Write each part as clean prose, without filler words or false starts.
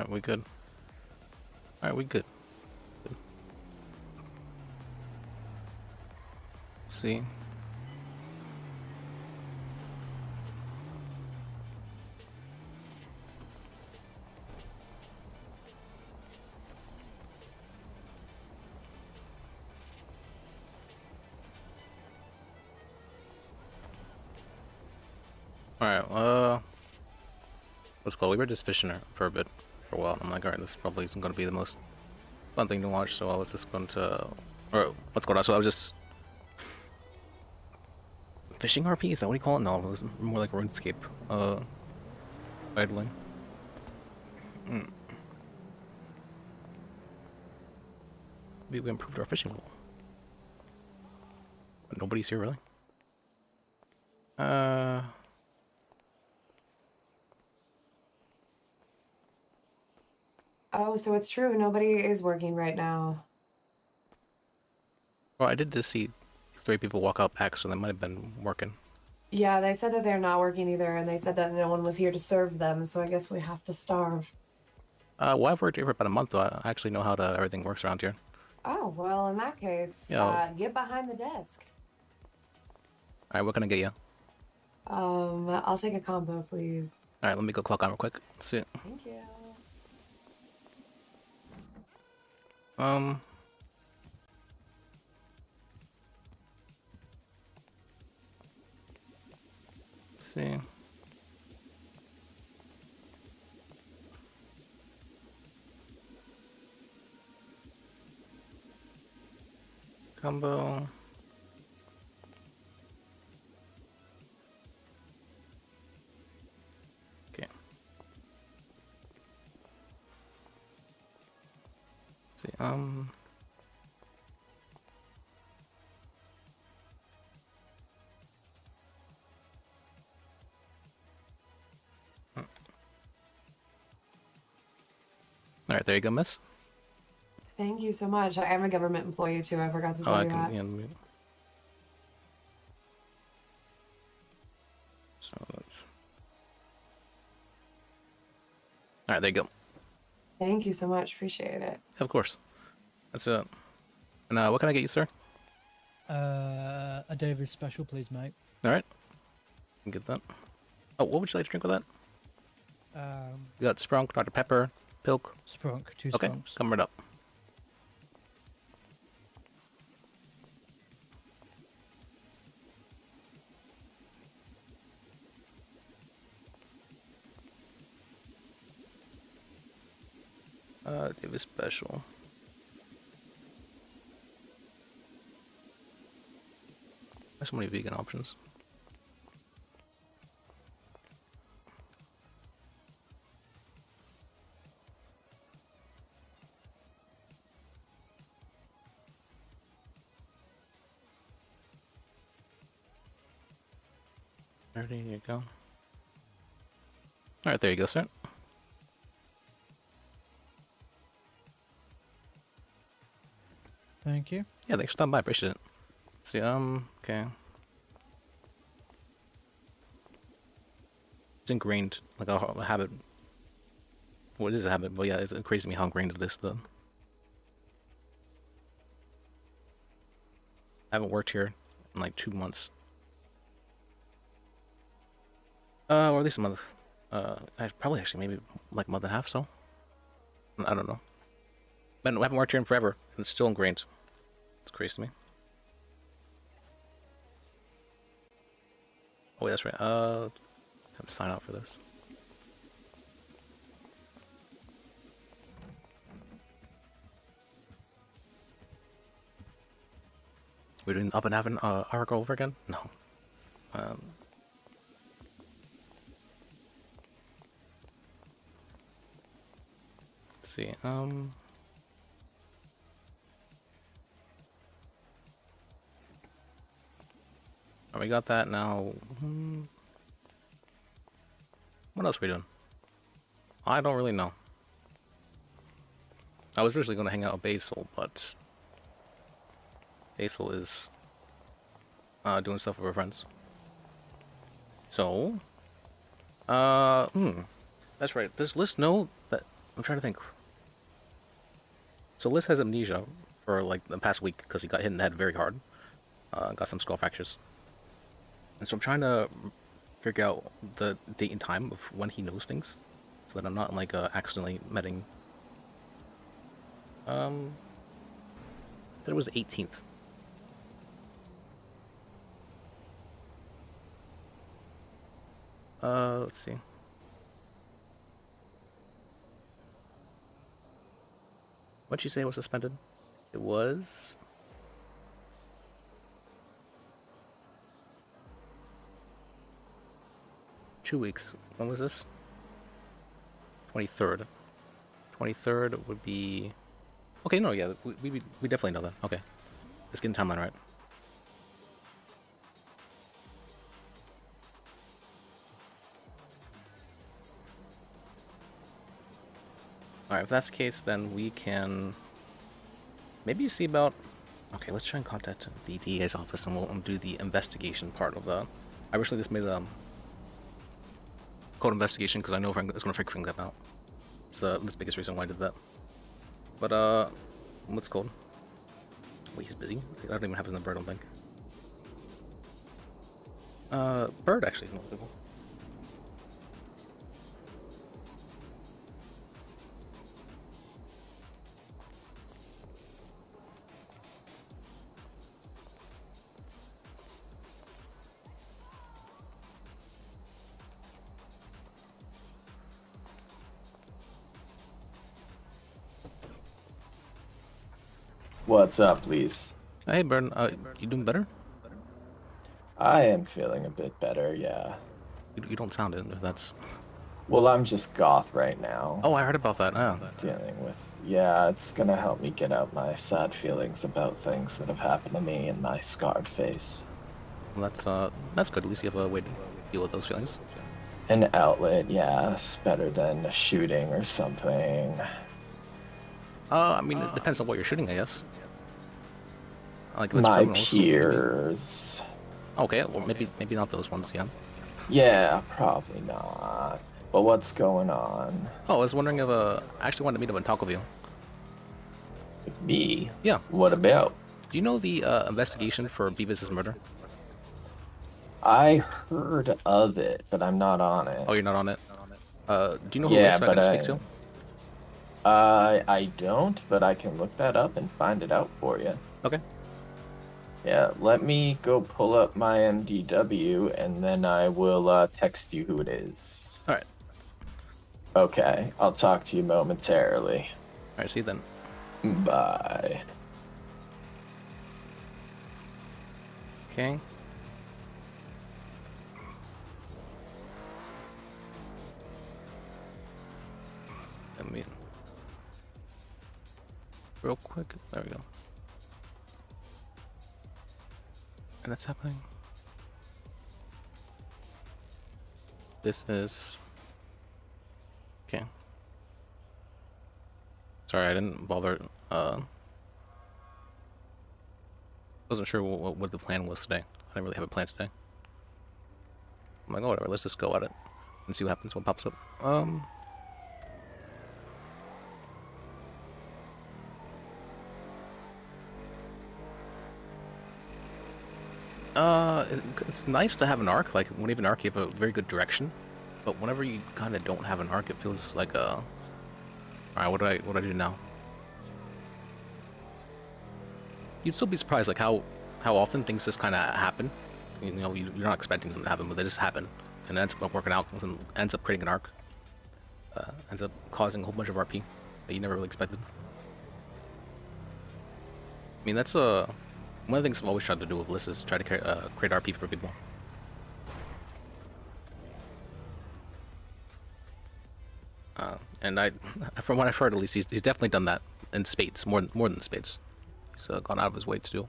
Alright, we good. Alright, we good. See. Alright, let's go. We were just fishing for a bit, for a while. I'm like, alright, this probably isn't going to be the most fun thing to watch, so I was just going to... Or, what's going on? So I was just... Fishing RP? Is that what you call it? No, it was more like RuneScape. Idling. Maybe we improved our fishing level. But nobody's here, really? Oh, so it's true. Nobody is working right now. Well, I did just see 3 people walk up X, so they might have been working. Yeah, they said that they're not working either, and they said that no one was here to serve them, so I guess we have to starve. Well, I've worked here for about a month, though. I actually know how everything works around here. Oh, well, in that case, get behind the desk. Alright, what can I get you? I'll take a combo, please. Alright, let me go clock on real quick. Let's see. Thank you. Let's see. Combo. Okay. Let's see, Alright, there you go, miss. Thank you so much. I am a government employee, too. I forgot to tell you that. Yeah, so alright, there you go. Thank you so much. Appreciate it. Of course. That's it. And what can I get you, sir? A Davis special, please, mate. Alright. Get that. Oh, what would you like to drink with that? You got Sprunk, Dr. Pepper, Pilk. Sprunk, 2 Okay, Sprunks. come right up. Davis special. There's so many vegan options. There you go. Alright, there you go, sir. Thank you. Yeah, thanks for stopping by. Appreciate it. Let's see, okay. It's ingrained, like a habit. What is a habit? But yeah, it's crazy to me how ingrained it is, though. I haven't worked here in like 2 months. Or at least a month. Probably actually maybe like a month and a half, so. I don't know. But I haven't worked here in forever, and it's still ingrained. It's crazy to me. Oh, wait, that's right. Have to sign out for this. We're doing Up and Having arc over again? No. Let's see. Oh, we got that now. What else are we doing? I don't really know. I was originally going to hang out with Basil, but Basil is doing stuff with her friends. So, that's right. Does Liz know that I'm trying to think. So Liz has amnesia for like the past week because he got hit in the head very hard. Got some skull fractures. And so I'm trying to figure out the date and time of when he knows things, so that I'm not like accidentally medding. It was 18th. Let's see. What'd she say was suspended? It was... ...2 weeks. When was this? 23rd. 23rd would be... Okay, no, yeah, we definitely know that. Okay. Let's get the timeline right. Alright, if that's the case, then we can maybe see about... Okay, let's try and contact the DA's office and we'll do the investigation part of the... I recently just made a code investigation because I know it's going to figure that out. It's the biggest reason why I did that. But, what's called? Wait, he's busy? I don't even have his number, I don't think. Bird actually knows people. What's up, please? Hey, Bird, you doing better? I am feeling a bit better, yeah. You don't sound it, if that's... Well, I'm just goth right now. Oh, I heard about that, yeah. Dealing with... Yeah, it's gonna help me get out my sad feelings about things that have happened to me and my scarred face. Well, that's good. At least you have a way to deal with those feelings. An outlet, yes, better than a shooting or something. I mean, it depends on what you're shooting, I guess. Like, if it's My criminals. peers. Okay, well, maybe not those ones, yeah. Yeah, probably not. But what's going on? Oh, I was wondering if, I actually wanted to meet up and talk with you. With me? Yeah. What about? Do you know the, investigation for Beavis's murder? I heard of it, but I'm not on it. Oh, you're not on it? Do you know who Yeah, it is that I but can speak to? I don't, but I can look that up and find it out for you. Okay. Yeah, let me go pull up my MDW and then I will text you who it is. Alright. Okay, I'll talk to you momentarily. Alright, see you then. Bye. Okay. Let me... Real quick. There we go. And that's happening. This is... Okay. Sorry, I didn't bother, wasn't sure what the plan was today. I didn't really have a plan today. I'm like, oh, whatever, let's just go at it and see what happens, what pops up. It's nice to have an arc. Like, when you have an arc, you have a very good direction. But whenever you kind of don't have an arc, it feels like a... Alright, what do I do now? You'd still be surprised, like, how often things just kind of happen. You know, you're not expecting them to happen, but they just happen. And it ends up working out, and ends up creating an arc. Ends up causing a whole bunch of RP that you never really expected. I mean, that's one of the things I've always tried to do with lists is try to create RP for people. And from what I've heard, at least, he's definitely done that in spades, more than spades. He's gone out of his way to do.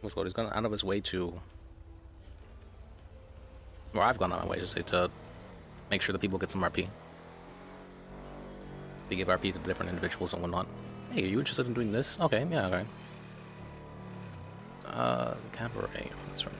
What's called? He's gone out of his way to, or I've gone out of my way to say, to make sure that people get some RP. They give RP to different individuals and whatnot. Hey, are you interested in doing this? Okay, yeah, okay. Cabaret, that's right.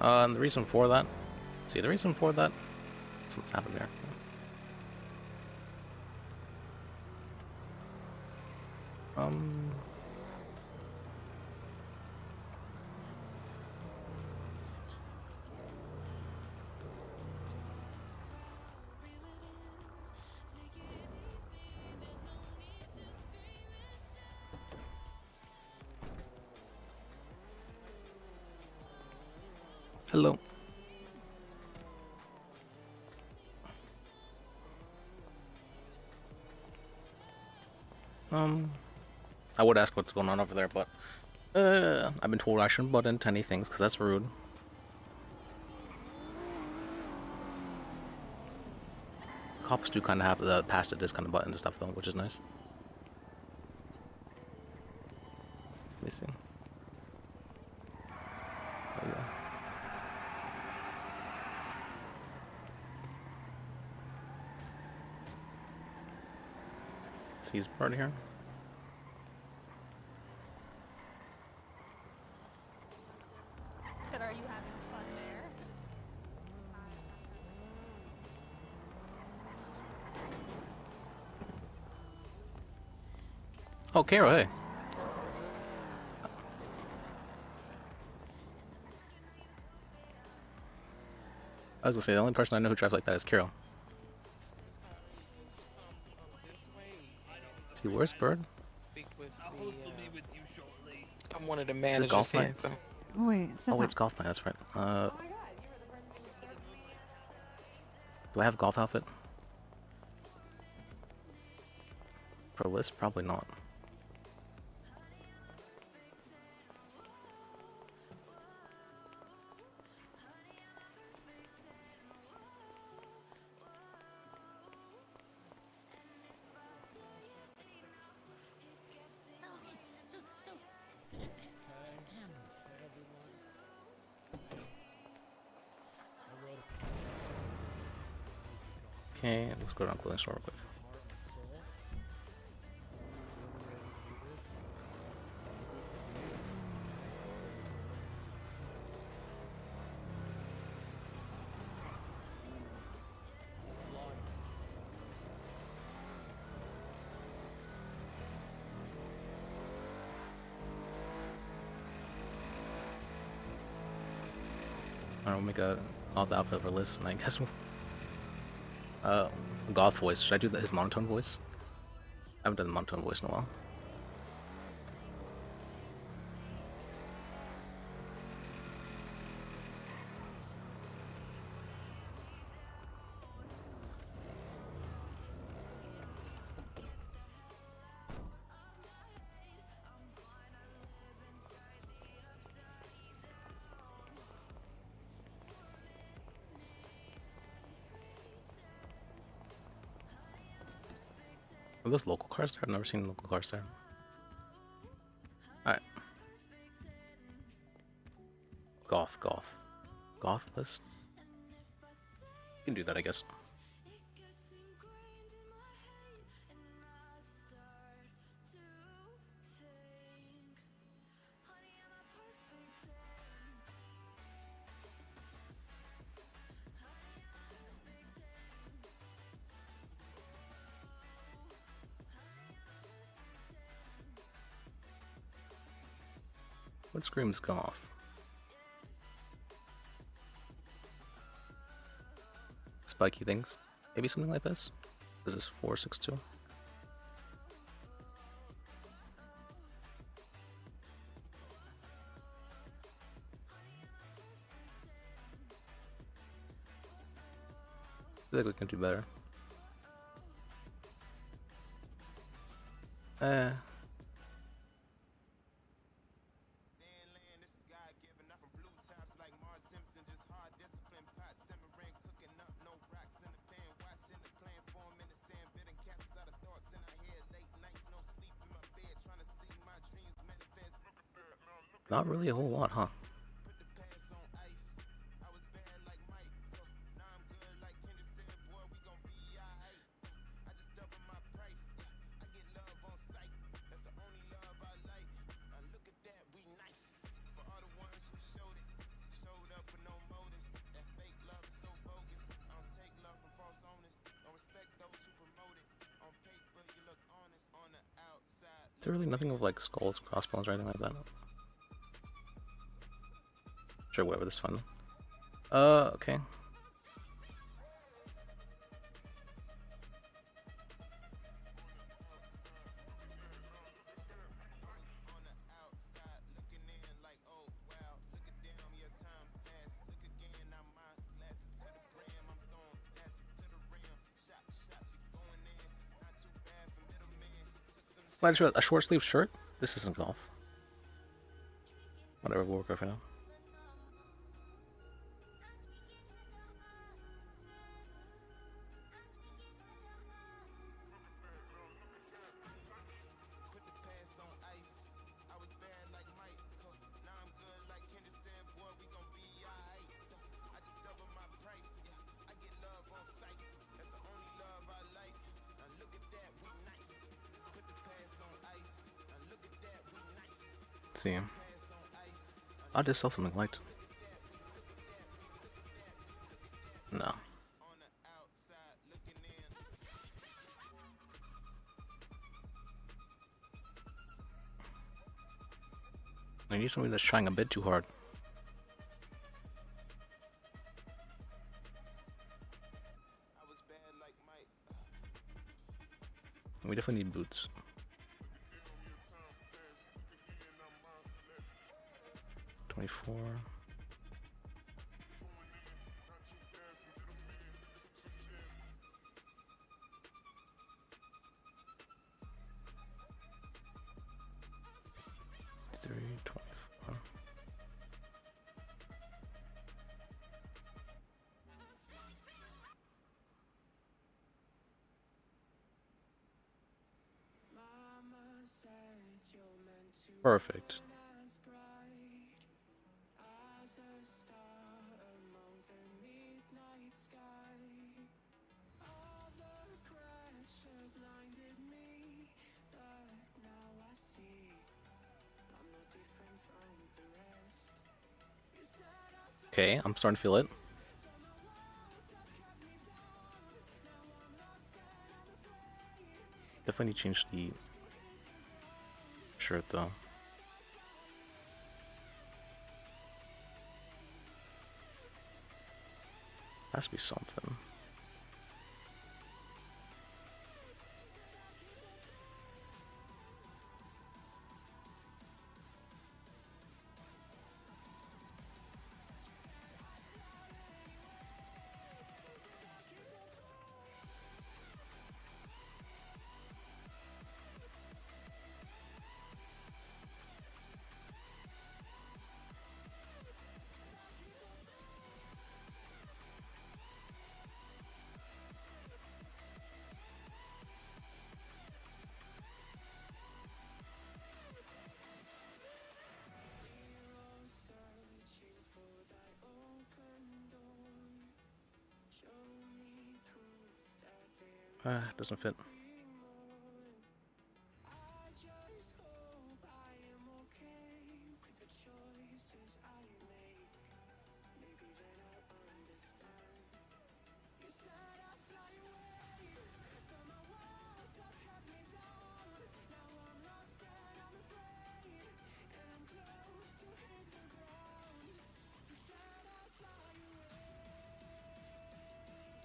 And the reason for that, see, the reason for that, something's happened there. Hello. I would ask what's going on over there, but I've been told I shouldn't butt into any things because that's rude. Cops do kind of have the past that is kind of butt into stuff though, which is nice. Let me see. Oh yeah. See his part here. Said, are you having fun there? Oh, Kara, hey. I was gonna say, the only person I know who drives like that is Carol. See, where's Bird? I'm one of the Is it managers golf here, night? so Wait, Oh, wait, it's golf night, that's right. Do I have a golf outfit? For a list? Probably not. Okay, let's go down to the clothing store real quick. Alright, we'll make a odd outfit for Liz, and I guess we'll goth voice. Should I do his monotone voice? I haven't done the monotone voice in a while. Are those local cars there? I've never seen local cars there. Alright. Goth list? You can do that, I guess. What screams goth? Spiky things? Maybe something like this? Is this 462? I feel like we can do better. Not really a whole lot, huh? Is there really nothing of like skulls, crossbones, or anything like that? Sure, whatever, that's fun. Okay. Glad you a short sleeve shirt? This isn't golf. Whatever, we'll work out for now. Let's see. I'll just sell something light. No. I need somebody that's trying a bit too hard. We definitely need boots. $24. $3.24. Perfect. Okay, I'm starting to feel it. Definitely need to change the shirt though. Has to be something. Doesn't fit.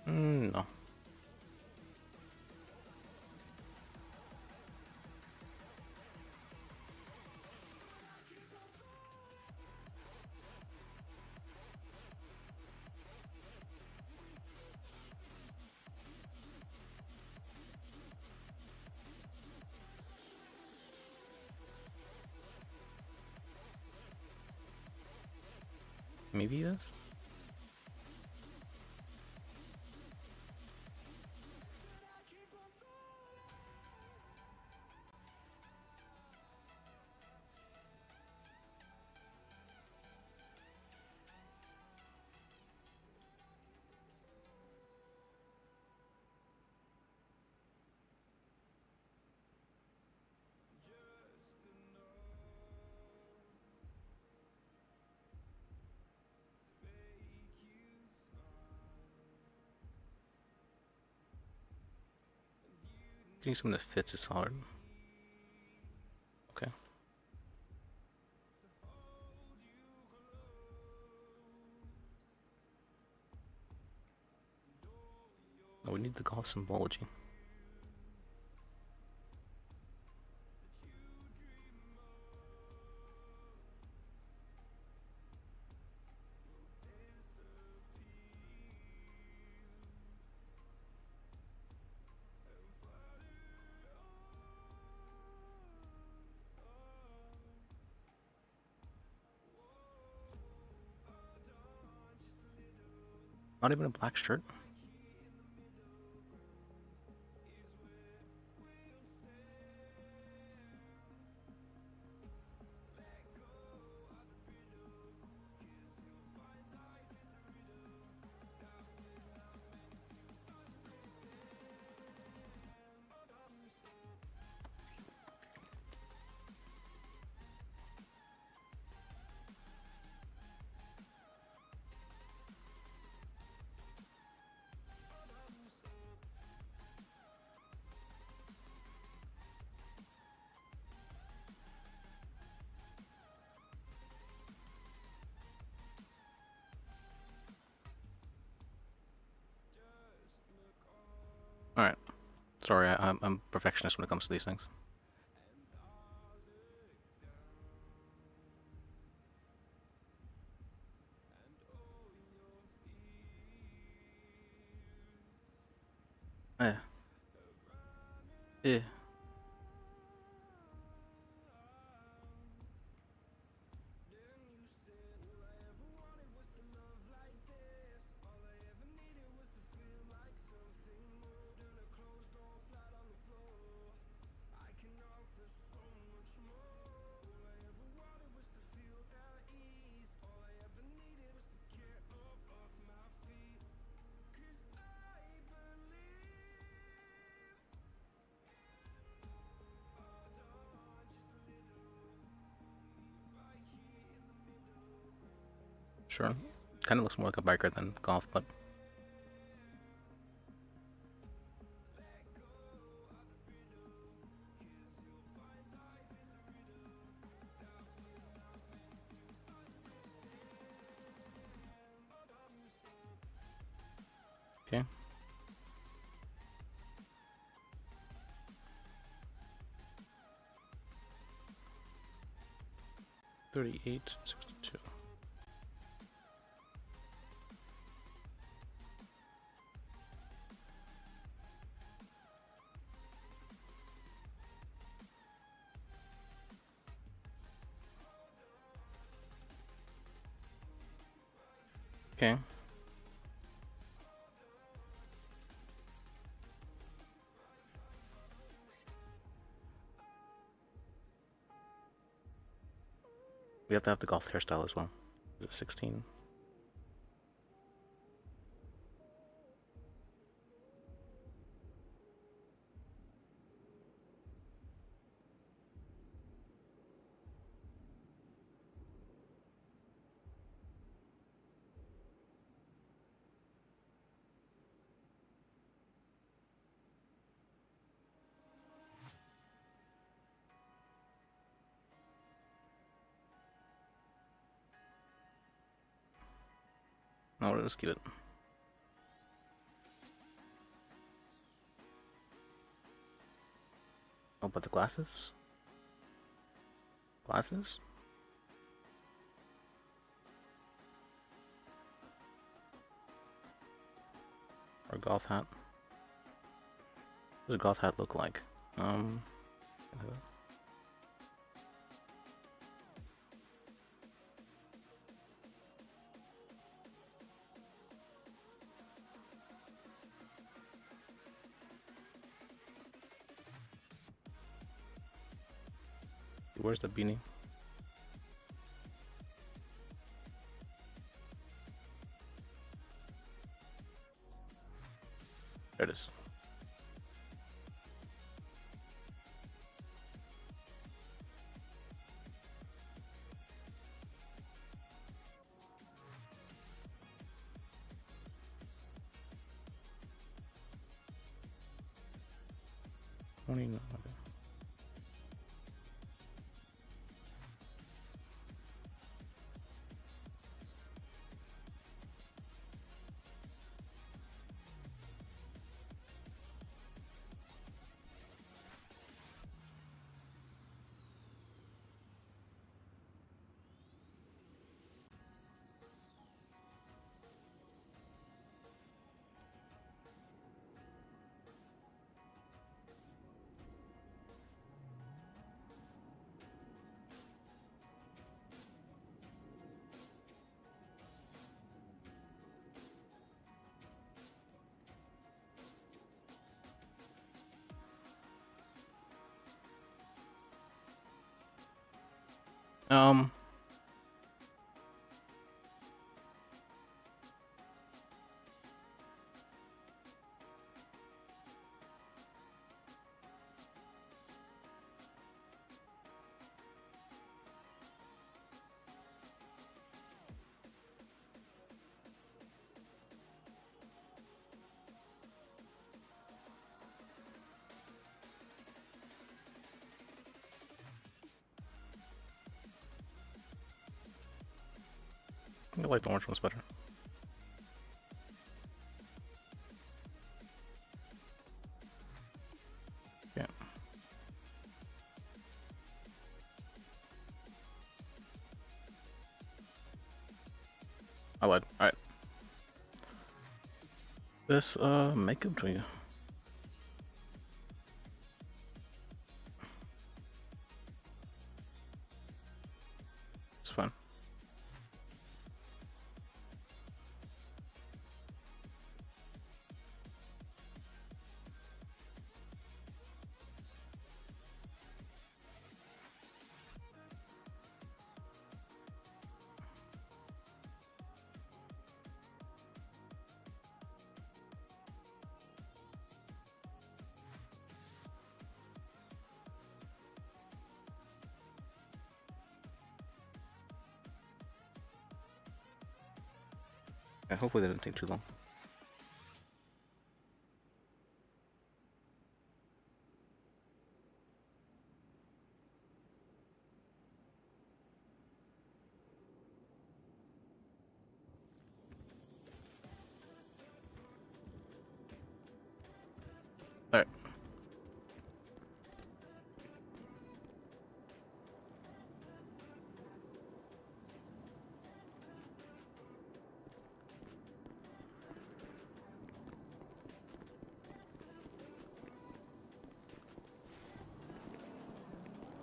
No. Maybe he is? Getting something that fits is hard. Oh, we need the golf symbology. Not even a black shirt. All right. Sorry, I'm a perfectionist when it comes to these things. Eh. Eh. Sure. Kind of looks more like a biker than golf, but okay. $38.62. Okay. We have to have the golf hairstyle as well. Is it 16? No, we'll just keep it. Oh, but the glasses? Glasses? Or golf hat? What does a golf hat look like? Where's the beanie? There it is. Okay. Um. I like the orange ones better. Yeah. I lied. Alright. This, makeup to you. It's fun. Yeah, hopefully that didn't take too long. Alright.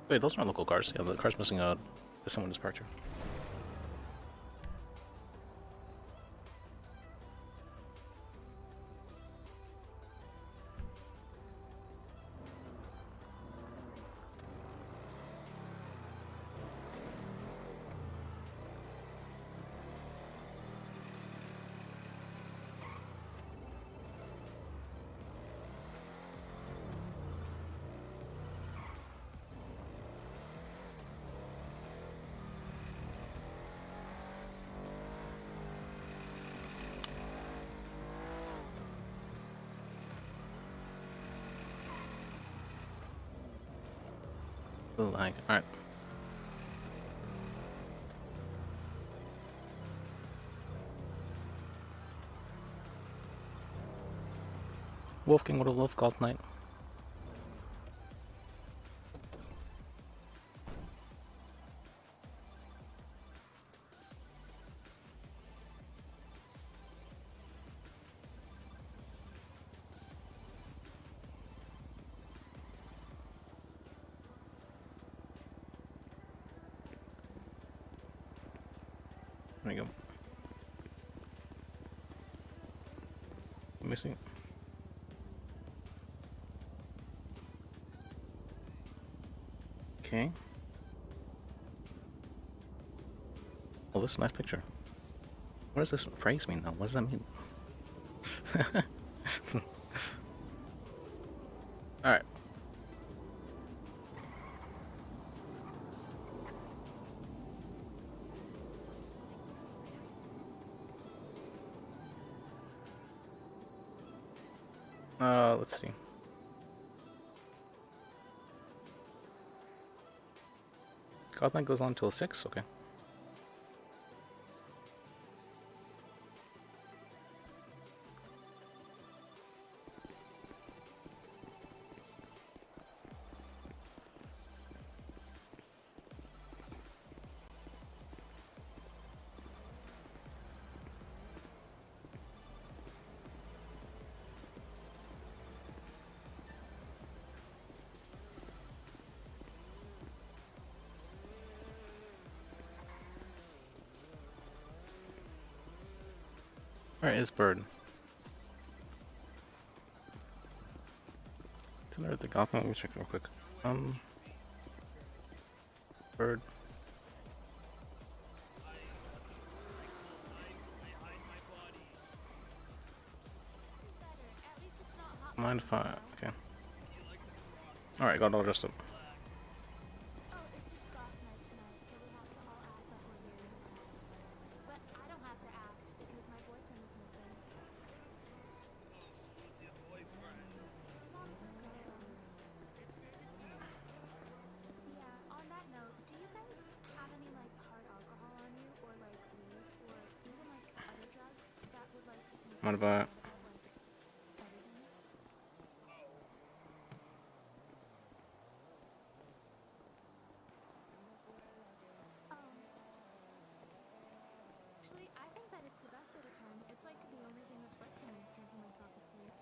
Wait, those aren't local cars. Yeah, the car's missing a someone just parked here. Like, alright. Wolfgang would have loved Golf Knight. There you go. Let me see. Okay. Oh, this is a nice picture. What does this phrase mean though? What does that mean? Alright. Let's see. God Knight goes on till 6? Okay. Where is Bird? It's under the Gotham. Let me check real quick. Bird. Mind if I... Okay. Alright, got all dressed up. Oh, it's just goth night tonight, so we have to all act like we're very nice. But I don't have to act because my boyfriend is missing. Who's your boyfriend? It's long term girlfriend. Yeah, on that note, do you guys have any like hard alcohol on you or like weed or even like other drugs that would like make Mind if you I... feel like better than me? Actually, I think that it's the best way to turn. It's like the only thing that's worked for me, drinking myself to sleep.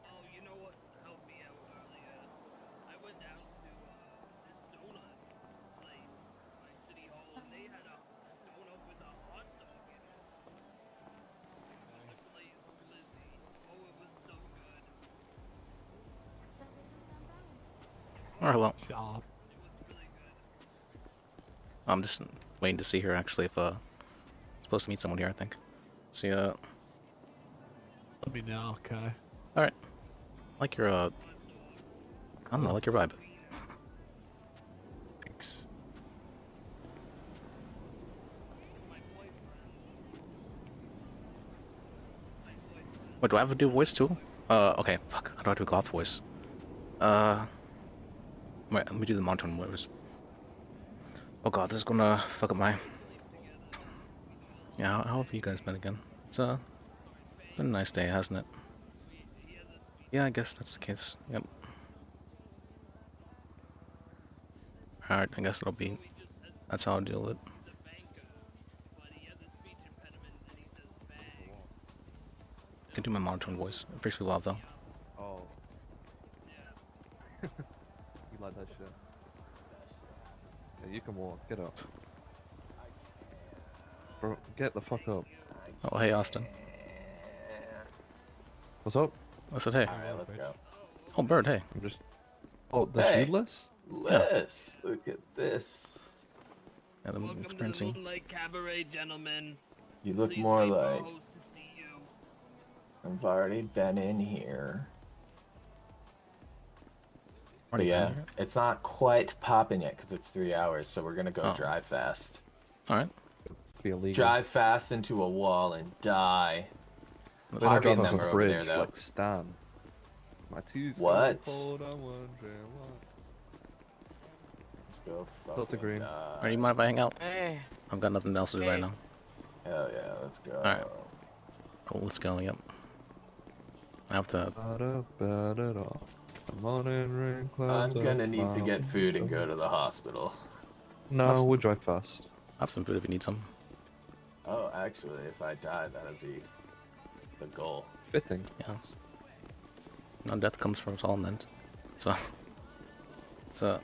Oh, you know what helped me out earlier? I went down to this donut place by City Hall, and they had a donut with a hot dog in it. The place Lizzie. Oh, it was so good. That doesn't sound bad. Oh, hello. Stop. It was really good. I'm just waiting to see her actually if, supposed to meet someone here, I think. See, Let me know, okay? alright. Like your, I don't know, like your vibe. Thanks. Wait, do I have to do voice too? Okay, fuck. How do I do goth voice? Wait, let me do the monotone voice. Oh god, this is gonna fuck up my... Yeah, how have you guys been again? It's been a nice day, hasn't it? Yeah, I guess that's the case. Yep. Alright, I guess it'll be... That's how I'll deal with it. He's a banker, but he has a speech impediment and he says bang. I can do my monotone voice. It freaks people out though. Oh, Yeah. you like that shit? Yeah, you can walk. Get up. Bro, get the fuck up. Oh, hey, Austin. What's up? I said hey. Alright, let's go. Oh, Bird, hey. I'm just. Oh, the Hey. shoeless? Liz, look at this. Yeah, I'm Welcome to the experiencing... Moonlight Cabaret, gentlemen. You look Please more wait for like a host to see you. I've already been in here. But Already yeah, been here? it's not quite popping yet because it's 3 hours, so we're gonna go Oh. drive fast. Alright. Be illegal. Drive fast into a wall and die. Then I Harvey drive and off them a are over there, bridge though. like Stan. My two's What? cold, I'm wondering what. Let's go. Delta fucking Green. Alright, die. you mind if I hang out? Hey, I've got nothing else to do right now. Hell yeah, let's go. Alright. Oh, let's go, yep. I have to... Ba-da-ba-da-da. The morning rain I'm clouds gonna up need to get my food and window. go to the hospital. No, we'll drive fast. I have some food if you need some. Oh, actually, if I die, that'd be the goal. Fitting. Yeah. No, death comes for us all in the end. So... It's a...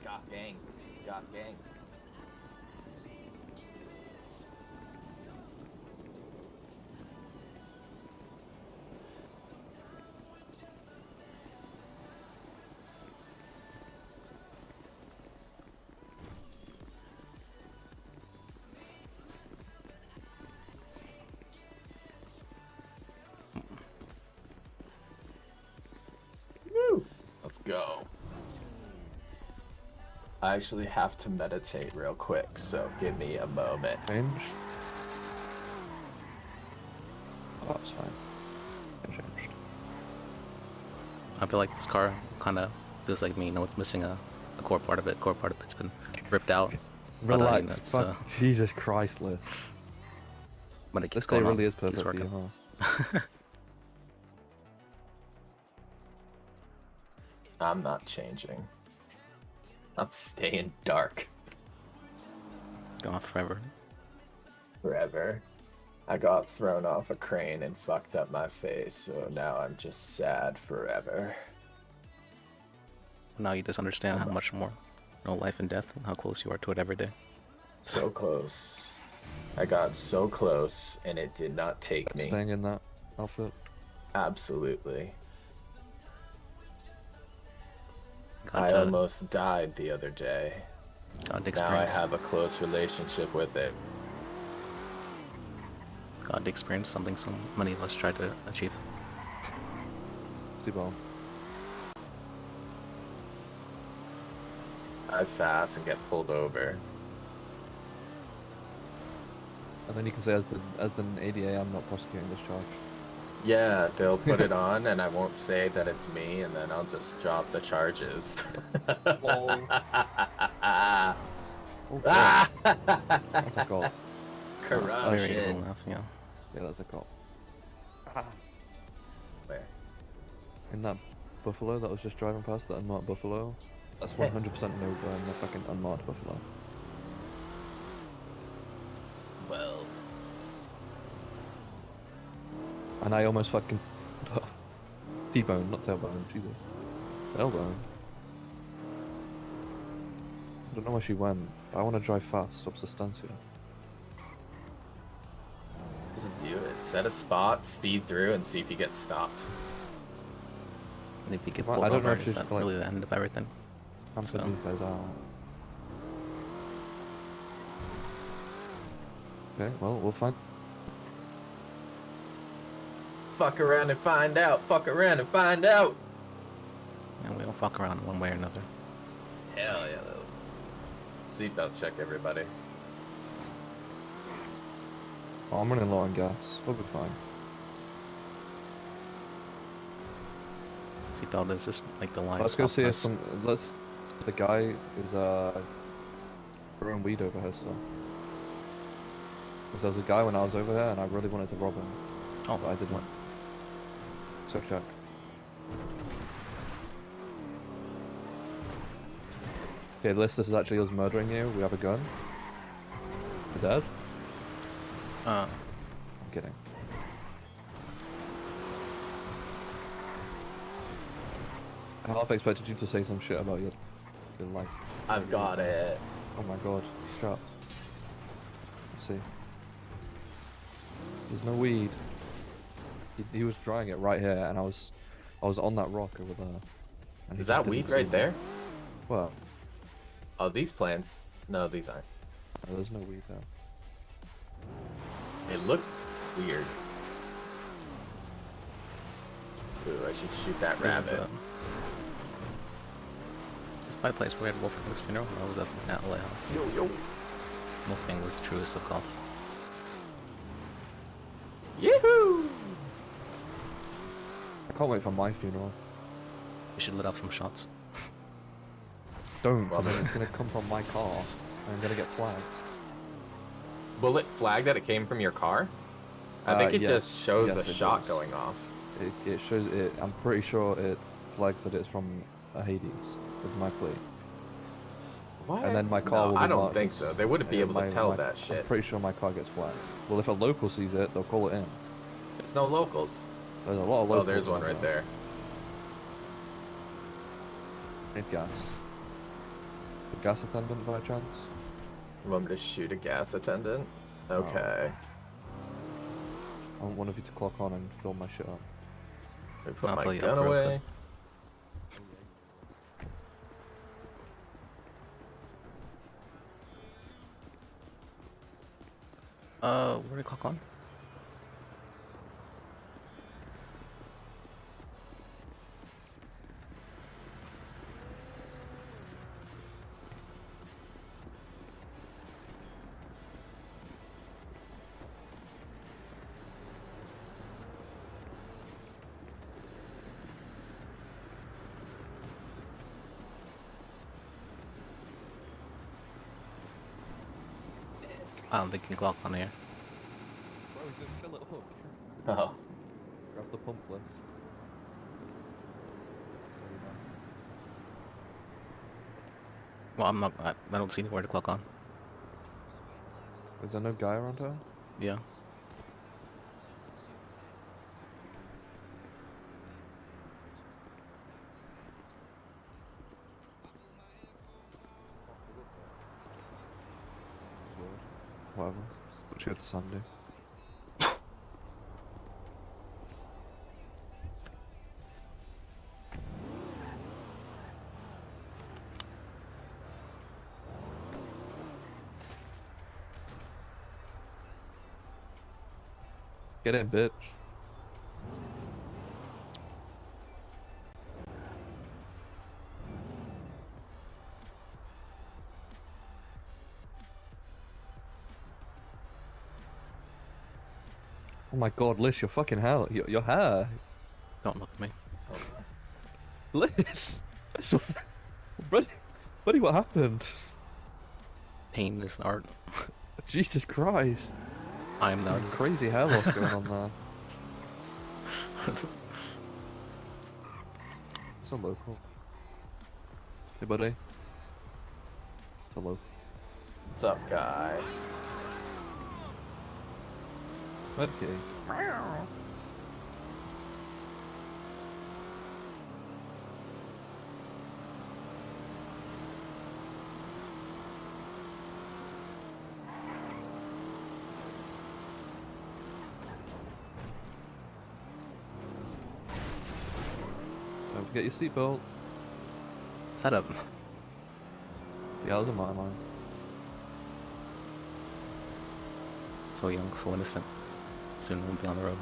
Goth gang. Goth gang. Woo! Let's go. I actually have to meditate real quick, so give me a moment. Change. Oh, that's fine. Changed. I feel like this car kind of feels like me. You know, it's missing a core part of it. Core part of it's been ripped out. But, you know, Relax. it's, Fuck. Jesus Christ, Liz. but it keeps This day going on. really is It's perfect for you, working. huh? I'm not changing. I'm staying dark Gone forever. forever. I got thrown off a crane and fucked up my face, so now I'm just sad forever. Now you just understand how much more, you know, life and death and how close you are to it every day. So close. I got so close, and it did not take me. Staying in that outfit. Absolutely. Got I to, almost died the other day. got to Now I experience, have a close relationship with it. got to experience something so many of us tried to achieve. T-bone. I fast and get pulled over. And then you can say, as an ADA, I'm not prosecuting this charge. Yeah, they'll put it on, and I won't say that it's me, and then I'll just drop the charges. Lol. Ah! Oh, God. That's a cop. So, very evil Corruption. enough, yeah. Yeah, that's a cop. Where? In that buffalo that was just driving past, the unmarked buffalo, that's 100% Nova and the fucking unmarked buffalo. Well, And I almost fucking T-bone, not tailbone, Jesus. Tailbone. I don't know where she went, but I want to drive fast, stop Sustancia. just do it. Set a spot, speed through, and see if you get stopped. And if you get Well, pulled I don't know over, if is she's that like- really the end of everything? I'm So- putting these guys out. Okay, well, we'll find. Fuck around and find out. Fuck around and find out. And we all fuck around one way or another. Hell yeah, though. Seatbelt check, everybody. Oh, I'm running low on gas. We'll be fine. Seatbelt is just like the line. Let's of go see if softness. some. Let's. The guy is growing weed over here still. Because there was a guy when I was over there, and I really wanted to rob him, Oh, but I didn't. what? So check. Okay, Liz, this is actually us murdering you. We have a gun. You're dead? I'm kidding. I half expected you to say some shit about your life. I've got it. Oh my god, strap. Let's see. There's no weed. He was drying it right here, and I was on that rock over there. And he Is just that didn't weed see right me. there? Well, Oh, these plants. No, these aren't. no, there's no weed there. They look weird. Ooh, I should shoot that This is rabbit. This is my place where we had Wolfgang's funeral. I was at LA House. Yo, yo. Wolfgang was the truest of gods. Yahoo! I can't wait for my funeral. We should let off some shots. Don't, Well, because then it's gonna come from my car, and I'm gonna get flagged. Will it flag that it came from your car? I think it yes. just shows Yes, a it shot does. going off. It shows it. I'm pretty sure it flags that it's from a Hades with my plate. What? And then my car will be I don't marked think as- so. They wouldn't be yeah, able to my- tell my- that shit. I'm pretty sure my car gets flagged. Well, if a local sees it, they'll call it in. There's no locals. There's a lot of Oh, locals. there's one around right there. Need gas. The gas attendant by chance? You want me to shoot a gas attendant? Okay. I want one of you to clock on and fill my shit up. Let me put I'll my fill you gun up real away. Where did clock on? I don't think you can clock on here. Bro, so fill it up. Oh. Grab the pump list. Well, I'm not. I don't see anywhere to clock on. Is there no guy around here? Yeah. Whatever. What you got to Sunday? Get in, bitch. Oh my god, Liz, your fucking hair. Your hair. Don't look at me. Liz! Buddy, what happened? Pain is art. Jesus Christ. I am the Some artist. crazy hair loss going on there. It's a local. Hey, buddy. It's a local. What's up, guy? Medkey. Don't forget your seatbelt. Set up. Yeah, that was a my line. So young, so innocent. Soon we'll be on the road.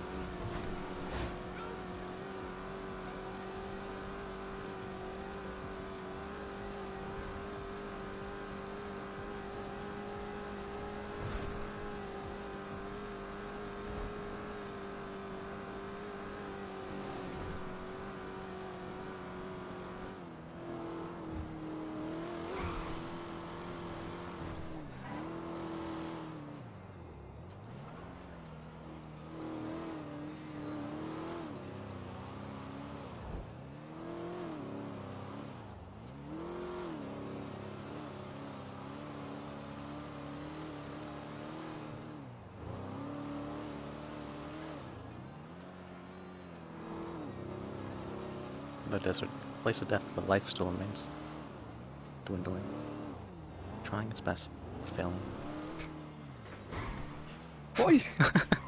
The desert, place of death, but life still remains. Dwindling. Trying its best, failing. What are you?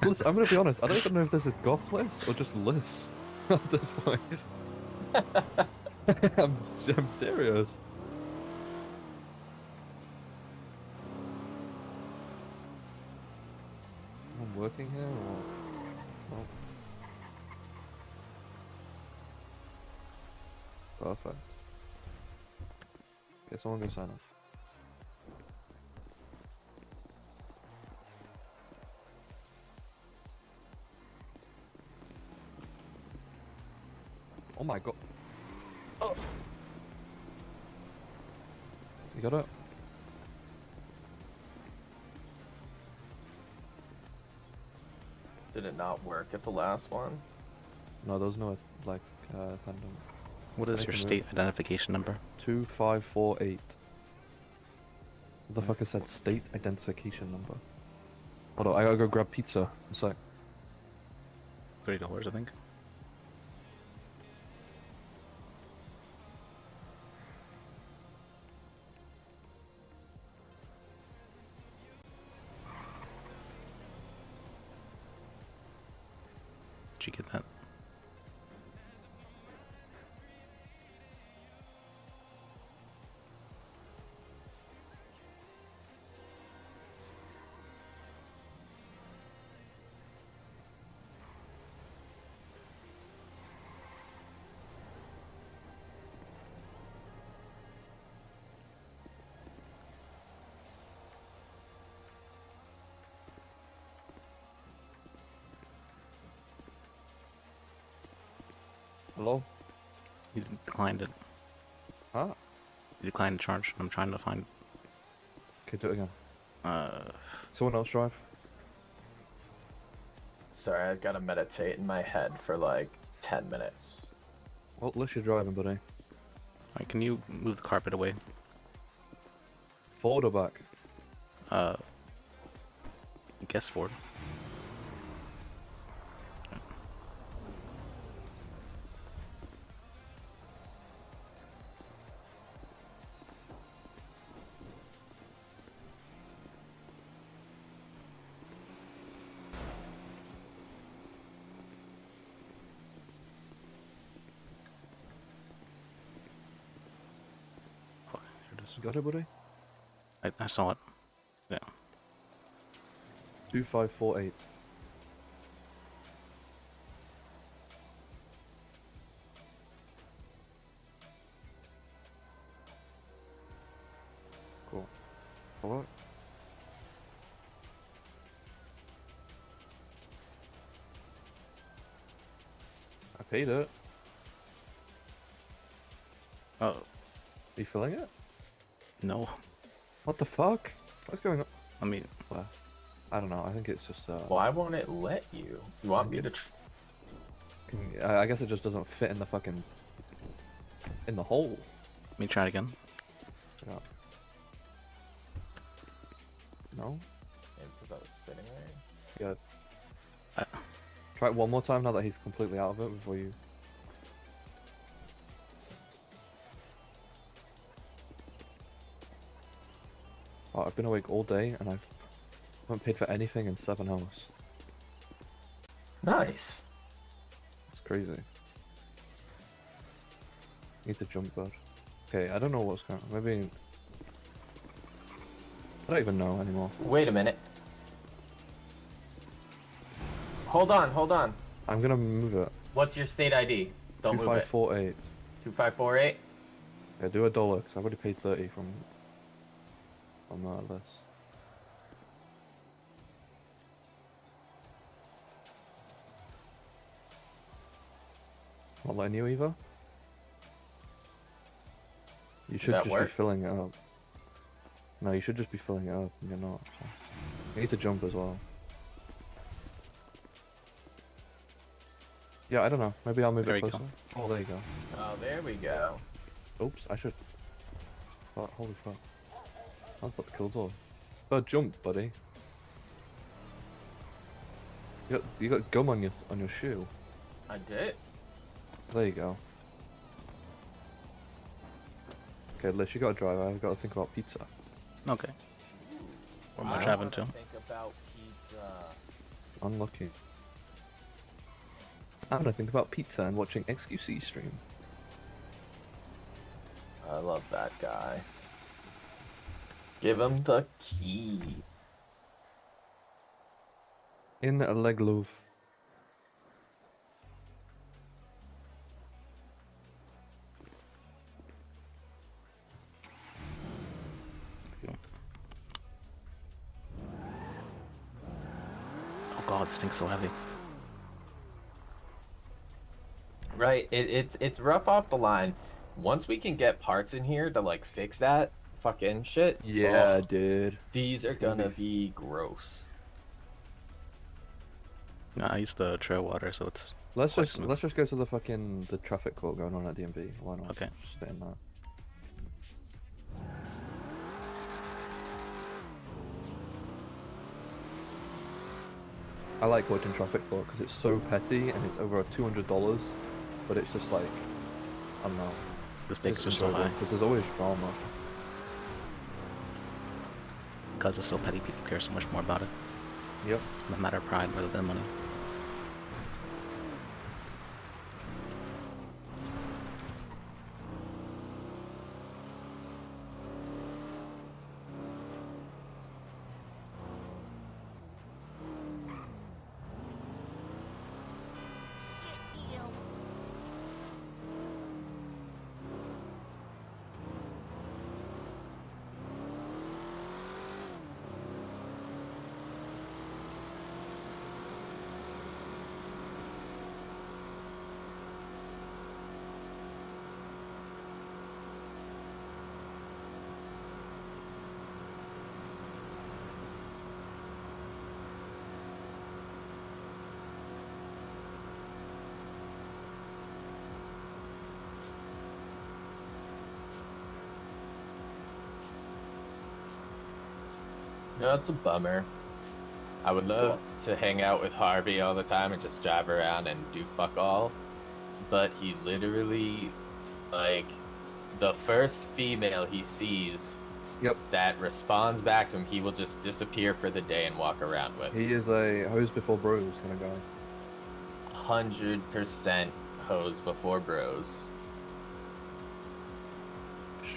Listen, I'm gonna be honest, I don't even know if this is goth Liz or just Liz at this point. I'm serious. I'm working here or... Oh. Perfect. Okay, someone go sign up. Oh my god. Oh. You got it? Did it not work at the last one? No, there was no, like, tandem. What is Make your a move. state identification number? 2548. What the fuck is that state identification number? Hold on, I gotta go grab pizza. A sec. $30, I think. Did you get that? Hello? You declined it. Huh? You declined the charge. I'm trying to find. Okay, do it again. Uh, Someone else drive? Sorry, I've got to meditate in my head for like 10 minutes. Well, unless you're driving, buddy. alright, can you move the carpet away? Forward or back? I guess forward. Oh, here it is. You got it, buddy? I saw it. Yeah. 2548. Cool. What? I paid it. Oh, Are you filling it? no. What the fuck? What's going on? I mean, Well, I don't know. I think it's just Why won't it let you? You want me to? I guess it just doesn't fit in the fucking in the hole. let me try it again. Yeah. No? Because I was sitting there. Yeah. Try it one more time now that he's completely out of it before you. Oh, I've been awake all day and I haven't paid for anything in 7 hours. Nice. It's crazy. Need to jump, bud. Okay, I don't know what's going on. Maybe. I don't even know anymore. Wait a minute. Hold on, hold on. I'm gonna move it. What's your state ID? Don't move it. 2548. 2548. Yeah, do $1 because I've already paid 30 from this. Not letting you either? You should that just work? be filling it up. No, you should just be filling it up and you're not. So. You need to jump as well. Yeah, I don't know. Maybe I'll move There it you closer. go. Oh, there you go. Oh, there we go. Oops, I should. Oh, holy fuck. I was about to kill Zor. Oh, jump, buddy. You got gum on your shoe. I did. There you go. Okay, Liz, you gotta drive. I've got to think about pizza. Okay. What am I I driving wanna to? Think about pizza. Unlucky. I'm gonna think about pizza and watching XQC stream. I love that guy. Give him the key. In a leg loaf. Oh god, this thing's so heavy. Right, it's rough off the line. Once we can get parts in here to like fix that fucking shit. Yeah, oh, dude. these are It's gonna gonna be gross. Nah, I use the trail water, so it's Let's quite just smooth. let's just go to the traffic court going on at DMV. Why not? Okay. Just stay in that. I like watching traffic court because it's so petty and it's over $200, but it's just like I don't know. The stakes are so high. Because there's always drama. Because it's so petty, people care so much more about it. Yep. It's a matter of pride rather than money. No, it's a bummer. I would love to hang out with Harvey all the time and just drive around and do fuck all. But he literally, like, the first female he sees Yep. that responds back to him, he will just disappear for the day and walk around with. He is a hose before bros kind of guy. 100% hose before bros.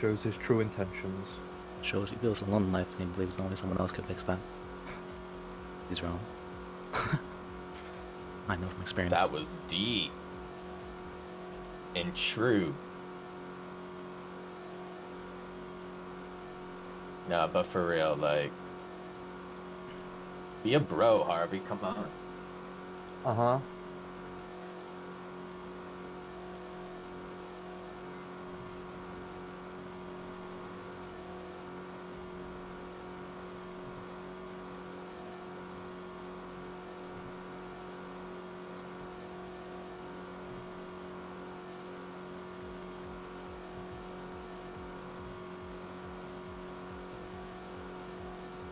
Shows his true intentions. Shows he feels alone in life and he believes only someone else could fix that. He's wrong. I know from experience. That was deep and true. No, but for real, like, be a bro, Harvey. Come on. Uh-huh.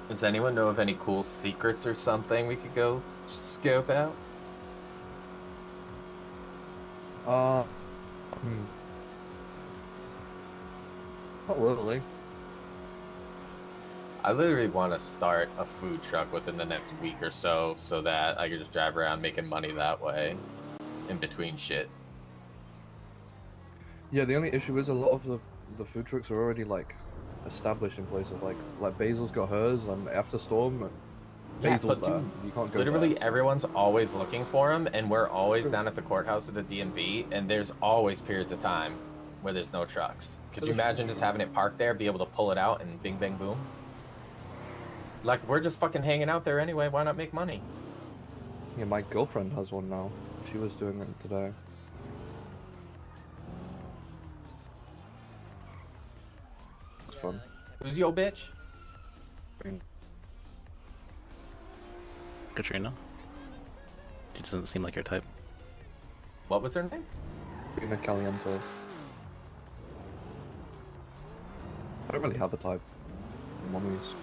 Does anyone know of any cool secrets or something we could go scope out? Hmm. Not really. I literally want to start a food truck within the next week or so that I could just drive around making money that way in between shit. Yeah, the only issue is a lot of the food trucks are already like established in places like Basil's got hers, and after Storm, Yeah, Basil's but there. dude, You can't go literally there. So. everyone's always looking for them, and we're always True. down at the courthouse at the DMV, and there's always periods of time where there's no trucks. Could you imagine just having it parked there, be able to pull it out, and bing, bang, boom? Like, we're just fucking hanging out there anyway. Why not make money? Yeah, my girlfriend has one now. She was doing it today. It's fun. Who's yo bitch? Katrina? She doesn't seem like your type. What was her name? Rina Caliente. I don't really have a type. Mummies.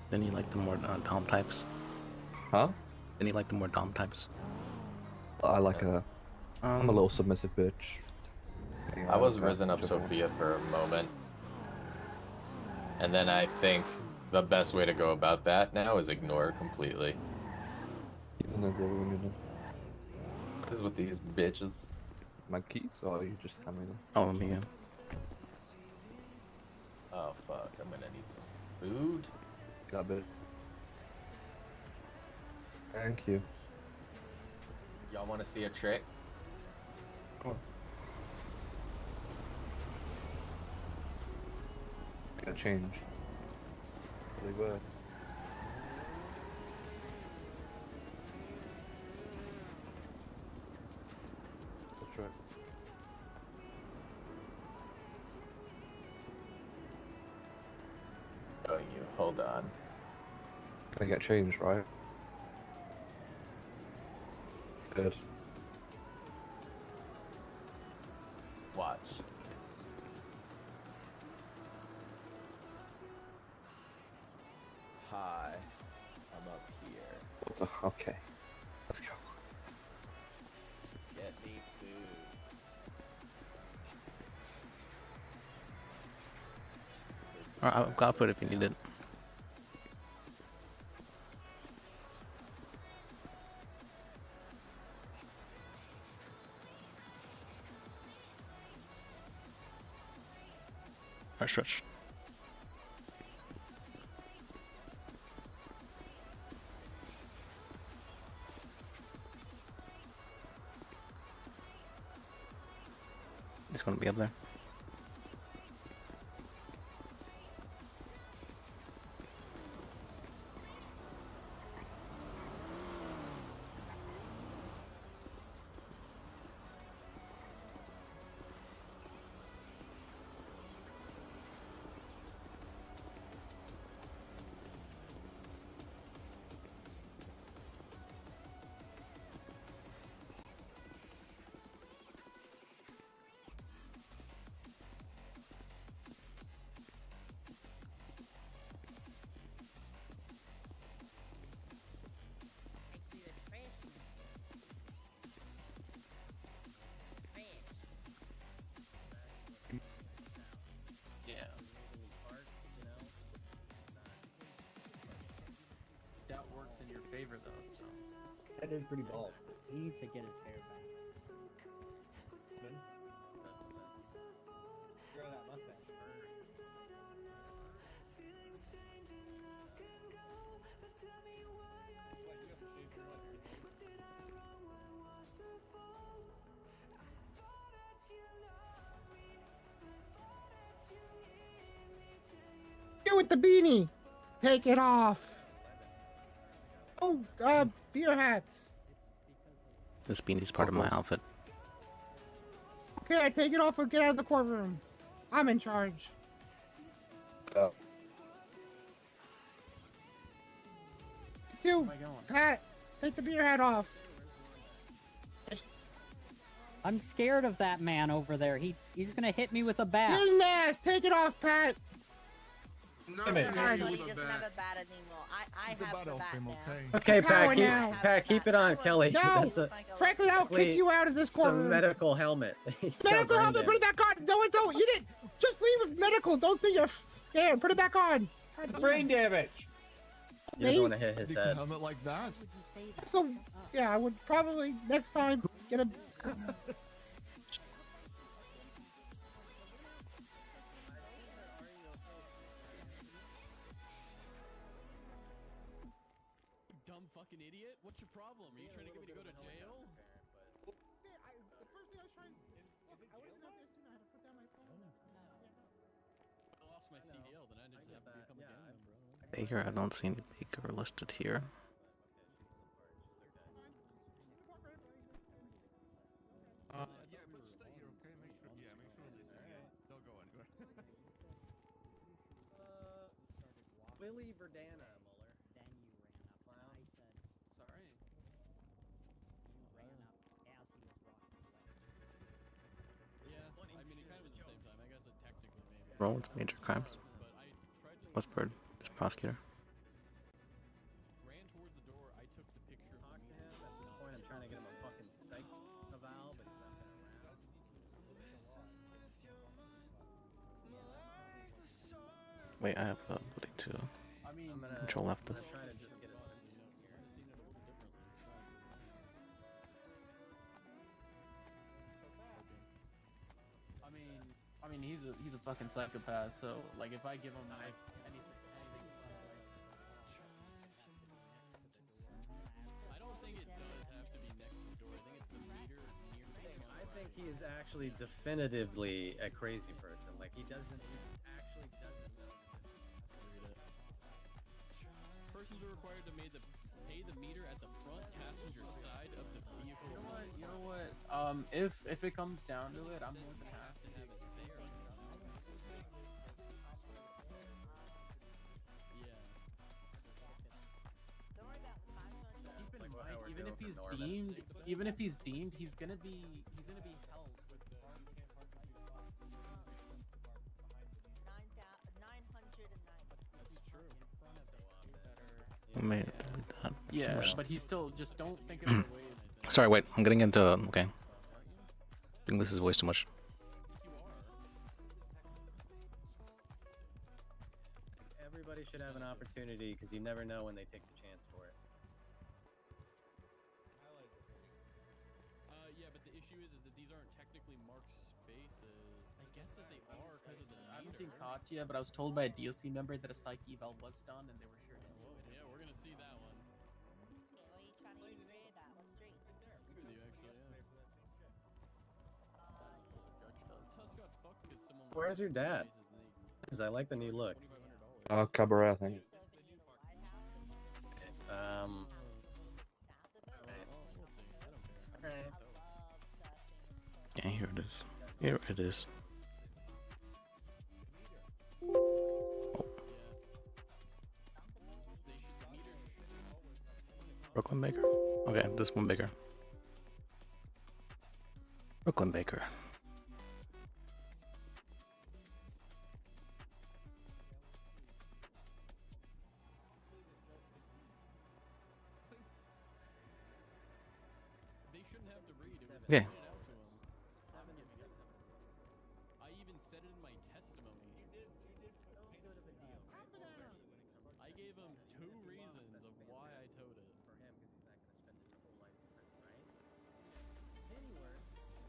Then you like the more dom types? Huh? Then you like the more dom types? I like a. I'm a little submissive bitch. I was okay, risen up whichever one. Sophia for a moment. And then I think the best way to go about that now is ignore her completely. Keys and everyone, you know. What is with these bitches? My keys, or you just hand me them? Oh, let me in. Oh fuck, I'm gonna need some food. That bit. Thank you. Y'all wanna see a trick? Come on. Gotta change. Really good. That's right. Oh, you hold on. Gonna get changed, right? Good. Watch. Hi, I'm up here. What the? Okay. Let's go. Get me food. Alright, I've got food if you need it. Alright, stretch. It's gonna be up there. Yeah. Scout works in your favor though, so. That is pretty bald. He needs to get his hair back. Grow that mustache first. you with the beanie? Take it off. Oh, beer hats. This beanie's part of my outfit. Okay, I take it off and get out of the courtroom. I'm in charge. Oh. You, Pat, take the beer hat off. I'm scared of that man over there. He's gonna hit me with a bat. Get in the ass. Take it off, Pat. No, Damn it. he doesn't have a bat anymore. I have the bat now. Okay, Power Pat, now. Pat, keep it on, Kelly. No, That's a, frankly, I'll kick you out of this it's a courtroom. medical helmet. He's got Medical brain helmet, put it damage. back on. No, don't. You didn't. Just leave with medical. Don't say you're scared. Put it back on. Brain damage. You Me? don't want to hit his head. Helmet like that. So, yeah, I would probably next time get a. Dumb fucking idiot. What's your problem? Are you trying to get me to go to jail? The first thing I was trying. Look, I would have done this soon. I had to put down my phone. I lost my CDL, then I just have to become a gang member. Baker, I don't see any Baker listed here. Yeah, but stay here, okay? Make sure, make sure they see you. Don't go anywhere. Willie Verdana, Muller. Then you ran up. And I said, Sorry. you ran up as he was walking away. Yeah, I mean, it kind of was the same time. I guess it technically maybe. Rollins, major crimes. But I tried to Westbird, this prosecutor. ran towards the door. I took the picture. Talk to him. At this point, I'm trying to get him a fucking psych eval, but he's not been around. Wait, I have the ability to I'm gonna control F. I'm gonna try to just get it sent here. I mean, he's a fucking psychopath. So, like, if I give him anything. I don't think it does have to be next to the door. I think it's the meter near the door. I think he is actually definitively a crazy person. Like, he actually doesn't know. Persons are required to pay the meter at the front passenger side of the vehicle. You know what? If it comes down to it, I'm going to have to have it there. Yeah. Don't worry about the time zone. Keep in Like what mind, Howard even doing if for he's Norman. deemed, he's gonna be held with the 990. That's true. I may delete that. Yeah, Somewhere. but he's still just don't think of it the way it's Sorry, wait, I'm getting into. Okay. I think this is voice too much. Everybody should have an opportunity because you never know when they take the chance for it. Yeah, but the issue is that these aren't technically marked spaces. I guess that they are because of the meter. I haven't seen Katya, but I was told by a DLC member that a psych eval was done, and they were sure to do it. Yeah, we're gonna see that one. Okay, what are you trying to get rid of? What street? With you, actually, yeah. Judge does. Tusk got fucked because someone. Where's your dad? His name. 'Cause I like the new look. $2,500. Cabaret, I think. So if you White House and Um. south of it. Alright. We'll see. I don't care. Alright. I love surfing. It's Yeah, here it is. Here it is. Brooklyn Baker? Okay, this one Baker. Brooklyn Baker. They shouldn't have to read. It was Okay. pointed out to 'em. I even said it in my testimony. I gave him 2 reasons of why I towed it. For him, because he's not gonna spend his whole life in prison, right? Anyway,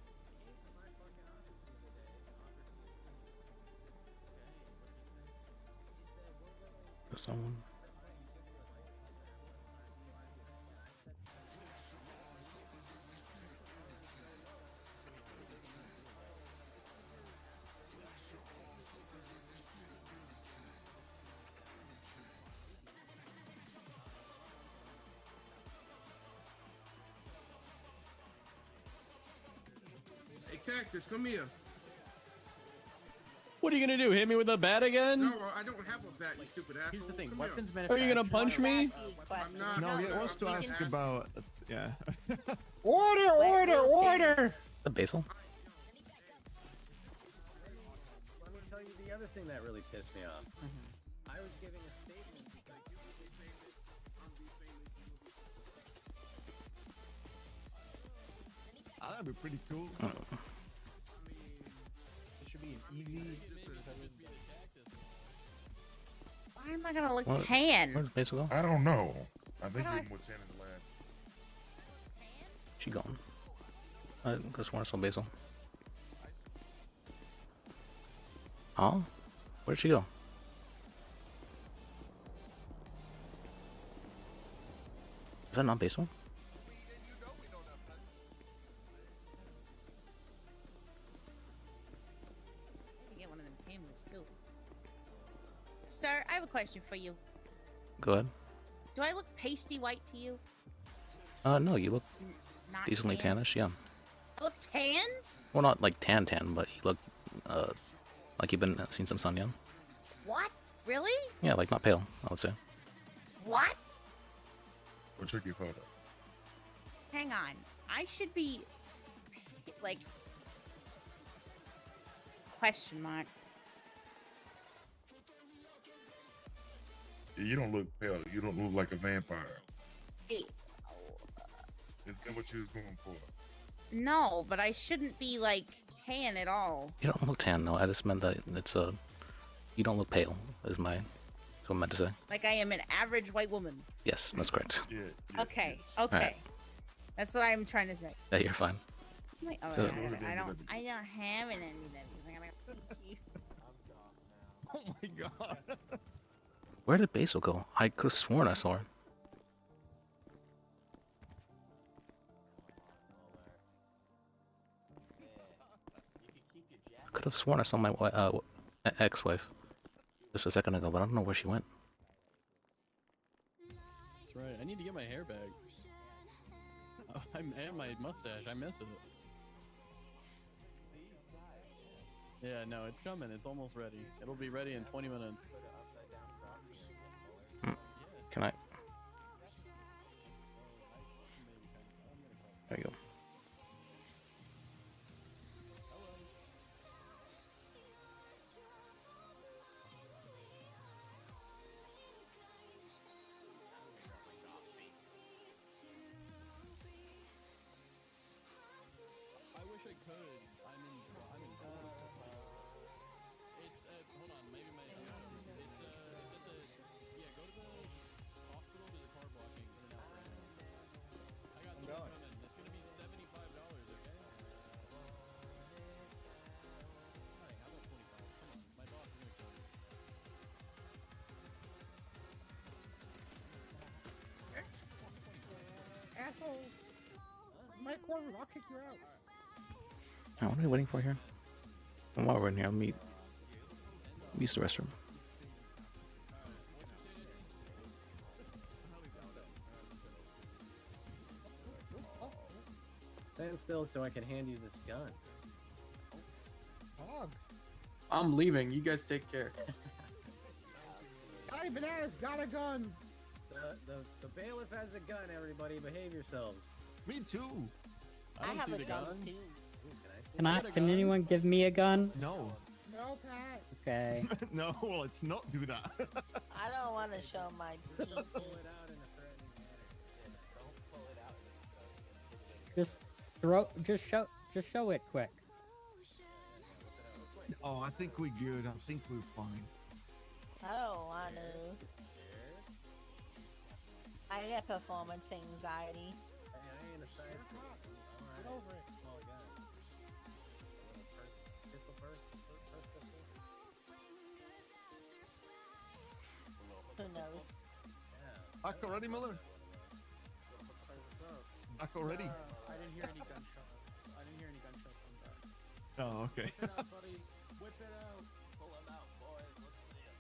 he came to my fucking office the other day and offered me. Okay, what did he say? He said we're willing For someone. Cactus, come here. What are you gonna do? Hit me with a bat again? No, I don't have a bat, you stupid asshole. Here's the thing, Come weapons here. Are you gonna punch me? I'm not. No, he I'm wants to not ask asking. about. Yeah. Order, order, order! The basil? Let me tell you the other thing that really pissed me off. I was giving a statement because That'd be pretty cool. It should be an easy. Why am I gonna look What? tan? Where's basil go? I don't know. I think How do he was in the lab. She gone. I just want to sell basil. Oh? Where'd she go? Is that not basil? I get one of them cameras too. Sir, I have a question for you. Go ahead. Do I look pasty white to you? No, you look Not decently tan? tannish, yeah. I look tan? Well, not like tan, but you look, like you've been seen some sun, yeah? What? Really? Yeah, like not pale, I would say. What? We'll check your photo. Hang on. I should be like question mark. You don't look pale. You don't look like a vampire. Hey, Is that what you was going for? no, but I shouldn't be like tan at all. You don't look tan, no. I just meant that it's you don't look pale, is what I meant to say. Like I am an average white woman. Yes, that's correct. Yeah. Okay, okay. Alright. That's what I'm trying to say. Yeah, you're fine. Oh, So- I don't have an NBW. Oh my god. Where did basil go? I could have sworn I saw her. Could have sworn I saw my ex-wife just a second ago, but I don't know where she went. That's right. I need to get my hair back. And my mustache. I miss it. Yeah, no, it's coming. It's almost ready. It'll be ready in 20 minutes. Can I? There you go. I wish I could. I'm in. It's hold on, maybe my. It's at the. Yeah, go to the hospital. There's a car blocking in and out right now. I got someone coming. It's gonna be $75. Okay. Alright, how about 25? Come on, my boss is gonna kill me. Asshole! My corner, I'll kick you out. Now, what are we waiting for here? And while we're in here, I'll use the restroom. stand still so I can hand you this gun. Dog. I'm leaving. You guys take care. Guy Bananas got a gun. The bailiff has a gun. Everybody, behave yourselves. Me too. I don't see the gun. Can anyone give me a gun? No. No, Pat. Okay. No, let's not do that. I don't want to show my teeth. Just show it quick. Oh, I think we're good. I think we're fine. I don't want to. I get performance anxiety. Hey, I ain't a science person. Get over it. Small gun. Pistol first. First pistol. Who knows? Back already, Miller? Back already? I didn't hear any gunshots. I didn't hear any gunshots on that. Oh, okay. Whip it out, buddy. Whip it out. Pull it out, boys. Let's see it.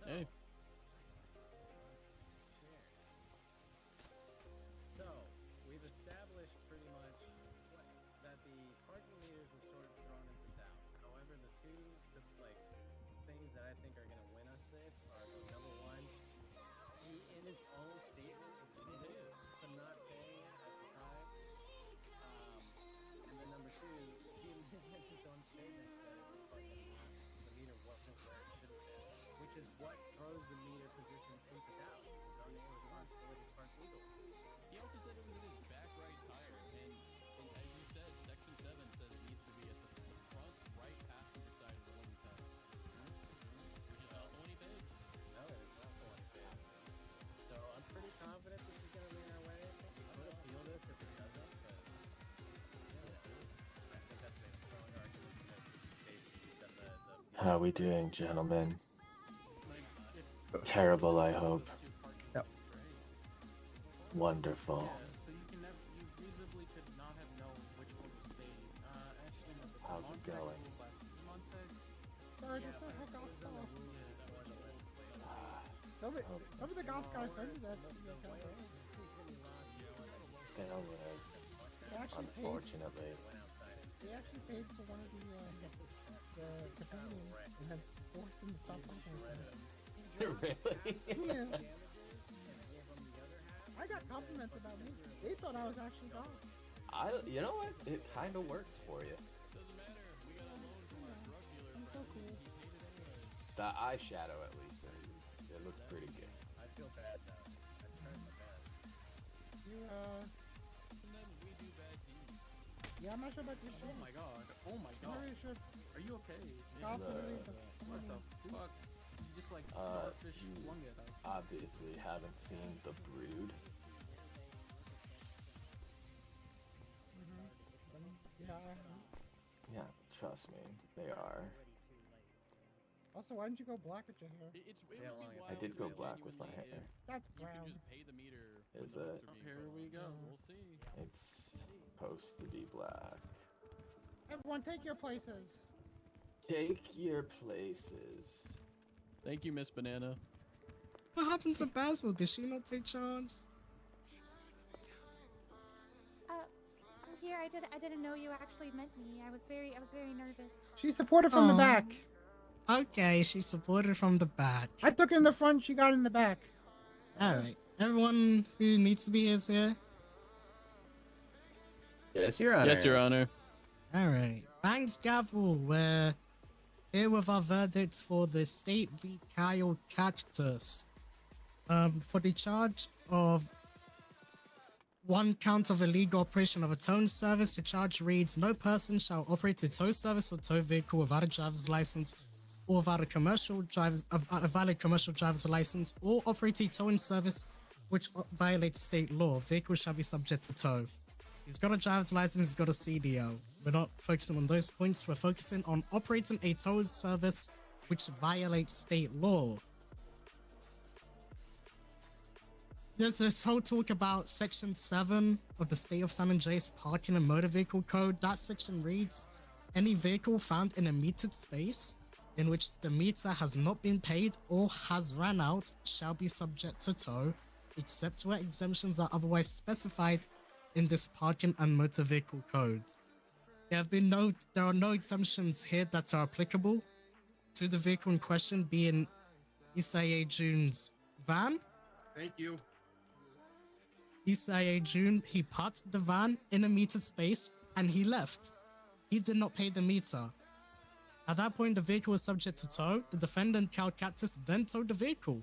Hey. So, we've established pretty much that the parking meters were sort of thrown into doubt. However, the things that I think are going to win us this are number one, he in his own statement admitted to not paying it at the time. And then number two, he admitted in his own statement that the meter wasn't where it should have been, which is what throws the meter positions into doubt. His own irresponsibility is part legal. He also said it was in his back right tire, and as you said, Section 7 says it needs to be at the front right passenger side of the one you touched. Which is not the one he paid. No, it is not the one he paid. So I'm pretty confident this is going to lean our way. We could appeal this if it doesn't, but I think that's a strong argument that basically said the How we doing, gentlemen? Terrible, I hope. Yep. So Wonderful. you reasonably could not have known which one was paid. Actually, no, How's it going? Sorry, just the heck off. Some of the golf guys said that. Unfortunately. They actually paid for one of the companions and then forced him to stop talking. Really? Yeah. I got compliments about me. They thought I was actually gone. You know what? It kind of works for you. I'm so cool. The eyeshadow, at least, it looks pretty good. I feel bad now. I tried my best. Sometimes we do bad deeds. Yeah, I'm not sure about this shit. Oh my god. Oh my I'm god. not really sure. Are you okay? Possibly, but What the fuck? You just like starfish You flung at us. obviously haven't seen The Brood. Yeah. Yeah, trust me, they are. Also, why didn't you go black with your hair? I did go black with my hair. That's You brown. can just pay the meter. Is when the it? votes are being Here called. we go. We'll see. It's supposed to be black. Everyone, take your places. Take your places. Thank you, Miss Banana. What happened to Basil? Did she not take charge? I'm here. I didn't know you actually meant me. I was very nervous. She supported from the Aw. back. Okay, she supported from the back. I took it in the front. She got in the back. Alright, everyone who needs to be is here. Yes, Your Honor. Yes, Your Honor. Alright, thanks, Gavel. We're here with our verdict for the State v. Kyle Cactus. For the charge of 1 count of illegal operation of a towing service, the charge reads, no person shall operate a tow service or tow vehicle without a driver's license or without a valid commercial driver's license, or operate a towing service which violates state law. Vehicles shall be subject to tow. He's got a driver's license, he's got a CDO. We're not focusing on those points, we're focusing on operating a tow service which violates state law. There's this whole talk about Section 7 of the State of San Andreas Parking and Motor Vehicle Code. That section reads, any vehicle found in a metered space in which the meter has not been paid or has ran out shall be subject to tow, except where exemptions are otherwise specified in this Parking and Motor Vehicle Code. There are no exemptions here that are applicable to the vehicle in question, being Isaiah June's van. Thank you. Isaiah June, he parked the van in a metered space and he left. He did not pay the meter. At that point, the vehicle was subject to tow. The defendant, Cal Cactus, then towed the vehicle.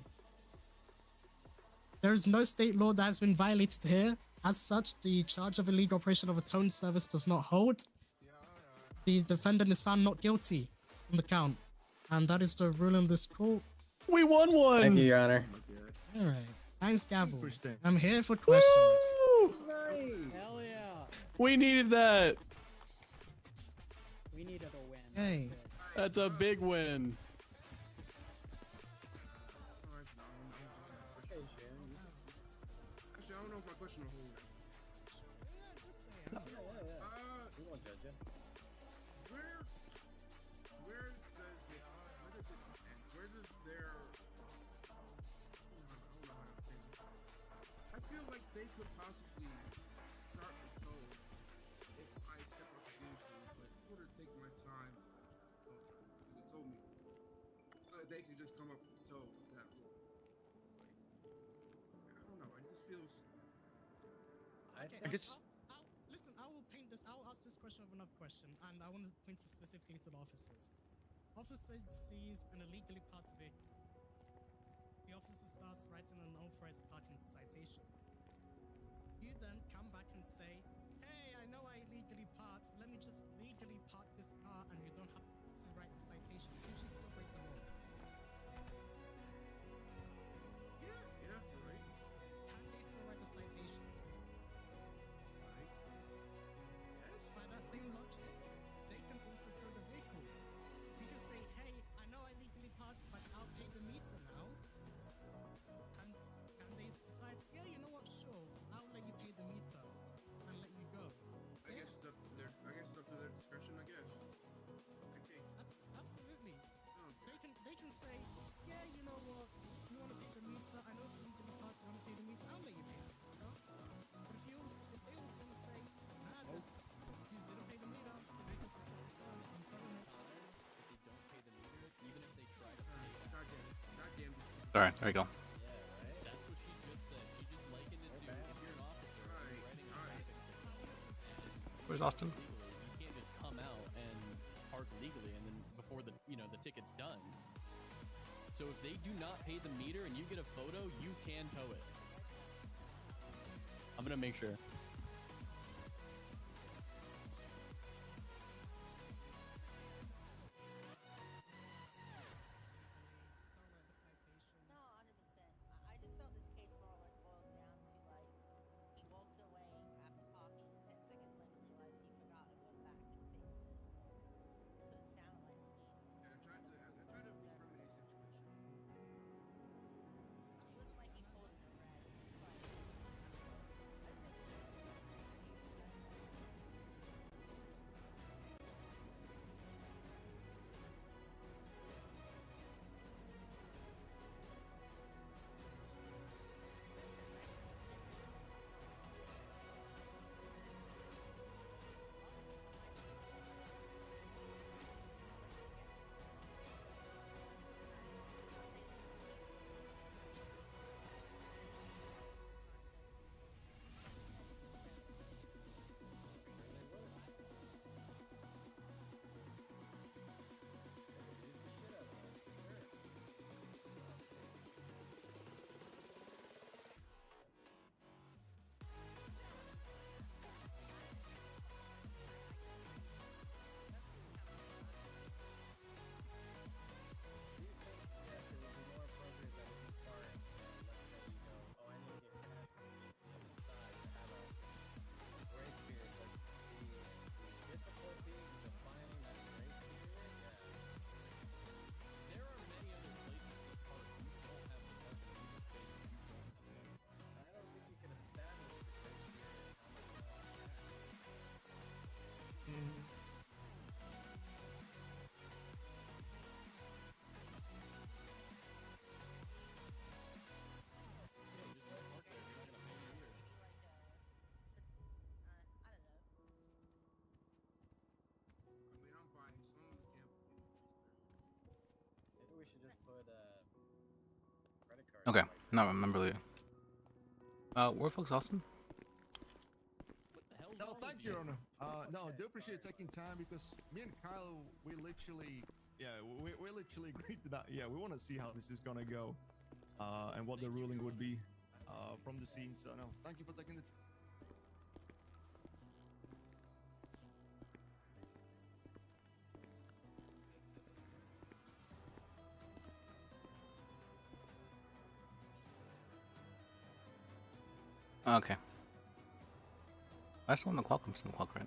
There is no state law that has been violated here. As such, the charge of illegal operation of a towing service does not hold. The defendant is found not guilty on the count. And that is the rule in this court. We won one! Thank you, Your Honor. Alright. Thanks, Gavel. I'm here for questions. Woo! Hell yeah. We needed that. We needed a win. Hey. That's a big win. Actually, I don't know if my question will hold. We won't judge you. Where does their I feel like they could possibly start the tow if I step off the vehicle, but in order to take my time, because they told me so that they can just come up with the tow that road. Like, I don't know. It just feels. Okay, listen, I will paint this. I'll ask this question of another question, and I want to point it specifically to the officers. Officer sees an illegally parked vehicle. The officer starts writing an unauthorized parking citation. You then come back and say, hey, I know I illegally parked. Let me just legally park this car and you don't have to write the citation. Can you still break the law? Yeah, right. Can they still write the citation? Right. Yes. By that same logic, they can also tow the vehicle. You can say, hey, I know I legally parked, but I'll pay the meter now. Can they decide, yeah, you know what, sure, I'll let you pay the meter and let you go. I guess it's up to their. I guess it's up to their discretion. I guess. Okay. Absolutely. Okay. They can say, yeah, you know what, you want to pay the meter, I know it's illegally parked, you want to pay the meter, I'll let you pay the meter. But if they also want to say, nah, you didn't pay the meter, the vehicle's supposed to tow, I'm towing it. If they don't pay the meter, even if they try to pay it. Goddamn. Alright, there we go. That's what she just said. She just likened it to if you're an officer and you're writing a traffic ticket. And Where's Austin? legally, you can't just come out and park legally and then before the the ticket's done. So if they do not pay the meter and you get a photo, you can tow it. I'm gonna make sure. No, 100%. I just felt this case more or less boiled down to like he walked away after parking, 10 seconds later realized he forgot and went back and fixed it. That's what it sounded like to me. I tried to reframe the situation. It wasn't like he pulled in a red. It's just like I just think Maybe we should just put credit card. Okay, now I remember Leah. Where folks Austin? No, thank you, Your Honor. No, I do appreciate taking time because me and Kyle, we literally agreed to that. Yeah, we want to see how this is gonna go, and what the ruling would be from the scene. So no, thank you for taking the time. Okay. I just want the clock. I'm still the clock, right?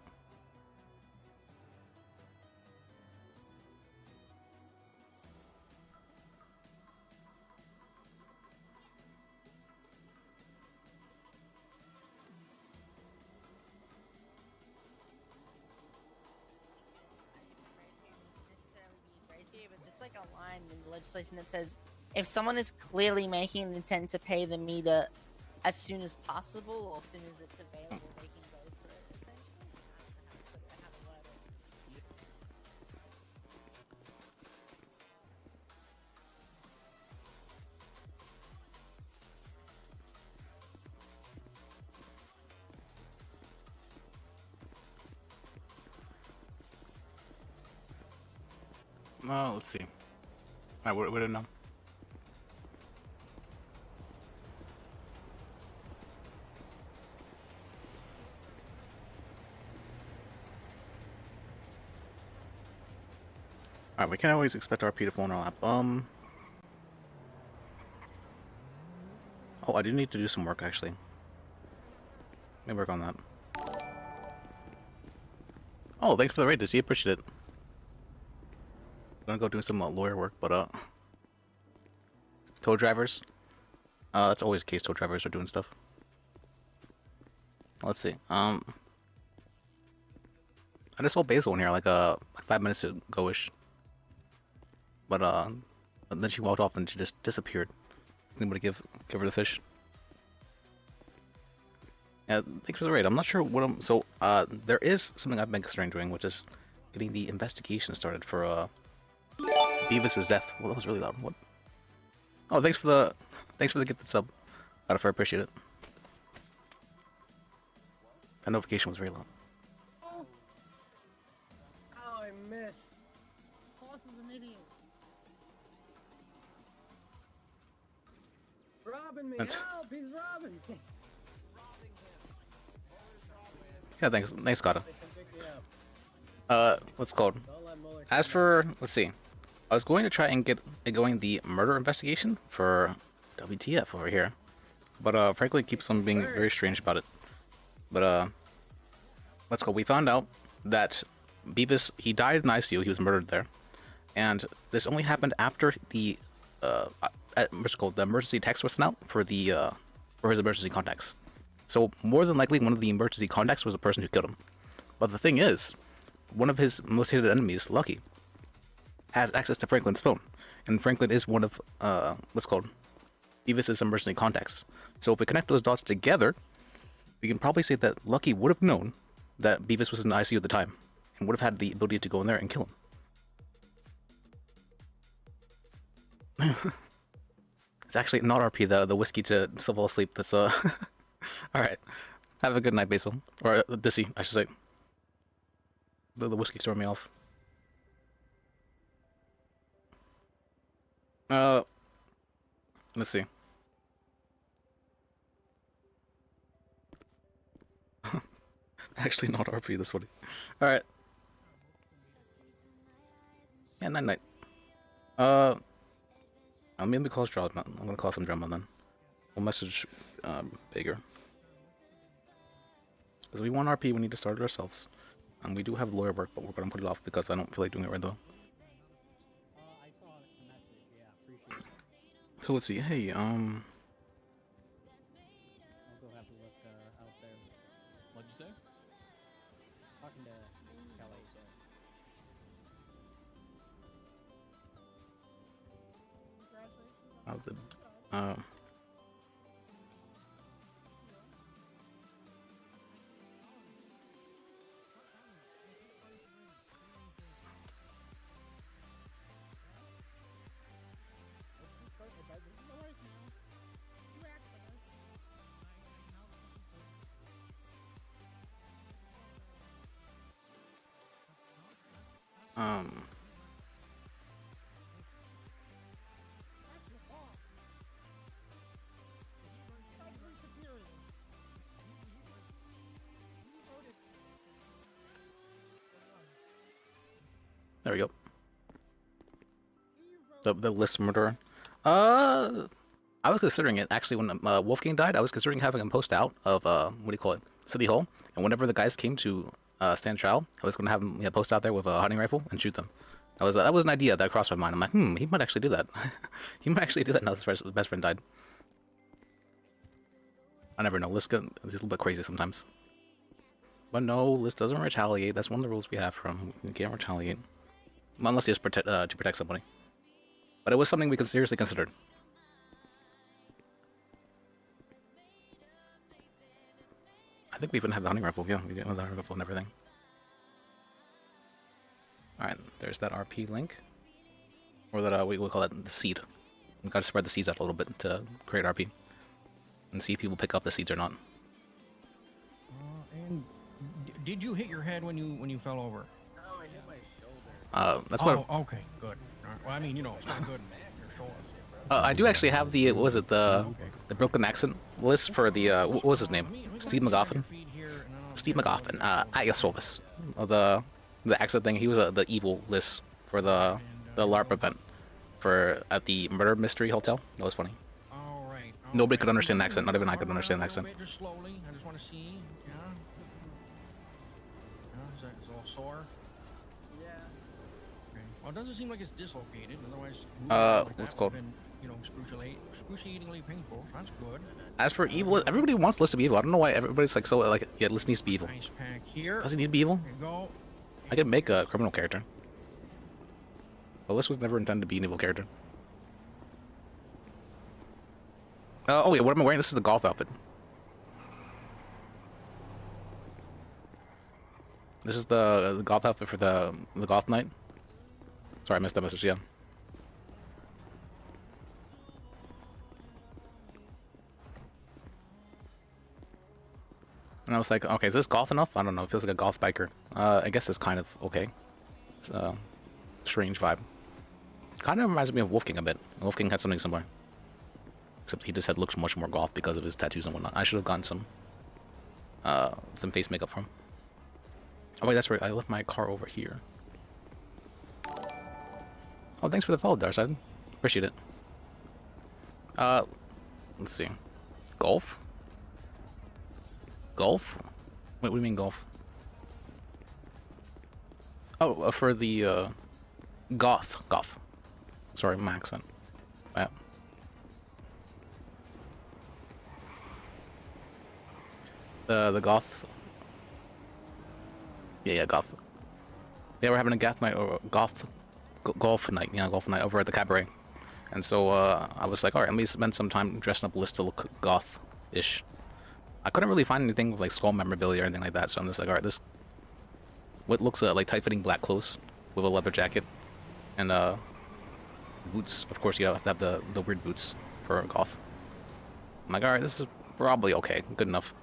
necessarily be grace period, but just like a line in the legislation that says if someone is clearly making an intent to pay the meter as soon as possible, or as soon as it's available, they can go for it. Essentially, I have a letter. Let's see. Alright, what did it know? Alright, we can't always expect RP to phone our lap. Oh, I do need to do some work, actually. Let me work on that. Oh, thanks for the raid, Dizzy. Appreciate it. I'm gonna go do some lawyer work, but, tow drivers? That's always the case, tow drivers are doing stuff. Let's see, I just saw Basil in here, like 5 minutes ago-ish. But then she walked off and she just disappeared. Anybody give her the fish? Yeah, thanks for the raid. I'm not sure what I'm... So, there is something I've been considering doing, which is getting the investigation started for, Beavis's death. Well, that was really loud. What? Oh, thanks for the gifted sub. I appreciate it. That notification was very loud. Oh, I missed. Boss is an idiot. Robbing me. That's- Help! He's robbing me. Yeah, thanks, Kata. What's it called? As for, let's see. I was going to try and get going the murder investigation for WTF over here. But, frankly, it keeps on being very strange about it. But, let's go. We found out that Beavis, he died in ICU. He was murdered there. And this only happened after the, what's it called? The emergency text was sent out for the, for his emergency contacts. So, more than likely, one of the emergency contacts was the person who killed him. But the thing is, one of his most hated enemies, Lucky, has access to Franklin's phone. And Franklin is one of, what's it called? Beavis's emergency contacts. So if we connect those dots together, we can probably say that Lucky would have known that Beavis was in the ICU at the time, and would have had the ability to go in there and kill him. It's actually not RP, the whiskey to fall asleep. That's, Alright. Have a good night, Basil. Or, Dissy, I should say. The whiskey threw me off. Let's see. Actually not RP, this one. Alright. Yeah, night. I'm gonna call Drama. I'm gonna call some Drama then. We'll message, Bigger. Because we want RP, we need to start it ourselves. And we do have lawyer work, but we're gonna put it off because I don't feel like doing it right though. I saw the message, yeah, appreciate it. So let's see, hey, I'll go have a look out there. What'd you say? Talking to Kelly, so. there we go. The list murderer. I was considering it actually when Wolfgang died. I was considering having him post out of what do you call it, City Hall, and whenever the guys came to stand trial, I was going to have him post out there with a hunting rifle and shoot them. That was an idea that crossed my mind. I'm like, he might actually do that. He might actually do that now his best friend died. I never know. Liz is a little bit crazy sometimes. But no, Liz doesn't retaliate. That's one of the rules we have from him. You can't retaliate. Unless you just to protect somebody. But it was something we could seriously considered. I think we even have the hunting rifle. Yeah, we get the hunting rifle and everything. Alright, there's that RP link. Or that, we will call that the seed. We gotta spread the seeds out a little bit to create RP. And see if people pick up the seeds or not. And did you hit your head when you fell over? Oh, I hit my shoulder. That's what. Oh, okay, good. All right. Well, I mean, you know, it's not good. Your shoulder. I do actually have the, what was it, the broken accent list for the, what was his name? Steve McGoffin? Steve McGoffin, Ayasovis. The accent thing, he was the evil list for the LARP event at the Murder Mystery Hotel. That was funny. All right. Nobody could understand the accent, not even I could understand the accent. Just slowly. I just want to see. Yeah. Is that a little sore? Yeah. Okay. Well, it doesn't seem like it's dislocated. Otherwise, what's called? Been, you know, excruciatingly painful. So that's good. As for evil, everybody wants List to be evil. I don't know why everybody's like so like, yeah, List needs to be evil. Nice pack here. Does he need to be evil? There you go. I could make a criminal character. But List was never intended to be an evil character. Oh wait, what am I wearing? This is the golf outfit. This is the golf outfit for the golf night. Sorry, I missed that message. Yeah. And I was like, okay, is this golf enough? I don't know. It feels like a golf biker. I guess it's kind of okay. It's a strange vibe. Kind of reminds me of Wolfgang a bit. Wolfgang had something similar. Except he just had looks much more golf because of his tattoos and whatnot. I should have gotten some face makeup for him. Oh wait, that's right. I left my car over here. Oh, thanks for the follow, Darside. Appreciate it. Let's see. Golf? Golf? Wait, what do you mean golf? Oh, for the, goth. Sorry, my accent. Yeah. The goth. Yeah, goth. They were having a goth night or golf night. Yeah, golf night over at the cabaret. And so I was like, all right, let me spend some time dressing up List to look goth-ish. I couldn't really find anything with like skull memorabilia or anything like that, so I'm just like, all right, this what looks like tight-fitting black clothes with a leather jacket and boots. Of course, you have to have the weird boots for goth. I'm like, all right, this is probably okay, good enough.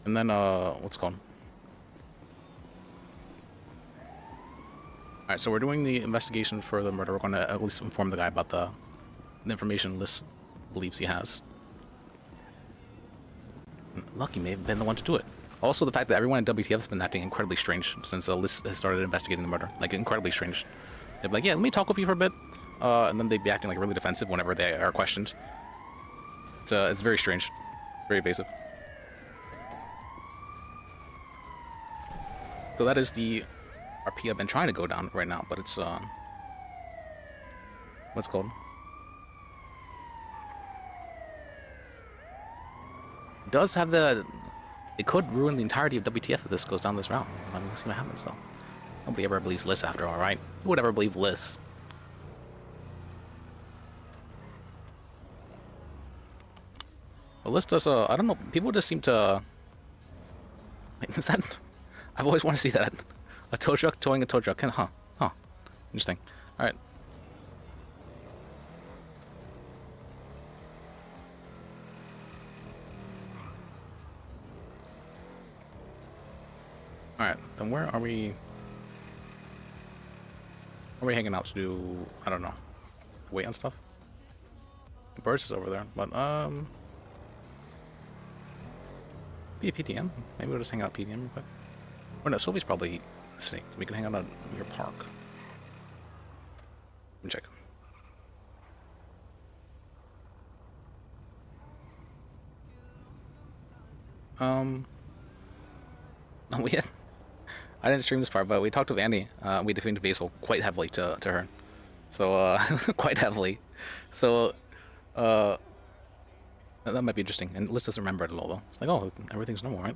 And then what's it called? Alright, so we're doing the investigation for the murder. We're going to at least inform the guy about the information List believes he has. Lucky may have been the one to do it. Also, the fact that everyone in WTF has been acting incredibly strange since List has started investigating the murder. Like, incredibly strange. They'd be like, yeah, let me talk with you for a bit. And then they'd be acting like really defensive whenever they are questioned. It's very strange. Very evasive. So that is the RP I've been trying to go down right now, but it's what's it called? It does have it could ruin the entirety of WTF if this goes down this route. I mean, we'll see what happens though. Nobody ever believes List after all, right? Who would ever believe List? Well, List does I don't know, people just seem to wait, is that I've always wanted to see that. A tow truck towing a tow truck. Huh. Interesting. Alright. Alright, then where are we? Are we hanging out to do, I don't know, wait on stuff? The Birds is over there, but be a PTM. Maybe we'll just hang out at PTM real quick. Oh no, Sylvie's probably snake. We can hang out at your park. Let me check. We had, I didn't stream this part, but we talked with Annie. We defended Basil quite heavily to her. So, quite heavily. So, that might be interesting. And Liz doesn't remember it at all, though. It's like, oh, everything's normal, right?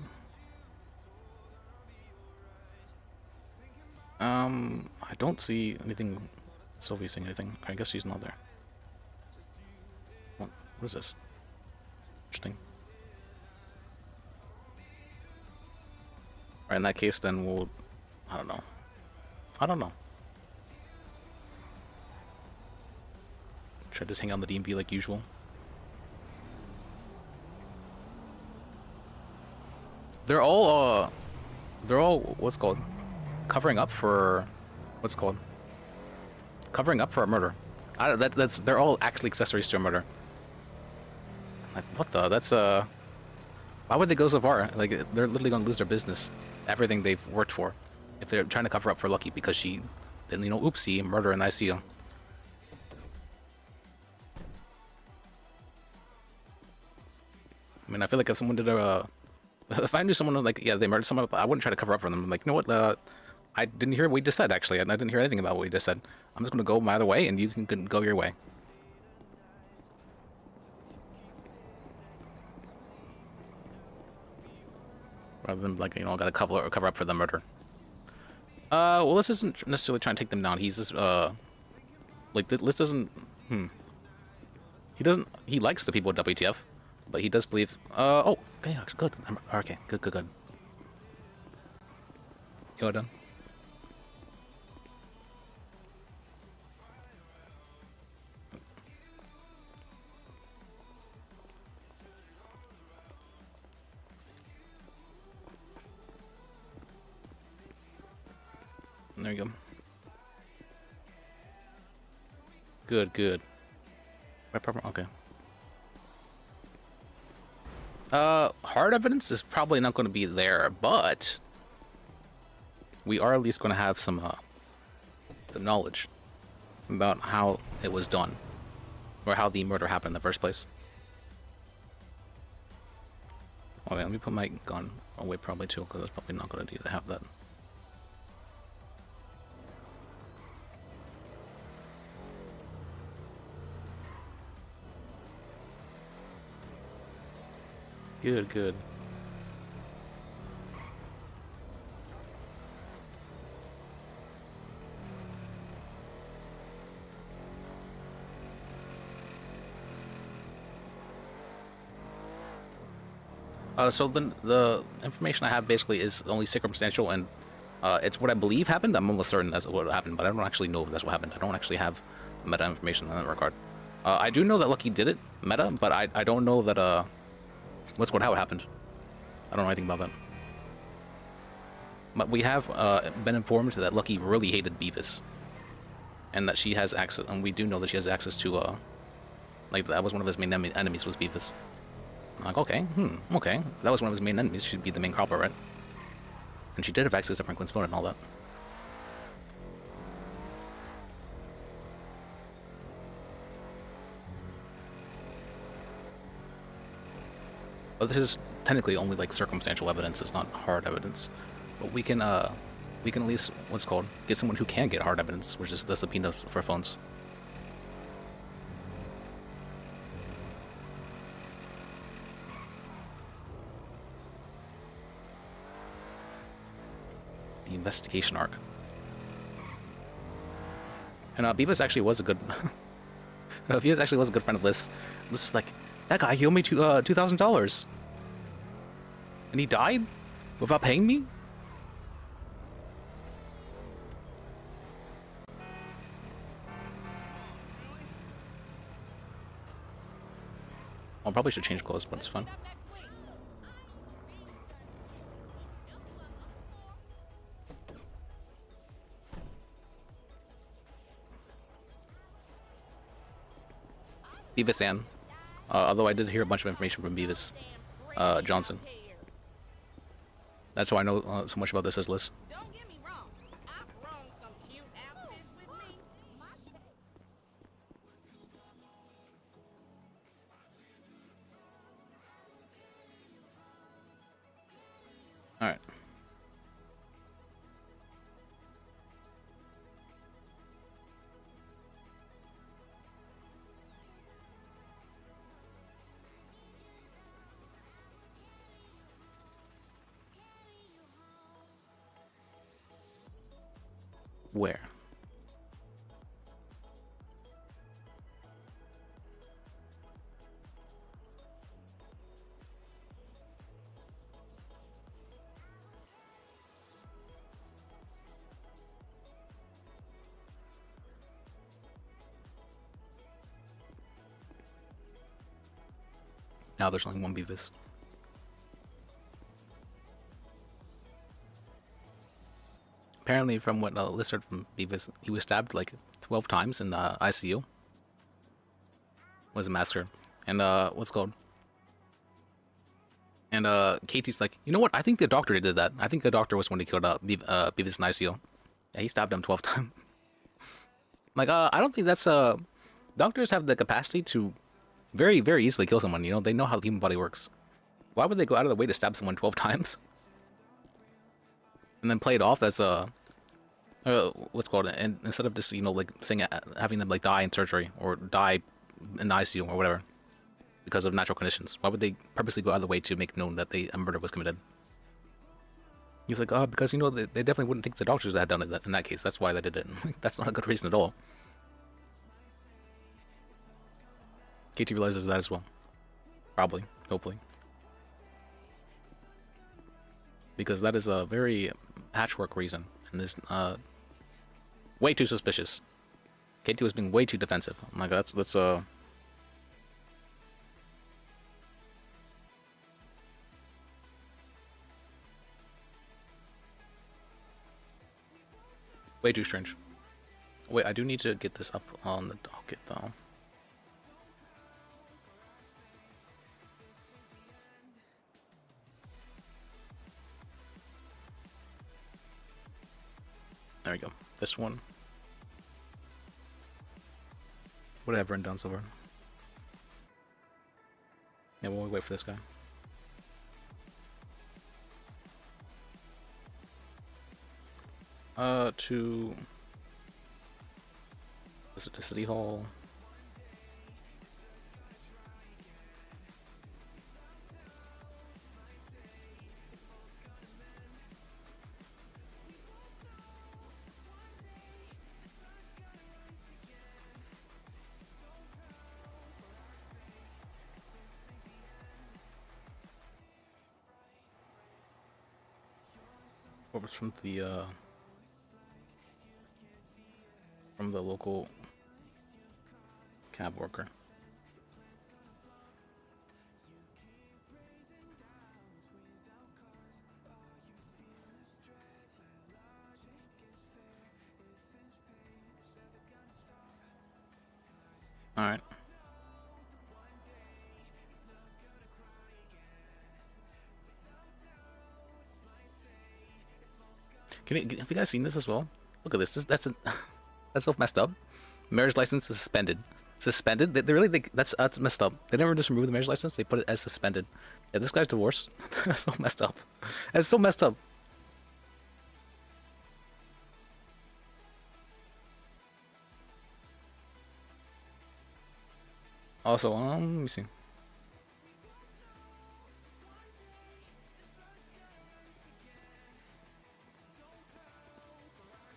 I don't see anything Sylvie saying anything? I guess she's not there. What is this? Interesting. Alright, in that case, then we'll... I don't know. I don't know. Should I just hang out on the DMV like usual? They're all, what's it called? Covering up for... What's it called? Covering up for a murder. They're all actually accessories to a murder. Like, what the? That's, why would they go so far? Like, they're literally gonna lose their business. Everything they've worked for. If they're trying to cover up for Lucky because she... Then, you know, oopsie, murder in ICU. I mean, I feel like if someone did a... If I knew someone like, yeah, they murdered someone, I wouldn't try to cover up for them. I'm like, you know what, I didn't hear what you just said, actually. I didn't hear anything about what you just said. I'm just going to go my other way, and you can go your way. Rather than, like, you know, gotta cover up for the murder. Well, this isn't necessarily trying to take them down. He's just, like, this doesn't... He likes the people at WTF, but he does believe... oh, okay, good. Okay, good. You all done? There you go. Good. Okay. Hard evidence is probably not going to be there, but we are at least going to have some knowledge about how it was done, or how the murder happened in the first place. Okay, let me put my gun away probably too, because it's probably not a good idea to have that. Good. So the information I have basically is only circumstantial, and it's what I believe happened. I'm almost certain that's what happened, but I don't actually know if that's what happened. I don't actually have meta information in that regard. I do know that Lucky did it, meta, but I don't know that how it happened. I don't know anything about that. But we have been informed that Lucky really hated Beavis, and that she has access, and we do know that she has access to like, that was one of his main enemies was Beavis. Like, okay, okay. That was one of his main enemies. She'd be the main culprit, right? And she did have access to Franklin's phone and all that. But this is technically only like circumstantial evidence. It's not hard evidence. But we can at least, what's it called, get someone who can get hard evidence, which is the subpoena for phones. The investigation arc. And Beavis actually was a good Beavis actually was a good friend of Liz. Liz is like, that guy, he owed me $2,000. And he died without paying me? I probably should change clothes, but it's fun. Beavis Ann. Although I did hear a bunch of information from Beavis Johnson. That's why I know so much about this as Liz. Alright. Where? now there's only one Beavis. Apparently, from what Liz heard from Beavis, he was stabbed like 12 times in the ICU. Was a massacre. And what's it called? And Katie's like, you know what? I think the doctor did that. I think the doctor was when he killed Beavis in ICU. Yeah, he stabbed him 12 times. Like, I don't think that's doctors have the capacity to very, very easily kill someone. You know, they know how the human body works. Why would they go out of the way to stab someone 12 times? And then play it off as a what's it called? And instead of just, you know, like saying having them like die in surgery or die in the ICU or whatever because of natural conditions. Why would they purposely go out of the way to make known that a murder was committed? He's like, because, you know, they definitely wouldn't think the doctors had done it in that case. That's why they did it. That's not a good reason at all. KT realizes that as well. Probably. Hopefully. Because that is a very patchwork reason. And is way too suspicious. KT was being way too defensive. I'm like, that's way too strange. Wait, I do need to get this up on the docket though. There we go. This one. Whatever, and done so far. Yeah, we'll wait for this guy. To visit the city hall. What was from the local cab worker. All right. Have you guys seen this as well? Look at this. That's so messed up. Marriage license is suspended. Suspended? They really think that's messed up. They never just remove the marriage license. They put it as suspended. Yeah, this guy's divorced. That's so messed up. That's so messed up. Also, let me see.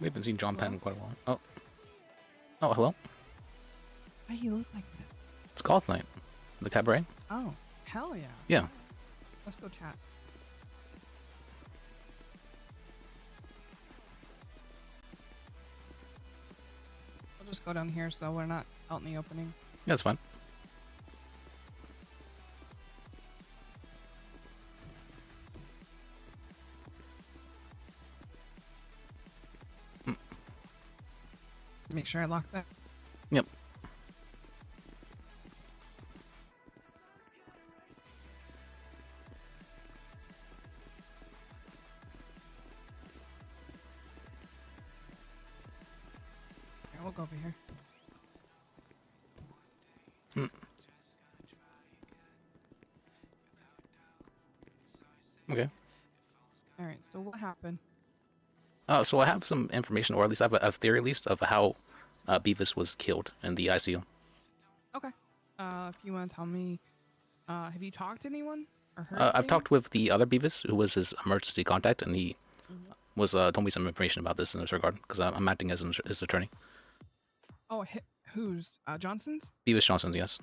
We haven't seen John Penn in quite a while. Oh. Oh, hello? Why do you look like this? It's golf night. The cabaret? Oh, hell yeah. Yeah. Let's go chat. We'll just go down here so we're not out in the opening. Yeah, that's fine. Make sure I lock that. Yep. Okay, we'll go over here. Okay. Alright, so what happened? So I have some information, or at least I have a theory, at least, of how Beavis was killed in the ICU. Okay. If you want to tell me, have you talked to anyone or heard? I've talked with the other Beavis, who was his emergency contact, and he was told me some information about this in this regard, because I'm acting as his attorney. Oh, who's Johnson's? Beavis Johnson's, yes.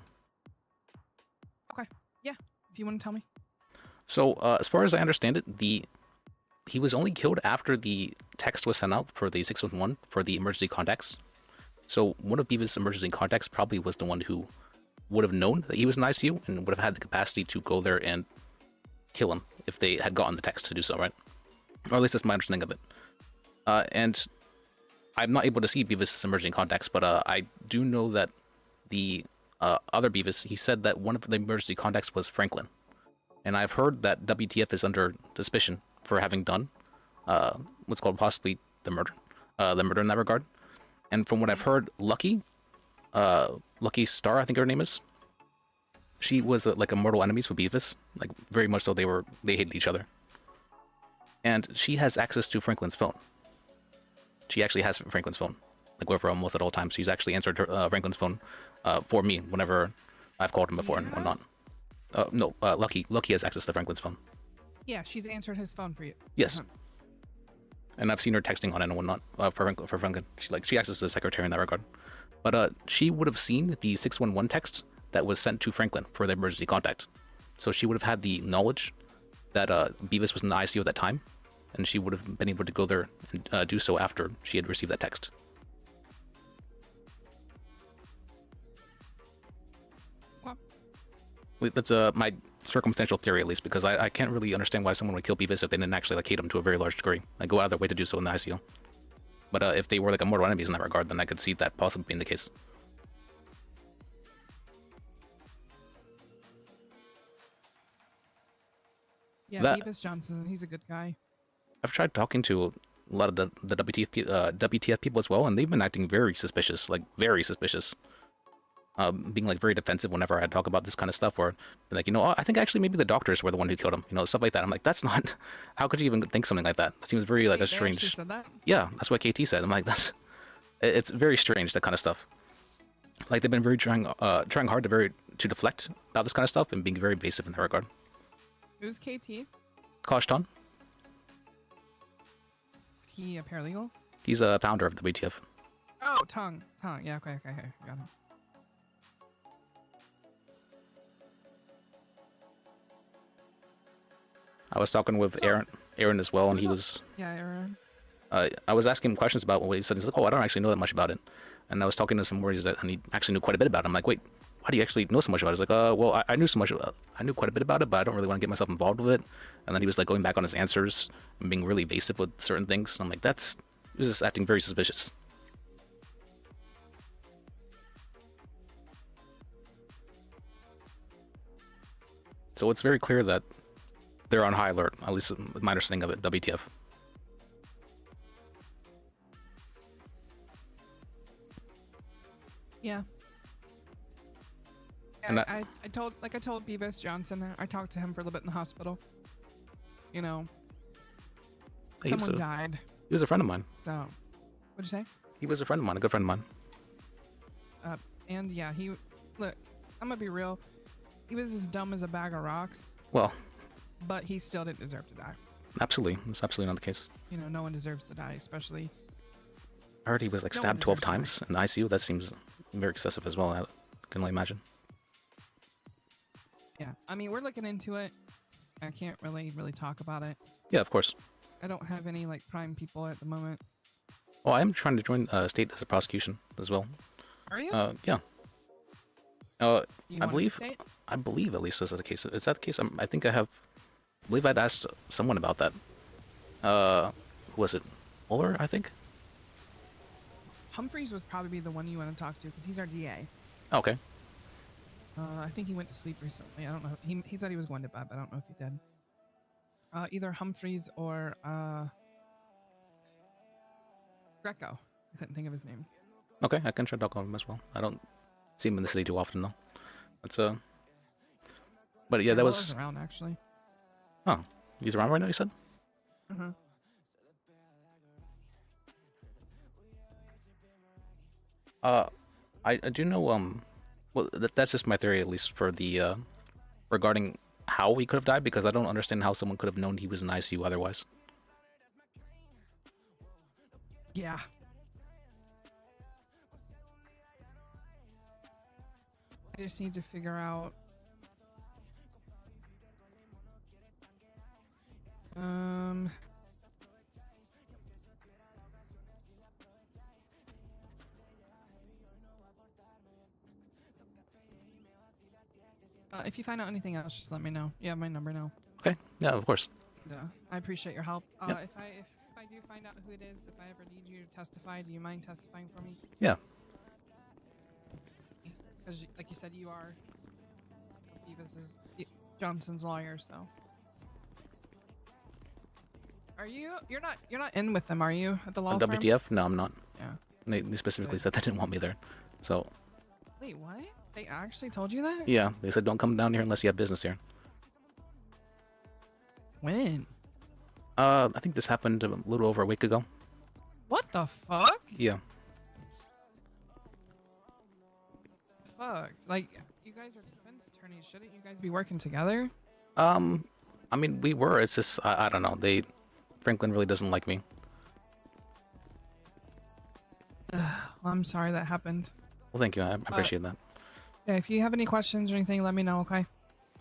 Okay. Yeah. If you want to tell me. So as far as I understand it, he was only killed after the text was sent out for the 611 for the emergency contacts. So one of Beavis' emergency contacts probably was the one who would have known that he was in ICU and would have had the capacity to go there and kill him if they had gotten the text to do so, right? Or at least that's my understanding of it. And I'm not able to see Beavis' emerging contacts, but I do know that the other Beavis, he said that one of the emergency contacts was Franklin. And I've heard that WTF is under suspicion for having done what's called possibly the murder in that regard. And from what I've heard, Lucky Star, I think her name is, she was like a mortal enemies for Beavis, like very much so they hated each other. And she has access to Franklin's phone. She actually has Franklin's phone, like with her almost at all times. She's actually answered her, Franklin's phone for me whenever I've called him before and whatnot. No, Lucky has access to Franklin's phone. Yeah, she's answered his phone for you. Yes. And I've seen her texting on it and whatnot for Franklin. She acts as the secretary in that regard. But she would have seen the 611 text that was sent to Franklin for the emergency contact. So she would have had the knowledge that Beavis was in the ICU at that time, and she would have been able to go there and do so after she had received that text. That's my circumstantial theory, at least, because I can't really understand why someone would kill Beavis if they didn't actually like hate him to a very large degree. Like go out of their way to do so in the ICU. But if they were like mortal enemies in that regard, then I could see that possibly being the case. Yeah, Beavis Johnson, he's a good guy. I've tried talking to a lot of the WTF people as well, and they've been acting very suspicious, like very suspicious. Being like very defensive whenever I talk about this kind of stuff, or like, I think actually maybe the doctors were the one who killed him, stuff like that. I'm like, that's not, how could you even think something like that? It seems very like a strange. They said that? Yeah, that's what KT said. I'm like, it's very strange, that kind of stuff. Like they've been very trying hard to deflect about this kind of stuff and being very evasive in that regard. Who's KT? Kashtan. He a paralegal? He's a founder of WTF. Oh, Tongue. Yeah, okay, got him. I was talking with Aaron as well, and he was. Yeah, Aaron. I was asking him questions about what he said. He's like, "Oh, I don't actually know that much about it," and I was talking to some words and he actually knew quite a bit about it. I'm like, "Wait, why do you actually know so much about it?" He's like, well, I knew quite a bit about it, but I don't really want to get myself involved with it." And then he was like going back on his answers and being really evasive with certain things. I'm like, he was just acting very suspicious. So it's very clear that they're on high alert, at least with my understanding of it, WTF. Yeah. And I told Beavis Johnson, I talked to him for a little bit in the hospital. Someone died. He was a friend of mine. So, what'd you say? He was a friend of mine, a good friend of mine. And yeah, look, I'm gonna be real. He was as dumb as a bag of rocks. Well. But he still didn't deserve to die. Absolutely. That's absolutely not the case. No one deserves to die, especially. I heard he was like stabbed 12 times in the ICU. That seems very excessive as well. I can only imagine. Yeah, I mean, we're looking into it. I can't really talk about it. Yeah, of course. I don't have any prime people at the moment. Oh, I am trying to join state as a prosecution as well. Are you? Yeah. You I believe at least this is the case. Is that the case? I believe I'd asked someone about that. Who was it? Mueller, I think? Humphreys would probably be the one you want to talk to because he's our DA. Okay. I think he went to sleep recently. I don't know. He said he was going to bed, but I don't know if he did. Either Humphreys or Greco. I couldn't think of his name. Okay, I can try to talk to him as well. I don't see him in the city too often though. That's But yeah, that was around actually. Oh, he's around right now, you said? Uh-huh. I do know, well, that's just my theory, at least for the, regarding how he could have died, because I don't understand how someone could have known he was in ICU otherwise. Yeah. I just need to figure out. If you find out anything else, just let me know. You have my number now. Okay. Yeah, of course. Yeah, I appreciate your help. Yep. If I do find out who it is, if I ever need you to testify, do you mind testifying for me? Yeah. Because, like you said, you are Johnson's lawyer, so. Are you're not in with them, are you, at the law firm? WTF? No, I'm not. Yeah. They specifically said they didn't want me there. So, Wait, what? They actually told you that? yeah, they said don't come down here unless you have business here. When? I think this happened a little over a week ago. What the fuck? Yeah. Fuck. Like, you guys are defense attorneys. Shouldn't you guys be working together? I mean, we were. It's just, I don't know. Franklin really doesn't like me. Well, I'm sorry that happened. Well, thank you. I appreciate that. Yeah, if you have any questions or anything, let me know, okay?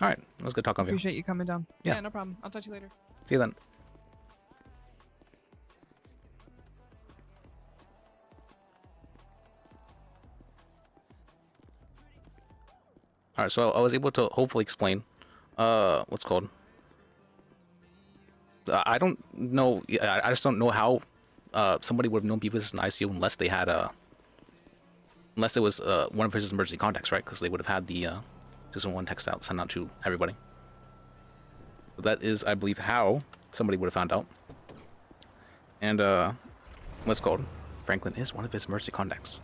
All right. It was good talking with you. Appreciate you coming down. Yeah. Yeah, no problem. I'll talk to you later. See you then. All right, so I was able to hopefully explain what's called. I don't know. I just don't know how somebody would have known Beavis is in ICU unless they had unless it was one of his emergency contacts, right? Because they would have had the 611 text out sent out to everybody. But that is, I believe, how somebody would have found out. And what's called Franklin is one of his emergency contacts.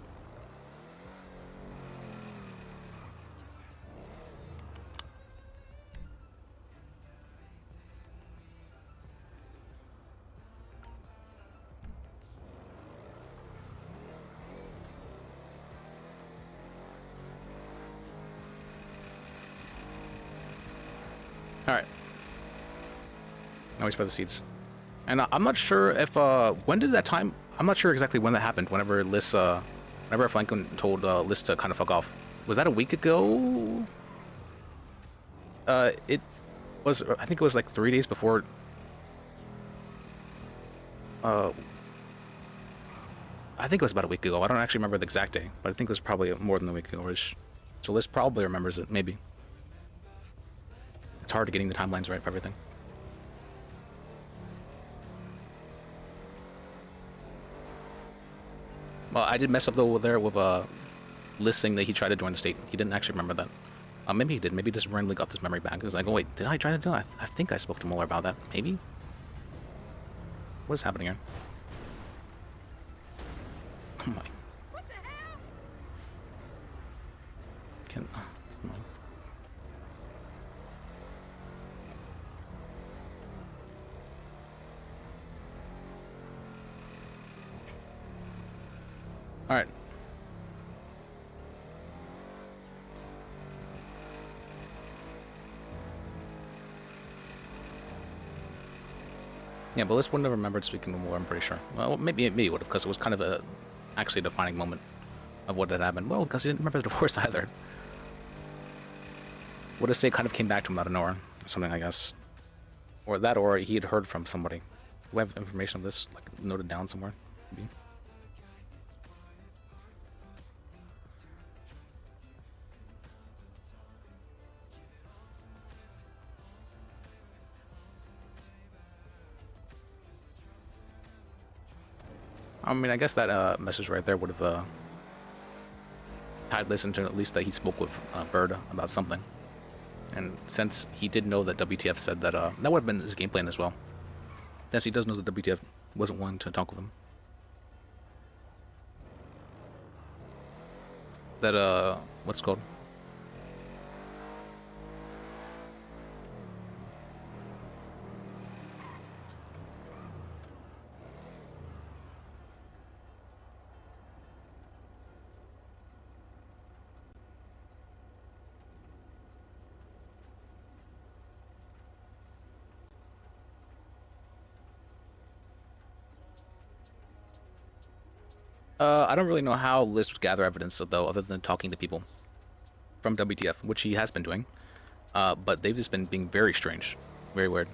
Alright. Now we spread the seeds. And I'm not sure if, when did that time, I'm not sure exactly when that happened, whenever Liz, whenever Franklin told Liz to kind of fuck off. Was that a week ago? It was, I think it was like 3 days before, I think it was about a week ago. I don't actually remember the exact day, but I think it was probably more than a week ago. So Liz probably remembers it, maybe. It's hard to getting the timelines right for everything. Well, I did mess up though there with Liz saying that he tried to join the state. He didn't actually remember that. Maybe he did. Maybe he just randomly got this memory back. He was like, oh wait, did I try to do it? I think I spoke to Mueller about that. Maybe? What is happening here? Oh my. What the hell? It's annoying. All right. Yeah, but Liz wouldn't have remembered speaking to Moore, I'm pretty sure. Well, maybe it would have, because it was kind of actually a defining moment of what had happened. Well, because he didn't remember the divorce either. Would have say kind of came back to him out of nowhere, or something, I guess. Or that, or he had heard from somebody. Do we have information of this, like, noted down somewhere? Maybe. I mean, I guess that message right there would have tied Liz into at least that he spoke with Bird about something. And since he did know that WTF said that, that would have been his game plan as well. Since he does know that WTF wasn't willing to talk with him. That, what's it called? I don't really know how Liz would gather evidence, though, other than talking to people from WTF, which he has been doing. But they've just been being very strange. Very weird.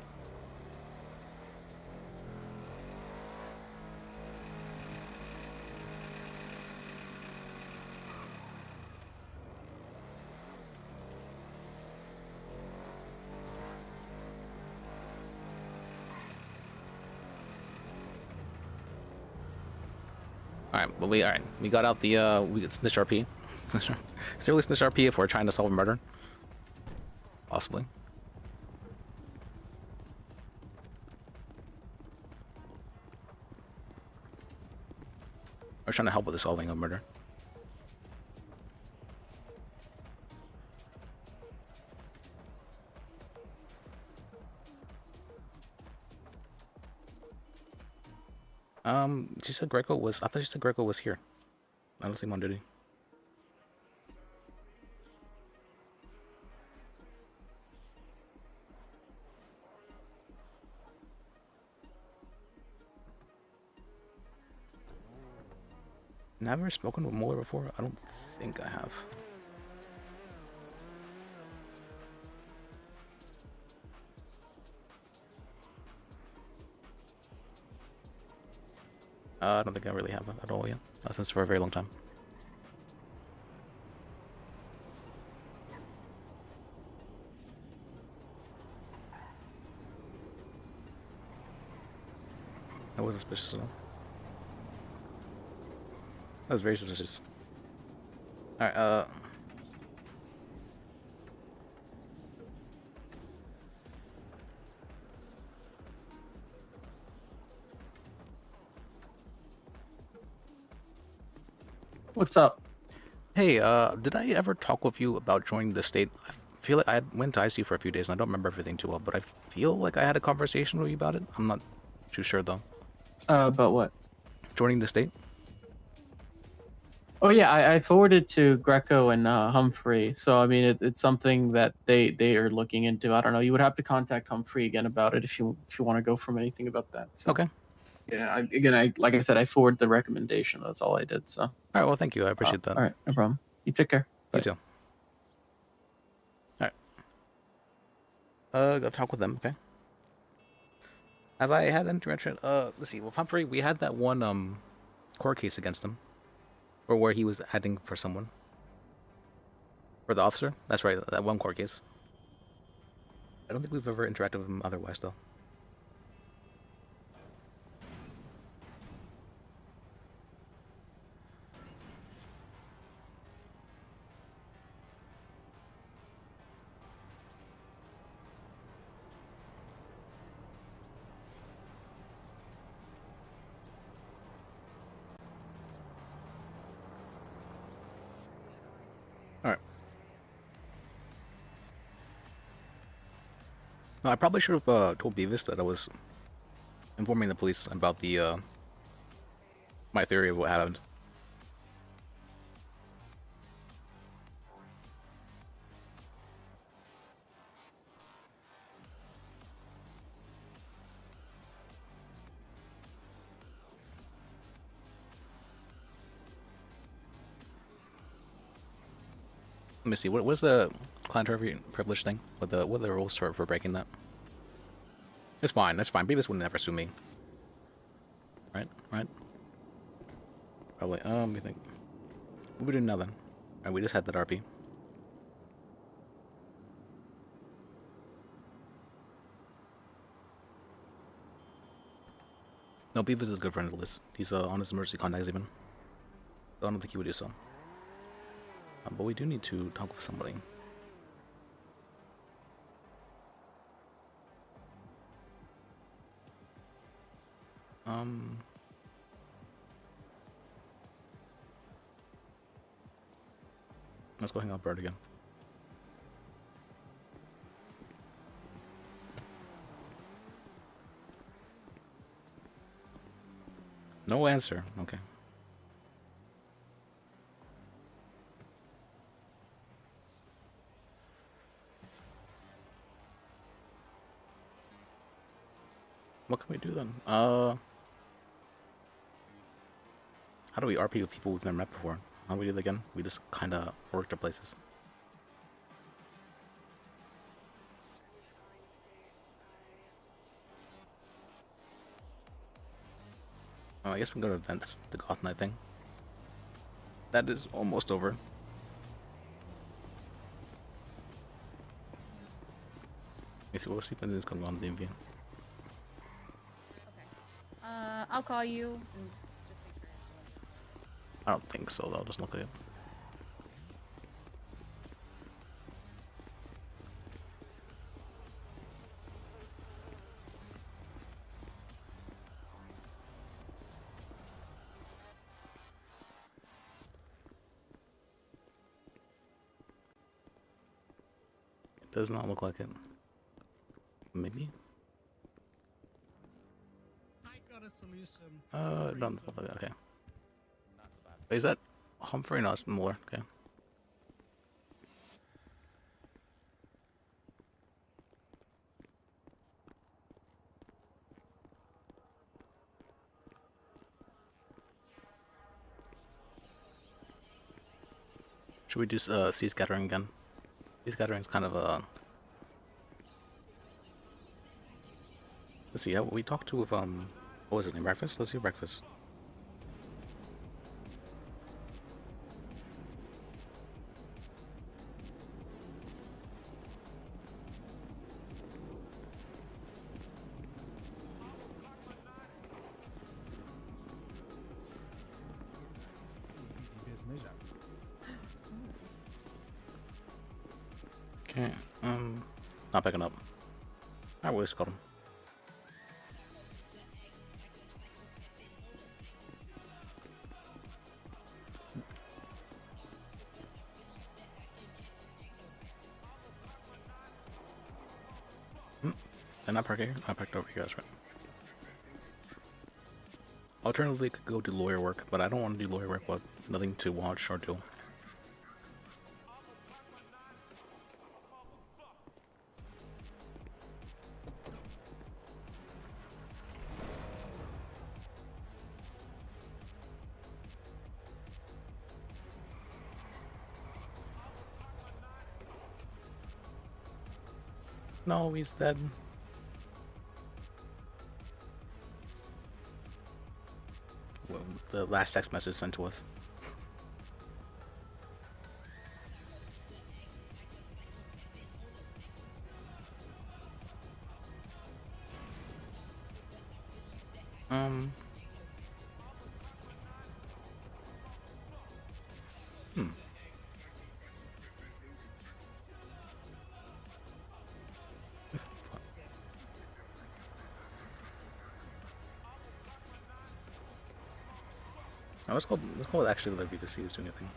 Alright, we got out the we got Snitch RP. Is it really Snitch RP if we're trying to solve a murder? Possibly. We're trying to help with the solving of murder. She said Greco was. I thought she said Greco was here. I don't see him on duty. Never spoken with Mueller before? I don't think I have. I don't think I really have at all yet. Since for a very long time. That was suspicious enough. That was very suspicious. Alright, What's up? Hey, did I ever talk with you about joining the state? I feel like I went to ICU for a few days and I don't remember everything too well, but I feel like I had a conversation with you about it. I'm not too sure though. About what? Joining the state? Oh yeah, I forwarded to Greco and Humphrey. So I mean, it's something that they are looking into. I don't know. You would have to contact Humphrey again about it if you want to go from anything about that. So. Okay. Yeah. I like I said, I forwarded the recommendation. That's all I did. So. All right. Well, thank you. I appreciate that. All right. No problem. You take care. Bye. You too. All right. Go talk with them. Okay. Have I had interaction? Let's see. With Humphrey, we had that one court case against him, or where he was acting for someone, for the officer. That's right. That one court case. I don't think we've ever interacted with him otherwise, though. Alright. I probably should have told Beavis that I was informing the police about the my theory of what happened. Let me see. What's the client privilege thing? What are the rules for breaking that? It's fine. That's fine. Beavis would never sue me. Right? Right? Probably. Let me think. What we doing now then? Alright, we just had that RP. No, Beavis is a good friend of the list. He's on his emergency contacts even. So I don't think he would do so. But we do need to talk with somebody. Let's go hang out with Bird again. No answer. Okay. What can we do then? How do we RP with people we've never met before? How do we do that again? We just kind of work to places. Oh, I guess we can go to events, the Goth Night thing. That is almost over. Let me see what sleeping is going on in the MV. I'll call you. I don't think so though, doesn't look like it. It does not look like it. Maybe? I got a solution. It doesn't look like it, okay. Is that Humphrey? No, it's Mueller, okay. Should we do sea scattering again? Sea scattering is kind of a... Let's see, we talked to with, what was his name, Breakfast? Let's see Breakfast. Okay, not picking up. I always got him. And I park here? I parked over here, that's right. Alternatively, could go do lawyer work, but I don't want to do lawyer work with nothing to watch or do. No, he's dead. Well, the last text message sent to us. Now let's go with actually the V2C is doing anything.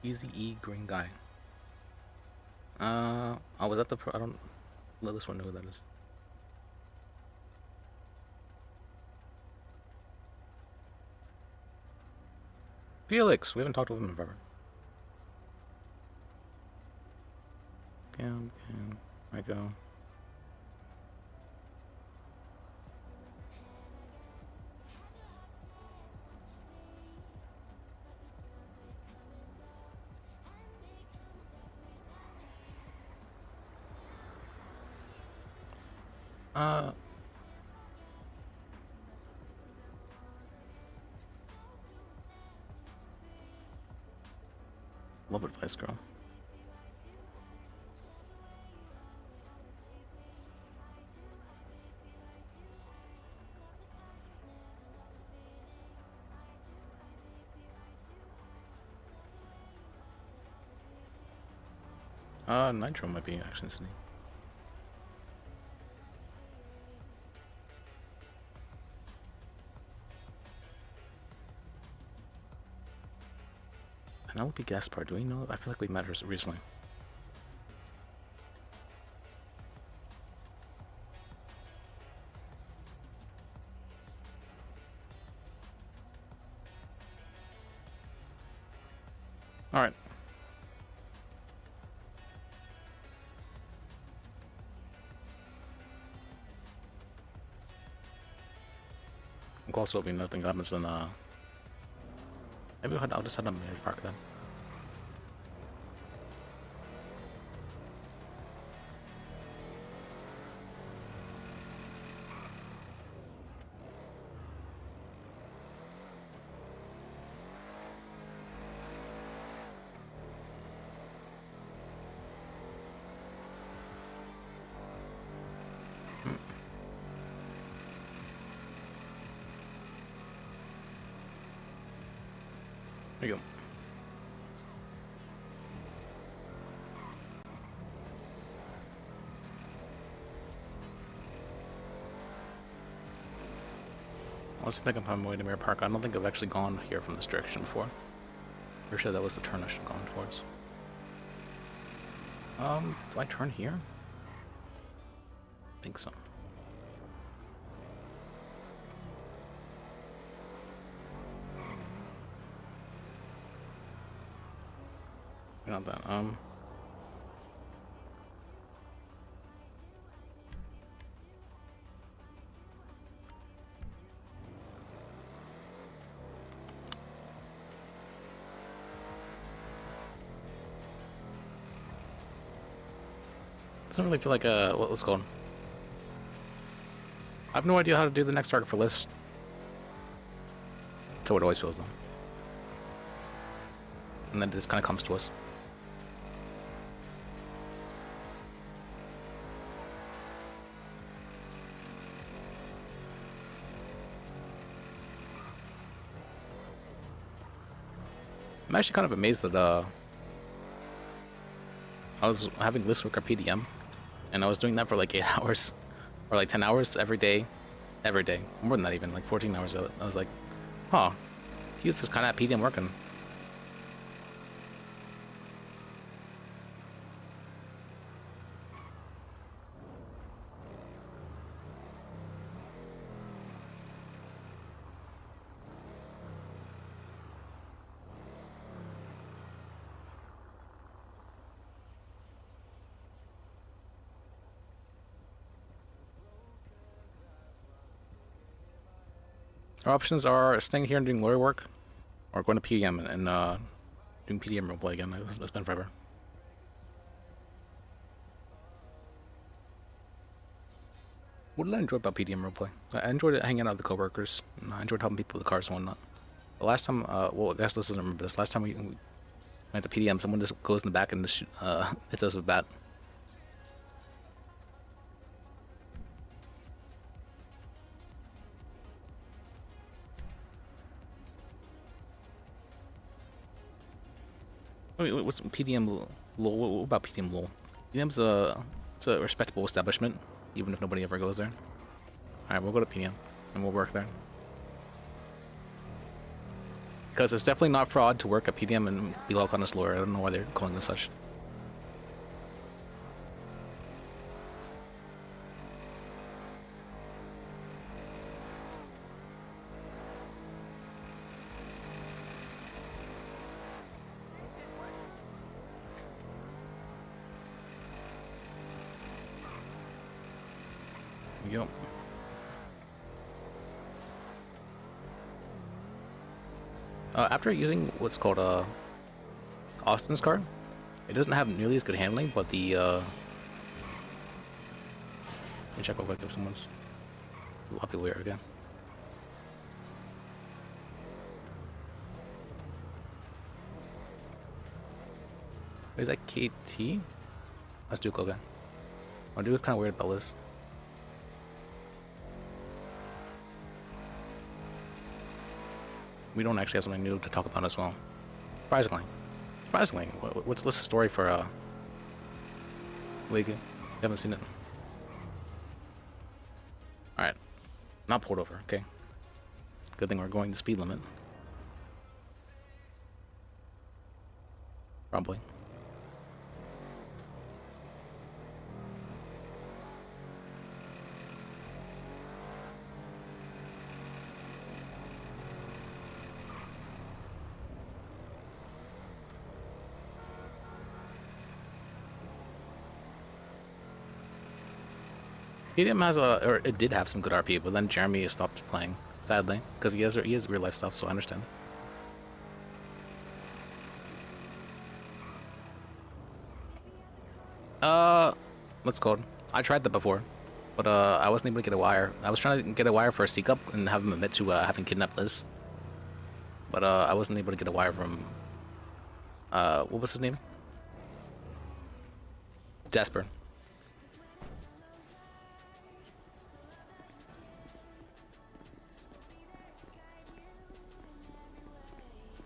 Easy E green guy. Oh, was that the I don't let this one know who that is. Felix, we haven't talked to him in forever. Cam, I go. Love advice, girl. Nitro might be actually sitting. Penelope Gaspar, do we know? I feel like we met her recently. Alright. I'm also hoping nothing happens in, maybe I'll just head on Mary Park then. I'll see if I can find my way to Mirror Park. I don't think I've actually gone here from this direction before. Pretty sure that was the turn I should have gone towards. Do I turn here? I think so. Not that. Doesn't really feel like what's called. I have no idea how to do the next target for list. So it always feels though. And then it just kind of comes to us. I'm actually kind of amazed that I was having list work or PDM, and I was doing that for like 8 hours, or like 10 hours every day, more than that even, like 14 hours of it. I was like, huh, he was just kind of at PDM working. Our options are staying here and doing lawyer work, or going to PDM and doing PDM roleplay again. It's been forever. What did I enjoy about PDM roleplay? I enjoyed hanging out with the coworkers, and I enjoyed helping people with the cars and whatnot. The last time, well, I guess this doesn't remember this. Last time we went to PDM, someone just goes in the back and just hits us with a bat. Wait, what's PDM law? What about PDM law? PDM's it's a respectable establishment, even if nobody ever goes there. Alright, we'll go to PDM, and we'll work there. Because it's definitely not fraud to work at PDM and be like honest lawyer. I don't know why they're calling it such. Yep. After using what's called Austin's car, it doesn't have nearly as good handling, but the let me check real quick if someone's a lot of people here again. Is that KT? That's Duke, okay. Oh, Duke's kind of weird about this. We don't actually have something new to talk about as well. Surprisingly. What's List's story for League? You haven't seen it. Alright. Not pulled over, okay. Good thing we're going the speed limit. Probably. PDM has or it did have some good RP, but then Jeremy stopped playing, sadly, because he has real life stuff, so I understand. What's it called? I tried that before, but I wasn't able to get a wire. I was trying to get a wire for a C-Cup and have him admit to having kidnapped Liz, but I wasn't able to get a wire from what was his name? Jasper.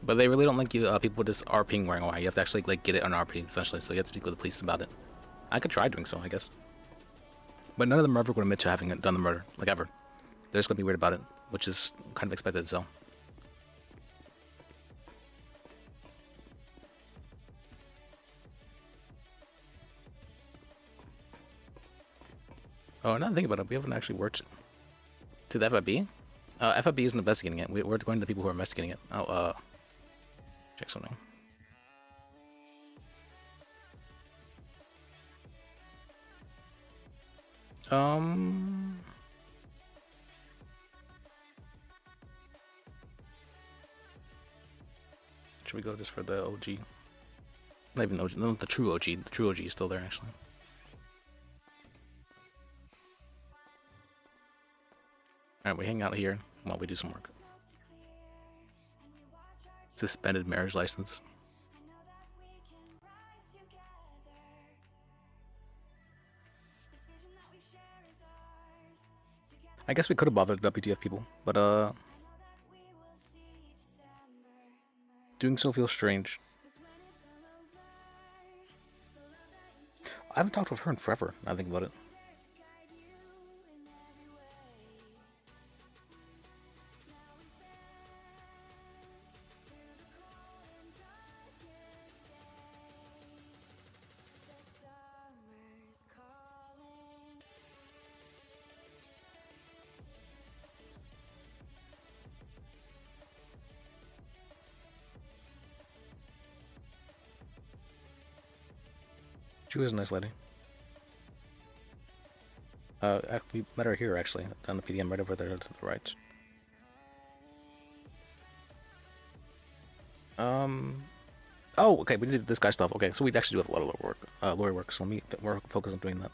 But they really don't like you people just RPing wearing a wire. You have to actually like get it on RP essentially, so you have to speak with the police about it. I could try doing so, I guess. But none of them are ever going to admit to having done the murder, like ever. They're just going to be weird about it. which is kind of expected. So. Oh, now think about it, we haven't actually worked to the FIB. FIB isn't investigating it. We're going to the people who are investigating it. I'll check something. Should we go just for the OG? Not even the OG, no, the true OG. The true OG is still there, actually. Alright, we hang out here while we do some work. Suspended marriage license. I guess we could have bothered the WTF people, but doing so feels strange. I haven't talked with her in forever, now I think about it. She was a nice lady. We met her here, actually, on the PDM right over there to the right. Oh, okay, we did this guy stuff. Okay, so we actually do have a lot of lawyer work, so let me focus on doing that.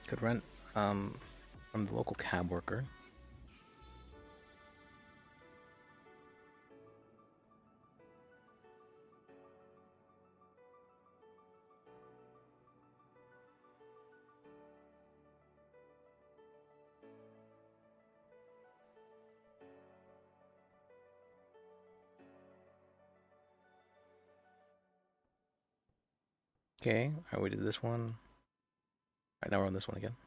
Could rent from the local cab worker. Okay, alright, we did this one. Alright, now we're on this one again.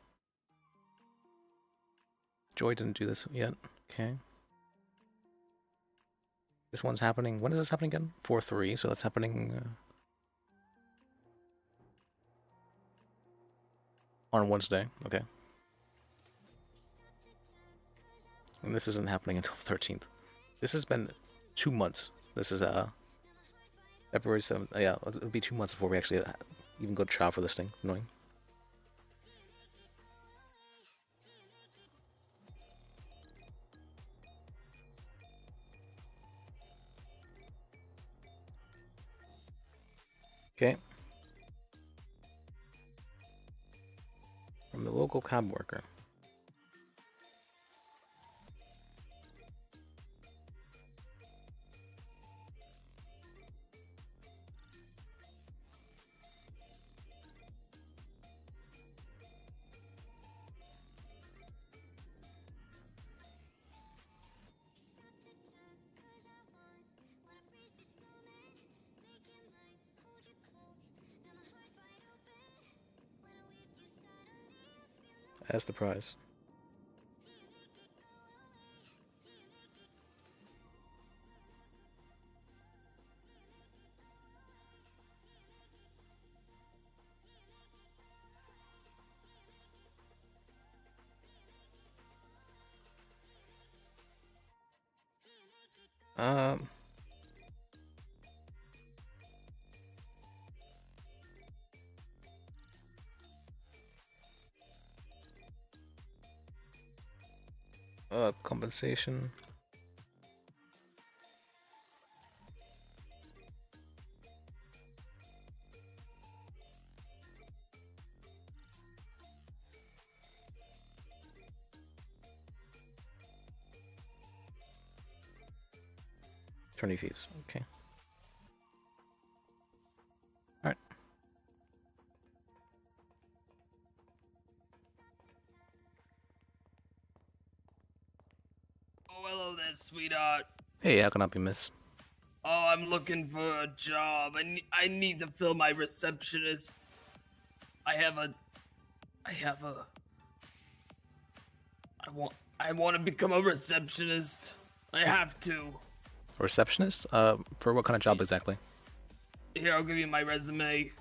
Joy didn't do this yet. Okay. This one's happening. When is this happening again? 4/3, so that's happening on Wednesday. Okay. And this isn't happening until the 13th. This has been 2 months. This is February 7th. Yeah, it'll be 2 months before we actually even go to trial for this thing. Annoying. Okay. From the local cab worker. That's the prize. Compensation. Attorney fees. Okay. All right. Oh, hello there, sweetheart. Hey, how can I be miss? Oh, I'm looking for a job. I need to fill my receptionist. I want to become a receptionist. I have to. A receptionist? For what kind of job exactly? Here, I'll give you my resume.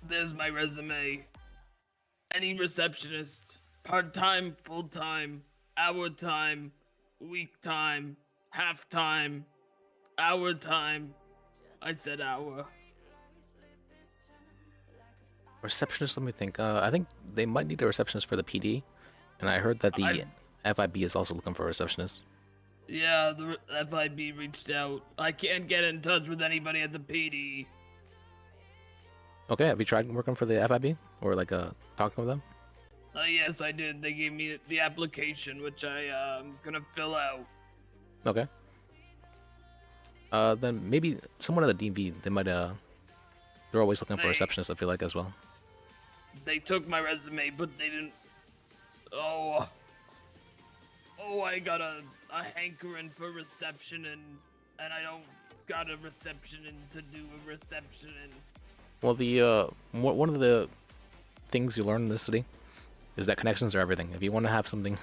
There's my resume. Any receptionist. Part-time, full-time, hour time, week time, half time, hour time. I said hour. Receptionist, let me think. I think they might need a receptionist for the PD. And I heard that the FIB is also looking for a receptionist. Yeah, the FIB reached out. I can't get in touch with anybody at the PD. Okay, have you tried working for the FIB? Or like talking with them? Yes, I did. They gave me the application, which I'm gonna fill out. Okay. Then maybe someone at the DV, they might they're always looking for receptionists, I feel like, as well. They took my resume, but they didn't. Oh, I got a hankering for reception, and I don't got a reception to do a reception. Well, the one of the things you learn in this city is that connections are everything. If you want to have something,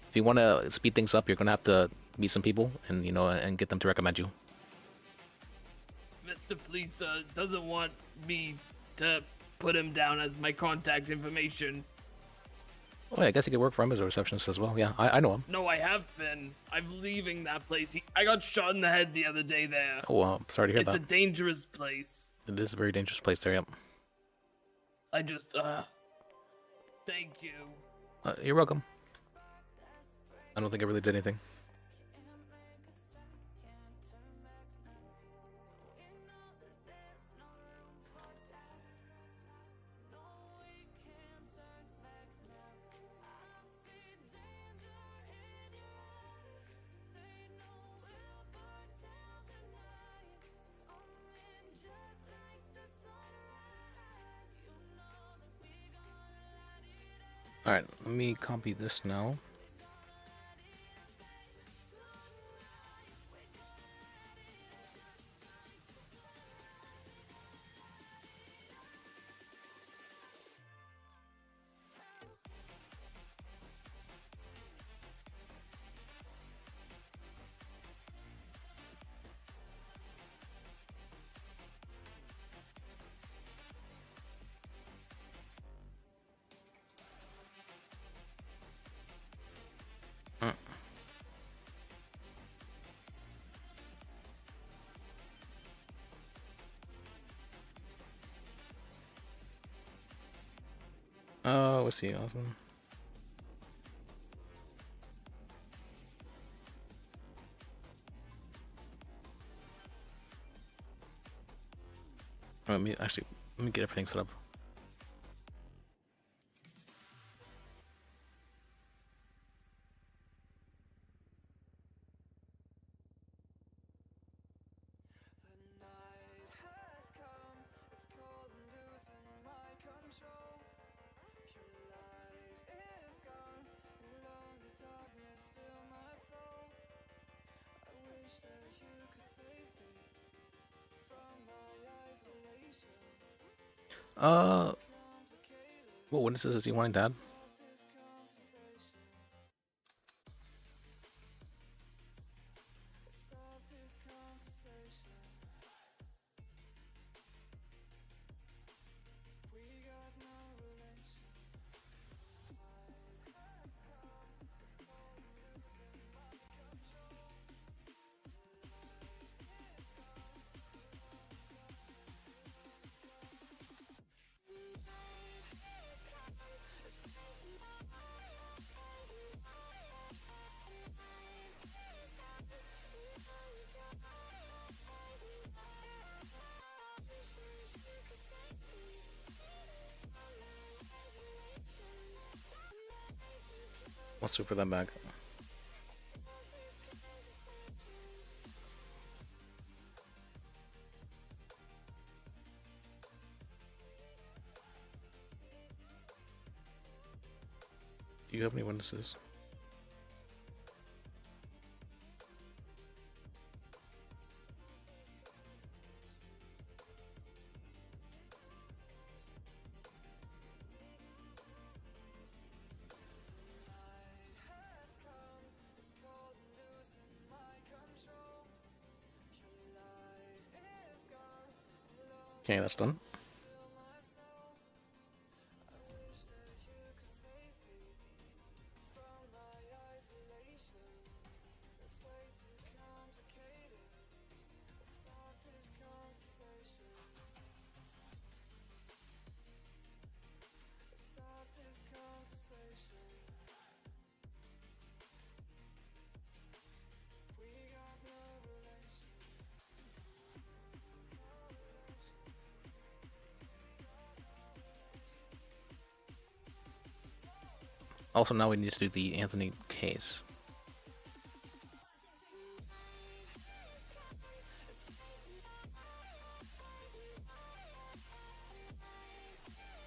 if you want to speed things up, you're gonna have to meet some people and and get them to recommend you. Mr. Police doesn't want me to put him down as my contact information. Oh, yeah, I guess you could work for him as a receptionist as well. Yeah, I know him. No, I have been. I'm leaving that place. I got shot in the head the other day there. Oh, well, sorry to hear It's that. a dangerous place. It is a very dangerous place there, yep. I just, thank you. You're welcome. I don't think I really did anything. Alright, let me copy this now. Let's see, Osman. Let me get everything set up. What witnesses is he wanting, Dad? Let's wait for them back. Do you have any witnesses? Okay, that's done. Also, now we need to do the Anthony case.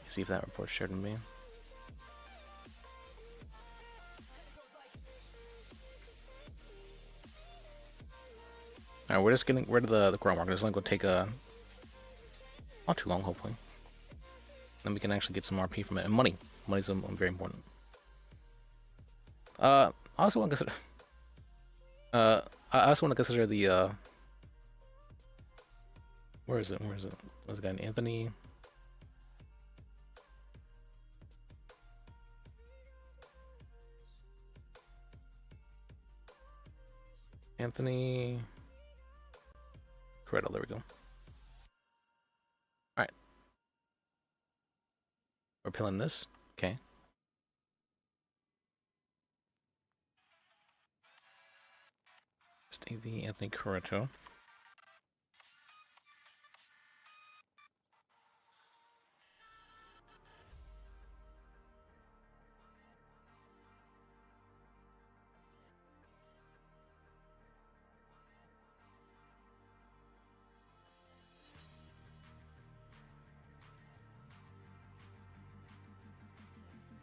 See if that report's shared with me. Alright, we're just getting rid of the ground marker. It's only going to take not too long, hopefully. Then we can actually get some RP from it. And money. Money's very important. I also want to consider... I also want to consider the... Where is it? Where's the guy? Anthony... Anthony... Corretto, there we go. Alright. We're peeling this. Okay. Stevie Anthony Corretto.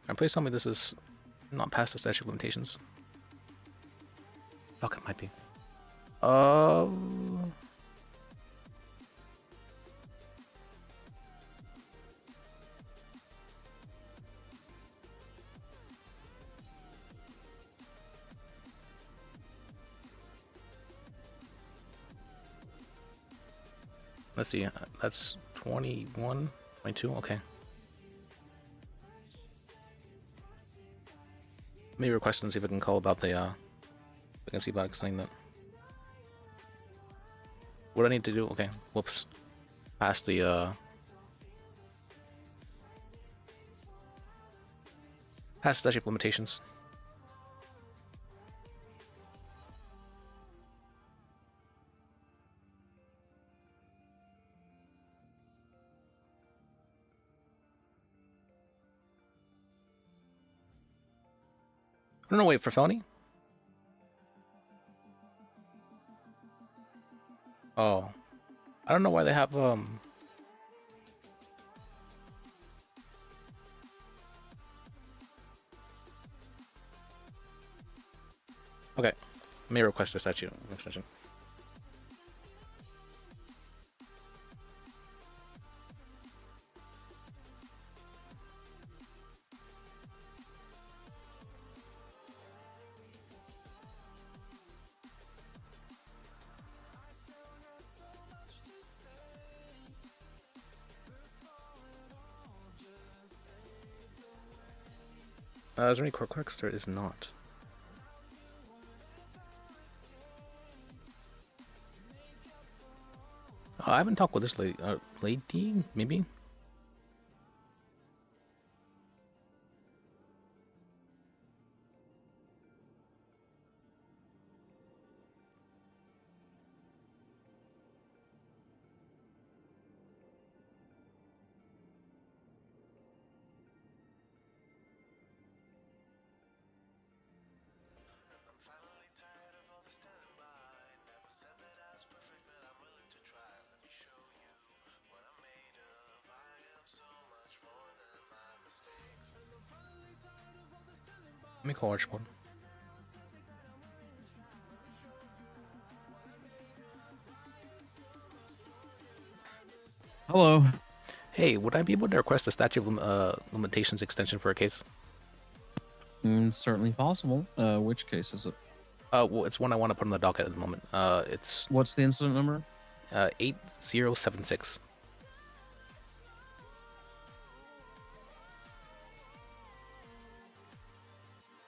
And please tell me this is not past the statute of limitations. Fuck, it might be. Let's see, that's 21, 22, okay. Maybe request and see if I can call about the, we can see about extending that. What do I need to do? Okay, whoops. Past the, past statute of limitations. No, wait, for felony? Oh. I don't know why they have, Okay. May request a statute extension. Is there any court clerks? There is not. I haven't talked with this lady. Lady, maybe? Let me call Archibald. Hello. Hey, would I be able to request a statute of limitations extension for a case? Certainly possible. Which case is it? Well, it's one I want to put on the docket at the moment. It's... What's the incident number? 8076.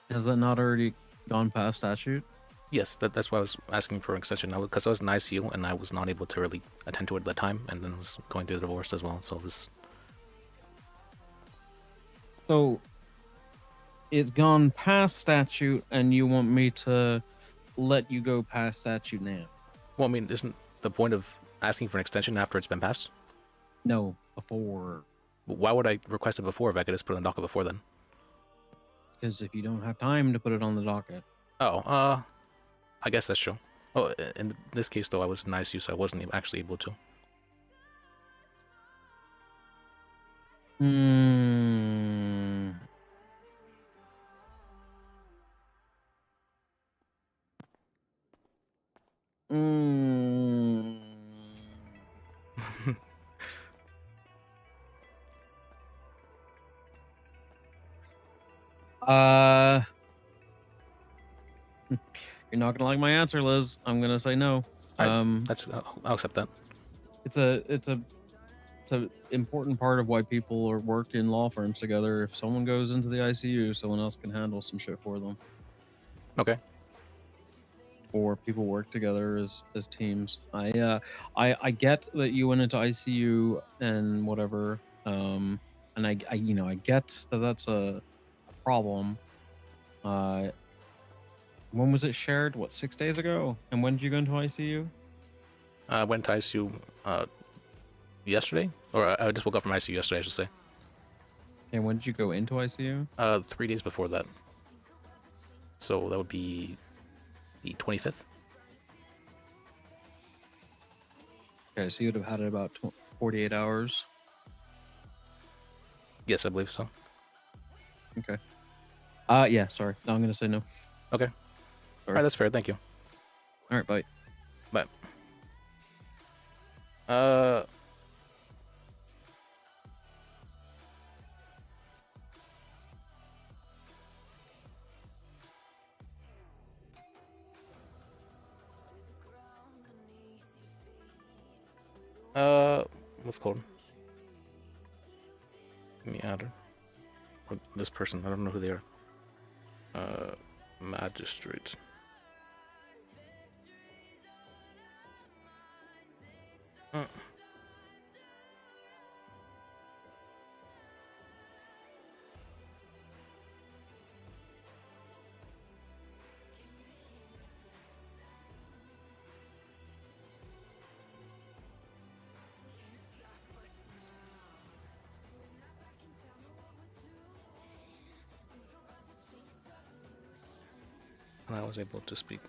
Has that not already gone past statute? Yes, that's why I was asking for an extension. Because I was in ICU and I was not able to really attend to it at the time, and then was going through the divorce as well. So it was. So it's gone past statute, and you want me to let you go past statute now? Well, I mean, isn't the point of asking for an extension after it's been passed? No, before. Why would I request it before if I could just put it on the docket before then? Because if you don't have time to put it on the docket. Oh, I guess that's true. Oh, in this case though, I was in ICU, so I wasn't actually able to. Hmm. Hmm. You're not gonna like my answer, Liz. I'm gonna say no. That's I'll accept that. It's a important part of why people are work in law firms together. If someone goes into the ICU, someone else can handle some shit for them. Okay. Or people work together as teams. I get that you went into ICU and whatever. And I get that that's a problem. When was it shared? What, 6 days ago? And when did you go into ICU? I went to ICU yesterday, or I just woke up from ICU yesterday, I should say. And when did you go into ICU? 3 days before that. So that would be the 25th. Okay, so you'd have had it about 48 hours. Yes, I believe so. Okay. Yeah, sorry. No, I'm gonna say no. Okay. All right, that's fair. Thank you. All right, bye. Bye. What's called? Give me add her. Or this person, I don't know who they are. Magistrate. And I was able to speak.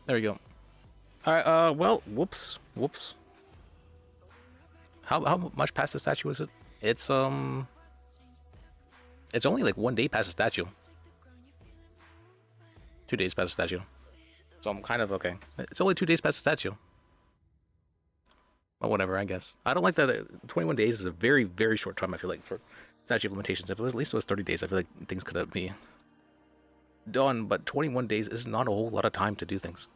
There we go. Alright, well, whoops. How much past the statue is it? It's only like 1 day past the statue. 2 days past the statue. So I'm kind of okay. It's only 2 days past the statue. Well, whatever, I guess. I don't like that 21 days is a very, very short time, I feel like, for statute of limitations. If it was, at least it was 30 days, I feel like things could be done, but 21 days is not a whole lot of time to do things.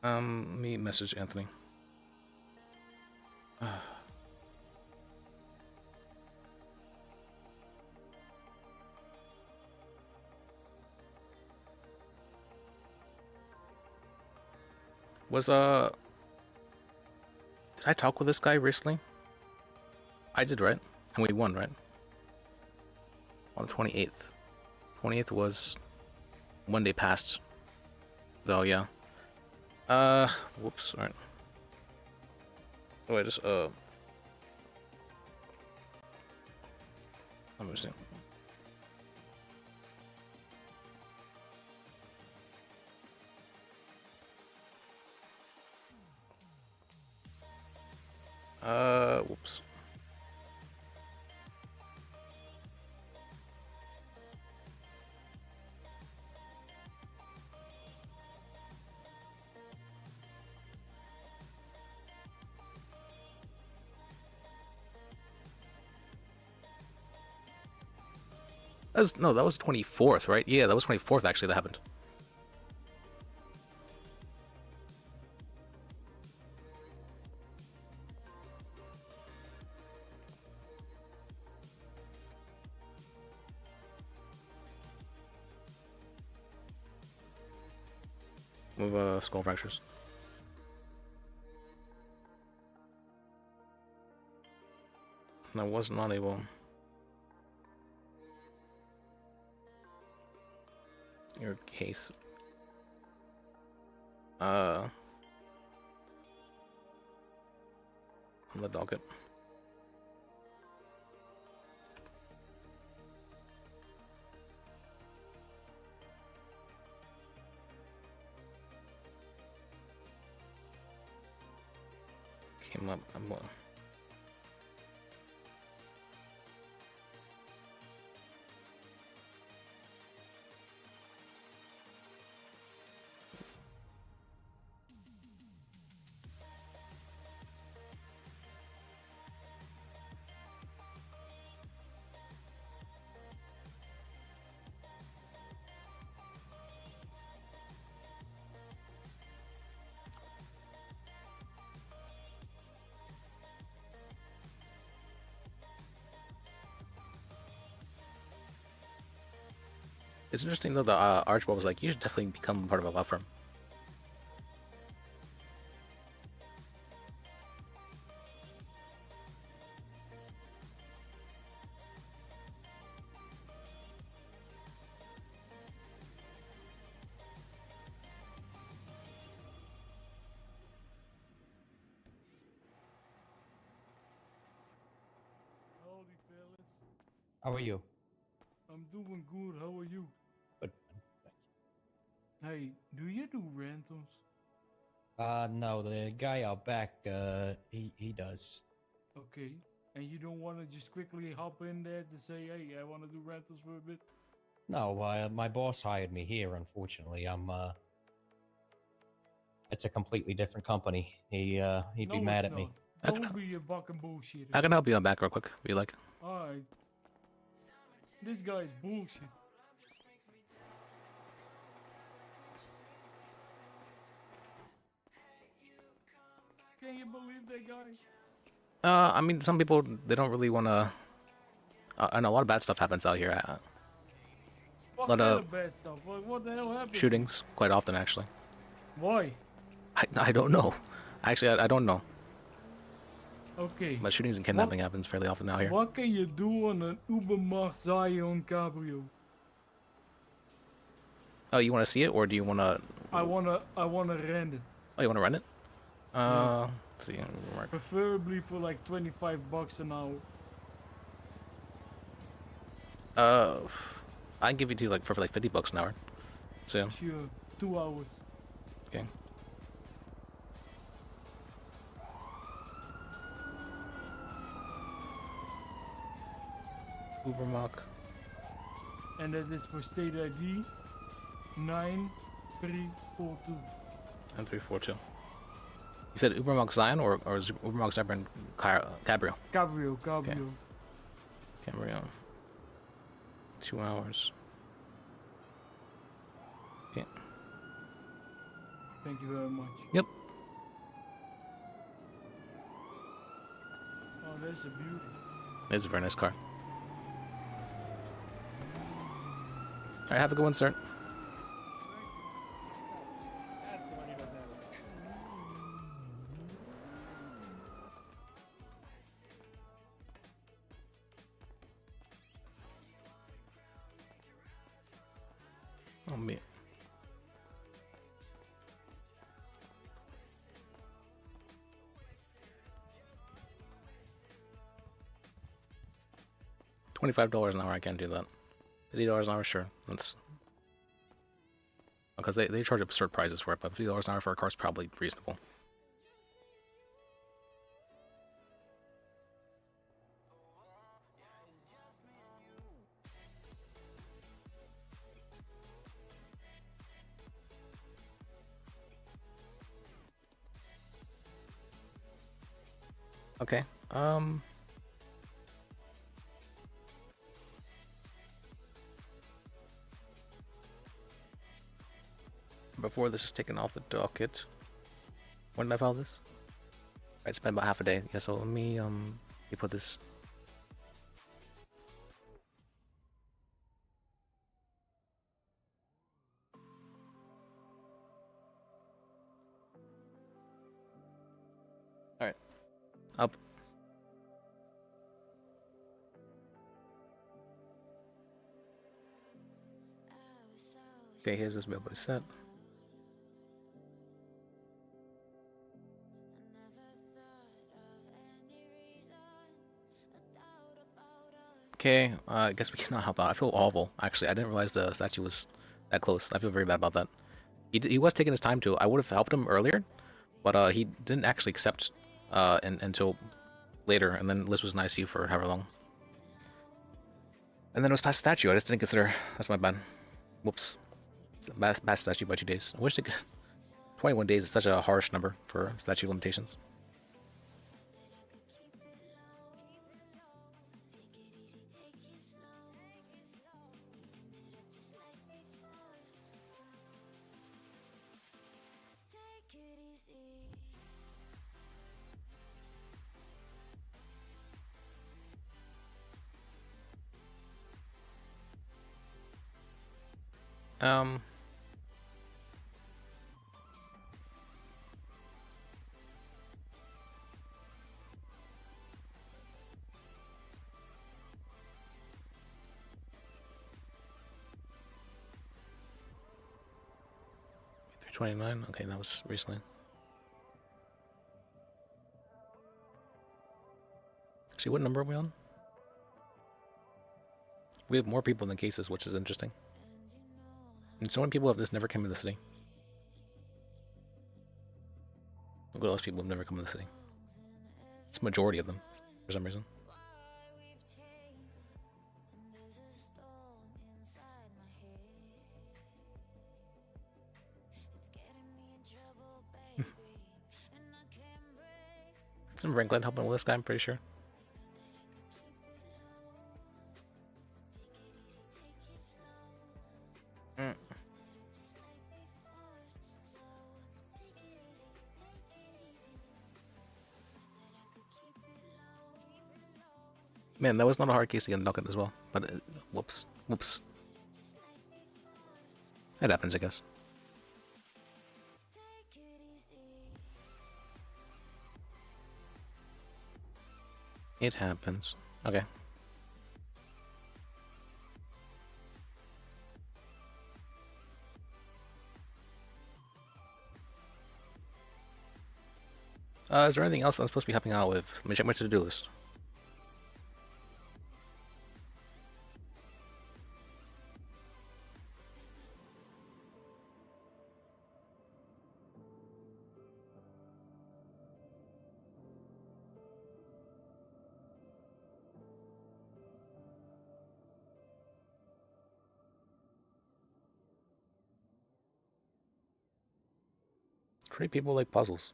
Let me message Anthony. Did I talk with this guy recently? I did, right? And we won, right? On the 28th. 28th was 1 day past. So yeah. Whoops, alright. Oh, I just, let me see. Whoops. That was 24th, right? Yeah, that was 24th actually that happened. Move skull fractures. And I was not able. Your case. On the docket. Came up. It's interesting though. The Archibald was like, "You should definitely become part of a law firm." Howdy, fellas. How are you? I'm doing good. How are you? Good. Hey, do you do rentals? No, the guy out back, he does. Okay. And you don't want to just quickly hop in there to say, hey, I want to do rentals for a bit? No, my boss hired me here. Unfortunately, it's a completely different company. He'd be No, mad it's at me. not. Don't be a fucking bullshit. I can help you out back real quick if you like. Alright. This guy's bullshit. Can you believe that guy? I mean, some people they don't really want to. And a lot of bad stuff happens out here. A What lot kind of of bad stuff? What the hell happened? shootings, quite often actually. Why? I don't know. Actually, I don't know. Okay. But shootings and kidnapping happens fairly often out here. What can you do on an Ubermacht Zion Cabrio? Oh, you want to see it, or do you want to? I wanna rent it. Oh, you want to rent it? Yeah. Let's see. Mark. Preferably for like $25 an hour. I can give you to like for like $50 an hour. So. Sure. 2 hours. Okay. Ubermacht. And that is for state ID 9342. 9342. You said Ubermacht Zion or is Ubermacht Zion Cabrio? Cabrio. Okay. Cabrio. 2 hours. Okay. Thank you very much. Yep. Oh, that's a beauty. It's a very nice car. Alright, have a good one, sir. That's the one he doesn't have. Oh, me. $25 an hour, I can't do that. $50 an hour, sure. That's because they charge absurd prices for it, but $50 an hour for a car is probably reasonable. Okay. before this is taken off the docket. When did I file this? Right, it's been about half a day. Yeah, so let me put this. All right, up. Okay, here's this billboard set. Okay, I guess we cannot help out. I feel awful, actually. I didn't realize the statue was that close. I feel very bad about that. He was taking his time to. I would have helped him earlier, but he didn't actually accept until later, and then Liz was in ICU for however long. And then it was past statue. I just didn't consider. That's my bad. Whoops. Past statue by 2 days. I wish they could. 21 days is such a harsh number for statute limitations. Um. $329. Okay, that was recently. See, what number are we on? We have more people than cases, which is interesting. And so many people have this never come in the city. Look at all those people who've never come in the city. It's a majority of them, for some reason. Some Franklin helping with this guy, I'm pretty sure. Man, that was not a hard case to get knocked as well. But whoops. It happens, I guess. It happens. Okay. Is there anything else I'm supposed to be helping out with? Let me check my to-do list. Create people like puzzles.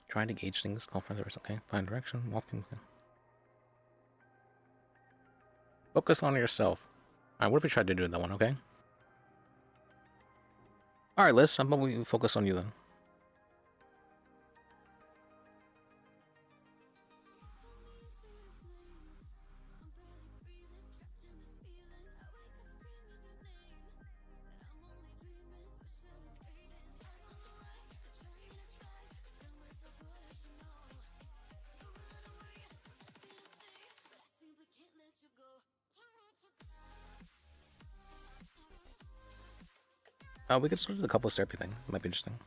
Trying to gauge things, call friends, okay. Find direction, walking. Okay. Focus on yourself. Alright, what if we tried to do that one, okay? Alright, Liz, how about we focus on you then? We could start with a couple therapy thing. Might be interesting.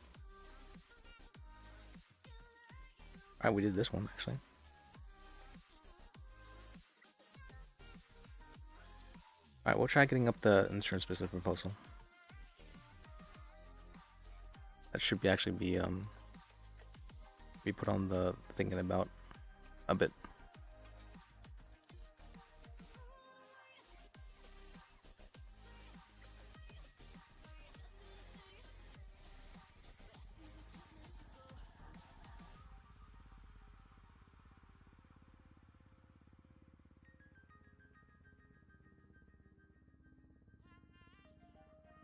Alright, we did this one actually. Alright, we'll try getting up the insurance business proposal. That should be actually be put on the thinking about a bit.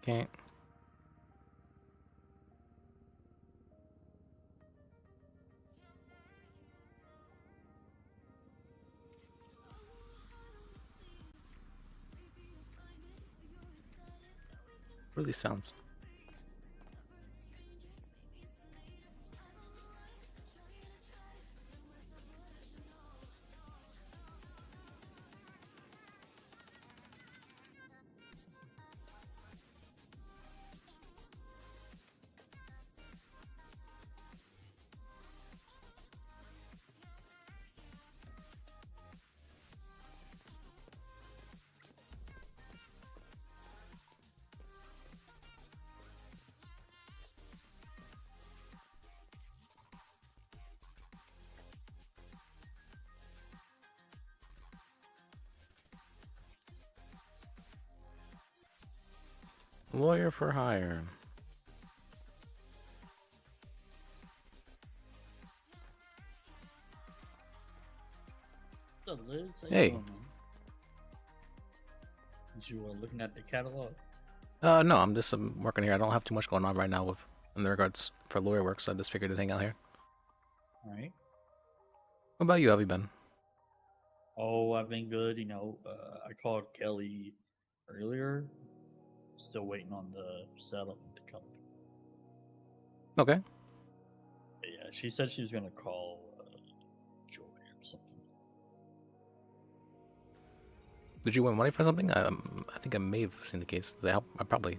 Okay. What are these sounds? Lawyer for hire. What's up, Liz? How you Hey. doing, man? Was you looking at the catalog? No, I'm just working here. I don't have too much going on right now with in regards for lawyer work, so I just figured to hang out here. All right. What about you? How have you been? Oh, I've been good. You know, I called Kelly earlier. Still waiting on the settlement to come. Okay. But yeah, she said she was gonna call Joy or something. Did you win money for something? I think I may have seen the case. Did they help? I probably.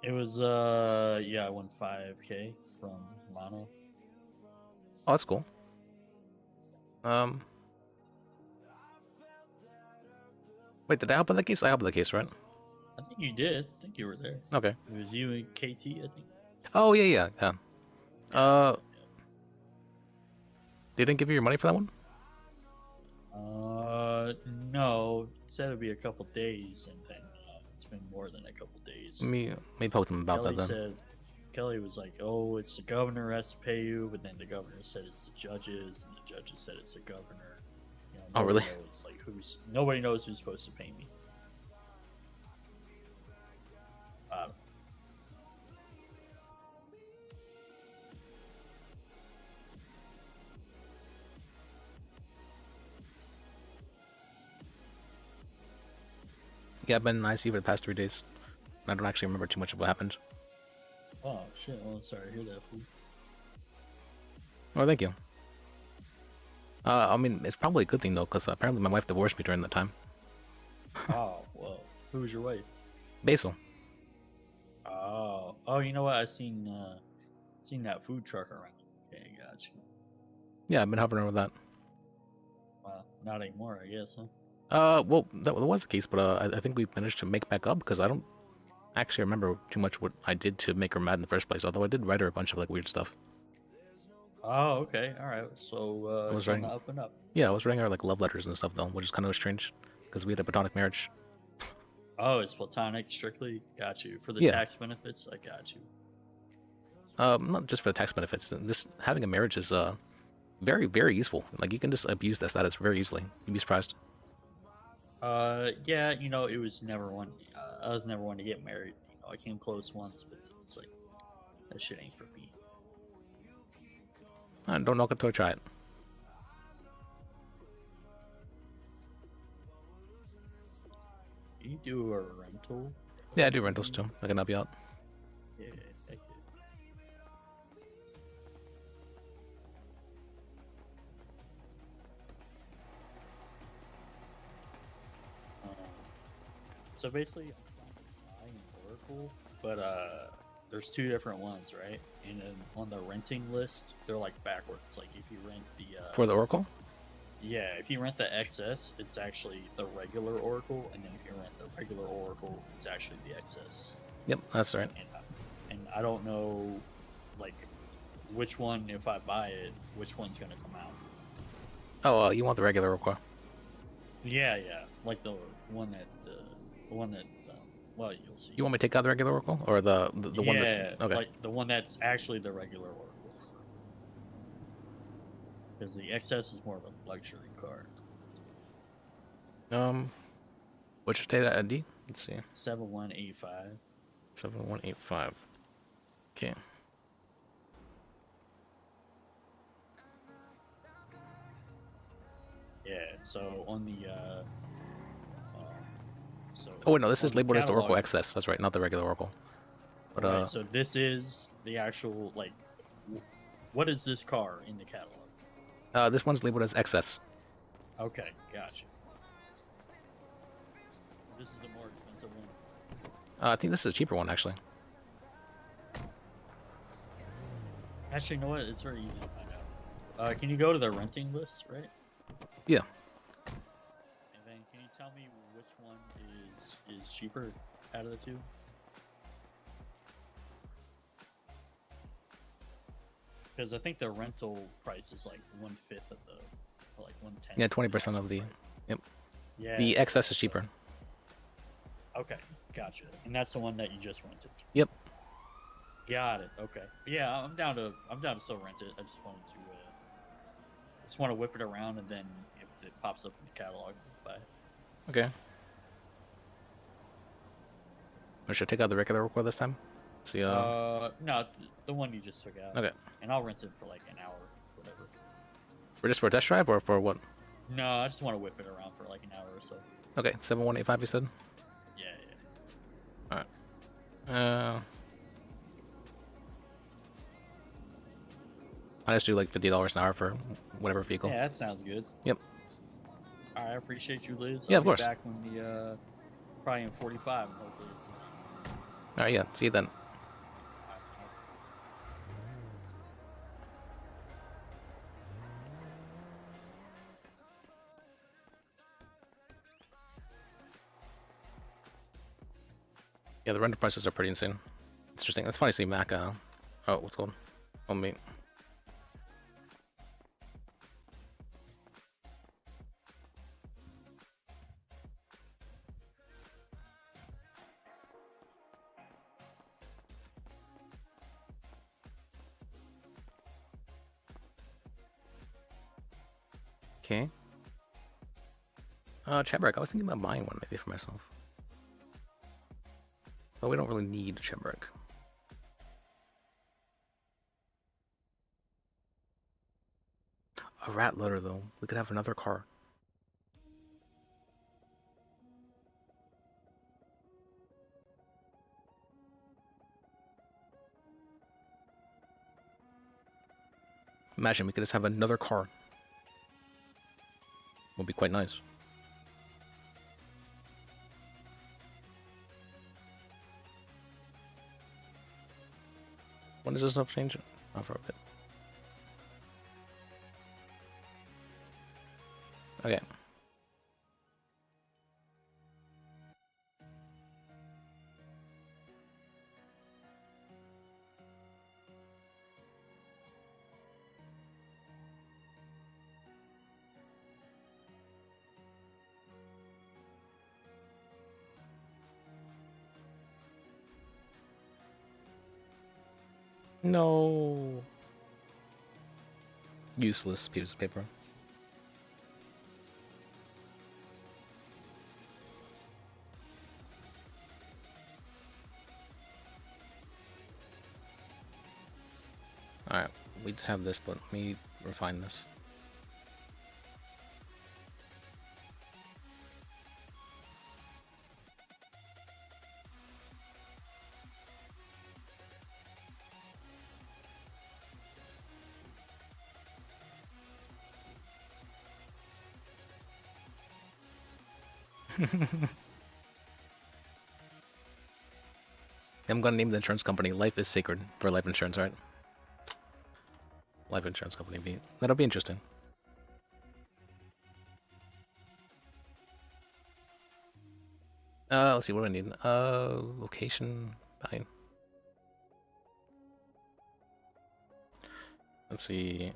It was yeah, I won 5K from Mono. Oh, that's cool. Wait, did I help with the case? I helped with the case, right? I think you did. I think you were there. Okay. It was you and KT, I think. Oh yeah. They didn't give you your money for that one? No. It said it'd be a couple days, and then it's been more than a couple days. Let me talk to them about Kelly that then. said, Kelly was like, "Oh, it's the governor has to pay you," but then the governor said it's the judges, and the judges said it's the governor. You know, Oh, really? Nobody knows who's supposed to pay me. I don't know. Yeah, I've been in ICU for the past 3 days. I don't actually remember too much of what happened. Oh shit! Oh, sorry to hear that. Fool. Oh, thank you. I mean, it's probably a good thing though, because apparently my wife divorced me during that time. Oh well, who was your wife? Basil. Oh, you know what? I seen that food truck around. Okay, got you. Yeah, I've been helping her with that. Well, not anymore, I guess, huh? Well, that was the case, but I think we managed to make back up because I don't actually remember too much what I did to make her mad in the first place. Although I did write her a bunch of like weird stuff. Oh, okay, all right. So I was it's on writing, the up and up. yeah, I was writing her like love letters and stuff though, which is kind of strange because we had a platonic marriage. Oh, it's platonic, strictly. Got you. For the Yeah. tax benefits, I got you. Not just for the tax benefits. Just having a marriage is very, very useful. Like you can just abuse that status very easily. You'd be surprised. Yeah, you know, it was never one. I was never one to get married. You know, I came close once, but it was like that shit ain't for me. Don't knock it till I try it. You do a rental? Yeah, I do rentals too. I can help you out. Yeah, thank you. So basically, I'm buying Oracle, but there's two different ones, right? And then on the renting list, they're like backwards. Like if you rent the For the Oracle? yeah, if you rent the XS, it's actually the regular Oracle, and then if you rent the regular Oracle, it's actually the XS. Yep, that's right. And I don't know, like, which one, if I buy it, which one's gonna come out. Oh, you want the regular Oracle? Yeah, like the one that, well, you'll see. You want me to take out the regular Oracle or the one Yeah, that? Okay. like the one that's actually the regular Oracle. Because the XS is more of a luxury car. What's your state ID? Let's see. 7185. 7185. Okay. Yeah. So on the so Oh wait, no, this on is the labeled as the Oracle catalog- XS. That's right, not the regular Oracle. But right. So this is the actual like. What is this car in the catalog? this one's labeled as XS. Okay, gotcha. This is the more expensive one. I think this is a cheaper one actually. Actually, you know what? It's very easy to find out. Can you go to the renting list, right? Yeah. And then can you tell me which one is cheaper out of the two? Because I think the rental price is like 1/5 of the, or like 1/10. Yeah, 20% of the. Yep. Yeah. The XS is cheaper. Okay, gotcha. And that's the one that you just rented. Yep. Got it. Okay. Yeah, I'm down to still rent it. I just wanted to whip it around, and then if it pops up in the catalog, buy it. Okay. Or should I take out the regular Oracle this time? See. No, the one you just took out. Okay. And I'll rent it for like an hour, whatever. For just for a test drive or for what? No, I just want to whip it around for like an hour or so. Okay, 7185 you said? Yeah, Alright. I just do like $50 an hour for whatever vehicle. Yeah, that sounds good. Yep. All right, I appreciate you, Liz. Yeah, I'll of be course. back when the probably in 45, and hopefully it's. Alright, yeah. See you then. Yeah, the rental prices are pretty insane. It's interesting. It's funny to see Mac. Oh, what's going on? Me. Okay. Chebrik. I was thinking about buying one maybe for myself. But we don't really need Chebrik. A rat litter though. We could have another car. Imagine we could just have another car. Would be quite nice. When does this stuff change? Oh, for a bit. Okay. No. Useless piece of paper. Alright, we have this, but let me refine this. I'm gonna name the insurance company Life is Sacred for life insurance, right? Life insurance company. That'll be interesting. Let's see, what do I need? Location. Fine. Let's see.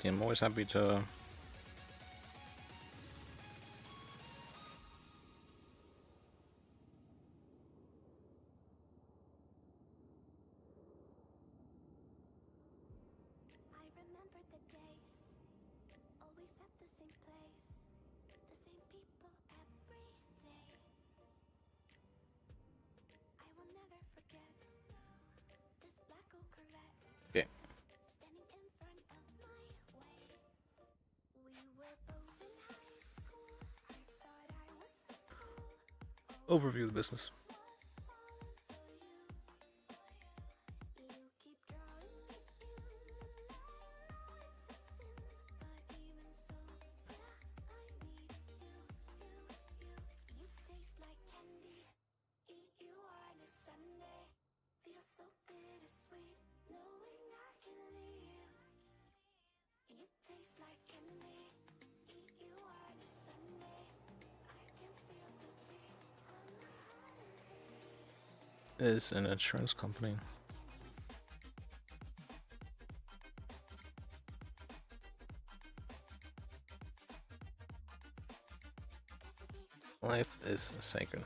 See, I'm always happy to. I remember the days, always at the same place, the same people every day. I will never forget this black old Corvette Okay. standing in front of my way. We were both in high school. I thought I was a fool. Overview of the business. You keep drawing me in the night. Now it's a sin, but even so, yeah, I need you. You taste like candy. Eat you on a Sunday. Feel so bittersweet, knowing I can leave. You taste like candy. Eat you on a Sunday. I can feel the beat on my heart. Is an insurance company. Life is sacred.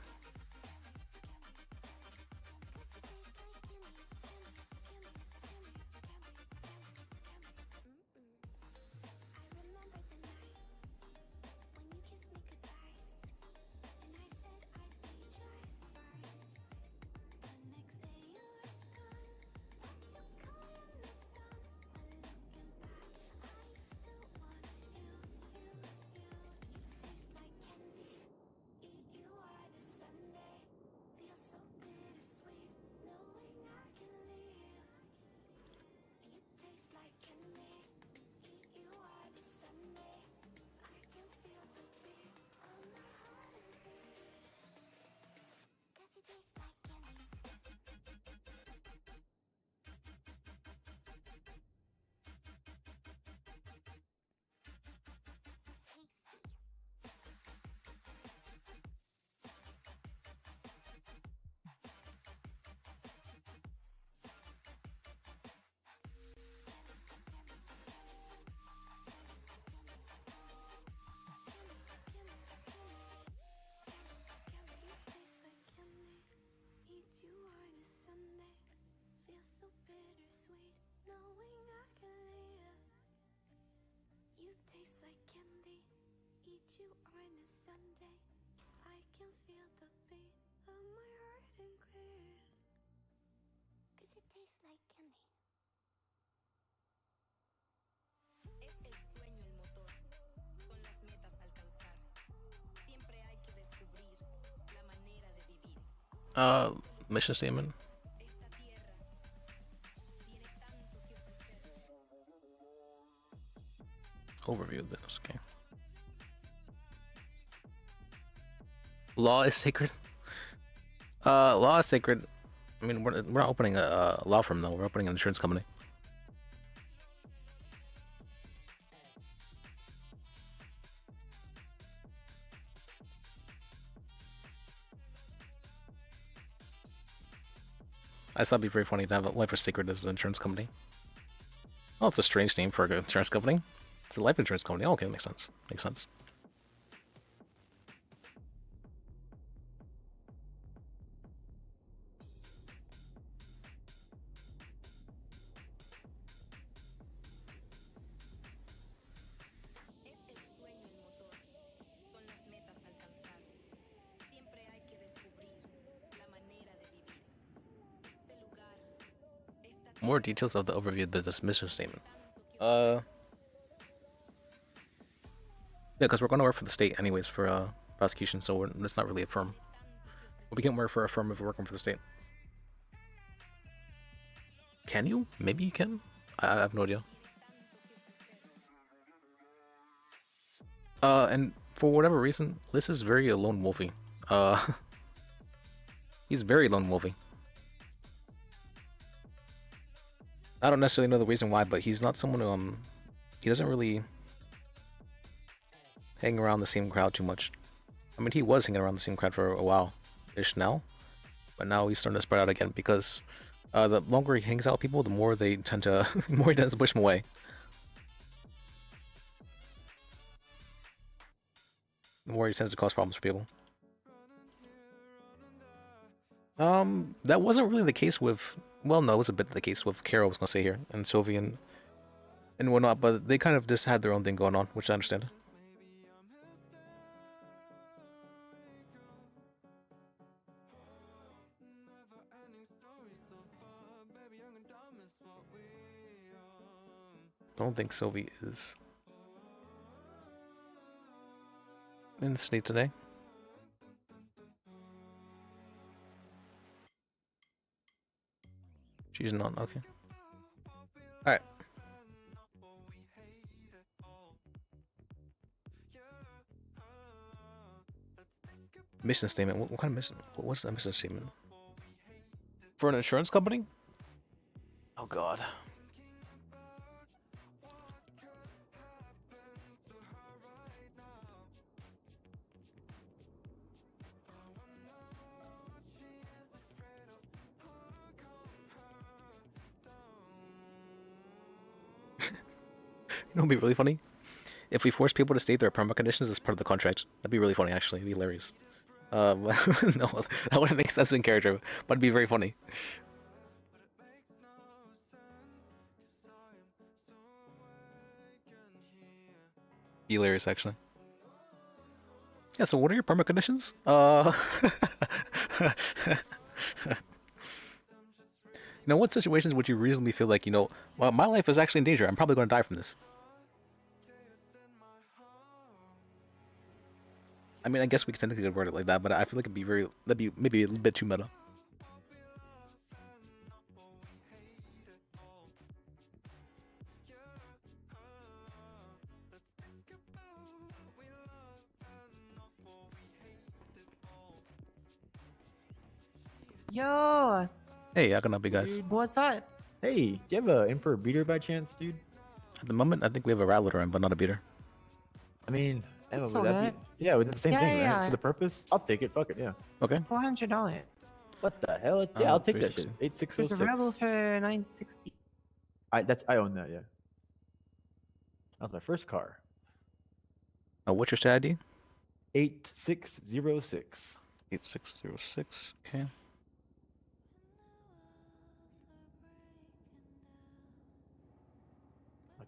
You on a Sunday, I can feel the beat of my heart increase. Cause it tastes like candy. Es el sueño el motor, son las metas a alcanzar. Siempre hay que descubrir la manera de vivir. Mission statement. Overview of the business. Okay. Law is sacred. Law is sacred. I mean, we're not opening a law firm though. We're opening an insurance company. I thought it'd be very funny to have Life is Sacred as an insurance company. Oh, it's a strange name for an insurance company. It's a life insurance company. Oh, okay, that makes sense. Makes sense. Es el sueño el motor, son las metas a alcanzar. Siempre hay que descubrir la manera de vivir. Este lugar, esta More details of the overview of the business mission statement. Yeah, because we're going to work for the state anyways for prosecution, so that's not really a firm. But we can't work for a firm if we're working for the state. Can you? Maybe you can. I have no idea. And for whatever reason, Liz is very lone wolfy. He's very lone wolfy. I don't necessarily know the reason why, but he's not someone who he doesn't really hang around the same crowd too much. I mean, he was hanging around the same crowd for a while-ish now, but now he's starting to spread out again because the longer he hangs out with people, the more they tend to, the more he tends to push him away. The more he tends to cause problems for people. That wasn't really the case with, well, no, it was a bit the case with Carol, I was gonna say here, and Sylvie and whatnot, but they kind of just had their own thing going on, which I understand. Don't think Sylvie is in the state today. She's not, okay. Alright. Mission statement. What kind of mission? What's that mission statement? For an insurance company? Oh god. You know, it'd be really funny if we force people to state their permit conditions as part of the contract. That'd be really funny, actually. It'd be hilarious. No, that wouldn't make sense in character, but it'd be very funny. Hilarious, actually. Yeah. So, what are your permit conditions? You know, what situations would you reasonably feel like, you know, well, my life is actually in danger. I'm probably going to die from this. I mean, I guess we technically could word it like that, but I feel like it'd be that'd be maybe a little bit too meta. Yo! Hey, how can I help you guys? Dude, what's up? Hey, do you have a Emperor beater by chance, dude? At the moment, I think we have a rattler in, but not a beater. I mean, That's would that be, yeah, with the same Yeah, thing, yeah, right? yeah. For the purpose, I'll take it. Fuck it, yeah. Okay. $400. What the hell? Yeah, I'll take that shit. 8606. There's a Rebel for 960. I own that, yeah. That was my first car. What's your stat ID? 8606. 8606. Okay.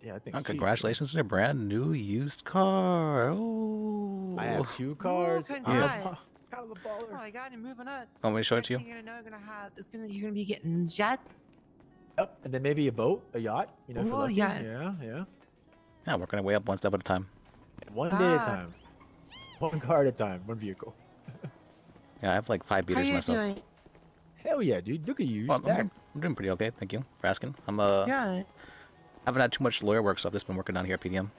Yeah, I think. Oh, congratulations on your brand new used car. Oh. I have two cars. Oh, I'm congrats. kind of a baller. Oh my god, you're moving up. Want me to show it to you? You're gonna be getting jet. Yep, and then maybe a boat, a yacht. You know, for Oh, lucky. yes. Yeah. Yeah, working our way up one step at a time. One day at a time. One car at a time. One vehicle. Yeah, I have like 5 beaters myself. Hell yeah, dude. Look at you. Well, stacked. I'm doing pretty okay. Thank you for asking. I'm Yeah. haven't had too much lawyer work, so I've just been working down here at PDM.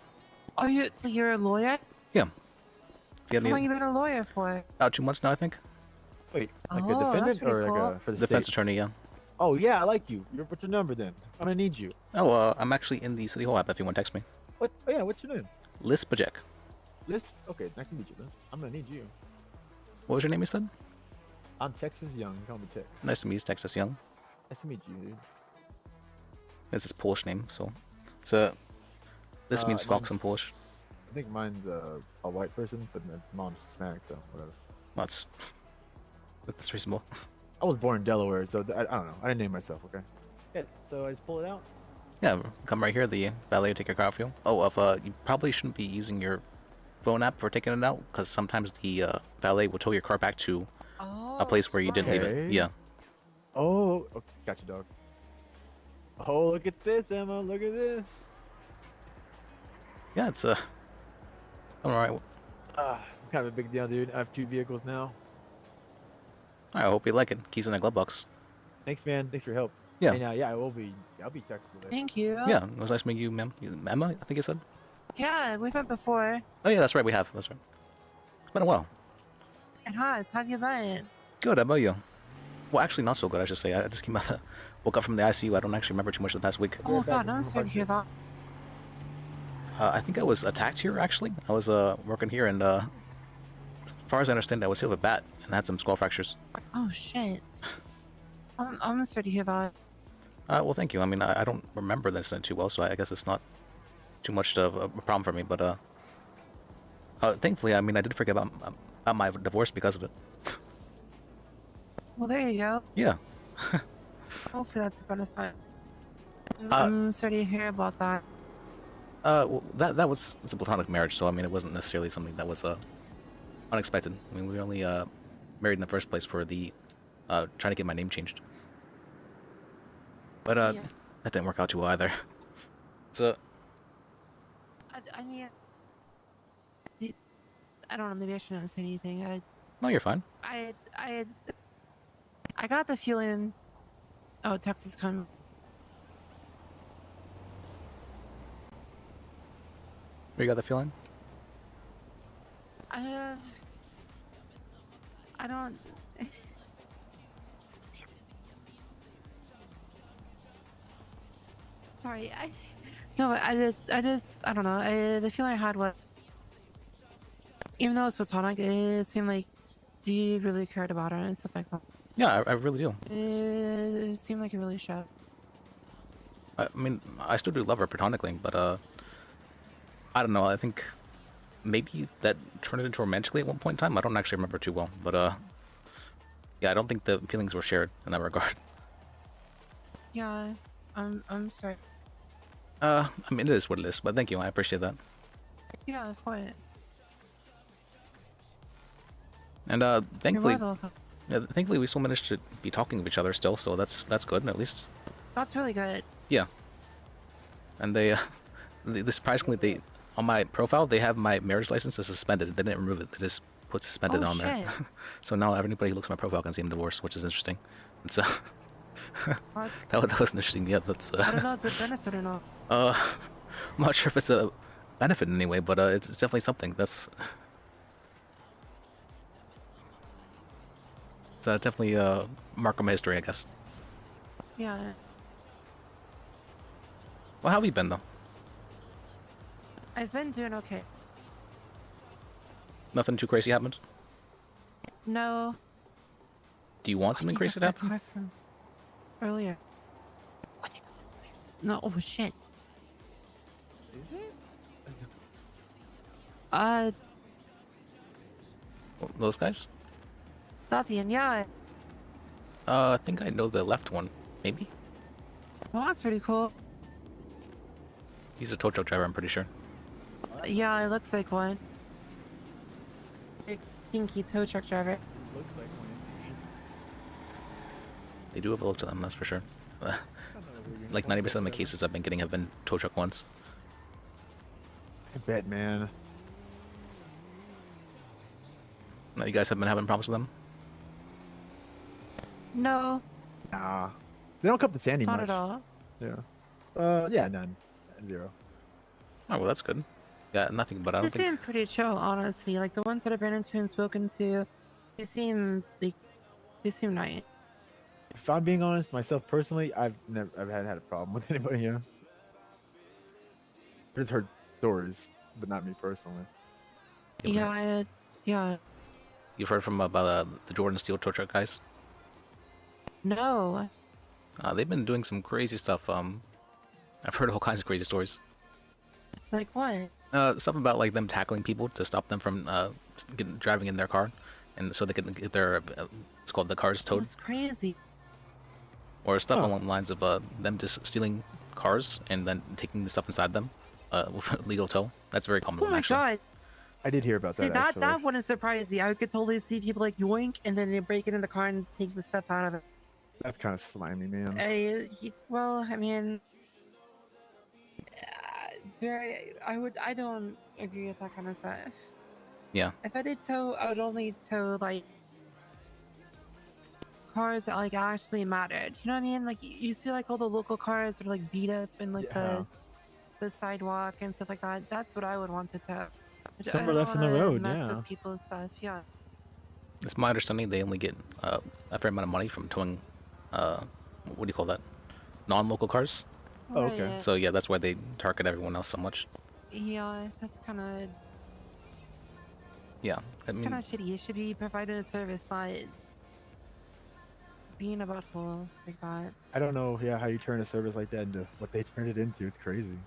Oh, you're a lawyer? Yeah. If you How long have you any, been a lawyer for? about 2 months now, I think. Wait, like Oh, a that's defendant pretty or like cool. a for the Defense state? attorney, yeah. Oh yeah, I like you. What's your number then? I'm gonna need you. Oh, I'm actually in the City Hall app if you want to text me. What? Oh yeah, what's your name? Liz Bajek. Liz. Okay, nice to meet you. Liz. I'm gonna need you. What was your name, you said? I'm Texas Young. Call me Tex. Nice to meet you, Texas Young. Nice to meet you, dude. It's his Polish name, so it's this means fox in mine's- Polish. I think mine's a white person, but my mom's Hispanic, so whatever. That's reasonable. I was born in Delaware, so I don't know. I didn't name myself, okay? Yeah, so I just pull it out. Yeah, come right here. The valet will take your car off you. Oh, you probably shouldn't be using your phone app for taking it out, because sometimes the valet will tow your car back to a place where you didn't leave it. Okay. Yeah. Oh, okay, gotcha, dog. Oh, look at this, Emma. Look at this. Yeah, it's I'm alright. I'm kind of a big deal, dude. I have 2 vehicles now. I hope you like it. Keys in the glove box. Thanks, man. Thanks for your help. Yeah. And yeah, I'll be texting you. Thank you. Yeah, it was nice meeting you, ma'am. Emma, I think you said. Yeah, we've met before. Oh yeah, that's right. We have. That's right. It's been a while. It has. How have you been? Good. How about you? Well, actually, not so good. I should say. I just came out. Woke up from the ICU. I don't actually remember too much of the past week. Oh god, I'm sorry to hear that. I think I was attacked here. Actually, I was working here, and far as I understand, I was hit with a bat and had some skull fractures. Oh shit. I'm sorry to hear that. Well, thank you. I mean, I don't remember the incident too well, so I guess it's not too much of a problem for me. But thankfully, I mean, I did forget about my divorce because of it. Well, there you go. Yeah. Hopefully that's a benefit. I'm sorry to hear about that. Well, that was it's a platonic marriage, so I mean, it wasn't necessarily something that was unexpected. I mean, we were only married in the first place for the trying to get my name changed. But Yeah. that didn't work out too well either. So I mean, I don't know. Maybe I shouldn't say anything. no, you're fine. I got the feeling. Oh, Texas come. You got the feeling? I don't. Sorry, no, I don't know. The feeling I had was, even though it's platonic, it seemed like you really cared about her and stuff like that. Yeah, I really do. It seemed like you really should. I mean, I still do love her platonically, but I don't know. I think maybe that turned it into romantically at one point in time. I don't actually remember too well, but yeah, I don't think the feelings were shared in that regard. Yeah, I'm sorry. I mean, it is what it is, but thank you. I appreciate that. Yeah, for it. And thankfully, more than welcome. thankfully we still managed to be talking to each other still, so that's good at least. That's really good. Yeah. And they surprisingly, they on my profile they have my marriage license is suspended. They didn't remove it. They just put suspended Oh, on there. shit. So now anybody who looks at my profile can see I'm divorced, which is interesting. And so What? that was interesting. Yeah, that's. I don't know if it's a benefit or not. I'm not sure if it's a benefit in any way, but it's definitely something. That's. It's definitely a mark on my history, I guess. Yeah. Well, how have you been though? I've been doing okay. Nothing too crazy happened. No. Do you want something crazy to happen? Apart from earlier. No. Oh shit. Is it? Those guys? Nothing. Yeah. I think I know the left one. Maybe. Well, that's pretty cool. He's a tow truck driver, I'm pretty sure. Yeah, it looks like one. Big stinky tow truck driver. Looks like one indeed. They do have a look to them, that's for sure. Like 90% of my cases I've been getting have been tow truck ones. I bet, man. Now, you guys have been having problems with them? No, Nah. They don't come to Sandy not much. at all. Yeah. Yeah, none. Zero. Oh, well, that's good. Yeah, nothing, but I don't They think... seem pretty chill, honestly. Like the ones that I've ran into and spoken to, they seem nice. If I'm being honest, myself personally, I've had a problem with anybody here. I've just heard stories, but not me personally. Yeah, yeah. You've heard from about the Jordan Steel tow truck guys? No. They've been doing some crazy stuff. I've heard all kinds of crazy stories. Like what? Stuff about like them tackling people to stop them from driving in their car, and so they can get their it's called the cars towed. That's crazy. Or stuff along the lines of them just stealing cars and then taking the stuff inside them with legal tow. That's very common. Oh my actually. god. I did hear about See, that. actually. that wouldn't surprise you. I could totally see people like yoink and then they break it in the car and take the stuff out of it. That's kind of slimy, man. Well, I mean, I don't agree with that kind of stuff. Yeah. If I did tow, I would only tow like cars that like actually mattered. You know what I mean? Like you see like all the local cars that are like beat up and like the sidewalk and stuff like that. That's what I would want to tow. Some I are don't left in the wanna road, mess yeah. with people's stuff. Yeah. It's my understanding they only get a fair amount of money from towing, what do you call that? Non-local cars. Oh, okay. Right. So yeah, that's why they target everyone else so much. Yeah, that's kind of. Yeah, I It's mean, kind of shitty. You should be providing a service, not being a butthole like that. I don't know, yeah, how you turn a service like that into what they turned it into. It's crazy.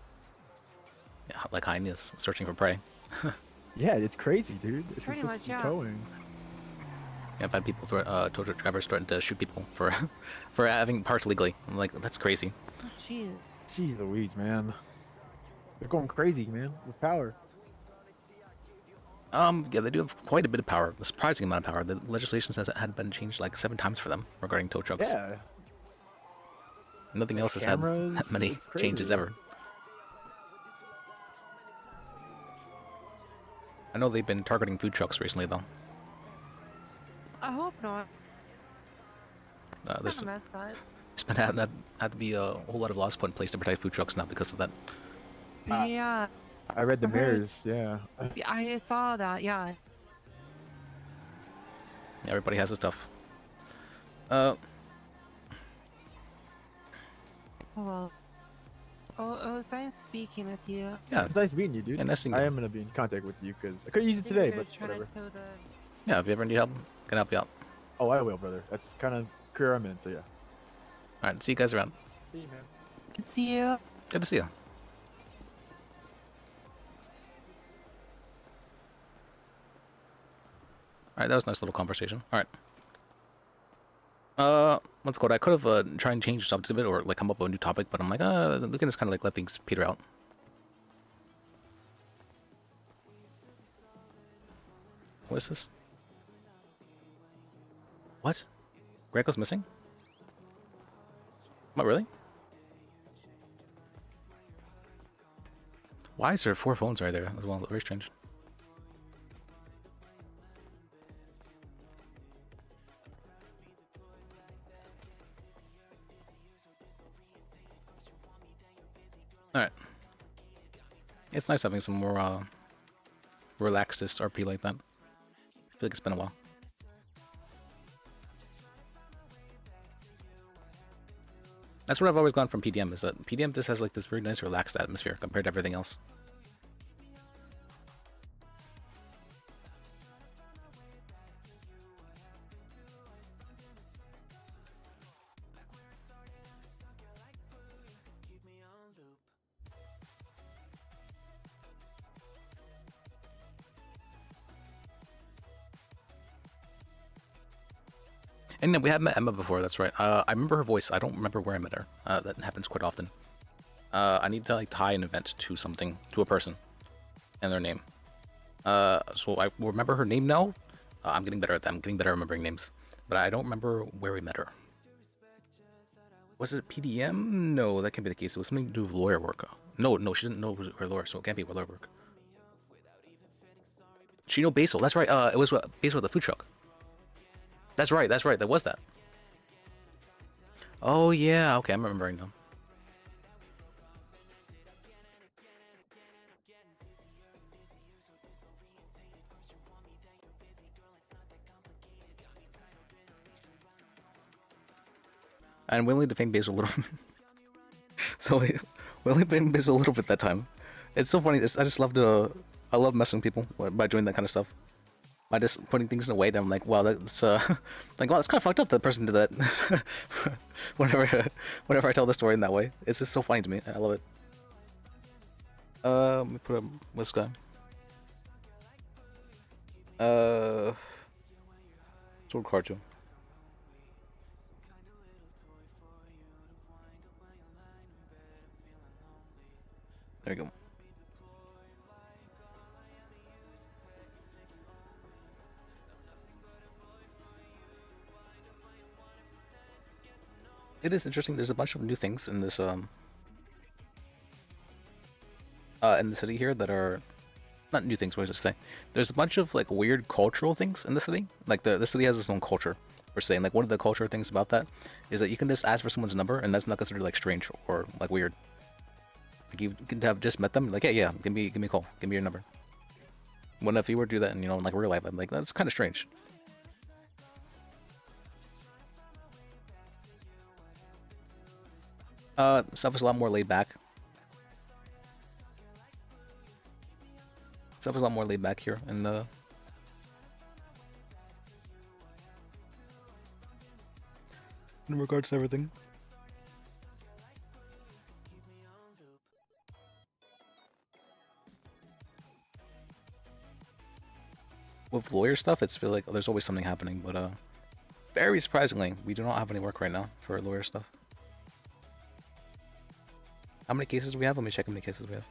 yeah, like hyenas searching for prey. Yeah, it's crazy, dude. It's Pretty supposed much, to be yeah. towing. Yeah, I've had people, tow truck drivers threaten to shoot people for for having parked illegally. I'm like, that's crazy. Oh, jeez. Jeez Louise, man. They're going crazy, man, with power. Yeah, they do have quite a bit of power, a surprising amount of power. The legislation says it had been changed like 7 times for them regarding tow trucks. Yeah. Nothing else has had Cameras, that many it's crazy. changes ever. I know they've been targeting food trucks recently, though. I hope not. There's Kinda messed up. been had to be a whole lot of laws put in place to protect food trucks now because of that. Yeah. I read the I heard- mirrors, yeah. I saw that, yeah. Yeah, everybody has their stuff. Oh, well. Oh, it was nice speaking with you. Yeah, It's nice meeting you, dude. Yeah, nice meeting I you. am gonna be in contact with you because I could use it Thank today, you but for trying to whatever. tow Yeah, if you ever need help, can help you out. Oh, I will, brother. That's kind of career I'm in, so yeah. All right, see you guys around. See you, man. Good to see you. Good to see you. All right, that was a nice little conversation. All right. Let's go. I could have tried and change the subject a bit or like come up with a new topic, but I'm like, we can just kind of like let things peter out. What is this? What? Greco's missing? What, really? Why is there 4 phones right there as well? Very strange. Alright. It's nice having some more relaxist RP like that. I feel like it's been a while. That's what I've always gone from PDM, is that PDM just has like this very nice relaxed atmosphere compared to everything else. And then we have met Emma before, that's right. I remember her voice. I don't remember where I met her. That happens quite often. I need to like tie an event to something, to a person, and their name. So I remember her name now. I'm getting better at that. I'm getting better at remembering names. But I don't remember where we met her. Was it PDM? No, that can't be the case. It was something to do with lawyer work. No, she didn't know her lawyer, so it can't be lawyer work. She know Basil. That's right. It was Basil with the food truck. That's right, that was that. Oh yeah, okay, I'm remembering now. And we only defamed Basil a little. So we only defamed Basil a little bit that time. It's so funny. I just love to. I love messing with people by doing that kind of stuff. By just putting things in a way that I'm like, wow, that's like, wow, that's kind of fucked up. That person did that. whenever I tell the story in that way, it's just so funny to me. I love it. Let me put up this guy. Sword card too. There you go. It is interesting. There's a bunch of new things in this in the city here that are not new things. What does it say? There's a bunch of like weird cultural things in the city. Like the city has its own culture. Per se, and like one of the cultural things about that is that you can just ask for someone's number, and that's not considered like strange or like weird. Like you can have just met them, like yeah, give me a call, give me your number. When if you were to do that in in like real life, I'm like that's kind of strange. Stuff is a lot more laid back. Stuff is a lot more laid back here in the in regards to everything. With lawyer stuff, it's feel like there's always something happening, but very surprisingly, we do not have any work right now for lawyer stuff. How many cases do we have? Let me check how many cases we have.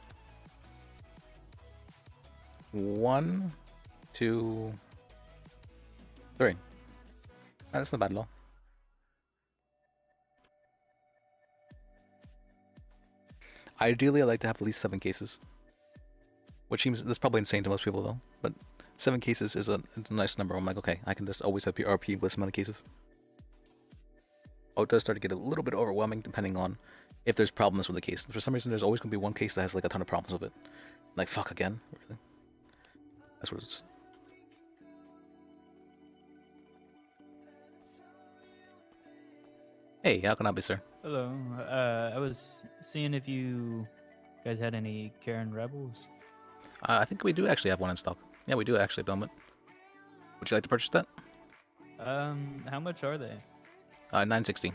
1, 2, 3. That's not bad at all. Ideally, I'd like to have at least 7 cases. Which seems, that's probably insane to most people though, but 7 cases is it's a nice number. I'm like, okay, I can just always have RP list amount of cases. Oh, it does start to get a little bit overwhelming depending on if there's problems with the case. For some reason, there's always going to be one case that has like a ton of problems with it. Like, fuck again? Really? That's what it's... Hey, how can I be, sir? Hello. I was seeing if you guys had any Karen Rebels. I think we do actually have one in stock. Yeah, we do actually at the moment. Would you like to purchase that? How much are they? 960.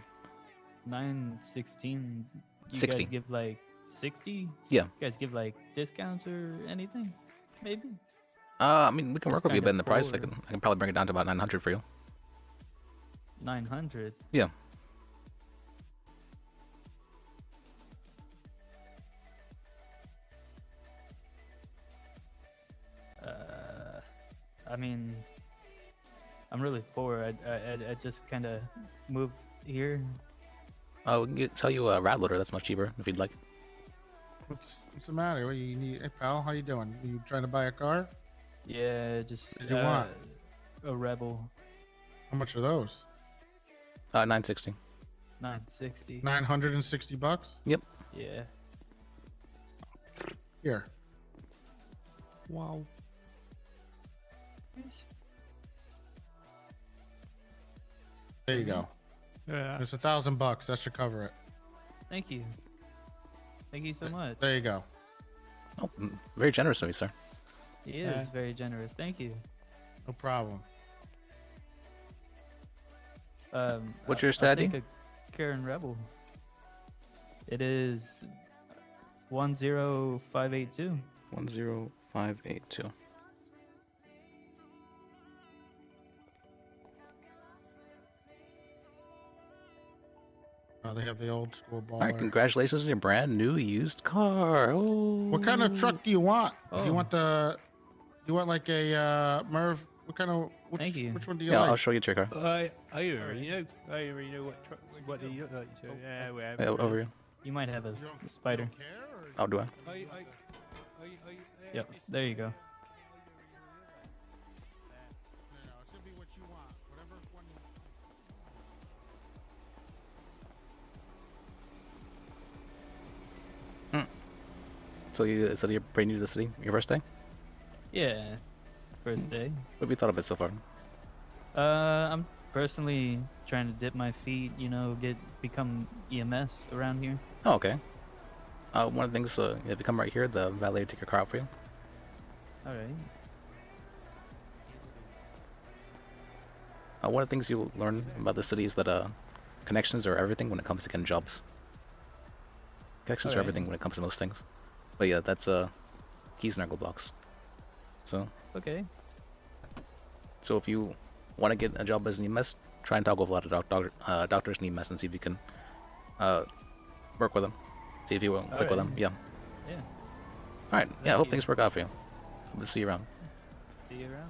916. You 60. guys give like 60? Yeah. You guys give like discounts or anything? Maybe. I mean, we can Just work with you a kinda bit in the price. I poor. can probably bring it down to about 900 for you. 900. Yeah. I mean, I'm really poor. I just kind of moved here. Oh, we can tell you a rat loader. That's much cheaper if you'd like. What's the matter? What you need? Hey pal, how you doing? You trying to buy a car? Yeah, just Did you want? a Rebel. How much are those? 960. 960. $960. Yep. Yeah. Here. Wow. Nice. There you go. Yeah. There's $1,000. That should cover it. Thank you. Thank you so much. There you go. Oh, very generous of you, sir. He is very generous. Thank you. No problem. What's your I'll stat take ID? a Karen Rebel. It is 10582. 10582. Oh, they have the old school baller. All right, congratulations on your brand new used car. Oh. What kind of truck do you want? Do Oh. you want like a Merv? What kind of? Thank you. Which one do you Yeah, like? I'll show you your car. I already know. I already know what they look like. So yeah, whatever. Yeah, over here. You might have a spider. Oh, do I? Yep, there you go. So you said you're brand new to the city? Your first day? Yeah, first day. What have you thought of it so far? I'm personally trying to dip my feet, become EMS around here. Oh, okay. One of the things, if you come right here, the valet will take your car out for you. Alright. One of the things you'll learn about the city is that connections are everything when it comes to getting jobs. Connections are Alright. everything when it comes to most things. But yeah, that's keys and angle blocks. So. Okay. So if you want to get a job as an EMS, try and talk with a lot of doctors in EMS and see if you can work with them. See if you will click with them. Yeah. Yeah. All right. Yeah. I hope things work out for you. Hope to see you around. See you around.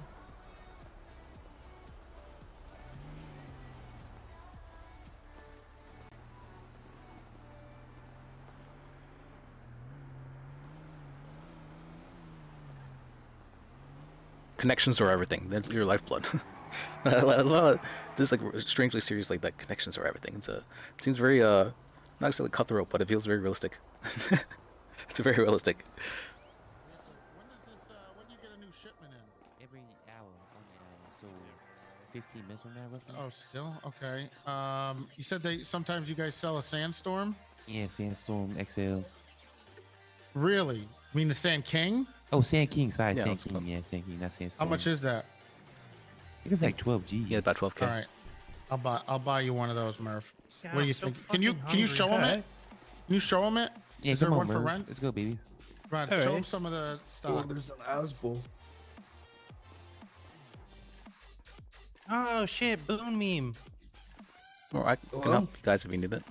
Connections are everything. They're your lifeblood. This like strangely serious like that. Connections are everything. It seems very not necessarily cutthroat, but it feels very realistic. It's very realistic. When do you get a new shipment in? Every hour, 1 hour, so 15 minutes from now, roughly. Oh, still okay. You said sometimes you guys sell a Sandstorm. Yeah, Sandstorm XL. Really? You mean the Sand King? Oh, Sand King, sorry, Yeah, Sand that's King, cool. yeah, Sand King, not Sandstorm. How much is that? I think it's like 12 G's. Yeah, about 12K. All right, I'll buy you one of those, Murph. What do you think? Can you show him it? Can you show him it? Yeah, Is there come on, one for bro. rent? Let's go, baby. Brad, All show right. him some of the stuff. Oh, there's an asshole. Oh shit, Boone meme. Or I can help you guys if you need it.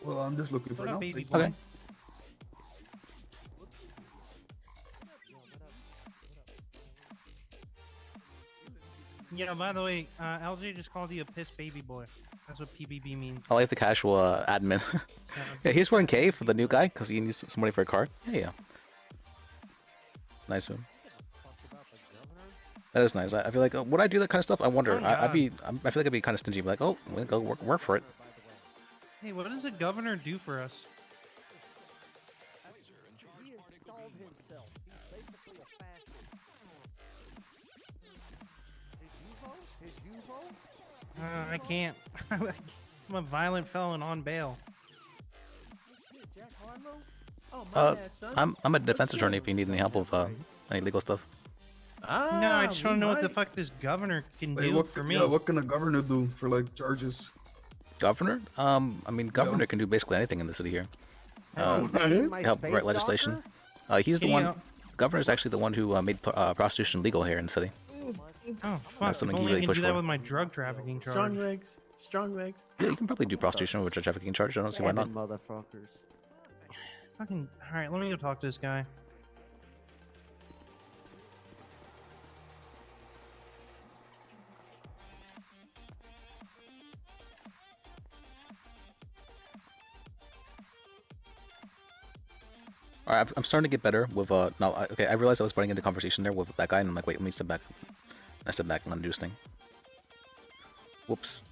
Well, I'm just looking for What up, now. baby Thank you. Okay. Yeah, by the way, LJ just called you a piss baby boy. That's what PBB means. I like the casual admin. Yeah, he's wearing K for the new guy because he needs some money for a car. Yeah. Nice one. That is nice. I feel like would I do that kind of stuff? I wonder. Oh, I feel yeah. like I'd be kind of stingy. Be like, oh, we'll go work for it. Hey, what does the governor do for us? He installed himself. He's basically a fascist. His UFO? I can't. I'm a violent felon on bail. Jack Harlow? Oh, my bad, son. I'm a defense attorney if you need any help with any legal stuff. No, I just want to know what the fuck this governor can Hey, do what, for me. yeah, what can a governor do for like charges? Governor? I mean, governor can do basically anything in the city here. Help write legislation. He's the Can you one. help- Governor is actually the one who made prostitution legal here in the city. Oh fuck! something If he only I really can pushed do that for. with my drug trafficking charge. Strong legs. Strong legs. Yeah, you can probably do prostitution with a trafficking charge. I don't see why not. Motherfuckers. Fucking. All right, let me go talk to this guy. All right, I'm starting to get better with now. Okay, I realized I was running into conversation there with that guy, and I'm like, wait, let me step back. I step back and undo this thing. Whoops.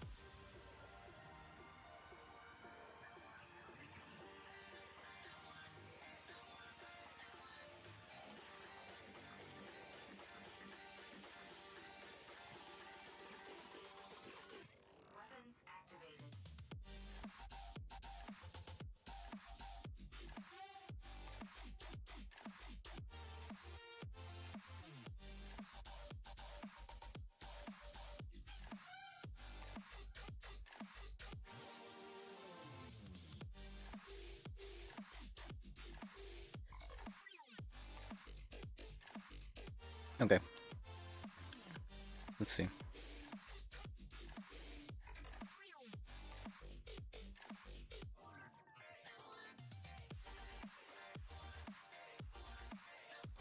Okay. Let's see.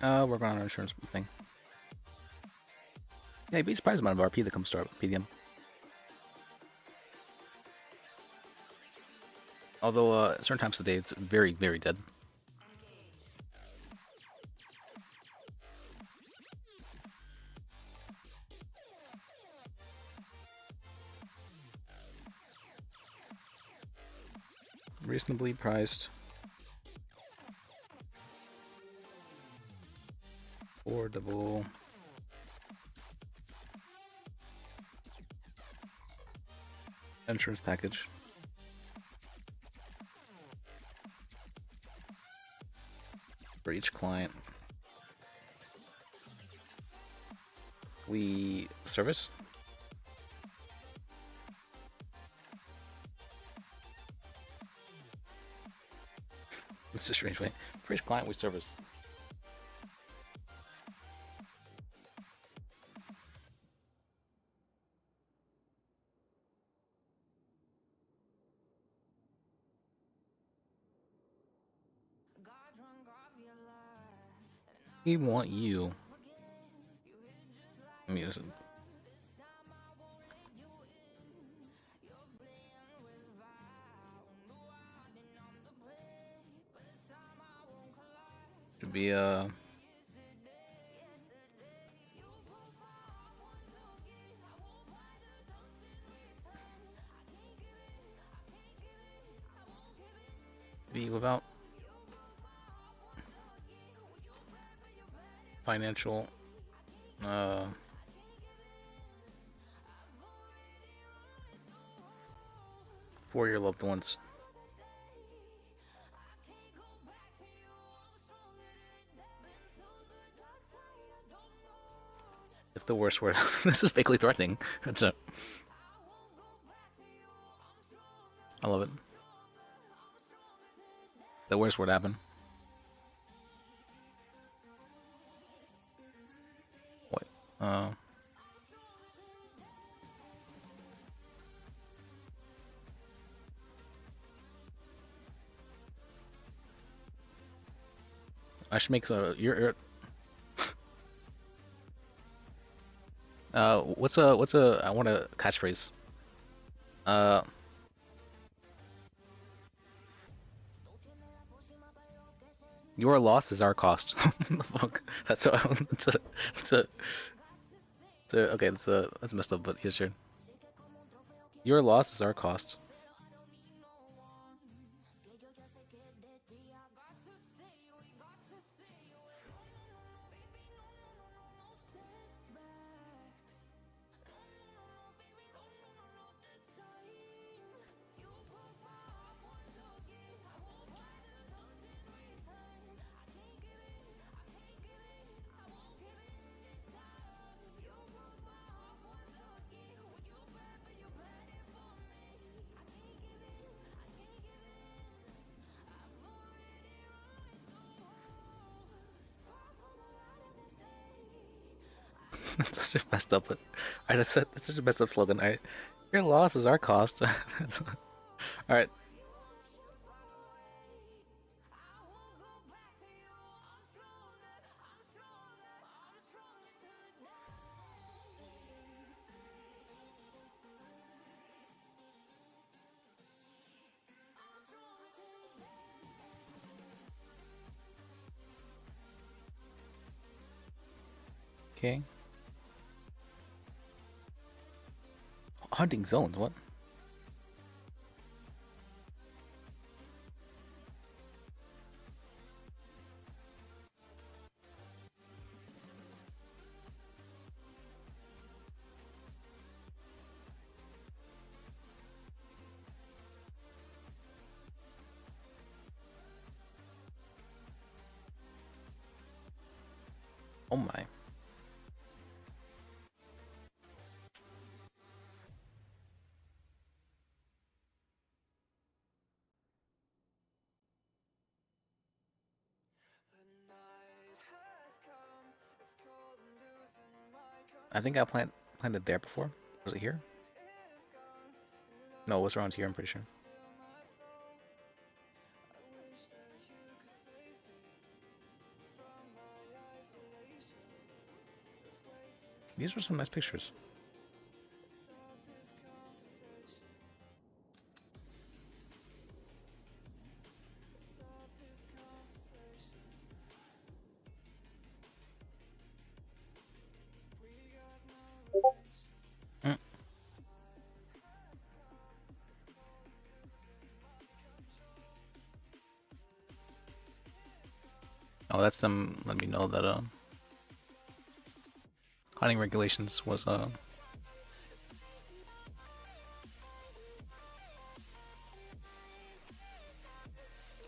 We're going on our insurance thing. Yeah, you'd be surprised the amount of RP that comes to our PDM. Although, certain times of the day, it's very, very dead. Reasonably priced. Affordable. Insurance package. For each client. We service. It's a strange way. For each client we service. We want you. Let me use it. Should be be without financial for your loved ones. If the worst word, this is vaguely threatening. That's a I love it. The worst would happen. Wait. I should make your what's a I want a catchphrase. Your loss is our cost. Fuck. That's okay. That's messed up, but yeah, sure. Your loss is our cost. That's such a messed up. But that's such a messed up slogan. Alright, your loss is our cost. All right. Okay. Hunting zones. What? Oh my. I think I planted there before. Was it here? No, it was around here, I'm pretty sure. These are some nice pictures. Oh, that's them let me know that hunting regulations was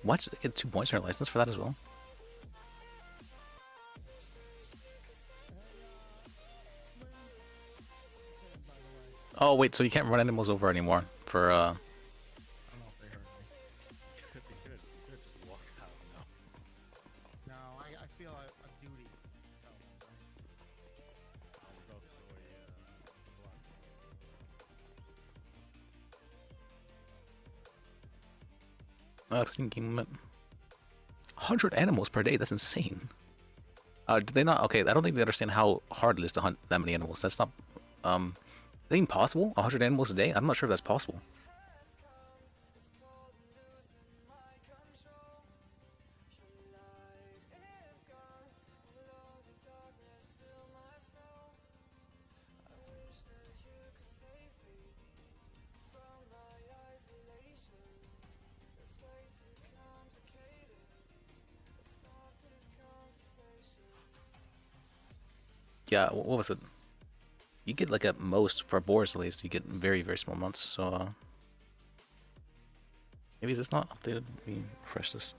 what? They get 2 points on your license for that as well? Oh wait, so you can't run animals over anymore for I don't know if they heard me. You could just walk out. No, I feel a duty. No. There's also a block. I've seen game limit. 100 animals per day, that's insane. Do they not? Okay, I don't think they understand how hard it is to hunt that many animals. That's not, is that even possible? 100 animals a day? I'm not sure if that's possible. Yeah, what was it? You get like at most, for boars at least, you get very, very small amounts, so maybe it's not updated. Let me refresh this.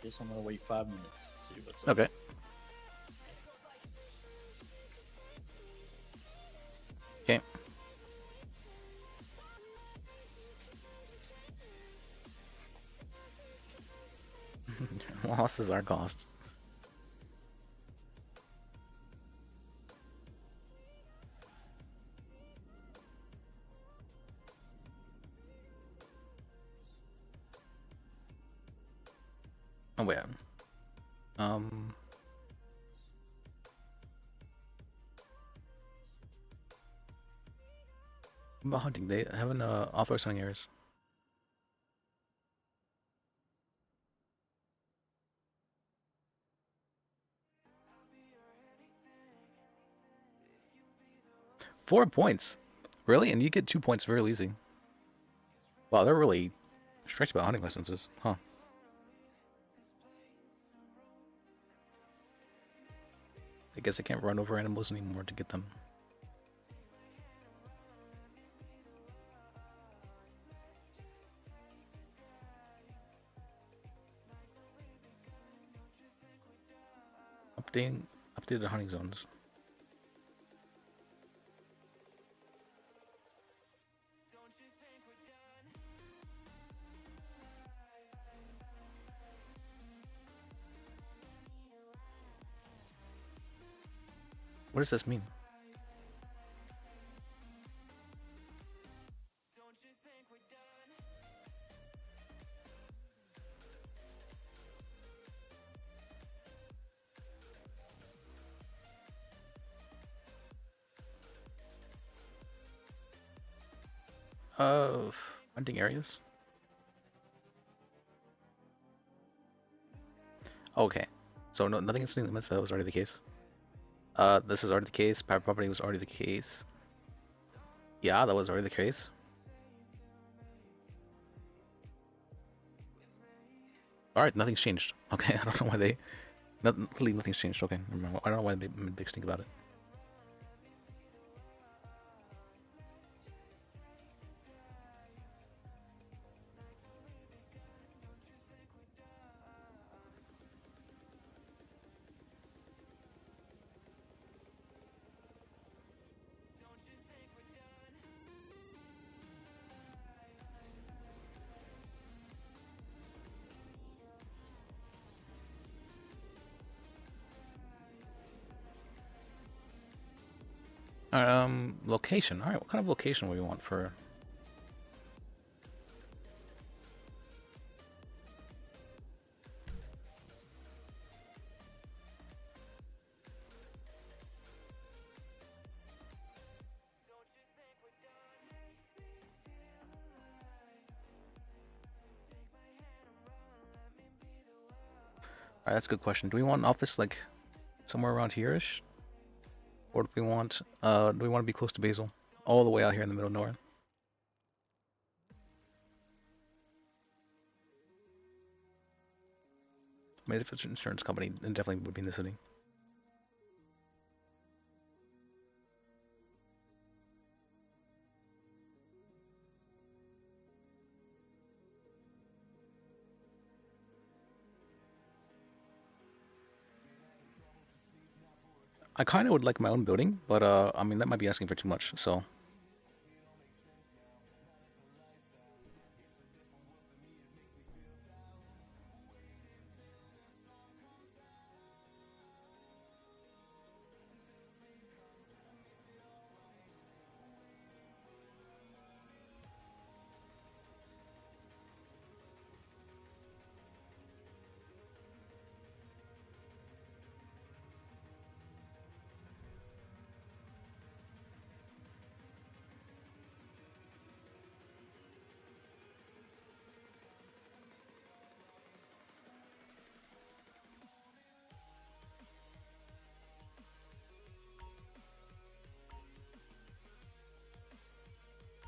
Guess I'm gonna wait 5 minutes. See what's up. Okay. Okay. Loss is our cost. Oh wait. What about hunting? They haven't authorized hunting areas. Four points, really? And you get 2 points very easy. Wow, they're really strict about hunting licenses, huh? I guess I can't run over animals anymore to get them. Updated hunting zones. What does this mean? Hunting areas? Okay. So no, nothing in city limits, that was already the case. This is already the case. Private property was already the case. Yeah, that was already the case. Alright, nothing's changed. Okay, I don't know why they... nothing's changed. Okay, I don't know why they made a big stink about it. Alright, location. Alright, what kind of location would we want for... Alright, that's a good question. Do we want an office like somewhere around here-ish? Or do we want to be close to Basel? All the way out here in the middle of nowhere. I mean, if it's an insurance company, then definitely would be in the city. I kind of would like my own building, but I mean, that might be asking for too much, so...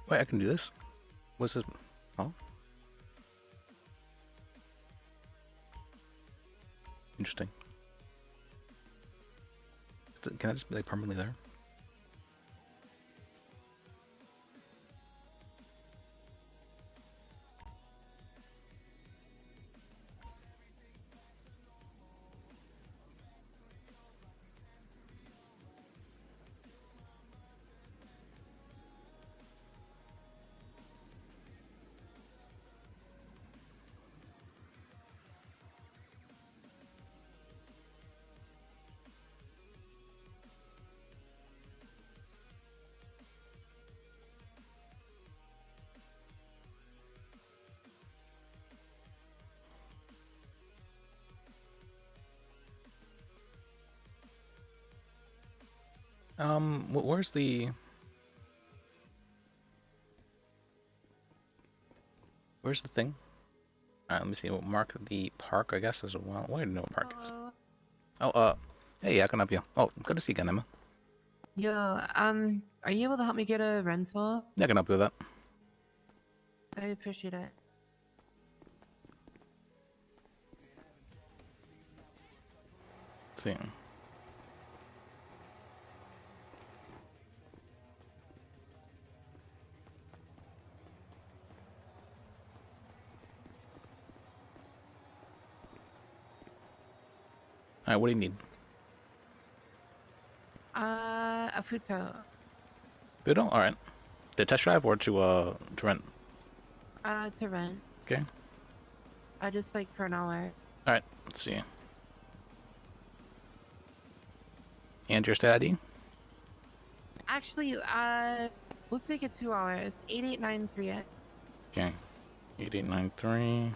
Wait, I can do this? What's this? Oh? Interesting. Can I just be like permanently there? Where's the... Where's the thing? Alright, let me see. We'll mark the park, I guess, as well. Where do you know what park is? Oh, hey, I can help you. Oh, good to see you again, Emma. Yo, are you able to help me get a rental? Yeah, I can help you with that. I appreciate it. Let's see. Alright, what do you need? A futo. Budo? Alright. To test drive or to rent? To rent. Okay. Just like for an hour. Alright, let's see. And your state ID? Actually, let's make it 2 hours. 8893 it. Okay. 8893.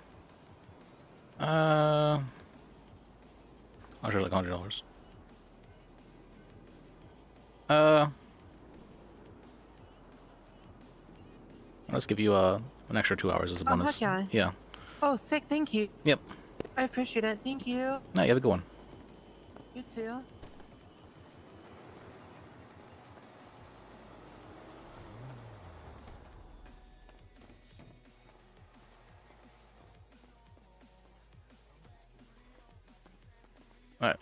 I'll charge like $100. I'll just give you an extra 2 hours as a Oh, bonus. heck yeah. Yeah. Oh, sick. Thank you. Yep. I appreciate it. Thank you. No, you have a good one. You too. Alright.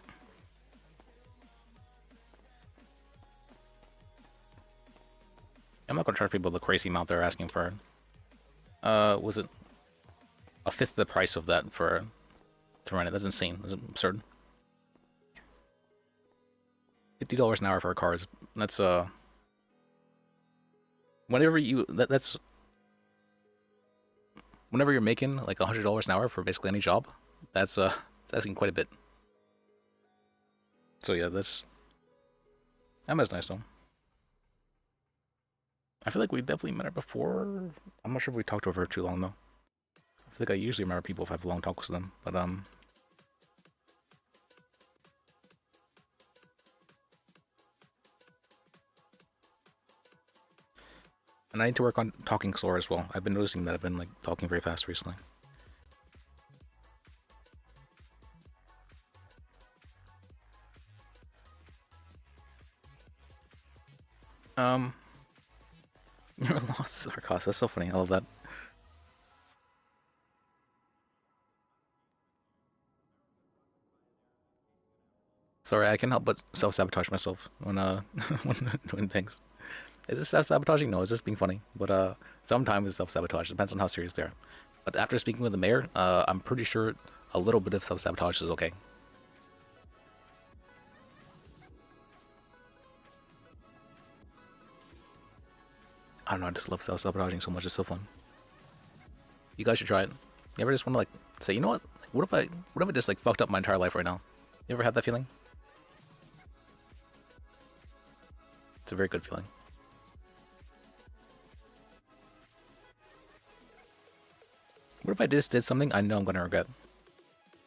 I'm not gonna charge people the crazy amount they're asking for. Was it a fifth of the price of that for to rent it? That's insane. That's absurd. $50 an hour for a car is that's whenever you that's whenever you're making like $100 an hour for basically any job, that's asking quite a bit. So yeah, that's nice though. I feel like we definitely met her before. I'm not sure if we talked to her for too long though. I feel like I usually remember people if I have long talks with them, but and I need to work on talking slower as well. I've been noticing that I've been like talking very fast recently. You're lost, Sarkos. That's so funny. I love that. Sorry, I can't help but self-sabotage myself when when doing things. Is this self-sabotaging? No, it's just being funny. But sometimes it's self-sabotage. Depends on how serious they are. But after speaking with the mayor, I'm pretty sure a little bit of self-sabotage is okay. I don't know, I just love self-sabotaging so much. It's so fun. You guys should try it. You ever just want to like say, you know what? Like, what if I just like fucked up my entire life right now? You ever had that feeling? It's a very good feeling. What if I just did something I know I'm gonna regret?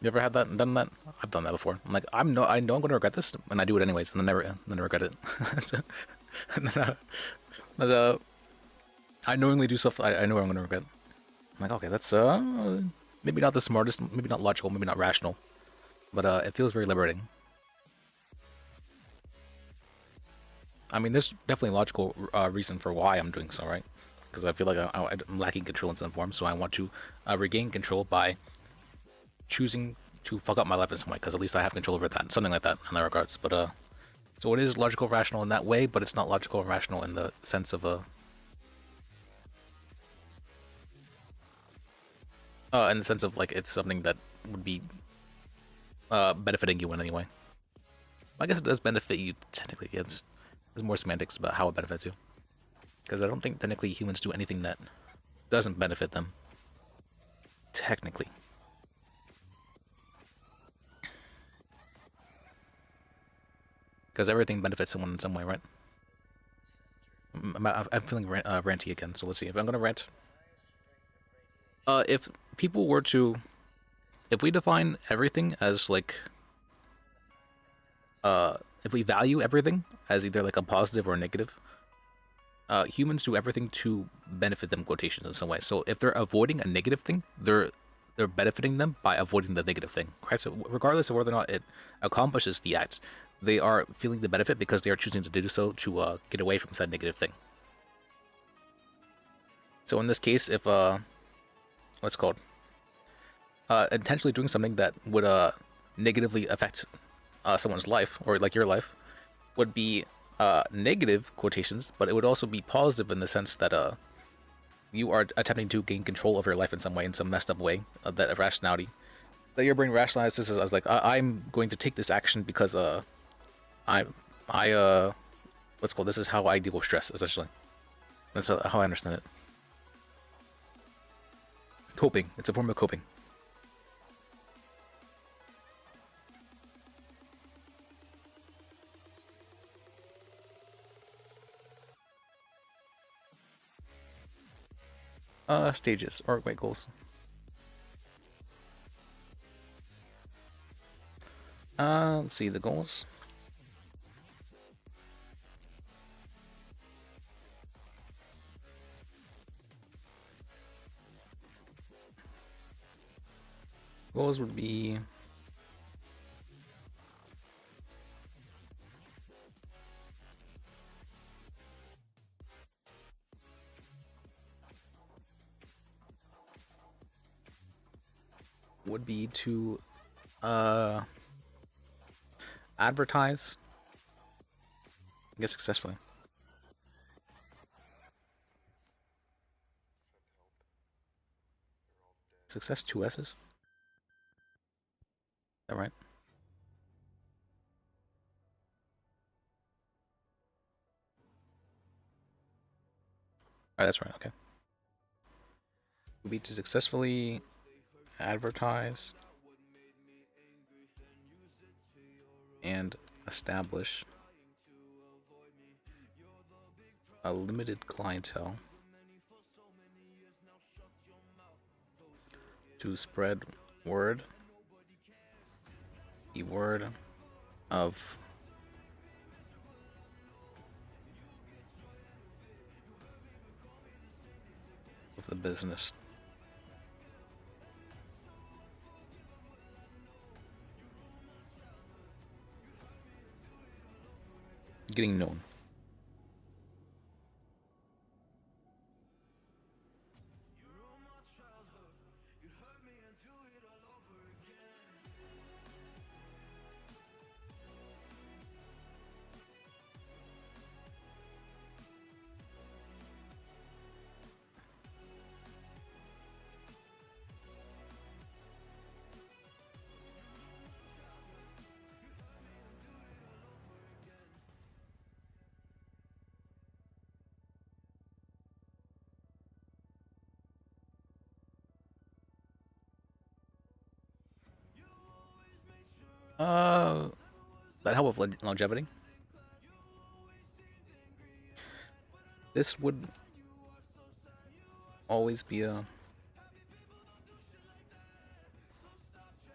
You ever had that and done that? I've done that before. I'm like, I know I'm gonna regret this, and I do it anyways, and then I regret it. And then, I knowingly do stuff I know I'm gonna regret. I'm like, okay, that's maybe not the smartest, maybe not logical, maybe not rational, but it feels very liberating. I mean, there's definitely a logical reason for why I'm doing so, right? Because I feel like I'm lacking control in some form, so I want to regain control by choosing to fuck up my life in some way, because at least I have control over that, something like that in that regards. But so it is logical, rational in that way, but it's not logical and rational in the sense of in the sense of like it's something that would be benefiting you in any way. I guess it does benefit you technically. There's more semantics about how it benefits you, because I don't think technically humans do anything that doesn't benefit them. Technically. Because everything benefits someone in some way, right? I'm feeling ranty again, so let's see. If I'm gonna rant, if people were to, if we define everything as like, if we value everything as either like a positive or a negative, humans do everything to benefit them, quotations, in some way. So if they're avoiding a negative thing, they're benefiting them by avoiding the negative thing, right? So regardless of whether or not it accomplishes the act, they are feeling the benefit because they are choosing to do so to get away from said negative thing. So in this case, if what's it called, intentionally doing something that would negatively affect someone's life, or like your life, would be negative, quotations, but it would also be positive in the sense that you are attempting to gain control of your life in some way, in some messed up way, that rationality, that your brain rationalizes this as like, I'm going to take this action because what's it called, this is how I deal with stress, essentially. That's how I understand it. Coping. It's a form of coping. Stages, or wait, goals. Let's see, the goals. Goals would be to advertise, I guess, successfully. Success, 2 S's. Is that right? Alright, that's right, okay. Would be to successfully advertise and establish a limited clientele to spread word, the word of the business. Getting known. That help with longevity. This would always be a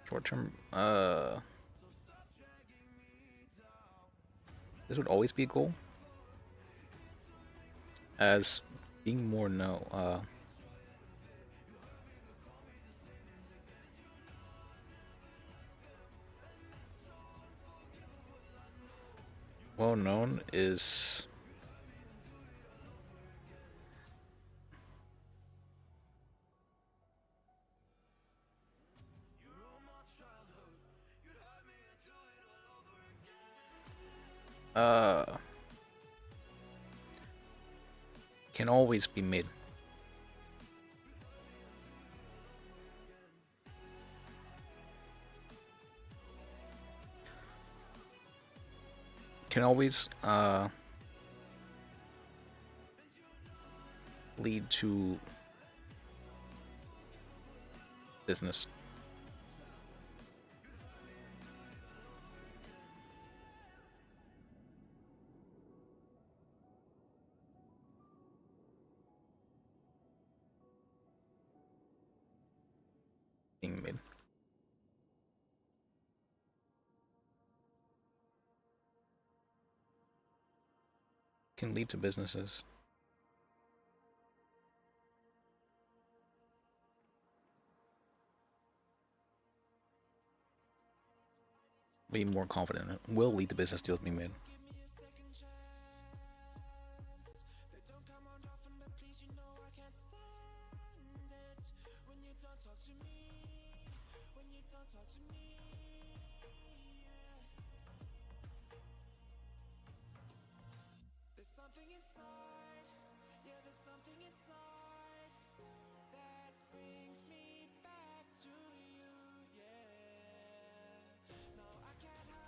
short-term. This would always be a goal, as being more well known is can always be made. Can always lead to business. Being made. Can lead to businesses. Be more confident in it. Will lead to business deals being made.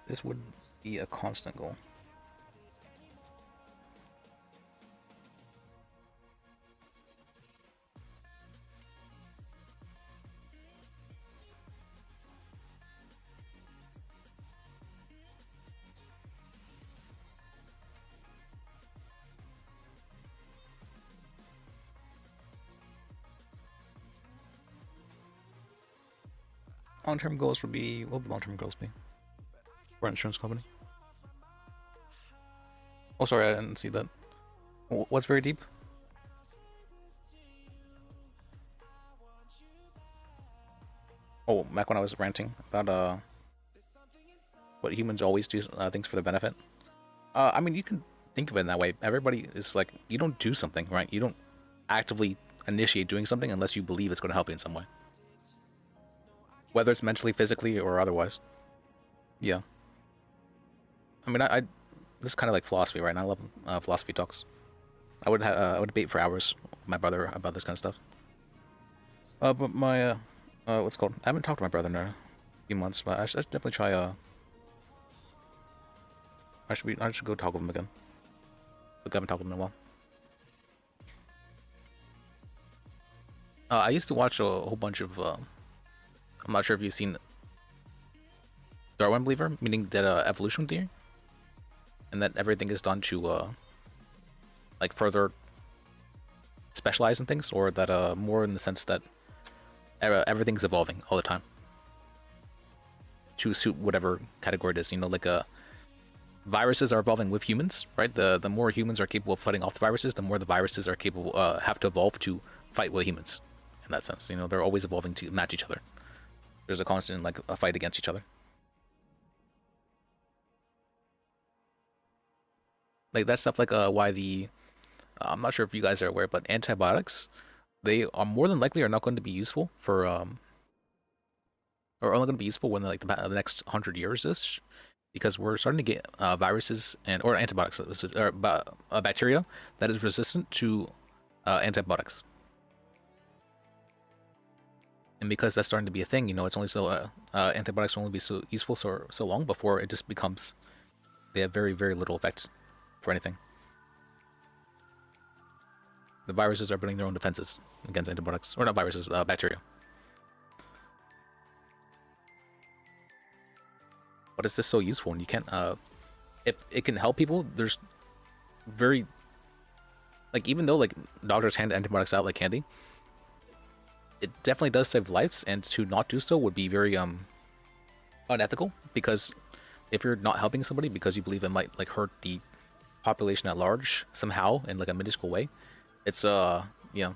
This would be a constant goal. Long-term goals would be, what would long-term goals be? For an insurance company? Oh, sorry, I didn't see that. What's very deep? Oh, back when I was ranting about what humans always do things for the benefit. I mean, you can think of it in that way. Everybody is like, you don't do something, right? You don't actively initiate doing something unless you believe it's going to help you in some way. Whether it's mentally, physically, or otherwise. Yeah. I mean, this is kind of like philosophy, right? And I love philosophy talks. I would debate for hours with my brother about this kind of stuff. But my what's it called? I haven't talked to my brother in a few months, but I should definitely try. I should go talk with him again. Look, I haven't talked with him in a while. I used to watch a whole bunch of. I'm not sure if you've seen Darwin Believer, meaning that evolution theory, and that everything is done to like further specialize in things, or that more in the sense that everything's evolving all the time to suit whatever category it is. You know, like viruses are evolving with humans, right? The more humans are capable of fighting off the viruses, the more the viruses are capable have to evolve to fight with humans. In that sense, you know, they're always evolving to match each other. There's a constant like a fight against each other. Like that's stuff like why the I'm not sure if you guys are aware, but antibiotics, they are more than likely are not going to be useful for or only going to be useful when like the next 100 years ish, because we're starting to get viruses or antibiotics or bacteria that is resistant to antibiotics. And because that's starting to be a thing, you know, it's only so antibiotics will only be so useful so long before it just becomes they have very, very little effect for anything. The viruses are building their own defenses against antibiotics, or not viruses, bacteria. But it's just so useful, and you can't. If it can help people, there's very like even though like doctors hand antibiotics out like candy, it definitely does save lives, and to not do so would be very unethical, because if you're not helping somebody because you believe it might like hurt the population at large somehow in like a minuscule way, it's you know,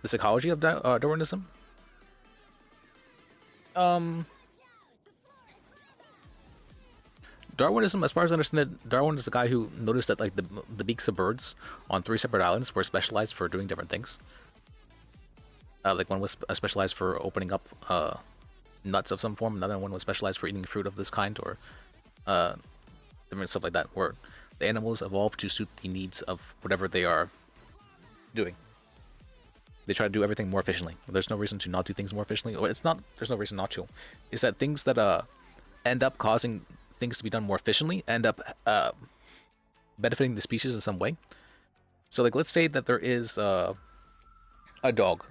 the psychology of Darwinism. Darwinism, as far as I understand it, Darwin is the guy who noticed that like the beaks of birds on 3 separate islands were specialized for doing different things. Like one was specialized for opening up nuts of some form, another one was specialized for eating fruit of this kind, or different stuff like that, where the animals evolved to suit the needs of whatever they are doing. They try to do everything more efficiently. There's no reason to not do things more efficiently. Or it's not. There's no reason not to. It's that things that end up causing things to be done more efficiently end up benefiting the species in some way. So like let's say that there is a dog,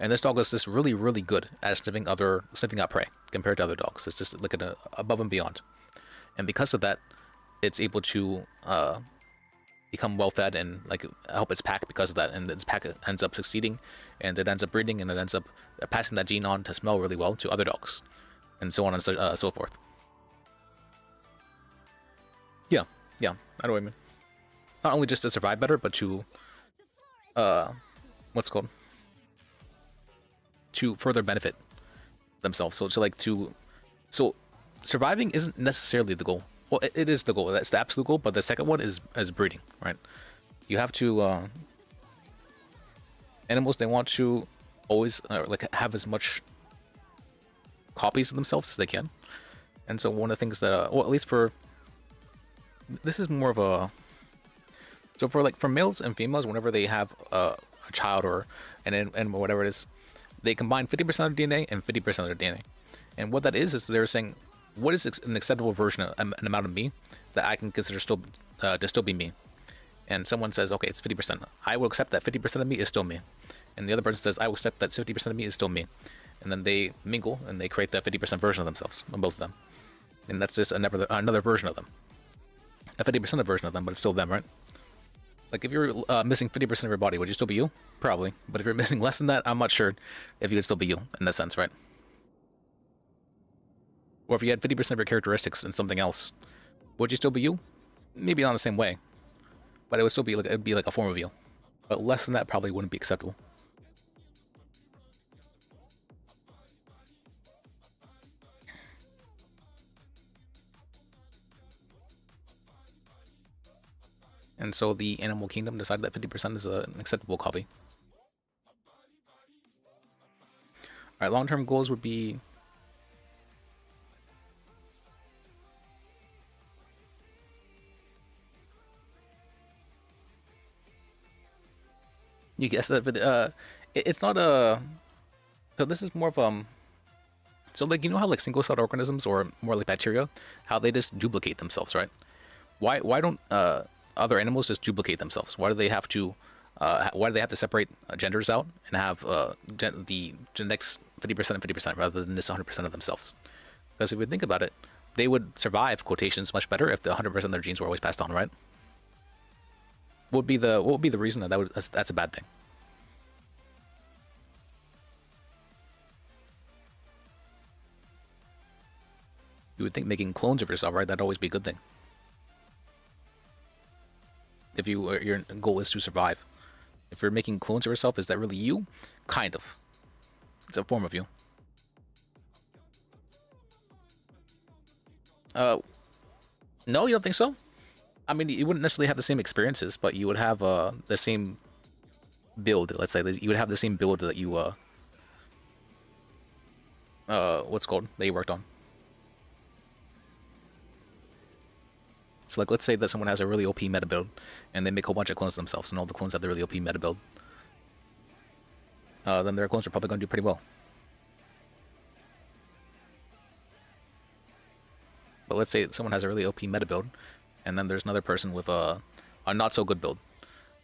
and this dog is just really, really good at sniffing out prey compared to other dogs. It's just like an above and beyond, and because of that, it's able to become well fed and like help its pack because of that, and its pack ends up succeeding, and it ends up breeding, and it ends up passing that gene on to smell really well to other dogs, and so on and so forth. Yeah, How do I mean? Not only just to survive better, but to what's it called? To further benefit themselves. So surviving isn't necessarily the goal. Well, it is the goal. That's the absolute goal. But the second one is breeding, right? You have to animals. They want to always like have as much copies of themselves as they can. And so one of the things that, well, at least for this is more of a so for males and females, whenever they have a child or and whatever it is, they combine 50% of their DNA and 50% of their DNA. And what that is they're saying, what is an acceptable version of an amount of me that I can consider still to still be me? And someone says, okay, it's 50%. I will accept that 50% of me is still me. And the other person says, I will accept that 50% of me is still me. And then they mingle and they create that 50% version of themselves, of both of them. And that's just another version of them. A 50% version of them, but it's still them, right? Like if you're missing 50% of your body, would you still be you? Probably. But if you're missing less than that, I'm not sure if you could still be you in that sense, right? Or if you had 50% of your characteristics in something else, would you still be you? Maybe not in the same way, but it would still be like it'd be like a form of you. But less than that probably wouldn't be acceptable. And so the animal kingdom decided that 50% is an acceptable copy. Alright, long-term goals would be you guessed that, but it's not a. So this is more of so like you know how like single-celled organisms or more like bacteria, how they just duplicate themselves, right? Why don't other animals just duplicate themselves? Why do they have to separate genders out and have the genetics 50% and 50% rather than just 100% of themselves? Because if we think about it, they would survive quotations much better if the 100% of their genes were always passed on, right? What would be the reason that's a bad thing? You would think making clones of yourself, right? That'd always be a good thing. If your goal is to survive. If you're making clones of yourself, is that really you? Kind of. It's a form of you. No, you don't think so? I mean, you wouldn't necessarily have the same experiences, but you would have the same build. Let's say you would have the same build that you what's it called that you worked on. So like, let's say that someone has a really OP meta build, and they make a whole bunch of clones themselves, and all the clones have the really OP meta build. Then their clones are probably going to do pretty well. But let's say someone has a really OP meta build, and then there's another person with a not so good build,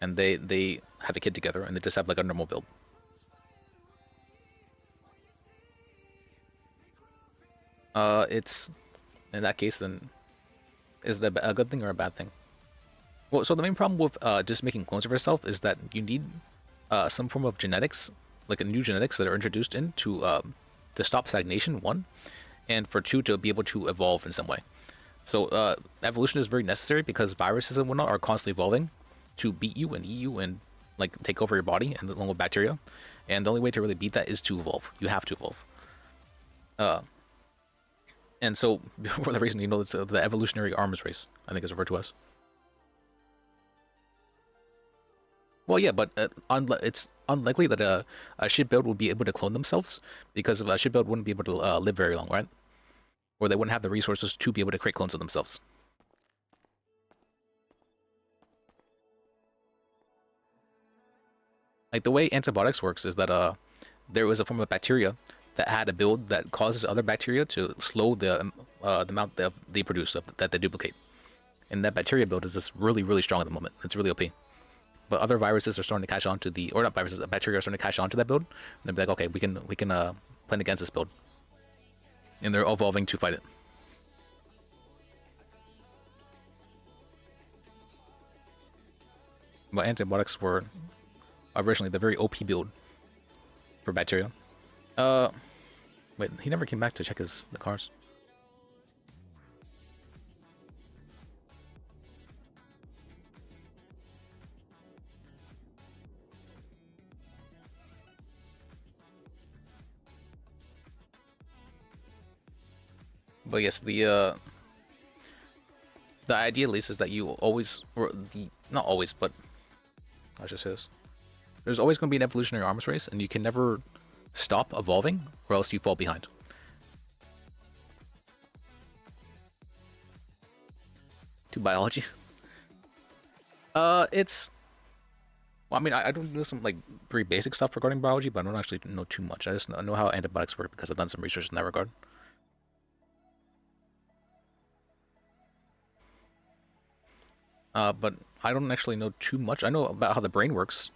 and they have a kid together, and they just have like a normal build. It's in that case, then is it a good thing or a bad thing? Well, so the main problem with just making clones of yourself is that you need some form of genetics, like a new genetics that are introduced in to stop stagnation, one, and for two, to be able to evolve in some way. So evolution is very necessary because viruses and whatnot are constantly evolving to beat you and eat you and like take over your body, and along with bacteria. And the only way to really beat that is to evolve. You have to evolve. And so for that reason, you know, it's the evolutionary arms race, I think is referred to as. Well, yeah, but it's unlikely that a ship build would be able to clone themselves, because a ship build wouldn't be able to live very long, right? Or they wouldn't have the resources to be able to create clones of themselves. Like the way antibiotics works is that there was a form of bacteria that had a build that causes other bacteria to slow the amount that they produce, that they duplicate. And that bacteria build is just really, really strong at the moment. It's really OP. But other viruses are starting to catch on to the, or not viruses, bacteria are starting to catch on to that build. And they'll be like, okay, we can plan against this build. And they're evolving to fight it. But antibiotics were originally the very OP build for bacteria. Wait, he never came back to check the cars. But yes, the idea at least is that you always, or the not always, but I should say this. There's always going to be an evolutionary arms race, and you can never stop evolving, or else you fall behind. To biology. It's. Well, I mean, I don't know some like very basic stuff regarding biology, but I don't actually know too much. I just know how antibiotics work because I've done some research in that regard. But I don't actually know too much. I know about how the brain works.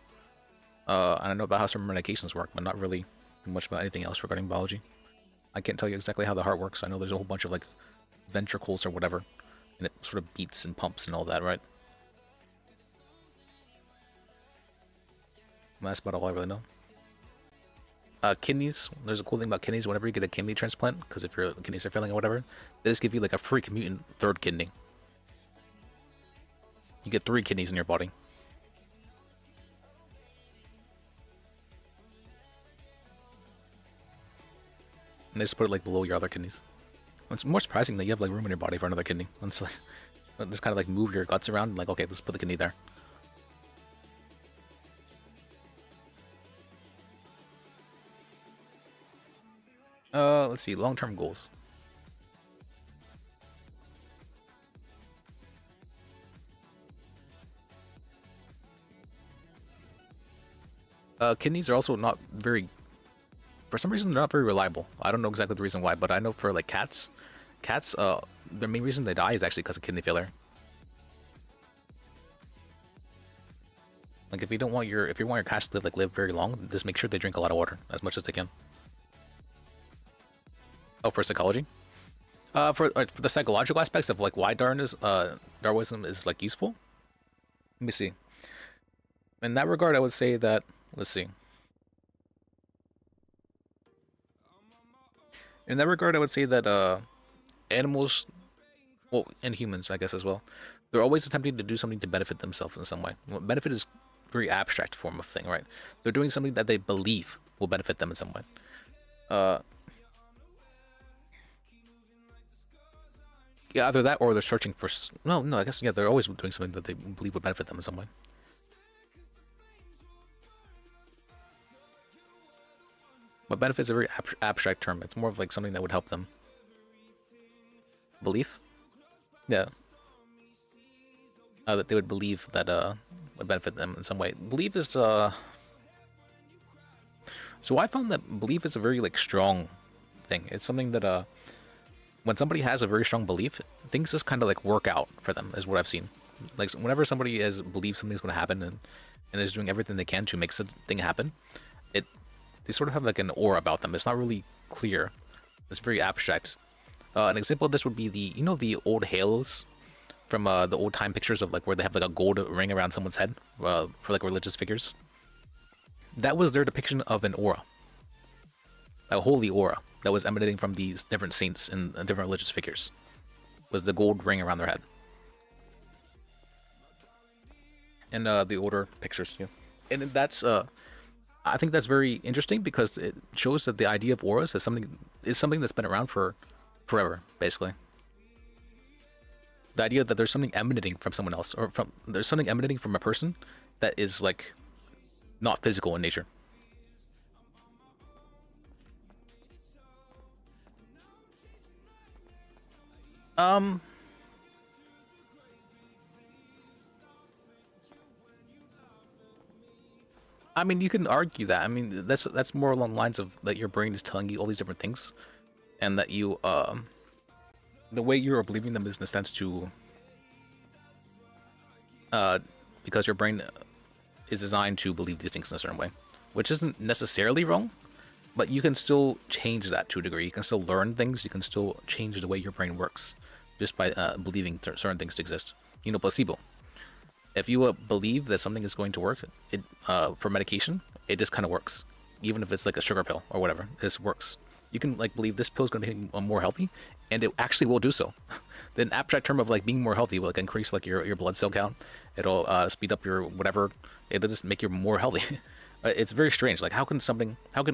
And I know about how some medications work, but not really much about anything else regarding biology. I can't tell you exactly how the heart works. I know there's a whole bunch of like ventricles or whatever, and it sort of beats and pumps and all that, right? That's about all I really know. Kidneys. There's a cool thing about kidneys. Whenever you get a kidney transplant, because if your kidneys are failing or whatever, they just give you like a free mutant third kidney. You get 3 kidneys in your body. And they just put it like below your other kidneys. It's more surprising that you have like room in your body for another kidney. It's like just kind of like move your guts around and like, okay, let's put the kidney there. Let's see, long-term goals. Kidneys are also not very, for some reason, they're not very reliable. I don't know exactly the reason why, but I know for like cats, the main reason they die is actually because of kidney failure. Like if you want your cats to live very long, just make sure they drink a lot of water, as much as they can. Oh, for psychology? For the psychological aspects of like why Darwinism is like useful. Let me see. In that regard, I would say that, let's see. In that regard, I would say that animals, well, and humans, I guess as well, they're always attempting to do something to benefit themselves in some way. Well, benefit is a very abstract form of thing, right? They're doing something that they believe will benefit them in some way. Yeah, either that or they're searching for... No, I guess, yeah, they're always doing something that they believe would benefit them in some way. But benefit is a very abstract term. It's more of like something that would help them. Belief? Yeah. That they would believe that would benefit them in some way. Belief is... So I found that belief is a very like strong thing. It's something that... when somebody has a very strong belief, things just kind of like work out for them, is what I've seen. Like whenever somebody believes something's going to happen and is doing everything they can to make something happen, they sort of have like an aura about them. It's not really clear. It's very abstract. An example of this would be the old halos from the old time pictures of like where they have like a gold ring around someone's head for like religious figures. That was their depiction of an aura, a holy aura that was emanating from these different saints and different religious figures. Was the gold ring around their head. And the older pictures, yeah. And that's I think that's very interesting because it shows that the idea of auras is something that's been around for forever, basically. The idea that there's something emanating from someone else, or there's something emanating from a person that is like not physical in nature. I mean, you can argue that. I mean, that's more along the lines of that your brain is telling you all these different things, and that you the way you're believing them is in a sense to because your brain is designed to believe these things in a certain way, which isn't necessarily wrong, but you can still change that to a degree. You can still learn things. You can still change the way your brain works just by believing certain things to exist. You know, placebo. If you believe that something is going to work, for medication, it just kind of works. Even if it's like a sugar pill or whatever, it just works. You can like believe this pill is going to be more healthy, and it actually will do so. The abstract term of like being more healthy will like increase like your blood cell count. It'll speed up your whatever. It'll just make you more healthy. It's very strange. Like how can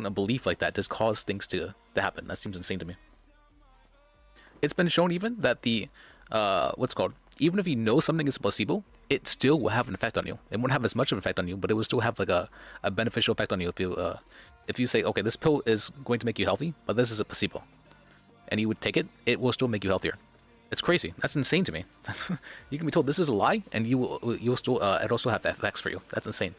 a belief like that just cause things to happen? That seems insane to me. it's been shown even that the what's it called, even if you know something is a placebo, it still will have an effect on you. It won't have as much of an effect on you, but it will still have like a beneficial effect on you if you say, okay, this pill is going to make you healthy, but this is a placebo, and you would take it, it will still make you healthier. It's crazy. That's insane to me. You can be told this is a lie, and you'll still it also have effects for you. That's insane.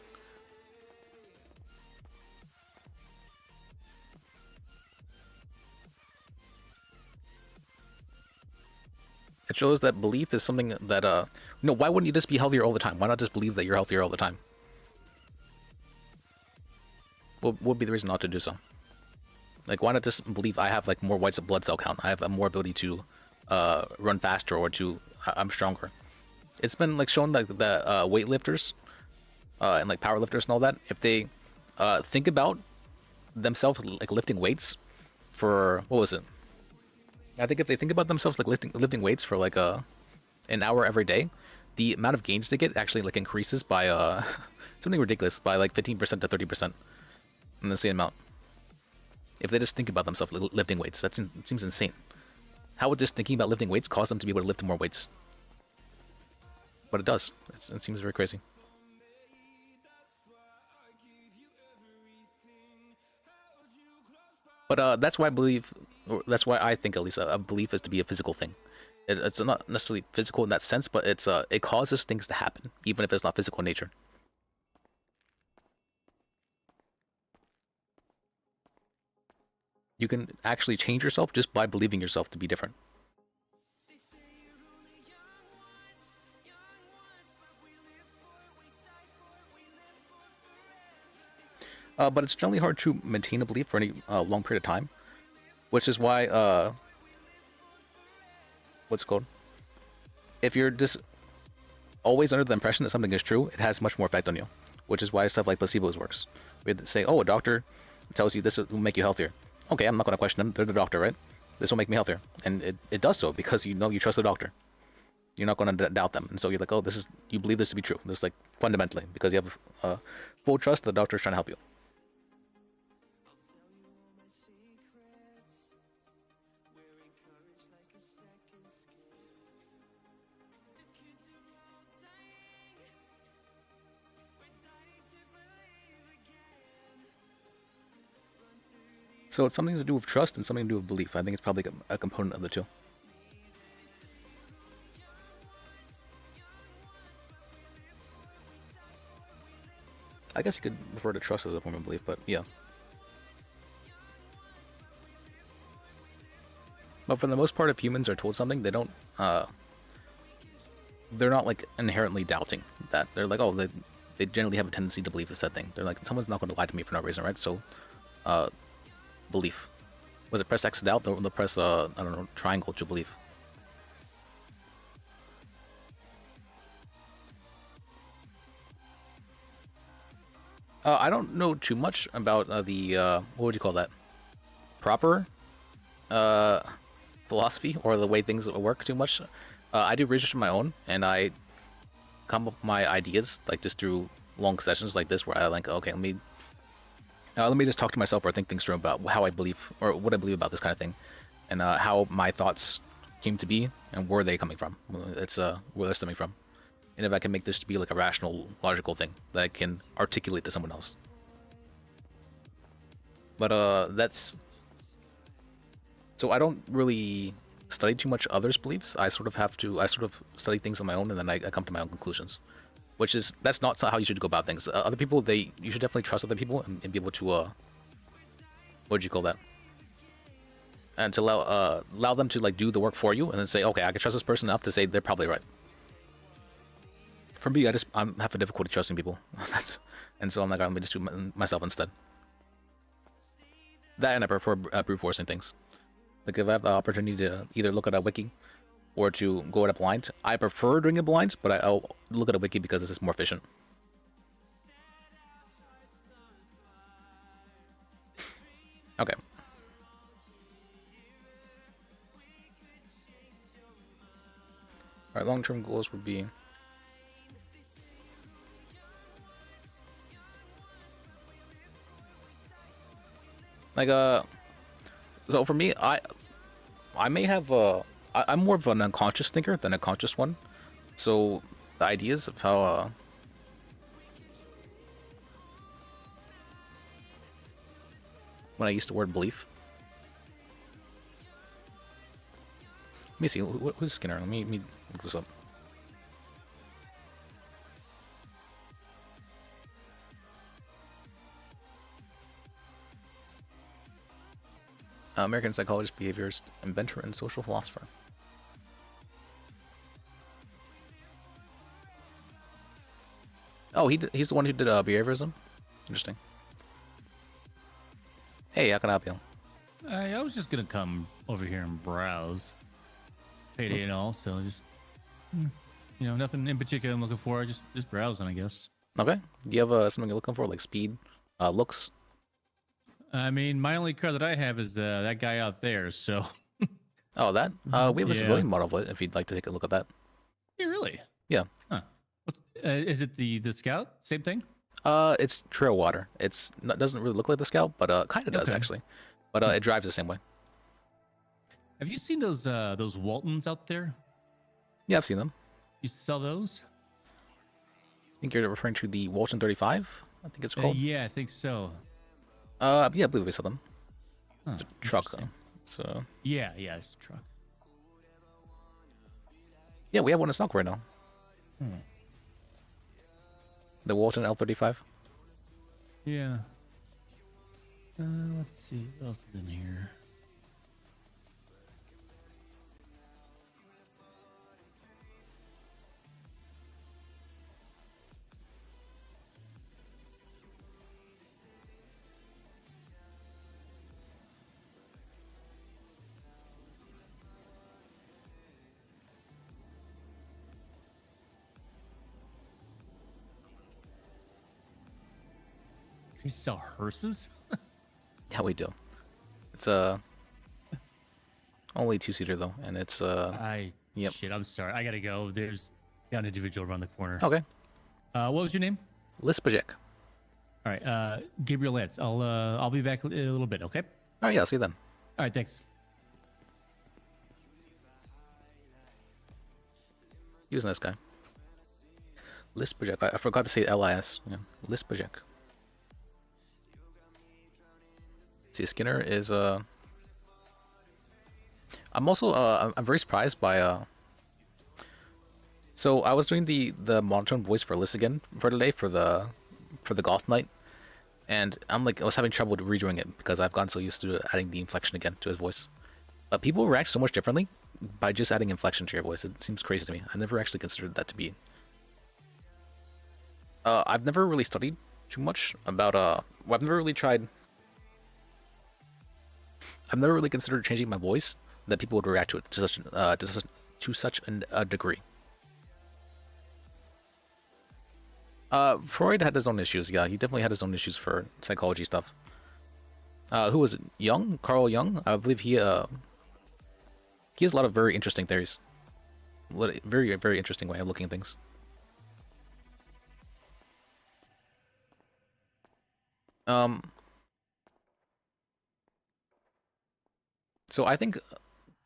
It shows that belief is something that why wouldn't you just be healthier all the time? Why not just believe that you're healthier all the time? What would be the reason not to do so? Like, why not just believe I have like more white blood cell count? I have more ability to run faster, or I'm stronger. It's been like shown like the weightlifters and like powerlifters and all that, if they think about themselves like lifting weights for, what was it? I think if they think about themselves like lifting weights for like an hour every day, the amount of gains they get actually like increases by something ridiculous, by like 15% to 30% in the same amount. If they just think about themselves lifting weights, it seems insane. How would just thinking about lifting weights cause them to be able to lift more weights? But it does. It seems very crazy. But that's why I believe, or that's why I think at least a belief is to be a physical thing. It's not necessarily physical in that sense, but it causes things to happen, even if it's not physical in nature. You can actually change yourself just by believing yourself to be different. But it's generally hard to maintain a belief for any long period of time, which is why, what's it called? If you're just always under the impression that something is true, it has much more effect on you, which is why stuff like placebos works. We say, oh, a doctor tells you this will make you healthier. Okay, I'm not going to question them. They're the doctor, right? This will make me healthier. And it does so because you trust the doctor. You're not going to doubt them. And so you're like, oh, you believe this to be true. This is like fundamentally, because you have full trust the doctor's trying to help you. So it's something to do with trust and something to do with belief. I think it's probably a component of the two. I guess you could refer to trust as a form of belief, but yeah. But for the most part, if humans are told something, they don't, they're not like inherently doubting that. They're like, oh, they generally have a tendency to believe the said thing. They're like, someone's not going to lie to me for no reason, right? So, belief. Was it press X to doubt? The press, I don't know, triangle to believe. I don't know too much about the, what would you call that? Proper philosophy, or the way things work too much. I do research on my own, and I come up with my ideas, like just through long sessions like this, where I like, okay, let me just talk to myself or think things through about how I believe, or what I believe about this kind of thing, and how my thoughts came to be, and where they're coming from. It's where they're stemming from, and if I can make this to be like a rational, logical thing that I can articulate to someone else. But that's, so I don't really study too much others' beliefs. I sort of study things on my own, and then I come to my own conclusions. That's not how you should go about things. Other people, you should definitely trust other people and be able to, what would you call that? And to allow them to like do the work for you, and then say, okay, I can trust this person enough to say they're probably right. For me, I'm having difficulty trusting people. And so I'm like, let me just do myself instead. That, and I prefer brute forcing things. Like if I have the opportunity to either look at a wiki or to go at it blind, I prefer doing it blind, but I'll look at a wiki because this is more efficient. Okay. Alright, long-term goals would be... like, so for me, I may have I'm more of an unconscious thinker than a conscious one. So the ideas of how when I used the word belief. Let me see who's Skinner. Let me look this up. American psychologist, behaviorist, inventor, and social philosopher. Oh, he's the one who did behaviorism. Interesting. Hey, how can I help you? I was just gonna come over here and browse. Payday and all, so just nothing in particular I'm looking for. Just browsing, I guess. Okay. Do you have something you're looking for, like speed, looks? I mean, my only car that I have is that guy out there. So. Oh, that? We have a Yeah. civilian model of it. If you'd like to take a look at that. Yeah, really? Yeah. Huh. Is it the Scout? Same thing? It's trail water. It's not, doesn't really look like the Scout, but kind of does Okay. actually. But it drives the same way. Have you seen those Waltons out there? Yeah, I've seen them. You sell those? I think you're referring to the Walton 35. I think it's called. Yeah, I think so. Yeah, I believe we sell them. Huh, It's a truck though. So. Yeah, it's a truck. Yeah, we have one in stock right now. Hmm. The Walton L35. Yeah. Let's see what else is in here. You sell hearses? Yeah, we do. It's only 2-seater though, and it's Yep. Shit, I'm sorry. I gotta go. There's got an individual around the corner. Okay. What was your name? Lispajek. All right, Gabriel Lance. I'll be back in a little bit. Okay. Oh yeah, I'll see you then. All right, thanks. He was a nice guy. Lispajek. I forgot to say LIS. Yeah, Lispajek. See, Skinner is I'm also I'm very surprised by so I was doing the monotone voice for Liz again for today for the Goth Night, and I was having trouble redoing it because I've gotten so used to adding the inflection again to his voice. But people react so much differently by just adding inflection to your voice. It seems crazy to me. I never actually considered that to be. I've never really studied too much about well, I've never really tried. I've never really considered changing my voice that people would react to it to such a degree. Freud had his own issues. Yeah, he definitely had his own issues for psychology stuff. Who was it? Jung? Carl Jung? I believe he has a lot of very interesting theories. Very, very interesting way of looking at things. So I think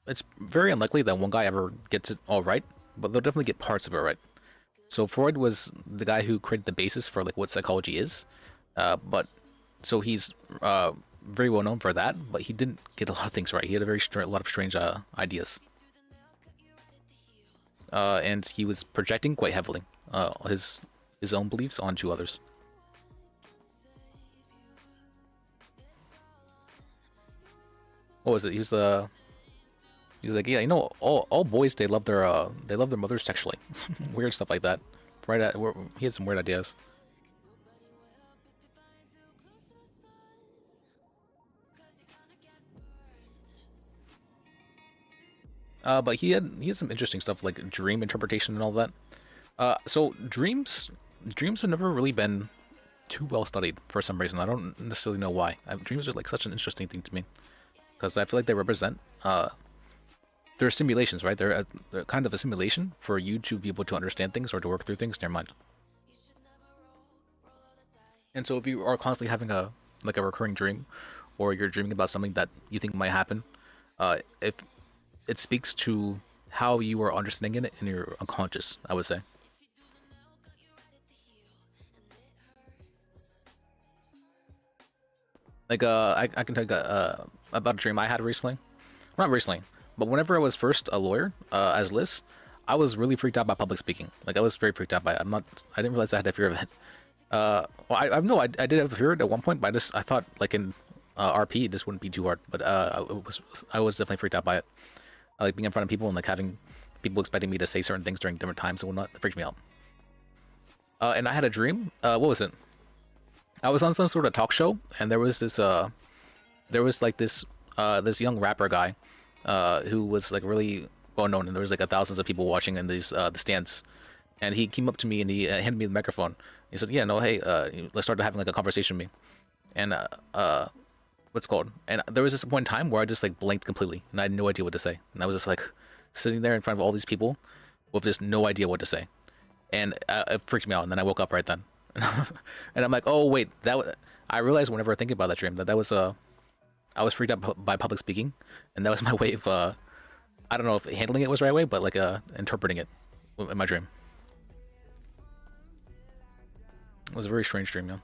it's very unlikely that one guy ever gets it all right, but they'll definitely get parts of it right. So Freud was the guy who created the basis for like what psychology is, but so he's very well known for that. But he didn't get a lot of things right. He had a lot of strange ideas, and he was projecting quite heavily his own beliefs onto others. What was it? He's like, yeah, you know, all boys they love their mothers sexually, weird stuff like that. Right? He had some weird ideas. But he had some interesting stuff like dream interpretation and all that. So dreams have never really been too well studied for some reason. I don't necessarily know why. Dreams are like such an interesting thing to me because I feel like they represent they're simulations, right? They're kind of a simulation for you to be able to understand things or to work through things in your mind. And so if you are constantly having a recurring dream, or you're dreaming about something that you think might happen, if it speaks to how you are understanding it in your unconscious, I would say. Like I can tell you about a dream I had recently. Not recently, but whenever I was first a lawyer as Liz, I was really freaked out by public speaking. Like I was very freaked out by it. I didn't realize I had a fear of it. Well, I did have a fear at one point, but I thought like in RP this wouldn't be too hard. But I was definitely freaked out by it. Like being in front of people and like having people expecting me to say certain things during different times and whatnot. It freaked me out. And I had a dream. What was it? I was on some sort of talk show, and there was this this young rapper guy who was like really well known, and there was like thousands of people watching in these the stands. And he came up to me and he handed me the microphone. He said, "Yeah, no, hey, let's start having like a conversation with me." And what's it called? And there was this point in time where I just like blinked completely, and I had no idea what to say. And I was just like sitting there in front of all these people with just no idea what to say, and it freaked me out. And then I woke up right then, and I'm like, "Oh wait, I realized whenever I think about that dream that was I was freaked out by public speaking, and that was my way of I don't know if handling it was the right way, but like interpreting it in my dream." It was a very strange dream, yeah.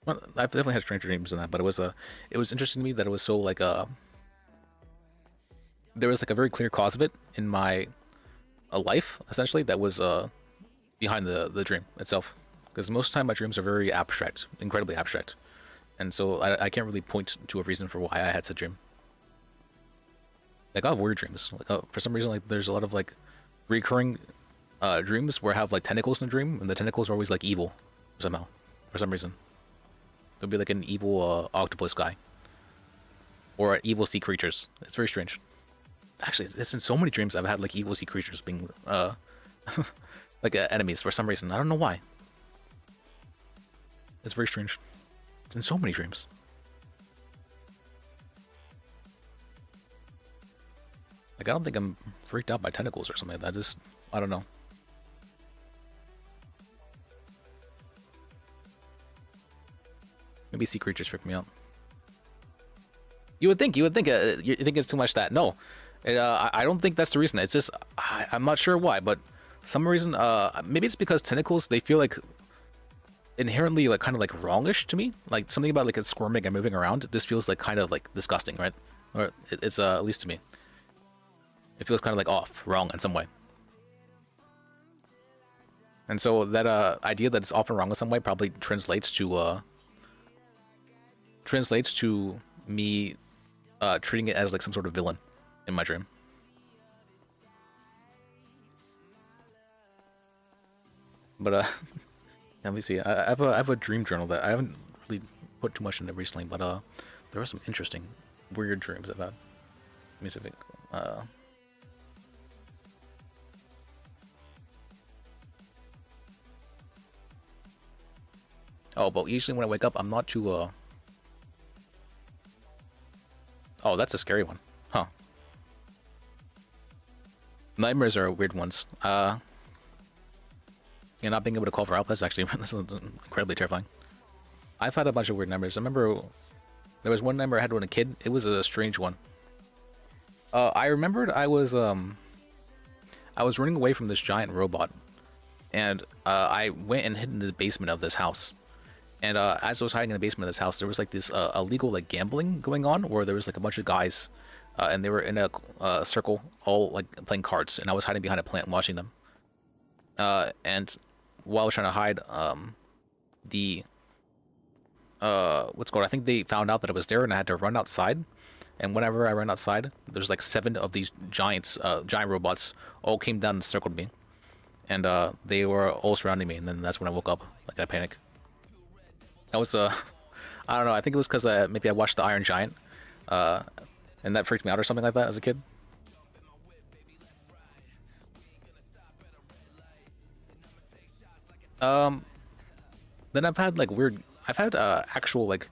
Well, I've definitely had stranger dreams than that, but it was interesting to me that it was so like there was like a very clear cause of it in my life essentially that was behind the dream itself, because most of the time my dreams are very abstract, incredibly abstract, and so I can't really point to a reason for why I had such a dream. Like I have weird dreams. Like for some reason, like there's a lot of like recurring dreams where I have like tentacles in the dream, and the tentacles are always like evil somehow, for some reason. There'll be like an evil octopus guy, or evil sea creatures. It's very strange. Actually, there's in so many dreams I've had like evil sea creatures being like enemies for some reason. I don't know why. It's very strange. It's in so many dreams. Like I don't think I'm freaked out by tentacles or something like that. Just I don't know. Maybe sea creatures freak me out. You would think it's too much that. No, I don't think that's the reason. It's just, I'm not sure why, but some reason, maybe it's because tentacles, they feel like inherently like kind of like wrongish to me. Like something about like it's squirming and moving around. This feels like kind of like disgusting, right? Or it's at least to me. It feels kind of like off, wrong in some way. And so that idea that it's often wrong in some way probably translates to me treating it as like some sort of villain in my dream. But let me see. I have a dream journal that I haven't really put too much into recently, but there are some interesting, weird dreams I've had. Let me see if it, oh, but usually when I wake up, I'm not too oh, that's a scary one. Huh. Nightmares are weird ones. Yeah, not being able to call for help, that's actually this is incredibly terrifying. I've had a bunch of weird nightmares. I remember there was one nightmare I had when a kid. It was a strange one. I remembered I was running away from this giant robot, and I went and hid in the basement of this house. And as I was hiding in the basement of this house, there was like this illegal like gambling going on, where there was like a bunch of guys, and they were in a circle, all like playing cards, and I was hiding behind a plant watching them. And while I was trying to hide, what's called? I think they found out that I was there, and I had to run outside. And whenever I ran outside, there's like 7 of these giant robots all came down and circled me, and they were all surrounding me. And then that's when I woke up, like I panicked. That was I don't know. I think it was because maybe I watched The Iron Giant, and that freaked me out or something like that as a kid. Then I've had like actual like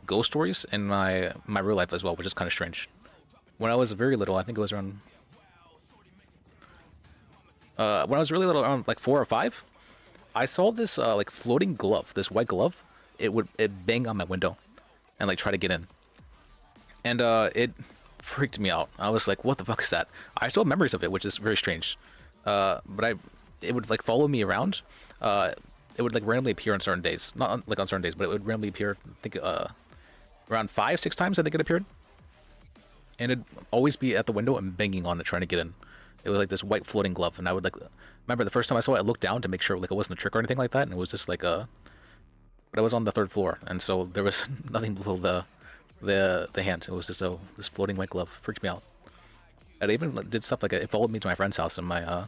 ghost stories in my real life as well, which is kind of strange. When I was very little, I think it was around when I was really little, around like 4 or 5. I saw this like floating glove, this white glove. It bang on my window and like try to get in, and freaked me out. I was like, what the fuck is that? I still have memories of it, which is very strange. But it would like follow me around. It would like randomly appear on certain days, not like on certain days, but it would randomly appear. I think around 5-6 times I think it appeared, and it'd always be at the window and banging on it trying to get in. It was like this white floating glove, and I would like remember the first time I saw it, I looked down to make sure like it wasn't a trick or anything like that, and it was just like but I was on the 3rd floor, and so there was nothing below the hand. It was just this floating white glove. Freaked me out. And I even did stuff like it followed me to my friend's house, and my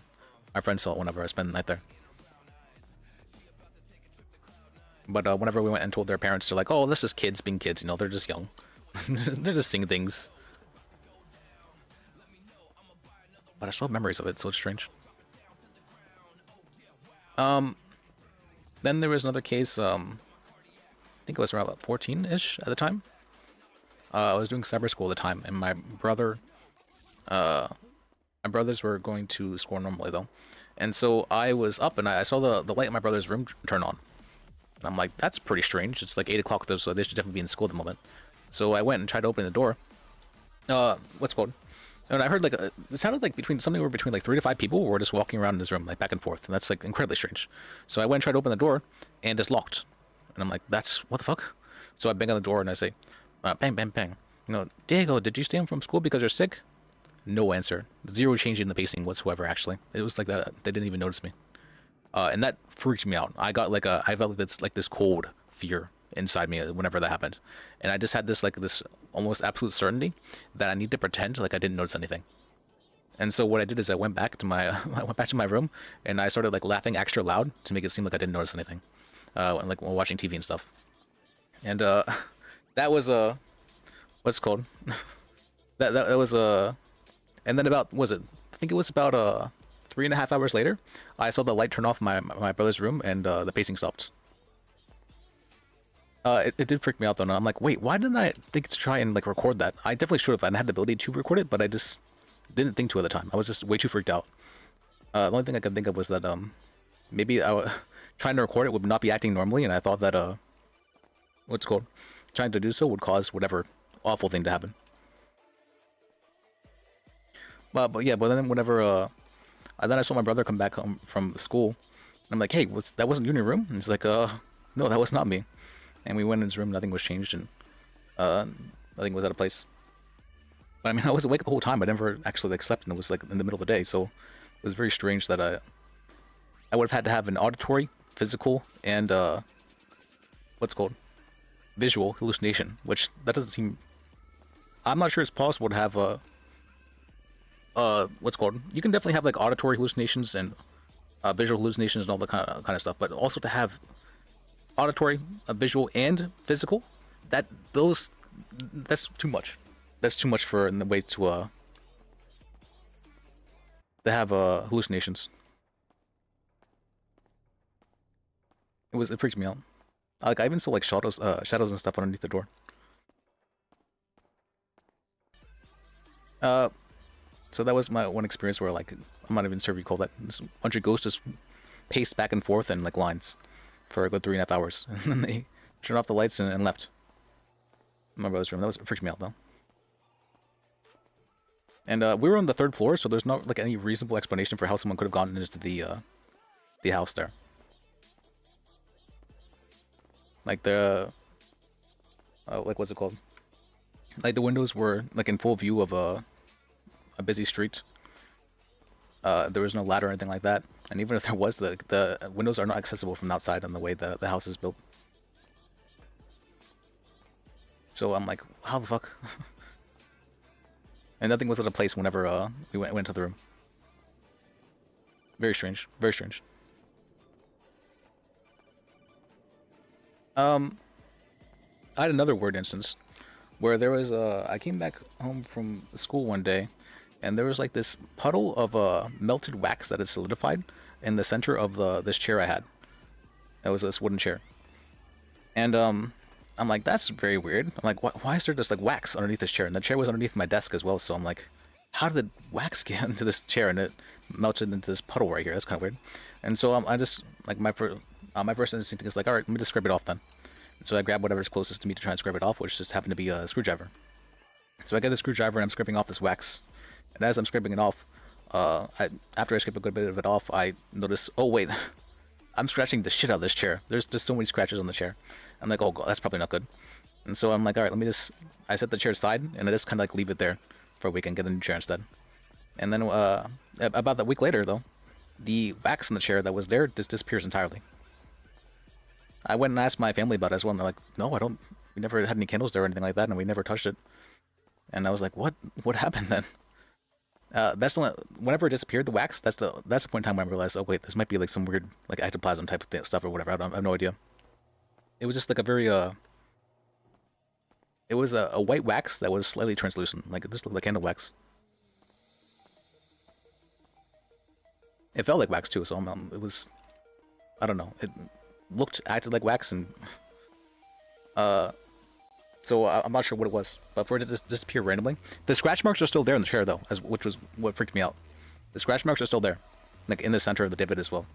friend saw it whenever I spent the night there. But whenever we went and told their parents, they're like, "Oh, this is kids being kids. You know, they're just young. They're just seeing things." But I still have memories of it, so it's strange. Then there was another case. I think it was around about 14-ish at the time. I was doing cyber school at the time, and my brothers were going to school normally though, and so I was up and I saw the light in my brother's room turn on, and I'm like, that's pretty strange. It's like 8 o'clock though, so they should definitely be in school at the moment. So I went and tried to open the door. What's it called? And I heard like it sounded like between 3 to 5 people were just walking around in this room like back and forth, and that's like incredibly strange. So I went and tried to open the door, and it's locked, and I'm like, that's what the fuck. So I bang on the door and I say, bang, bang, bang. You know, Diego, did you stay home from school because you're sick? No answer. Zero change in the pacing whatsoever, actually. It was like that. They didn't even notice me. And that freaked me out. I felt like this cold fear inside me whenever that happened. And I just had this almost absolute certainty that I need to pretend like I didn't notice anything. And so what I did is I went back to my room and I started like laughing extra loud to make it seem like I didn't notice anything. Like while watching TV and stuff. And that was what's it called? that was and then I think it was about 3.5 hours later, I saw the light turn off my brother's room and the pacing stopped. It did freak me out though. And I'm like, wait, why didn't I think to try and like record that? I definitely should have. I had the ability to record it, but I just didn't think to at the time. I was just way too freaked out. The only thing I could think of was that maybe trying to record it would not be acting normally, and I thought that what's it called? Trying to do so would cause whatever awful thing to happen. But then whenever then I saw my brother come back home from school, and I'm like, hey, that wasn't you in your room? And he's like, no, that was not me. And we went in his room, nothing was changed, and nothing was out of place. But I mean, I was awake the whole time. I never actually like slept, and it was like in the middle of the day, so it was very strange that I would have had to have an auditory, physical, and what's it called, visual hallucination, which that doesn't seem. I'm not sure it's possible to have what's it called. You can definitely have like auditory hallucinations and visual hallucinations and all the kind of stuff, but also to have auditory, visual, and physical, that's too much. That's too much for in the way to have hallucinations. It freaked me out. Like I even saw like shadows and stuff underneath the door. So that was my one experience where like I'm not even sure if you call that. This bunch of ghosts just paced back and forth in like lines for a good 3.5 hours, and then they turned off the lights and left. My brother's room. That freaked me out though. And we were on the 3rd floor, so there's not like any reasonable explanation for how someone could have gone into the house there. Like like what's it called? Like the windows were like in full view of a busy street. There was no ladder or anything like that, and even if there was, the windows are not accessible from outside on the way the house is built. So I'm like, how the fuck? And nothing was at a place whenever we went to the room. Very strange. Very strange. I had another weird instance where there was I came back home from school one day, and there was like this puddle of melted wax that had solidified in the center of this chair I had. It was this wooden chair, and I'm like, that's very weird. I'm like, why is there just like wax underneath this chair? And the chair was underneath my desk as well, so I'm like, how did the wax get into this chair and it melted into this puddle right here? That's kind of weird. And so I just like my first instinct is like, all right, let me just scrape it off then. And so I grabbed whatever's closest to me to try and scrape it off, which just happened to be a screwdriver. So I get the screwdriver and I'm scraping off this wax. And as I'm scraping it off, after I scrape a good bit of it off, I notice, oh wait, I'm scratching the shit out of this chair. There's just so many scratches on the chair. I'm like, oh god, that's probably not good. And so I'm like, all right, I set the chair aside and I just kind of like leave it there for a week and get a new chair instead. And then about a week later though, the wax in the chair that was there just disappears entirely. I went and asked my family about it as well, and they're like, no, we never had any candles there or anything like that, and we never touched it. And I was like, what happened then? Whenever it disappeared, the wax, that's the point in time when I realized, oh wait, this might be like some weird like ectoplasm type of stuff or whatever. I have no idea. It was just like a very it was a white wax that was slightly translucent, like it just looked like candle wax. It felt like wax too, so it was, I don't know, it acted like wax, and so I'm not sure what it was, but for it to disappear randomly. The scratch marks are still there in the chair though, which was what freaked me out. The scratch marks are still there, like in the center of the divot as well.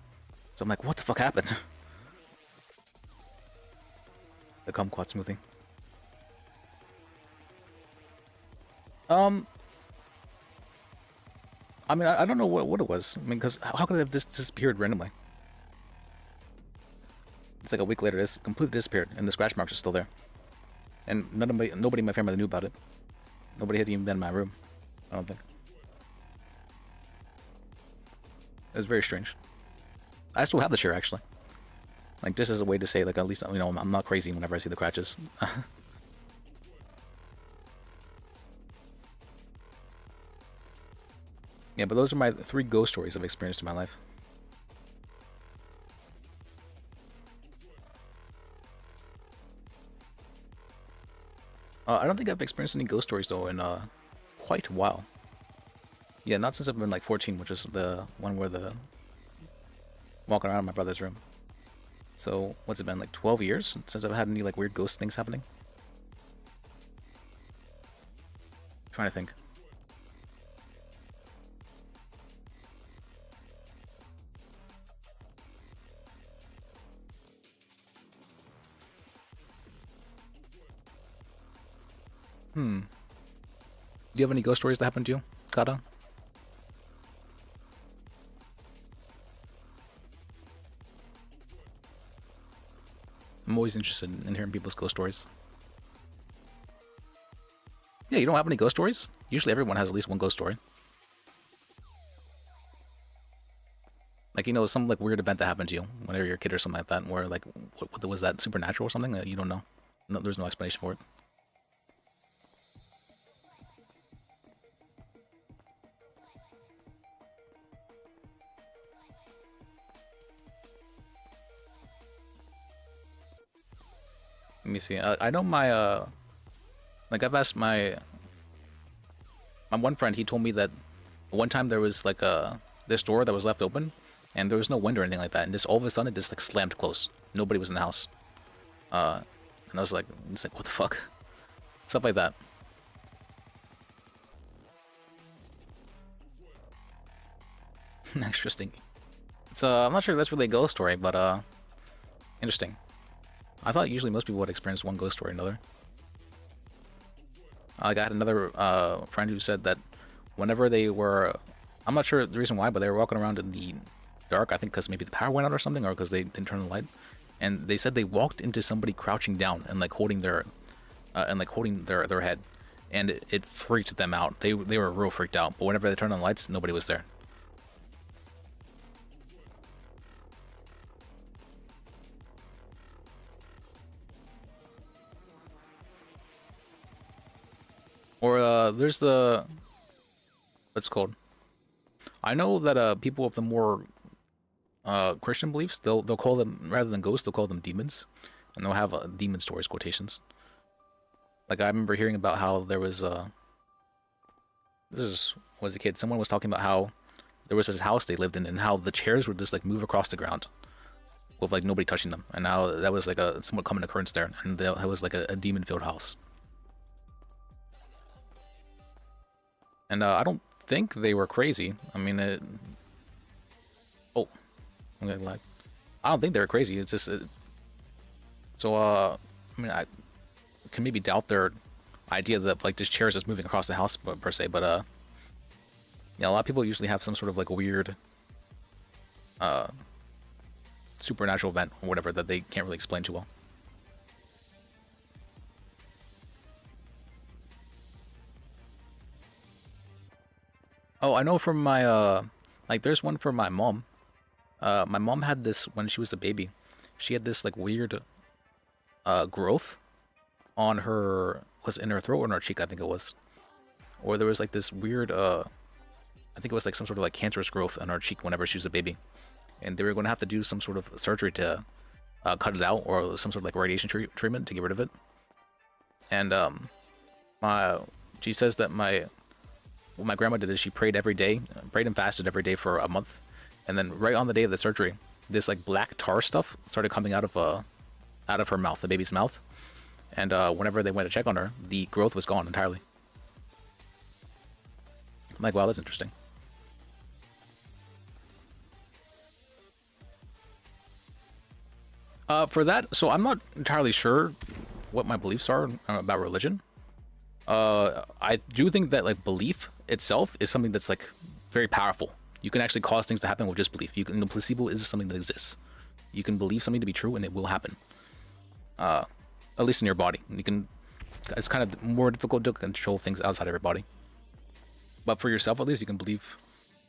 So I'm like, what the fuck happened? The kumquat smoothie. I mean, I don't know what it was. I mean, because how could it have just disappeared randomly? It's like a week later, it's completely disappeared, and the scratch marks are still there. And nobody in my family knew about it. Nobody had even been in my room, I don't think. It was very strange. I still have the chair, actually. Like, just as a way to say, like, at least, you know, I'm not crazy whenever I see the scratches. Yeah, but those are my 3 ghost stories I've experienced in my life. I don't think I've experienced any ghost stories though in quite a while. Yeah, not since I've been like 14, which is the one where the walking around in my brother's room. So what's it been, like 12 years since I've had any like weird ghost things happening? Trying to think. Do you have any ghost stories that happened to you, Kata? I'm always interested in hearing people's ghost stories. Yeah, you don't have any ghost stories? Usually everyone has at least one ghost story. Like, you know, some like weird event that happened to you whenever you're a kid or something like that, where like, what was that, supernatural or something that you don't know? No, there's no explanation for it. Let me see. I know my like I've asked my one friend. He told me that one time there was like this door that was left open, and there was no window or anything like that, and just all of a sudden it just like slammed closed. Nobody was in the house. And I was like, what the fuck? Stuff like that. Interesting. So I'm not sure if that's really a ghost story, but interesting. I thought usually most people would experience one ghost story or another. I got another friend who said that whenever they were, I'm not sure the reason why, but they were walking around in the dark, I think because maybe the power went out or something, or because they didn't turn the light, and they said they walked into somebody crouching down and like holding their head, and it freaked them out. They were real freaked out, but whenever they turned on the lights, nobody was there. Or there's the, what's it called? I know that people of the more Christian beliefs, they'll call them, rather than ghosts, they'll call them demons, and they'll have demon stories, quotations. Like I remember hearing about how there was was a kid. Someone was talking about how there was this house they lived in, and how the chairs would just like move across the ground with like nobody touching them, and now that was like a somewhat common occurrence there, and that was like a demon-filled house. And I don't think they were crazy. I mean, oh, I'm gonna lag. I don't think they were crazy. It's just, I mean, I can maybe doubt their idea that like this chair is just moving across the house per se, but yeah, a lot of people usually have some sort of like weird supernatural event or whatever that they can't really explain too well. Oh, I know from my like there's one for my mom. My mom had this when she was a baby. She had this like weird growth on her, was in her throat or in her cheek, I think it was. Or there was like this weird I think it was like some sort of like cancerous growth on her cheek whenever she was a baby. And they were going to have to do some sort of surgery to cut it out, or some sort of like radiation treatment to get rid of it. And she says that what my grandma did is she prayed every day, prayed and fasted every day for a month, and then right on the day of the surgery, this like black tar stuff started coming out of her mouth, the baby's mouth, and whenever they went to check on her, the growth was gone entirely. I'm like, wow, that's interesting. For that, so I'm not entirely sure what my beliefs are about religion. I do think that like belief itself is something that's like very powerful. You can actually cause things to happen with just belief. The placebo is something that exists. You can believe something to be true and it will happen. At least in your body. It's kind of more difficult to control things outside of your body. But for yourself, at least, you can believe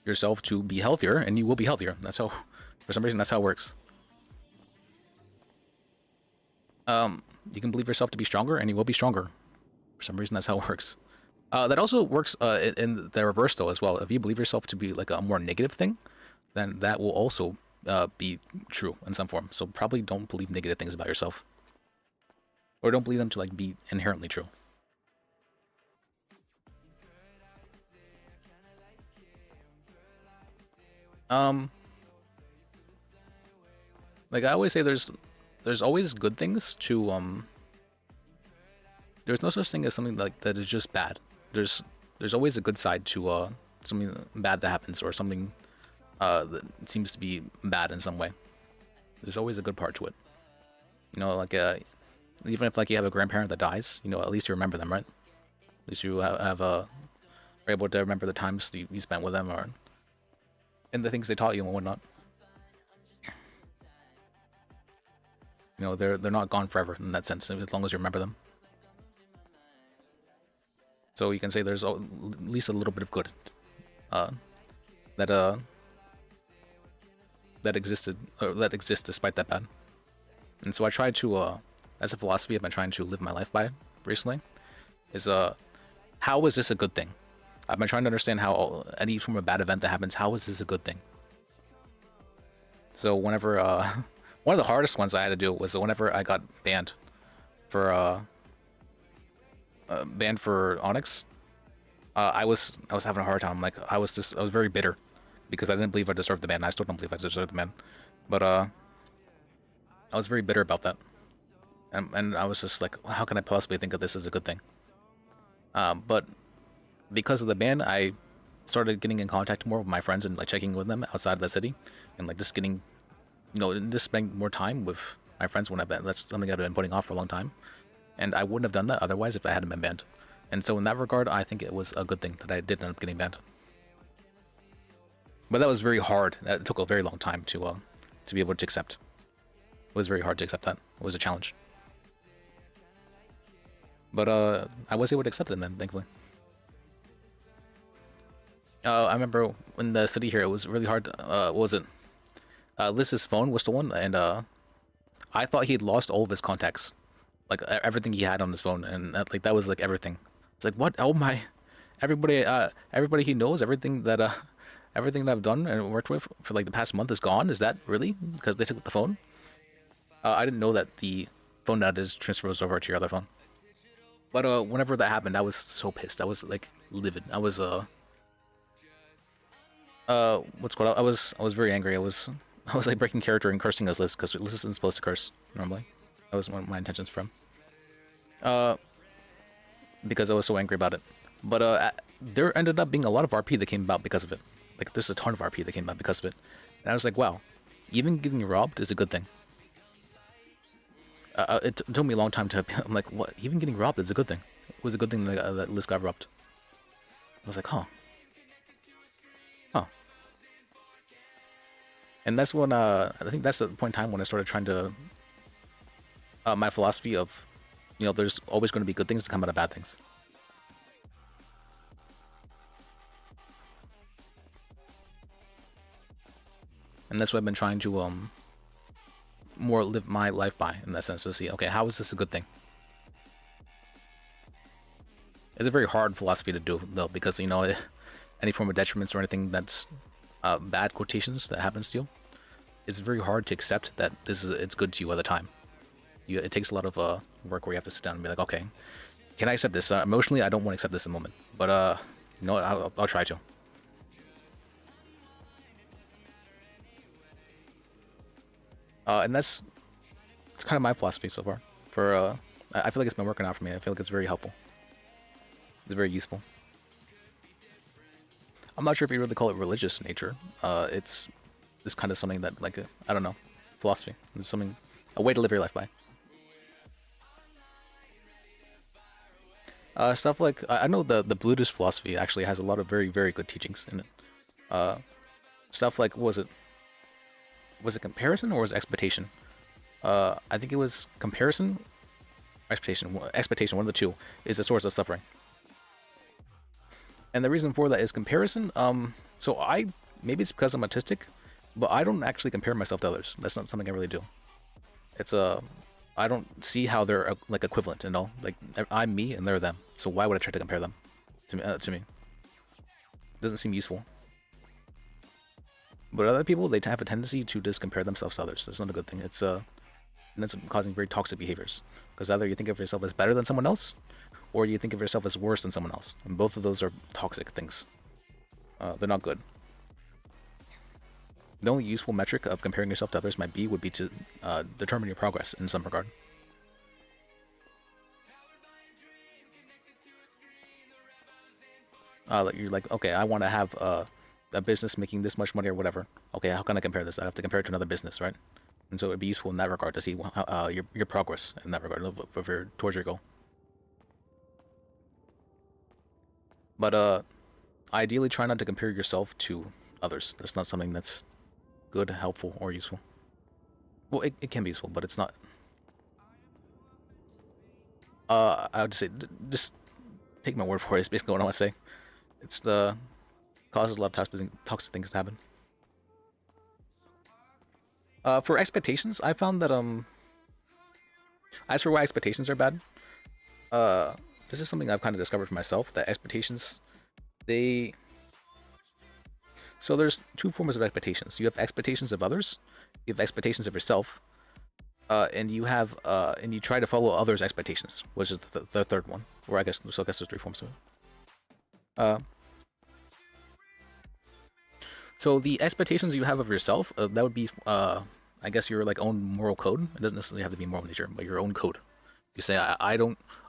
yourself to be healthier and you will be healthier. That's how, for some reason, that's how it works. You can believe yourself to be stronger and you will be stronger. For some reason, that's how it works. That also works in the reverse though as well. If you believe yourself to be like a more negative thing, then that will also be true in some form. So probably don't believe negative things about yourself, or don't believe them to like be inherently true. Like I always say, there's always good things to there's no such thing as something like that is just bad. There's always a good side to something bad that happens, or something that seems to be bad in some way. There's always a good part to it. You know, like even if like you have a grandparent that dies, you know, at least you remember them, right? At least you are able to remember the times you spent with them, or and the things they taught you and whatnot. You know, they're not gone forever in that sense, as long as you remember them. So you can say there's at least a little bit of good that existed, or that exists despite that bad. And so I try to, as a philosophy I've been trying to live my life by recently, is how is this a good thing? I've been trying to understand how any form of bad event that happens, how is this a good thing? So whenever one of the hardest ones I had to do was whenever I got banned for Onx. I was having a hard time. Like I was very bitter because I didn't believe I deserved the ban. I still don't believe I deserved the ban, but I was very bitter about that, and I was just like, how can I possibly think of this as a good thing? But because of the ban, I started getting in contact more with my friends and like checking with them outside of the city, and like just getting, you know, just spending more time with my friends when I've been. That's something I've been putting off for a long time. And I wouldn't have done that otherwise if I hadn't been banned. And so in that regard, I think it was a good thing that I did end up getting banned. But that was very hard. That took a very long time to be able to accept. It was very hard to accept that. It was a challenge. But I was able to accept it then, thankfully. I remember in the city here, it was really hard. What was it? Liz's phone was stolen, and I thought he had lost all of his contacts. Like everything he had on his phone, and that was like everything. It's like, what? Oh my! Everybody he knows, everything that I've done and worked with for like the past month is gone. Is that really because they took the phone? I didn't know that the phone that is transfers over to your other phone. But whenever that happened, I was so pissed. I was like livid. I was what's called? I was very angry. I was like breaking character and cursing as Liz, because Liz isn't supposed to curse normally. That was one of my intentions from. Because I was so angry about it. But there ended up being a lot of RP that came about because of it. Like there's a ton of RP that came about because of it. And I was like, wow, even getting robbed is a good thing. It took me a long time to. I'm like, what? Even getting robbed is a good thing. was a good thing that list got abrupt. I was like, huh. And that's when, I think that's the point in time when I started trying to, my philosophy of, there's always going to be good things to come out of bad things. And that's what I've been trying to, more live my life by, in that sense, to see, okay, how is this a good thing? It's a very hard philosophy to do, though, because, any form of detriments or anything that's bad quotations that happens to you, it's very hard to accept that it's good to you at the time. It takes a lot of work where you have to sit down and be like, okay, can I accept this? Emotionally, I don't want to accept this in the moment, but I'll try to. And it's kind of my philosophy so far. I feel like it's been working out for me. I feel like it's very helpful. It's very useful. I'm not sure if you really call it religious nature. It's kind of something that, like, I don't know, philosophy. It's a way to live your life by. Stuff like, I know the Buddhist philosophy actually has a lot of very, very good teachings in it. Stuff like, was it comparison or was it expectation? I think it was comparison, expectation. Expectation, one of the two, is the source of suffering. And the reason for that is comparison. So maybe it's because I'm autistic, but I don't actually compare myself to others. That's not something I really do. It's I don't see how they're like equivalent and all. Like, I'm me and they're them. So why would I try to compare them to me? Doesn't seem useful. But other people, they have a tendency to just compare themselves to others. That's not a good thing. It's and it's causing very toxic behaviors. Because either you think of yourself as better than someone else, or you think of yourself as worse than someone else. And both of those are toxic things. They're not good. The only useful metric of comparing yourself to others would be to determine your progress in some regard. You're like, okay, I want to have a business making this much money or whatever. Okay, how can I compare this? I have to compare it to another business, right? And so it'd be useful in that regard to see your progress in that regard towards your goal. But ideally, try not to compare yourself to others. That's not something that's good, helpful, or useful. Well, it can be useful, but it's not. I would say, just take my word for it. It's basically what I want to say. It's causes a lot of toxic things to happen. For expectations, I found that as for why expectations are bad, this is something I've kind of discovered for myself, that expectations, so there's two forms of expectations. You have expectations of others, you have expectations of yourself, and you try to follow others' expectations, which is the third one. Or I guess there's three forms of it. So the expectations you have of yourself, that would be, I guess, your like own moral code. It doesn't necessarily have to be moral nature, but your own code. You say, I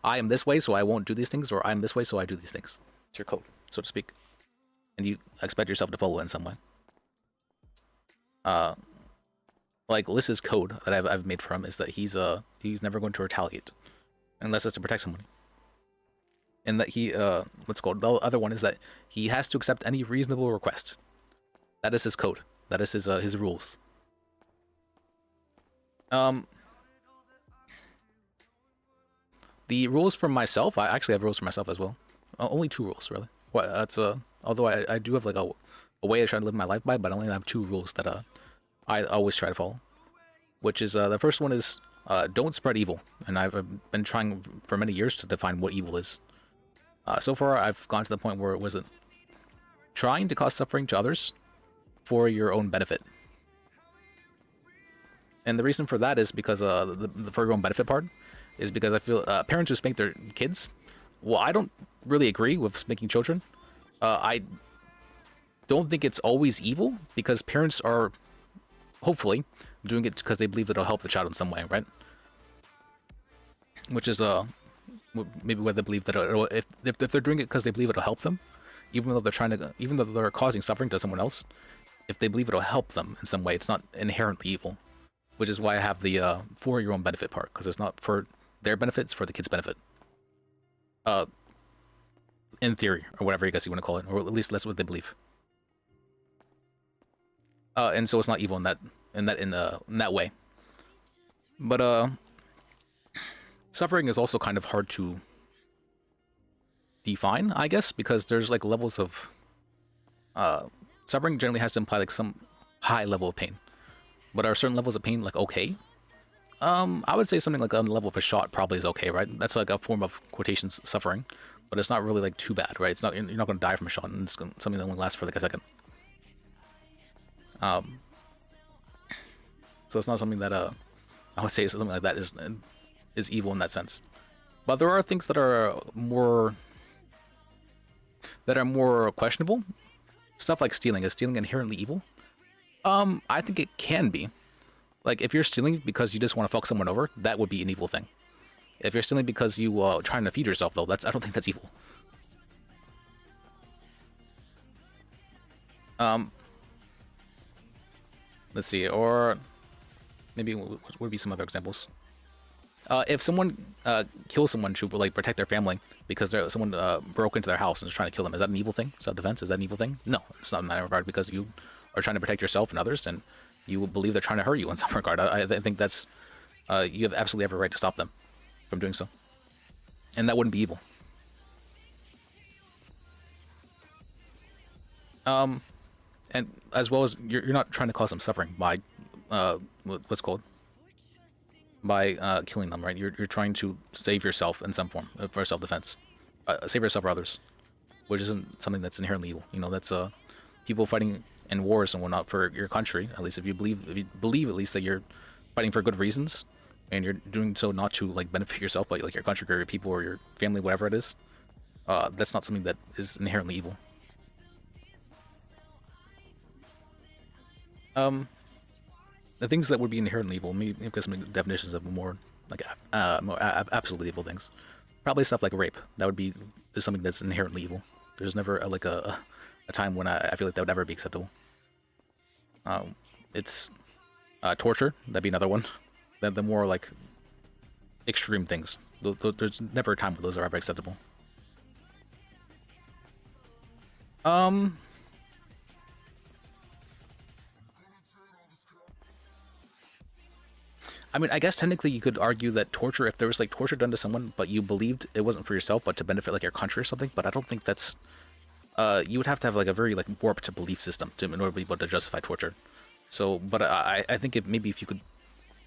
am this way, so I won't do these things, or I'm this way, so I do these things. It's your code, so to speak. And you expect yourself to follow it in some way. Like Lys's code that I've made for him is that he's never going to retaliate unless it's to protect someone. And that the other one is that he has to accept any reasonable request. That is his code. That is his rules. The rules for myself, I actually have rules for myself as well. Only 2 rules, really. Although I do have like a way I try to live my life by, but I only have 2 rules that I always try to follow. Which is, the first one is, don't spread evil. And I've been trying for many years to define what evil is. So far, I've gone to the point where it wasn't trying to cause suffering to others for your own benefit. And the reason for that is because the for your own benefit part is because I feel parents who spank their kids, well, I don't really agree with spanking children. I don't think it's always evil, because parents are hopefully doing it because they believe that it'll help the child in some way, right? Which is maybe why they believe that if they're doing it because they believe it'll help them, even though they're causing suffering to someone else, if they believe it'll help them in some way, it's not inherently evil. Which is why I have the for your own benefit part, because it's not for their benefit, it's for the kid's benefit. in theory, or whatever you guess you want to call it, or at least that's what they believe. And so it's not evil in that way. But suffering is also kind of hard to define, I guess, because there's like levels of suffering generally has to imply like some high level of pain. But are certain levels of pain like okay? I would say something like on the level of a shot probably is okay, right? That's like a form of quotations suffering, but it's not really like too bad, right? It's not, you're not going to die from a shot, and it's something that only lasts for like a second. So it's not something that I would say something like that is evil in that sense. But there are things that are more questionable. Stuff like stealing. Is stealing inherently evil? I think it can be. Like if you're stealing because you just want to fuck someone over, that would be an evil thing. If you're stealing because you trying to feed yourself, though, I don't think that's evil. Let's see, or maybe what would be some other examples? If someone kills someone to like protect their family because someone broke into their house and is trying to kill them, is that an evil thing? Self-defense, is that an evil thing? No, it's not in that regard, because you are trying to protect yourself and others, and you believe they're trying to hurt you in some regard. I think that's you have absolutely every right to stop them from doing so, and that wouldn't be evil. And as well as you're not trying to cause them suffering by what's called by killing them, right? You're trying to save yourself in some form for self-defense, save yourself or others, which isn't something that's inherently evil. You know, that's people fighting in wars and whatnot for your country. At least if you believe at least that you're fighting for good reasons, and you're doing so not to like benefit yourself, but like your country or your people or your family, whatever it is. That's not something that is inherently evil. The things that would be inherently evil, maybe because some definitions of more like more absolutely evil things, probably stuff like rape. That would be just something that's inherently evil. There's never like a time when I feel like that would ever be acceptable. It's torture. That'd be another one. The more like extreme things. There's never a time when those are ever acceptable. I mean, I guess technically you could argue that torture, if there was like torture done to someone, but you believed it wasn't for yourself, but to benefit like your country or something, but I don't think that's, you would have to have like a very like warped belief system in order to be able to justify torture. So, but I think maybe if you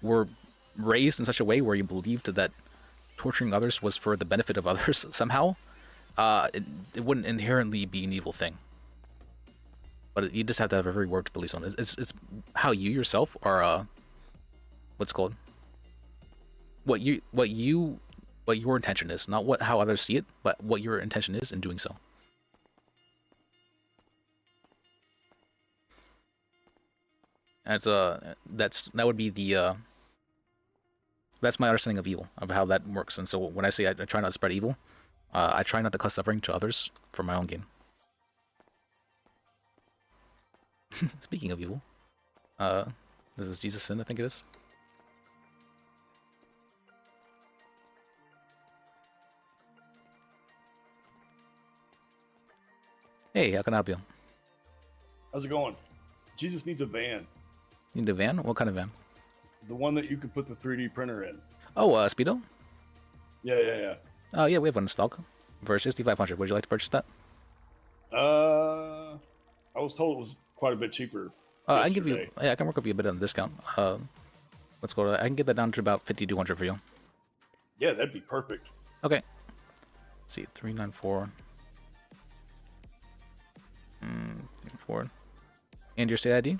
were raised in such a way where you believed that torturing others was for the benefit of others somehow, it wouldn't inherently be an evil thing. But you just have to have a very warped belief on it. It's how you yourself are, what's called, what your intention is, not how others see it, but what your intention is in doing so. That's that would be the that's my understanding of evil, of how that works. And so when I say I try not to spread evil, I try not to cause suffering to others for my own gain. Speaking of evil, this is Jesus' sin, I think it is. Hey, how can I help you? How's it going? Jesus needs a van. You need a van? What kind of van? The one that you can put the 3D printer in. Oh, Speedo? Yeah. Oh, yeah, we have one in stock for 6,500. Would you like to purchase that? I was told it was quite a bit cheaper. I can give you. Yeah, I can work with you a bit on a discount. Let's go. I can get that down to about 5,200 for you. Yeah, that'd be perfect. Okay. Let's see, 394. 4. And your state ID?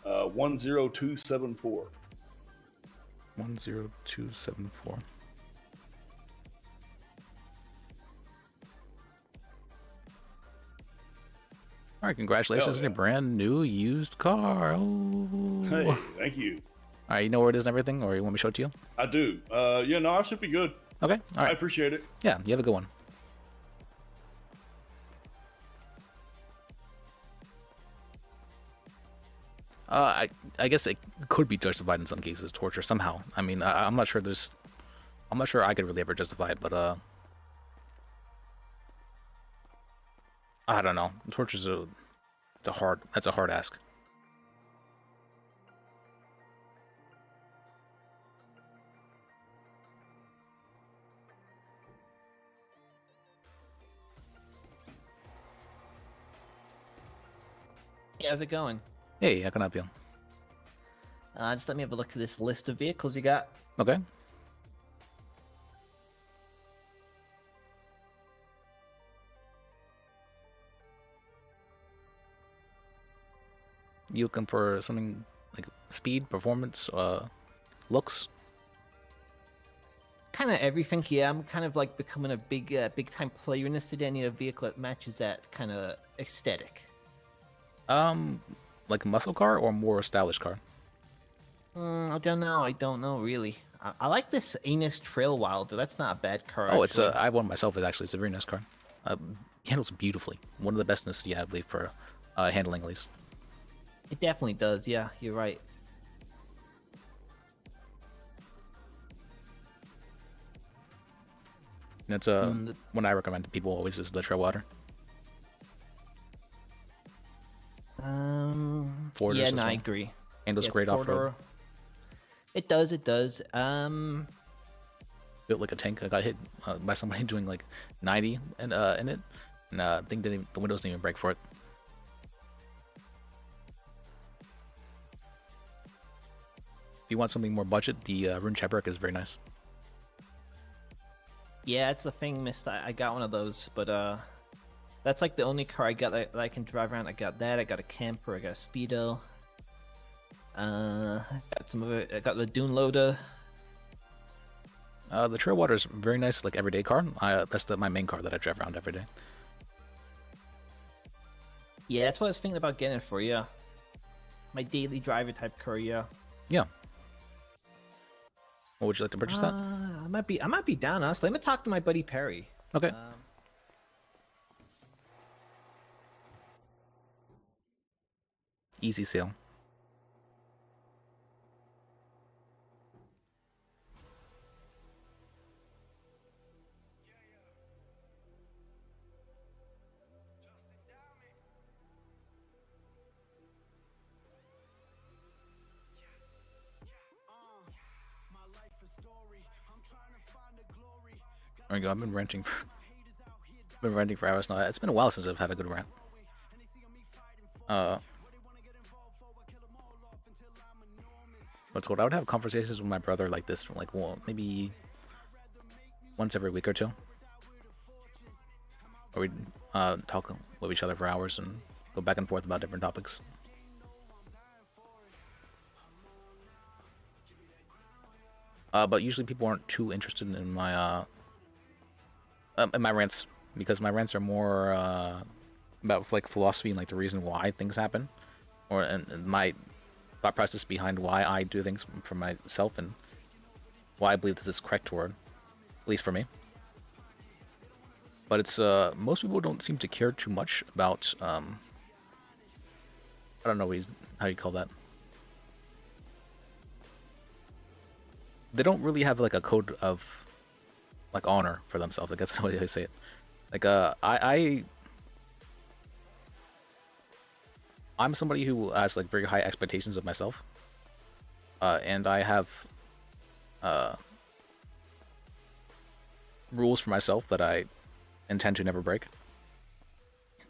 10274. 10274. All right, congratulations on your brand new used car. Oh. Hey, thank you. All right, you know where it is and everything, or you want me to show it to you? I do. Yeah, no, I should be good. Okay, all right. I appreciate it. Yeah, you have a good one. I guess it could be justified in some cases, torture somehow. I mean, I'm not sure I could really ever justify it, but I don't know. Torch is that's a hard ask. Hey, how's it going? Hey, how can I help you? Just let me have a look at this list of vehicles you got. Okay. You looking for something like speed, performance, looks? Kind of everything, yeah. I'm kind of like becoming a big time player in this today. I need a vehicle that matches that kind of aesthetic. Like a muscle car or more stylish car? I don't know. I don't know really. I like this Anus Trail Wilder. That's not a bad car. Oh, actually. I have one myself. It's a very nice car. Handles beautifully. One of the best in the city, I believe, for handling at least. It definitely does. Yeah, you're right. That's one I recommend to people always is the Trailwater. Ford Yeah, as no, I well. agree. Handles Yeah, it's great off road. four-door. It does. It does. Built like a tank. I got hit by somebody doing like 90 in it, and thing the windows didn't even break for it. If you want something more budget, the Rune Chebrek is very nice. Yeah, that's the thing, Mist. I got one of those, but that's like the only car I got that I can drive around. I got that. I got a camper. I got a speedo. I got some of it. I got the Dune Loader. The Trailwater is very nice, like everyday car. That's my main car that I drive around every day. Yeah, that's what I was thinking about getting it for. Yeah, my daily driver type car. Yeah. Yeah. What would you like to purchase that? I might be down. Honestly, let me talk to my buddy Perry. Okay. Easy sale. There we go. I've been ranting for hours now. It's been a while since I've had a good rant. What's called? I would have conversations with my brother like this, from maybe once every week or two, where we'd talk with each other for hours and go back and forth about different topics. But usually people aren't too interested in my rants, because my rants are more about like philosophy and like the reason why things happen, and my thought process behind why I do things for myself and why I believe this is correct toward, at least for me. But it's most people don't seem to care too much about I don't know how you call that. They don't really have like a code of like honor for themselves. I guess that's the way I say it. Like I'm somebody who has like very high expectations of myself, and I have rules for myself that I intend to never break.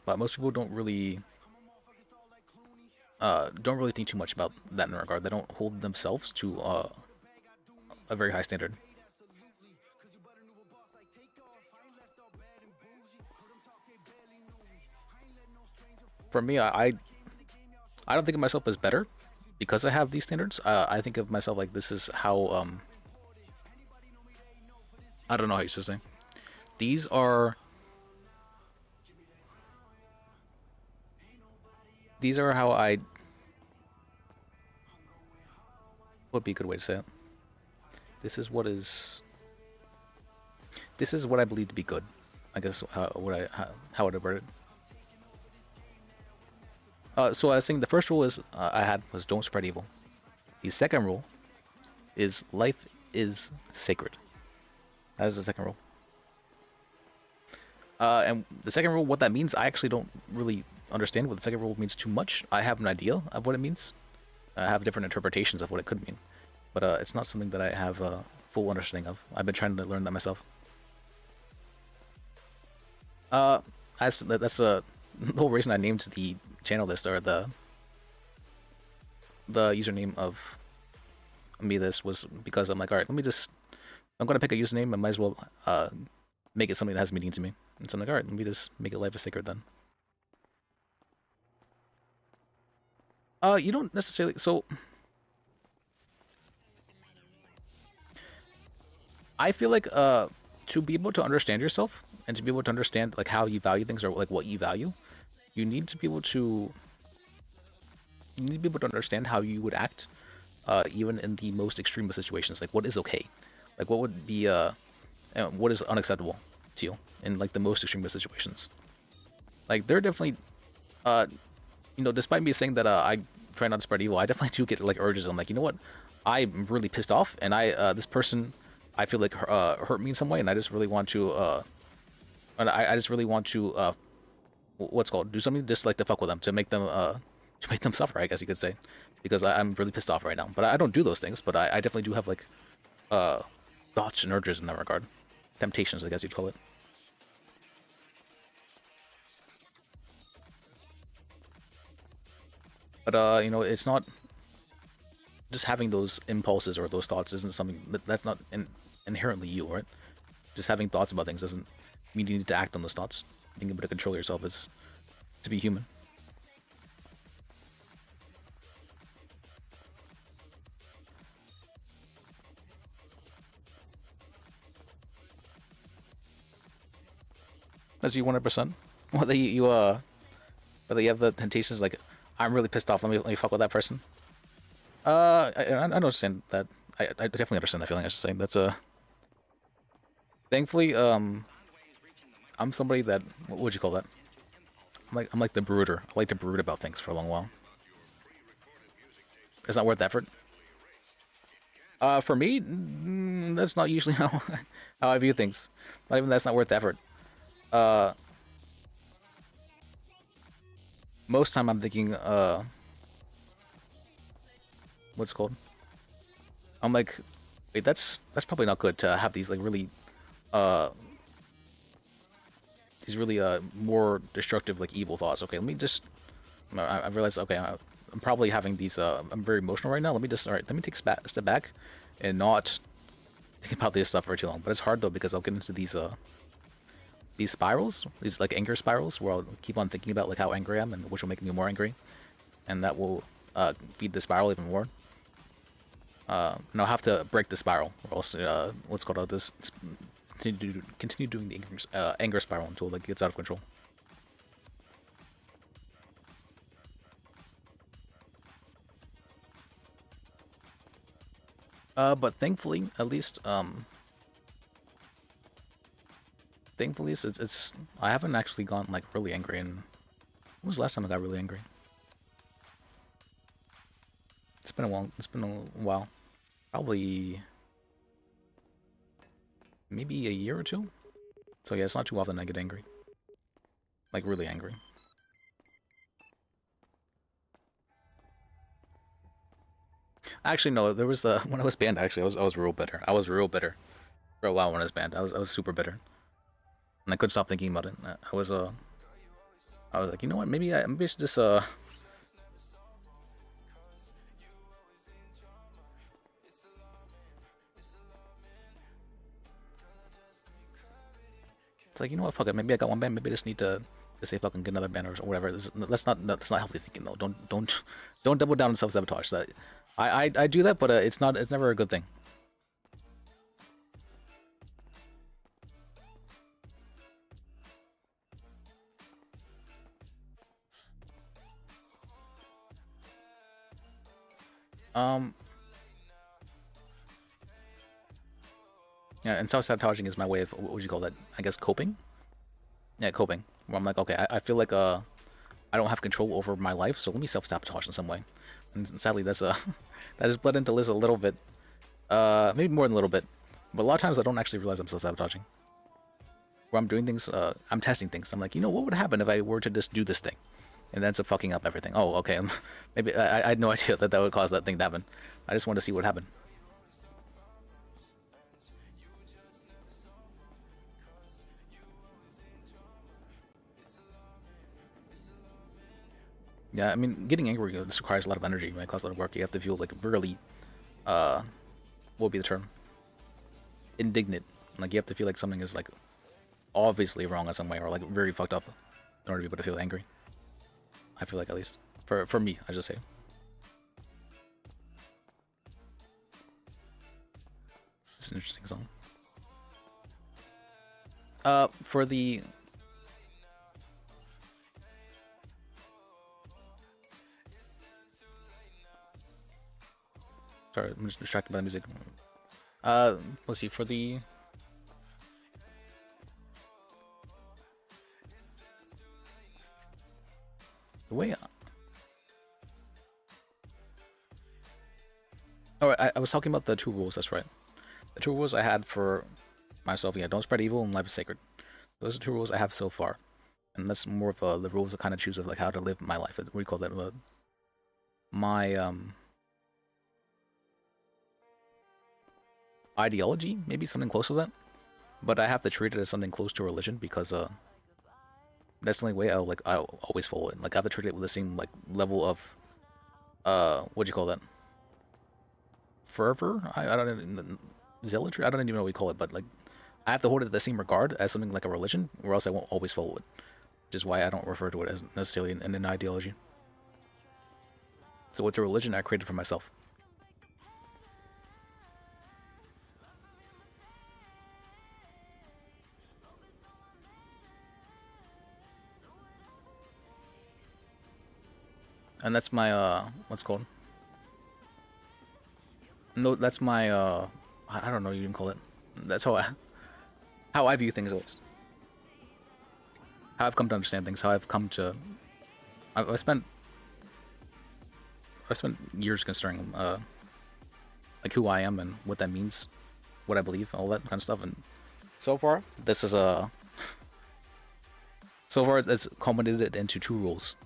But most people don't really think too much about that in regard. They don't hold themselves to a very high standard. For me, I don't think of myself as better because I have these standards. I think of myself like this is how I don't know how you should say. These are how I would be a good way to say it. This is what I believe to be good. I guess how I'd word it. So I was saying the first rule is was don't spread evil. The second rule is life is sacred. That is the second rule. And the second rule, what that means, I actually don't really understand what the second rule means too much. I have an idea of what it means. I have different interpretations of what it could mean, but it's not something that I have a full understanding of. I've been trying to learn that myself. That's the whole reason I named the channel list, or the username of me this, was because I'm like, all right, I'm gonna pick a username. I might as well make it something that has meaning to me. And so I'm like, all right, let me just make it Life is Sacred then. You don't necessarily, so I feel like to be able to understand yourself and to be able to understand like how you value things, or like what you value, you need to be able to understand how you would act even in the most extreme of situations. Like what is okay, like what would be what is unacceptable to you in like the most extreme of situations. Like there are definitely you know, despite me saying that I try not to spread evil, I definitely do get like urges. I'm like, you know what, I'm really pissed off, and this person, I feel like hurt me in some way, and I just really want to I just really want to what's called, do something just like to fuck with them, to make them suffer, I guess you could say, because I'm really pissed off right now. But I don't do those things, but I definitely do have like thoughts and urges in that regard, temptations, I guess you'd call it. But you know, it's not just having those impulses or those thoughts isn't something that's not inherently you, right? Just having thoughts about things doesn't mean you need to act on those thoughts. Being able to control yourself is to be human. That's you 100%. Whether you have the temptations, like, I'm really pissed off, let me fuck with that person. I understand that. I definitely understand that feeling. I should say that's thankfully I'm somebody that, what would you call that? I'm like the brooder. I like to brood about things for a long while. It's not worth the effort. For me, that's not usually how I view things. Not even that's not worth the effort. Most time I'm thinking, what's it called? I'm like, wait, that's probably not good to have these like really, more destructive, like evil thoughts. Okay, let me just, I realized, okay, I'm probably having these, I'm very emotional right now. Let me just, alright, let me take a step back and not think about this stuff for too long. But it's hard though, because I'll get into these spirals, these like anger spirals, where I'll keep on thinking about like how angry I am, and which will make me more angry, and that will feed the spiral even more. And I'll have to break the spiral, or else what's called, I'll just continue doing the anger spiral until like it gets out of control. But thankfully, at least thankfully, it's I haven't actually gone like really angry. And when was the last time I got really angry? It's been a while. It's been a while. Probably maybe a year or two. So yeah, it's not too often I get angry. Like really angry. Actually, no. There was when I was banned. Actually, I was real bitter. I was real bitter for a while when I was banned. I was super bitter. And I couldn't stop thinking about it. I was like, you know what? Maybe I should just It's like, you know what? Fuck it. Maybe I got one band. Maybe I just need to say fucking get another band or whatever. That's not healthy thinking though. Don't double down on self-sabotage. That I do that, but it's never a good thing. Yeah, and self-sabotaging is my way of, what would you call that? I guess coping? Yeah, coping. Where I'm like, okay, I feel like I don't have control over my life, so let me self-sabotage in some way. And sadly, that's that has bled into Liz a little bit. Maybe more than a little bit. But a lot of times I don't actually realize I'm self-sabotaging. where I'm doing things, I'm testing things. I'm like, you know, what would happen if I were to just do this thing, and it ends up fucking up everything. Oh, okay. Maybe I had no idea that that would cause that thing to happen. I just want to see what happened. Yeah, I mean, getting angry, this requires a lot of energy. It causes a lot of work. You have to feel like really, what would be the term? Indignant. Like you have to feel like something is like obviously wrong in some way, or like very fucked up, in order to be able to feel angry. I feel like, at least for me, I just say. It's an interesting song. For the sorry, I'm just distracted by the music. Let's see, for the way. Oh, I was talking about the 2 rules. That's right. The 2 rules I had for myself. Yeah, don't spread evil and life is sacred. Those are 2 rules I have so far, and that's more of the rules I kind of choose of like how to live my life. What do you call that? My ideology, maybe something close to that. But I have to treat it as something close to religion because that's the only way I'll always follow it. Like I have to treat it with the same like level of what do you call that? Fervor? I don't know, zealotry? I don't even know what we call it, but like I have to hold it in the same regard as something like a religion, or else I won't always follow it. Which is why I don't refer to it as necessarily an ideology. So it's a religion I created for myself. And that's my what's it called? No, that's my I don't know what you can call it. That's how I view things, at least. How I've come to understand things, how I've come to I spent years considering like who I am and what that means, what I believe, all that kind of stuff, and so far this is so far it's culminated into 2 rules.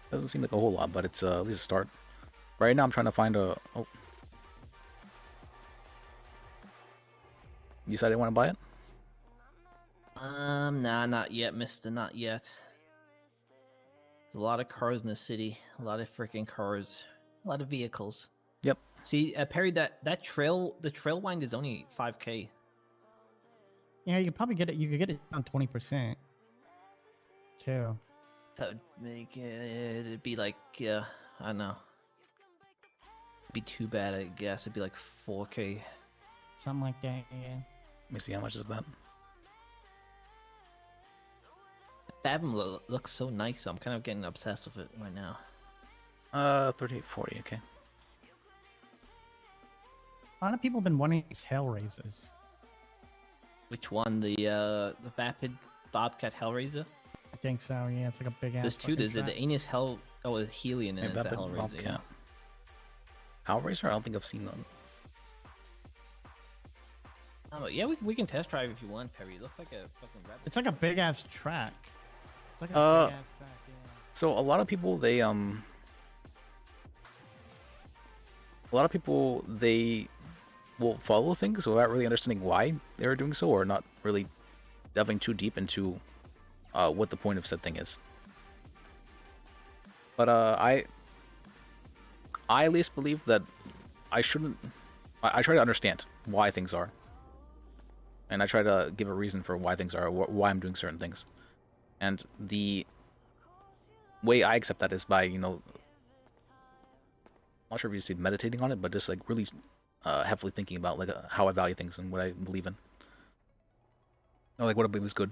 Doesn't seem like a whole lot, but it's at least a start. Right now I'm trying to find a... Oh. You said I didn't want to buy it? Nah, not yet, mister, not yet. There's a lot of cars in the city. A lot of freaking cars. A lot of vehicles. Yep. See, Perry, the trail wind is only 5K. Yeah, you could probably get it. You could get it down 20%. Too. That would make it. It'd be like, yeah, I don't know. It'd be too bad, I guess. It'd be like 4K. Something like that, yeah. Let me see, how much is that? Fathom looks so nice. I'm kind of getting obsessed with it right now. 3840, okay. A lot of people have been wanting these Hellraisers. Which one? The Vapid Bobcat Hellraiser? I think so, yeah. It's like a big ass. There's 2. There's the Anus Hell. Oh, the Helion and it's the Vapid Hellraiser. Bobcat. Yeah. Hellraiser? I don't think I've seen them. Oh, yeah, we can test drive if you want, Perry. It looks like a fucking rabbit. It's like a big ass track. It's like a big ass track, yeah. So a lot of people they will follow things without really understanding why they are doing so, or not really delving too deep into what the point of said thing is. But I at least believe that I shouldn't. I try to understand why things are, and I try to give a reason for why things are, why I'm doing certain things. And the way I accept that is by, you know, I'm not sure if you see meditating on it, but just like really heavily thinking about like how I value things and what I believe in, or like what I believe is good,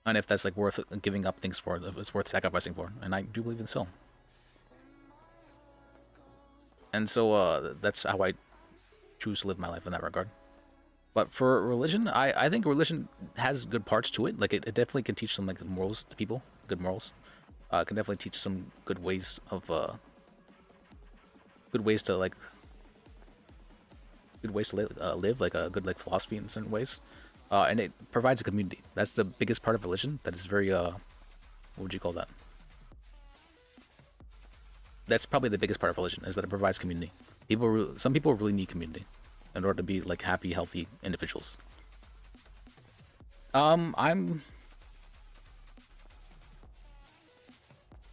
and if that's like worth giving up things for, if it's worth sacrificing for, and I do believe in so. And so that's how I choose to live my life in that regard. But for religion, I think religion has good parts to it. Like it definitely can teach some like morals to people, good morals. Can definitely teach some good ways of good ways to like good ways to live, like a good like philosophy in certain ways, and it provides a community. That's the biggest part of religion. That is very what would you call that? That's probably the biggest part of religion, is that it provides community. Some people really need community in order to be like happy, healthy individuals. I'm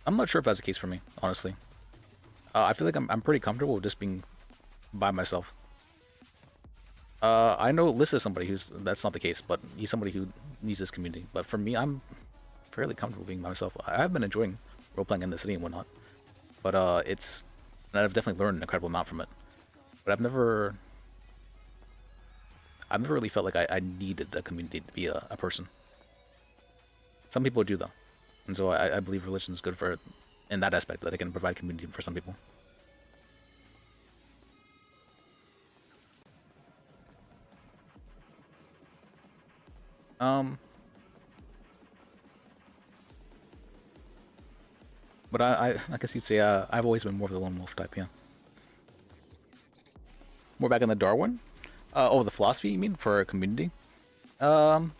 not sure if that's the case for me, honestly. I feel like I'm pretty comfortable with just being by myself. I know Liz is somebody that's not the case, but he's somebody who needs this community. But for me, I'm fairly comfortable being by myself. I've been enjoying role-playing in the city and whatnot, but and I've definitely learned an incredible amount from it. But I've never really felt like I needed a community to be a person. Some people do though, and so I believe religion is good for it in that aspect, that it can provide community for some people. But I guess you'd say I've always been more of the lone wolf type, yeah. More back in the Darwin. Oh, the philosophy you mean for a community? So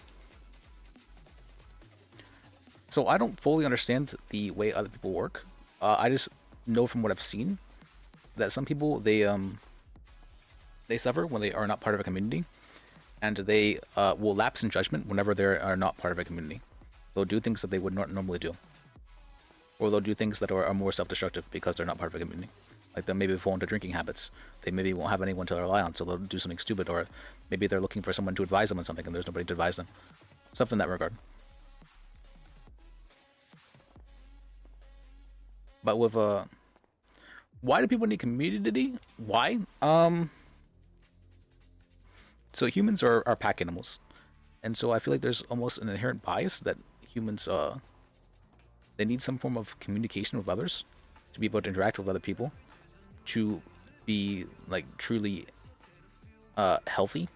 I don't fully understand the way other people work. I just know from what I've seen that some people they suffer when they are not part of a community, and they will lapse in judgment whenever they are not part of a community. They'll do things that they would not normally do, or they'll do things that are more self-destructive because they're not part of a community. Like they'll maybe fall into drinking habits. They maybe won't have anyone to rely on, so they'll do something stupid, or maybe they're looking for someone to advise them on something and there's nobody to advise them. Stuff in that regard. But with why do people need community? Why? So humans are pack animals, and so I feel like there's almost an inherent bias that humans they need some form of communication with others to be able to interact with other people, to be like truly healthy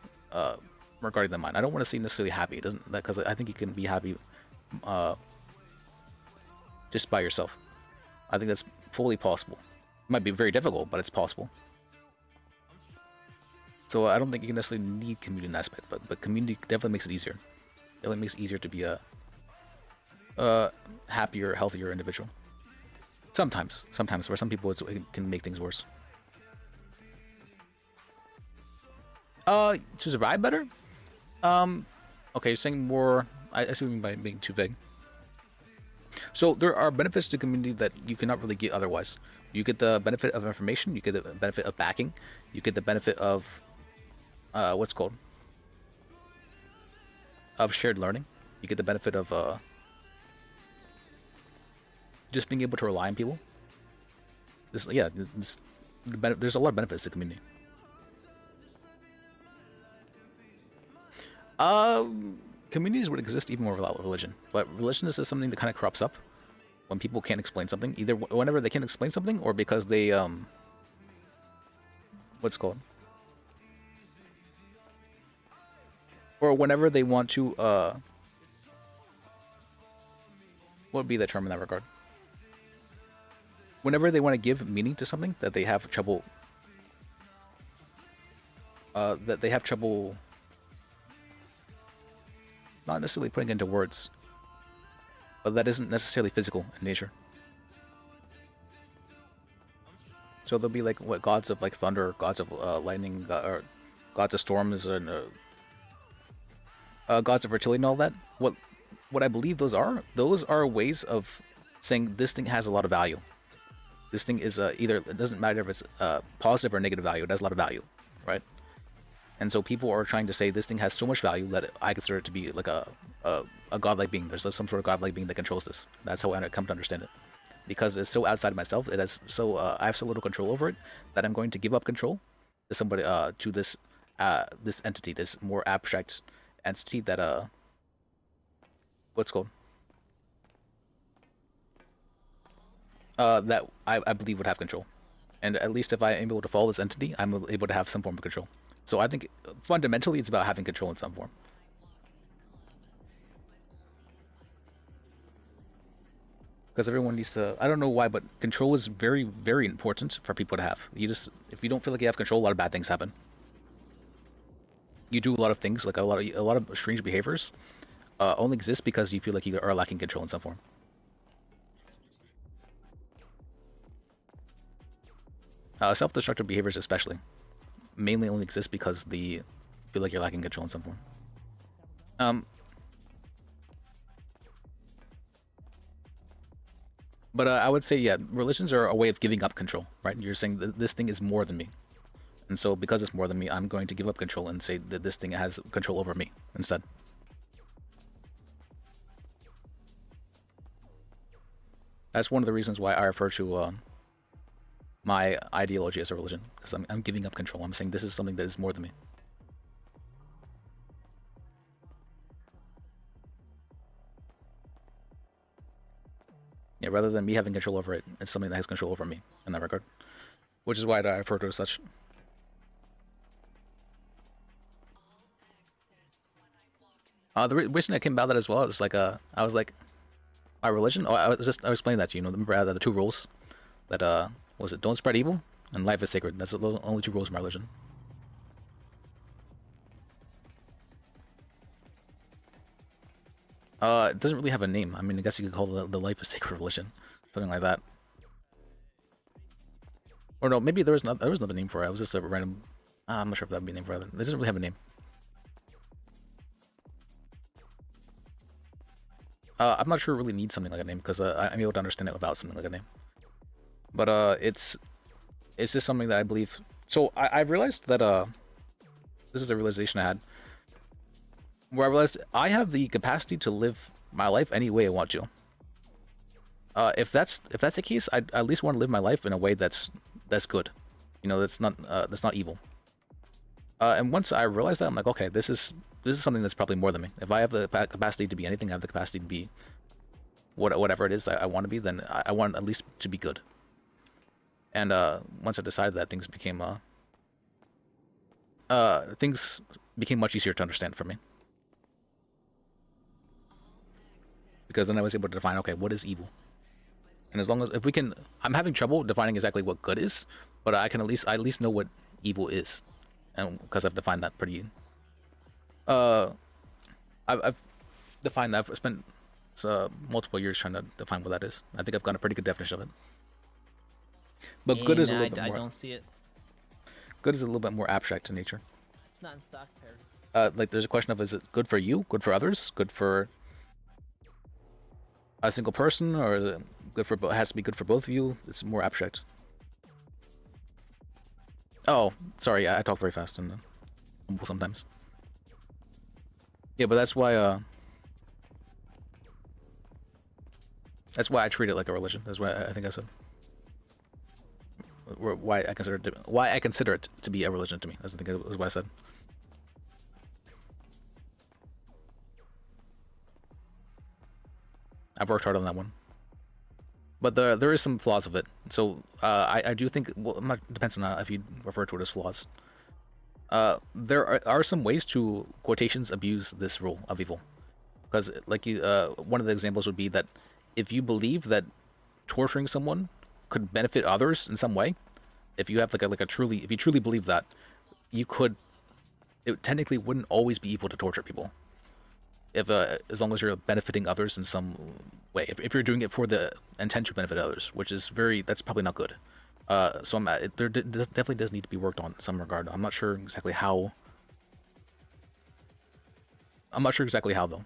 regarding the mind. I don't want to say necessarily happy. It doesn't, because I think you can be happy just by yourself. I think that's fully possible. It might be very difficult, but it's possible. So I don't think you necessarily need community in that aspect, but community definitely makes it easier. It definitely makes it easier to be a happier, healthier individual. Sometimes, for some people, it can make things worse. To survive better? Okay, you're saying more. I see what you mean by being too vague. So there are benefits to community that you cannot really get otherwise. You get the benefit of information. You get the benefit of backing. You get the benefit of what's called of shared learning. You get the benefit of just being able to rely on people. There's a lot of benefits to community. Communities would exist even more without religion, but religion is just something that kind of crops up when people can't explain something, either whenever they can't explain something, or because they what's it called, or whenever they want to what would be the term in that regard? Whenever they want to give meaning to something that they have trouble not necessarily putting into words, but that isn't necessarily physical in nature. So there'll be like what gods of like thunder, gods of lightning, or gods of storms, and gods of fertility and all that. What I believe those are ways of saying this thing has a lot of value. This thing is either, it doesn't matter if it's positive or negative value, it has a lot of value, right? And so people are trying to say this thing has so much value that I consider it to be like a godlike being. There's some sort of godlike being that controls this. That's how I come to understand it. Because it's so outside of myself, it has I have so little control over it that I'm going to give up control to somebody, to this this entity, this more abstract entity that what's called that I believe would have control. And at least if I am able to follow this entity, I'm able to have some form of control. So I think fundamentally it's about having control in some form. Because everyone needs to, I don't know why, but control is very, very important for people to have. If you don't feel like you have control, a lot of bad things happen. you do a lot of things, like a lot of strange behaviors, only exist because you feel like you are lacking control in some form. Self-destructive behaviors especially mainly only exist because you feel like you're lacking control in some form. But I would say, yeah, religions are a way of giving up control, right? You're saying that this thing is more than me. And so because it's more than me, I'm going to give up control and say that this thing has control over me instead. That's one of the reasons why I refer to my ideology as a religion, because I'm giving up control. I'm saying this is something that is more than me. Yeah, rather than me having control over it, it's something that has control over me in that regard. Which is why I refer to it as such. The reason I came about that as well is like I was like, my religion. Oh, I was explaining that to you. Remember I had the two rules that was it? Don't spread evil and life is sacred. That's the only two rules of my religion. It doesn't really have a name. I mean, I guess you could call it the life is sacred religion, something like that. Or no, maybe there was another name for it. It was just a random. I'm not sure if that would be a name for it. It doesn't really have a name. I'm not sure it really needs something like a name because I'm able to understand it without something like a name. But it's just something that I believe. So I realized that this is a realization I had, where I realized I have the capacity to live my life any way I want to. If that's the case, I at least want to live my life in a way that's good, you know, that's not evil. And once I realized that, I'm like, okay, this is something that's probably more than me. If I have the capacity to be anything, I have the capacity to be whatever it is I want to be, then I want at least to be good. And once I decided that, things became much easier to understand for me. Because then I was able to define, okay, what is evil? And as long as I'm having trouble defining exactly what good is, but I at least know what evil is, and because I've defined that pretty. I've defined that. I've spent multiple years trying to define what that is. I think I've got a pretty good definition of it. But good is a little bit more. I don't see it. Good is a little bit more abstract in nature. It's not in stock, Perry. Like there's a question of, is it good for you, good for others, good for a single person, or is it good for it has to be good for both of you? It's more abstract. Oh, sorry, I talk very fast and humble sometimes. Yeah, but that's why I treat it like a religion. That's why I think I said. Why I consider it to be a religion to me. That's the thing. That's what I said. I've worked hard on that one, but there is some flaws of it. So I do think, well, depends on if you refer to it as flaws. There are some ways to quotations abuse this rule of evil, because like one of the examples would be that if you believe that torturing someone could benefit others in some way, if you have if you truly believe that, it technically wouldn't always be evil to torture people. If as long as you're benefiting others in some way, if you're doing it for the intent to benefit others, which is that's probably not good. So there definitely does need to be worked on in some regard. I'm not sure exactly how. I'm not sure exactly how though,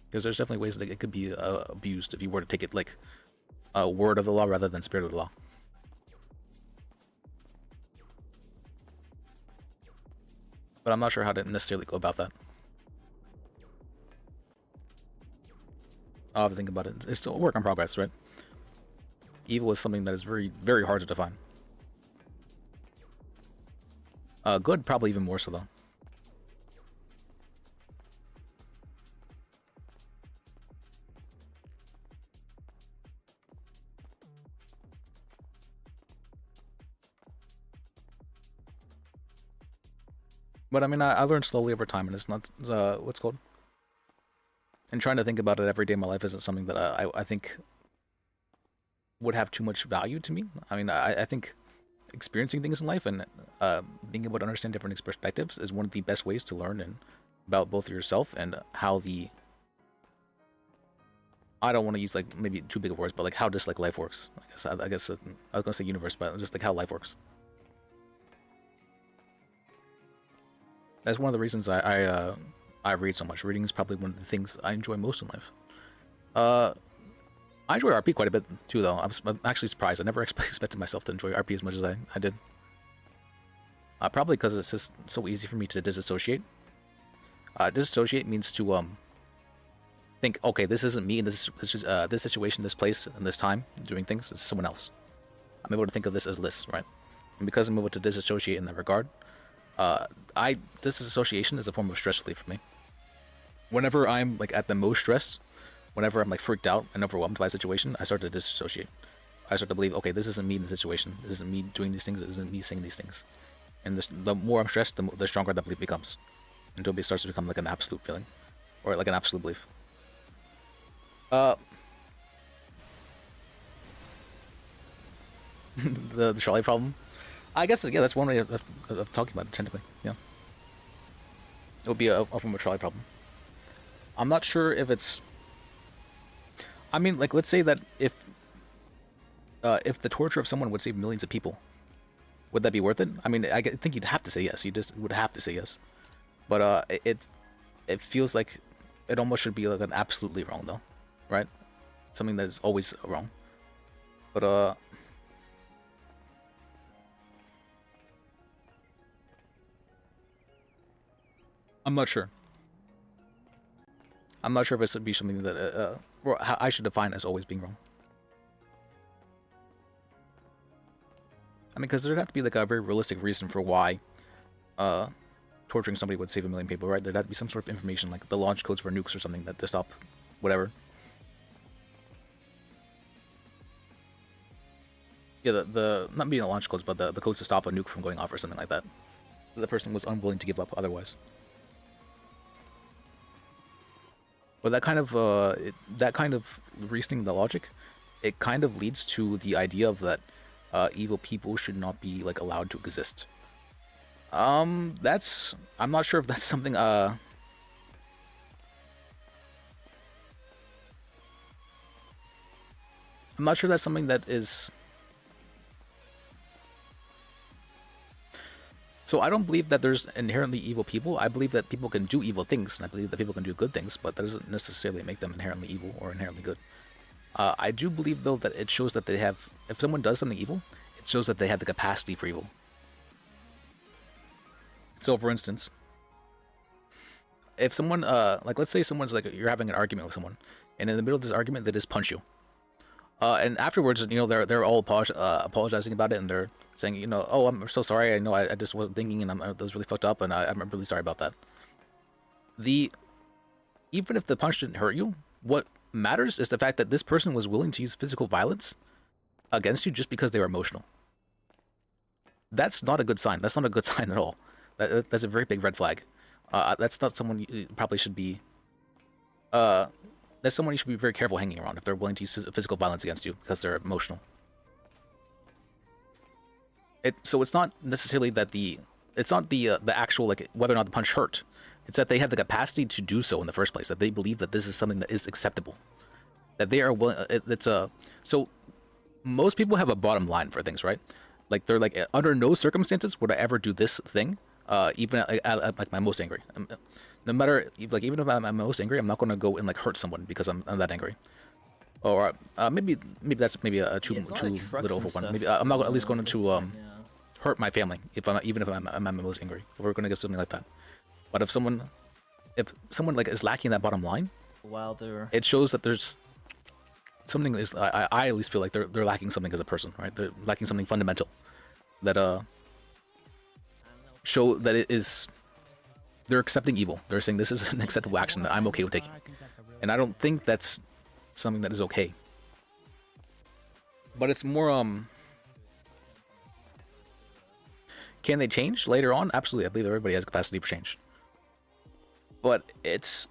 because there's definitely ways that it could be abused if you were to take it like a word of the law rather than spirit of the law. But I'm not sure how to necessarily go about that. I'll have to think about it. It's still a work in progress, right? Evil is something that is very, very hard to define. Good, probably even more so, though. But I mean, I learned slowly over time, and it's not what's called. And trying to think about it every day in my life isn't something that I think would have too much value to me. I mean, I think experiencing things in life and being able to understand different perspectives is one of the best ways to learn and about both yourself and how the I don't want to use like maybe too big of words, but like how just like life works. I guess I was gonna say universe, but just like how life works. That's one of the reasons I read so much. Reading is probably one of the things I enjoy most in life. I enjoy RP quite a bit too, though. I'm actually surprised. I never expected myself to enjoy RP as much as I did. Probably because it's just so easy for me to disassociate. Disassociate means to think, okay, this isn't me in this situation, this place, and this time doing things. It's someone else. I'm able to think of this as Liz, right? And because I'm able to disassociate in that regard, disassociation is a form of stress relief for me. Whenever I'm like at the most stress, whenever I'm like freaked out and overwhelmed by a situation, I start to disassociate. I start to believe, okay, this isn't me in the situation. This isn't me doing these things. This isn't me saying these things. And the more I'm stressed, the stronger that belief becomes, until it starts to become like an absolute feeling, or like an absolute belief. The trolley problem. I guess yeah, that's one way of talking about it. Technically, yeah, it would be a form of trolley problem. I'm not sure if it's. I mean, like, let's say that if the torture of someone would save millions of people, would that be worth it? I mean, I think you'd have to say yes. You just would have to say yes. But it feels like it almost should be like an absolutely wrong though, right? Something that is always wrong. But I'm not sure. I'm not sure if it should be something that or how I should define as always being wrong. I mean, because there'd have to be like a very realistic reason for why torturing somebody would save a million people, right? There'd have to be some sort of information, like the launch codes for nukes or something that to stop whatever. Yeah, the not being the launch codes, but the codes to stop a nuke from going off or something like that. The person was unwilling to give up otherwise. But that kind of reasoning the logic, it kind of leads to the idea of that evil people should not be like allowed to exist. I'm not sure if that's something I'm not sure that's something that is. So I don't believe that there's inherently evil people. I believe that people can do evil things, and I believe that people can do good things, but that doesn't necessarily make them inherently evil or inherently good. I do believe, though, that it shows that they have... If someone does something evil, it shows that they have the capacity for evil. So, for instance, if someone... like, let's say someone's like... You're having an argument with someone, and in the middle of this argument, they just punch you. And afterwards, you know, they're all apologizing about it, and they're saying, you know, oh, I'm so sorry. I know I just wasn't thinking, and that was really fucked up, and I'm really sorry about that. Even if the punch didn't hurt you, what matters is the fact that this person was willing to use physical violence against you just because they were emotional. That's not a good sign. That's not a good sign at all. That's a very big red flag. That's not someone you probably should be... that's someone you should be very careful hanging around if they're willing to use physical violence against you because they're emotional. So it's not necessarily that it's not the actual, like, whether or not the punch hurt. It's that they have the capacity to do so in the first place, that they believe that this is something that is acceptable. That they are willing, so most people have a bottom line for things, right? Like, they're like, under no circumstances would I ever do this thing, even at like my most angry. No matter, like, even if I'm most angry, I'm not going to go and like hurt someone because I'm that angry. Or maybe that's maybe a too little for one. Maybe I'm not at least going to hurt my family even if I'm most angry. If we're going to get something like that. But if someone like is lacking that bottom line, it shows that there's something is I at least feel like they're lacking something as a person, right? They're lacking something fundamental that show that it is. They're accepting evil. They're saying this is an acceptable action that I'm okay with taking. And I don't think that's something that is okay. But it's more, can they change later on? Absolutely. I believe everybody has capacity for change. But it's...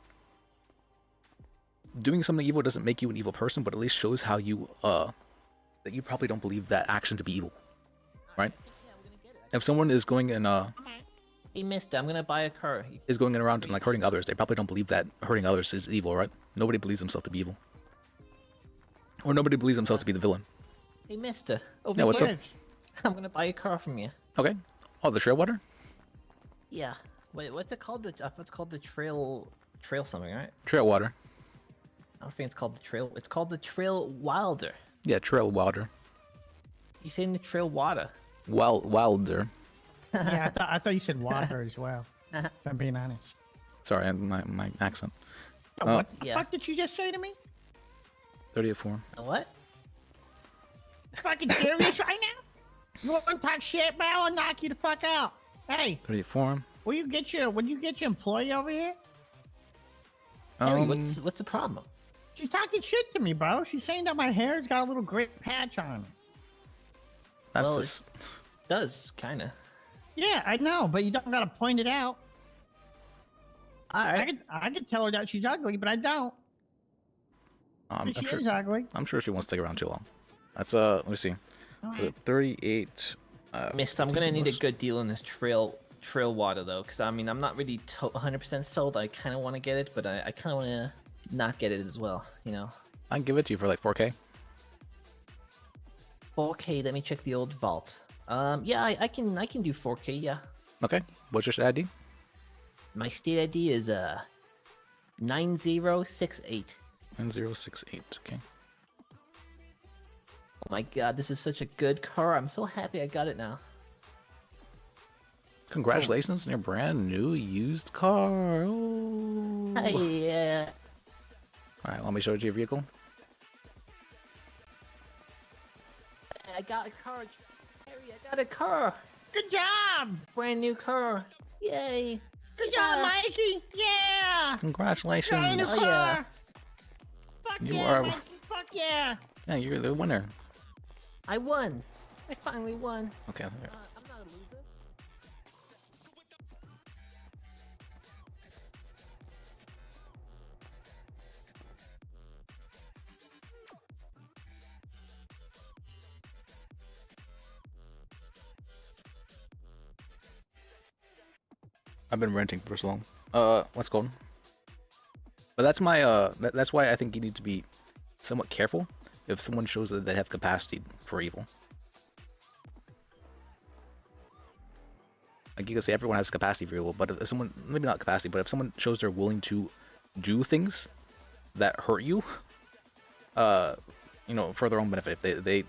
Doing something evil doesn't make you an evil person, but at least shows how you, that you probably don't believe that action to be evil. Right? if someone is going in Hey, mister, I'm gonna buy a car. is going around and like hurting others, they probably don't believe that hurting others is evil, right? Nobody believes themselves to be evil, or nobody believes themselves to be the villain. Hey, mister, over Yeah, what's here. up? I'm gonna buy a car from you. Okay. Oh, the trail water. Yeah. Wait, what's it called? It's called the trail something, right? Trail water. I don't think it's called the trail. It's called the trail wilder. Yeah, trail water. You saying the trail water? Wilder. Yeah, I thought you said water as well. If I'm being honest. Sorry, my accent. What the fuck did you just say to me? 30 at 4. What? Fucking serious right now? You want to talk shit, bro? I'll knock you the fuck out. Hey, 30 at 4. will you get your employee over here? Harry, what's the problem? She's talking shit to me, bro. She's saying that my hair's got a little gray patch on it. That's Well, just... it does kinda. Yeah, I know, but you don't gotta point it out. Alright. I could tell her that she's ugly, but I don't. But she is ugly. I'm sure she won't stick around too long. That's let me see. Alright. 38. Mister, I'm gonna need a good deal on this trail water though, because I mean I'm not really 100% sold. I kind of want to get it, but I kind of want to not get it as well. You know. I can give it to you for like 4K. 4K. Let me check the old vault. Yeah, I can do 4K. Yeah. Okay. What's your ID? My state ID is 9068. 9068. Okay. Oh my god, this is such a good car. I'm so happy I got it now. Congratulations on your brand new used car. Oh. Yeah. All right, let me show you your vehicle. I got a car. Harry, I got a car. Good job. Brand new car. Yay. Good job, Mikey. Yeah. Congratulations. Got in a Oh, car. yeah. Fuck You yeah, are- Mikey. Fuck yeah. Yeah, you're the winner. I won. I finally won. Okay. I'm not a loser. I've been renting for so long. Let's go. But that's my that's why I think you need to be somewhat careful if someone shows that they have capacity for evil. Like you can say everyone has capacity for evil, but if someone, maybe not capacity, but if someone shows they're willing to do things that hurt you, you know, for their own benefit, if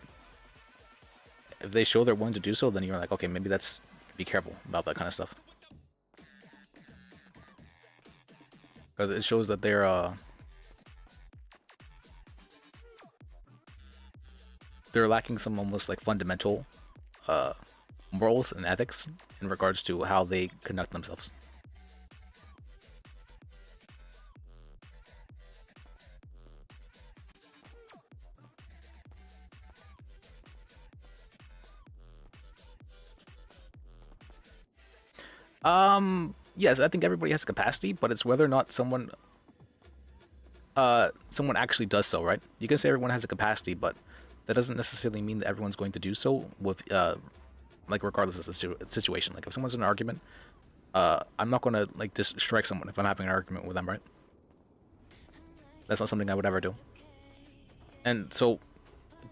they show they're willing to do so, then you're like, okay, maybe that's, be careful about that kind of stuff. Because it shows that they're lacking some almost like fundamental morals and ethics in regards to how they conduct themselves. Yes, I think everybody has capacity, but it's whether or not someone actually does so, right? You can say everyone has a capacity, but that doesn't necessarily mean that everyone's going to do so with like regardless of the situation. Like if someone's in an argument, I'm not going to like just strike someone if I'm having an argument with them, right? That's not something I would ever do. And so,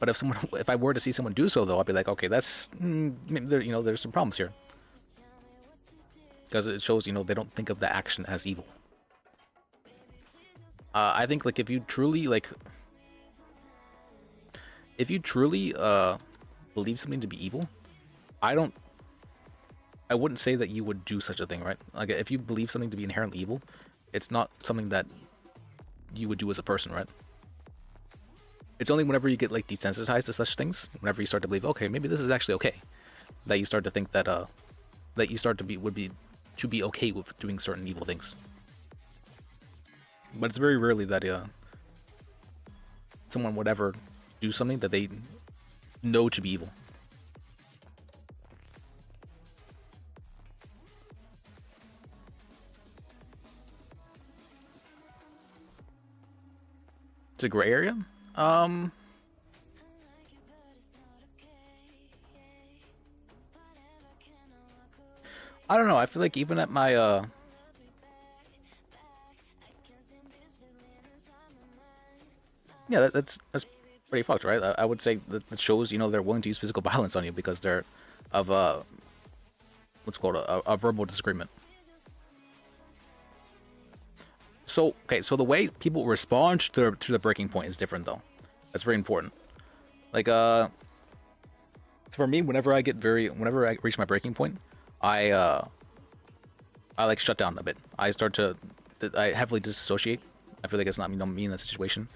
but if I were to see someone do so, though, I'd be like, okay, that's there's some problems here. Because it shows, they don't think of the action as evil. I think, like, if you truly believe something to be evil, I wouldn't say that you would do such a thing, right? Like, if you believe something to be inherently evil, it's not something that you would do as a person, right? It's only whenever you get, like, desensitized to such things, whenever you start to believe, okay, maybe this is actually okay, that you start to think that, that you start to be okay with doing certain evil things. But it's very rarely that someone would ever do something that they know to be evil. It's a gray area. I don't know. I feel like even at my yeah, that's pretty fucked, right? I would say that shows, you know, they're willing to use physical violence on you because they're of what's called a verbal disagreement. So okay, so the way people respond to the breaking point is different though. That's very important. Like so for me, whenever I reach my breaking point, I like shut down a bit. I heavily disassociate. I feel like it's not me in that situation.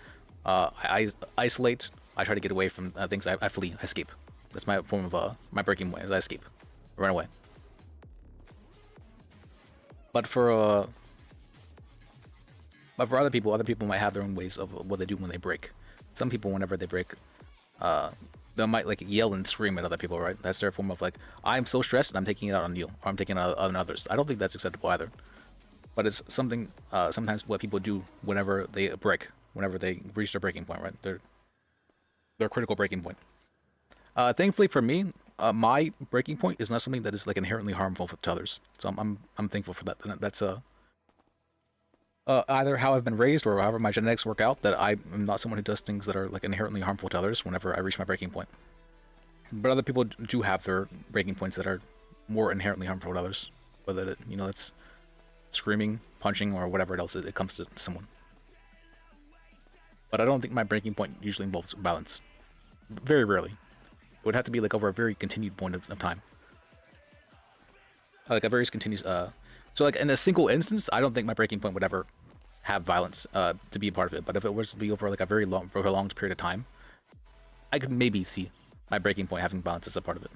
I isolate. I try to get away from things. I flee. I escape. That's my form of my breaking point. Is I escape, run away. But for other people might have their own ways of what they do when they break. Some people, whenever they break, they might like yell and scream at other people, right? That's their form of like, I'm so stressed and I'm taking it out on you, or I'm taking it out on others. I don't think that's acceptable either. But it's something sometimes what people do whenever they break, whenever they reach their breaking point, right? Their critical breaking point. Thankfully for me, my breaking point is not something that is like inherently harmful to others. So I'm thankful for that. That's either how I've been raised or however my genetics work out, that I am not someone who does things that are like inherently harmful to others whenever I reach my breaking point. But other people do have their breaking points that are more inherently harmful to others, whether it's screaming, punching, or whatever else it comes to someone. But I don't think my breaking point usually involves violence. Very rarely. It would have to be like over a very continued point of time. Like a very continuous so like in a single instance, I don't think my breaking point would ever have violence to be a part of it. But if it was to be over like a very prolonged period of time, I could maybe see my breaking point having violence as a part of it.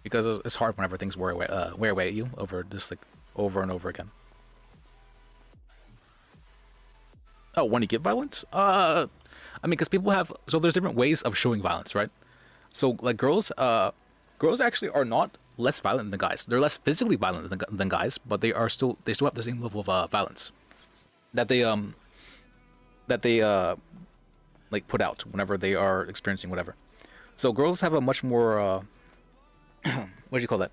Because it's hard whenever things wear away at you over just like over and over again. Oh, when you get violence? I mean, because people have, so there's different ways of showing violence, right? So like girls actually are not less violent than guys. They're less physically violent than guys, but they still have the same level of violence that they like put out whenever they are experiencing whatever. So girls have a much more what do you call that?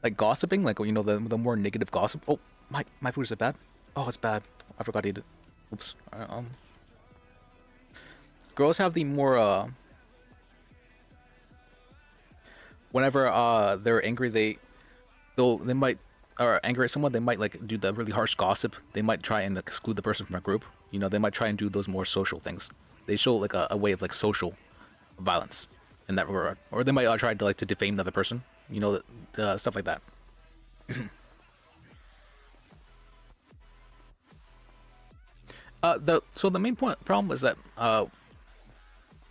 Like gossiping, like the more negative gossip. Oh, my food is bad. Oh, it's bad. I forgot to eat it. Oops. Girls have the more whenever they're angry, they might, or angry at someone, they might like do the really harsh gossip. They might try and exclude the person from a group. They might try and do those more social things. They show like a way of like social violence in that regard, or they might try to like to defame the other person. Stuff like that. So the main problem is that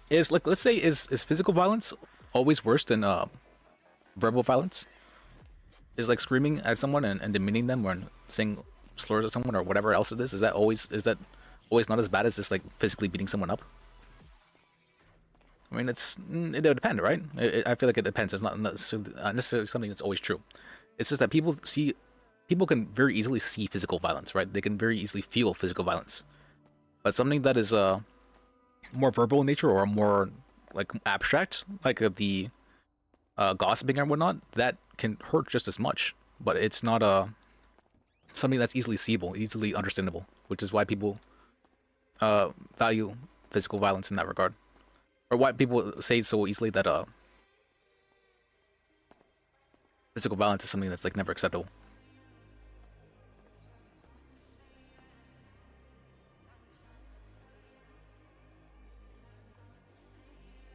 is like, let's say is physical violence always worse than verbal violence? Is like screaming at someone and demeaning them or saying slurs at someone or whatever else it is that always not as bad as just like physically beating someone up? I mean, it would depend, right? I feel like it depends. It's not necessarily something that's always true. It's just that people can very easily see physical violence, right? They can very easily feel physical violence. But something that is more verbal in nature or more like abstract, like the gossiping and whatnot, that can hurt just as much. But it's not something that's easily seeable, easily understandable, which is why people value physical violence in that regard. Or why people say so easily that physical violence is something that's like never acceptable.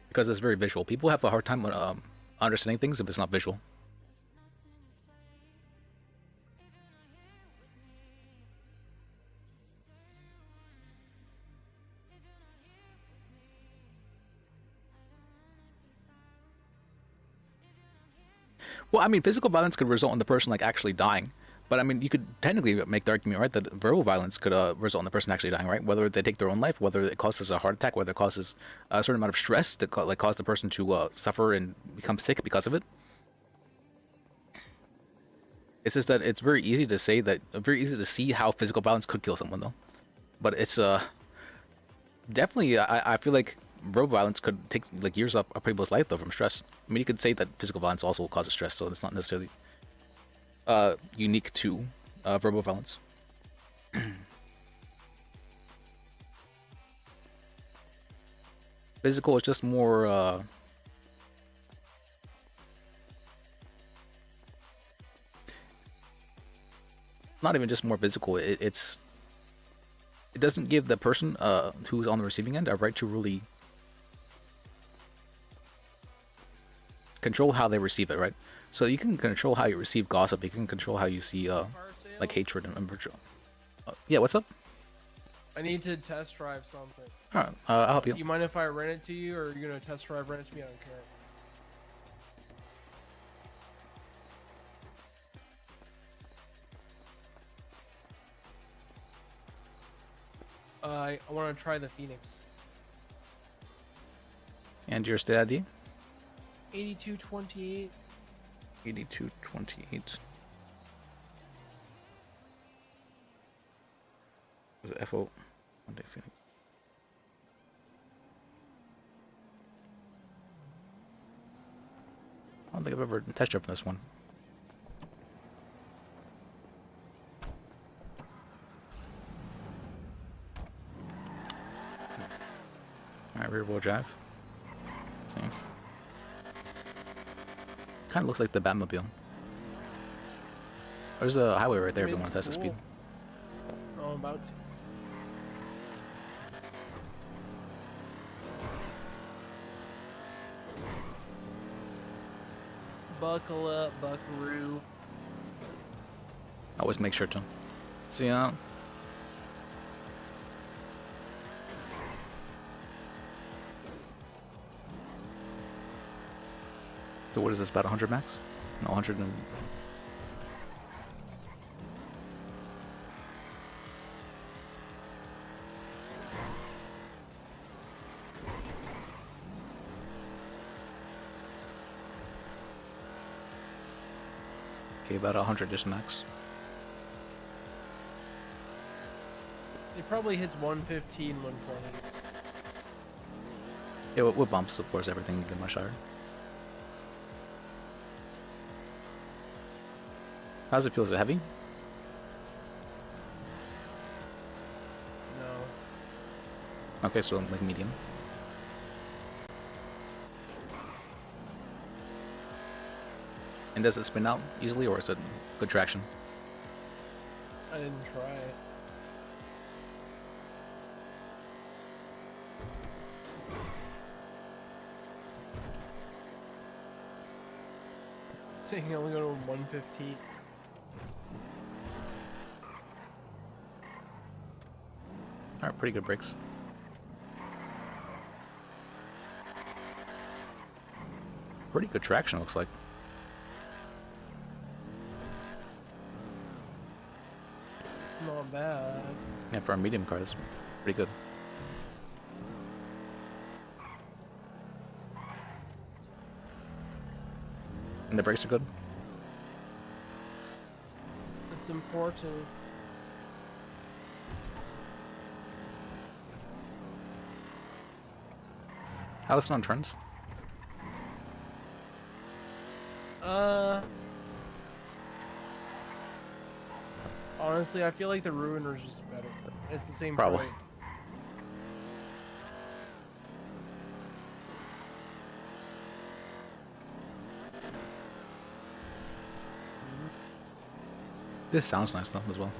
Because it's very visual. People have a hard time understanding things if it's not visual. Well, I mean, physical violence could result in the person like actually dying, but I mean, you could technically make the argument, right, that verbal violence could result in the person actually dying, right? Whether they take their own life, whether it causes a heart attack, whether it causes a certain amount of stress to cause the person to suffer and become sick because of it. It's just that it's very easy to say that, very easy to see how physical violence could kill someone, though. But it's definitely, I feel like verbal violence could take like years up a people's life though from stress. I mean, you could say that physical violence also causes stress, so it's not necessarily unique to verbal violence. Physical is just more not even just more physical. It doesn't give the person who's on the receiving end a right to really control how they receive it, right? So you can control how you receive gossip. You can control how you see like hatred and virtue. Yeah, what's up? I need to test drive something. All right, I'll help you. Do you mind if I rent it to you, or are you gonna test drive rent it to me? I don't care. I want to try the Phoenix. And your state ID? 8228. 8228. Was it FO? Hyundai Phoenix. I don't think I've ever test driven this one. Alright, rear wheel drive. See. Kind of looks like the Batmobile. There's a highway right there if you want to test the speed. Oh, I'm about to. Buckle up, buckaroo. Always make sure to. See, so what is this, about 100 max? No, 100 and... Okay, about 100 just max. It probably hits 115, 120. Yeah, with bumps, of course, everything get much higher. How's it feel? Is it heavy? No. Okay, so like medium. And does it spin out easily, or is it good traction? I didn't try it. So you can only go to 115. Alright, pretty good brakes. Pretty good traction, looks like. It's not bad. Yeah, for a medium car, that's pretty good. And the brakes are good? It's important. How's it on turns? Honestly, I feel like the Ruiner's just better. It's the same Probably. price. This sounds nice though, as well.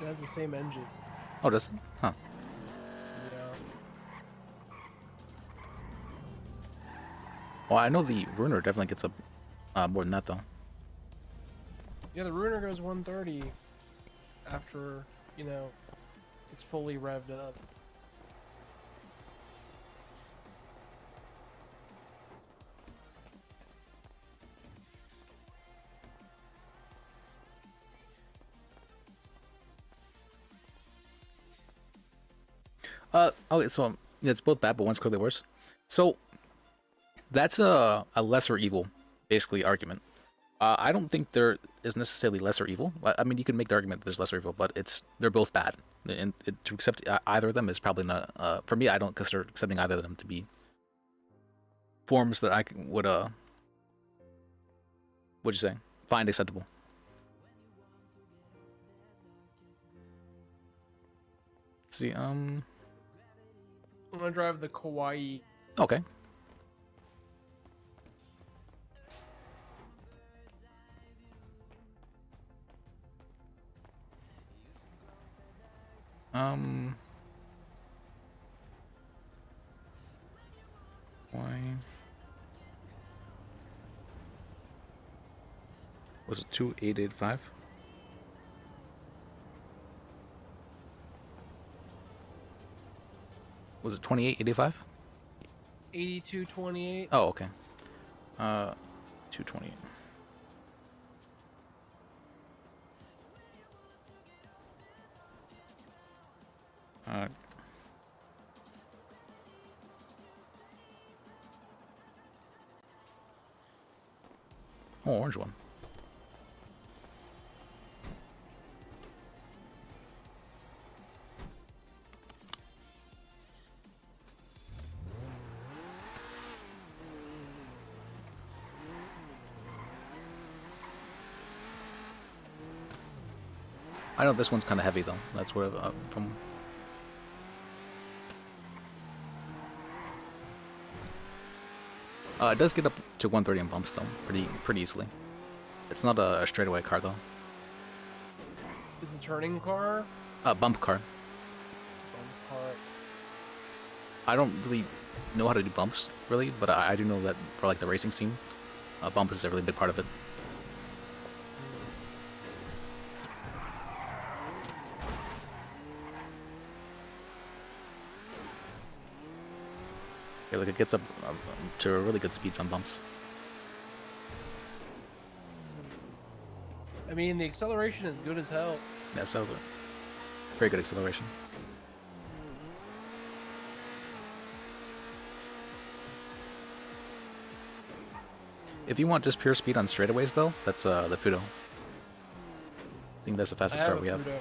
It has the same engine. Oh, does it? Huh. Yeah. Well, I know the Ruiner definitely gets up more than that though. Yeah, the Ruiner goes 130 after, you know, it's fully revved up. Okay, so yeah, it's both bad, but one's clearly worse. So that's a lesser evil, basically, argument. I don't think there is necessarily lesser evil. I mean, you can make the argument that there's lesser evil, but they're both bad, and to accept either of them is probably not. For me, I don't consider accepting either of them to be forms that I would what'd you say? Find acceptable. Let's see, I'm gonna drive the Kawaii. Okay. Why was it 2885? Was it 2885? 8228. Oh, okay. 228. Oh, orange one. I know this one's kind of heavy though. That's what from. It does get up to 130 on bumps though, pretty easily. It's not a straightaway car though. It's a turning car. Bump car. Bump car. I don't really know how to do bumps really, but I do know that for like the racing scene, bump is a really big part of it. Yeah, like it gets up to really good speeds on bumps. I mean, the acceleration is good as hell. Yeah, so very good acceleration. If you want just pure speed on straightaways though, that's the Fudo. I think that's the fastest car we have. Fudo.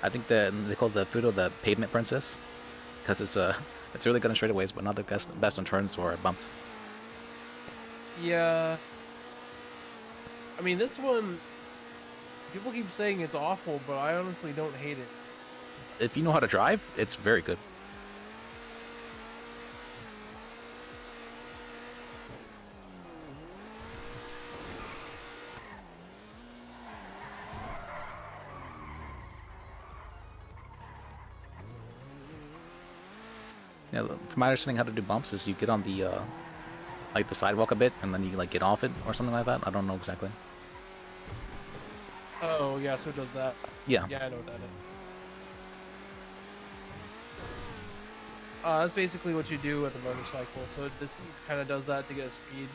I think they call the Fudo the pavement princess, because it's really good on straightaways, but not the best on turns or bumps. Yeah. I mean, this one, people keep saying it's awful, but I honestly don't hate it. If you know how to drive, it's very good. Yeah, from my understanding, how to do bumps is you get on the like the sidewalk a bit, and then you like get off it or something like that. I don't know exactly. Oh yeah, so it does that. Yeah. Yeah, I know what that is. That's basically what you do with a motorcycle. So this kind of does that to get a speed.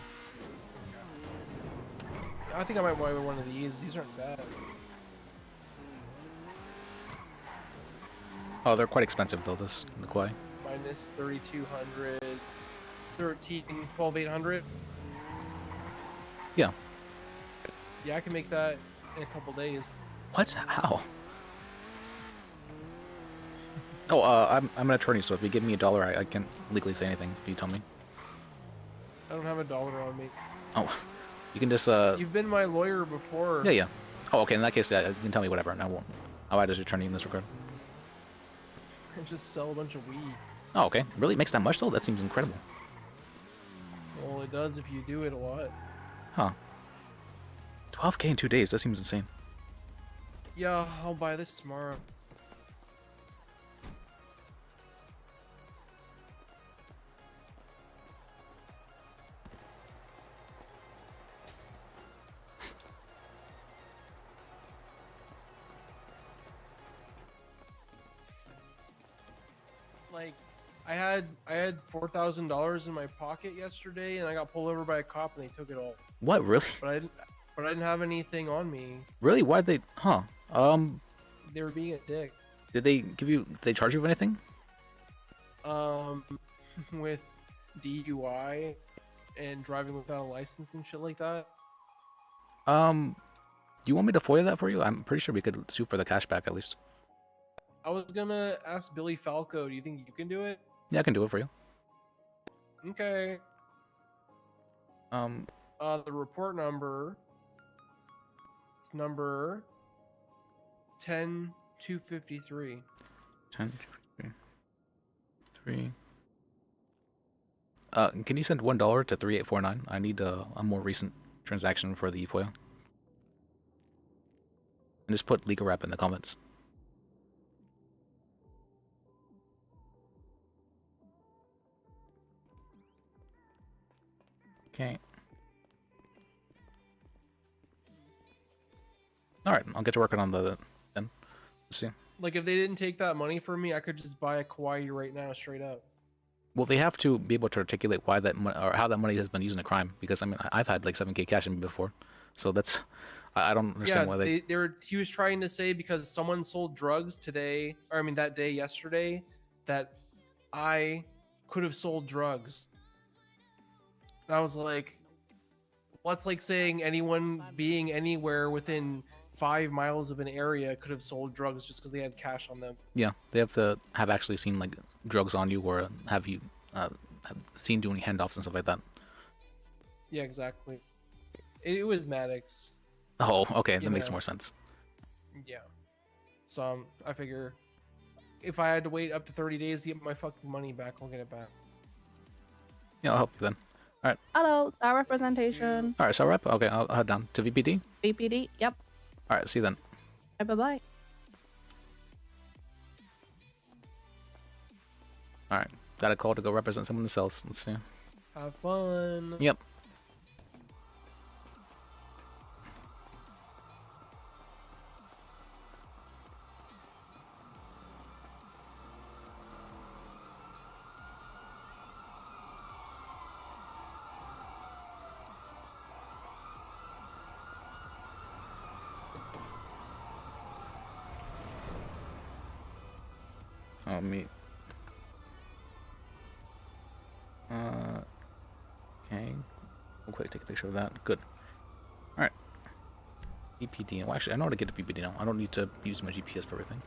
I think I might buy one of these. These aren't bad. Oh, they're quite expensive though. The Koi. Minus 3,200, 12,800. Yeah. Yeah, I can make that in a couple days. What? How? Oh, I'm an attorney, so if you give me $1, I can't legally say anything if you tell me. I don't have $1 on me. Oh, you can just You've been my lawyer before. Yeah, yeah. Oh, okay. In that case, yeah, you can tell me whatever, and I won't. I'll act as your attorney in this regard. And just sell a bunch of weed. Oh, okay. Really? It makes that much though? That seems incredible. Well, it does if you do it a lot. Huh. 12K in 2 days. That seems insane. Yeah, I'll buy this tomorrow. Like, I had $4,000 in my pocket yesterday, and I got pulled over by a cop, and they took it all. What? Really? But I didn't have anything on me. Really? Why'd they? Huh? They were being a dick. Did they give you? Did they charge you with anything? With DUI and driving without a license and shit like that. Do you want me to FOIA that for you? I'm pretty sure we could sue for the cashback at least. I was gonna ask Billy Falco. Do you think you can do it? Yeah, I can do it for you. Okay. The report number. It's number 10253. 10-3. Can you send $1 to 3849? I need a more recent transaction for the FOIA. And just put legal wrap in the comments. Okay. Alright, I'll get to working on the then. Let's see. Like, if they didn't take that money from me, I could just buy a Kawaii right now, straight up. Well, they have to be able to articulate why that or how that money has been used in a crime. Because I mean, I've had like 7K cash in me before, so that's I don't understand why they. He was trying to say because someone sold drugs today, or I mean that day yesterday, that I could have sold drugs. And I was like, what's like saying anyone being anywhere within 5 miles of an area could have sold drugs just because they had cash on them. Yeah, they have to have actually seen like drugs on you or have you have seen doing handoffs and stuff like that. Yeah, exactly. It was Maddox. Oh, okay, You that makes know. more sense. Yeah. So I figure if I had to wait up to 30 days to get my fucking money back, I'll get it back. Yeah, I'll help you then. All right. Hello, star representation. All right, so rep. Okay, I'll head down to VPD. BPD. Yep. All right, see you then. Bye bye. All right, got a call to go represent someone in the cells. Let's see. Have fun. Yep. Oh, me. Okay. We'll quick take a picture of that. Good. Alright. VPD. Well, actually, I know how to get to VPD now. I don't need to use my GPS for everything.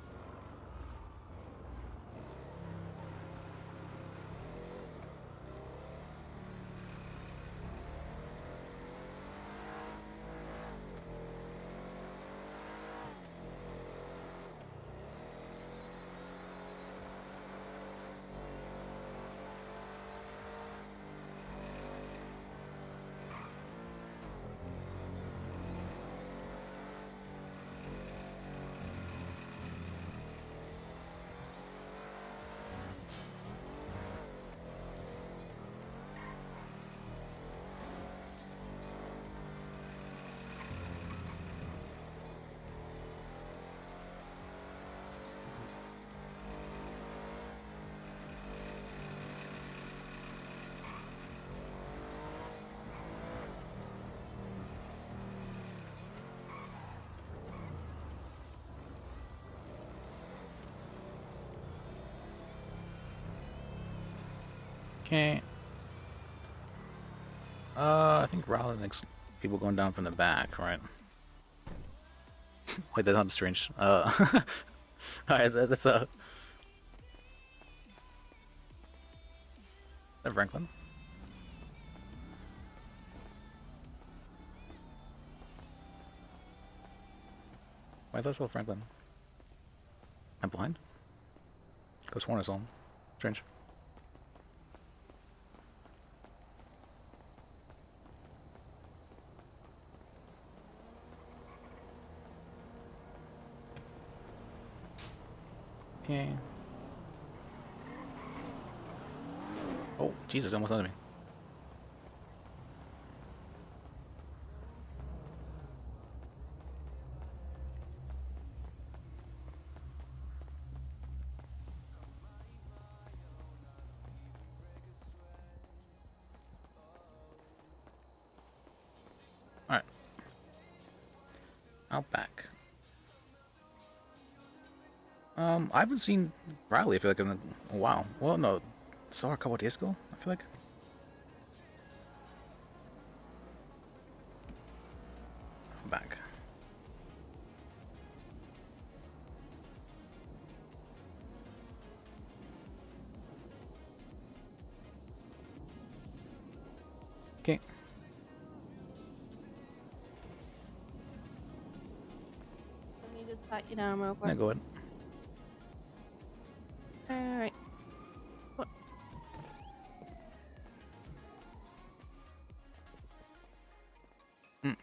Okay. I think rather than people going down from the back, right? Wait, that sounds strange. Alright, that's that Franklin? Why that's so Franklin? I'm blind? Go sworn I saw him. Strange. Okay. Oh, Jesus, almost under me. Alright. Out back. I haven't seen Riley, I feel like, in a while. Well, no, saw her a couple days ago, I feel like. back. Okay. Let me just pat you down real quick. Yeah, go ahead. All right. What? Mm.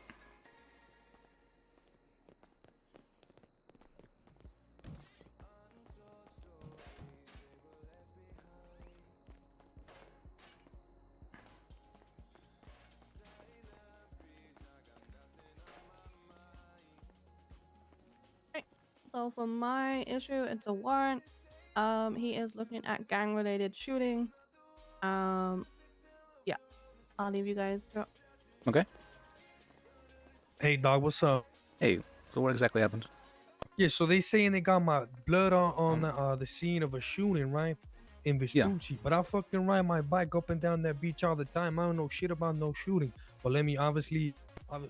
So for my issue, it's a warrant. He is looking at gang-related shooting. Yeah, I'll leave you guys to. Okay. Hey, dog, what's up? Hey, so what exactly happened? Yeah, so they saying they got my blood on the scene of a shooting, right? In Vespucci. But I fucking ride my bike up and down that beach all the time. I don't know shit about no shooting. But let me obviously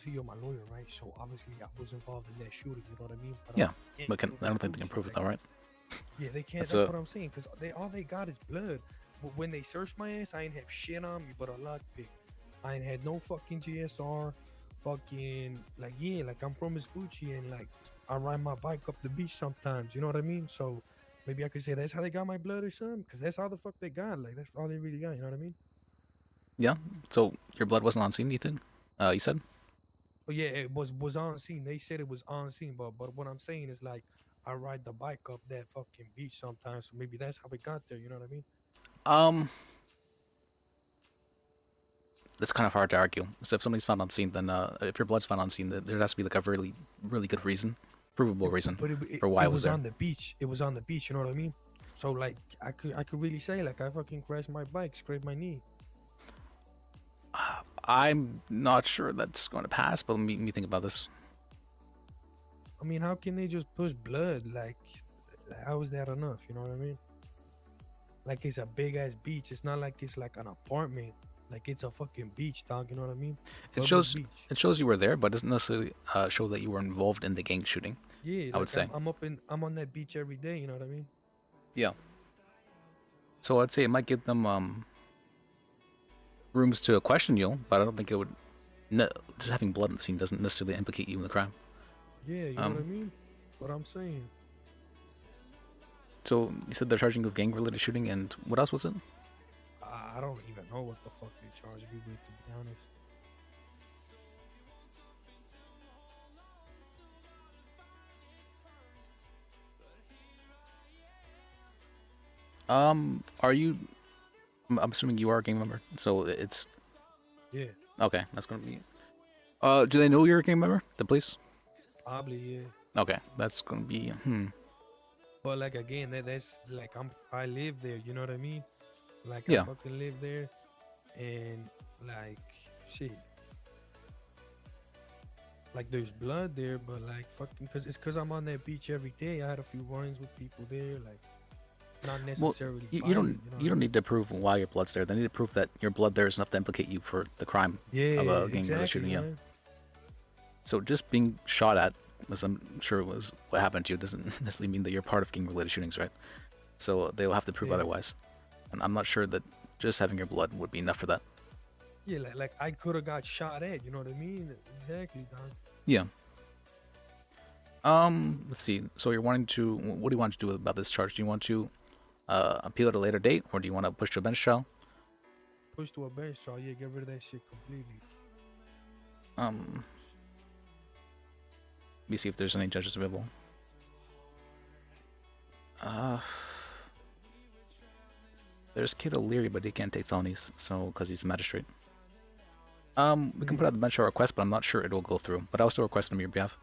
you're my lawyer, right? So obviously I was involved in that shooting, you know what I mean? But Yeah, but I don't think they can prove it though, right? Yeah, they can't. That's That's what I'm saying. Cause all they got is blood. But when they searched my ass, I ain't have shit on me but a lockpick. I ain't had no fucking GSR. Fucking like I'm from Vespucci and like I ride my bike up the beach sometimes. You know what I mean? So maybe I could say that's how they got my blood or something. Cause that's all the fuck they got. Like that's all they really got. You know what I mean? Yeah. So your blood wasn't on scene, Ethan? You said? Oh yeah, it was on scene. They said it was on scene, but what I'm saying is like I ride the bike up that fucking beach sometimes, so maybe that's how we got there. You know what I mean? That's kind of hard to argue. So if somebody's found on scene, then if your blood's found on scene, then there has to be like a really, really good reason, provable reason for why it was there. On the beach. It was on the beach. You know what I mean? So like I could really say like I fucking crashed my bike, scraped my knee. I'm not sure that's going to pass, but let me think about this. I mean, how can they just push blood? Like, how is that enough? You know what I mean? Like, it's a big ass beach. It's not like it's like an apartment. Like, it's a fucking beach, dog. You know what I mean? It shows you were there, but it doesn't necessarily show that you were involved in the gang shooting. Yeah, I would say. I'm on that beach every day. You know what I mean? Yeah. So I'd say it might give them rooms to question you, but I don't think it would. No, just having blood in the scene doesn't necessarily implicate you in the crime. Yeah, you know what I mean? What I'm saying. So you said they're charging you with gang-related shooting, and what else was it? I don't even know what the fuck they charge me with, to be honest. Are you? I'm assuming you are a gang member, so it's. Yeah. Okay, that's gonna be. Do they know you're a gang member? The police? Probably, yeah. Okay, that's gonna be. But like again, that's like I live there. You know what I mean? Like Yeah. I fucking live there, and like shit. Like there's blood there, but like fucking, cause I'm on that beach every day. I had a few run-ins with people there, like not necessarily. You fighting, you don't need to prove why your blood's there. They need to prove that your blood there is enough to implicate you for the crime of a gang-related shooting. Yeah. man. So just being shot at, as I'm sure was what happened to you, doesn't necessarily mean that you're part of gang-related shootings, right? So they will have to prove otherwise. And I'm not sure that just having your blood would be enough for that. Yeah, like I could have got shot at. You know what I mean? Exactly, Don. Yeah. Let's see. So you're wanting to, what do you want to do about this charge? Do you want to appeal at a later date, or do you want to push to a bench trial? Push to a bench trial. Yeah, get rid of that shit completely. Let me see if there's any judges available. There's Kid O'Leary, but he can't take felonies, so because he's a magistrate. We can put out the bench trial request, but I'm not sure it will go through. But I'll still request on your behalf.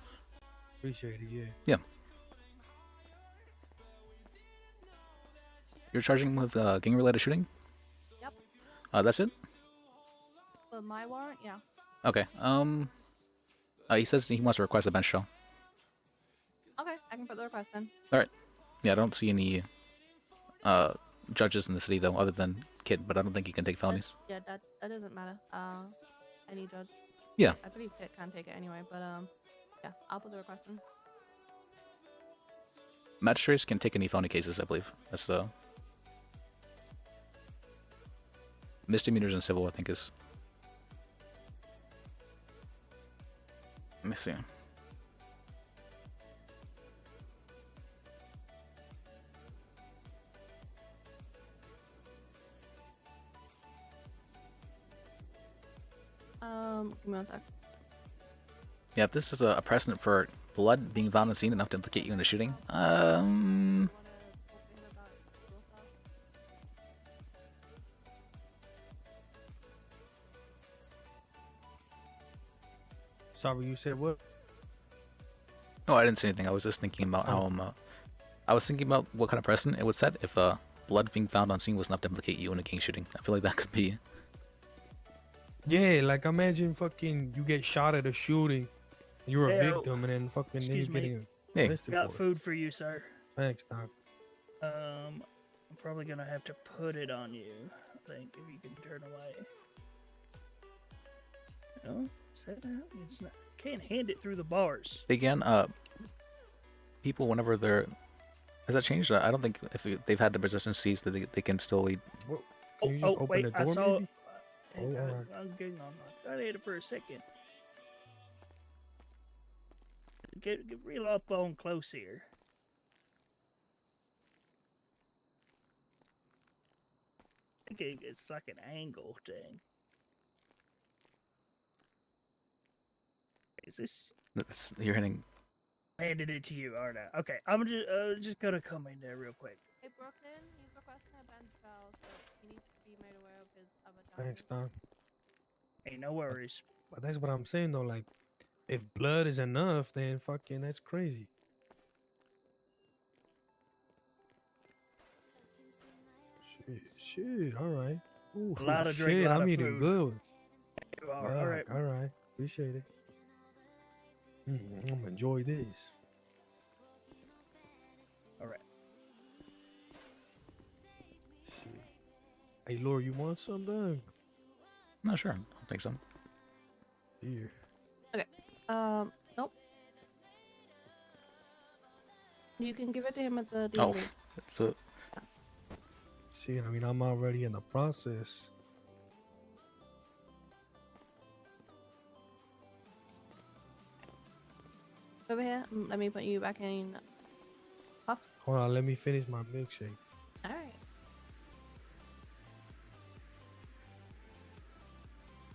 Appreciate it, yeah. Yeah. You're charging with gang-related shooting? Yep. That's it? For my warrant, yeah. Okay. He says he wants to request a bench trial. Okay, I can put the request in. All right. Yeah, I don't see any judges in the city though, other than Kid, but I don't think he can take felonies. Yeah, that doesn't matter. Any judge. Yeah. I believe Kit can take it anyway, but Yeah, I'll put the request in. Magistrates can take any felony cases, I believe. That's the misdemeanors and civil, I think is. Let me see. Give me one sec. Yeah, if this is a precedent for blood being found on scene enough to implicate you in the shooting, Sorry, you said what? no, I didn't say anything. I was just thinking about how I was thinking about what kind of precedent it would set if blood being found on scene was enough to implicate you in a gang shooting. I feel like that could be. Yeah, like imagine fucking you get shot at a shooting, you're a Hey, victim, and then fucking then you're excuse me. getting Hey. arrested Got for it. food for you, sir. Thanks, Doc. I'm probably gonna have to put it on you. I think if you can turn away. No, set out. It's not. Can't hand it through the bars. Again, people whenever they're has that changed? I don't think if they've had the resistance seized that they can still eat. Can you just open wait, the I door, saw. maybe? Hey, Oh, alright. I'm getting on. I had it for a second. Get real up on close here. I think it's like an angle thing. Is this? You're hitting. Handed it to you, aren't I? Okay, I'm just gonna come in there real quick. Hey, Brooklyn, he's requesting a bench trial, so he needs to be made aware of his other charges. Thanks, Doc. Hey, no worries. But that's what I'm saying though. Like, if blood is enough, then fucking that's crazy. Shit. All right. Ooh, A lot of drink, shit, lot I'm of eating food. good. All right. All right. Appreciate it. I'm gonna enjoy this. All right. Shit. Hey, Laura, you want some, Doug? No, sure. I'll take some. Here. Okay. Nope. You can give it to him at the Oh, DMV. that's it. Shit, I mean, I'm already in the process. Over here. Let me put you back in. Puff. Hold on, let me finish my milkshake. All right.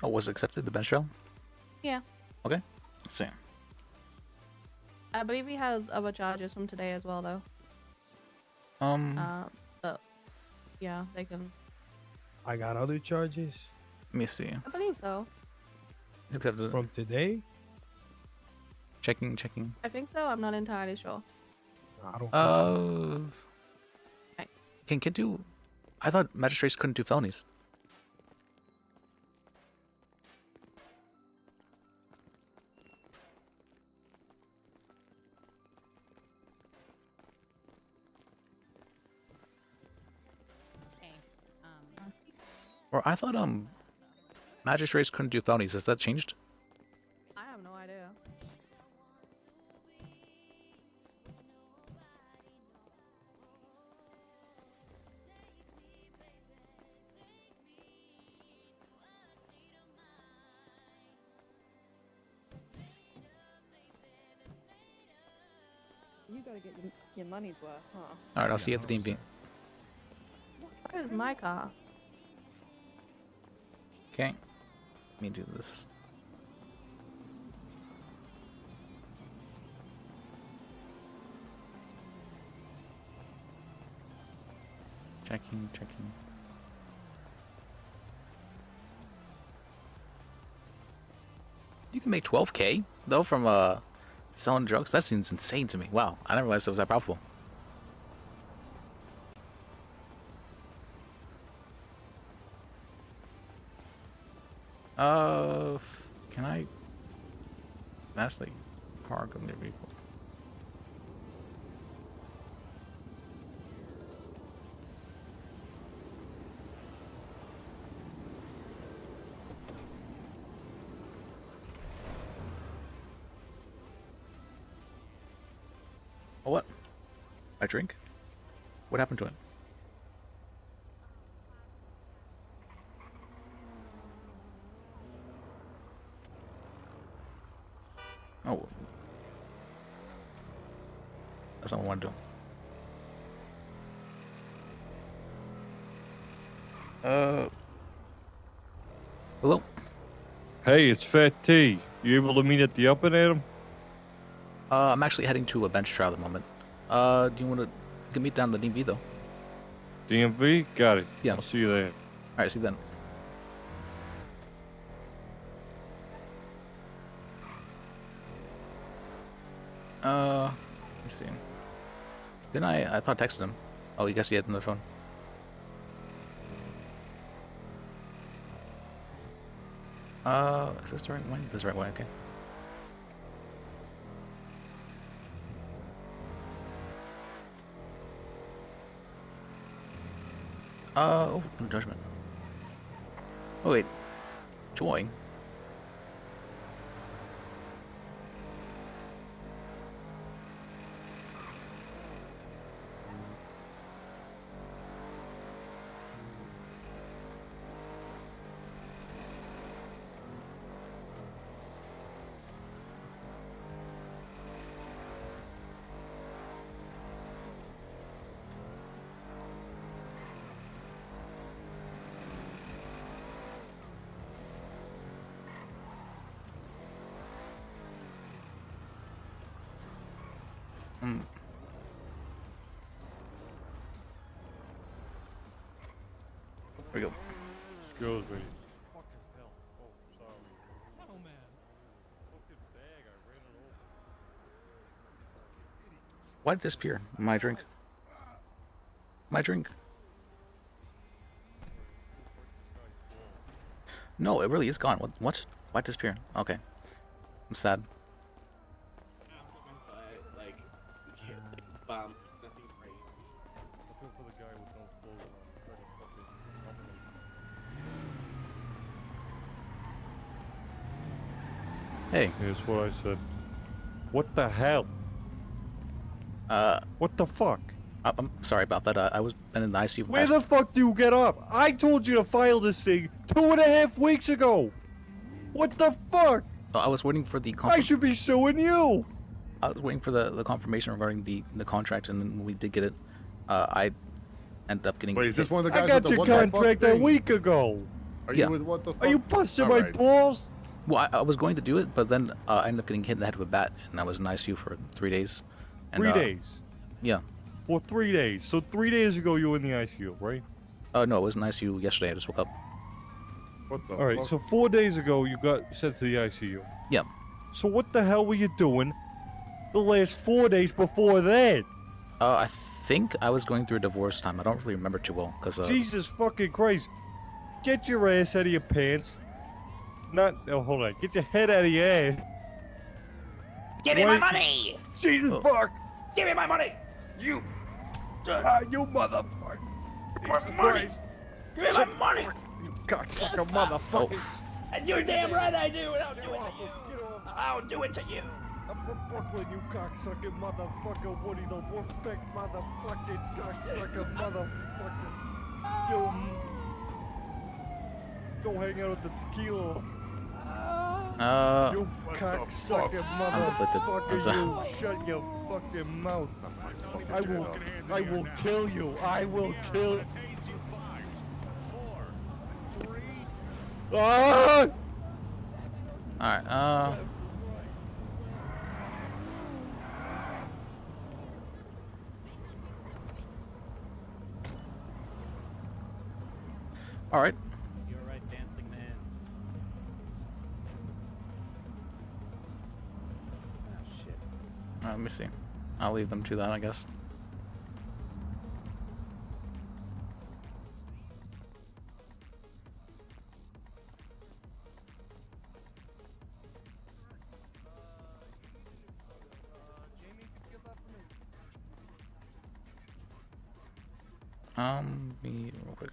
Oh, was it accepted the bench trial? Yeah. Okay. Let's see. I believe he has other charges from today as well, though. But yeah, they can. I got other charges. Let me see. I believe so. Accepted. From today? Checking. I think so. I'm not entirely sure. I don't. Right. Can do? I thought magistrates couldn't do felonies. Or I thought magistrates couldn't do felonies. Has that changed? I have no idea. You gotta get your money's worth, huh? All right, I'll see you at the DMV. Where's my car? Okay. Let me do this. Checking. You can make 12K though from selling drugs. That seems insane to me. Wow, I didn't realize it was that profitable. Can I massively park on their vehicle? Oh, what? My drink? What happened to it? Oh. That's not what I want to do. Hello? Hey, it's Fat T. You able to meet at the Up and Atom? I'm actually heading to a bench trial at the moment. Do you want to... You can meet down the DMV, though. DMV? Got it. Yeah. I'll see you there. Alright, see you then. Let me see. Then I thought I texted him. Oh, you guess he had another phone. Is this the right way? This is the right way, okay. Oh, no judgment. Oh, wait. Joy. There we go. Excuse me. Why did it disappear? My drink. My drink. No, it really is gone. What? Why disappear? Okay. I'm sad. Like, bomb. Nothing crazy. Hey. Here's what I said. What the hell? What the fuck? I'm sorry about that. I was been in the ICU. Where the fuck do you get up? I told you to file this thing 2.5 weeks ago. What the fuck? I was waiting for the. I should be suing you. I was waiting for the confirmation regarding the contract, and then when we did get it, I ended up getting. Wait, is this one of the guys I got with the your what the fuck contract a thing? week ago. Are Yeah. you with what the fuck? Are you busting All my right. balls? Well, I was going to do it, but then I ended up getting hit in the head with a bat, and I was in ICU for 3 days. And, 3 days? Yeah. For 3 days. So 3 days ago you were in the ICU, right? No, it was in ICU yesterday. I just woke up. What the All right, fuck? so 4 days ago you got sent to the ICU. Yeah. So what the hell were you doing the last 4 days before that? I think I was going through a divorce time. I don't really remember too well, because... Jesus fucking Christ. Get your ass out of your pants. Oh, hold on. Get your head out of your ass. Give me my Wait. money! Jesus fuck! Give me my money! You motherfucker! My money! Give me my money! You cocksucker motherfucker! And you're damn right I do, and I'll do it to you! I'll do it to you! I'm from Brooklyn, you cocksucking motherfucker! Woody the Wolfpack motherfucking cocksucker motherfucker! You... Go hang out with the tequila. You cocksucking motherfucker! You shut your fucking mouth! I will kill you! I will kill. Ah! Alright, Alright. You're right, dancing man. Oh shit. Let me see. I'll leave them to that, I guess. Be real quick.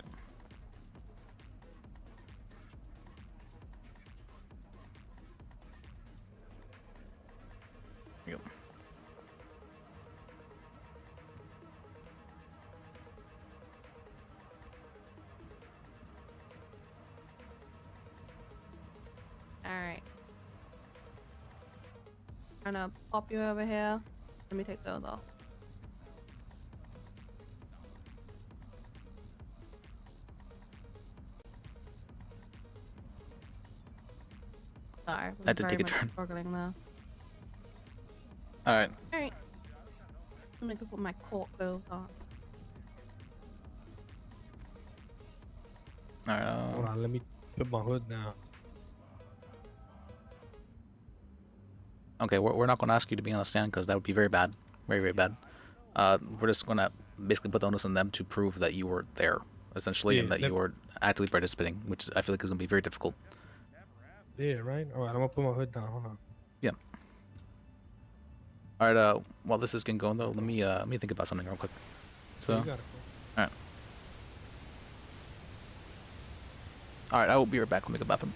Here we go. Alright. I'm gonna pop you over here. Let me take those off. Sorry, I did take a turn. struggling there. All right. Alright. I'm gonna go put my court gloves on. All right. Hold on, let me put my hood down. Okay, we're not going to ask you to be on the stand because that would be very bad. Very, very bad. We're just going to basically put the onus on them to prove that you were there, essentially, and that you were actively participating, which I feel like is going to be very difficult. Yeah, right? Alright, I'm gonna put my hood down. Hold on. Yeah. All right, while this is getting going, though, let me think about something real quick. So, You got it, all right. All right, I will be right back. Let me go to the bathroom.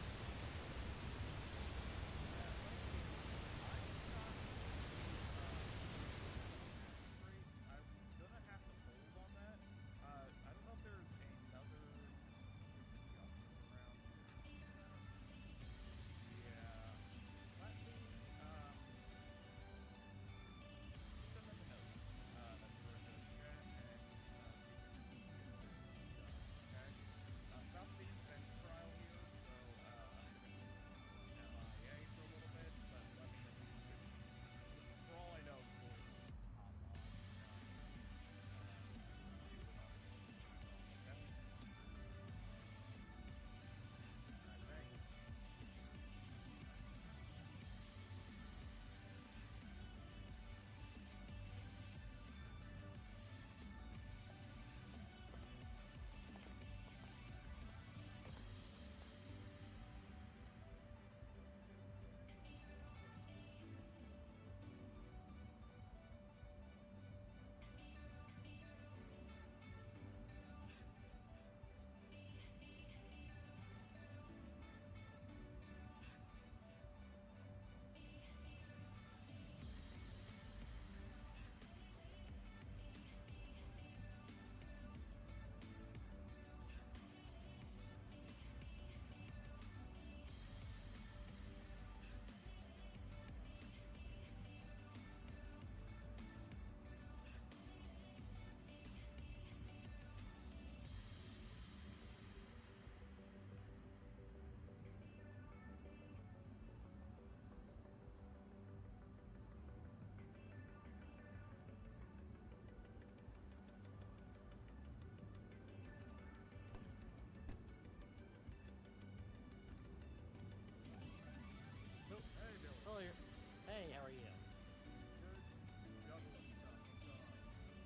Hey, how are you?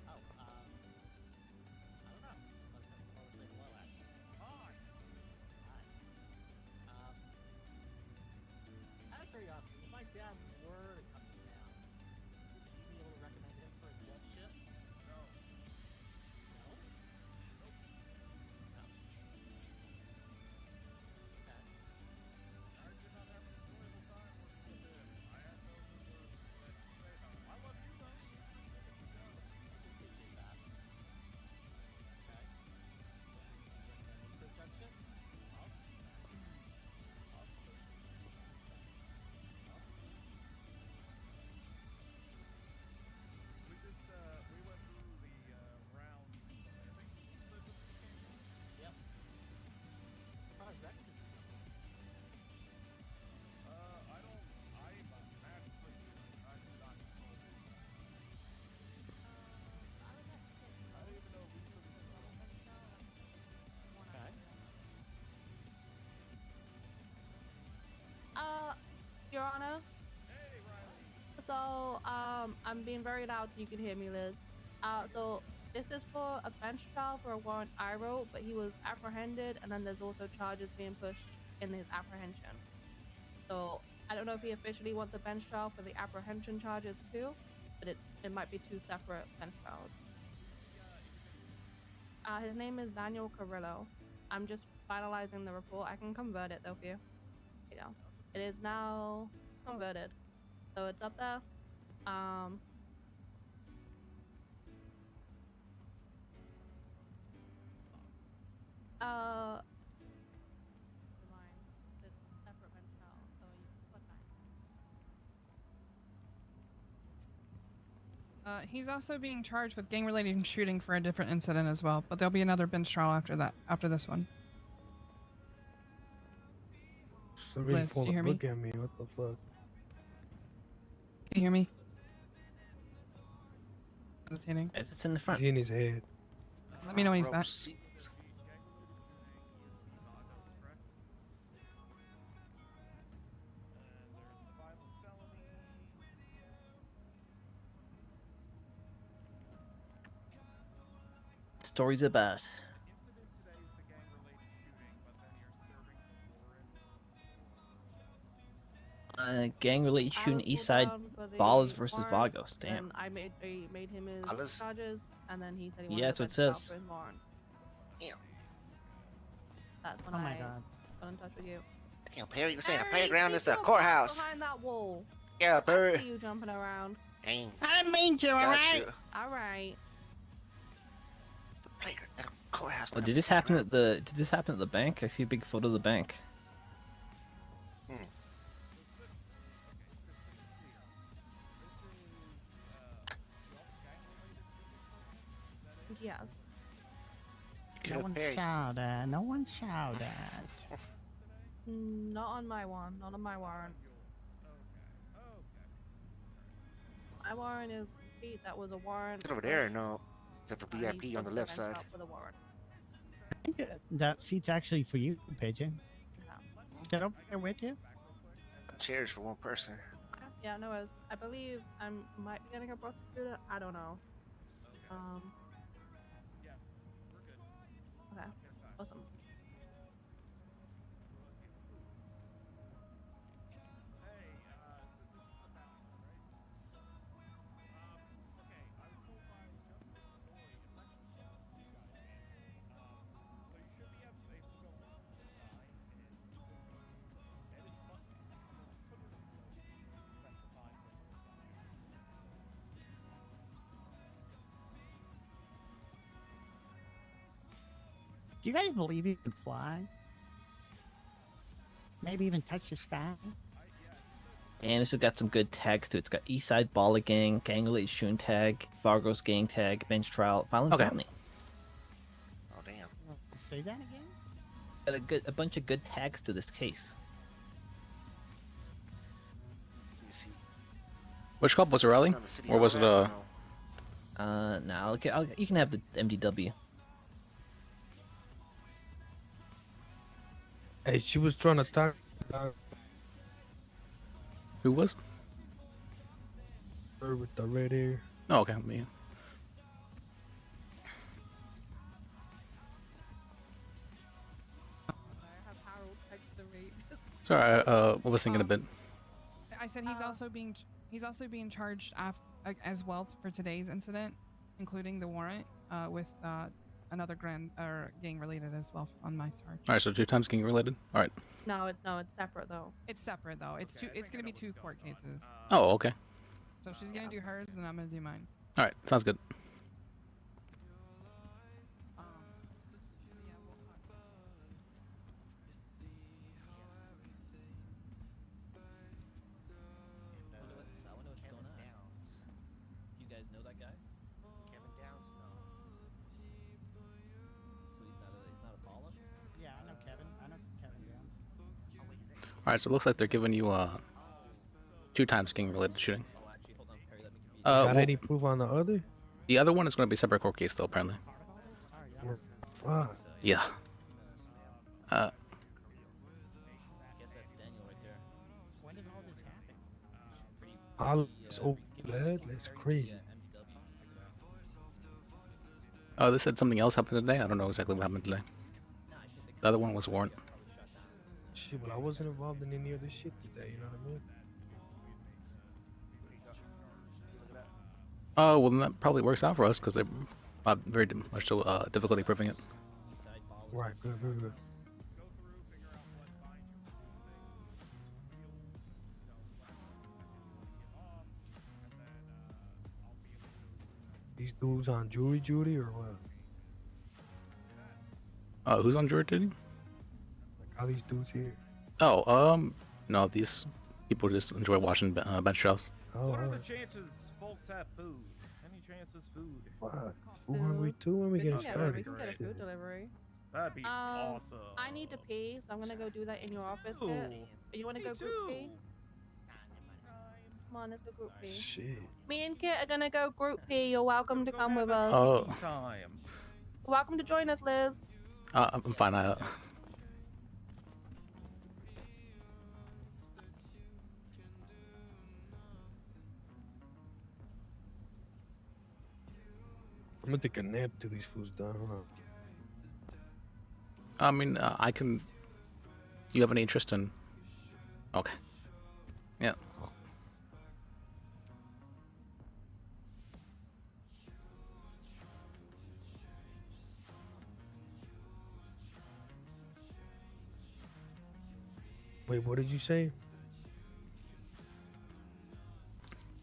Oh, I don't know. Let's come over and say hello, actually. Hi. Hi. Out of curiosity, if my dad were to come to town, would you be able to recommend him for a jet ship? No. No? Nope. No. Okay. I did not have an enjoyable time working with him. I had no numerous things to say about him. I love you, though. I appreciate that. Okay. Chris jet ship? We just, we went through the, round, I think, Yep. Surprised that didn't come up. I don't, I'm actually, I did not know. I don't even know who put it in. Okay. Your Honor. Hey, Riley. So, I'm being very loud so you can hear me, Liz. So this is for a bench trial for a warrant I wrote, but he was apprehended, and then there's also charges being pushed in his apprehension. So I don't know if he officially wants a bench trial for the apprehension charges too, but it might be two separate bench trials. His name is Daniel Carrillo. I'm just finalizing the report. I can convert it though for you. There you go. It is now converted. So it's up there. Mine. It's separate bench trial, so He's also being charged with gang-related shooting for a different incident as well, but there'll be another bench trial after that, after this one. Somebody Liz, do fall you hear me? look at me. What the fuck? Can you hear me? Meditating. As it's in the front. He's in his head. Let me know when he's back. Stories about. Gang-related shooting East Side Ballers versus Vagos. Damn. Then I made him his charges, and then he said he wanted Yeah, that's to what it bench trial says. for his warrant. Damn. That's when Oh my I God. got in touch with you. Damn, Perry, you saying a Perry, playground keep is a your butt courthouse. behind that wall. Yeah, I Perry. see you jumping around. Dang. I didn't mean to, Got alright? you. All right. Playground, courthouse. Oh, did this happen at the? Did this happen at the bank? I see a big photo of the bank. Yes. No one shout at. No one shout at. Not on my one. Not on my warrant. My warrant is complete. That was a warrant. It's over there, no. Except for He's VIP on the supposed to left bench side. out for the warrant. I think that seat's actually for you, Pigeon. Is that over there with you? Chairs for one person. Yeah, no worries. I believe I might be getting a prosecutor. I don't know. Okay. Awesome. Do you guys believe you can fly? Maybe even touch the sky? And this has got some good tags to it. It's got East Side Baller Gang, Gang-related shooting tag, Vargos gang tag, bench trial, violent felony. Oh damn. Say that again? Got a bunch of good tags to this case. Let me see. Which club was it, rally? Or was it a? Nah, okay, you can have the MDW. Hey, she was trying to talk. Who was? Her with the red hair. Oh, okay, me. Sorry, I was thinking a bit. I said he's also being charged as well for today's incident, including the warrant with another gang related as well on my charge. All right, so 2 times gang related. All right. No, it's separate though. It's separate though. It's gonna be 2 court cases. Oh, okay. So if she's gonna do hers, then I'm gonna do mine. All right, sounds good. I wonder what's going on. You guys know that guy? Kevin Downs, no. So he's not a baller? Yeah, I know Kevin. I know Kevin Jones. All right, so it looks like they're giving you 2 times gang related shooting. Got well, any proof on the other? the other one is going to be a separate court case though, apparently. Fuck. Yeah. I guess that's Daniel right there. When did all this happen? All this old blood? That's crazy. Oh, they said something else happened today. I don't know exactly what happened today. The other one was warrant. Shit, well, I wasn't involved in any of this shit today, you know what I mean? Oh, well, then that probably works out for us because they have very much difficulty proving it. Right, good, good, good. These dudes on jury duty or what? Who's on jury duty? All these dudes here. Oh, no, these people just enjoy watching bench trials. Oh, What are the alright. chances folks have food? chances food. What? 402 when we We getting can get started? we can get a Shit. food delivery. That'd be awesome. I need to pee, so I'm gonna go do that in your office, Kit. Ooh, You wanna me go group pee? too. Come on, let's go group pee. Shit. Me and Kit are gonna go group pee. You're welcome to come with us. Oh, Time. You're welcome to join us, Liz. I'm fine. I'm gonna take a nap till these fools done. Hold on. I mean, I can. You have any interest in? Okay. Yeah. Wait, what did you say?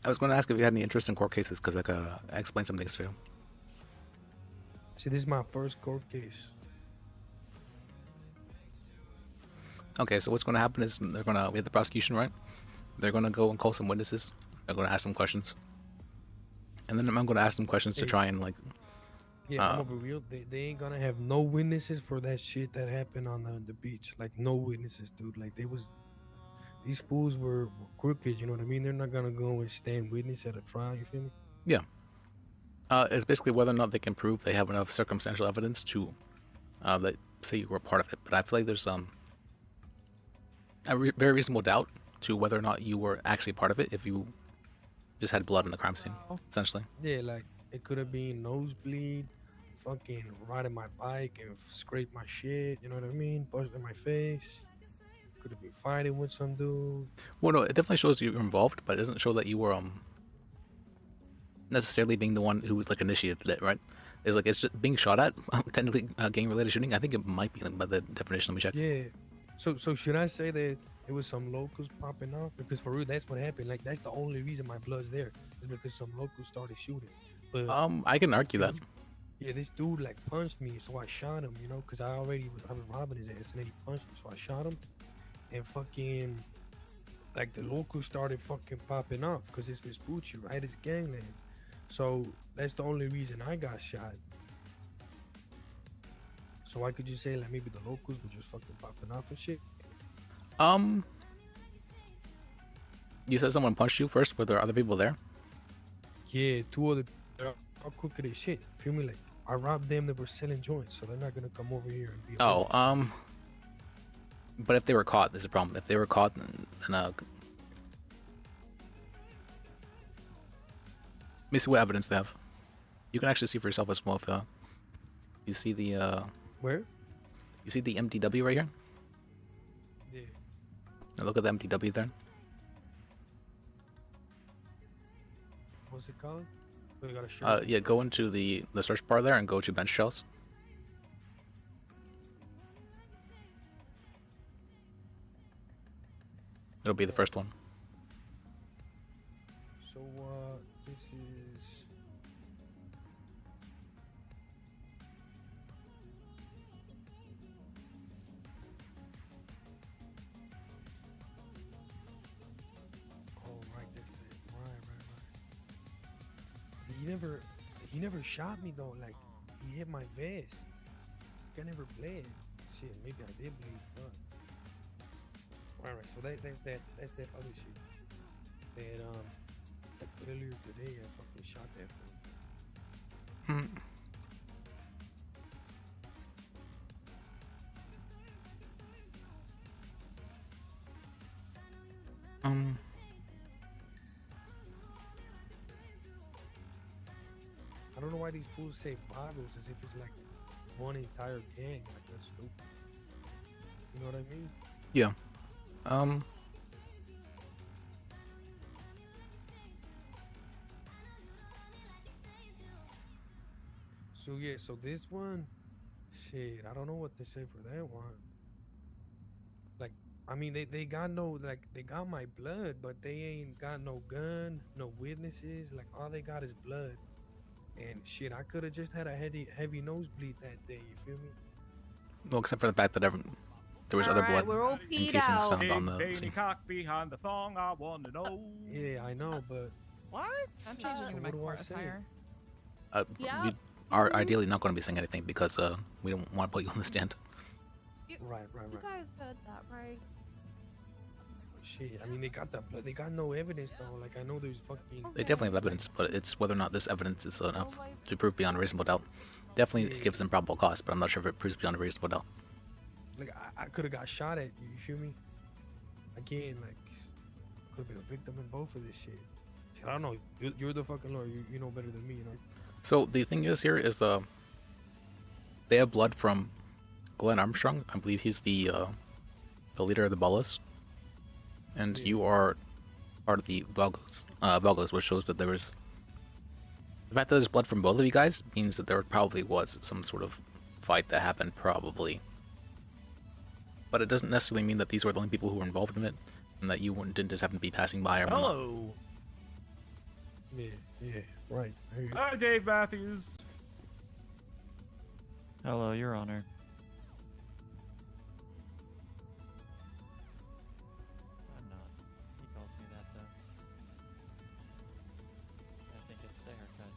I was going to ask if you had any interest in court cases because I could explain some things to you. See, this is my first court case. Okay, so what's going to happen is we have the prosecution, right? They're going to go and call some witnesses. They're going to ask some questions. And then I'm going to ask them questions to try and like. Yeah, I'm gonna be real. They ain't gonna have no witnesses for that shit that happened on the beach. Like no witnesses, dude. Like these fools were crooked. You know what I mean? They're not gonna go and stand witness at a trial. You feel me? Yeah. It's basically whether or not they can prove they have enough circumstantial evidence to, that say you were part of it. But I feel like there's a very reasonable doubt to whether or not you were actually part of it if you just had blood in the crime scene, essentially. Yeah, like it could have been nosebleed, fucking riding my bike and scrape my shit. You know what I mean? Busting my face. Could have been fighting with some dude. Well, no, it definitely shows you were involved, but it doesn't show that you were necessarily being the one who like initiated it, right? It's like it's just being shot at, technically gang-related shooting. I think it might be by the definition. Let me check. Yeah. So should I say that it was some locals popping off? Because for real, that's what happened. Like that's the only reason my blood's there is because some locals started shooting. But I can argue that. yeah, this dude like punched me, so I shot him. You know, because I was robbing his ass, and then he punched me, so I shot him, and fucking like the locals started fucking popping off because it's Vespucci, right? It's gangland. So that's the only reason I got shot. So why could you say like maybe the locals were just fucking popping off and shit? You said someone punched you first. Were there other people there? Yeah, two other. They're all crooked as shit. Feel me? Like I robbed them that were selling joints, so they're not gonna come over here and be. Oh, but if they were caught, there's a problem. If they were caught, then let me see what evidence they have. You can actually see for yourself as well if you see the Where? You see the MDW right here? Yeah. Now look at the MDW there. What's it called? Oh, you gotta show it. Yeah, go into the search bar there and go to bench shells. It'll be the first one. So this is. Oh right, that's that. Right. He never shot me though. Like he hit my vest. I never bled. Shit, maybe I did bleed. Fuck. Right. So that's that other shit. That like earlier today I fucking shot that fool. I don't know why these fools say vagos as if it's like one entire gang. Like that's stupid. You know what I mean? Yeah. So yeah, so this one, shit, I don't know what to say for that one. Like, I mean, they got no, like, they got my blood, but they ain't got no gun, no witnesses. Like, all they got is blood. And shit, I could have just had a heavy nosebleed that day. You feel me? Well, except for the fact that there was other blood we're all and peed casings out. found on the Veiny scene. cock behind the thong, I want to know. Yeah, I know, but What? I'm changing So into my what do I court say? attire. We Yep. are ideally not going to be saying anything because we don't want to put you on the stand. Right. You guys heard that, right? Shit, I mean, they got that blood. They got no evidence though. Like I know there's fucking. They definitely have evidence, but it's whether or not this evidence is enough to prove beyond a reasonable doubt. Definitely it gives them probable cause, but I'm not sure if it proves beyond a reasonable doubt. Like I could have got shot at. You feel me? Again, like could have been a victim in both of this shit. Shit, I don't know. You're the fucking lawyer. You know better than me, you know. So the thing is here is they have blood from Glenn Armstrong. I believe he's the leader of the Ballas, and you are part of the Valgos, which shows that there was the fact that there's blood from both of you guys means that there probably was some sort of fight that happened, probably. But it doesn't necessarily mean that these were the only people who were involved in it, and that you didn't just happen to be passing by or whatnot. Hello. Yeah, right. Hi, Dave Matthews. Hello, Your Honor. I'm not. He calls me that, though. I think it's the haircut.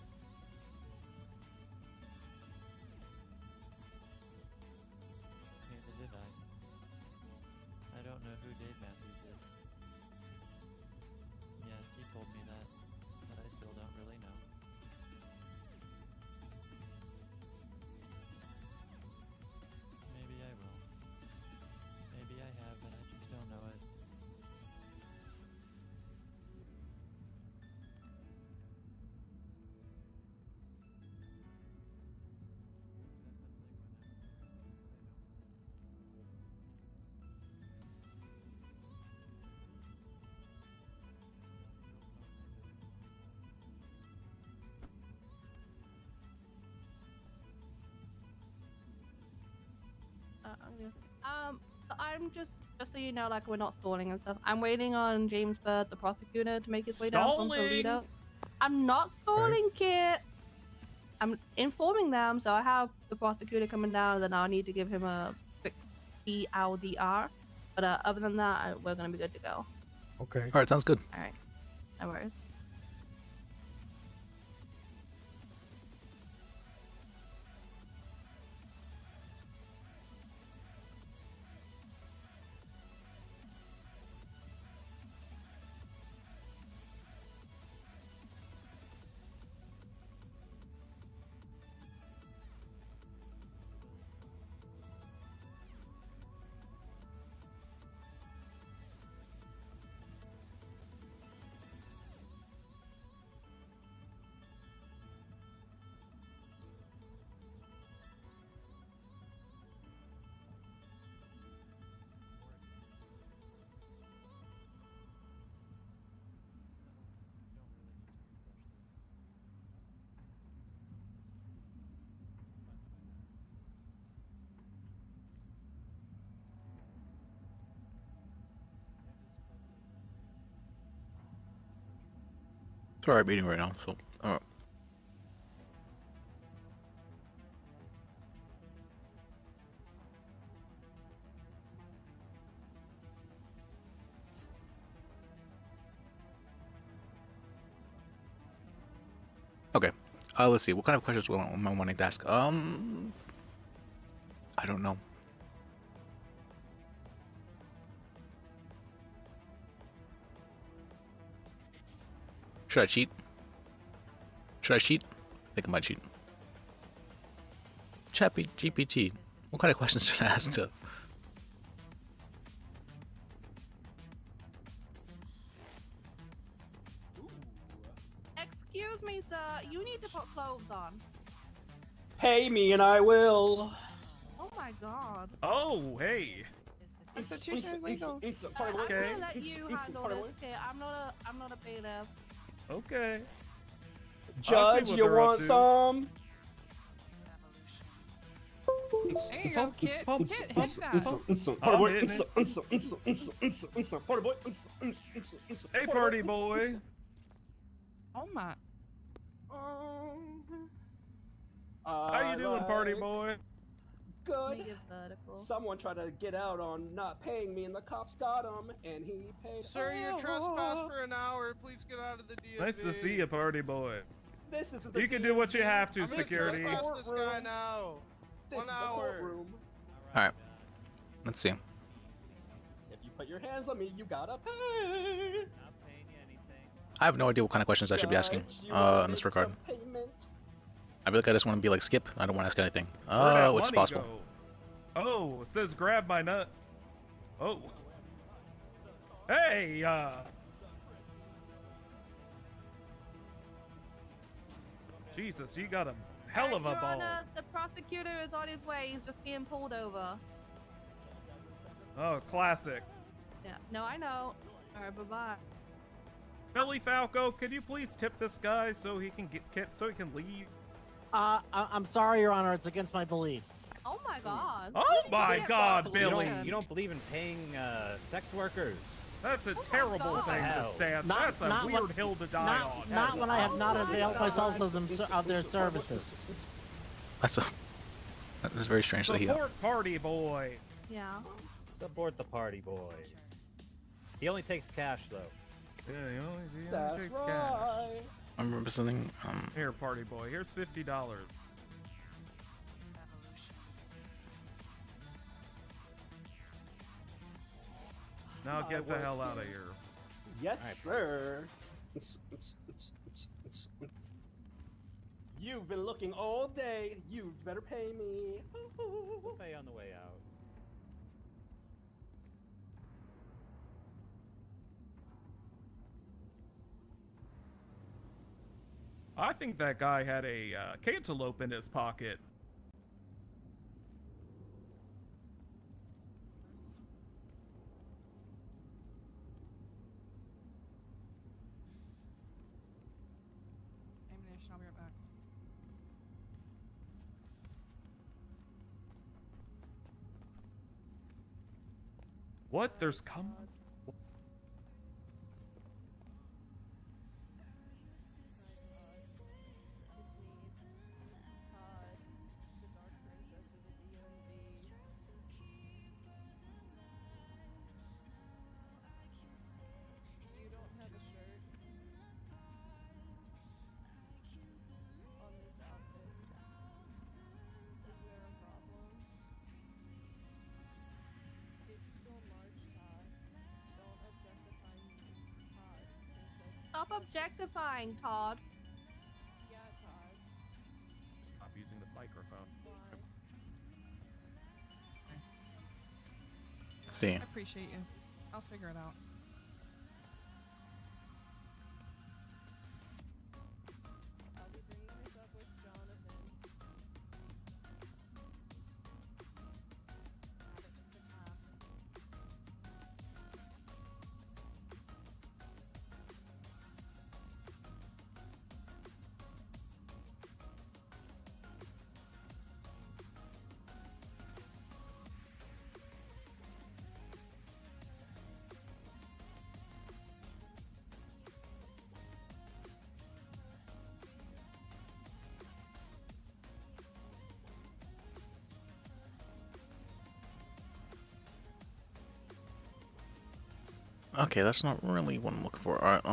Neither did I. I don't know who Dave Matthews is. Yes, he told me that, but I still don't really know. Maybe I will. Maybe I have, but I just don't know it. I'm just so you know, like we're not stalling and stuff. I'm waiting on James Bird, the prosecutor, to make his way down from Toledo. I'm not stalling, Kit. I'm informing them, so I have the prosecutor coming down, and then I'll need to give him a quick ELDR. But other than that, we're gonna be good to go. Okay. All right, sounds good. All right, no worries. Sorry, I'm eating right now, so. Okay. Let's see. What kind of questions am I wanting to ask? I don't know. Should I cheat? Should I cheat? I think I might cheat. GPT. What kind of questions should I ask to? Excuse me, sir. You need to put clothes on. Pay me and I will. Oh my god. Oh, hey. Constitution is legal. I'm gonna let you handle this. Okay, I'm not a bailiff. Okay. Judge, you want some? There you go, Kit. Kit, hit that. Party boy. Hey, party boy. Oh my. How you doing, party boy? Good. Make it vertical. Someone tried to get out on not paying me, and the cops got him, and he paid. Sir, you're trespassed for an hour. Please get out of the DMV. Nice to see you, party boy. This is You can do what you have to, This is a security. courtroom. This guy now. This 1 is a hour. courtroom. Alright. Let's see. If you put your hands on me, you gotta pay. I have no idea what kind of questions I should be asking Judge, you wanna in this make regard. some payment? I feel like I just want to be like Skip. I don't want to ask anything. Where'd that Which is money possible. go? Oh, it says grab my nuts. Oh. Hey, Jesus, you got a hell of a Your ball. Honor, the prosecutor is on his way. He's just being pulled over. Oh, classic. Yeah. No, I know. All right. Bye bye. Billy Falco, could you please tip this guy so he can so he can leave? I'm sorry, Your Honor. It's against my beliefs. Oh my God. Oh my God, You don't- Billy! you don't believe in paying sex workers? That's a terrible thing to stand. That's a Not weird when- hill to die on. Not when I have not availed myself of their services. That's very strange to hear. Support party boy. Yeah. Support the party boy. He only takes cash though. Yeah, he only That's takes right. cash. I'm representing. Here, party boy. Here's $50. Now get the hell out of here. Yes, All right. sir. You've been looking all day. You better pay me. We'll pay on the way out. I think that guy had a cantaloupe in his pocket. Ammunition, I'll be right back. What? There's come. You don't have a shirt on this outfit. Is there a problem? It's still March, Todd. Don't objectify me, Todd. Stop objectifying, Todd. Yeah, Todd. Stop using the microphone. Let's see. I appreciate you. I'll figure it out. I'll be bringing this up with Jonathan. Okay, that's not really what I'm looking for. Alright,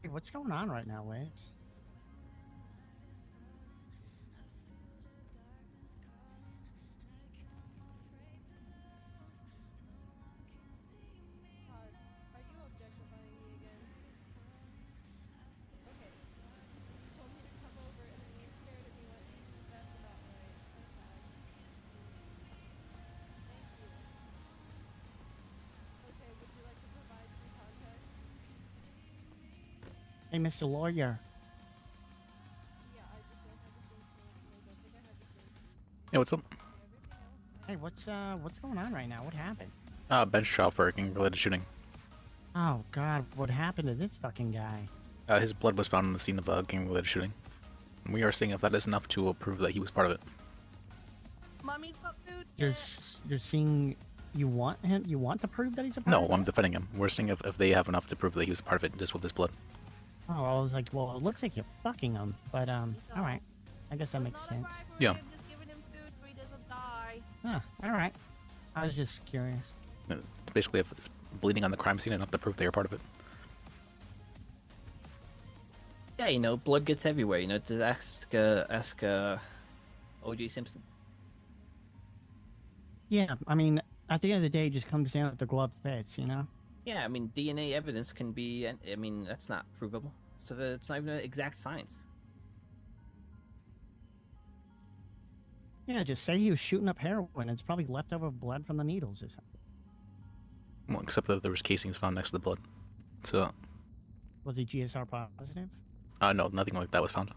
Hey, what's going on right now, Lance? Todd, are you objectifying me again? Okay. You told me to come over and then you stared at me like that's about right. Thank you. Okay, would you like to provide some context? Hey, Mr. Lawyer. Yeah, I just don't have the same skills. I don't think I have the same skills. yeah, what's up? Hey, what's going on right now? What happened? Bench trial for a gang-related shooting. Oh God, what happened to this fucking guy? His blood was found on the scene of a gang-related shooting. And we are seeing if that is enough to prove that he was part of it. Mommy's got food. You're seeing. You want him? You want to prove that he's a part No, of I'm it? defending him. We're seeing if they have enough to prove that he was part of it just with his blood. Oh, I was like, well, it looks like you're fucking him, but all right. I guess that makes sense. Yeah. Just giving him food so he doesn't die. Huh, all right. I was just curious. It's basically if it's bleeding on the crime scene enough to prove they are part of it. Yeah, you know, blood gets everywhere. You know, just ask O.J. Simpson. Yeah, I mean, at the end of the day, it just comes down if the glove fits, you know? Yeah, I mean, DNA evidence can be. I mean, that's not provable. So it's not even an exact science. Yeah, just say he was shooting up heroin. It's probably leftover blood from the needles or something. Well, except that there was casings found next to the blood. So, Was he GSR positive? no, nothing like that was found.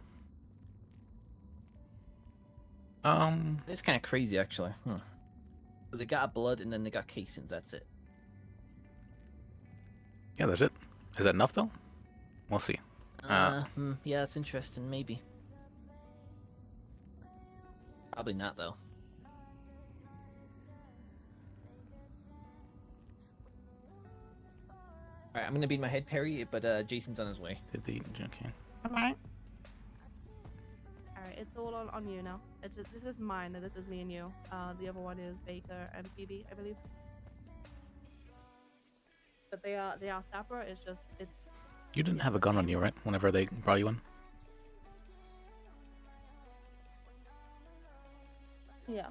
It's kind of crazy, actually. So they got blood and then they got casings. That's it. Yeah, that's it. Is that enough though? We'll see. Yeah, that's interesting. Maybe. Probably not, though. Alright, I'm gonna beat my head, Perry, but Jason's on his way. Okay. Alright. Alright, it's all on you now. It's just, this is mine, and this is me and you. The other one is Baker and Phoebe, I believe. But they are separate. It's just You didn't have a gun on you, right? Whenever they brought you in. yeah.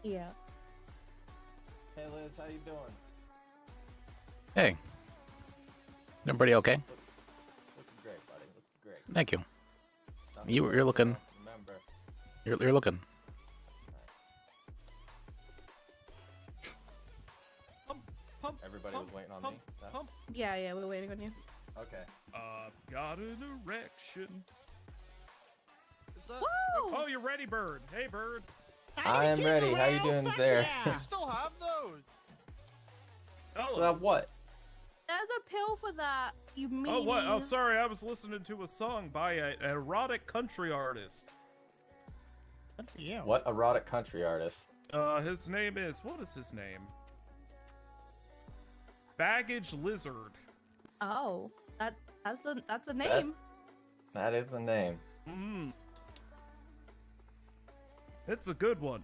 Yeah. Hey Liz, how you doing? Hey. Everybody okay? Looking great, buddy. Looking great. Thank you. Nothing You're to looking. remember. You're looking. Everybody was waiting on me. That- Yeah, we're waiting on you. Okay. Got an erection. Is that... Woo! Oh, you're ready, Bird. Hey, Bird. I am ready. How you doing there? You still have those? Oh, What? There's a pill for that. You mean? oh, what? Oh, sorry. I was listening to a song by an erotic country artist. Good for you. What erotic country artist? His name is, what is his name? Baggage Lizard. Oh, that's a name. That is the name. It's a good one.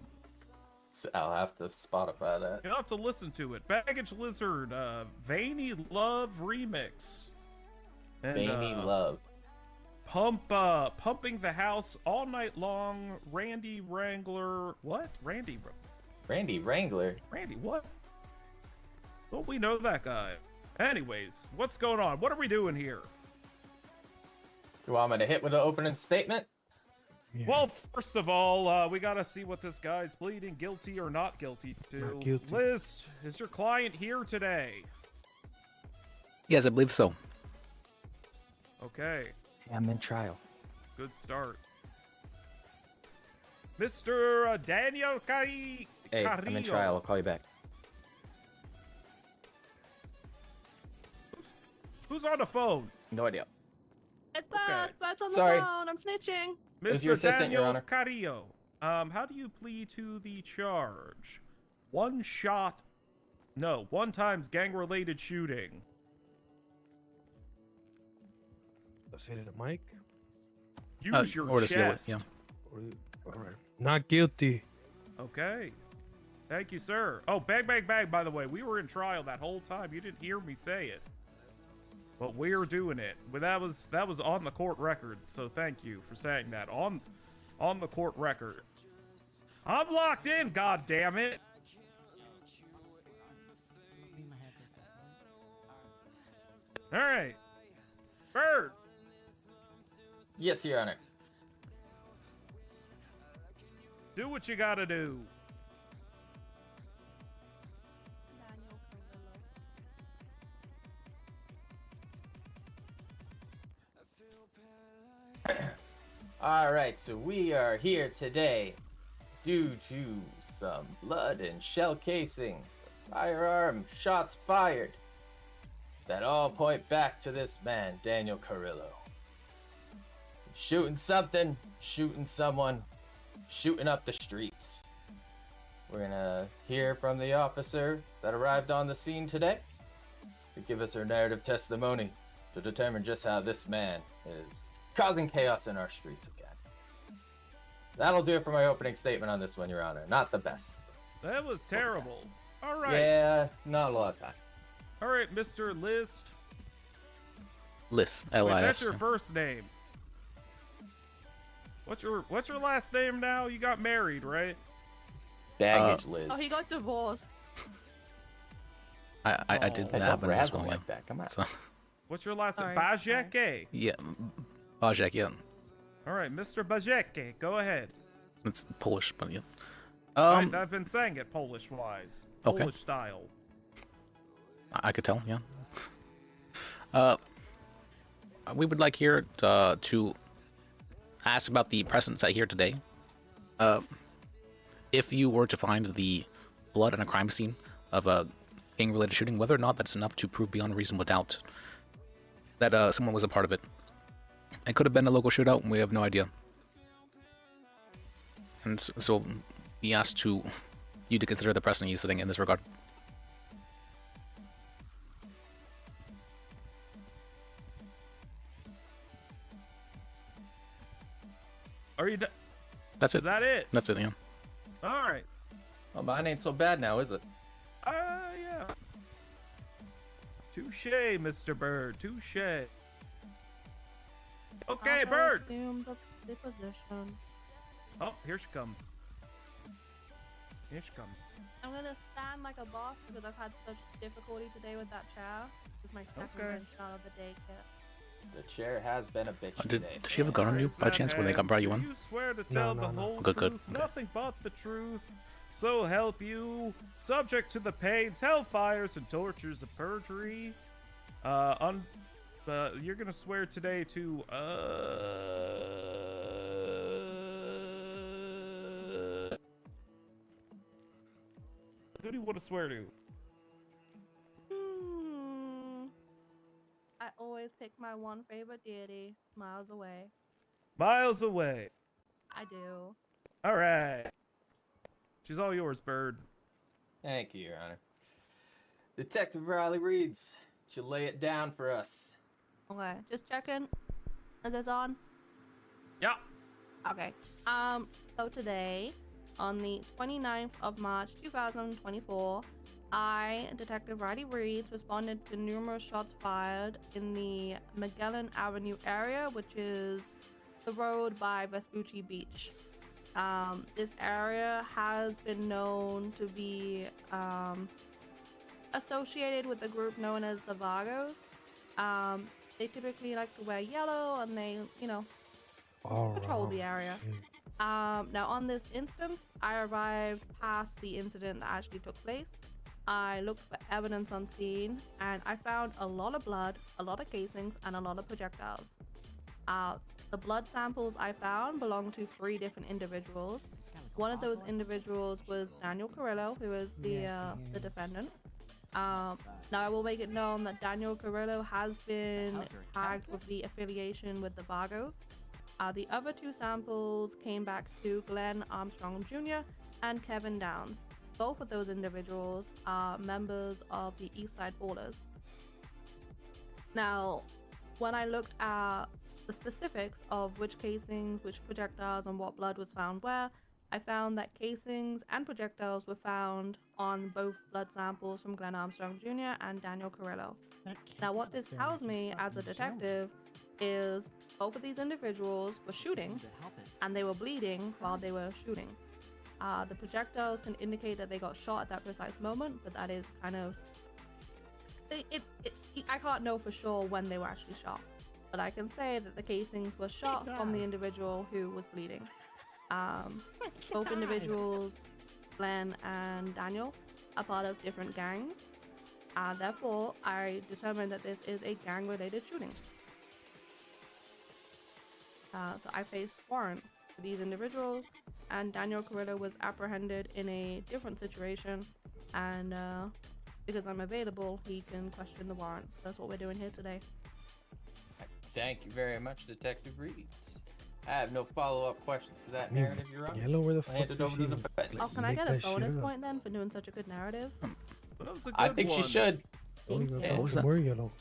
So I'll have to Spotify that. You'll have to listen to it. Baggage Lizard, Veiny Love Remix. And, Veiny Love. Pumping the House All Night Long, Randy Wrangler. What? Randy Wrangler? Randy, what? Don't we know that guy? Anyways, what's going on? What are we doing here? You want me to hit with an opening statement? Yeah. Well, first of all, we gotta see what this guy's pleading guilty or not guilty to. Not guilty. Liz, is your client here today? Yes, I believe so. Okay, I'm in trial. good start. Mr. Daniel Hey, Carrillo. I'm in trial. I'll call you back. Who's on the phone? No idea. It's Bert. Bert's on the Sorry. phone. I'm snitching. Who's Mr. your assistant, Your Daniel Honor? Carrillo. How do you plead to the charge? One times gang-related shooting. Let's hit it, Mike. Use your or to seal it, chest. yeah. All right. Not guilty. Okay. Thank you, sir. Oh, bang, bang, bang, by the way. We were in trial that whole time. You didn't hear me say it. But we're doing it. But that was on the court record, so thank you for saying that. On the court record. I'm locked in, god damn it. Alright. Bird. Yes, Your Honor. Do what you gotta do. All right, so we are here today due to some blood and shell casings Firearm, shots fired. That all point back to this man, Daniel Carrillo. Shooting something, shooting someone, shooting up the streets. We're gonna hear from the officer that arrived on the scene today to give us her narrative testimony to determine just how this man is causing chaos in our streets again. That'll do it for my opening statement on this one, Your Honor. Not the best. That was terrible. All right. Yeah, not a lot of time. All right, Mr. List. List. Wait, L-I-S. that's your first name. What's your last name now? You got married, right? Baggage Liz. Oh, he got divorced. I did Hey, that don't one as razzle well. like Yeah. that. Come on. So, What's your last name? Sorry, Bajeke. yeah. Bajek, yeah. All right, Mr. Bajeke, go ahead. It's Polish, but yeah. I've been saying it Polish-wise. Okay. Polish style. I could tell, yeah. We would like here to ask about the presence at here today. If you were to find the blood on a crime scene of a gang-related shooting, whether or not that's enough to prove beyond reasonable doubt that someone was a part of it. It could have been a local shootout, and we have no idea. And so we asked you to consider the precedent you're sitting in this regard. Are you done? That's it. Is that it? That's it, yeah. All right. Well, mine ain't so bad now, is it? Yeah. Touche, Mr. Bird. Touche. Okay, I'll Bird. assume the position. Oh, here she comes. Here she comes. I'm gonna stand like a boss because I've had such difficulty today with that chair. This is my second Okay. bench shot of the day, kid. The chair has been a bitch Did today. she have a gun on you by chance when they brought you Do in? you swear to tell the whole Good, truth, good. Okay. nothing but the truth, so help you, subject to the pains, hellfires, and tortures of perjury? You're gonna swear today to, who do you want to swear to? I always pick my one favorite deity, miles away. Miles away. I do. All right. She's all yours, Bird. Thank you, Your Honor. Detective Riley Reeds, would you lay it down for us? Okay, just checking. Is this on? Yeah. Okay. So today, on the 29th of March 2024, I, Detective Riley Reeds, responded to numerous shots fired in the Magellan Avenue area, which is the road by Vespucci Beach. This area has been known to be associated with a group known as the Vagos. They typically like to wear yellow and they, patrol the area. Now on this instance, I arrived past the incident that actually took place. I looked for evidence on scene and I found a lot of blood, a lot of casings, and a lot of projectiles. The blood samples I found belong to 3 different individuals. One of those individuals was Daniel Carrillo, who is the defendant. Now I will make it known that Daniel Carrillo has been tagged with the affiliation with the Vagos. The other 2 samples came back to Glenn Armstrong Jr. and Kevin Downs. Both of those individuals are members of the East Side Ballers. Now, when I looked at the specifics of which casings, which projectiles, and what blood was found where, I found that casings and projectiles were found on both blood samples from Glenn Armstrong Jr. and Daniel Carrillo. Now, what this tells me as a detective is both of these individuals were shooting and they were bleeding while they were shooting. The projectiles can indicate that they got shot at that precise moment, but that is kind of... I can't know for sure when they were actually shot, but I can say that the casings were shot from the individual who was bleeding. Both individuals, Glenn and Daniel, are part of different gangs. Therefore, I determined that this is a gang-related shooting. So I faced warrants for these individuals, and Daniel Carrillo was apprehended in a different situation, and because I'm available, he can question the warrant. That's what we're doing here today. Thank you very much, Detective Reeves. I have no follow-up questions to that I mean, narrative, Your Honor. Yellow, where the I'll hand fuck it is over to she? the defense. Oh, can I Make get a that shit bonus up. point then for doing such a good narrative? That was a good I think one. she should. Don't even you. fucking was that? wear yellow.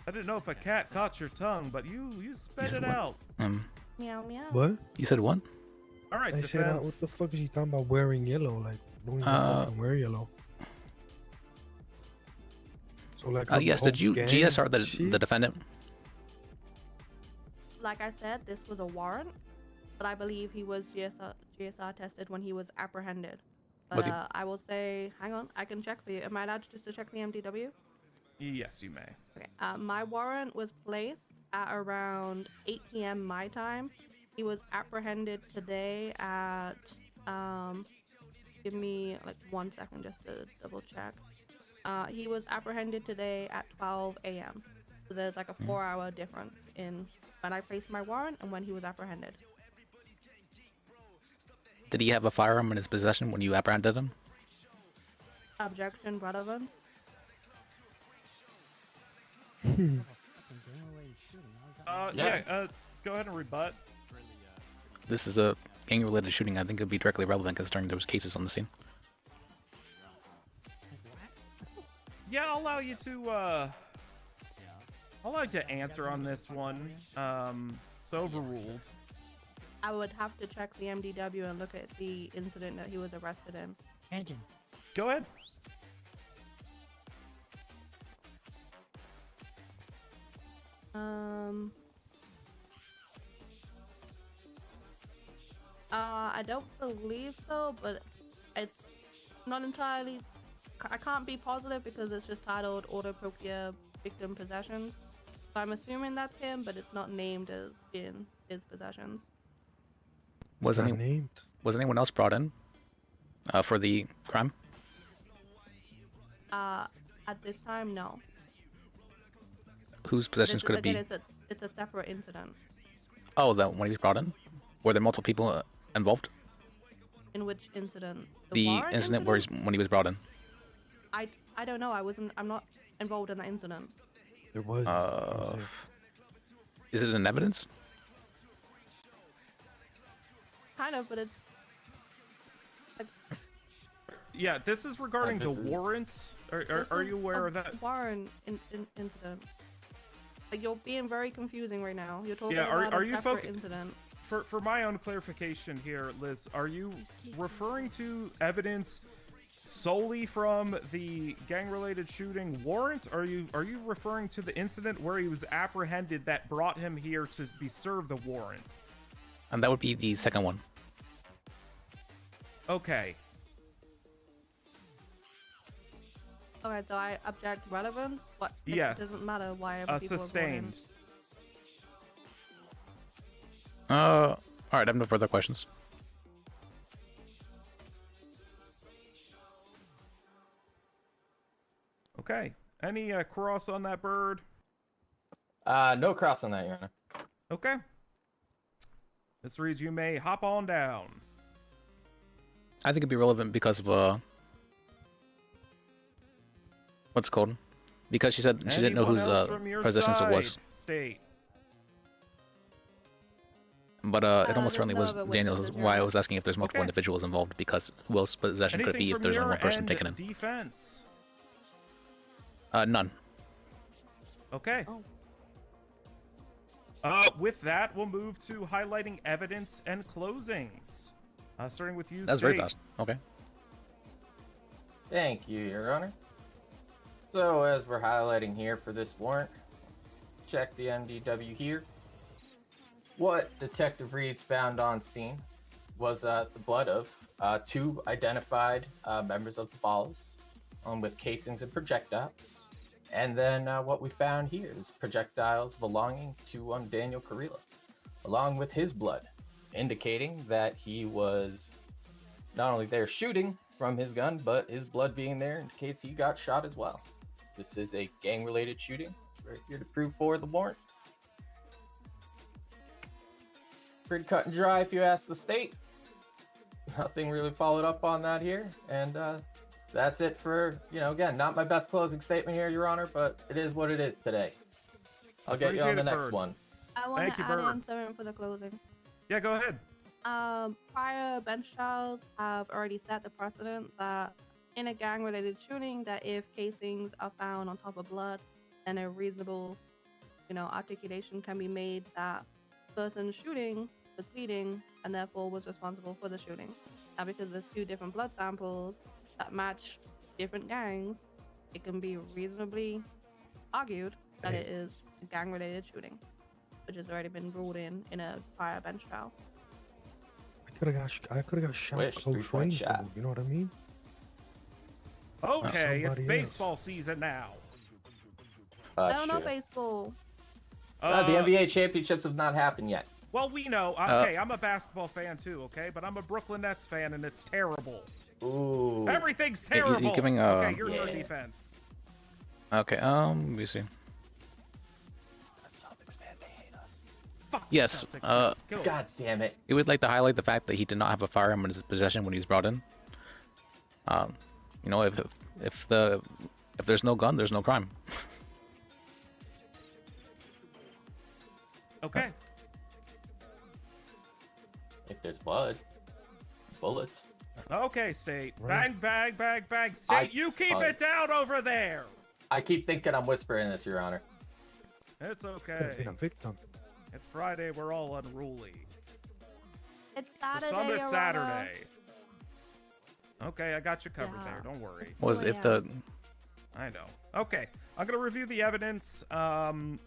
I didn't know if a cat caught your tongue, but you spit said it what? out. Meow meow. What? You said what? All right, I said, what defense. the fuck is he talking about wearing yellow? Like, don't even fucking wear yellow. So like, what, Yes, the did you whole gang GSR the shit? defendant? Like I said, this was a warrant, but I believe he was GSR tested when he was apprehended. But Was he? I will say, hang on, I can check for you. Am I allowed just to check the MDW? Yes, you may. Okay. My warrant was placed at around 8 p.m. my time. He was apprehended today at give me like 1 second just to double check. He was apprehended today at 12 a.m. So there's like a 4-hour difference in when I placed my warrant and when he was apprehended. Did he have a firearm in his possession when you apprehended him? Objection relevance. Go ahead and rebut. This is a gang-related shooting. I think it would be directly relevant considering there was cases on the scene. Yeah, I'll allow you to. I'll allow you to answer on this one. It's overruled. I would have to check the MDW and look at the incident that he was arrested in. Engine. Go ahead. I don't believe so, but it's not entirely. I can't be positive because it's just titled Auto Procure Victim Possessions. So I'm assuming that's him, but it's not named as in his possessions. Was anyone else brought in for the crime? At this time, no. Whose possessions could it be? It's a separate incident. Oh, that when he was brought in? Were there multiple people involved? In which incident? The warrant incident where when he was brought in. I don't know. I'm not involved in that incident. There was. Is it in evidence? Kind of, but it's. Yeah, this is regarding the warrant. Are you aware of that? Warrant incident. Like, you're being very confusing right now. You're talking Yeah, about are a you separate incident. For my own clarification here, Liz, are you referring to evidence solely from the gang-related shooting warrant? Are you referring to the incident where he was apprehended that brought him here to be served the warrant? And that would be the second one. Okay. Okay, so I object relevance, but Yes. it doesn't matter why other people Sustained. All right, I have no further questions. Okay. Any cross on that bird? No cross on that, Your Honor. Okay. Mr. Reeves, you may hop on down. I think it'd be relevant because of what's it called? Because she said she didn't know Anyone whose else from your possessions it was. side? State. But it almost certainly was no other Daniel's. witnesses, Why I Your was asking if there's multiple individuals involved, because who else's possession could it be if there's only one person taken in? Defense. None. Okay. With that, we'll move to highlighting evidence and closings. Starting with you, That's very State. fast. Okay. Thank you, Your Honor. So, as we're highlighting here for this warrant, check the MDW here. What Detective Reeves found on scene was the blood of 2 identified members of the Balls with casings and projectiles. And then what we found here is projectiles belonging to Daniel Carrillo, along with his blood, indicating that he was not only there shooting from his gun, but his blood being there indicates he got shot as well. This is a gang-related shooting. We're here to prove for the warrant. pretty cut and dry if you ask the state. Nothing really followed up on that here, and that's it for, again, not my best closing statement here, Your Honor, but it is what it is today. I'll get you on the next one. I want Thank to you, add Bird. in something for the closing. Yeah, go ahead. Prior bench trials have already set the precedent that in a gang-related shooting, that if casings are found on top of blood, then a reasonable, articulation can be made that person shooting was bleeding and therefore was responsible for the shooting. Now, because there's 2 different blood samples that match different gangs, it can be reasonably argued that it is a gang-related shooting, which has already been ruled in a prior bench trial. I could have got shot Wish, close 3-point range. shot. Though, you know what I mean? Okay, it's Somebody else. baseball season now. I don't know baseball. The NBA championships have not happened yet. Well, we know. Okay, I'm a basketball fan too, okay? But I'm a Brooklyn Nets fan, and it's terrible. Ooh. Everything's Hey, terrible. you giving, okay, your turn, defense. Okay, let me see. Yes, God damn it. He would like to highlight the fact that he did not have a firearm in his possession when he was brought in. If there's no gun, there's no crime. Okay. If there's blood, bullets. Okay, State. Right. Bang, bang, bang, bang. State, you keep it down over there. I keep thinking I'm whispering this, Your Honor. It's Could have okay. been a victim. It's Friday. We're all unruly. It's For Saturday. some, it's Your Saturday. Okay, I got you covered there. Don't worry. Was if the I know. Okay, I'm gonna review the evidence and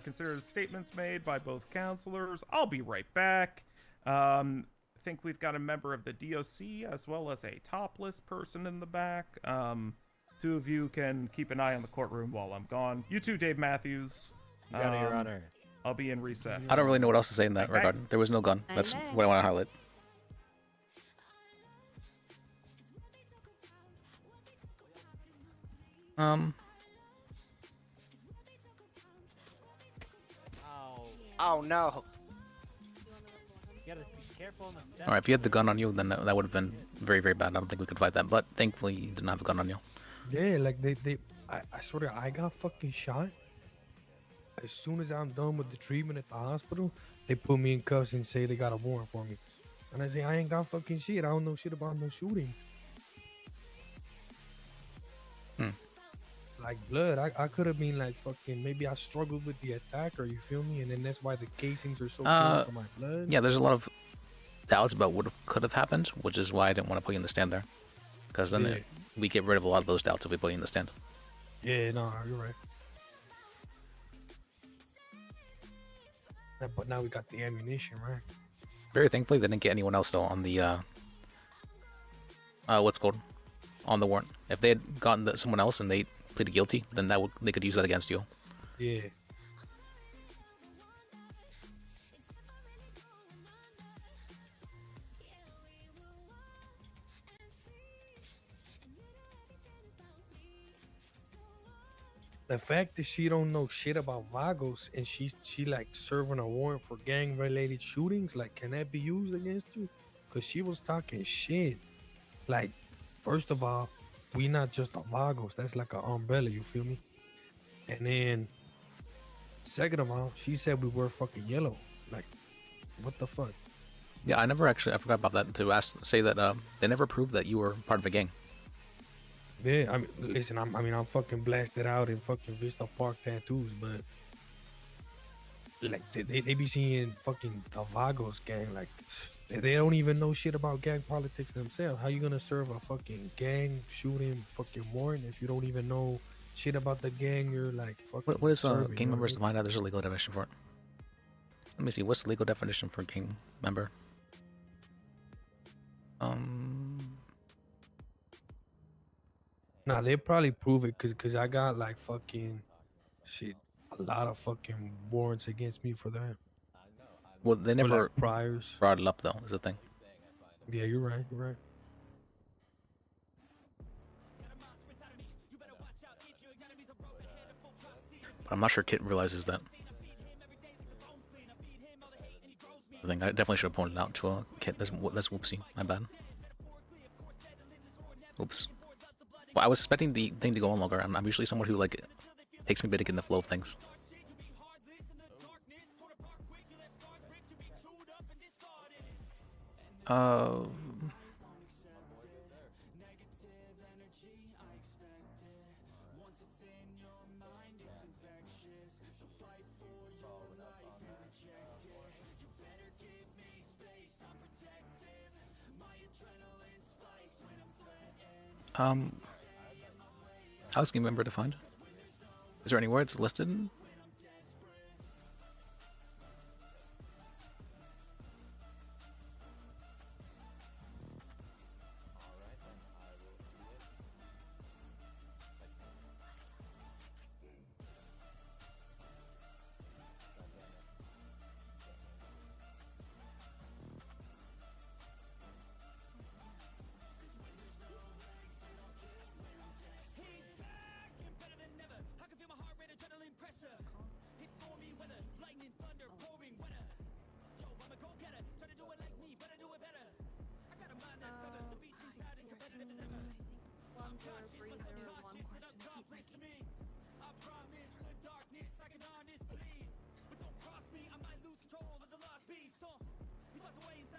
consider the statements made by both counselors. I'll be right back. I think we've got a member of the DOC as well as a topless person in the back. 2 of you can keep an eye on the courtroom while I'm gone. You too, Dave Matthews. You got it, Your Honor. I'll be in recess. I don't really know what else to say in that regard. There was no gun. That's what I want to highlight. Oh no. You gotta be careful in the steps. All right, if you had the gun on you, then that would have been very, very bad. I don't think we could fight that. But thankfully, you didn't have a gun on you. Yeah, like I swear to God, I got fucking shot. As soon as I'm done with the treatment at the hospital, they put me in cuffs and say they got a warrant for me. And I say, I ain't got fucking shit. I don't know shit about no shooting. Like blood, I could have been like fucking, maybe I struggled with the attacker, you feel me? And then that's why the casings are so clear for my blood. Yeah, there's a lot of doubts about what could have happened, which is why I didn't want to put you in the stand there. Because then we get rid of a lot of those doubts if we put you in the stand. Yeah, no, you're right. But now we got the ammunition, right? Very thankfully, they didn't get anyone else though on the what's it called, on the warrant. If they had gotten someone else and they pleaded guilty, then they could use that against you. Yeah. The fact that she don't know shit about Vagos and she like serving a warrant for gang related shootings, like can that be used against you? Cause she was talking shit. Like, first of all, we not just a Vagos, that's like an umbrella, you feel me? And then second of all, she said we were fucking yellow. Like, what the fuck? Yeah, I forgot about that to say that they never proved that you were part of a gang. Yeah, I mean, listen, I'm fucking blasted out in fucking Vista Park tattoos, but like they be seeing fucking the Vagos gang, like they don't even know shit about gang politics themselves. How you gonna serve a fucking gang shooting fucking warrant if you don't even know shit about the gang you're like fucking What is serving, gang you know members what I mean? defined? There's a legal definition for it. Let me see. What's the legal definition for gang member? Nah, they probably prove it cause I got like fucking shit, a lot of fucking warrants against me for that. Well, they never like priors. brought it up though. Is the thing. Yeah, you're right. You're right. But I'm not sure Kit realizes that. the thing. I definitely should have pointed it out to a kid. That's whoopsie. My bad. Oops. Well, I was expecting the thing to go on longer. I'm usually someone who like takes me a bit to get in the flow of things. How's game member defined? Is there any words listed?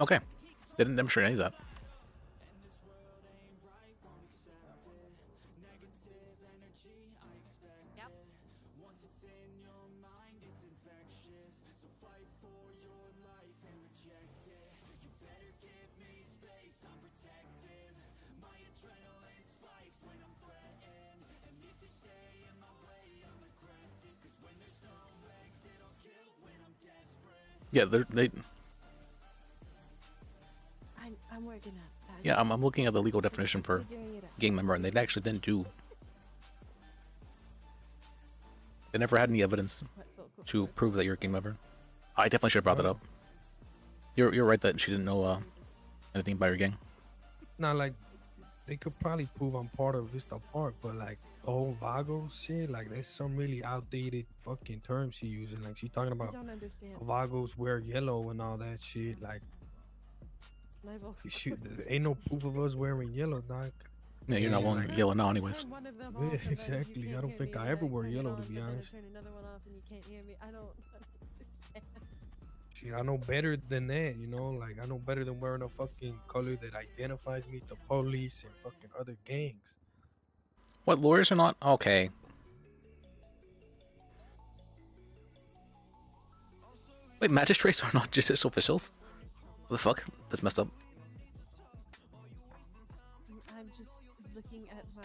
Okay. They didn't demonstrate any of that. Yeah, they. I'm working on that. Yeah, I'm looking at the legal definition for gang member, and they actually didn't do. They never had any evidence to prove that you're a gang member. I definitely should have brought that up. You're right that she didn't know anything about your gang. Now, like, they could probably prove I'm part of Vista Park, but like the whole Vago shit, like there's some really outdated fucking terms she using. Like she talking about don't understand. Vagos wear yellow and all that shit. Like, shoot, there ain't no proof of us wearing yellow, dog. Yeah, you're not wearing yellow now, anyways. Yeah, exactly. I don't think I ever wear yellow, to be honest. Turn another one off and you can't hear me. I don't understand. Shit, I know better than that, you know? Like, I know better than wearing a fucking color that identifies me to police and fucking other gangs. What, lawyers are not? Okay. Wait, magistrates are not judicial officials? What the fuck? That's messed up. I'm just looking at my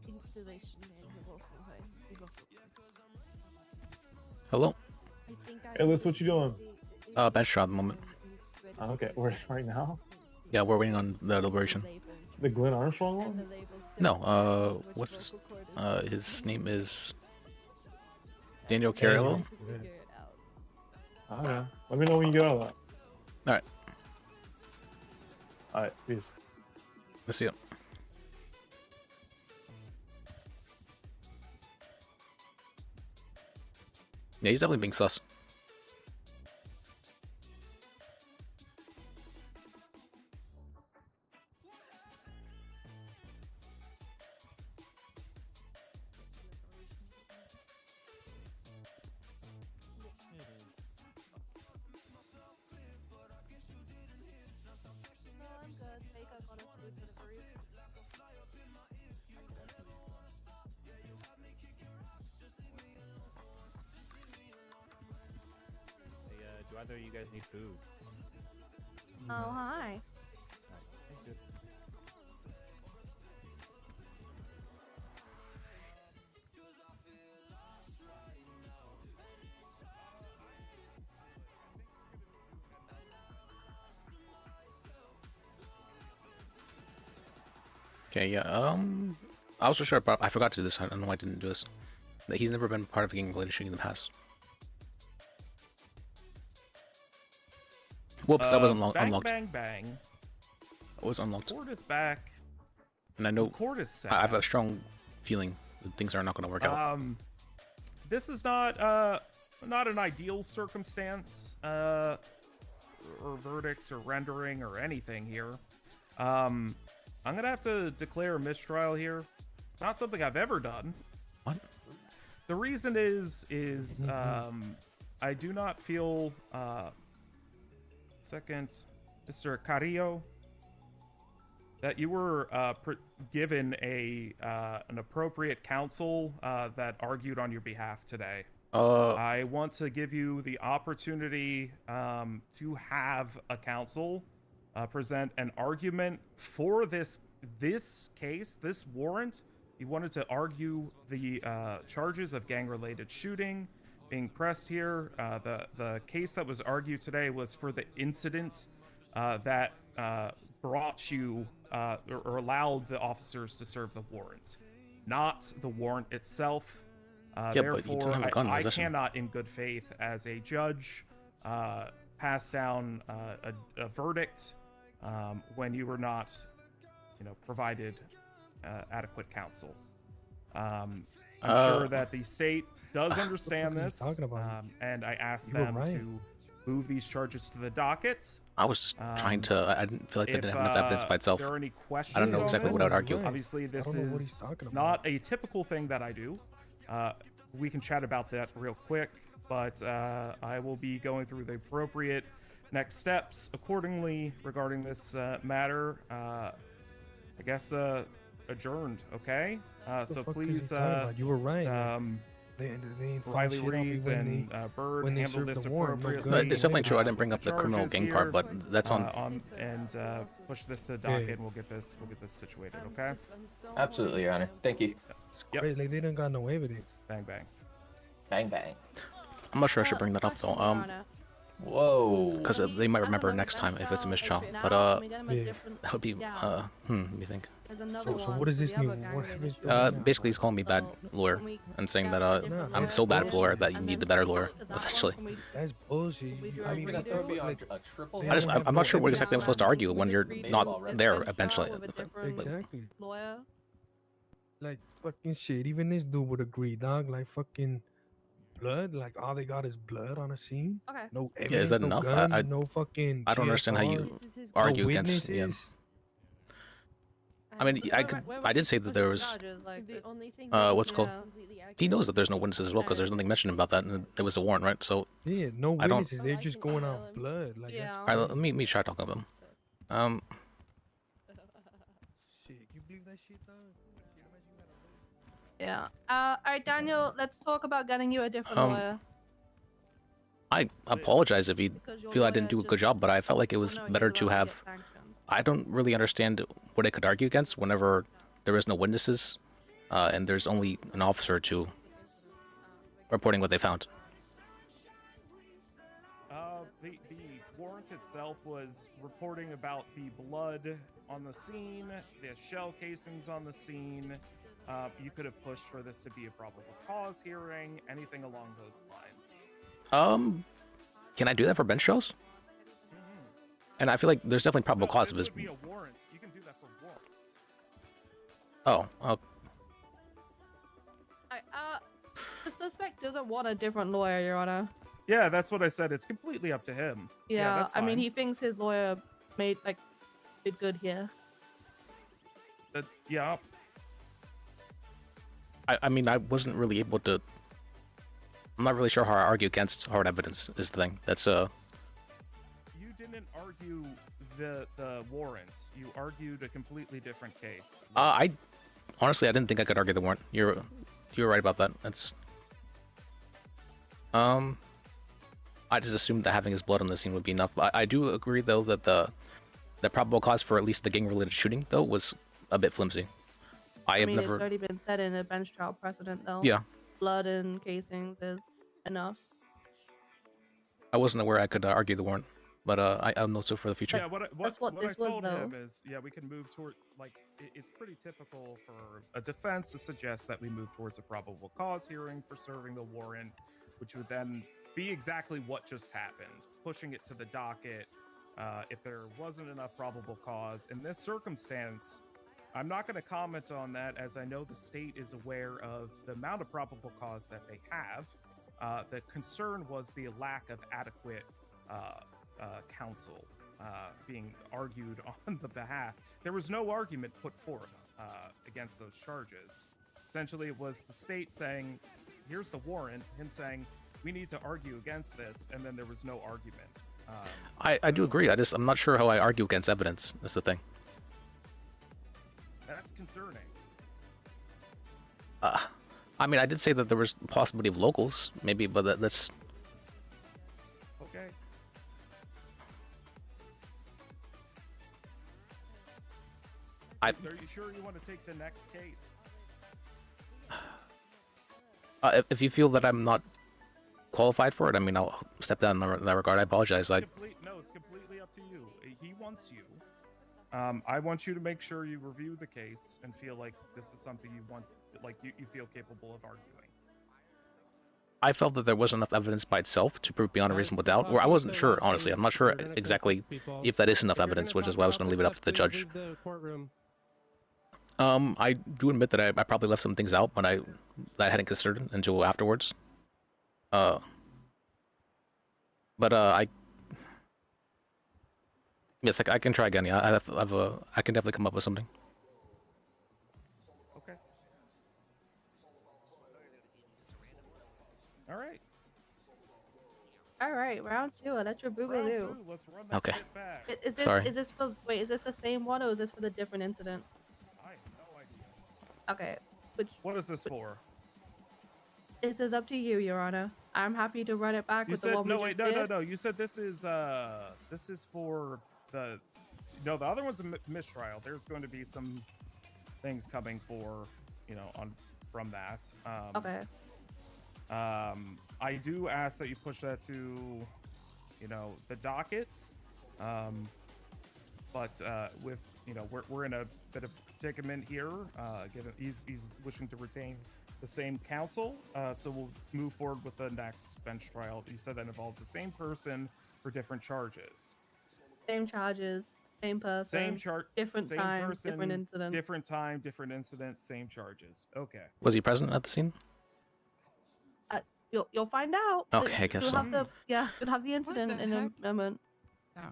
installation manual for my local. Hello? Hey, Liz, what you doing? Bench trial at the moment. Okay, we're right now. Yeah, we're waiting on the deliberation. The Glenn Armstrong one? No, what's his name is Daniel Carrillo. Okay. Let me know when you get out of that. Alright. Alright, peace. Let's see it. Yeah, he's definitely being sus. Do either of you guys need food? Oh, hi. Thank you. Okay, yeah, I was so sure, but I forgot to do this. I don't know why I didn't do this. That he's never been part of a gang-related shooting in the past. Whoops, that was unlocked. Bang, bang, bang. It was unlocked. Court is back. And I know The court is set. I have a strong feeling that things are not going to work out. This is not not an ideal circumstance, or verdict or rendering or anything here. I'm gonna have to declare a mistrial here. Not something I've ever done. What? The reason is I do not feel second, Mr. Carrillo, that you were given an appropriate counsel that argued on your behalf today. I want to give you the opportunity to have a counsel present an argument for this case, this warrant. You wanted to argue the charges of gang-related shooting being pressed here. The case that was argued today was for the incident that brought you or allowed the officers to serve the warrant, not the warrant itself. Yeah, but you didn't have a gun in I possession. cannot, in good faith, as a judge, pass down a verdict when you were not, provided adequate counsel. I'm sure that the state does understand this, and I asked them to move these charges to the docket. I was just trying to. I didn't feel like they didn't have enough evidence by itself. There are any questions? I don't know exactly what I would argue. Obviously, this is not a typical thing that I do. We can chat about that real quick, but I will be going through the appropriate next steps accordingly regarding this matter. I guess adjourned. Okay. So please, you were right. They ain't find Riley shit on me Reeds when and they Bird when they handled served this the warrant. No appropriately. gun, It's definitely true. I didn't bring up the criminal Charges gang part, here, but that's on. And push this to the docket, and we'll get this situated. Okay. Absolutely, Your Honor. Thank you. It's crazy. Like, they didn't got no evidence. Bang bang. Bang bang. I'm not sure I should bring that up though. Whoa. Because they might remember next time if it's a mistrial. But that would be let me think. So what does this mean? What happens to Basically, he's calling me bad lawyer and saying that I'm so bad of a lawyer that you need a better lawyer. Essentially, That's bullshit. I mean, what the fuck? Like, they don't have I'm no not sure what evidence. exactly I'm supposed to argue when you're not there eventually. Exactly. Lawyer. Like fucking shit. Even this dude would agree, dog. Like fucking blood. Like all they got is blood on a scene. Okay. No evidence. Yeah, is that no enough? Gun, no fucking. I don't understand how you GSR, argue no against. Yeah. witnesses. I mean, I did say that there was. What's it called? He knows that there's no witnesses as well because there's nothing mentioned about that, and there was a warrant, right? So. Yeah, no I don't. witnesses. They're just going off blood. Like that's All right, let me try talking to them. shit. You believe that shit, dog? Yeah. All right, Daniel. Let's talk about getting you a different lawyer. I apologize if you feel I didn't do a good job, but I felt like it was better to have. I don't really understand what I could argue against whenever there is no witnesses, and there's only an officer or two reporting what they found. The warrant itself was reporting about the blood on the scene, the shell casings on the scene. You could have pushed for this to be a probable cause hearing, anything along those lines. Can I do that for bench shows? And I feel like there's definitely probable cause of this. Would be a warrant. You can do that for warrants. Oh, The suspect doesn't want a different lawyer, Your Honor. Yeah, that's what I said. It's completely up to him. Yeah, that's I mean, fine. he thinks his lawyer did good here. Yeah. I mean, I wasn't really able to. I'm not really sure how I argue against hard evidence. Is the thing that's You didn't argue the warrants. You argued a completely different case. I honestly I didn't think I could argue the warrant. You're right about that. That's I just assumed that having his blood on the scene would be enough. But I do agree though that the probable cause for at least the gang-related shooting though was a bit flimsy. I have mean, never. It's already been set in a bench trial precedent, though. Yeah. Blood and casings is enough. I wasn't aware I could argue the warrant, but I'll know so for the future. Yeah, what That's what I this was, told though. him is, yeah, we can move toward, like, it's pretty typical for a defense to suggest that we move towards a probable cause hearing for serving the warrant, which would then be exactly what just happened, pushing it to the docket if there wasn't enough probable cause. In this circumstance, I'm not going to comment on that, as I know the state is aware of the amount of probable cause that they have. The concern was the lack of adequate counsel being argued on the behalf. There was no argument put forth against those charges. Essentially, it was the state saying, here's the warrant, him saying, we need to argue against this, and then there was no argument. I do agree. I'm not sure how I argue against evidence. That's the thing. That's concerning. I mean, I did say that there was possibility of locals, maybe, but that's... Okay. Are you sure you want to take the next case? If you feel that I'm not qualified for it, I mean, I'll step down in that regard. I apologize. No, it's completely up to you. He wants you. I want you to make sure you review the case and feel like this is something you want, like you feel capable of arguing. I felt that there wasn't enough evidence by itself to prove beyond a reasonable doubt, or I wasn't sure, honestly. I'm not sure exactly if that is enough evidence, which is why I was going to leave it up to the judge. I do admit that I probably left some things out that I hadn't considered until afterwards. Yes, I can try again. Yeah, I can definitely come up with something. Okay. All right. All right, round 2. Let your boogaloo. Let's run that Okay. shit back. Is this, Sorry. Is this for? Wait, is this the same one or is this for the different incident? I have no idea. Okay. What is this for? It is up to you, Your Honor. I'm happy to run it back You with the said one no. we Wait, just did. no. You said this is for the. No, the other one's a mistrial. There's going to be some things coming for from that. Okay. I do ask that you push that to, the docket. But with we're in a bit of predicament here. Given he's wishing to retain the same counsel, so we'll move forward with the next bench trial. You said that involves the same person for different charges. Same charges, same person. Same chart. Different same time, person, different incident. Different time, different incident, same charges. Okay. Was he present at the scene? You'll find out. Okay, I guess you'll so. have you'll have the incident in a moment. Oh.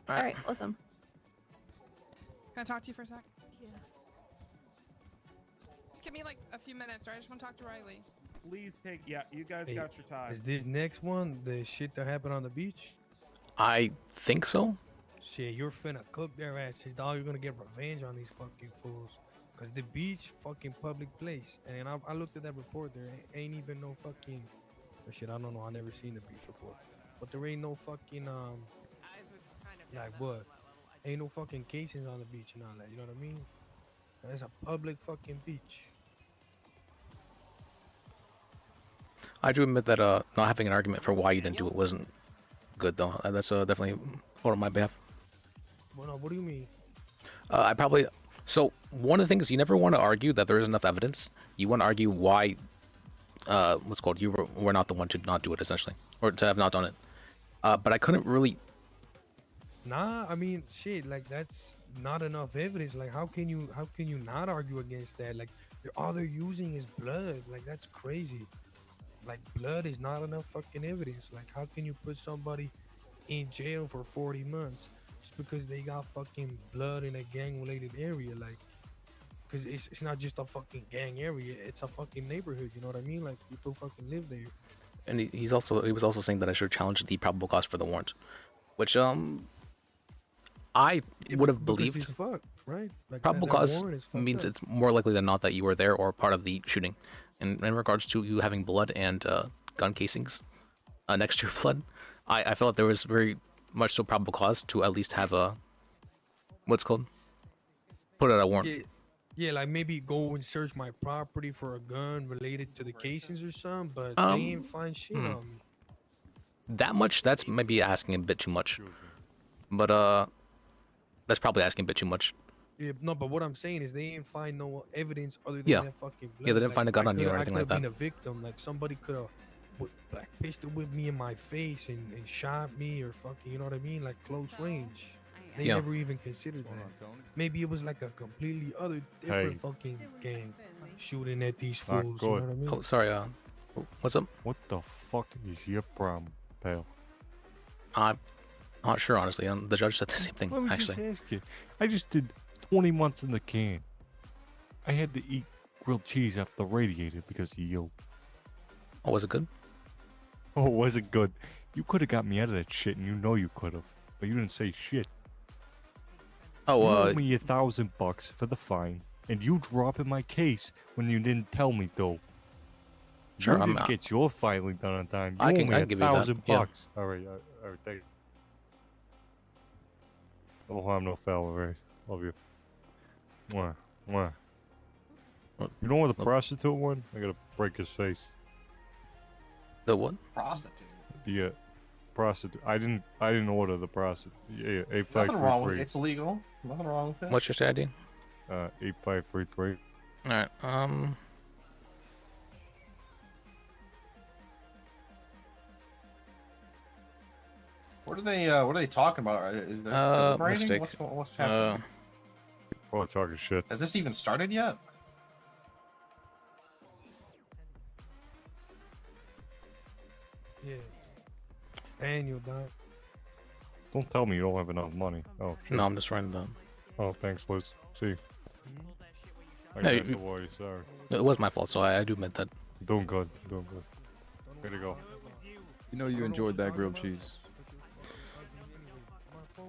All right, awesome. Can I talk to you for a sec? Yeah. Just give me like a few minutes, right? I just want to talk to Riley. Please take. Yeah, you guys Hey, got your time. Is this next one the shit that happened on the beach? I think so. Shit, you're finna cook their asses, dog. You're gonna get revenge on these fucking fools. Cause the beach, fucking public place. And I looked at that report. There ain't even no fucking. Or shit, I don't know. I never seen the beach report. But there ain't no fucking like what? Ain't no fucking cases on the beach and all that. You know what I mean? It's a public fucking beach. I do admit that not having an argument for why you didn't do it wasn't good, though. That's definitely for my behalf. Well, no, what do you mean? I probably... So, one of the things, you never want to argue that there is enough evidence. You want to argue why, what's called, you were not the one to not do it, essentially. Or to have not done it. But I couldn't really... Nah, I mean, shit, like, that's not enough evidence. Like, how can you not argue against that? Like, all they're using is blood. Like, that's crazy. Like, blood is not enough fucking evidence. Like, how can you put somebody in jail for 40 months just because they got fucking blood in a gang-related area? Like, because it's not just a fucking gang area. It's a fucking neighborhood, you know what I mean? Like, people fucking live there. And he was also saying that I should challenge the probable cause for the warrant. Which, I would have believed. Because he's fucked, right? Like, Probable that cause warrant is fucked means up. it's more likely than not that you were there or part of the shooting. And in regards to you having blood and gun casings next to your blood, I felt there was very much so probable cause to at least have a, what's it called? Put out a warrant. Yeah, like maybe go and search my property for a gun related to the casings or something, but Um, they ain't find shit on me. That much, that's maybe asking a bit too much. But that's probably asking a bit too much. Yeah, no, but what I'm saying is they ain't find no evidence other than Yeah. that fucking blood. Yeah, they didn't find a gun on you or I anything like could've that. been a victim. Like, somebody could have like pistol whipped me in my face and shot me or fucking, you know what I mean? Like, close range. They Yeah. never even considered that. Maybe it was like a completely other different fucking gang shooting at these fools. You know what I mean? Oh, sorry. What's up? What the fuck is your problem, pal? I'm not sure, honestly. The judge said the same thing, Let me actually. just ask you. I just did 20 months in the can. I had to eat grilled cheese off the radiator because of you. Oh, was it good? Oh, was it good? You could have got me out of that shit, and you know you could have, but you didn't say shit. Oh, you owed me $1,000 for the fine, and you dropping my case when you didn't tell me though. Sure, you I'm didn't get your filing done on time. You I owe can- me I can give you that, $1,000 yeah. bucks. All right, thank you. No harm, no foul, all right. Love you. Mwah, mwah. You know where the prostitute went? I gotta break his face. The what? Prostitute. The prostitute. I didn't order the prostitute. Yeah, Nothing wrong 8533. with it. It's illegal. Nothing wrong with it. What's your ID? 8533. Alright, What are they talking about? Is there deliberating? mistake. What's happening? Oh, talking shit. Has this even started yet? Yeah. Daniel, dog. Don't tell me you don't have enough money. Oh, shit. No, I'm just writing down. Oh, thanks, Liz. See. I No, guess you- it was, sorry. It was my fault, so I do admit that. Doing good, doing good. Way to go. You know you enjoyed that grilled cheese.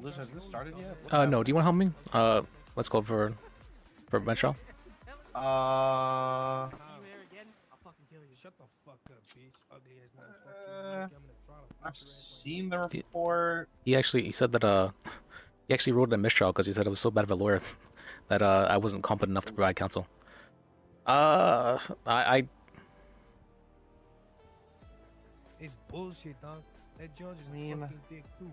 Liz, has this started yet? No, do you want to help me? Let's go for bench trial. Shut the fuck up, bitch. Ugly ass motherfucker. I've seen the report. He said that he actually wrote a mistrial because he said I was so bad of a lawyer that I wasn't competent enough to provide counsel. I It's bullshit, dog. That judge is a fucking dick too.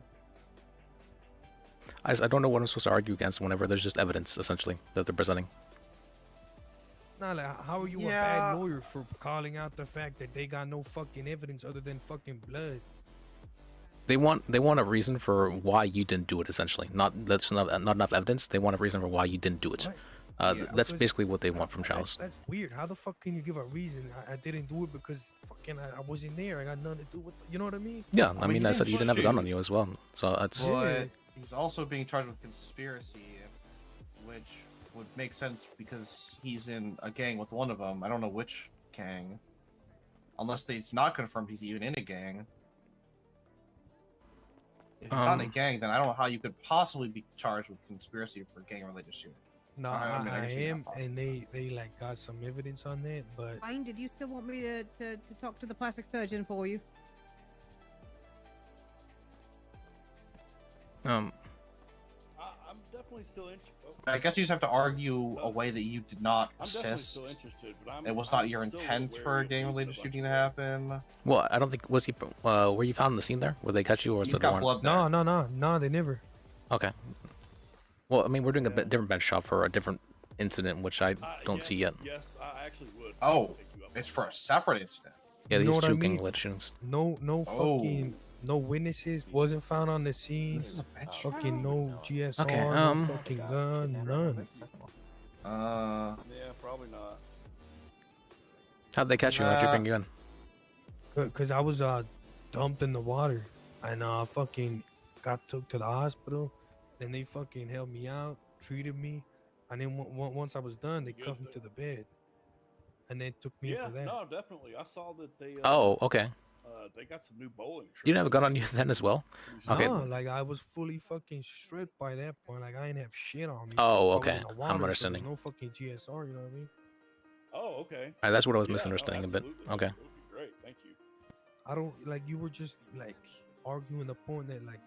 I don't know what I'm supposed to argue against whenever there's just evidence essentially that they're presenting. Nah, like, how are you a bad lawyer for calling out the fact that they got no fucking evidence other than fucking blood? They want a reason for why you didn't do it essentially. That's not enough evidence. They want a reason for why you didn't do it. That's basically what they want from Charles. That's weird. How the fuck can you give a reason? I didn't do it because fucking I wasn't there. I got nothing to do with. You know what I mean? Yeah, I mean I said you didn't have a gun on you as well. So it's But he's also being charged with conspiracy, which would make sense because he's in a gang with one of them. I don't know which gang. Unless it's not confirmed he's even in a gang. If he's not in a gang, then I don't know how you could possibly be charged with conspiracy for gang-related shooting. No, I mean, I I guess maybe am, not possible. and they like got some evidence on that, but Fine, did you still want me to talk to the plastic surgeon for you? I'm definitely still interested. I guess you just have to argue a way that you did not I'm definitely assist. still interested, but It was not your intent for a gang-related shooting to happen. well, I don't think was he were you found in the scene there? Where they catch you or was He's it got the blood warrant? no, they never. Okay. Well, I mean we're doing a bit different bench trial for a different incident which I don't see yet. Yes, I actually would. Oh, it's for a separate incident. Yeah, You know these what I two mean? gang-related shootings. No Oh. fucking, no witnesses wasn't found on the scene. Fucking no GSR, Okay, no fucking gun, none. Yeah, probably not. How'd they catch you? How'd you bring you in? Cause I was dumped in the water, and fucking got took to the hospital. Then they fucking held me out, treated me, and then once I was done, they cuffed me to the bed, and then took me Yeah, for that. no, definitely. I saw that they. Oh, okay. They got some new bowling. You didn't have a gun on you then as well? Okay. No, like I was fully fucking stripped by that point. Like I didn't have shit on me. Oh, I was okay. in the I'm water, so there's understanding. no fucking GSR. You know what I mean? Oh, okay. Alright, that's what I was Yeah, no, misunderstanding a bit. absolutely. Okay. That would be great. Thank you. I don't like you were just like arguing the point that like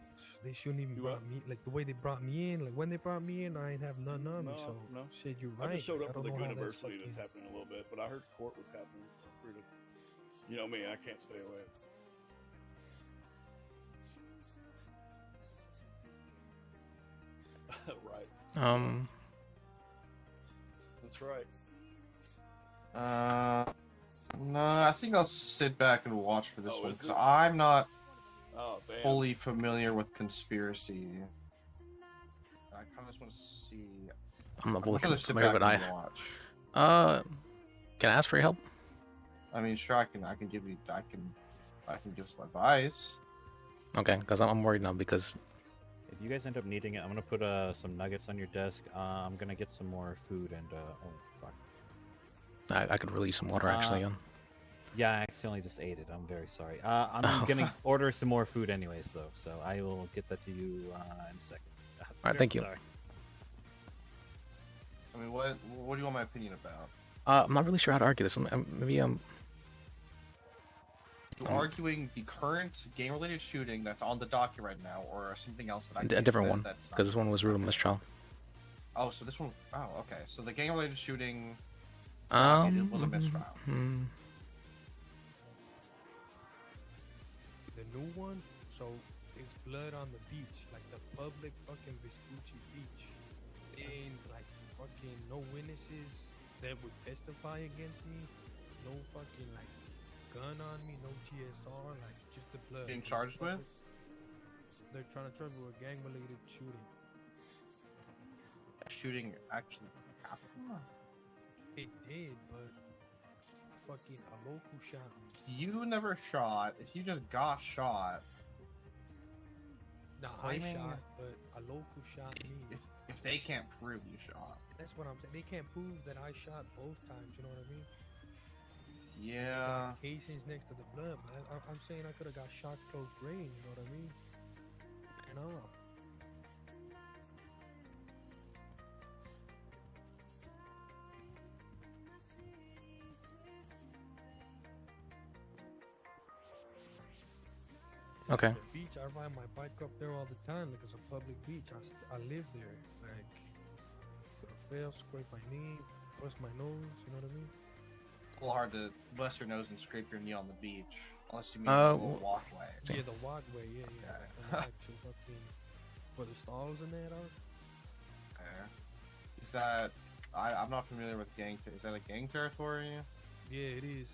they shouldn't even brought me like the way they brought me in. Like when they brought me in, I ain't have nothing on me. So no. shit, you're I right. just showed Like, up I for the don't know how that's university fucking. that's happening a little bit, but I heard court was happening. So I'm free to, you know me, I can't stay away. Right. That's right. No, I think I'll sit back and watch for this Oh, one is because it? I'm not Oh, damn. fully familiar with conspiracy. I kind of just want to see. I'm not fully much rather sit familiar, back but and I watch. can I ask for your help? I mean, sure, I can give you, I can give some advice. Okay, because I'm worried now because If you guys end up needing it, I'm gonna put some nuggets on your desk. I'm gonna get some more food and oh fuck. I could release some water actually. Yeah, I accidentally just ate it. I'm very sorry. I'm gonna order some more food anyways, though, so I will get that to you in a second. All right, thank you. Sorry. I mean, what do you want my opinion about? I'm not really sure how to argue this. Maybe You arguing the current gang-related shooting that's on the docket right now, or something else that I a different one because this one was rude on this trial. Oh, so this one. Oh, okay. So the gang-related shooting. It was a mistrial. The new one, so it's blood on the beach, like the public fucking Vespucci beach. And like fucking no witnesses that would testify against me. No fucking like gun on me, no GSR, like just the blood. Being charged with? They're trying to charge me with gang-related shooting. A shooting actually happened? It did, but fucking a local shot me. You never shot. If you just got shot. Nah, claiming, I shot, but a local shot me. If they can't prove you shot. That's what I'm saying. They can't prove that I shot both times. You know what I mean? Yeah. Casings next to the blood, but I'm saying I could have got shot close range. You know what I mean? And all. Okay. The beach, I ride my bike up there all the time. Like it's a public beach. I live there. Like, could have fell, scrape my knee, bust my nose. You know what I mean? A little hard to bust your nose and scrape your knee on the beach, unless you mean the little walkway. Yeah, the walkway. Yeah, yeah. Like, actual fucking where the stalls and that are. Okay. Is that? I'm not familiar with gang. Is that a gang territory? Yeah, it is.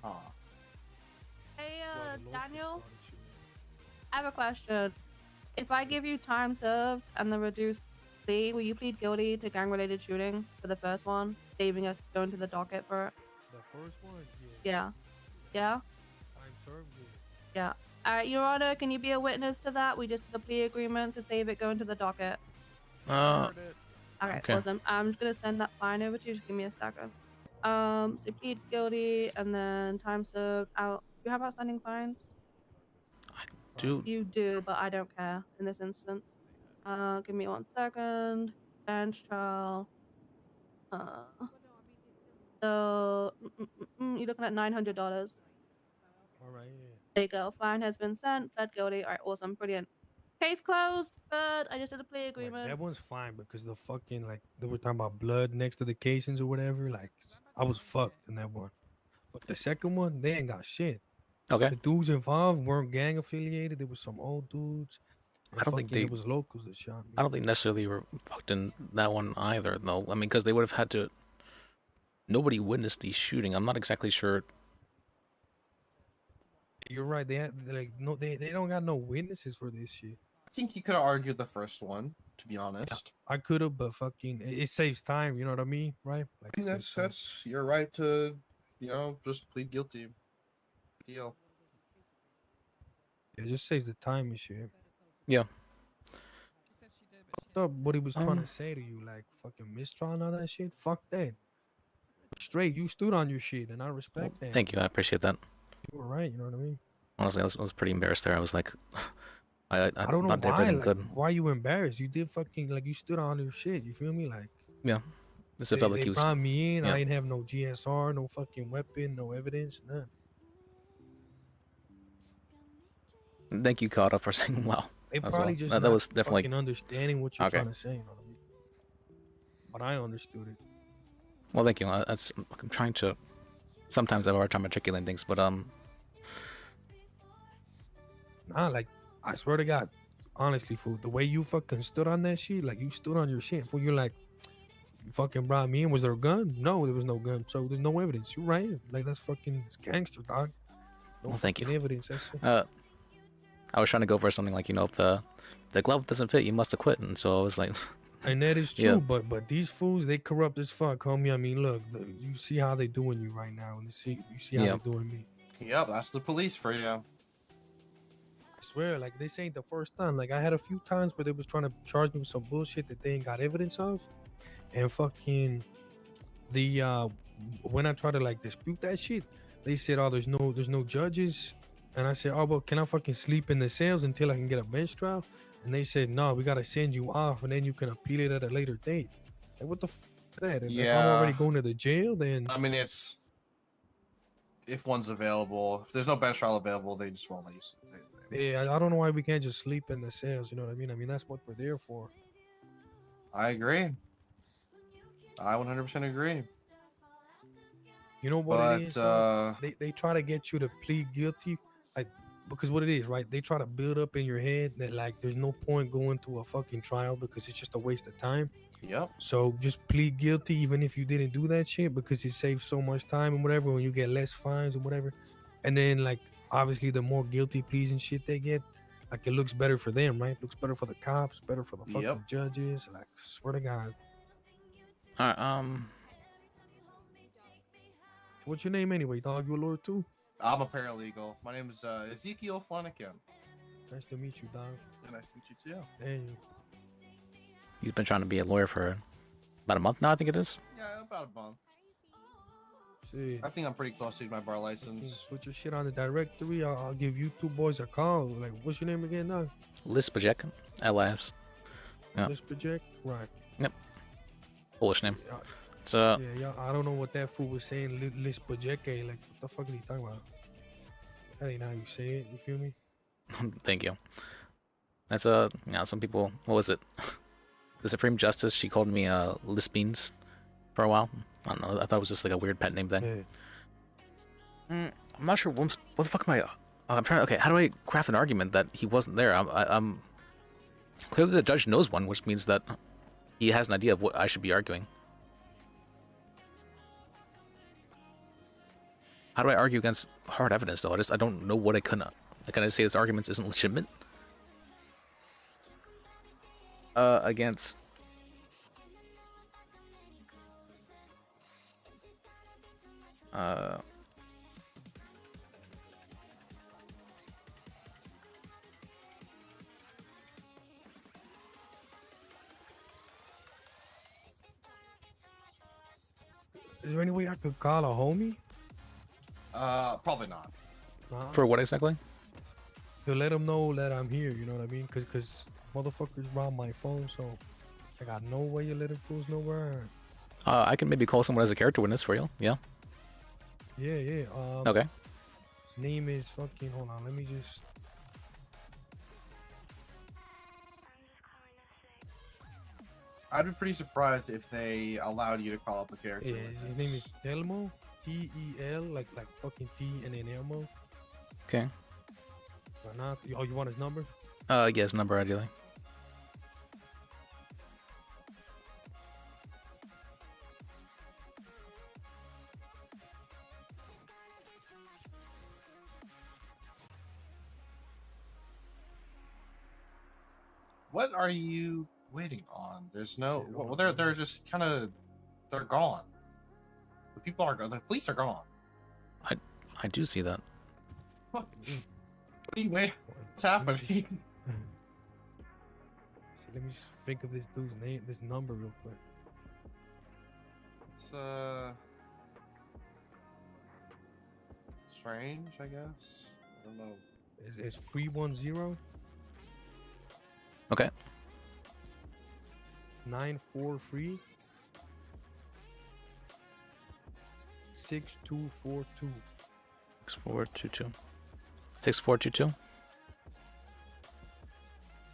Huh. Hey, Daniel, I have a question. If I give you time served and the reduced plea, will you plead guilty to gang-related shooting for the first one, saving us going to the docket for it? The first one? Yeah. Yeah? Time served. Yeah. Alright, Your Honor, can you be a witness to that? We just did a plea agreement to save it going to the docket. Alright, okay. awesome. I'm just gonna send that fine over to you. Just give me a second. So plead guilty and then time served out. Do you have outstanding fines? Do You do, but I don't care in this instance. Give me 1 second. Bench trial. So you're looking at $900. All right, yeah. There you go. Fine has been sent. Pled guilty. All right, awesome, brilliant. Case closed. But I just did a plea agreement. That one's fine because the fucking like they were talking about blood next to the casings or whatever. Like I was fucked in that one. But the second one, they ain't got shit. Okay. The dudes involved weren't gang affiliated. There was some old dudes. And I don't think it was locals that shot me. I don't think necessarily were fucked in that one either, though. I mean, because they would have had to. Nobody witnessed the shooting. I'm not exactly sure. You're right. They don't got no witnesses for this shit. I think you could have argued the first one, to be honest. I could have, but fucking, it saves time. You know what I mean, right? Like I mean, that's your right to, just plead guilty. Deal. It just saves the time and shit. Yeah. Fucked up what he was trying to say to you, like fucking mistrial and all that shit. Fuck that. Straight, you stood on your shit, and I respect that. Thank you. I appreciate that. You were right. You know what I mean? Honestly, I was pretty embarrassed there. I was like, I don't know thought why. everything Like, good. why you embarrassed? You did fucking like you stood on your shit. You feel me? Like Yeah. This felt like they he was. brought me in. Yeah. I didn't have no GSR, no fucking weapon, no evidence, none. Thank you, Kata, for saying wow. They as probably well. just that not was definitely fucking understanding what you're Okay. trying to say. You know what I mean? But I understood it. Well, thank you. I'm trying to. Sometimes I have a hard time articulating things, but Nah, like I swear to God, honestly, fool, the way you fucking stood on that shit, like you stood on your shit, fool. You're like, you fucking brought me in. Was there a gun? No, there was no gun. So there's no evidence. You're right. Like that's fucking it's gangster, dog. No Well, thank you. fucking evidence. That's it. I was trying to go for something like, if the glove doesn't fit, you must have quit, and so I was like, And that is true, Yeah. but these fools, they corrupt as fuck, homie. I mean, look, you see how they doing you right now, and you see how Yeah. they doing me. Yep, that's the police for you. I swear, like this ain't the first time. Like I had a few times where they was trying to charge me with some bullshit that they ain't got evidence of, and fucking the when I try to like dispute that shit, they said, oh, there's no judges, and I said, oh, well, can I fucking sleep in the cells until I can get a bench trial? And they said, no, we gotta send you off, and then you can appeal it at a later date. Like what the f is that? If I'm already going to the jail, then I mean, it's if one's available. If there's no bench trial available, they just won't let you. yeah, I don't know why we can't just sleep in the cells. You know what I mean? I mean that's what we're there for. I agree. I 100% agree. You know what But it is? Dog? They try to get you to plead guilty, like because what it is, right? They try to build up in your head that like there's no point going to a fucking trial because it's just a waste of time. Yep. So just plead guilty even if you didn't do that shit because it saves so much time and whatever when you get less fines and whatever. And then like obviously the more guilty pleas and shit they get, like it looks better for them, right? Looks better for the cops, better for the fucking judges. Like swear to God. All right. What's your name anyway, dog? You a lawyer too? I'm a paralegal. My name is Ezekiel Flanagan. Nice to meet you, dog. Yeah, nice to meet you too. Hey. He's been trying to be a lawyer for about a month now, I think it is. Yeah, about a month. See. I think I'm pretty close to my bar license. Put your shit on the directory. I'll give you two boys a call. Like, what's your name again, dog? Lispajek, LS. Yeah. Lispajek? Right. Yep. Polish name. It's Yeah, I don't know what that fool was saying. Lispajek. Like, what the fuck is he talking about? That ain't how you say it. You feel me? Thank you. That's some people. What was it? The Supreme Justice. She called me Lispines for a while. I don't know. I thought it was just like a weird pet name thing. I'm not sure. What the fuck am I? I'm trying. Okay, how do I craft an argument that he wasn't there? I'm clearly the judge knows one, which means that he has an idea of what I should be arguing. How do I argue against hard evidence though? I don't know what I can. Can I say this argument isn't legitimate? Against. Is there any way I could call a homie? Probably not. For what exactly? To let them know that I'm here, you know what I mean? Cause motherfuckers robbed my phone, so I got no way of letting fools know where I am. I can maybe call someone as a character witness for you. Yeah. Yeah. Okay. His name is fucking. Hold on, let me just. I'd be pretty surprised if they allowed you to call up a character. Yeah, his name is Telmo. T-E-L, like fucking T and then Elmo. Okay. Or not? Oh, you want his number? Yes, number ideally. What are you waiting on? There's no. Well, they're just kind of. They're gone. The people are. The police are gone. I do see that. What? What are you waiting? What's happening? See, let me just think of this dude's name, this number real quick. It's strange, I guess. I don't know. It's 310. Okay. 943 6242. 6422. 6422.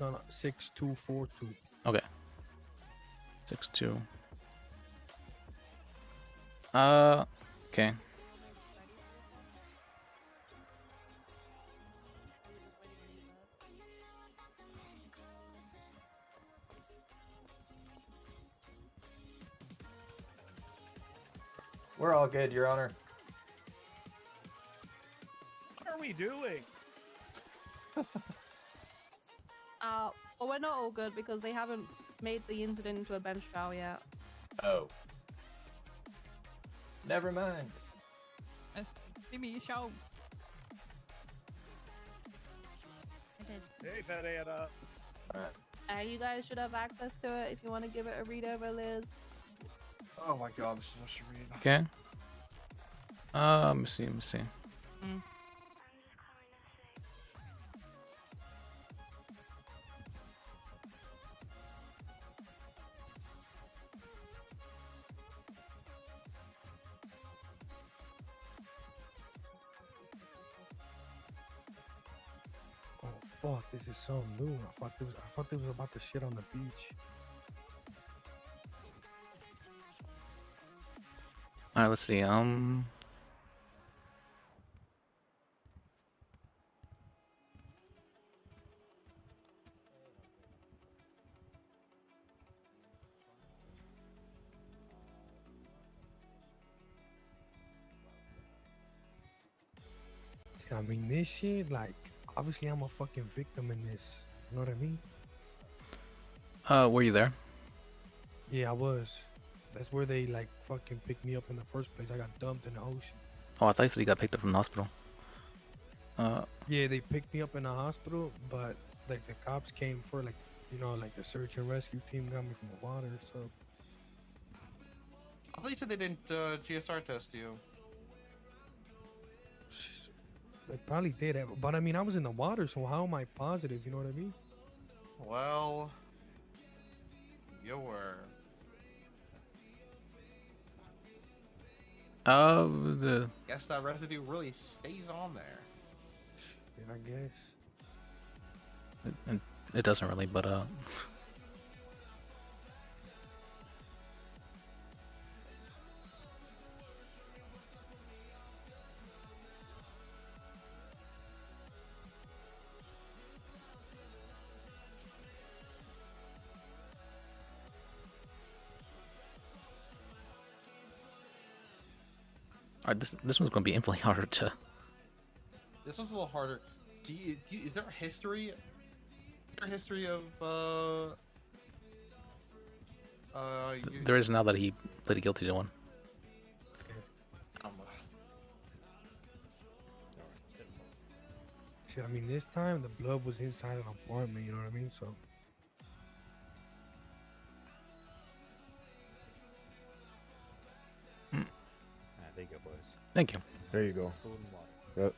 No, 6242. Okay. 62. Okay. We're all good, Your Honor. What are we doing? Well, we're not all good because they haven't made the incident into a bench trial yet. Oh. Never mind. Give me a show. Hey, Banana. You guys should have access to it if you want to give it a read over, Liz. Oh my god, there's so much to read. Okay. Let me see. Oh fuck, this is so new. I thought they was about to shit on the beach. All right, let's see. I mean, this shit, like, obviously I'm a fucking victim in this. You know what I mean? Were you there? Yeah, I was. That's where they, like, fucking picked me up in the first place. I got dumped in the ocean. Oh, I thought you said you got picked up from the hospital. Yeah, they picked me up in the hospital, but, like, the cops came for, like, you know, like, the search and rescue team got me from the water, so. I thought you said they didn't GSR test you. They probably did, but I mean, I was in the water, so how am I positive? You know what I mean? Well, you were. Guess that residue really stays on there. Yeah, I guess. It doesn't really, but Alright, this one's gonna be infinitely harder to. This one's a little harder. Is there a history? Is there a history of There is now that he pleaded guilty to one. Shit, I mean, this time the blood was inside an apartment. You know what I mean? So. There you go, boys. Thank you. There you go. Food and water. Yep.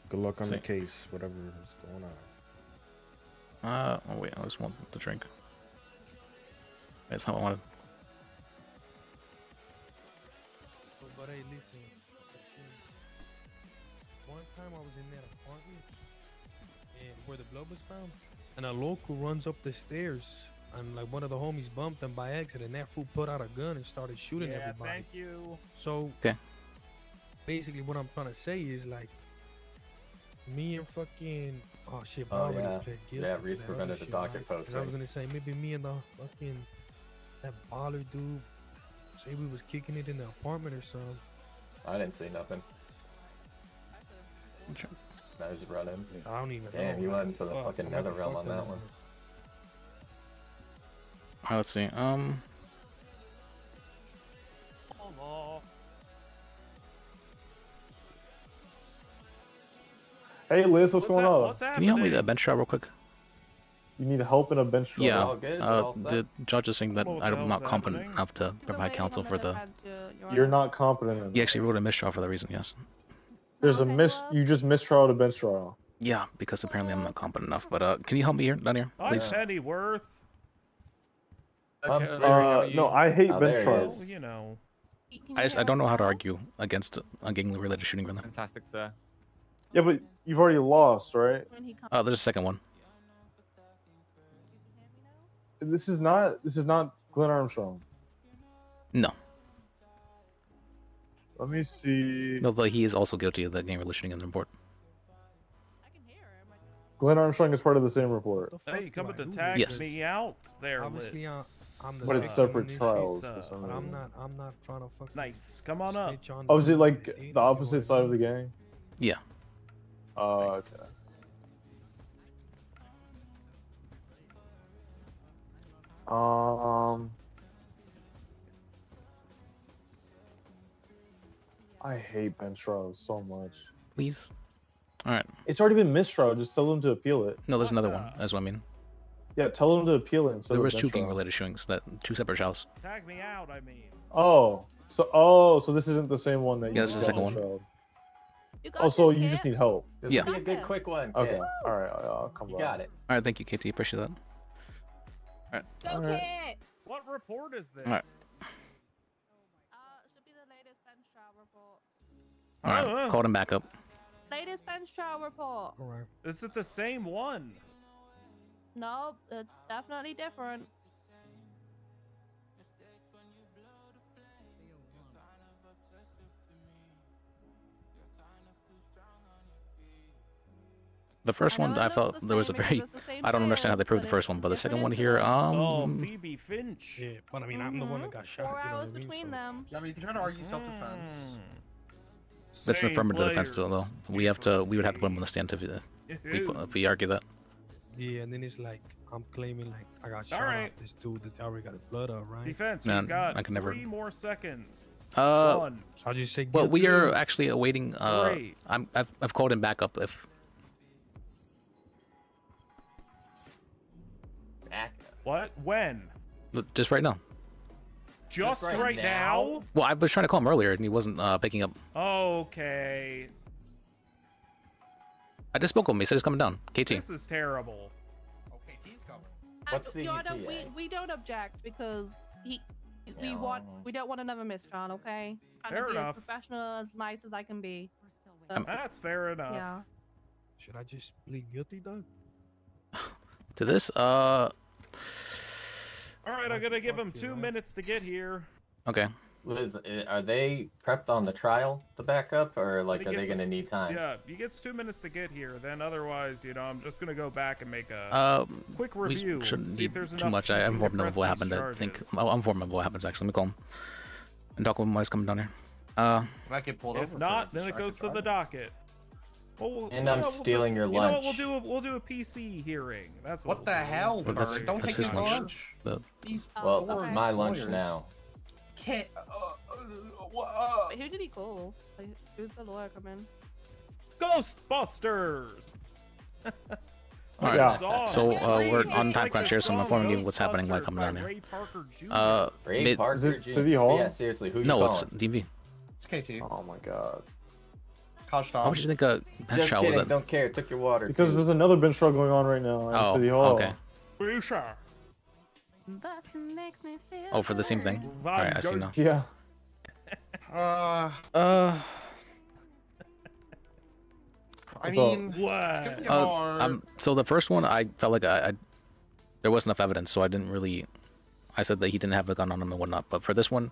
Good luck on the See. case, whatever is going on. Oh wait, I just want the drink. That's not what I wanted. But hey, listen. One time I was in that apartment, and where the blood was found, and a local runs up the stairs, and like one of the homies bumped him by accident. That fool put out a gun and started shooting everybody. Thank you. So okay. Basically, what I'm trying to say is like, me and fucking shit, I Oh, already yeah. pled guilty Yeah, to Reed's that prevented other the shit, docket right? 'Cause I was posting. gonna say maybe me and the fucking that baller dude say we was kicking it in the apartment or something. I didn't see nothing. I just brought him. I don't even know. Damn, you What went into the fuck? fucking I'm like, nether realm fuck on that that one. Alright, let's see. Hey Liz, what's going on? Can you help me to a bench trial real quick? You need help in a bench trial? Yeah. The judge is saying that I'm not competent enough to provide counsel for the. You're not competent enough. He actually wrote a mistrial for that reason. Yes. There's you just mistrialed a bench trial. Yeah, because apparently I'm not competent enough. But can you help me here, down here, I'm please? Pennyworth. No, I hate Oh, bench there he trials. Well, you know. I don't know how to argue against a gangly related shooting rather. Fantastic, sir. Yeah, but you've already lost, right? Oh, there's a second one. This is not Glenn Armstrong. No. Let me see. No, but he is also guilty of the gang related shooting in the report. Glenn Armstrong is part of the same report. Hey, you coming to tag Yes. me out there, Obviously, Liz. I'm the But it's victim in separate this trials shit, for some but reason. I'm not trying to fucking. Nice. Come on up. snitch on Oh, is it dudes like that dated, the you know opposite what I side of mean? the gang? Yeah. Oh, Nice. okay. I hate bench trials so much. Please. All right. It's already been mistrial. Just tell them to appeal it. No, there's another one. That's what I mean. Yeah, tell them to appeal it. Instead There of was bench two trial. gang-related shootings. That two separate trials. Tag me out, I mean. Oh, so this isn't the same one that Yeah, you this is the second one. mistrialed. You Oh, so you just need help. This Yeah. will be a good, quick one. Okay. Kit. All right. I'll come You back. got it. All right, thank you, KT. Appreciate that. All right. Go Kit! What report is this? All right. Should be the latest bench trial report. All right. Called him back up. Latest bench trial report. All right. Is it the same one? Nope, it's definitely different. The first one, I felt there was a very. I don't understand how they proved the first one, but the second one here, Oh, Phoebe Finch. Yeah, but I mean, I'm the one that got shot. 4 you know what hours I mean? between So- them. Yeah, I mean, you can try to argue self-defense. that's an Same affirmative defense players. though. We would have to put him on the stand if we argue that. Yeah, and then it's like I'm claiming like I got shot Alright. off this dude that they already got his blood up, right? Defense, Man, you got I can never- 3 more seconds. One. So I'll just say. Well, we guilty. are actually awaiting. Great. I've called him back up if. What? When? Just right now. Just right right now? Well, I was trying to call him earlier and he wasn't picking up. Okay. I just spoke with him. He said he's coming down. KT. This is terrible. Okay, T's coming. What's the Your Honor, ETA? we don't object because we don't want another mistrial, okay? Trying Fair to be enough. as professional, as nice as I can be. That's fair enough. Yeah. Should I just plead guilty, Doug? To this, All right, I'm gonna give him 2 minutes to get here. Okay. Liz, are they prepped on the trial to back up, or like, He are they gets gonna us- need time? Yeah, he gets 2 minutes to get here. Then otherwise, I'm just gonna go back and make a quick review. We shouldn't see if need there's too enough much. to I'm informed press of what these happened. I think charges. I'm informed of what happens. Actually, let me call him and talk with him while he's coming down here. Might get pulled If over. not, for then it goes to the docket. Well, And I'm stealing your You know what? lunch. We'll do a PC hearing. That's What we'll the do. hell, Well, that's- Bird? Don't that's take his his lunch. lunch. The- These Well, poor that's my lunch lawyers. now. Can't. Wait, who did he call? Like, who's the lawyer coming? Ghostbusters. All right. Yeah. So we're on It's time like crunch a here, so I'm song, informing you what's happening when I Ghostbusters come by down here. Ray Parker Jr. Ray mid- Parker Is it Jr. City Hall? Yeah, seriously, who you No, it's calling? DV. It's KT. Oh my god. College Why Tom. would you think a bench Just trial was kidding, that? don't care. Took your water. Because too. there's another bench trial going on right now at City Hall. okay. Risha. Makes me feel Oh, for the same thing. All right, I see now. Yeah. I What's mean, What? it's gonna be hard. So the first one, I felt like I there wasn't enough evidence, so I didn't really. I said that he didn't have a gun on him and whatnot, but for this one,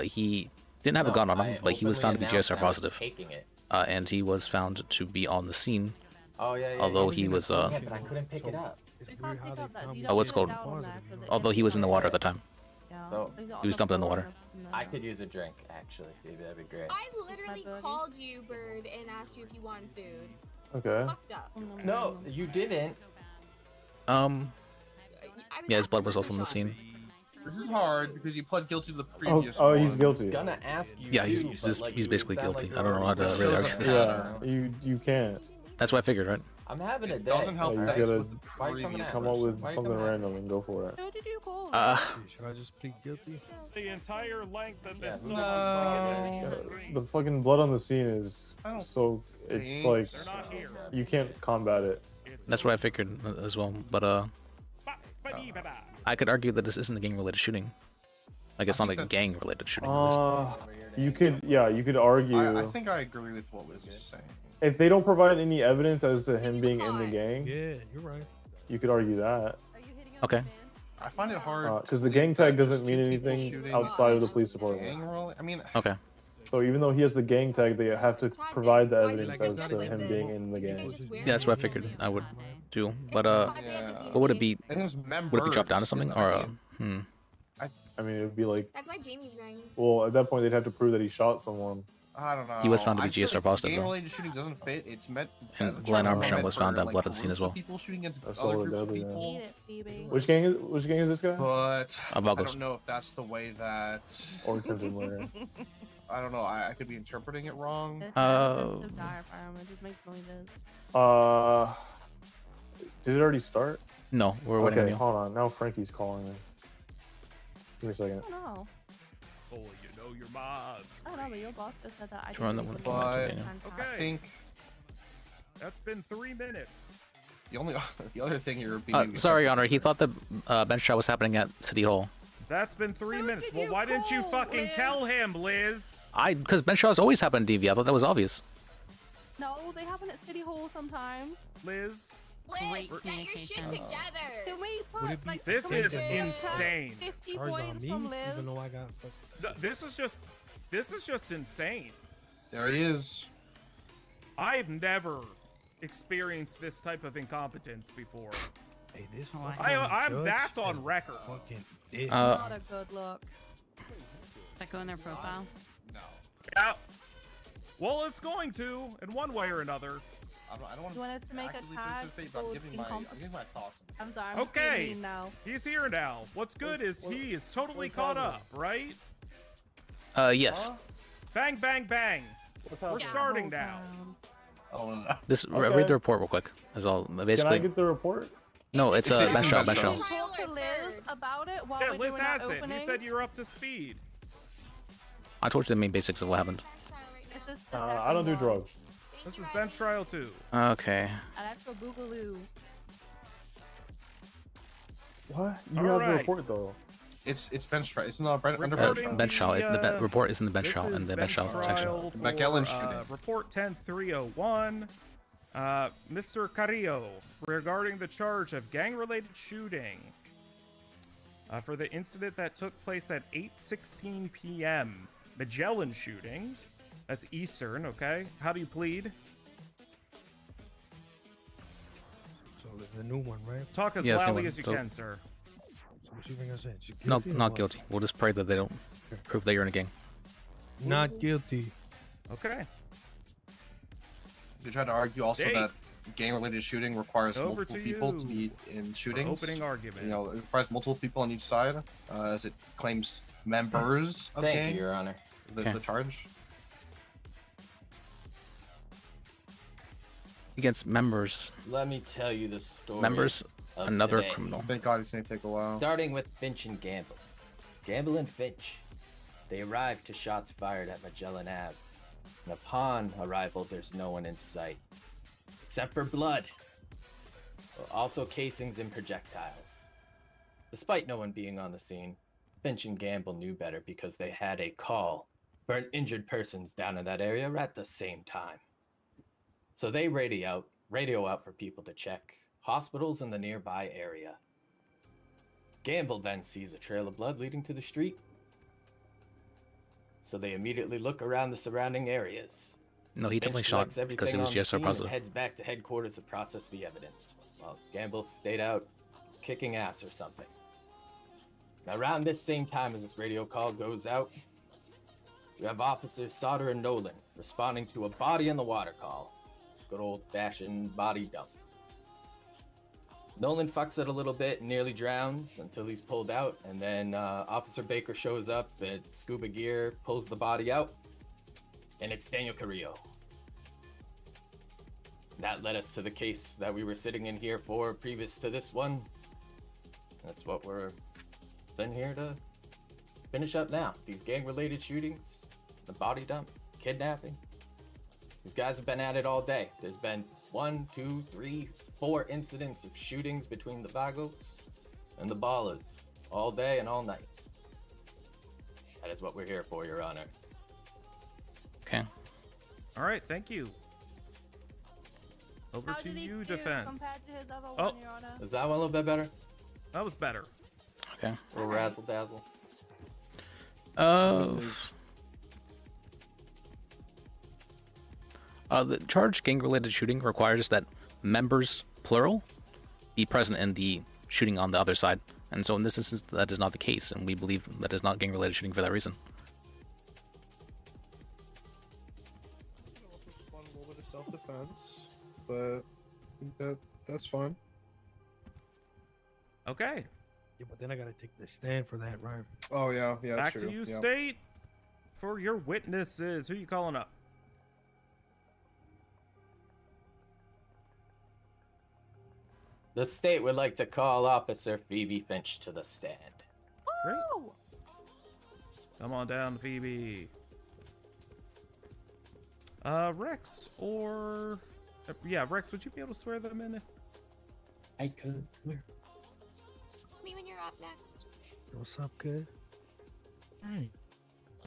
he didn't have a No, gun on I him, but he was openly found to be announced GSR I was positive, taking it. and he was found to be on the scene. Oh yeah, yeah. Although yeah. he was Yeah, but I couldn't pick it up. It's You weird can't how pick they up that. found You me Oh, don't it's put called- it down on that 'cause it Although he was in the water at the time. Yeah. So- They got He was the dumped in the blood water. and I could use a drink, actually. Maybe that'd be great. I literally birdie. called you, Bird, and asked you if you wanted food. Okay. Fucked up. No, you didn't. I was Yeah, his blood asking was for also in the scene. This is hard because you pled guilty to the Oh, previous oh, one. he's guilty. Gonna ask you. Yeah, too, but, like, he's you basically sound like guilty. you're I don't know how to already really going argue for this. it. Yeah, you can't. That's what I figured, right? I'm having a It day. doesn't help Yeah, you that gotta it's with the Why you coming previous at Come us? up with Why you something coming at random and go for it. Who did you call? Should I just plead guilty? The entire length of this Yeah, song. The fucking blood on the scene is I don't so it's think like They're not here. you can't combat it. That's what I figured as well. But Ba-dee-ba-da. I could argue that this isn't a gang-related shooting. Like it's not a think gang-related shooting. You could argue I think I agree with what Liz is saying. if they don't provide any evidence as to him being in the gang, Yeah, you're right. you could argue that. Okay. I find it hard Because the to gang believe tag that doesn't there's mean two people anything shooting outside of the police gang department. role. I mean, Okay. So even though he has the gang tag, they have to provide the Why do you evidence think as it's to like him this? being in the You think gang. they just wear Yeah, that's what I it? figured I would do. But yeah. what would it be? I think it was Would it be chopped down to members something in or the- I mean, it would be like, That's why Jamie's wearing. well, at that point they'd have to prove that he shot someone. I don't know. He was found to be I feel GSR like positive, though. Gang-related shooting doesn't fit. It's meant. And the Glenn charges are Armstrong meant was for, found to have like, blood at the scene as groups of well. People shooting against That's other all groups the of other people. Eat it, Phoebe. Which gang is this guy? But I Vagos. don't know if that's the way that. Or attempted murder. I don't know. I could be interpreting it wrong. This has a sensitive diaphragm. It just makes noises. Did it already start? No, we're waiting on Okay, you. hold on. Now Frankie's calling me. Give me a second. I don't know. Oh, you know your mods. I don't know, but your boss just said that. I Try on think that it's one. really Okay. fantastic. Okay. I think That's been 3 minutes. the other thing you're being. Sorry, Honor. He thought the bench trial was happening at City Hall. That's been 3 minutes. Well, why didn't you fucking tell him, Liz? Because bench trials always happen in DV. I thought that was obvious. No, they happen at City Hall sometimes. Liz? Liz, get your shit together. Can we Would put it be like This can we is put insane. 50 Charged on points me, from Liz? even though I got fucked. This is just insane. There he is. I've never experienced this type of incompetence before. Hey, this That's on record. Fucking dick. Not a good look. Does that go in their profile? No. Yeah. Well, it's going to, in one way or another. I don't want You want us to make a actively tag participate, but I'm called giving my incompetence? thoughts. I'm sorry. I'm just being Okay. mean now. He's here now. What's good is he is totally what's caught happening? up, right? Yes. Bang, bang, bang. What's We're happening? starting now. Oh no. This Okay. read the report real quick. That's all. Can I Basically, get the report? no. It's a bench trial. Bench trial. Talk to Liz about it while Yeah, we're Liz doing has our it. opening. You said you're up to speed. I told you the main basics of what happened. This is the I don't do second one. drugs. This is bench trial 2. Okay. And that's for Boogaloo. What? You All have the right. report though. It's bench trial. It's not under bench Reporting trial. bench trial. the, The report is in the bench this trial is in the bench trial bench section. trial McKellen for, shooting. Report 10301. Mr. Carrillo, regarding the charge of gang-related shooting for the incident that took place at 8:16 p.m. Magellan shooting. That's Eastern, okay? How do you plead? So there's a new one, right? Talk as Yeah, it's new loudly one. as you So- can, sir. So what you think I said? She's No, guilty or not what? guilty. We'll just pray that they don't prove that you're in a gang. Not guilty. Okay. You tried to argue also State. that gang-related shooting requires Over multiple to people you to be in shootings. opening arguments. You know, it requires multiple people on each side, as it claims members of Thank gang. you, Your Honor. Okay. The charge. Against members. Let me tell you the story. Members. of Another today. criminal. Thank God it's gonna take a while. Starting with Finch and Gamble. Gamble and Finch. They arrived to shots fired at Magellan Ave. And upon arrival, there's no one in sight. Except for blood. Also casings and projectiles. Despite no one being on the scene, Finch and Gamble knew better because they had a call for an injured persons down in that area at the same time. So they radio out for people to check hospitals in the nearby area. Gamble then sees a trail of blood leading to the street. So they immediately look around the surrounding areas. No, he Finch definitely shot collects because he everything was on the GSR scene and positive. heads back to headquarters to process the evidence, while Gamble stayed out kicking ass or something. Now, around this same time as this radio call goes out, you have Officers Sauter and Nolan responding to a body in the water call. Good old-fashioned body dump. Nolan fucks it a little bit and nearly drowns until he's pulled out, and then Officer Baker shows up at scuba gear, pulls the body out, and it's Daniel Carrillo. That led us to the case that we were sitting in here for previous to this one. That's what we're been here to finish up now. These gang-related shootings, the body dump, kidnapping. These guys have been at it all day. There's been 1, 2, 3, 4 incidents of shootings between the Vagos and the Ballers all day and all night. That is what we're here for, Your Honor. Okay. All right, thank you. Over How to did he you, do defense. compared to his other Oh. one, Your Honor? Is that one a little bit better? That was better. Okay. A little razzle dazzle. The charge gang-related shooting requires that members, plural, be present in the shooting on the other side. And so in this instance, that is not the case, and we believe that is not gang-related shooting for that reason. self-defense, but I think that's fine. Okay. Yeah, but then I gotta take the stand for that, right? Oh yeah, yeah. That's Back true. to you, yeah. State. For your witnesses, who you calling up? The state would like to call Officer Phoebe Finch to the stand. Great. Come on down, Phoebe. Rex or yeah, Rex, would you be able to swear them in? I could. Come here. Me when you're up next. What's up, kid? Hey,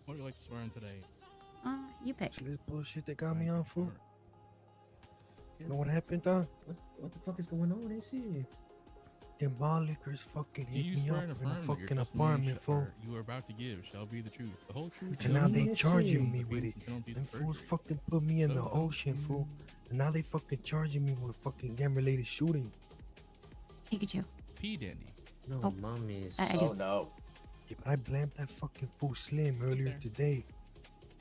what would you like to swear in today? You pick. See this bullshit they got me on for? You know what happened, dog? What the fuck is going on? Is it? Them ball lickers fucking Do hit you me swear up in in a affirmative your fucking testimony apartment, fool. you are about to give shall be the truth, the whole truth, And now they that charging shit. me with it. You don't do Them the fools perjury. fucking put me in the So- ocean, fool. And now they fucking charging me with fucking gang-related shooting. Pikachu. P Dandy. No, Oh. mom is. I Oh do. no. Yeah, but I blamed that fucking fool Slim earlier today.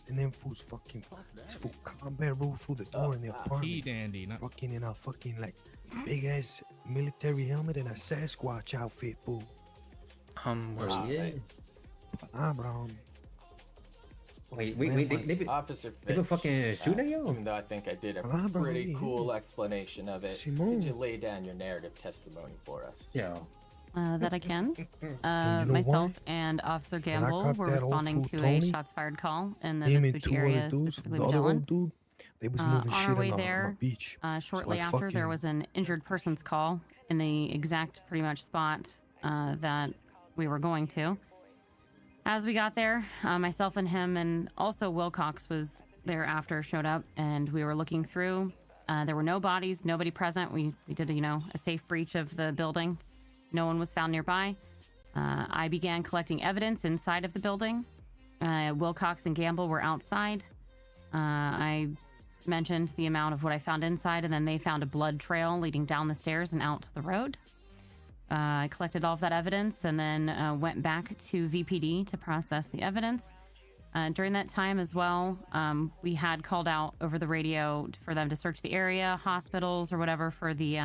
And them fools fucking, this fool combat rolled through the door in the P apartment. Dandy, not Fucking in a fucking like big ass military helmet and a Sasquatch outfit, fool. Where's Oh, yeah. Bro. Wait, Officer Finch. they been fucking shooting at you? Even though I think I did a Ah, bro, pretty yeah. cool explanation of it, Simone. could you lay down your narrative testimony for us? Yeah. That I can. you know Myself why? and Officer 'Cause I Gamble caught were that old responding fool to a Tony, shots fired call in the Him and Vespucci two other area, dudes, specifically the other Magellan. old dude, they was On moving our shit way on the there, beach. shortly I after, there fucking- was an injured person's call in the exact, pretty much spot that we were going to. As we got there, myself and him, and also Wilcox was there after, showed up, and we were looking through. There were no bodies, nobody present. We did, a safe breach of the building. No one was found nearby. I began collecting evidence inside of the building. Wilcox and Gamble were outside. I mentioned the amount of what I found inside, and then they found a blood trail leading down the stairs and out to the road. I collected all of that evidence and then went back to VPD to process the evidence. During that time as well, we had called out over the radio for them to search the area, hospitals or whatever, for the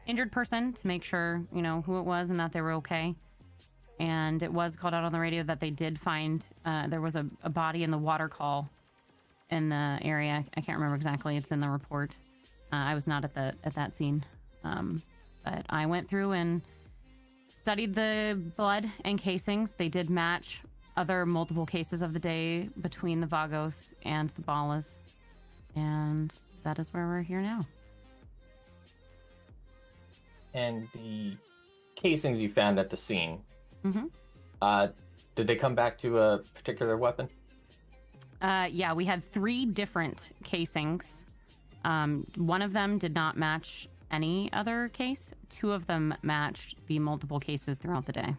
injured person to make sure, who it was and that they were okay. And it was called out on the radio that they did find, there was a body in the water call in the area. I can't remember exactly. It's in the report. I was not at that scene. But I went through and studied the blood and casings. They did match other multiple cases of the day between the Vagos and the Ballas. And that is where we're here now. And the casings you found at the scene, did they come back to a particular weapon? Yeah, we had 3 different casings. One of them did not match any other case. 2 of them matched the multiple cases throughout the day.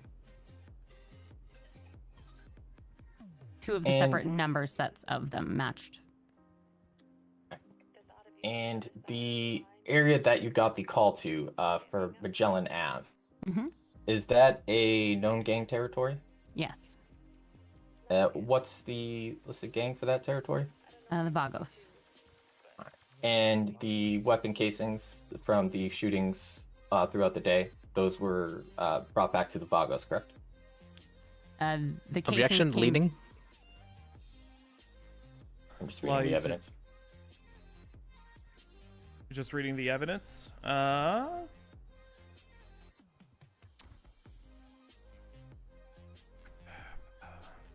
2 of the separate number sets of them matched. And the area that you got the call to for Magellan Ave, is that a known gang territory? Yes. What's the listed gang for that territory? The Vagos. And the weapon casings from the shootings throughout the day, those were brought back to the Vagos, correct? The Objection, leading. I'm just reading the evidence. Just reading the evidence.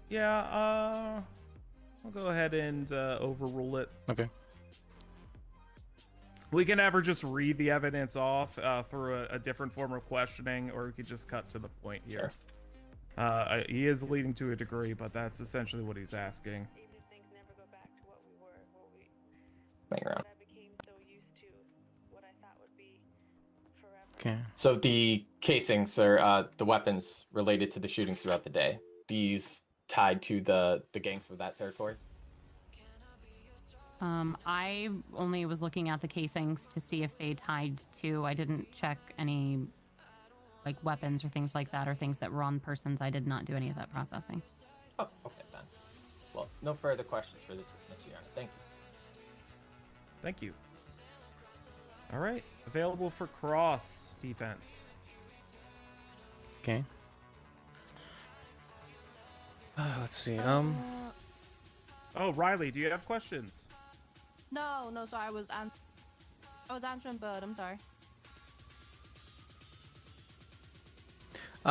Yeah, I'll go ahead and overrule it. Okay. We can ever just read the evidence off through a different form of questioning, or we could just cut to the point here. He is leading to a degree, but that's essentially what he's asking. Hang around. Okay. So the casings or the weapons related to the shootings throughout the day, these tied to the gangs for that territory? I only was looking at the casings to see if they tied to. I didn't check any like weapons or things like that, or things that were on persons. I did not do any of that processing. Oh, okay then. Well, no further questions for this witness, Your Honor. Thank you. Thank you. All right, available for cross defense. Okay. Let's see. Oh, Riley, do you have questions? No, sorry, I was answering Bird. I'm sorry.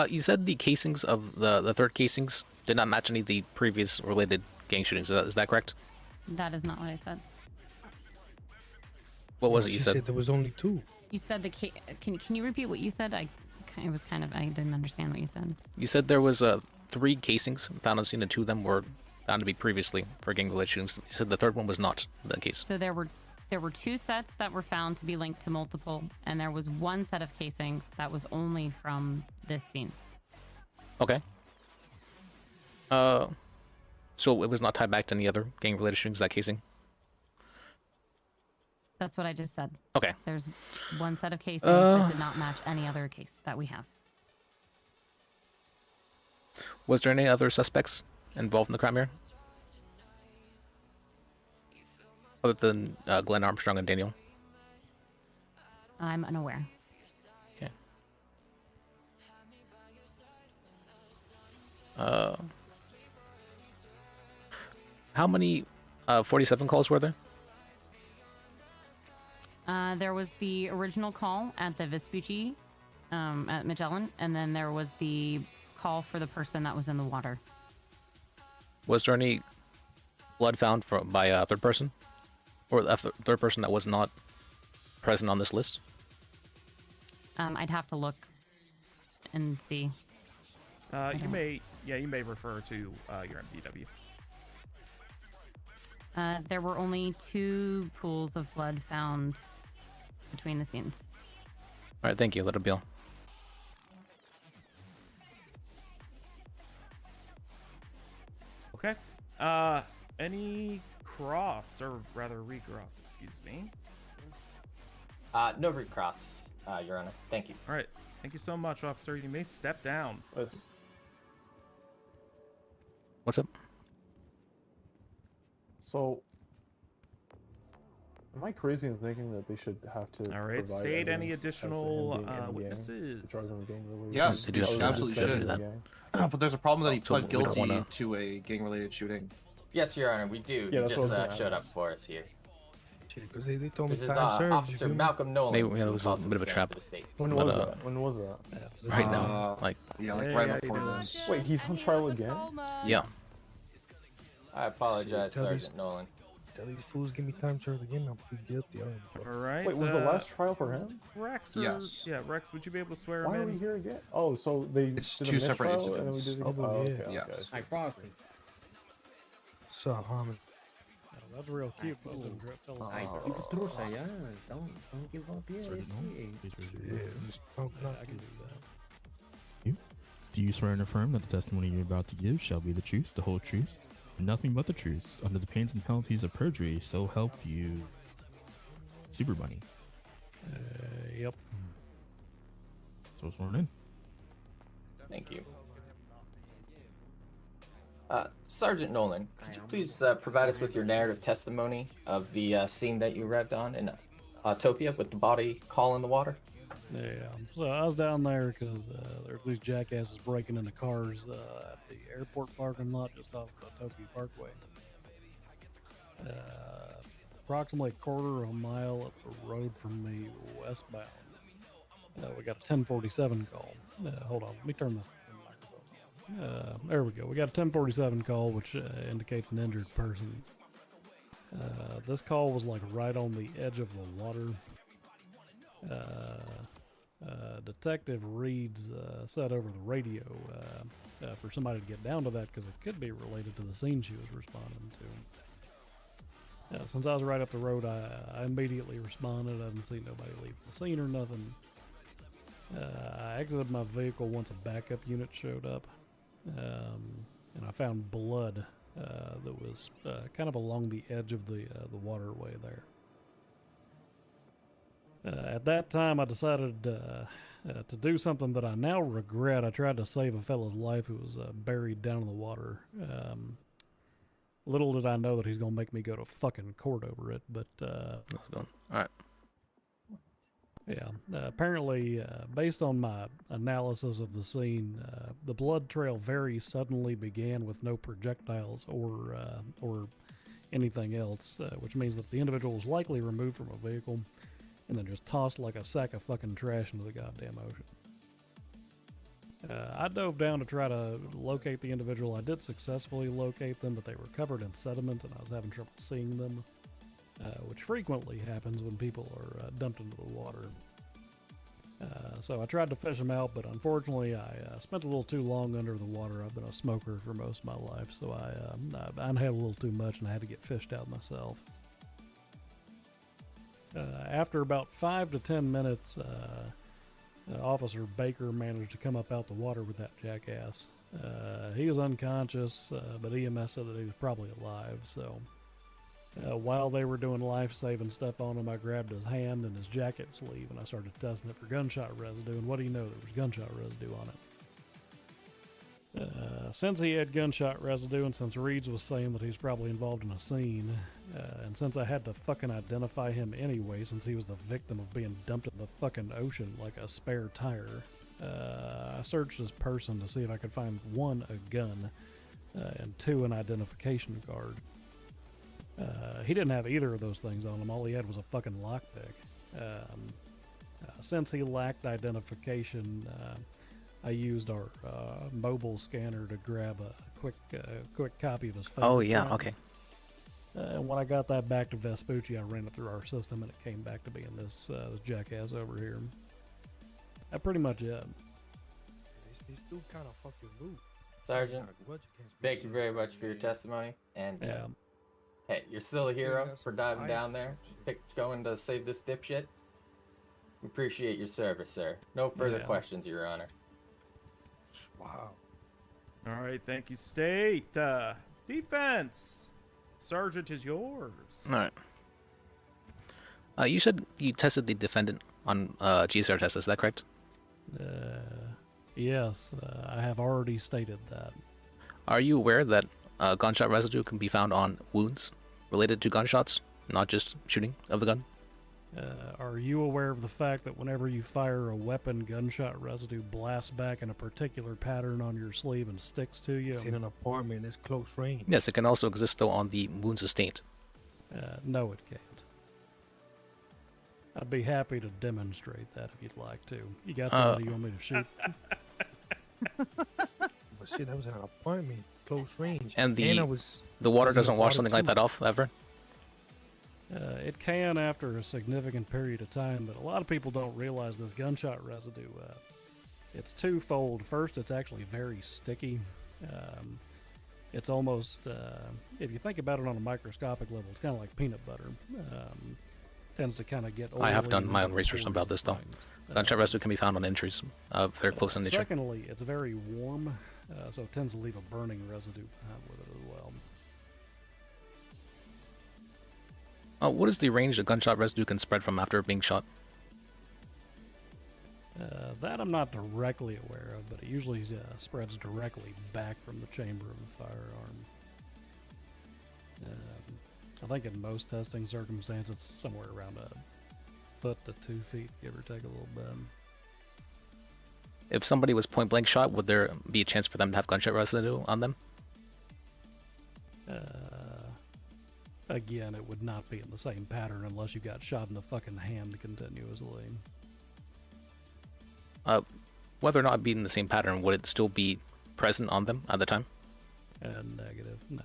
You said the casings of the third casings did not match any of the previous related gang shootings. Is that correct? That is not what I said. What was No, it you she said? said there was only 2. You said can you repeat what you said? I didn't understand what you said. You said there was 3 casings found on scene, and 2 of them were found to be previously for gang-related shootings. You said the third one was not the case. So there were 2 sets that were found to be linked to multiple, and there was 1 set of casings that was only from this scene. Okay. So it was not tied back to any other gang-related shootings, that casing? That's what I just said. Okay. There's 1 set of casings that did not match any other case that we have. Was there any other suspects involved in the crime here? Other than Glenn Armstrong and Daniel? I'm unaware. Okay. How many 47 calls were there? There was the original call at the Vespucci at Magellan, and then there was the call for the person that was in the water. Was there any blood found by a third person? Or a third person that was not present on this list? I'd have to look and see. You may refer to your MDW. There were only 2 pools of blood found between the scenes. All right, thank you. Let it be all. Okay. Any cross, or rather recross, excuse me. No recross, Your Honor. Thank you. All right. Thank you so much, officer. You may step down. What's up? So, am I crazy in thinking that they should have to? All right. provide State any evidence as to him additional being in the gang witnesses. to charge them with gang-related Yes, shootings? you absolutely should. But there's a problem that he So pled we don't guilty wanna- to a gang-related shooting. Yes, Your Honor, we do. Yeah, He that's what I just was gonna showed ask. up for us here. Because they told me This is time served. Officer Malcolm Nolan. Maybe it who was a called to bit of a the trap. stand for the state. When But, was that? When was that? Right now. Like, Yeah, like Hey, right how you before doing? this. Wait, he's on trial again? yeah. I apologize, Tell these- Sergeant Nolan. Tell these fools give me time served again. I'll plead guilty. All right. Wait, was the last trial for him? Rex? Or, Yes. Yeah, Rex, would you be able to swear Why him are we in? here again? Oh, so they It's did a 2 separate mistrial and then we incidents. did it again? Oh, Oh, yeah. okay, Yes. okay. Frosty. So, Harmon. That's real cute. But them drip fellas. Ay, keep it true, yeah. Don't give up yet. Sergeant Ese. Nolan, please raise your Yeah, hand. just don't knock I can it. do that. Do you swear and affirm that the testimony you're about to give shall be the truth, the whole truth, and nothing but the truth, under the pains and penalties of perjury, so help you, Super Bunny? Yep. So sworn in. Thank you. Sergeant Nolan, could you please provide us with your narrative testimony of the scene that you arrived on in Autopia with the body call in the water? Yeah, so I was down there because there's these jackasses breaking into cars at the airport parking lot just off the Tokyo Parkway. Approximately a quarter of a mile up the road from me westbound. We got a 1047 call. Hold on, let me turn the microphone. There we go. We got a 1047 call, which indicates an injured person. This call was like right on the edge of the water. Detective Reed's said over the radio for somebody to get down to that because it could be related to the scene she was responding to. Since I was right up the road, I immediately responded. I didn't see nobody leaving the scene or nothing. I exited my vehicle once a backup unit showed up, and I found blood that was kind of along the edge of the waterway there. At that time, I decided to do something that I now regret. I tried to save a fellow's life who was buried down in the water. Little did I know that he's going to make me go to fucking court over it, but... Let's go. Alright. Yeah. Apparently, based on my analysis of the scene, the blood trail very suddenly began with no projectiles or anything else, which means that the individual was likely removed from a vehicle and then just tossed like a sack of fucking trash into the goddamn ocean. I dove down to try to locate the individual. I did successfully locate them, but they were covered in sediment and I was having trouble seeing them, which frequently happens when people are dumped into the water. So I tried to fish them out, but unfortunately I spent a little too long under the water. I've been a smoker for most of my life, so I had a little too much and I had to get fished out myself. After about 5 to 10 minutes, Officer Baker managed to come up out the water with that jackass. He was unconscious, but EMS said that he was probably alive, so while they were doing life-saving stuff on him, I grabbed his hand and his jacket sleeve and I started testing it for gunshot residue, and what do you know, there was gunshot residue on it. Since he had gunshot residue and since Reeds was saying that he's probably involved in a scene, and since I had to fucking identify him anyway since he was the victim of being dumped in the fucking ocean like a spare tire, I searched his person to see if I could find 1, a gun, and 2, an identification card. He didn't have either of those things on him. All he had was a fucking lockpick. Since he lacked identification, I used our mobile scanner to grab a quick copy of his fingerprint. Oh yeah, okay. And when I got that back to Vespucci, I ran it through our system, and it came back to being this jackass over here. That pretty much it. They still kind of fucking move. Sergeant, thank you very much for your testimony. And yeah. Hey, you're still a hero for diving down there, going to save this dipshit. We appreciate your service, sir. No further questions, Your Honor. Wow. All right, thank you, State. Defense. Sergeant is yours. All right. You said you tested the defendant on GSR test, is that correct? Yes, I have already stated that. Are you aware that gunshot residue can be found on wounds related to gunshots, not just shooting of the gun? Are you aware of the fact that whenever you fire a weapon, gunshot residue blasts back in a particular pattern on your sleeve and sticks to you? It's in an apartment. It's close range. Yes, it can also exist though on the wound sustained. No, it can't. I'd be happy to demonstrate that if you'd like to. You got somebody you want me to shoot? But shit, that was in an apartment, close range. And I was, the water was in doesn't the wash water something like too. that off ever? It can after a significant period of time, but a lot of people don't realize this gunshot residue. It's twofold. First, it's actually very sticky. It's almost, if you think about it on a microscopic level, it's kind of like peanut butter. Tends to kind of get I have oily done and my own research about this though. Gunshot residue can be found on injuries very close in nature. Secondly, it's very warm, so it tends to leave a burning residue behind with it as well. What is the range that gunshot residue can spread from after being shot? That I'm not directly aware of, but it usually spreads directly back from the chamber of the firearm. I think in most testing circumstances, it's somewhere around a foot to 2 feet, give or take a little bit. If somebody was point blank shot, would there be a chance for them to have gunshot residue on them? Again, it would not be in the same pattern unless you got shot in the fucking hand continuously. Whether or not it be in the same pattern, would it still be present on them at the time? Negative, no.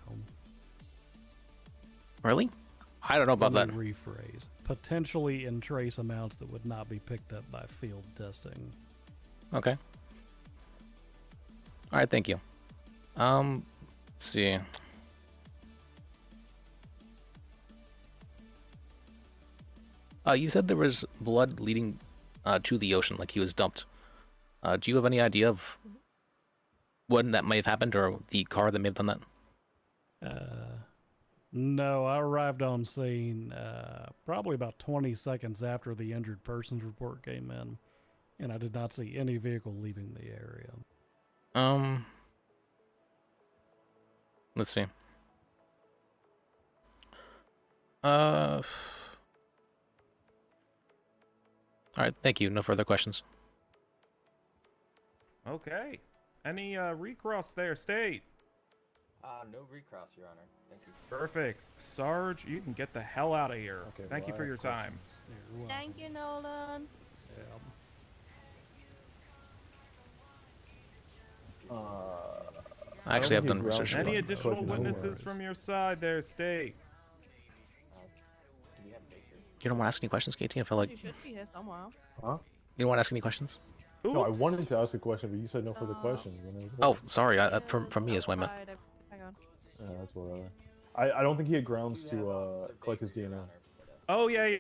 Really? I don't know about Let that. me rephrase. Potentially in trace amounts that would not be picked up by field testing. Okay. Alright, thank you. Let's see. You said there was blood leading to the ocean, like he was dumped. Do you have any idea of when that may have happened, or the car that may have done that? No, I arrived on scene probably about 20 seconds after the injured persons report came in, and I did not see any vehicle leaving the area. Let's see. All right, thank you. No further questions. Okay. Any recross there, State? No recross, Your Honor. Thank you. Perfect. Sarge, you can get the hell out of here. Okay, Thank you well, for I your have time. questions. You're welcome. Thank you, Nolan. I actually have done research. Any about- additional witnesses from your side there, State? Do we have Baker? You don't want to ask any questions, KT? I feel like She should be here somewhere. Huh? you don't want to ask any questions. No, I wanted to ask a question, but you said no further questions. Oh, sorry. From me is what I meant. Hang on. Yeah, that's whatever. I don't think he had grounds to collect his DNA. Oh yeah.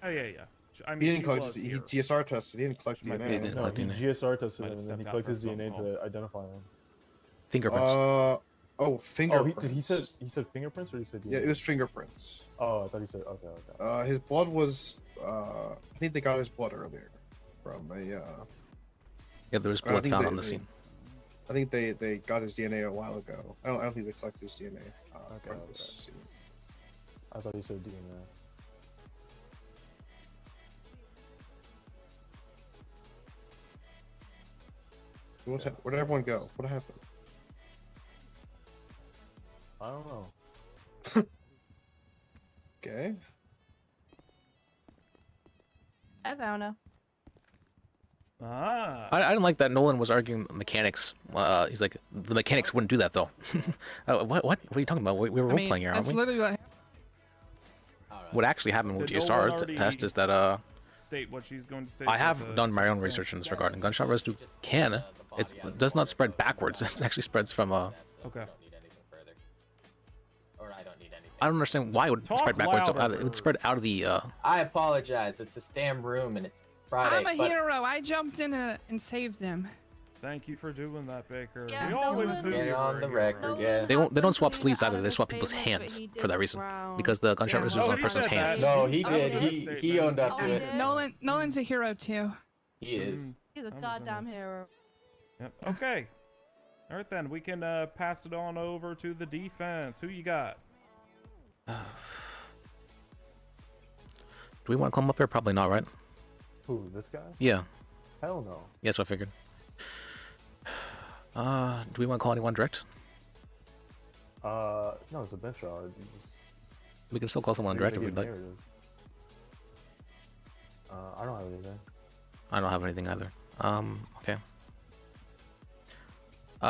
I mean, He didn't she collect was his. He here. GSR tested. He didn't collect Might DNA. be He didn't No, collect he DNA. GSR tested Might him, have and then he stepped out collected his for a phone DNA call. to identify him. Fingerprints. Fingerprints. Did he said fingerprints or he said DNA? Yeah, it was fingerprints. Oh, I thought he said okay. His blood was. I think they got his blood earlier from a. Yeah, there was I blood think found they- on the they- scene. I think they got his DNA a while ago. I don't think they collected his DNA. From this scene. I thought he said DNA. Where did everyone go? What happened? I don't know. Okay. I found her. I didn't like that Nolan was arguing mechanics. He's like, the mechanics wouldn't do that though. What are you talking about? We were role playing here, aren't that's we? literally what. What actually happened with Did GSR Nolan already test is that State what she's going to say. I about have the done my own circumstance? research in this regard. And gunshot residue it does not spread backwards. It actually spreads from Okay. Or I don't need anything. I don't understand why it would Talk spread backwards. louder. It would spread out of the. I apologize. It's this damn room and it's Friday. I'm a but hero. I jumped in and saved them. Thank you for doing that, Baker. Yeah, we always Nolan- do. Get you on were the a record, hero. yeah. They don't swap Nolan sleeves out either. of They his swap people's statement, but hands he for that did reason. drown. Because the gunshot Yeah. residue is Oh, on he a person's said that. hands. No, he That was did. in his He statement. owned up Oh, to he it. did? Nolan's a hero too. He is. He's a That was goddamn hero. Yep. Okay. All right then, we can pass it on over to the defense. Who you got? Do we want to call him up here? Probably not, right? Who? This guy? Yeah. Hell no. Yes, I figured. Do we want to call anyone direct? No, it's a bench trial. We can still call someone direct if we'd like. I don't have anything. I don't have anything either. Okay.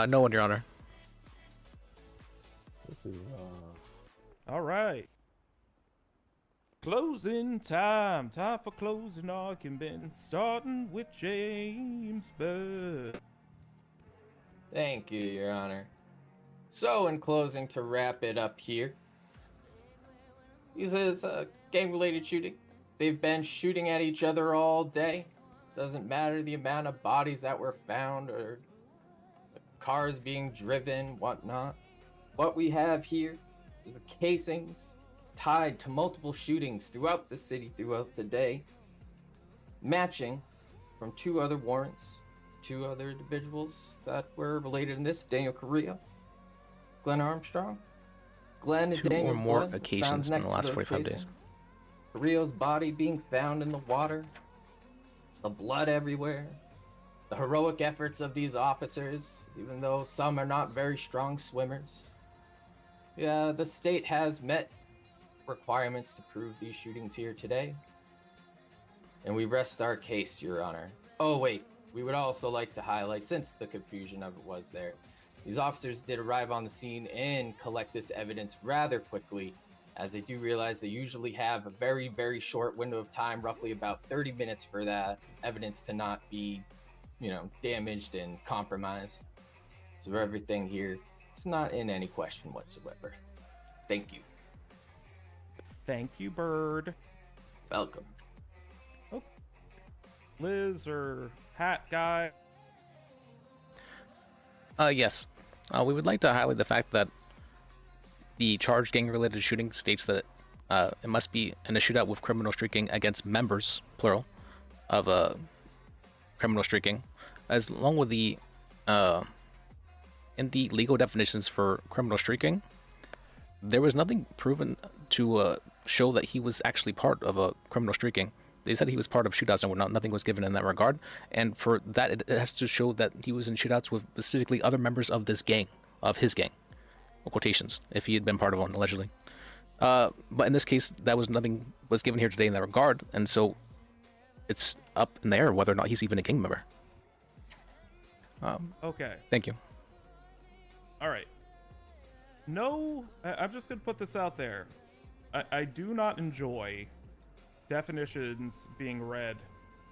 No one, Your Honor. This is All right. Closing time. Time for closing argument. Starting with James Bird. Thank you, Your Honor. So, in closing, to wrap it up here, this is a gang-related shooting. They've been shooting at each other all day. Doesn't matter the amount of bodies that were found or cars being driven, whatnot. What we have here is the casings tied to multiple shootings throughout the city, throughout the day, matching from two other warrants. Two other individuals that were related in this: Daniel Correa, Glenn Armstrong. Glenn and Two or Daniel's more blood occasions found in next the to last those 45 days. casings. Correa's body being found in the water, the blood everywhere, the heroic efforts of these officers, even though some are not very strong swimmers. Yeah, the state has met requirements to prove these shootings here today, and we rest our case, Your Honor. Oh wait, we would also like to highlight, since the confusion of it was there, these officers did arrive on the scene and collect this evidence rather quickly, as they do realize they usually have a very, very short window of time, roughly about 30 minutes for that evidence to not be, damaged and compromised. So everything here is not in any question whatsoever. Thank you. Thank you, Bird. Welcome. Oh. Liz or Hat Guy? Yes. We would like to highlight the fact that the charged gang-related shooting states that it must be in a shootout with criminal streaking against members, plural, of criminal streaking, as long with the in the legal definitions for criminal streaking, there was nothing proven to show that he was actually part of a criminal streaking. They said he was part of shootouts and whatnot. Nothing was given in that regard. And for that, it has to show that he was in shootouts with specifically other members of this gang, of his gang, quotations, if he had been part of one, allegedly. But in this case, nothing was given here today in that regard, and so it's up in the air whether or not he's even a gang member. Okay. Thank you. All right. No, I'm just going to put this out there. I do not enjoy definitions being read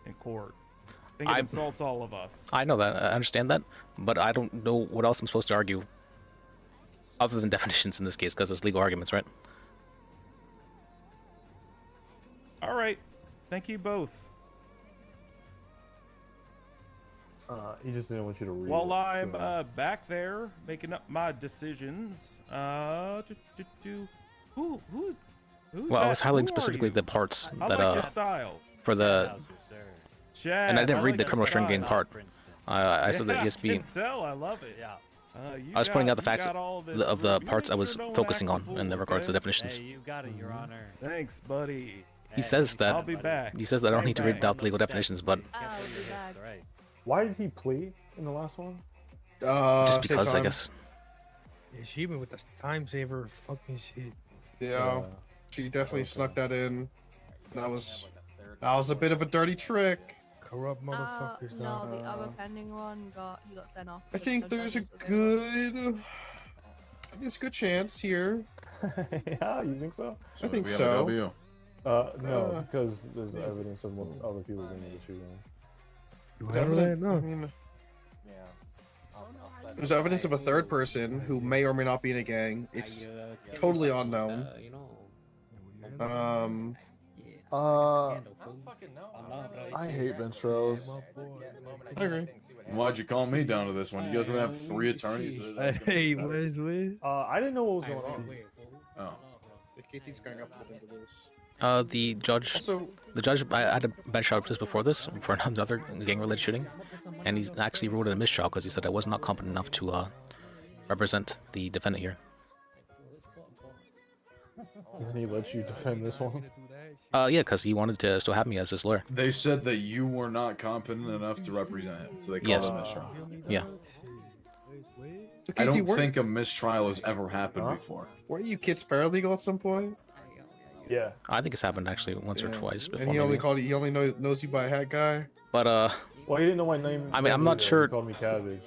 in court. I think it insults all of us. I know that. I understand that, but I don't know what else I'm supposed to argue other than definitions in this case, because it's legal arguments, right? All right. Thank you both. He just didn't want you to read While it, I'm so- back there making up my decisions, who's Well, I was that? highlighting Who are specifically you? the parts I that like your style. for the Chad, and I didn't read like the your criminal string style. game part. I saw the Yeah, I ESP. can tell. I love it. Yeah. I was pointing out the facts of the parts I was focusing on in the regards to definitions. Hey, you got it, Your Honor. Thanks, buddy. He says that I'll be back. he says that I don't need to read out the legal definitions, but Why did he plea in the last one? just because I guess. Yeah, she went with the time saver fucking shit. Yeah, she definitely snuck that in. That was a bit of a dirty trick. Corrupt motherfuckers. No, the other pending one he got sent off. I think there's a good chance here. Yeah, you think so? I think so. No, because there's evidence of other people being in the shooting. There's evidence of a third person who may or may not be in a gang. It's totally unknown. I hate Ventrose. I agree. Why'd you call me down to this one? You guys gonna have 3 attorneys? Hey, Wes, I didn't know what was going on. Oh. The KT's going up into this. The judge, I had a bench trial just before this for another gang-related shooting, and he's actually ruled it a mistrial because he said I was not competent enough to represent the defendant here. And he let you defend this one? Yeah, because he wanted to still have me as his lawyer. They said that you were not competent enough to represent him, so they called Yes. it a mistrial. Yeah. I don't think a mistrial has ever happened before. Weren't you kids paralegal at some point? Yeah. I think it's happened actually once or twice before. And he only maybe. he only knows you by a hat guy. But Well, he didn't know my name. I mean, I'm not sure. He called me Cabbage.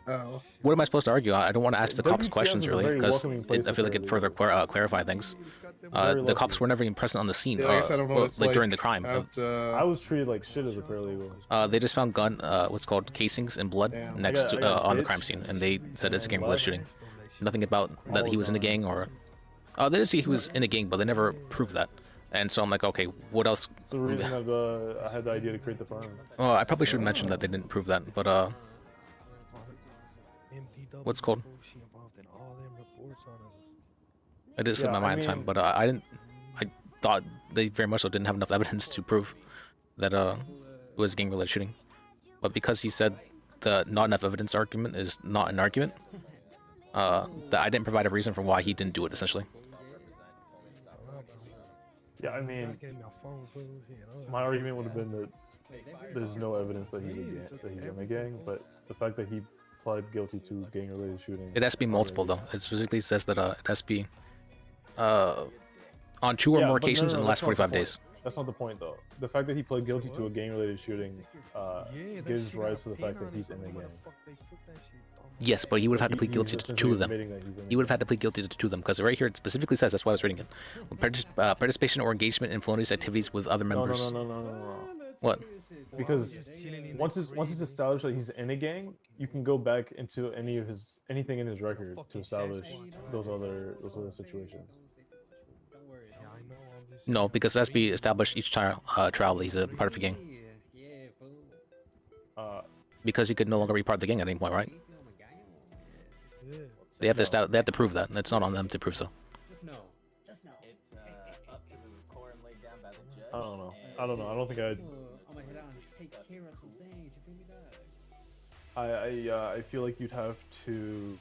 Oh. What am I supposed to argue? I don't want to ask the cops WTF questions is a really, very because welcoming place I feel for like it further clarify things. The cops were never even present on the scene, Yeah, I guess I don't know what it's like during the like crime. I was treated like shit as a paralegal. They just found what's called casings and blood next I got on the bitched. crime scene, and they said it's a gang-related shooting. Nothing about that he was in a gang or. They did say he was in a gang, but they never proved that. And so I'm like, okay, what else? The reason that I had the idea to create the firm. Well, I probably should mention that they didn't prove that, but what's it called? I did slip my mind at the time, but I didn't. I thought they very much so didn't have enough evidence to prove that it was a gang-related shooting. But because he said the not enough evidence argument is not an argument, that I didn't provide a reason for why he didn't do it. Essentially. Yeah, I mean, my argument would have been that there's no evidence that he's in a gang, but the fact that he pled guilty to gang-related shooting. It has to be multiple, though. It specifically says that it has to be on 2 or more occasions in the last 45 days. That's not the point, though. The fact that he pled guilty to a gang-related shooting gives rise to the fact that he's in a gang. Yes, but he would have had to plead guilty to 2 of them. He would have had to plead guilty to 2 of them, because right here it specifically says, that's why I was reading it. Participation or engagement in felonious activities with other members. No. What? Because once it's established that he's in a gang, you can go back into anything in his record to establish those other situations. No, because it has to be established each trial that he's a part of a gang. Because he could no longer be part of the gang at any point, right? They have to they have to prove that. It's not on them to prove so. I don't know. I don't think I feel like you'd have to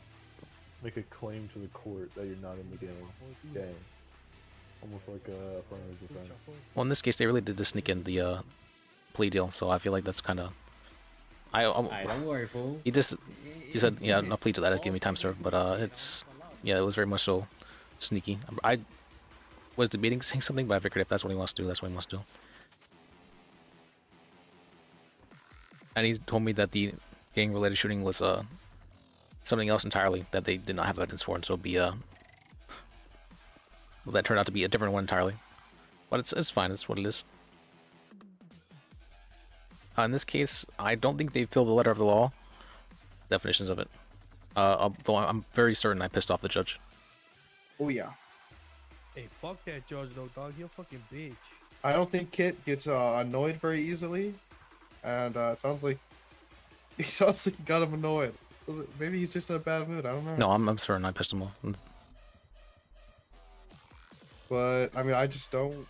make a claim to the court that you're not in the gang. almost like a affirmative defense. Well, in this case, they really did just sneak in the plea deal, so I feel like that's kind of. Don't worry, fool. He said, yeah, no plea to that. Give me time, sir. But it was very much so sneaky. I was debating saying something, but I figured if that's what he wants to do, that's what he wants to do. And he told me that the gang-related shooting was something else entirely that they did not have evidence for, and so it'd be well, that turned out to be a different one entirely. But it's fine. It's what it is. In this case, I don't think they fill the letter of the law definitions of it. Though I'm very certain I pissed off the judge. Oh yeah. Hey, fuck that judge though, dog. You're a fucking bitch. I don't think Kit gets annoyed very easily, and it sounds like he got him annoyed. Maybe he's just in a bad mood. I don't know. No, I'm certain I pissed him off. But I mean, I just don't.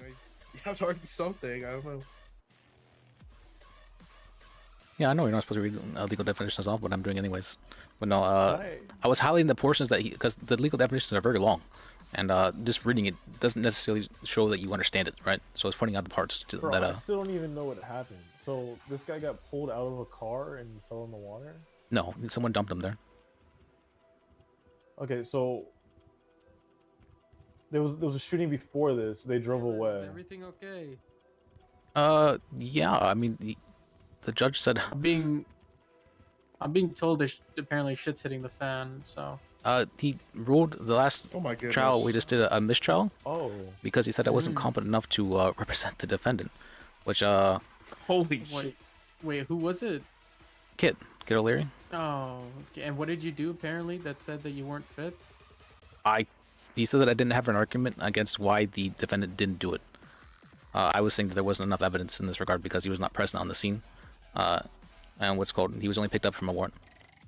You have to argue something. I don't know. Yeah, I know you're not supposed to read legal definitions off, but I'm doing anyways. But no, I was highlighting the portions that because the legal definitions are very long, and just reading it doesn't necessarily show that you understand it, right? So I was pointing out the parts Bro, I still don't even know what happened. So this guy got pulled out of a car and fell in the water? No, someone dumped him there. Okay, so there was a shooting before this. They drove away. Everything okay? Yeah. I mean, the judge said. I'm being told there's apparently shit's hitting the fan. So. He ruled the last trial we just did a mistrial. Oh. Because he said I wasn't competent enough to represent the defendant, which Holy shit! Wait, who was it? Kit O'Leary. Oh, okay. And what did you do apparently that said that you weren't fit? He said that I didn't have an argument against why the defendant didn't do it. I was saying that there wasn't enough evidence in this regard because he was not present on the scene. And he was only picked up from a warrant.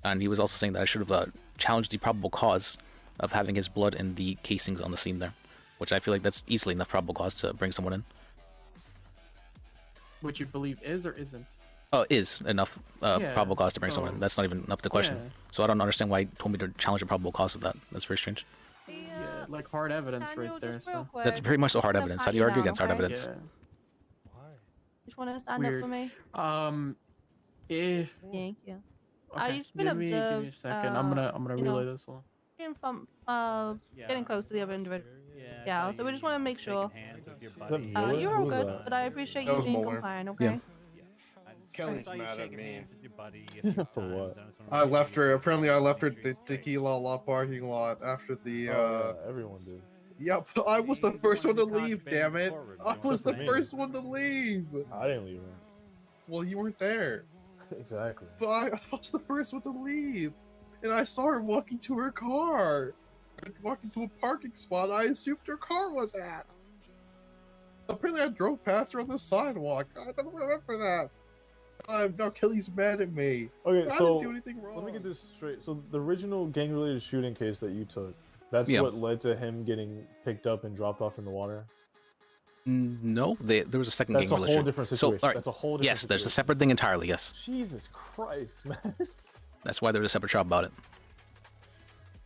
And he was also saying that I should have challenged the probable cause of having his blood in the casings on the scene there, which I feel like that's easily enough probable cause to bring someone in. Which you believe is or isn't? Is enough probable cause to bring someone in. That's not even up to question. Yeah. So I don't understand why he told me to challenge the probable cause of that. That's very strange. Yeah, like hard evidence right there. So. That's very much so hard evidence. How do you argue against hard evidence? Yeah. Just want to stand Weird. up for me. If. Thank you. Okay. You've been Give me a observed. second. I'm gonna relay this one. From getting close to the other individual. Yeah. So we just want to make sure. You're all good, but I appreciate you being compliant. Okay. Yeah. Kelly's mad at me. For what? I left her. Apparently, I left her at the tequila lot parking lot after the. Everyone did. Yep, I was the first one to leave. Damn it! I was the first one to leave. I didn't leave. Well, you weren't there. Exactly. But I was the first one to leave, and I saw her walking to her car, walking to a parking spot. I assumed her car was at. Apparently, I drove past her on the sidewalk. I don't remember that. Now Kelly's mad at me. Okay, I so didn't do anything wrong. let me get this straight. So the original gang-related shooting case that you took, that's what led to him getting picked up and dropped off in the water? No, there was a second gang That's a whole relationship. different So, situation. all right. That's a whole different Yes, there's a situation. separate thing entirely. Yes. Jesus Christ, man. That's why there's a separate trial about it.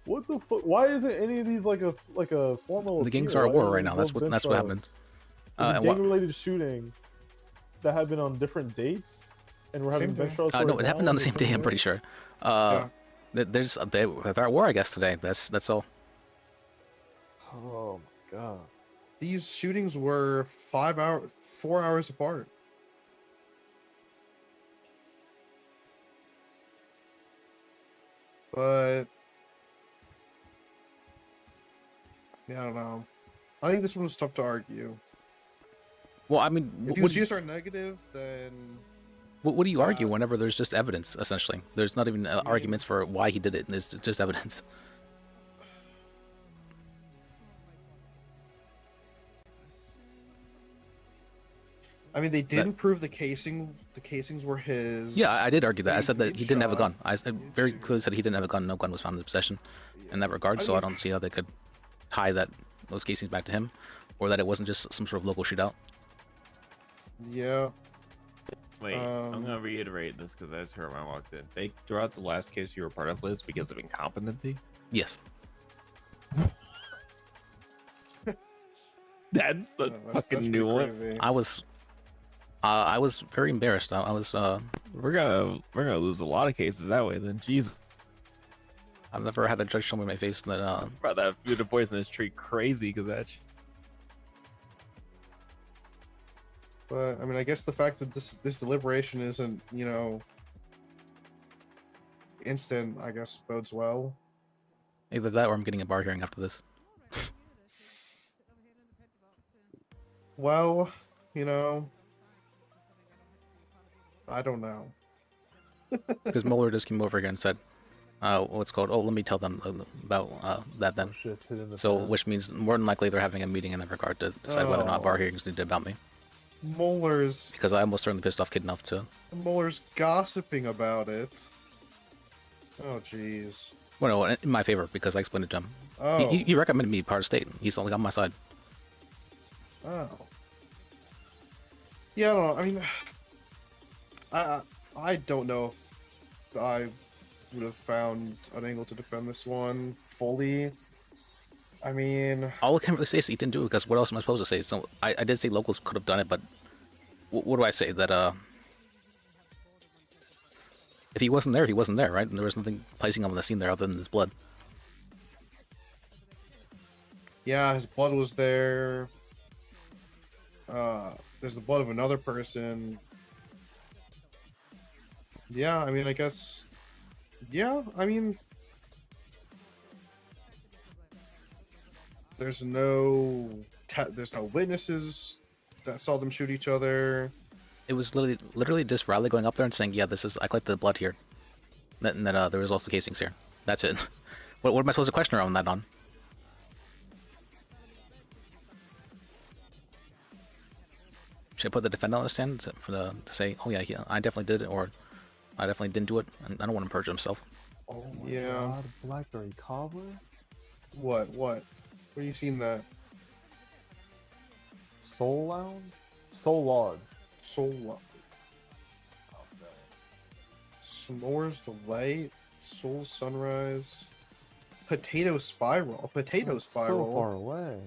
What the fuck? Why isn't any of these like a formal? The gangs appeal? are at Why war don't right they now. go That's what bench happened. trials? And what? Gang-related shooting that had been on different dates, and we're having bench trials. No, it happened on the same day. I'm pretty sure. They're at war, I guess, today. That's all. Oh my god. These shootings were 4 hours apart. But yeah, I don't know. I think this one was tough to argue. Well, I mean, If he was GSR negative, then what do you argue whenever there's just evidence? Essentially, there's not even arguments for why he did it. There's just evidence. I mean, they didn't prove the casing. The casings were his. Yeah, I did argue that. I said that he didn't have a gun. I very clearly said he didn't have a gun. No gun was found in his possession in that regard. So I don't see how they could tie those casings back to him, or that it wasn't just some sort of local shootout. Yeah. Wait, I'm gonna reiterate this because I just heard when I walked in. They threw out the last case you were part of, Liz, because of incompetency. Yes. That's a fucking new one. I was very embarrassed. I was We're gonna lose a lot of cases that way. Then, Jesus. I've never had a judge show me my face that Brought that food and poisonous tree crazy because that. But I mean, I guess the fact that this deliberation isn't, you know, instant, I guess bodes well. either that or I'm getting a bar hearing after this. Well, you know, I don't know. Because Mueller just came over here and said, what's called, oh, let me tell them about that then. Shit's hitting the So, fan. which means more than likely they're having a meeting in that regard to decide whether or not bar hearings needed about me. Mueller's Because I almost certainly pissed off Kid enough to. Mueller's gossiping about it. Oh, jeez. Well, no, in my favor, because I explained it to him. Oh. He recommended me part of state. He's only on my side. Oh. Yeah, I don't know. I mean, I don't know if I would have found an angle to defend this one fully. I mean, All I can really say is he didn't do it, because what else am I supposed to say? So I did say locals could have done it, but what do I say? That if he wasn't there, he wasn't there, right? And there was nothing placing him on the scene there other than his blood. yeah, his blood was there. There's the blood of another person. Yeah, I mean, I guess. Yeah, I mean, there's no witnesses that saw them shoot each other. It was literally just Riley going up there and saying, "Yeah, I collected the blood here." And then there was also casings here. That's it. What am I supposed to question her on that on? Should I put the defendant on the stand to say, "Oh yeah, I definitely did it," or "I definitely didn't do it"? And I don't want him to perjure himself. Oh my Yeah. god, Blackberry cobbler? What? Where you seen that? Soul Lounge? Soul Lodge. Soul Lodge. S'mores Delight. Soul Sunrise. Potato Spiral. Potato That's Spiral. so far away.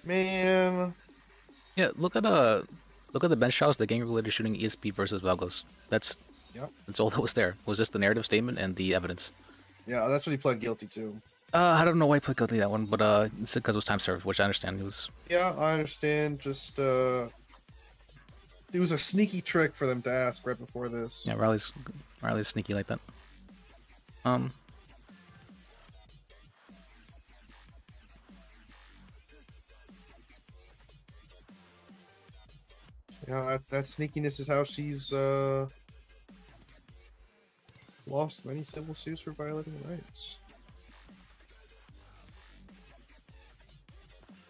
Man. Yeah, look at the bench trials, the gang-related shooting, ESP versus Vagos. That's all that was there. Was just the narrative statement and the evidence. Yeah, that's what he pled guilty to. I don't know why he pled guilty to that one, but it's because it was time served, which I understand. It was. Yeah, I understand. Just it was a sneaky trick for them to ask right before this. Yeah, Riley's sneaky like that. Yeah, that sneakiness is how she's lost many civil suits for violating rights.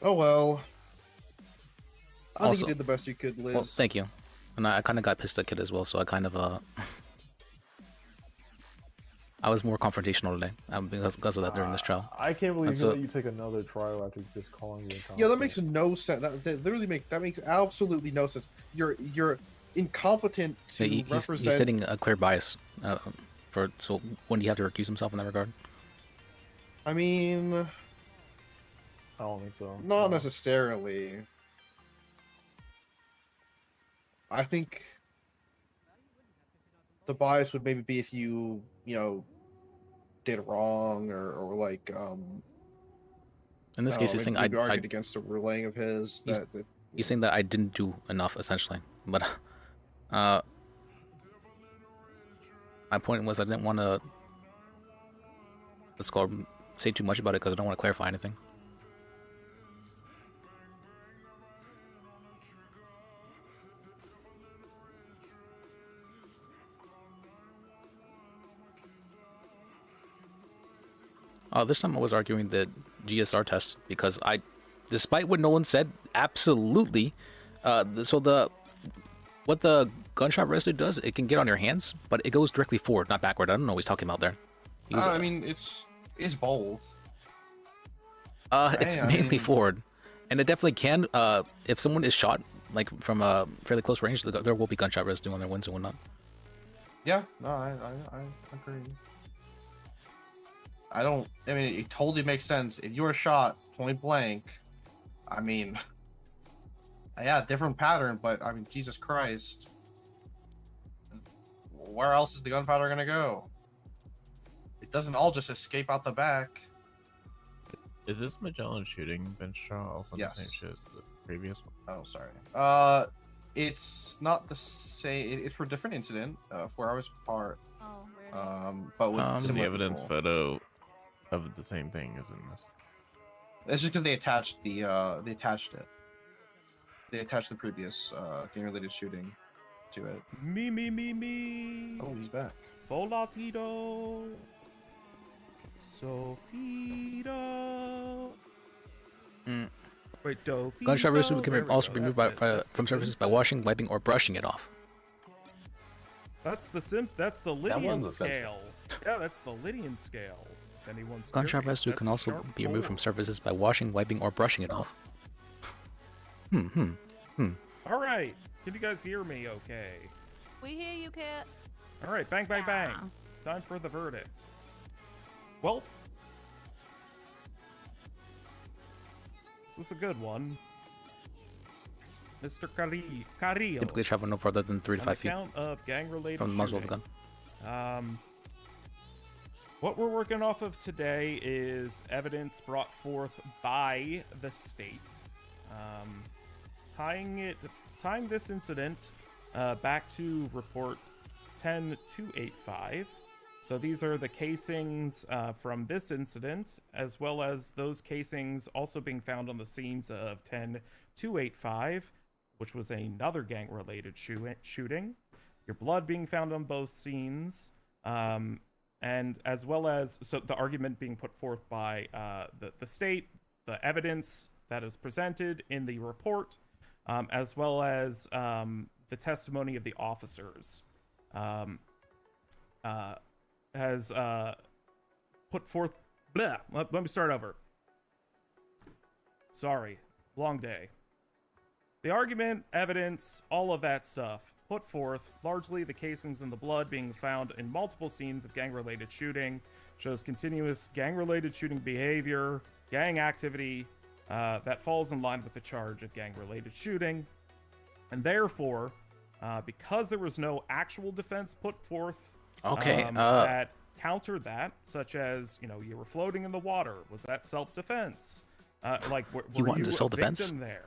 Oh well. I think Also- you did the best you could, Liz. Well, thank you. And I kind of got pissed at Kid as well, so I kind of I was more confrontational today because of that during this trial. I can't believe That's you a- let you take another trial after just calling you incompetent. Yeah, that makes no sense. That literally makes absolutely no sense. You're incompetent to Yeah, he's represent. stating a clear bias. So when do you have to recuse himself in that regard? I mean, I don't think so. not necessarily. I think the bias would maybe be if you did wrong or like In this I case, don't he's know, saying maybe I argued against a relaying of his he's- that he's saying that I didn't do enough essentially. But my point was I didn't want to say too much about it because I don't want to clarify anything. This time I was arguing the GSR test because despite what Nolan said, absolutely. What the gunshot residue does, it can get on your hands, but it goes directly forward, not backward. I don't know what he's talking about there. I mean, it's both. It's Hey, I mainly mean- forward, and it definitely can. If someone is shot like from a fairly close range, there will be gunshot residue on their winds and whatnot. Yeah, no, I agree. I mean, it totally makes sense. If you were shot point blank, I mean, yeah, different pattern, but I mean, Jesus Christ. Where else is the gunpowder gonna go? It doesn't all just escape out the back. Is this Magellan shooting bench trial also on the same Yes. show as the previous one? Oh, sorry. It's not the same. It's for a different incident, 4 hours apart. Oh, really? But with The similar evidence people. photo of the same thing is in this. It's just because they attached the they attached the previous gang-related shooting to it. Me. Oh, he's back. Volatito. Sofito. Wait, Dofito. Gunshot residue There can we also go, be removed that's it. That's from the surfaces by Simpson. washing, wiping, or brushing it off. That's the Lydian one's a Simpson. scale. Yeah, that's the Lydian scale. If anyone's Gunshot curious, residue that's can a also sharp be removed from four. surfaces by washing, wiping, or brushing it off. All right. Can you guys hear me okay? We hear you, Kit. All right, bang, bang, bang. Time for the verdict. Well, this is a good one. Mr. Carrillo. Typically travel no further than 3 to On 5 feet account of gang-related from the muzzle of the shooting, gun. What we're working off of today is evidence brought forth by the state, tying this incident back to report 10285. So these are the casings from this incident, as well as those casings also being found on the scenes of 10285, which was another gang-related shooting. Your blood being found on both scenes, and as well as the argument being put forth by the state, the evidence that is presented in the report, as well as the testimony of the officers, has put forth. Let me start over. Sorry, long day. The argument, evidence, all of that stuff put forth, largely the casings and the blood being found in multiple scenes of gang-related shooting, shows continuous gang-related shooting behavior, gang activity that falls in line with the charge of gang-related shooting. And therefore, because there was no actual defense put forth that countered that, such as, you were floating in the water, was that self-defense? Were You wanted you to self-defense? a victim there?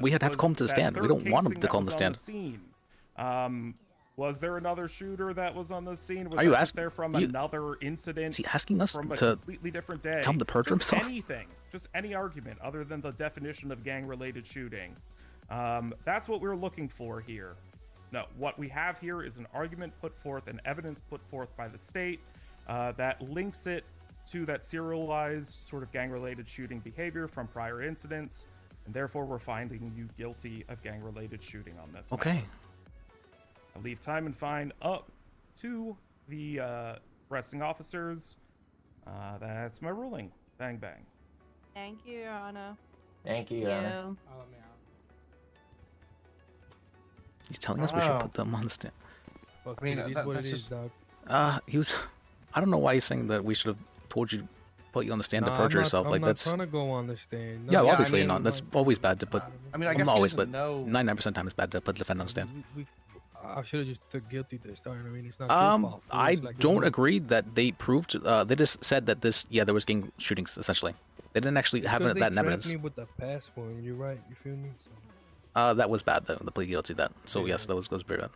We had to have come to the that stand. We third don't want him casing to that come to was the on stand. scene, was there another shooter that was on the scene? Was Are you that asking? there from another incident? Is he asking us from a to completely different day? tell him to perjure Just himself? Anything, just any argument other than the definition of gang-related shooting. That's what we're looking for here. No, what we have here is an argument put forth and evidence put forth by the state that links it to that serialized sort of gang-related shooting behavior from prior incidents, and therefore we're finding you guilty of gang-related shooting on this. Okay. matter. I leave time and fine up to the arresting officers. That's my ruling. Bang, bang. Thank you, Your Honor. Thank you, Your Honor. He's telling us we should put them on the stand. Fuck, I mean, it is that- what it that's is, just- dog. He was. I don't know why he's saying that we should have told you, put you on the stand to Nah, perjure I'm not- yourself. I'm like not that's. trying to go on the stand. Yeah, No, obviously I mean, not. That's always bad to put. I mean, I guess he always, doesn't but know. 99% of the time it's bad to put the defendant on the stand. I should have just took guilty this time. I mean, it's not your fault. fool. I It's like, don't look, agree that they proved. They just said that there was gang shootings essentially. They didn't actually have 'cause that they in evidence. trapped me with the past one. You're right. You feel me? So, That was bad though. The plea guilty to that. So yes, that was very bad.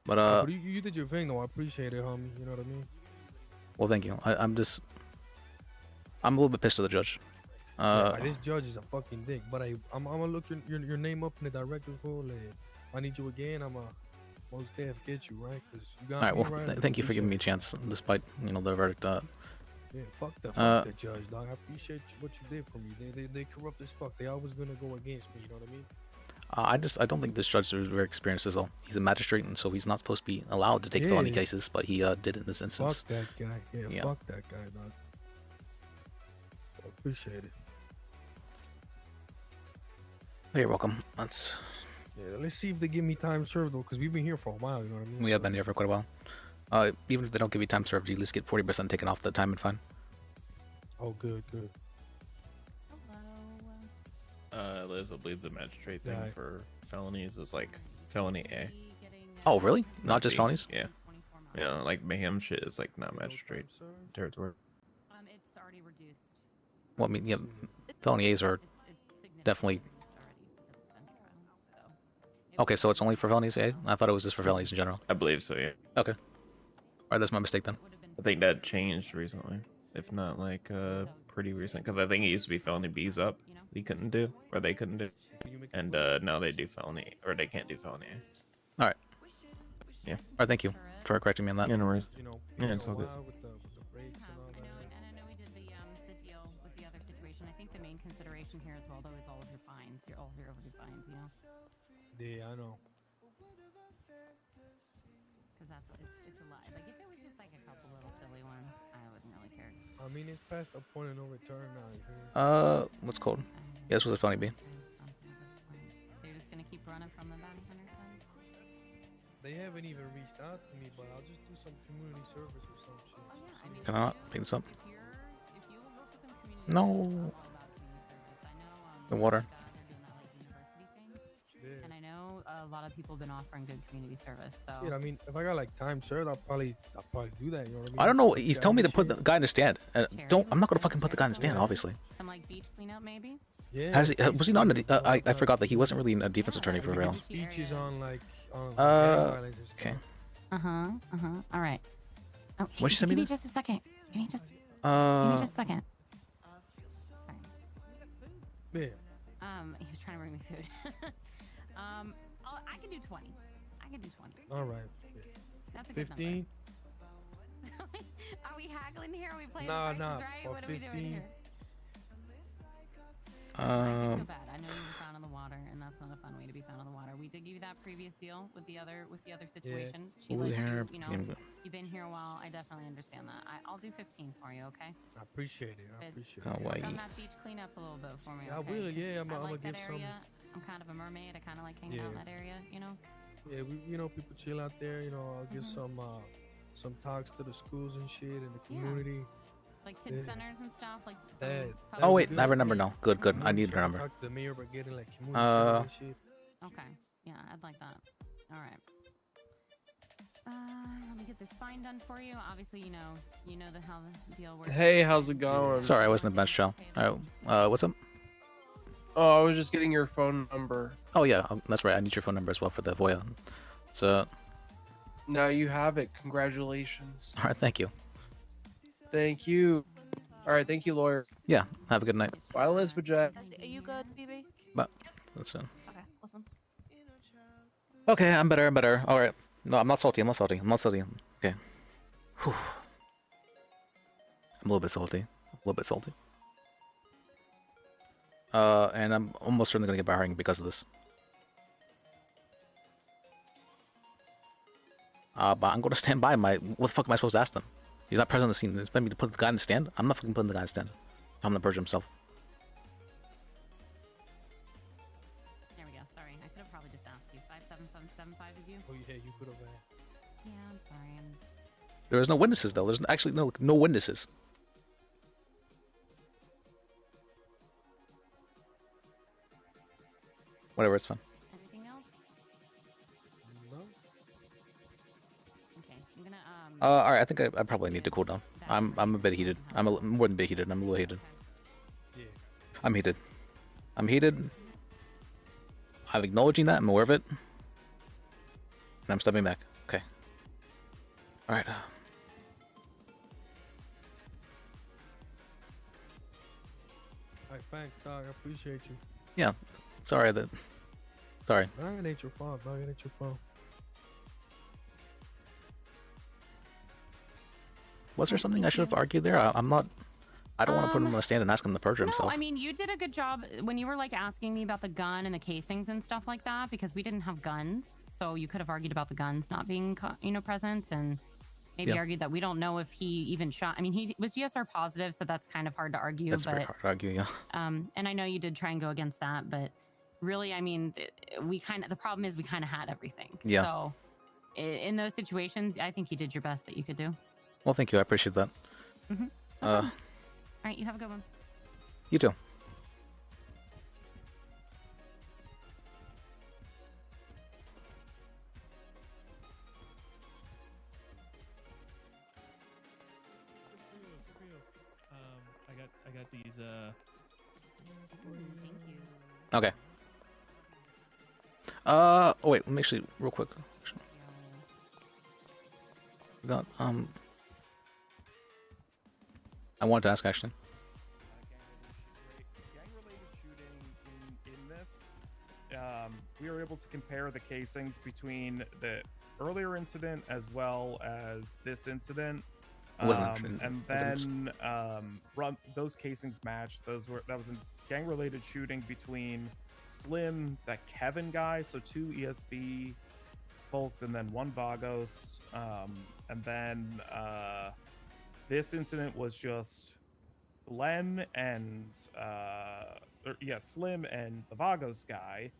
But but you did your thing though. I appreciate it, homie. You know what I mean? well, thank you. I'm a little bit pissed at the judge. Yeah, this judge is a fucking dick. But I'm gonna look your name up in the director's hole. I need you again. I'm a most def get you right because you got All right. me Well, right. I thank you for giving me a appreciate chance, despite the verdict. Yeah, fuck the judge, dog. I appreciate what you did for me. They corrupt as fuck. They always gonna go against me. You know what I mean? I don't think this judge is very experienced as well. He's a magistrate, and so he's not supposed to be allowed to take felony Yeah. cases, but he did in this instance. Fuck that guy. Yeah, fuck that guy, dog. I appreciate it. You're welcome. Let's Yeah, let's see if they give me time served though, because we've been here for a while. You know what I mean? We have been here for quite a while. Even if they don't give you time served, you at least get 40% taken off the time and fine. Oh, good, good. Liz, I believe the magistrate thing Yeah. for felonies is like felony A. Oh, really? Not just B. felonies? Yeah. Yeah, like mayhem shit is like not magistrate territory. It's already reduced. Well, I mean, yeah, felony A's are definitely. Okay, so it's only for felonies A? I thought it was just for felonies in general. I believe so, yeah. Okay. Alright, that's my mistake then. I think that changed recently, if not like pretty recent, because I think it used to be felony B's up. You couldn't do, or they couldn't do, and now they do felony, or they can't do felony A's. All right. Yeah. Alright, thank you for correcting me on that. Yeah, no worries. Yeah, it's all good. With the breaks and all that. And I know we did the deal with the other situation. I think the main consideration here as well, though, is all of your fines, all of your overdue fines. You know. Yeah, I know. Because it's a lie. Like if it was just like a couple little silly ones, I wouldn't really care. I mean, it's past the point of no return now. What's it called? Yeah, this was a felony B. So you're just gonna keep running from the bounty hunters then? They haven't even reached out to me, but I'll just do some community service or some shit. Oh yeah, I mean. Can I not pick this up? If you will work for some community No. service, I'm all about community service. I know. The water. They're doing that like university thing, Yeah. and I know a lot of people have been offering good community service. So. Yeah, I mean, if I got like time served, I'll probably do that. You know what I mean? I don't know. He's telling me to Yeah, put the guy in the stand. I'm not gonna fucking put the guy in the stand, obviously. Some like beach cleanup, maybe. Yeah. Has he? Was he not? I forgot that he wasn't really a defense attorney for real. Speeches on like on Okay. All right. Oh, What'd she send me give me this? just a second. Give me just a second. Sorry. Yeah. He was trying to bring me food. I can do 20. I can do 20. All right. That's a good 15. number. Are we haggling here? Are we playing Nah, the nah. prices right? For What are we doing 15. here? I feel bad. I know you were found in the water, and that's not a fun way to be found in the water. We did give you that previous deal with the other situation. She Blue let hair, you know, yeah. you've been here a while. I definitely understand that. I'll do 15 for you, okay? I appreciate it. I But appreciate Oh, it. why? work on that beach cleanup a little bit for me, I okay? will, yeah, I'm I gonna like that give some- area. I'm kind of a mermaid. I kind of like hanging out in Yeah. that area, you know? Yeah, people chill out there. I'll get some talks to the schools and shit in the community. Like kids Yeah. centers and stuff. Like That- some Oh wait, public- I remember now. Good, good. I need Try her to number. Talk to the mayor about getting like community center and shit. Okay. Yeah, I'd like that. All right. Let me get this fine done for you. Obviously, you know how the deal works. Hey, how's it going? Sorry, I wasn't a bench child. All right. What's up? Oh, I was just getting your phone number. Oh yeah, that's right. I need your phone number as well for the Voya. So, Now you have it. Congratulations. all right. Thank you. Thank you. All right, thank you, lawyer. Yeah. Have a good night. Bye, Elizabeth Jack. Are you good, BB? But that's it. Okay, awesome. Okay, I'm better. I'm better. All right. No, I'm not salty. I'm not salty. I'm not salty. Okay. Whew. I'm a little bit salty. A little bit salty. And I'm almost certainly gonna get barring because of this. But I'm gonna stand by my. What the fuck am I supposed to ask them? He's not present on the scene. They expect me to put the guy in the stand. I'm not fucking putting the guy in the stand. I'm the purge himself. There we go. Sorry, I could have probably just asked you. 57575 is you? Oh yeah, you could have. Yeah, I'm sorry. There is no witnesses though. There's actually no witnesses. Whatever, it's fine. Anything else? No. Okay, I'm gonna All right. I think I probably need to cool down. I'm a bit heated. More than a bit heated. I'm a little heated. Yeah. I'm heated. I'm heated. I'm acknowledging that. I'm aware of it. And I'm stepping back. Okay. All right. All right, thanks, dog. I appreciate you. Yeah. Sorry. Sorry. No, it ain't your fault, dog. It ain't your fault. Was there something I should have argued there? I'm not. I don't want to put him on the stand and ask him to perjure himself. No, I mean, you did a good job when you were like asking me about the gun and the casings and stuff like that, because we didn't have guns. So you could have argued about the guns not being, present, and maybe Yeah. argued that we don't know if he even shot. I mean, he was GSR positive, so that's kind of hard to argue. That's but, very hard to argue. Yeah. And I know you did try and go against that, but really, I mean, the problem is we kind of had everything. Yeah. So in those situations, I think you did your best that you could do. Well, thank you. I appreciate that. Mm-hmm. Uh, All right, you have a good one. you too. I got these. Okay. Oh wait, let me actually real quick. We got I wanted to ask actually. Gang-related shooting in this, we were able to compare the casings between the earlier incident as well as this incident. It wasn't actually And then run those casings matched. That was a gang-related shooting between Slim, that Kevin guy, so 2 ESB folks, and then 1 Vagos. And then this incident was just Glenn and Slim and the Vagos guy.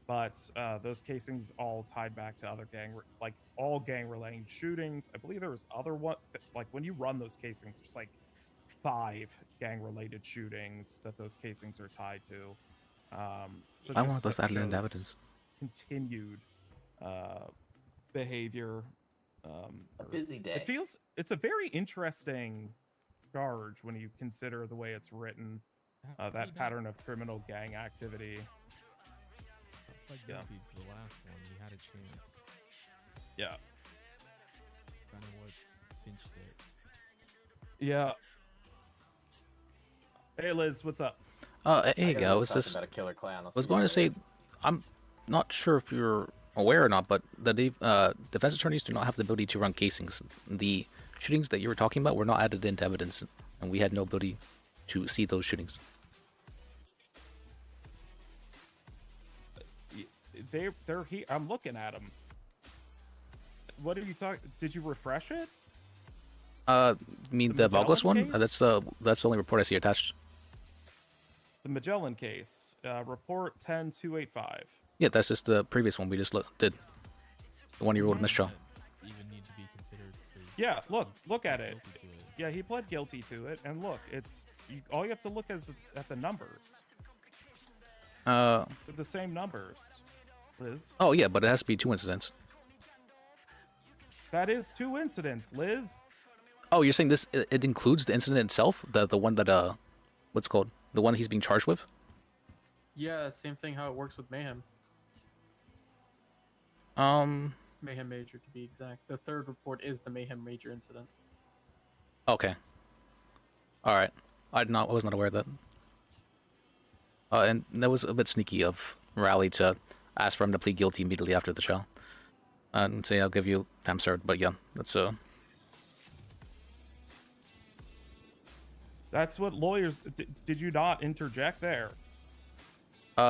But those casings all tied back to other all gang-related shootings. I believe there was other one, like when you run those casings, there's like 5 gang-related shootings that those casings are tied to. So I want just those added into shows evidence. Continued behavior. A busy day. It's a very interesting charge when you consider the way it's written. That pattern of criminal gang activity. Yeah. The last one, we had a chance. Yeah. Kind of what cinched it. Yeah. Hey Liz, what's up? Hey, I was just about a killer clown. was going to say, I'm not sure if you're aware or not, but the defense attorneys do not have the ability to run casings. The shootings that you were talking about were not added into evidence, and we had no ability to see those shootings. They're here. I'm looking at them. What are you talking? Did you refresh it? You mean the Vagos one? Magellan That's the only report I see attached. The Magellan case, report 10285. Yeah, that's just the previous one we just did. The one you rolled mistrial. Even need to be considered. Yeah, look at it. Yeah, he pled guilty to it, and look, all you have to look at the numbers. They're the same numbers, Liz. Oh yeah, but it has to be 2 incidents. That is 2 incidents, Liz. Oh, you're saying this? It includes the incident itself, the one that what's it called, the one he's being charged with? Yeah, same thing. How it works with Mayhem. Mayhem Major, to be exact. The 3rd report is the Mayhem Major incident. Okay. All right. I was not aware of that. And that was a bit sneaky of Raleigh to ask for him to plead guilty immediately after the trial, and say I'll give you time served. But yeah, That's what lawyers. Did you not interject there?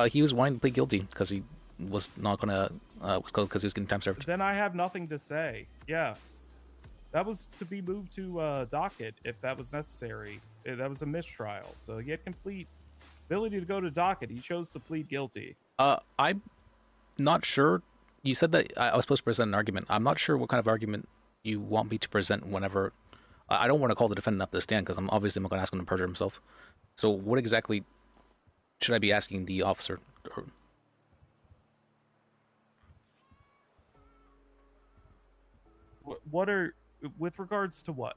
He was wanting to plead guilty because he was not gonna because he was getting time served. Then I have nothing to say. Yeah, that was to be moved to docket if that was necessary. That was a mistrial, so he had complete ability to go to docket. He chose to plead guilty. I'm not sure. You said that I was supposed to present an argument. I'm not sure what kind of argument you want me to present whenever. I don't want to call the defendant up to the stand because I'm obviously not going to ask him to perjure himself. So what exactly should I be asking the officer? What are, with regards to what?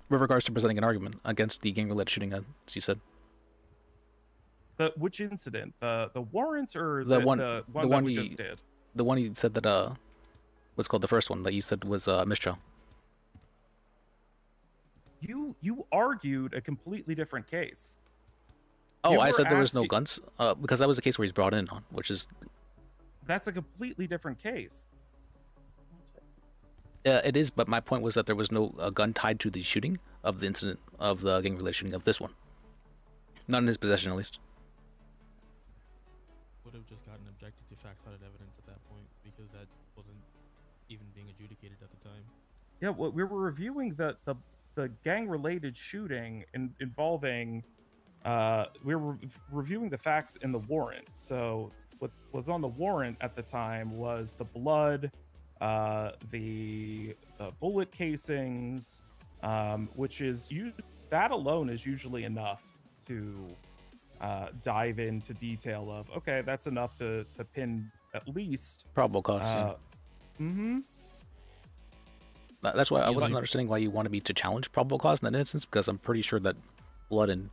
With regards to presenting an argument against the gang-related shooting, as you said. Which incident? The warrant or The one that we just did? The one you said that what's called the first one that you said was mistrial. You argued a completely different case. Oh, I said there was no guns because that was the case where he's brought in on, which is. That's a completely different case. It is, but my point was that there was no gun tied to the shooting of the incident of the gang-related shooting of this one. Not in his possession, at least. Would have just gotten objected to fact-cited evidence at that point because that wasn't even being adjudicated at the time. Yeah, well, we were reviewing the gang-related shooting involving we were reviewing the facts in the warrant. So what was on the warrant at the time was the blood, the bullet casings, which is that alone is usually enough to dive into detail of, okay, that's enough to pin at least probable cause. That's why I wasn't understanding why you wanted me to challenge probable cause in that instance, because I'm pretty sure that blood and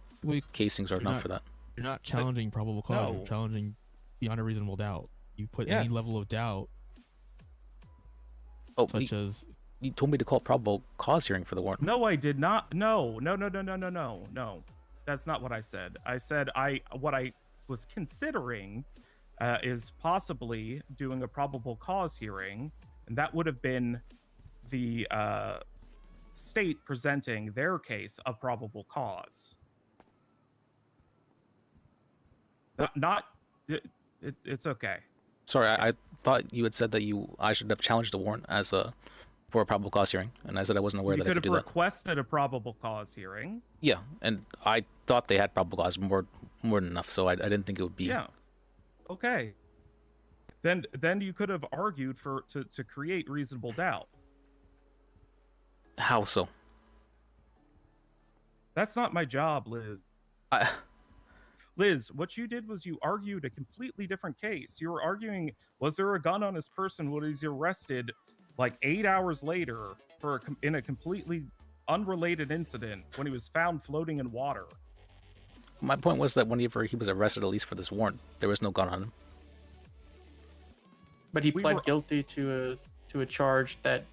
casings are enough for that. You're not challenging probable cause. You're challenging beyond a reasonable doubt. You put any level of doubt. Oh, such as you told me to call probable cause hearing for the warrant. No, I did not. No. That's not what I said. I said what I was considering is possibly doing a probable cause hearing, and that would have been the state presenting their case of probable cause. It's okay. Sorry, I thought you had said that I should have challenged the warrant as for a probable cause hearing, and I said I wasn't aware that I could do that. You could have requested a probable cause hearing. Yeah, and I thought they had probable cause more than enough, so I didn't think it would be. Yeah. Okay. Then you could have argued to create reasonable doubt. How so? That's not my job, Liz. Liz, what you did was you argued a completely different case. You were arguing, was there a gun on his person when he's arrested like 8 hours later in a completely unrelated incident when he was found floating in water. My point was that whenever he was arrested, at least for this warrant, there was no gun on him. But he pled guilty to a charge that,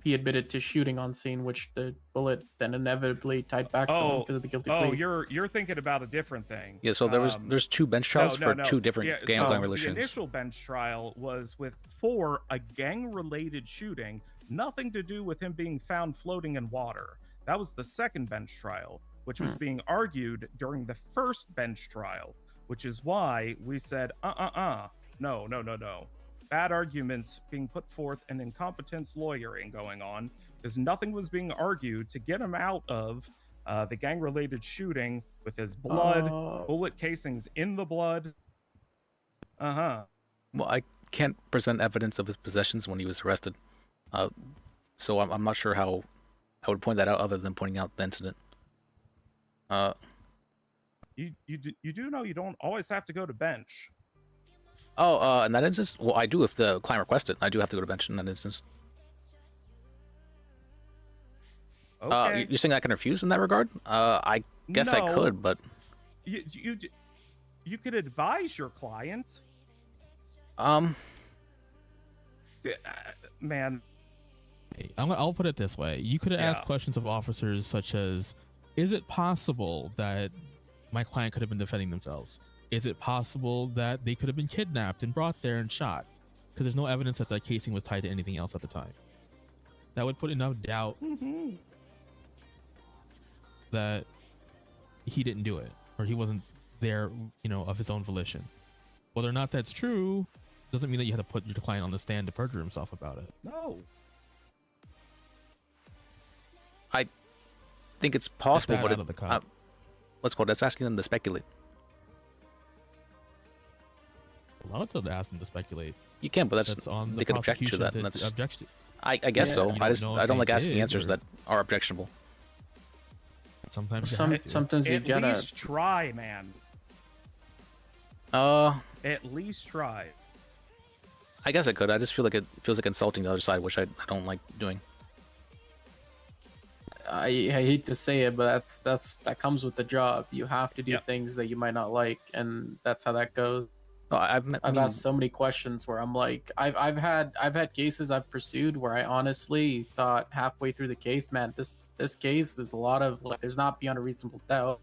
he admitted to shooting on scene, which the bullet then inevitably tied back to him because of the guilty plea. Oh, you're thinking about a different thing. Yeah, so there's two bench trials for two different gang relations. The initial bench trial was for a gang-related shooting, nothing to do with him being found floating in water. That was the second bench trial, which was being argued during the first bench trial, which is why we said, no. Bad arguments being put forth and incompetence lawyering going on, because nothing was being argued to get him out of the gang-related shooting with his blood, bullet casings in the blood. Well, I can't present evidence of his possessions when he was arrested, so I'm not sure how I would point that out other than pointing out the incident. You do know you don't always have to go to bench. Oh, in that instance, well, I do if the client requests it. I do have to go to bench in that instance. Okay. You're saying I can refuse in that regard? I guess I could, but you could advise your client. Man, hey, I'll put it this way: you could have asked questions of officers such as, "Is it possible that my client could have been defending themselves? Is it possible that they could have been kidnapped and brought there and shot?" Because there's no evidence that the casing was tied to anything else at the time. That would put enough doubt that he didn't do it, or he wasn't there, of his own volition. Whether or not that's true doesn't mean that you have to put your client on the stand to perjure himself about it. No. I think it's possible, but what's called? That's asking them to speculate. Allowed to ask them to speculate. You can, but that's on they could object to that. And that's object to. I guess so. I don't like asking answers that are objectionable. Sometimes sometimes you gotta at least try, man. At least try. I guess I could. I just feel like it feels like insulting the other side, which I don't like doing. I hate to say it, but that comes with the job. You have to do things that you might not like, and that's how that goes. I've asked so many questions where I'm like, I've had cases I've pursued where I honestly thought halfway through the case, man, this case is a lot of there's not beyond a reasonable doubt,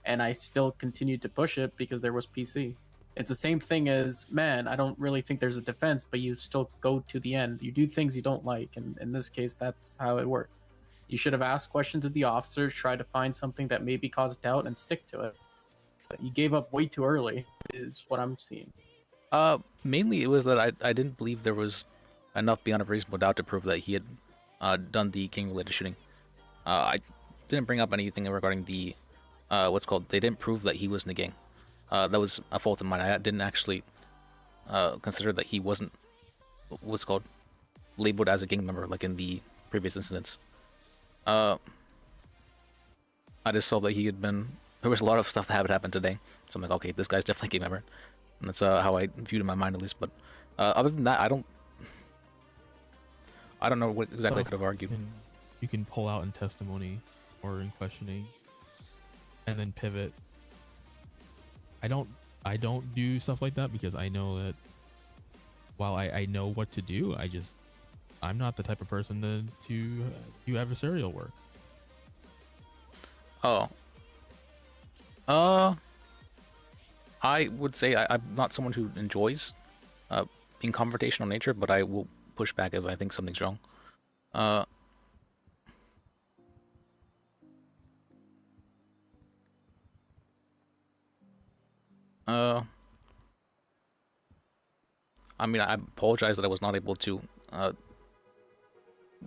and I still continued to push it because there was PC. It's the same thing as, man, I don't really think there's a defense, but you still go to the end. You do things you don't like, and in this case, that's how it worked. You should have asked questions of the officers, try to find something that maybe caused doubt, and stick to it. You gave up way too early, is what I'm seeing. Mainly it was that I didn't believe there was enough beyond a reasonable doubt to prove that he had done the gang-related shooting. I didn't bring up anything regarding the they didn't prove that he was in the gang. That was a fault of mine. I didn't actually consider that he wasn't labeled as a gang member like in the previous incidents. I just saw that he had been. There was a lot of stuff that had happened today, so I'm like, okay, this guy's definitely a gang member, and that's how I viewed it in my mind at least. But other than that, I don't know what exactly I could have argued. You can pull out in testimony or in questioning, and then pivot. I don't do stuff like that because I know that while I know what to do, I'm not the type of person to do adversarial work. Oh. I would say I'm not someone who enjoys being confrontational nature, but I will push back if I think something's wrong. I mean, I apologize that I was not able to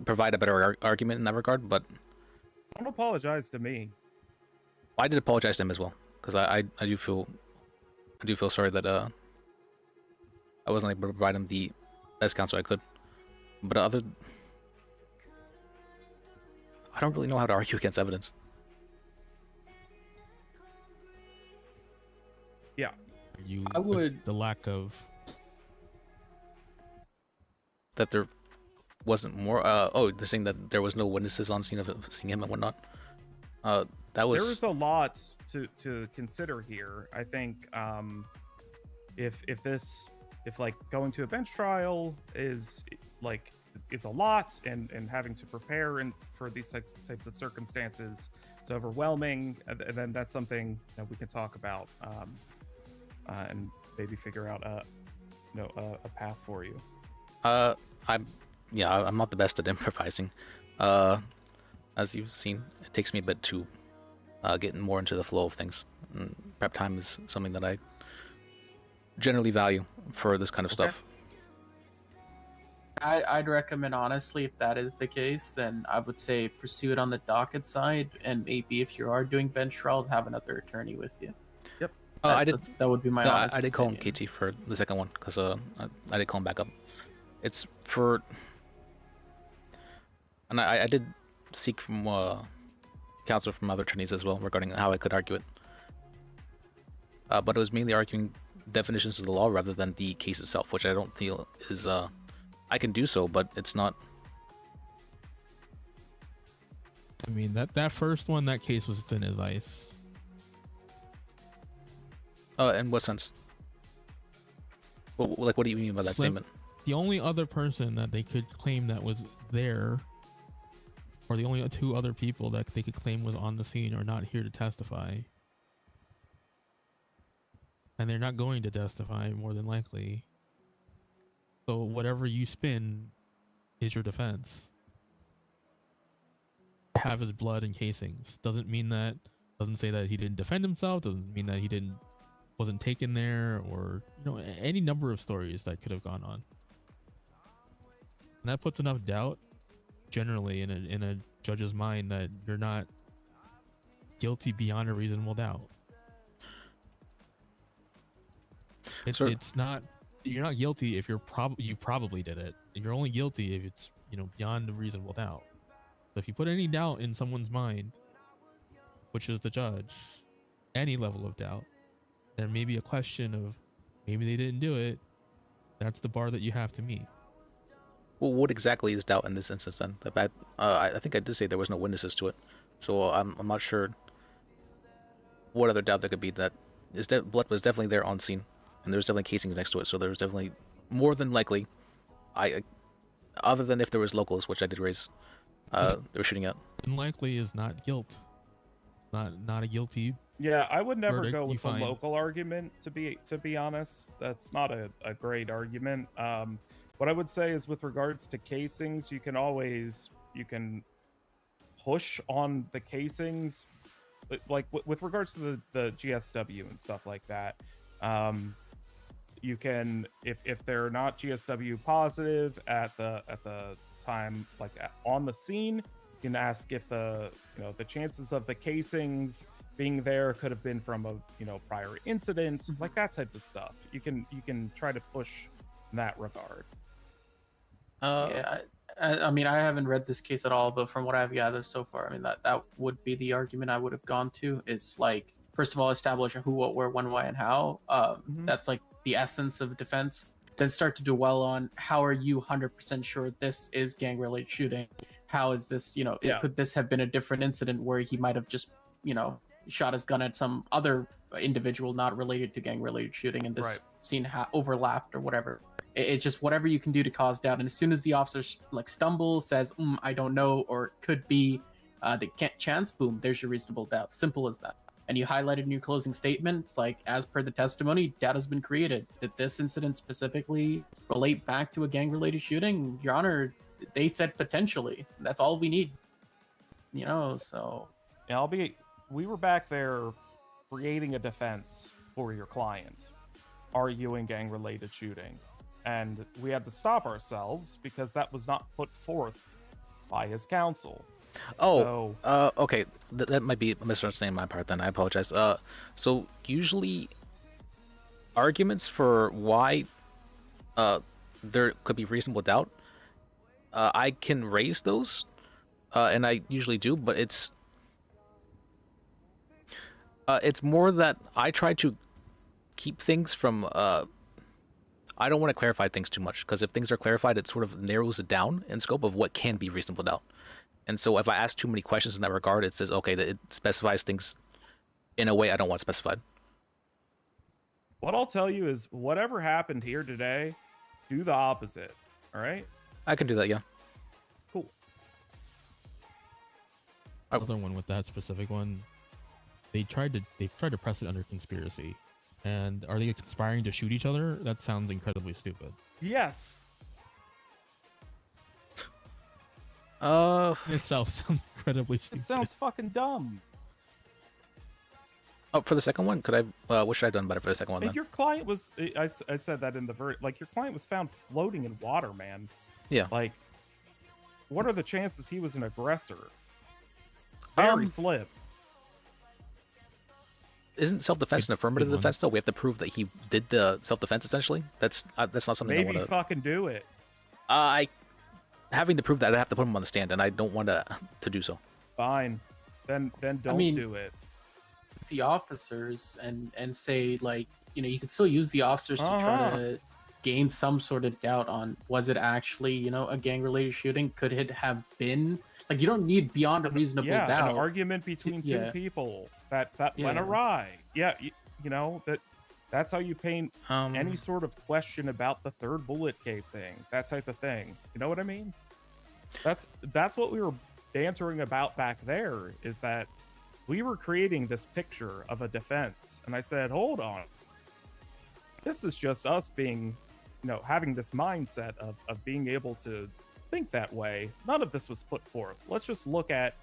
provide a better argument in that regard, but Don't apologize to me. I did apologize to him as well, because I do feel sorry that I wasn't able to provide him the best counsel I could. But I don't really know how to argue against evidence. Yeah. I would the lack of that there wasn't more. They're saying that there was no witnesses on scene of seeing him and whatnot. That was. There is a lot to consider here. I think if like going to a bench trial is a lot, and having to prepare and for these types of circumstances is overwhelming, and then that's something that we can talk about and maybe figure out a path for you. I'm not the best at improvising. As you've seen, it takes me a bit to get more into the flow of things. And prep time is something that I generally value for this kind of stuff. I'd recommend, honestly, if that is the case, then I would say pursue it on the docket side, and maybe if you are doing bench trials, have another attorney with you. Yep. That would be my honest I did call him opinion. KT for the second one, because I did call him back up. It's for... And I did seek from counsel from other attorneys as well regarding how I could argue it. But it was mainly arguing definitions of the law rather than the case itself, which I don't feel is... I can do so, but it's not... I mean, that first one, that case was thin as ice. In what sense? What do you mean by that statement? The only other person that they could claim that was there, or the only two other people that they could claim was on the scene, are not here to testify. And they're not going to testify, more than likely. So whatever you spin is your defense. Have his blood and casings. Doesn't say that he didn't defend himself, doesn't mean that he wasn't taken there, or any number of stories that could have gone on. And that puts enough doubt generally in a judge's mind that you're not guilty beyond a reasonable doubt. It's not, you're not guilty if you probably did it. You're only guilty if it's beyond a reasonable doubt. So if you put any doubt in someone's mind, which is the judge, any level of doubt, there may be a question of maybe they didn't do it. That's the bar that you have to meet. Well, what exactly is doubt in this instance then? I think I did say there was no witnesses to it, so I'm not sure what other doubt there could be. That blood was definitely there on scene, and there's definitely casings next to it, so there's definitely more than likely, other than if there was locals, which I did raise, they were shooting at. Unlikely is not guilt. Not a guilty. Yeah, I would never verdict go you with the find. local argument, to be honest. That's not a great argument. What I would say is, with regards to casings, you can push on the casings, like with regards to the GSW and stuff like that. You can, if they're not GSW positive at the time, on the scene, You can ask if the chances of the casings being there could have been from a prior incident, like that type of stuff. You can try to push in that regard. Yeah, I mean, I haven't read this case at all, but from what I've gathered so far, I mean, that would be the argument I would have gone to. It's like, first of all, establish a who, what, where, when, why, and how. That's like the essence of defense. Then start to dwell on how are you 100% sure this is gang-related shooting? How is this, could this have been a different incident where he might have just, shot his gun at some other individual not related to gang-related shooting, and this scene overlapped or whatever. It's just whatever you can do to cause doubt. And as soon as the officer stumbles, says, I don't know, or could be, the chance, boom, there's your reasonable doubt. Simple as that. And you highlighted in your closing statements, like, as per the testimony, doubt has been created. Did this incident specifically relate back to a gang-related shooting? Your Honor, they said potentially. That's all we need. So... Yeah, we were back there creating a defense for your client, arguing gang-related shooting. And we had to stop ourselves because that was not put forth by his counsel. Oh, okay. That might be a misunderstanding on my part then. I apologize. So usually arguments for why there could be reasonable doubt, I can raise those, and I usually do, but it's more that I try to keep things from... I don't want to clarify things too much, because if things are clarified, it sort of narrows it down in scope of what can be reasonable doubt. And so if I ask too many questions in that regard, it says, okay, that it specifies things in a way I don't want specified. What I'll tell you is whatever happened here today, do the opposite. All right? I can do that, yeah. Cool. Another one with that specific one, they tried to press it under conspiracy. And are they conspiring to shoot each other? That sounds incredibly stupid. Yes. Itself sounds incredibly stupid. It sounds fucking dumb. Oh, for the second one, could I? What should I have done better for the second one then? Your client was. I said that in the verdict. Like, your client was found floating in water, man. Yeah. Like, what are the chances he was an aggressor? Very slim. Isn't self-defense an affirmative defense though? We have to prove that he did the self-defense essentially. That's not something Maybe I want to. Fucking do it. Having to prove that, I have to put him on the stand, and I don't want to do so. Fine, then don't do it. The officers and say, like, you can still use the officers to try to gain some sort of doubt on, was it actually a gang-related shooting? Could it have been? Like, you don't need beyond a reasonable doubt. An argument between two people that went awry. Yeah, that's how you paint any sort of question about the third bullet casing, that type of thing. You know what I mean? That's what we were bantering about back there, is that we were creating this picture of a defense. And I said, hold on. This is just us being, having this mindset of being able to think that way. None of this was put forth. Let's just look at,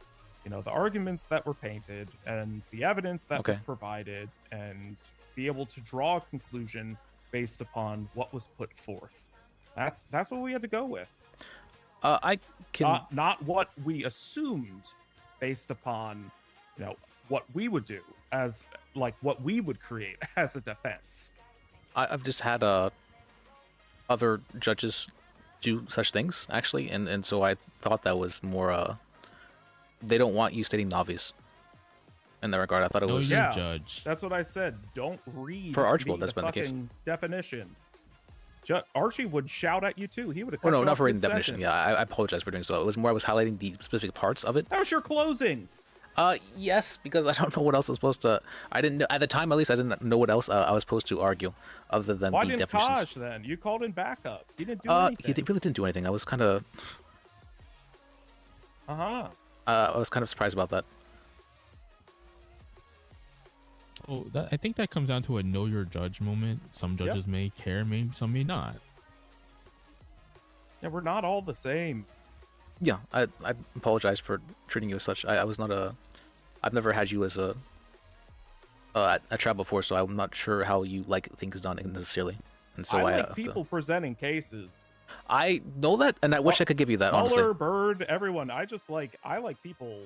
the arguments that were painted and the evidence that was provided, and be able to draw a conclusion based upon what was put forth. That's what we had to go with. I can not what we assumed based upon, what we would do as, like, what we would create as a defense. I've just had other judges do such things actually, and so I thought that was more they don't want you stating the obvious in that regard. I thought it was judge. That's what I said. Don't read for Archibald. That's been the case. Definition. Archie would shout at you too. He would have. Oh no, not for reading the definition. Yeah, I apologize for doing so. It was more I was highlighting the specific parts of it. That was your closing. Yes, because I don't know what else I was supposed to. I didn't know at the time. At least I didn't know what else I was supposed to argue, other than Why the didn't definitions. Taj then? You called in backup. He didn't do anything. He really didn't do anything. I was kind of. I was kind of surprised about that. Oh, I think that comes down to a know your judge moment. Some judges may care, maybe some may not. Yeah, we're not all the same. Yeah, I apologize for treating you as such. I was not I've never had you as a trial before, so I'm not sure how you like things done necessarily. And so I like people presenting cases. I know that, and I wish I could give you that, honestly. Mueller, Bird, everyone. I like people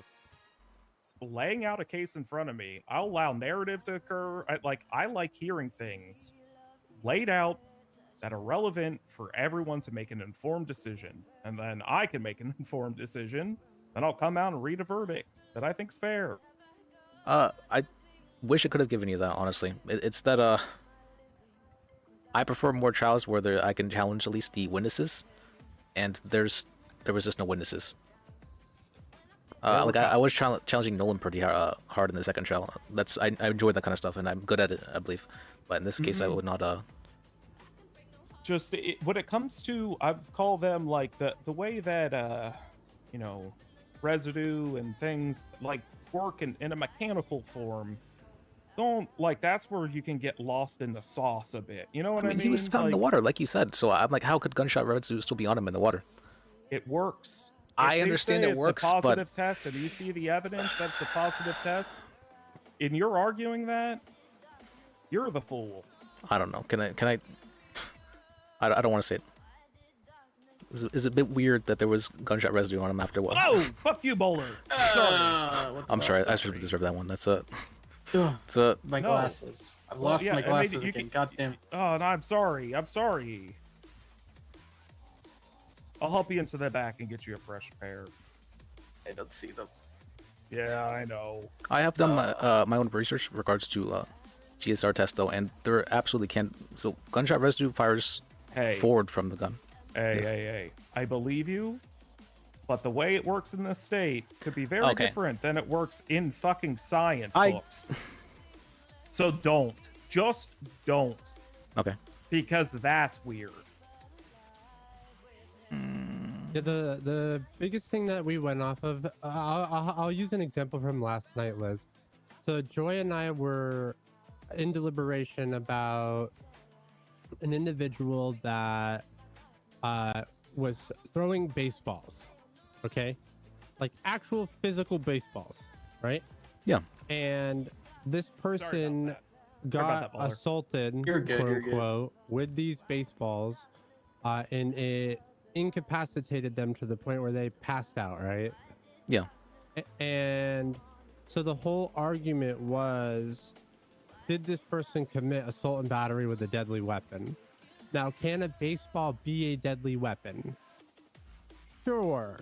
laying out a case in front of me. I'll allow narrative to occur. I like hearing things laid out that are relevant for everyone to make an informed decision. And then I can make an informed decision. Then I'll come out and read a verdict that I think's fair. I wish I could have given you that, honestly. It's that, I prefer more trials where I can challenge at least the witnesses, and there was just no witnesses. I was challenging Nolan pretty hard in the second trial. I enjoy that kind of stuff, and I'm good at it, I believe. But in this case, I would not. Just when it comes to, I call them like the way that residue and things like work in a mechanical form. That's where you can get lost in the sauce a bit. You know what I mean? He was found in the water, like you said. So I'm like, how could gunshot residue still be on him in the water? It works. I understand it works, it's a positive but test, and you see the evidence that's a positive test, and you're arguing that, you're the fool. I don't know. Can I? I don't want to say it. It's a bit weird that there was gunshot residue on him after what? Oh, fuck you, Bowler. Sorry. I'm sorry. I should have deserved that one. That's a. My glasses. I've lost my glasses again. Goddamn. Oh, no, I'm sorry. I'll help you into the back and get you a fresh pair. I don't see them. Yeah, I know. I have done my own research in regards to GSR test though, and there absolutely can't. So gunshot residue fires forward from the gun. Hey. I believe you, but the way it works in this state could be very different than it works in fucking science books. So just don't. Okay. Because that's weird. Yeah, the biggest thing that we went off of, I'll use an example from last night, Liz. So Joy and I were in deliberation about an individual that was throwing baseballs, okay? Like actual physical baseballs, right? Yeah. And this person got assaulted, quote unquote, with these baseballs, and it incapacitated them to the point where they passed out, right? Yeah. And so the whole argument was, did this person commit assault and battery with a deadly weapon? Now, can a baseball be a deadly weapon? Sure.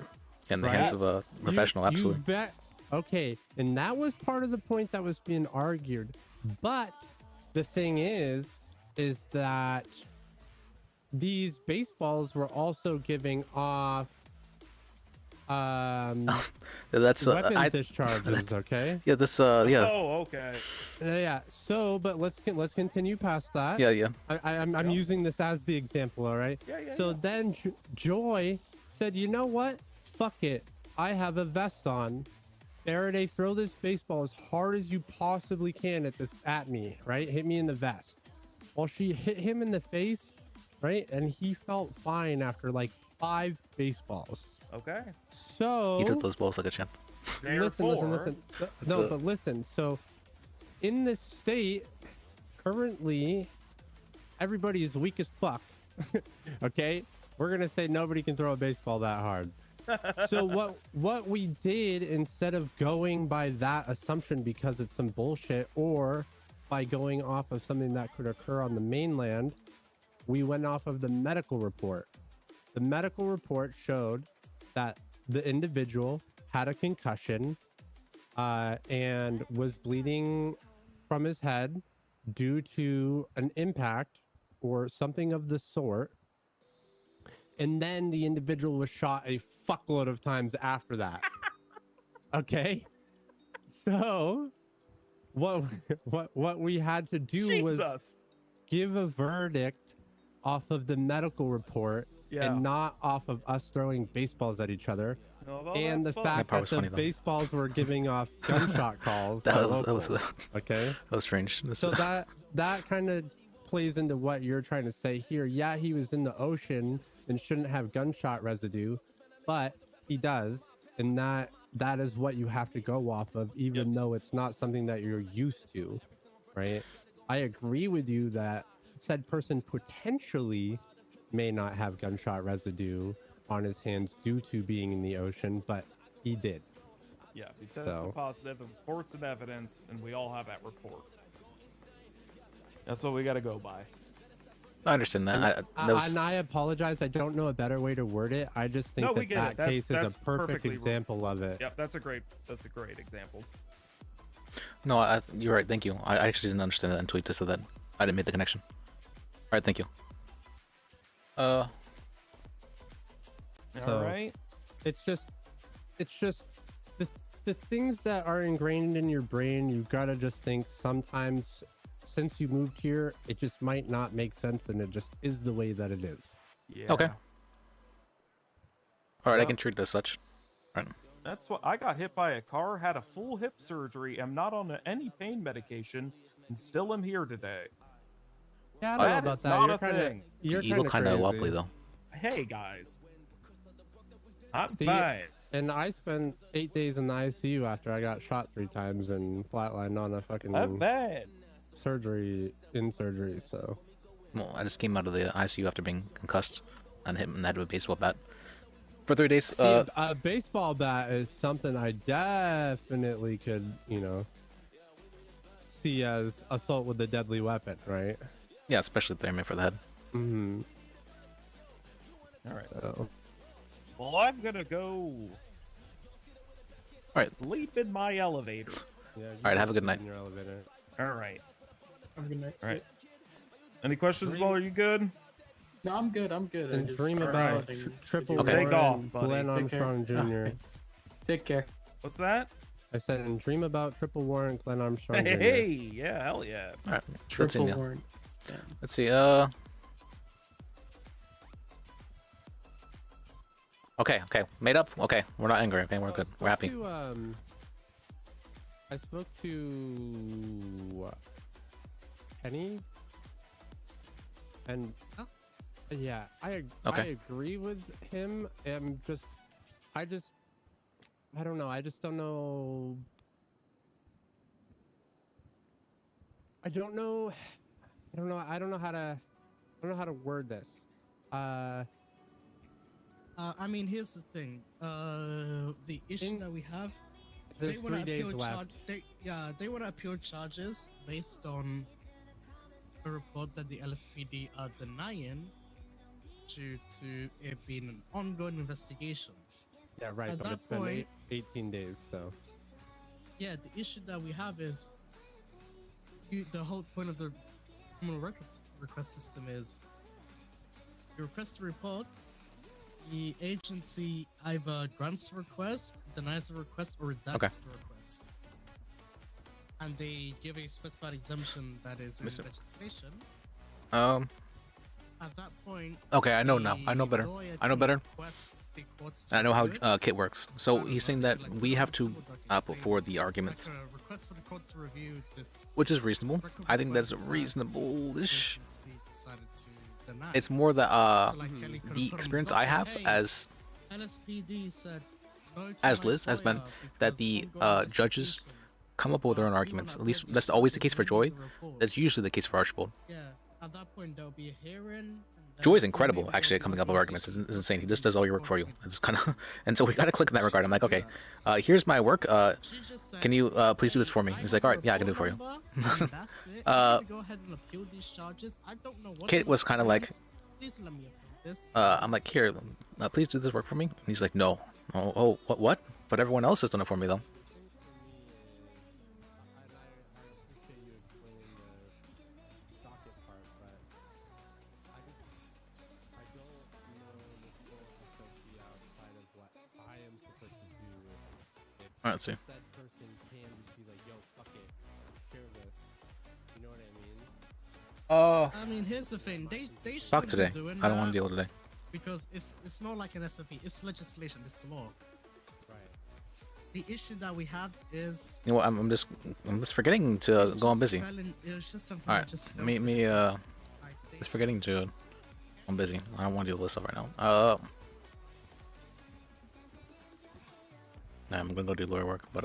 In the hands of a professional, absolutely. You bet. Okay, and that was part of the point that was being argued. But the thing is that these baseballs were also giving off that's weapon discharges. Okay. Yeah. This. Yeah. Oh, okay. Yeah. So, but let's continue past that. Yeah. I'm using this as the example. All right. Yeah. So then Joy said, "You know what? Fuck it. I have a vest on. Faraday, throw this baseball as hard as you possibly can at me. Right? Hit me in the vest." Well, she hit him in the face. Right, and he felt fine after like 5 baseballs. Okay. So he took those balls like a champ. Listen. But listen. So, in this state, currently, everybody is weak as fuck. Okay, we're gonna say nobody can throw a baseball that hard. So what we did, instead of going by that assumption because it's some bullshit, or by going off of something that could occur on the mainland, we went off of the medical report. The medical report showed that the individual had a concussion and was bleeding from his head due to an impact or something of the sort. And then the individual was shot a fuckload of times after that. Okay? So what we had to do was give a verdict off of the medical report and not off of us throwing baseballs at each other. And the fact that the baseballs were giving off gunshot calls. that was okay. That was strange. So that kind of plays into what you're trying to say here. Yeah, he was in the ocean and shouldn't have gunshot residue, but he does, and that is what you have to go off of, even though it's not something that you're used to, right? I agree with you that said person potentially may not have gunshot residue on his hands due to being in the ocean, but he did. Yeah, we tested positive, and reports and evidence, and we all have that report. That's what we got to go by. I understand that. And I apologize. I don't know a better way to word it. I just think that case is a perfect example of it. Yep, that's a great example. No, you're right. Thank you. I actually didn't understand that until you just said that. I didn't make the connection. All right, thank you. So, all right. It's just the things that are ingrained in your brain. You've got to just think sometimes. Since you moved here, it just might not make sense, and it just is the way that it is. Yeah. Okay. All right, I can treat it as such. All right. That's what I got hit by a car, had a full hip surgery, am not on any pain medication, and still am here today. Yeah, I don't know about that. You look kind of wobbly though. Hey guys, I'm See, fine. And I spent 8 days in the ICU after I got shot 3 times and flatlined on a fucking I'm bad. surgery. So Well, I just came out of the ICU after being concussed and hit in the head with a baseball bat for 3 days. See, a baseball bat is something I definitely could, see as assault with a deadly weapon, right? Yeah, especially if they're made for the head. Mm-hmm. All right. Well, I'm gonna go. All right. Sleep in my elevator. Yeah, All right. Have a good night. in your elevator. All right. Have a good night. All right. Any questions, Paul? Are you good? No, I'm good. I'm good. And dream about triple Take off, Warren, buddy. Glenn Take care. Armstrong Jr. Take care. What's that? I said, and dream about triple warrant Glenn Armstrong Jr. Hey, yeah, hell yeah. All right. Triple Let's see. warrant. Yeah. Let's see. Okay. Made up. Okay. We're not angry. Okay. We're good. We're happy. I spoke to Penny, and yeah, I agree with him. I don't know. I just don't know. I don't know how to word this. I mean, here's the thing. The issue that we have, There's they want 3 to days appeal left. they want to appeal charges based on a report that the LSPD are denying due to it being an ongoing investigation. Yeah, right. At But that it's been point- 18 days, so. Yeah, the issue that we have is the whole point of the criminal records request system is you request a report, the agency either grants the request, denies the request, or redacts the request. And they give a specified exemption that is in legislation. At that point, Okay, I know now. I know better. I know better. I know how Kit works. So he's saying that we have to put forward the arguments, request for the court to review this. which is reasonable. I think that's reasonable-ish. Decided to deny. It's more that the experience I have as LSPD said no to as my Liz has been employer that the judges come up with their own arguments. At least that's always the case for Joy. That's usually the case for Archibald. Yeah, at that point there'll be a hearing. Joy's incredible, actually, at coming up with arguments. It's insane. He just does all your work for you. It's kind of, and so we gotta click in that regard. I'm like, okay, here's my work. Can you please do this for me? He's like, all right, yeah, I can do it for you. That's it. Go ahead and appeal these charges. I don't know what. Kit was kind of like, Please let me appeal this. I'm like, here, please do this work for me. And he's like, no. Oh, what? But everyone else has done it for me though. All right, let's see. Said person can just be like, yo, fuck it, share this. You know what I mean? I mean, here's the thing. They should Fuck today. be doing I don't want that to deal today. because it's not like an SOP. It's legislation. It's law. Right. The issue that we have is. You know what? I'm just forgetting to go on busy. It's just something All that right, just just forgetting to. I'm busy. I don't want to deal with this stuff right now. Nah, I'm gonna go do lawyer work, but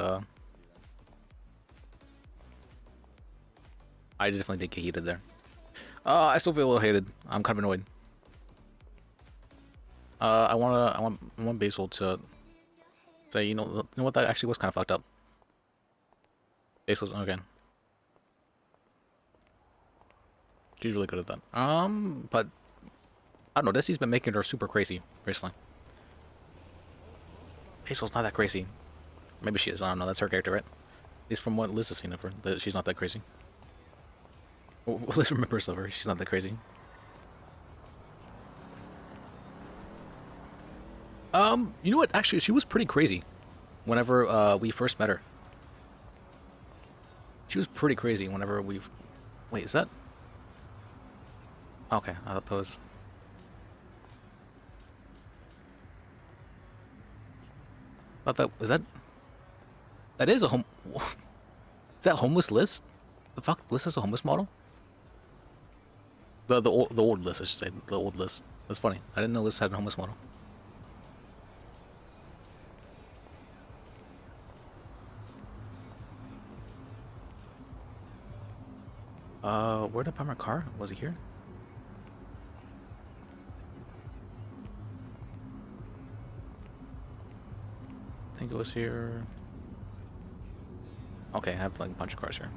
I definitely did get heated there. I still feel a little hated. I'm kind of annoyed. I want Basil to say, you know what, that actually was kind of fucked up. Basil's okay. She's really good at that. But I don't know. Desi's been making her super crazy recently. Basil's not that crazy. Maybe she is. I don't know. That's her character, right? At least from what Liz has seen of her, that she's not that crazy. Well, Liz remembers of her. She's not that crazy. You know what? Actually, she was pretty crazy whenever we first met her. She was pretty crazy whenever we've... Wait, is that... Okay, I thought that was... I thought that... Is that... That is a home... Is that homeless Liz? The fuck? Liz is a homeless model? The old Liz, I should say. The old Liz. That's funny. I didn't know Liz had a homeless model. Where did I park my car? Was it here? I think it was here. Okay, I have like a bunch of cars here.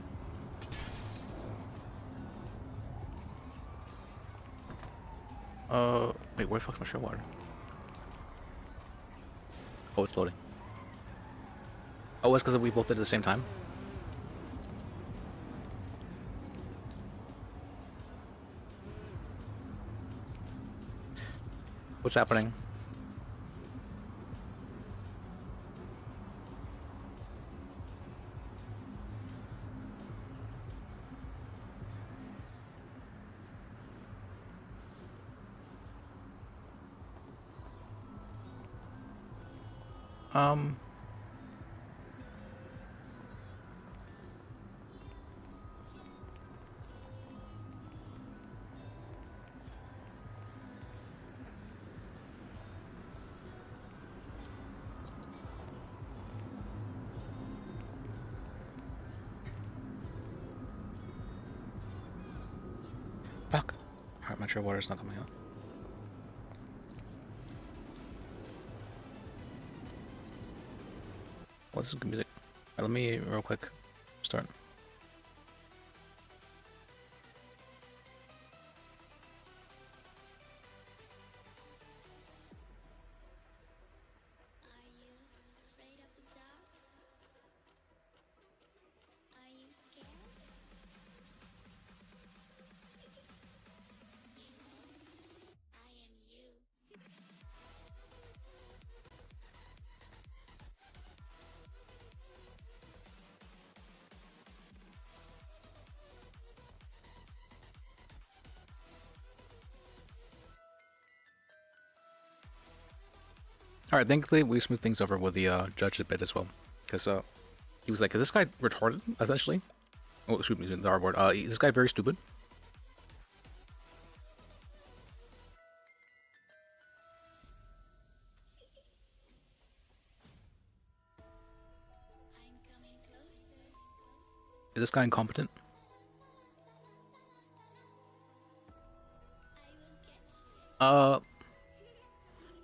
Wait, where the fuck's my show water? Oh, it's loading. Oh, it's because we both did it at the same time? What's happening? Fuck. Alright, my true water's not coming out. What's this good music? Let me real quick start. Alright, thankfully we smoothed things over with the judge a bit as well. Because he was like, is this guy retarded, essentially? Oh, excuse me, the R word. Is this guy very stupid? Is this guy incompetent?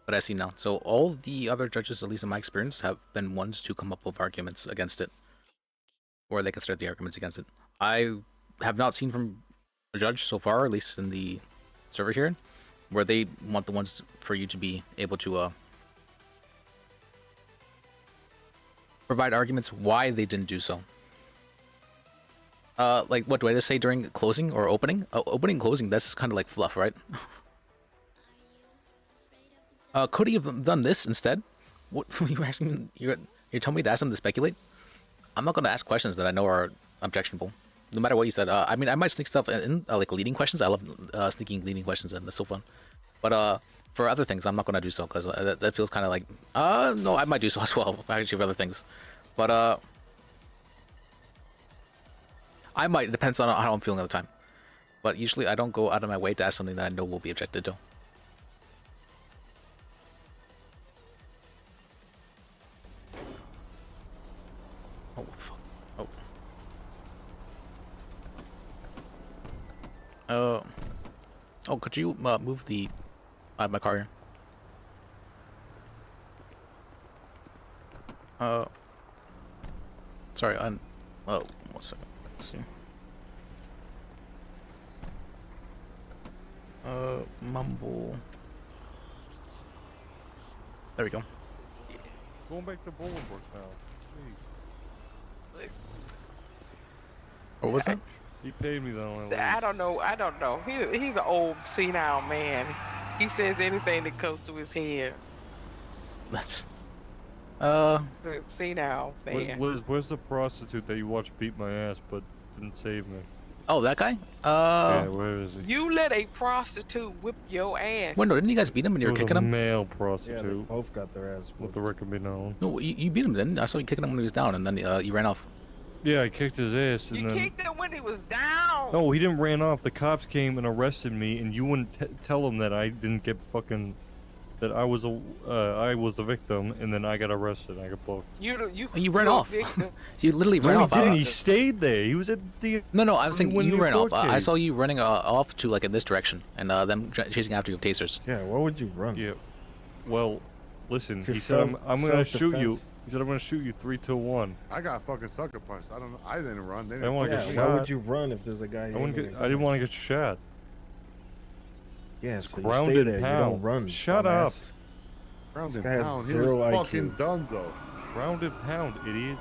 But I see now. So all the other judges, at least in my experience, have been ones to come up with arguments against it. Or they consider the arguments against it. I have not seen from a judge so far, at least in the server here, where they want the ones for you to be able to provide arguments why they didn't do so. Like, what do I just say during closing or opening? Opening and closing, that's kind of like fluff, right? Could he have done this instead? What you asking? You're telling me to ask him to speculate? I'm not gonna ask questions that I know are objectionable, no matter what you said. I mean, I might sneak stuff in, like leading questions. I love sneaking leading questions in. That's so fun. But for other things, I'm not gonna do so because that feels kind of like no, I might do so as well. Actually, for other things, but I might. It depends on how I'm feeling at the time. But usually, I don't go out of my way to ask something that I know will be objected to. Oh, fuck. Oh. Oh, could you move the my car here? Sorry, I'm. Oh, 1 second. Let's see. Mumble. There we go. Going back to Bolingbrook now. Jeez. What was that? He paid me though. I don't know. I don't know. He's an old senile man. He says anything that comes to his head. That's. Senile man. Where's the prostitute that you watched beat my ass but didn't save me? Oh, that guy? Yeah, where is he? You let a prostitute whip your ass. Wait, no, didn't you guys beat him when you were kicking him? Male prostitute. Yeah, they both got their ass. Let the record be known. No, you beat him, didn't you? I saw you kicking him when he was down, and then you ran off. Yeah, I kicked his ass, and You then. kicked him when he was down. No, he didn't ran off. The cops came and arrested me, and you wouldn't tell them that I didn't get fucking. That I was a victim, and then I got arrested. I got booked. You ran off. You literally ran off. He didn't. He stayed there. He was at the. No, I was saying when you the ran off. court I case. saw you running off to like in this direction, and them chasing after you with tasers. Yeah, why would you run? Yeah. Well, listen. For He said I'm gonna shoot you. self-defense. He said I'm gonna shoot you 3, 2, 1. I got fucking sucker punched. I don't know. I didn't run. They I didn't don't want to Yeah, get why shot. would you run if there's a guy? I didn't want to get shot. Yeah, so you stay Grounded there. pound. You don't run. Shut dumbass. up. Grounded This guy has pound. He 0 was IQ. fucking dunzo. Grounded pound, idiot.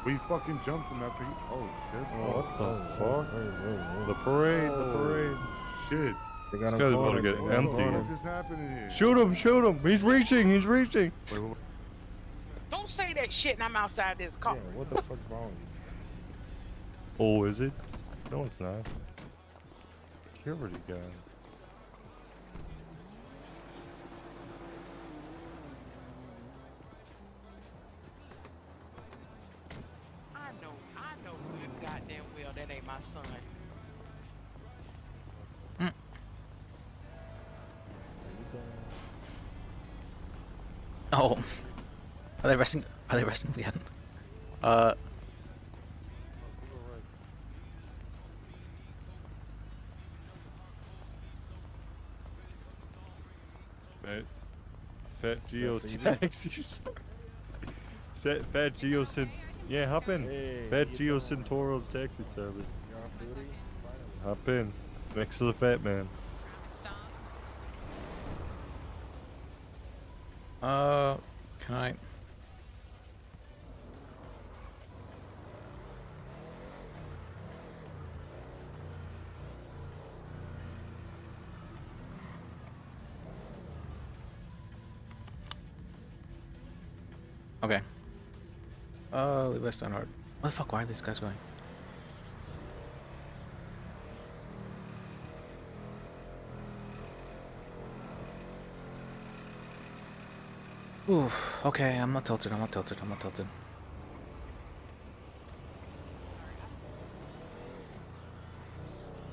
We fucking jumped him after he. Oh shit. What the fuck? The parade. The parade. Shit. They This got him guy's about to cornered. get What the empty. fuck is happening here? Shoot him! Shoot him! He's reaching! He's reaching! Wait, Don't say that shit and I'm outside this car. Yeah, what the fuck's wrong with you? Oh, is it? No, it's not. Security guy. I know good goddamn well that ain't my son. Oh, are they resting? Are they resting again? Fat Geo taxi. Fat Geo Cent. Yeah, hop in. Fat Geo Centauro's taxi service. Hop in. Next to the fat man. Can I? Okay. Levi Steinhardt. What the fuck? Why are these guys going? Ooh, okay, I'm not tilted, I'm not tilted, I'm not tilted.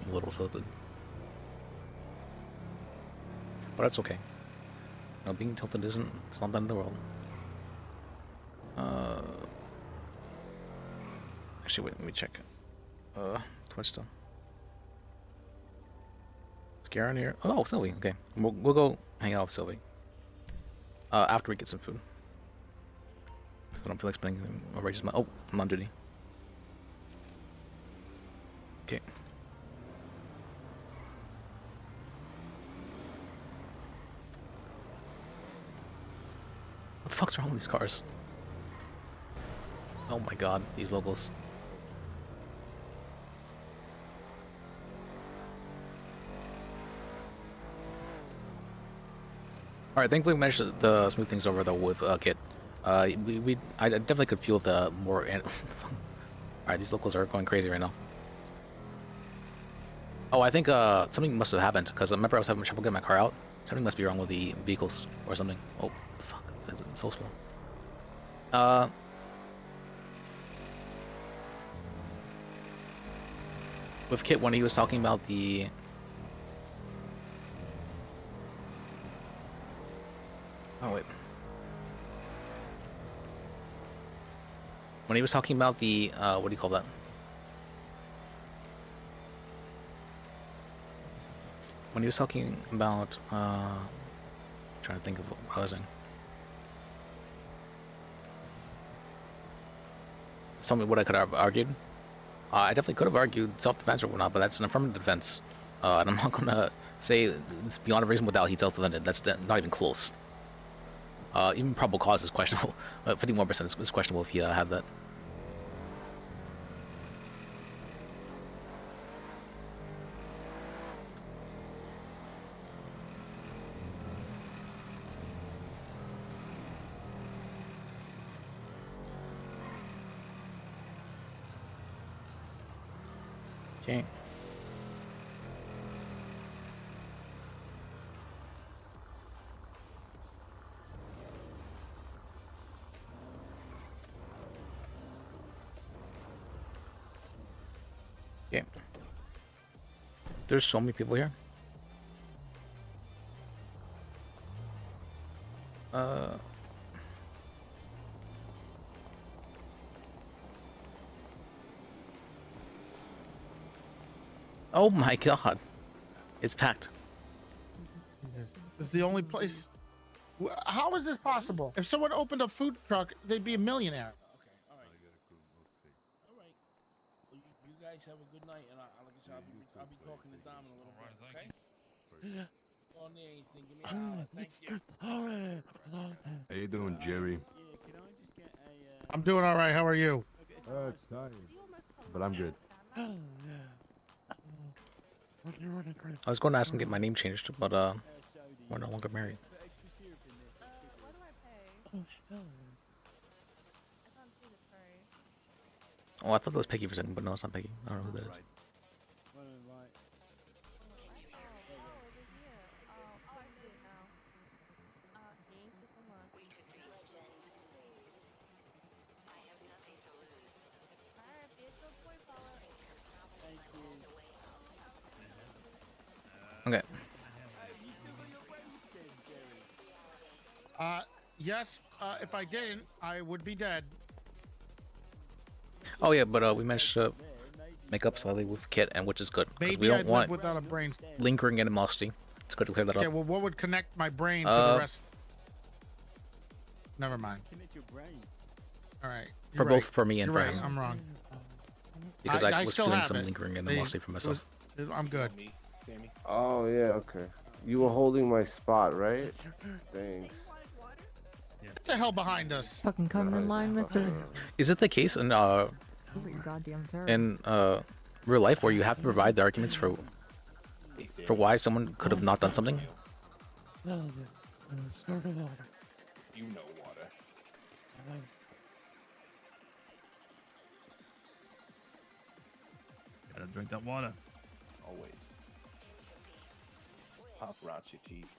I'm a little tilted. But that's okay. No, being tilted isn't, it's not the end of the world. Actually, wait, let me check. Twitch still. Is Garen here? Oh, Sylvie, okay. We'll go hang out with Sylvie. After we get some food. So I don't feel like spending outrageous money. Oh, I'm on duty. Okay. What the fuck's wrong with these cars? Oh my god, these locals. Alright, thankfully we managed to smooth things over though with Kit. I definitely could feel the more. Alright, these locals are going crazy right now. Oh, I think something must have happened because I remember I was having trouble getting my car out. Something must be wrong with the vehicles or something. Oh, fuck, that's so slow. With Kit when he was talking about the. Oh wait. When he was talking about the what do you call that? When he was talking about trying to think of what I was saying. something what I could have argued. I definitely could have argued self-defense or whatnot, but that's an affirmative defense, and I'm not gonna say it's beyond a reasonable doubt he self-defended. That's not even close. Even probable cause is questionable. 51% is questionable if he had that. Okay. Okay. There's so many people here. Oh my god. It's packed. This is the only place. How is this possible? If someone opened a food truck, they'd be a millionaire. All right. Well, you guys have a good night, and I'll be talking to Dom in a little bit, okay? Don't need anything. Give me a holler. Thank you. How you doing, Jerry? I'm doing all right. How are you? Excited. But I'm good. I was going to ask him to get my name changed, but we're no longer married. Oh, I thought that was Peggy for a second, but no, it's not Peggy. I don't know who that is. Okay. Yes. If I didn't, I would be dead. Oh yeah, but we managed to make up slightly with Kit, and which is good because we Maybe don't I'd want live without a brain. lingering animosity. It's good to clear that Okay. up. Well, what would connect my brain to the rest? Never mind. All right. For both for me and You're for right. him. I'm wrong. Because I was still feeling have some it. lingering animosity for myself. I'm good. Oh yeah, okay. You were holding my spot, right? Thanks. Get the hell behind us. Fucking coming in line, mister. Is it the case in Your goddamn turn. real life where you have to provide the arguments for why someone could have not done something? You know water. Gotta drink that water. Always. Pop rots your teeth.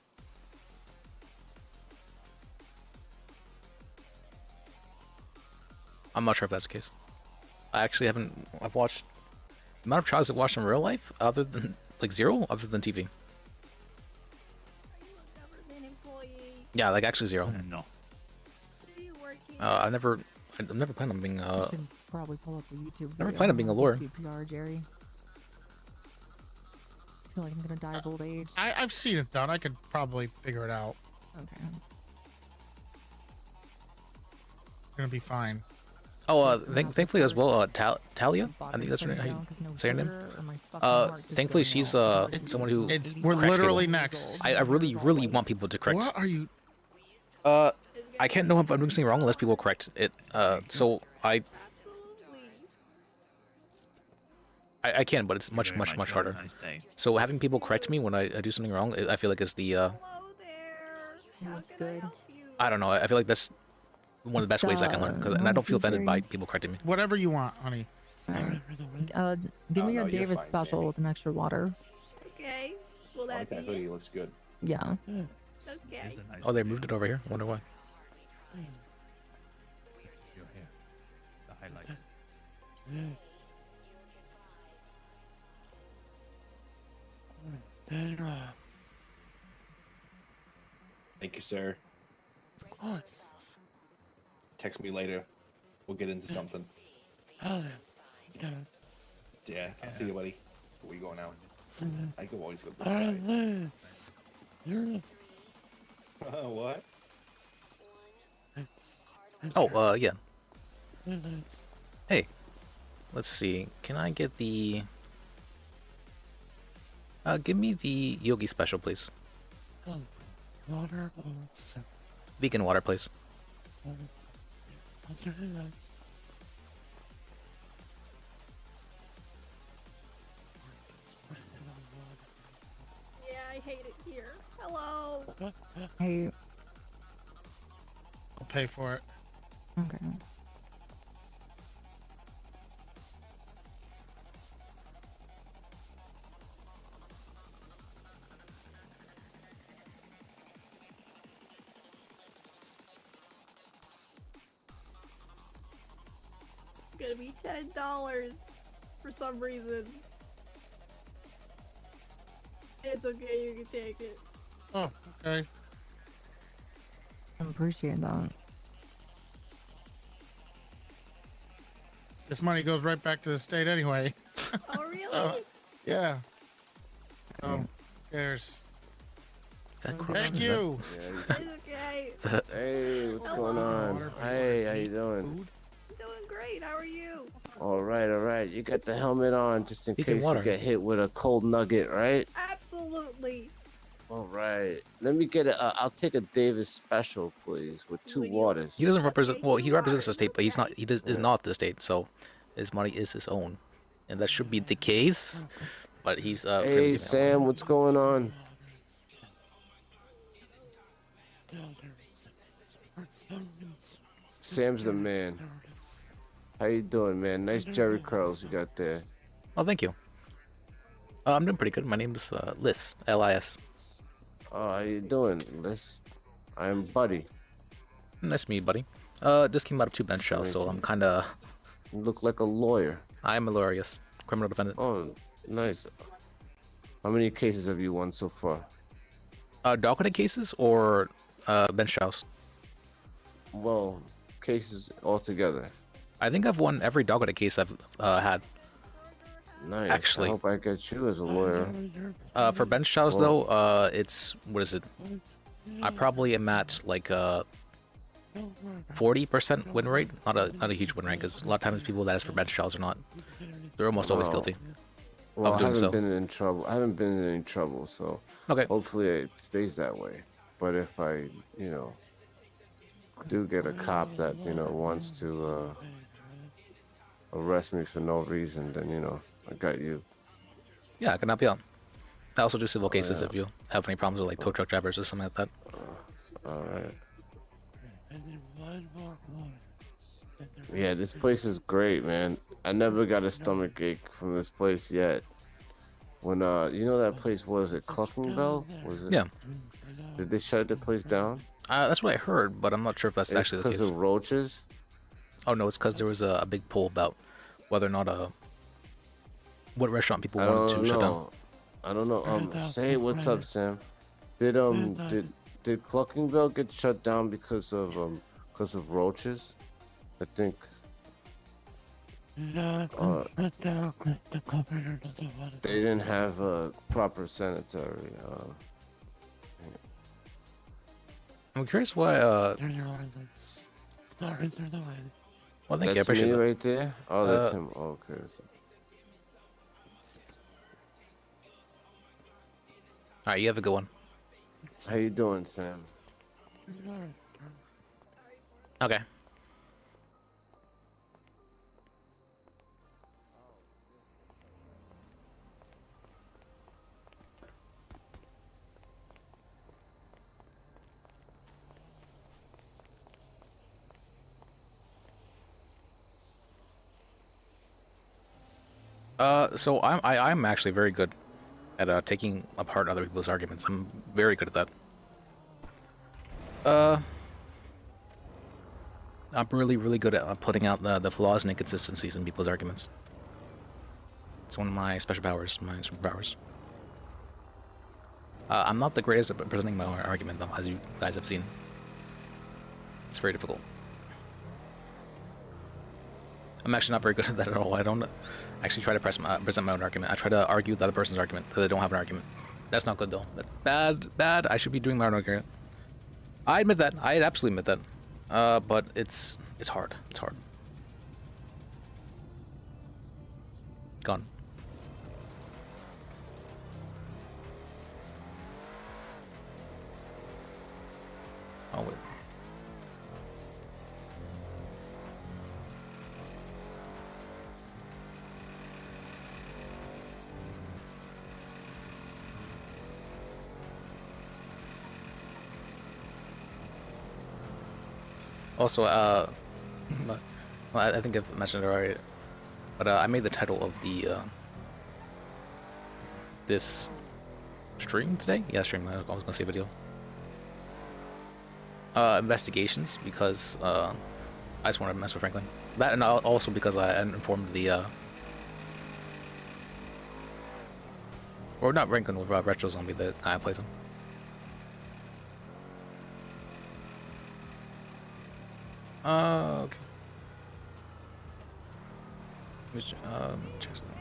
I'm not sure if that's the case. I actually haven't. I've watched the amount of trials I've watched in real life, other than like zero, other than TV. Yeah, like actually zero. No. I've never planned on being. You should probably pull up a YouTube. Never video planned on being a on lawyer. CPR, Jerry. I feel like I'm gonna die of old age. I've seen it done. I could probably figure it out. Okay. Gonna be fine. Oh, thankfully as well, Talia, I think that's her name. How you say her name? Thankfully she's someone who. We're corrects literally people. next. I really want people to correct. What are you? I can't know if I'm doing something wrong unless people correct it. So I can, but it's much harder. So having people correct me when I do something wrong, I feel like is the. That's good. I don't know. I feel like that's one of the best ways I can learn, and I don't feel offended by people correcting me. Whatever you want, honey. Give me your Davis special with an extra water. Okay. Will that be hoodie looks good. Yeah. Okay. Oh, they moved it over here. I wonder why. Your hair. The highlights. Thank you, sir. Text me later. We'll get into something. Yeah, I'll see you, buddy. Where we going now? I can always go this side. What? Oh, yeah. Hey, let's see. Can I get the... give me the Yogi special, please. Water. Vegan water, please. Yeah, I hate it here. Hello. Hey. I'll pay for it. Okay. It's gonna be $10 for some reason. It's okay, you can take it. Oh, okay. I appreciate that. This money goes right back to the state anyway. Oh, really? Yeah. Who cares? Is that Thank you. It's okay. Hey, what's going on? Hey, how you doing? I'm doing great. How are you? All right. You got the helmet on just in Vegan case water. you get hit with a cold nugget, right? Absolutely. All right. Let me get I'll take a Davis special, please, with 2 waters. He doesn't represent... Well, he represents the state, but he's not... He is not the state, so his money is his own. And that should be the case. But he's... Hey, Sam, what's going on? Sam's the man. How you doing, man? Nice Jerry curls you got there. Oh, thank you. I'm doing pretty good. My name's Liz. L-I-S. Oh, how you doing, Liz? I'm Buddy. Nice to meet you, buddy. Just came out of 2 bench trials, so I'm kind of... You look like a lawyer. I'm a lawyer, yes. Criminal defendant. Oh, nice. How many cases have you won so far? Docketed cases or bench trials? Well, cases altogether. I think I've won every docketed case I've had. Nice. Actually. I hope I get you as a lawyer. For bench trials, Well- though, it's... What is it? I probably am at, like, 40% win rate. Not a huge win rate, because a lot of times people that ask for bench trials are not... They're almost always Wow. guilty Well, of I doing haven't so. been in trouble. I haven't been in any trouble, so Okay. hopefully it stays that way. But if I, do get a cop that wants to arrest me for no reason, then I got you. Yeah, I can help you out. I also do civil cases yeah. if you have any problems with like tow truck drivers or something like that. All right. Yeah, this place is great, man. I never got a stomach ache from this place yet. When that place, what was it, Clucking Bell? Was it? Yeah. Did they shut the place down? That's what I heard, but I'm not sure if that's It's actually the case. because of roaches? Oh no, it's because there was a big poll about whether or not what restaurant people I wanted don't to shut down. know. I don't know. Say what's up, Sam. Did Clucking Bell get shut down because of roaches? I think. They didn't have a proper sanitary. I'm curious why. Well, thank you. I That's appreciate me that. right there. Oh, that's him. Okay. All right, you have a good one. How you doing, Sam? Okay. So I'm actually very good at taking apart other people's arguments. I'm very good at that. I'm really good at putting out the flaws and inconsistencies in people's arguments. It's one of my special powers, my superpowers. I'm not the greatest at presenting my argument, though, as you guys have seen. It's very difficult. I'm actually not very good at that at all. I don't actually try to present my own argument. I try to argue the other person's argument, that they don't have an argument. That's not good, though. That's bad. I should be doing my own argument. I admit that. I absolutely admit that. But it's hard. It's hard. Gone. Oh wait. Also, well, I think I've mentioned it already, but I made the title of the this stream today. Yeah, stream. I was gonna say video. Investigations, because I just wanted to mess with Franklin. That, and also because I informed the or not Franklin, with Retro Zombie that I plays him. Okay. Which check something.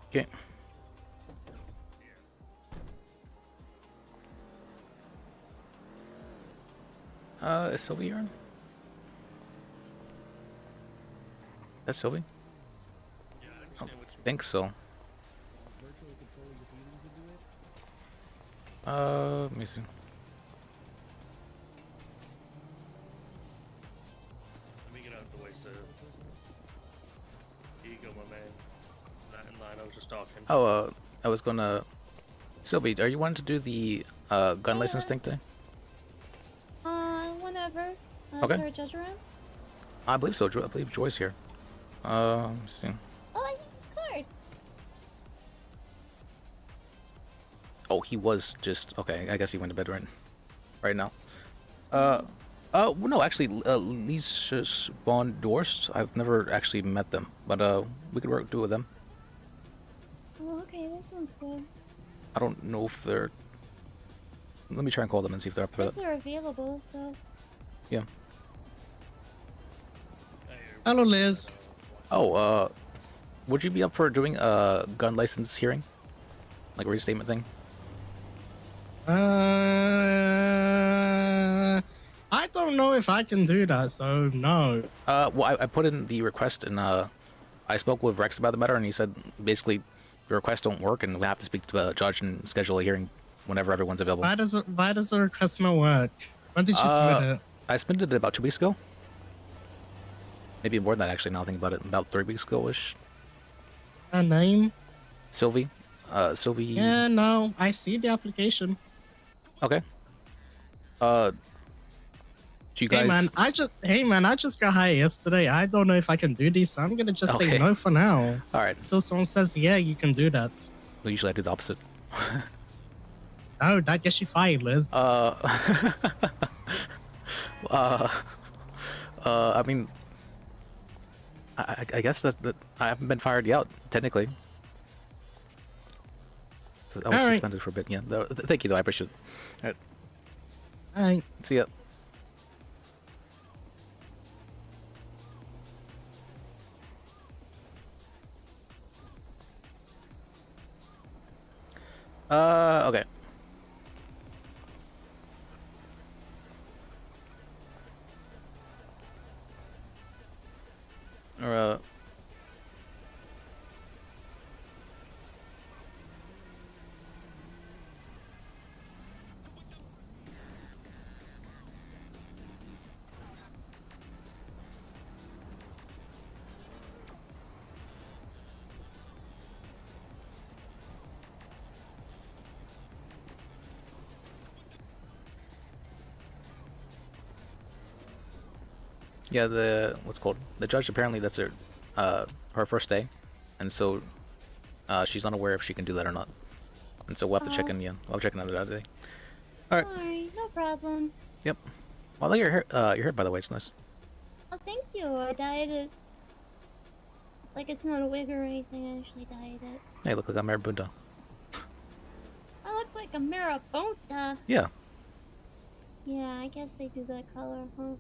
Okay. Is Sylvie here? That's Sylvie? I think so. Let me see. Let me get out of the way, so. Here you go, my man. Not in line, I was just talking. Oh, I was gonna... Sylvie, are you wanting to do the gun license thing today? Whenever. Okay. Is there a judge around? I believe so. I believe Joy's here. Let me see. Oh, I need his card. Oh, he was just... Okay, I guess he went to bed right now. Well, no, actually, Lisa's Von Dorst, I've never actually met them, but we could do with them. Oh, okay, that sounds good. I don't know if they're... Let me try and call them and see if they're up for Since that. they're available, so. Yeah. Hello, Liz. Oh, would you be up for doing a gun license hearing? Like a restatement thing? I don't know if I can do that, so no. Well, I put in the request, and I spoke with Rex about the matter, and he said basically the requests don't work, and we have to speak to a judge and schedule a hearing whenever everyone's available. Why does the request not work? When did you submit it? I submitted it about 2 weeks ago. Maybe more than that, actually, now I think about it. About 3 weeks ago-ish. Her name? Sylvie. Sylvie... Yeah, no, I see the application. Okay. Do you guys... Hey man, I just got hired yesterday. I don't know if I can do this, so I'm gonna just say no for now. Alright. So someone says, yeah, you can do that. Well, usually I do the opposite. Oh, that gets you fired, Liz. I mean... I guess that I haven't been fired yet, technically. So I was suspended for a bit, yeah. Thank you, though. I appreciate it. Alright. See ya. Okay. Yeah, what's it called? The judge, apparently that's her first day, and so she's unaware if she can do that or not. And so we'll have to check in. Yeah, I'll check in on that day. All right. Alright, no problem. Yep. Well, I like your hair, by the way. It's nice. Oh, thank you. I dyed it. Like it's not a wig or anything. I actually dyed it. Hey, look like a marabunta. I look like a marabunta. Yeah. Yeah, I guess they do that color, huh?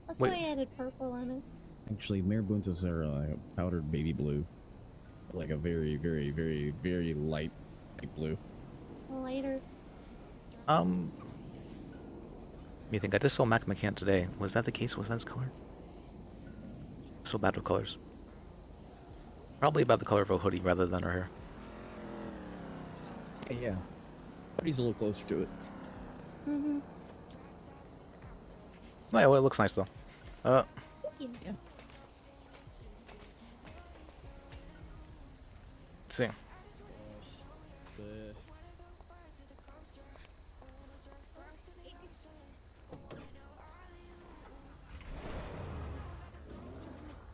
That's Wait. why I added purple on it. Actually, marabuntas are powdered baby blue. Like a very, very, very, very light blue. Later. You think I just saw Mac McCann today? Was that the case? Was that his color? So bad with colors. Probably about the color of a hoodie rather than her hair. Yeah. Hoodie's a little closer to it. Mm-hmm. Well, it looks nice though. Thank you. Yeah. Let's see.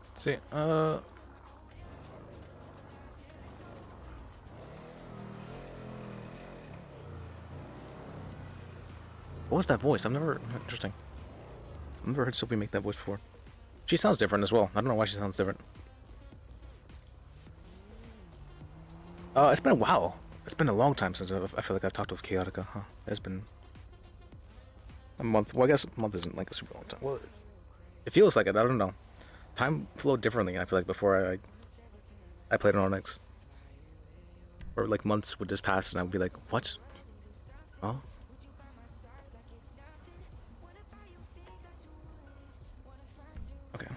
Let's see. What was that voice? Interesting. I've never heard Sophie make that voice before. She sounds different as well. I don't know why she sounds different. It's been a while. It's been a long time since I feel like I've talked with Chaotica, huh? It's been a month. Well, I guess a month isn't like a super long time. Well, it feels like it. I don't know. Time flowed differently, I feel like, before I played on Onx. Or like months would just pass and I would be like, what? Oh? Okay.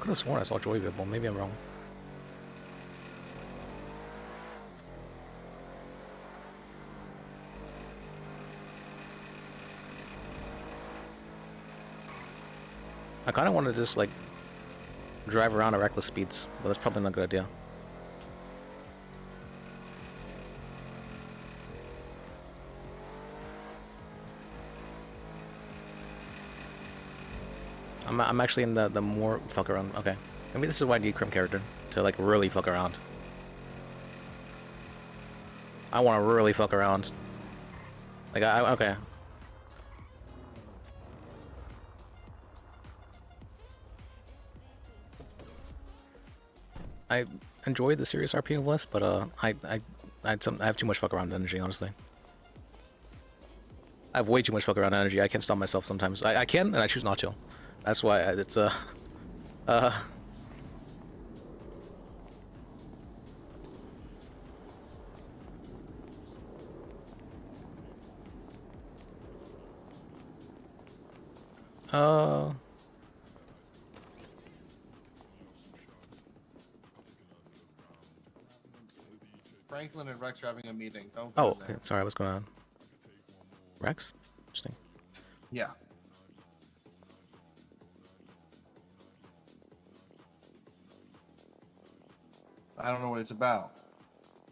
Could have sworn I saw Joy visible. Maybe I'm wrong. I kind of want to just like drive around at reckless speeds, but that's probably not a good idea. I'm actually in the more fuck around. Okay, maybe this is why I need Crim character to like really fuck around. I want to really fuck around. Like okay. I enjoy the serious RP less, but I have too much fuck around energy, honestly. I have way too much fuck around energy. I can't stop myself sometimes. I can, and I choose not to. That's why it's Franklin and Rex are having a meeting. Don't oh, go there. okay. Sorry, what's going on? Rex? Interesting. Yeah. I don't know what it's about.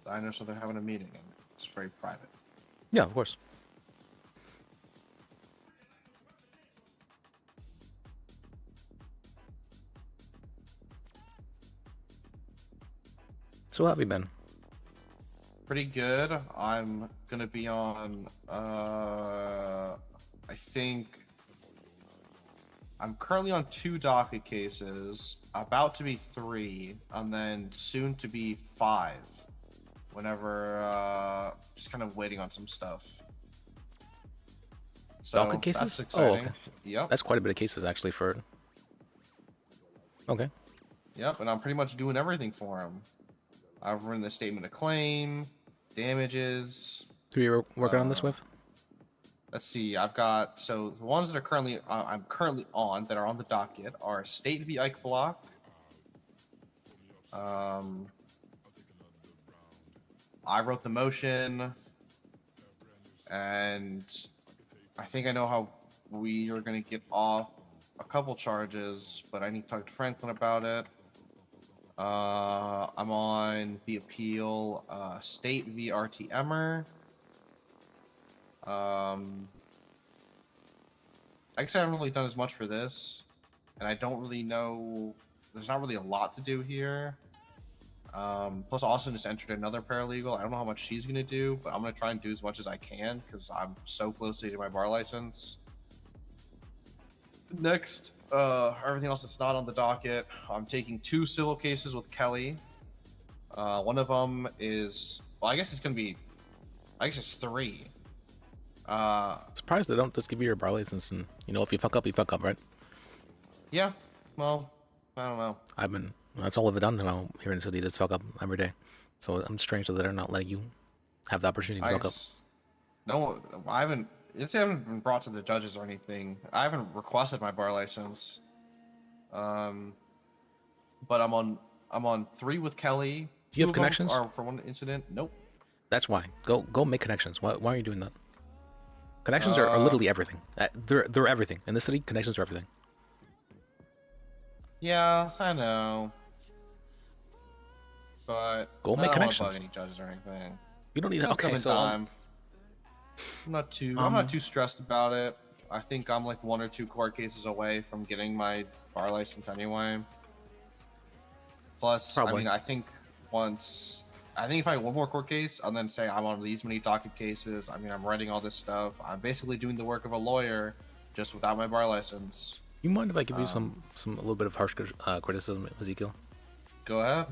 I know so they're having a meeting and it's very private. Yeah, of course. So how have you been? Pretty good. I'm gonna be on I think I'm currently on 2 docket cases, about to be 3, and then soon to be 5. Whenever just kind of waiting on some stuff. So Docket cases? that's exciting. Oh, okay. Yep. That's quite a bit of cases actually for. Okay. Yep, and I'm pretty much doing everything for him. I've written the statement of claim, damages. Who you're working on this with? Let's see. I've got the ones that are currently I'm currently on that are on the docket are State v. Ike Block. I wrote the motion, and I think I know how we are going to get off a couple charges, but I need to talk to Franklin about it. I'm on the appeal, State v. RT Emmer. I guess I haven't really done as much for this, and I don't really know. There's not really a lot to do here. Plus, Austin just entered another paralegal. I don't know how much she's gonna do, but I'm gonna try and do as much as I can because I'm so close to getting my bar license. Next, everything else that's not on the docket. I'm taking 2 civil cases with Kelly. One of them is, well, I guess it's gonna be, I guess it's 3. Surprised they don't just give you your bar license and, you know, if you fuck up, right? Yeah, well, I don't know. I've been That's all they've done now here in the city. Just fuck up every day. So I'm strange that they're not letting you have the opportunity to fuck up. No, I haven't. It's haven't been brought to the judges or anything. I haven't requested my bar license. But I'm on 3 with Kelly. Do you have 2 of them connections? are for one incident. Nope. That's why. Go make connections. Why are you doing that? Connections are literally everything. They're everything in the city. Connections are everything. Yeah, I know. But Go make I don't connections. want to bug any judges or anything. You don't need. It'll Okay, come in so time. I'm not too stressed about it. I think I'm like 1 or 2 court cases away from getting my bar license anyway. Plus, Probably. I mean, I think if I have 1 more court case, and then say I'm on these many docket cases. I mean, I'm writing all this stuff. I'm basically doing the work of a lawyer, just without my bar license. You mind if I give you a little bit of harsh criticism, Ezekiel? Go ahead.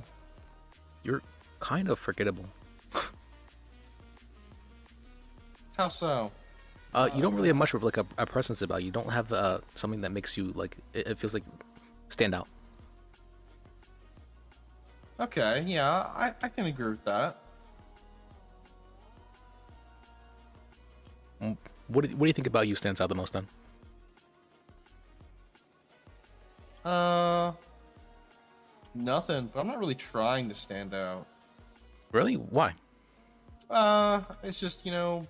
You're kind of forgettable. How so? You don't really have much of like a presence about you. You don't have something that makes you like it feels like stand out. Okay, yeah, I can agree with that. What do you think about you stands out the most then? Nothing. But I'm not really trying to stand out. Really? Why? It's just, I'm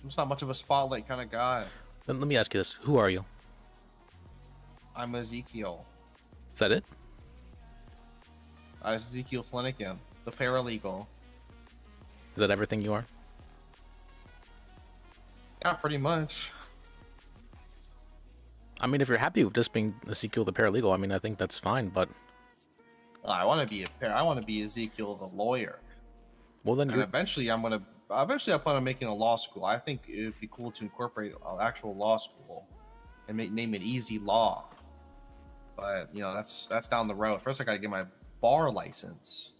just not much of a spotlight kind of guy. Then let me ask you this: who are you? I'm Ezekiel. Is that it? Ezekiel Flanagan, the paralegal. Is that everything you are? Yeah, pretty much. I mean, if you're happy with just being Ezekiel the paralegal, I mean, I think that's fine. But I want to be I want to be Ezekiel the lawyer. Well, then, and eventually I plan on making a law school. I think it would be cool to incorporate an actual law school and name it Easy Law. But that's down the road. First, I gotta get my bar license.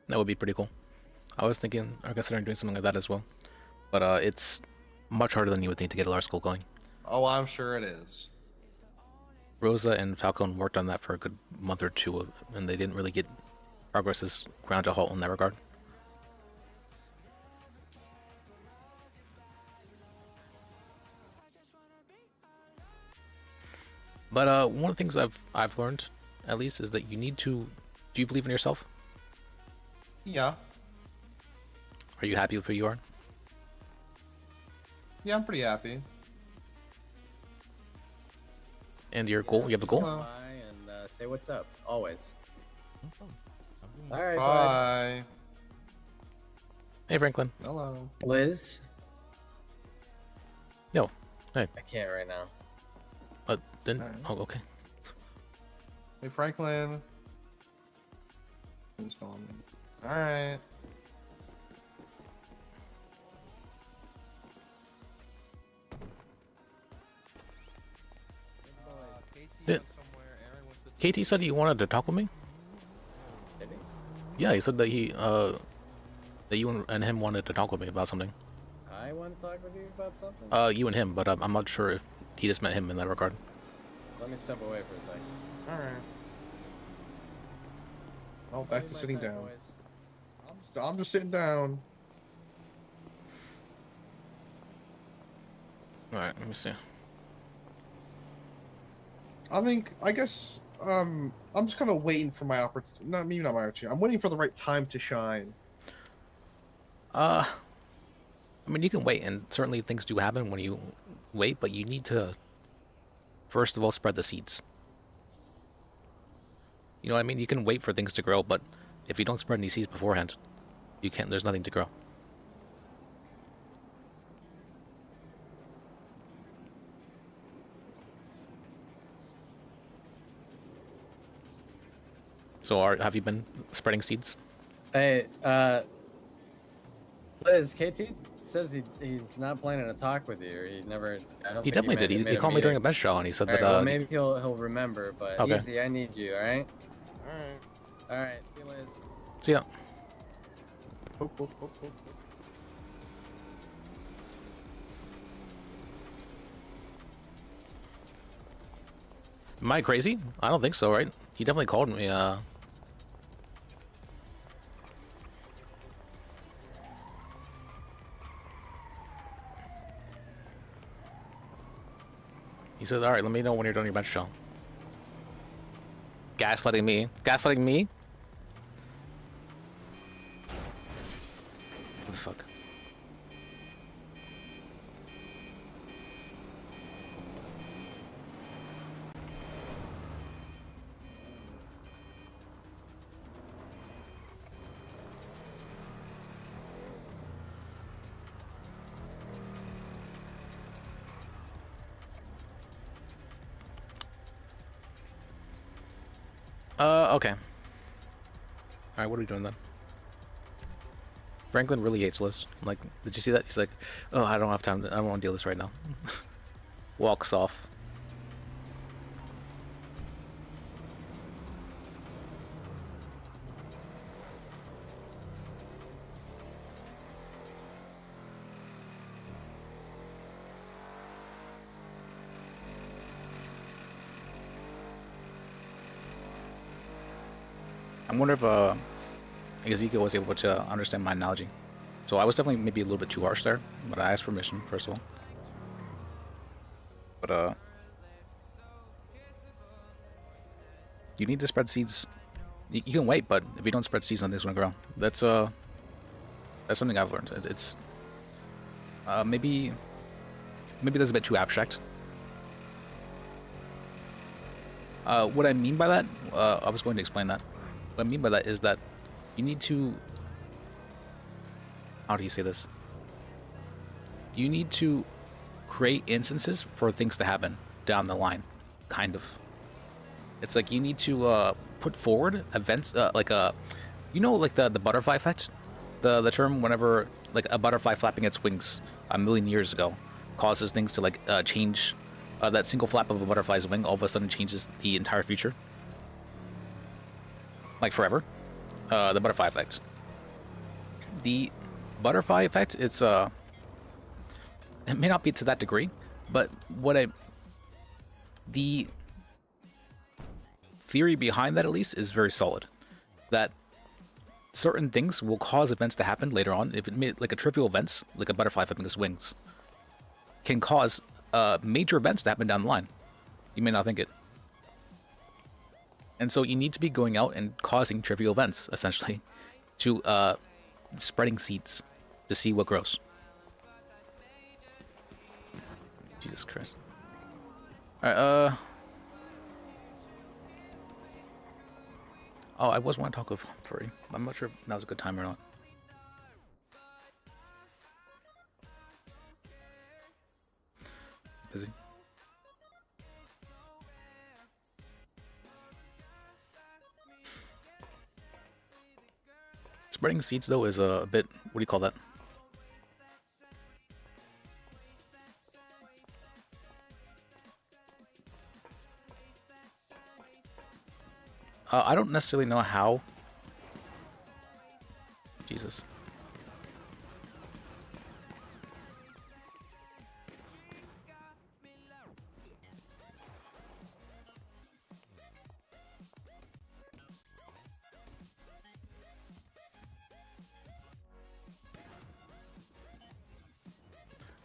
That would be pretty cool. I was thinking or considering doing something like that as well, but it's much harder than you would think to get a law school going. Oh, I'm sure it is. Rosa and Falcone worked on that for a good month or 2, and they didn't really get progress's ground to halt in that regard. But one of the things I've learned, at least, is that you need to. Do you believe in yourself? Yeah. Are you happy with who you are? Yeah, I'm pretty happy. And your goal? You have a goal? And say what's up, always. All right, bye. Hey, Franklin. Hello. Liz? No. Hey. I can't right now. Then. Oh, okay. Hey, Franklin. Who's calling me? All right. KT said he wanted to talk with me. Did he? Yeah, he said that that you and him wanted to talk with me about something. I want to talk with you about something? You and him, but I'm not sure if he just met him in that regard. Let me step away for a second. Alright. Oh, back to sitting down. I'm just sitting down. Alright, let me see. I guess, I'm just kind of waiting for my opportunity. Maybe not my opportunity. I'm waiting for the right time to shine. I mean, you can wait, and certainly things do happen when you wait, but you need to, first of all, spread the seeds. You know what I mean? You can wait for things to grow, but if you don't spread any seeds beforehand, there's nothing to grow. So have you been spreading seeds? Hey, Liz, KT says he's not planning to talk with you. Or he never. I don't. He think definitely did. He called me during a bench trial, and he said that. Well, maybe he'll remember. But Okay. Easy, I need you. All right. All right. All right. See you, Liz. See ya. Am I crazy? I don't think so, right? He definitely called me. He said, "All right, let me know when you're done your bench show." Gaslighting me. Gaslighting me. What the fuck? Okay. Alright, what are we doing then? Franklin really hates Liz. I'm like, did you see that? He's like, oh, I don't have time. I don't want to deal with this right now. Walks off. I wonder if Ezekiel was able to understand my analogy. So I was definitely maybe a little bit too harsh there, but I asked permission first of all. But you need to spread seeds. You can wait, but if you don't spread seeds, nothing's gonna grow. That's something I've learned. It's maybe that's a bit too abstract. What I mean by that, I was going to explain that. What I mean by that is that you need to, how do you say this? You need to create instances for things to happen down the line, kind of. It's like you need to put forward events, like like the butterfly effect, the term whenever like a butterfly flapping its wings a million years ago causes things to like change. That single flap of a butterfly's wing all of a sudden changes the entire future. Like forever. The butterfly effect. The butterfly effect, it may not be to that degree, but the theory behind that at least is very solid. That certain things will cause events to happen later on. If it made like a trivial events, like a butterfly flapping its wings, can cause major events to happen down the line. You may not think it. And so you need to be going out and causing trivial events, essentially, to spreading seeds to see what grows. Jesus Christ. Alright, oh, I was want to talk with Furry. I'm not sure if now's a good time or not. Busy. Spreading seeds, though, is a bit... What do you call that? I don't necessarily know how. Jesus.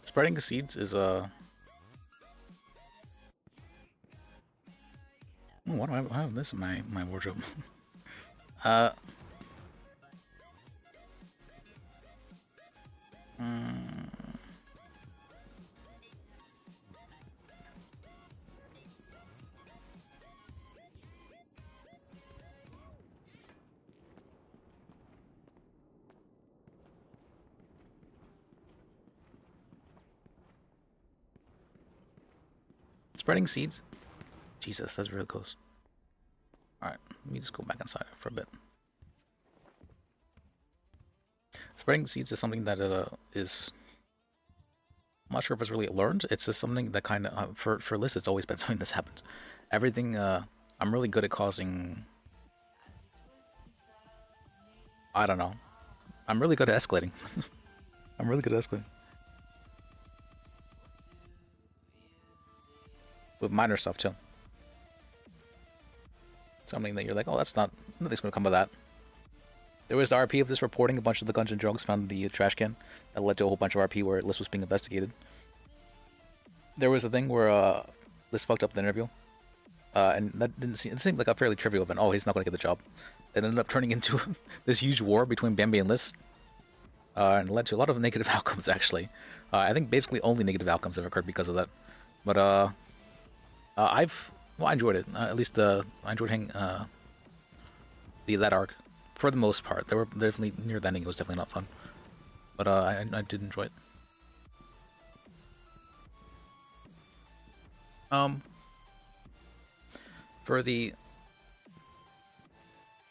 Spreading seeds is a... Oh, why do I have this in my wardrobe? Spreading seeds? Jesus, that's really close. Alright, let me just go back inside for a bit. Spreading seeds is something that is... I'm not sure if it's really learned. It's just something that kind of... for Liz, it's always been something that's happened. Everything... I'm really good at causing... I don't know. I'm really good at escalating. I'm really good at escalating. With minor stuff, too. Something that you're like, oh, that's not, nothing's gonna come of that. There was the RP of this reporting a bunch of the guns and drugs found in the trash can that led to a whole bunch of RP where Liz was being investigated. There was a thing where Liz fucked up the interview, and that didn't seem, it seemed like a fairly trivial event. Oh, he's not gonna get the job. It ended up turning into this huge war between Bambi and Liz, and led to a lot of negative outcomes actually. I think basically only negative outcomes have occurred because of that. But I enjoyed it. At least I enjoyed that arc for the most part. There were definitely near the ending. It was definitely not fun, but I did enjoy it.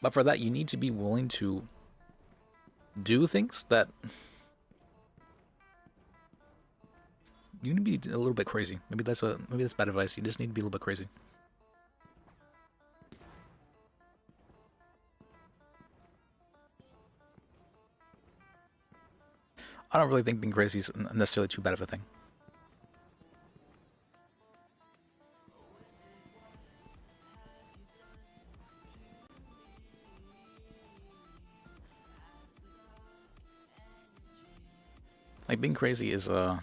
But for that you need to be willing to do things that you need to be a little bit crazy. Maybe that's bad advice. You just need to be a little bit crazy. I don't really think being crazy is necessarily too bad of a thing. Like, being crazy is it's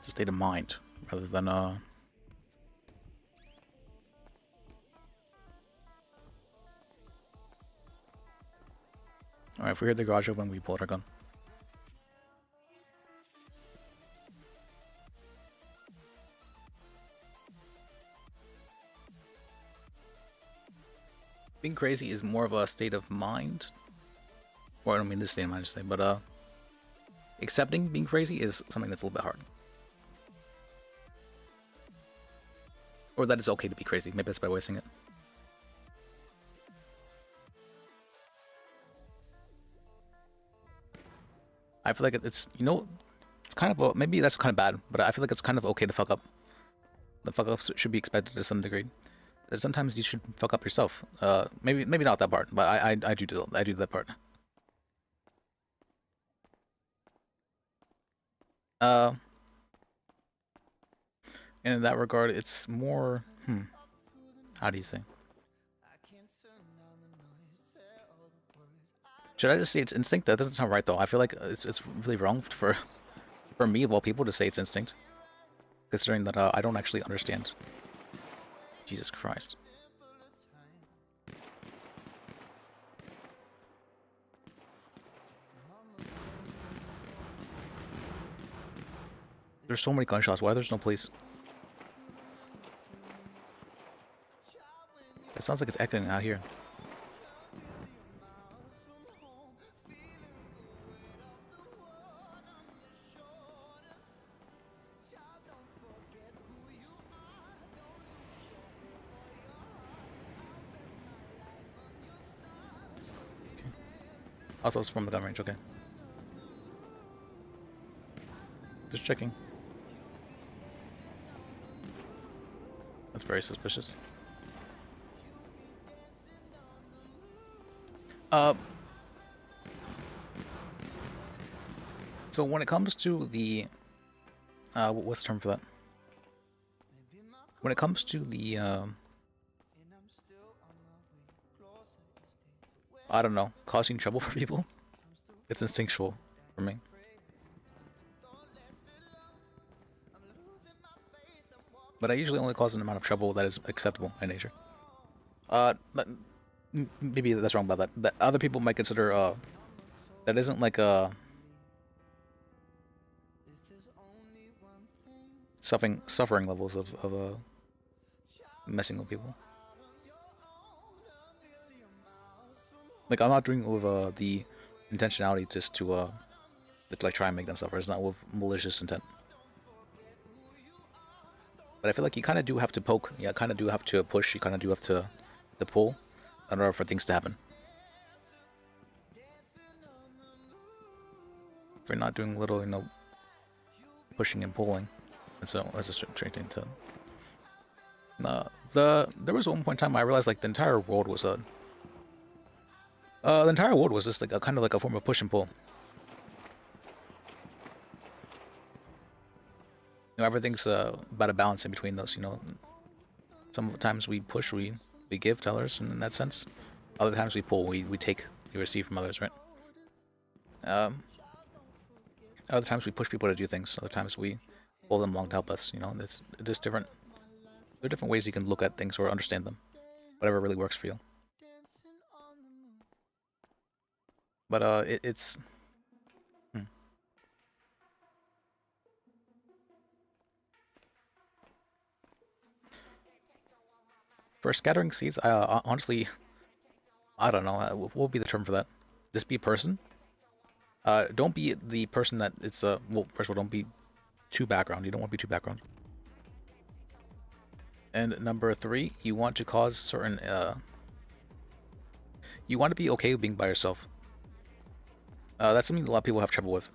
a state of mind rather than Alright, if we hear the garage open, we pull our gun. Being crazy is more of a state of mind. Or I don't mean this state of mind, I should say, but accepting being crazy is something that's a little bit hard. Or that it's okay to be crazy. Maybe that's a better way of saying it. I feel like it's, you know, it's kind of, maybe that's kind of bad, but I feel like it's kind of okay to fuck up. The fuck ups should be expected to some degree. That sometimes you should fuck up yourself. Maybe not that part, but I do that part. And in that regard, it's more, how do you say? Should I just say it's instinct? That doesn't sound right though. I feel like it's really wrong for me of all people to say it's instinct, considering that I don't actually understand. Jesus Christ. There's so many gunshots. Why there's no police? It sounds like it's echoing out here. Also, it's from the gun range, okay. Just checking. That's very suspicious. So when it comes to the, what's the term for that? When it comes to the, I don't know, causing trouble for people, it's instinctual for me. But I usually only cause an amount of trouble that is acceptable in nature. Maybe that's wrong about that. That other people might consider, that isn't like suffering levels of messing with people. Like, I'm not doing it with the intentionality just to like try and make them suffer. It's not with malicious intent. But I feel like you kind of do have to poke. You kind of do have to push. You kind of do have to pull in order for things to happen. If you're not doing little, you know, pushing and pulling, that's a straight thing to. There was one point in time I realized like the entire world was just like a kind of like a form of push and pull. You know, everything's about a balance in between those. You know, sometimes we push, we we give to others in that sense. Other times we pull, we take, we receive from others, right? Other times we push people to do things. Other times we pull them along to help us. You know, it's just different. There are different ways you can look at things or understand them. Whatever really works for you. But it's. For scattering seeds, honestly, I don't know. What would be the term for that? Just be a person. Don't be the person that it's well, first of all, don't be too background. You don't want to be too background. And number 3, you want to cause certain you want to be okay with being by yourself. That's something a lot of people have trouble with.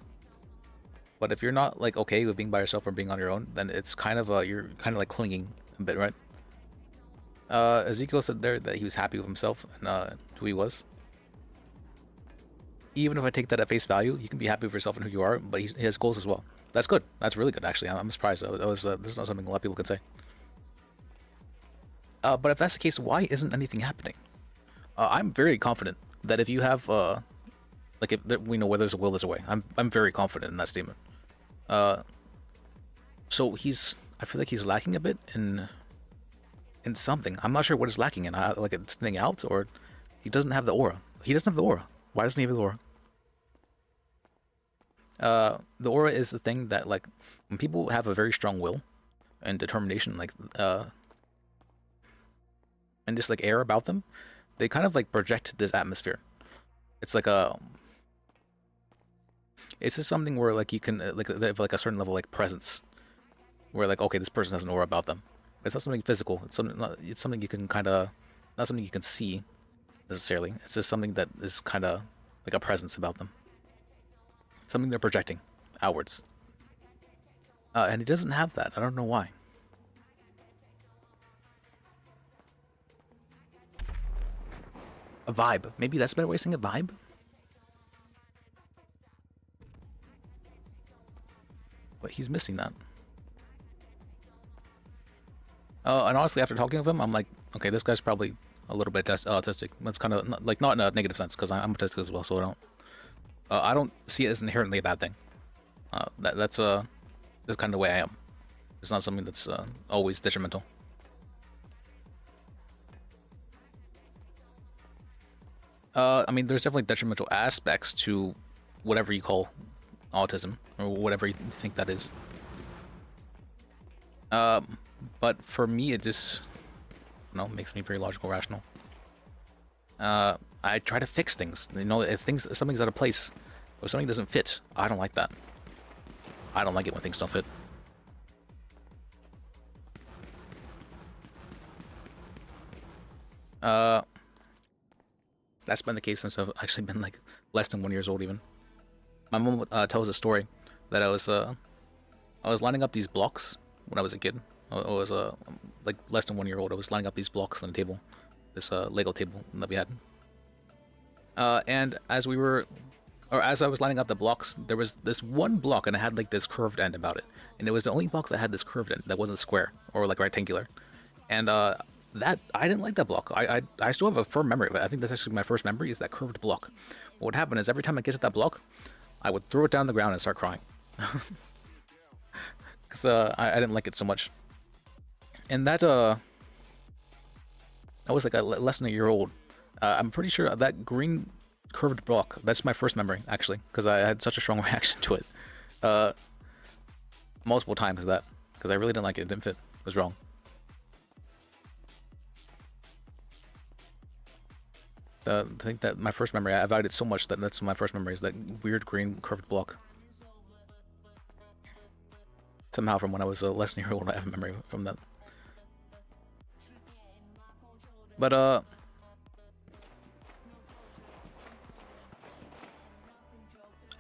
But if you're not like okay with being by yourself or being on your own, then it's kind of you're kind of like clinging a bit, right? Ezekiel said there that he was happy with himself and who he was. Even if I take that at face value, you can be happy with yourself and who you are, but he has goals as well. That's good. That's really good, actually. I'm surprised. This is not something a lot of people could say. But if that's the case, why isn't anything happening? I'm very confident that if you have, like, if we know where there's a will, there's a way. I'm very confident in that statement. So I feel like he's lacking a bit in something. I'm not sure what he's lacking in. Like it's standing out, or he doesn't have the aura. He doesn't have the aura. Why doesn't he have the aura? The aura is the thing that, like, when people have a very strong will and determination, like, and just like air about them, they kind of like project this atmosphere. It's like it's just something where like you can like they have like a certain level like presence, where like, okay, this person has an aura about them. It's not something physical. It's something you can kind of, not something you can see necessarily. It's just something that is kind of like a presence about them. Something they're projecting outwards. And he doesn't have that. I don't know why. A vibe. Maybe that's a better way of saying a vibe? But he's missing that. And honestly, after talking with him, I'm like, okay, this guy's probably a little bit autistic. That's kind of like not in a negative sense, because I'm autistic as well, so I don't see it as inherently a bad thing. That's kind of the way I am. It's not something that's always detrimental. I mean, there's definitely detrimental aspects to whatever you call autism, or whatever you think that is. But for me, it just, makes me very logical, rational. I try to fix things. You know, if something's out of place, or if something doesn't fit, I don't like that. I don't like it when things don't fit. That's been the case since I've actually been like less than 1 year old even. My mom tells a story that I was lining up these blocks when I was a kid. I was like less than 1 year old. I was lining up these blocks on the table, this Lego table that we had. And as I was lining up the blocks, there was this one block and it had like this curved end about it. And it was the only block that had this curved end that wasn't square or like rectangular. And that I didn't like that block. I still have a firm memory of it. I think that's actually my first memory, is that curved block. What would happen is every time I get to that block, I would throw it down on the ground and start crying. Because I didn't like it so much. And that I was like less than a year old. I'm pretty sure that green curved block, that's my first memory, actually, because I had such a strong reaction to it. Multiple times that, because I really didn't like it. It didn't fit. It was wrong. I think that my first memory, I valued it so much that that's my first memory, is that weird green curved block. Somehow from when I was less than a year old, I have a memory from that. But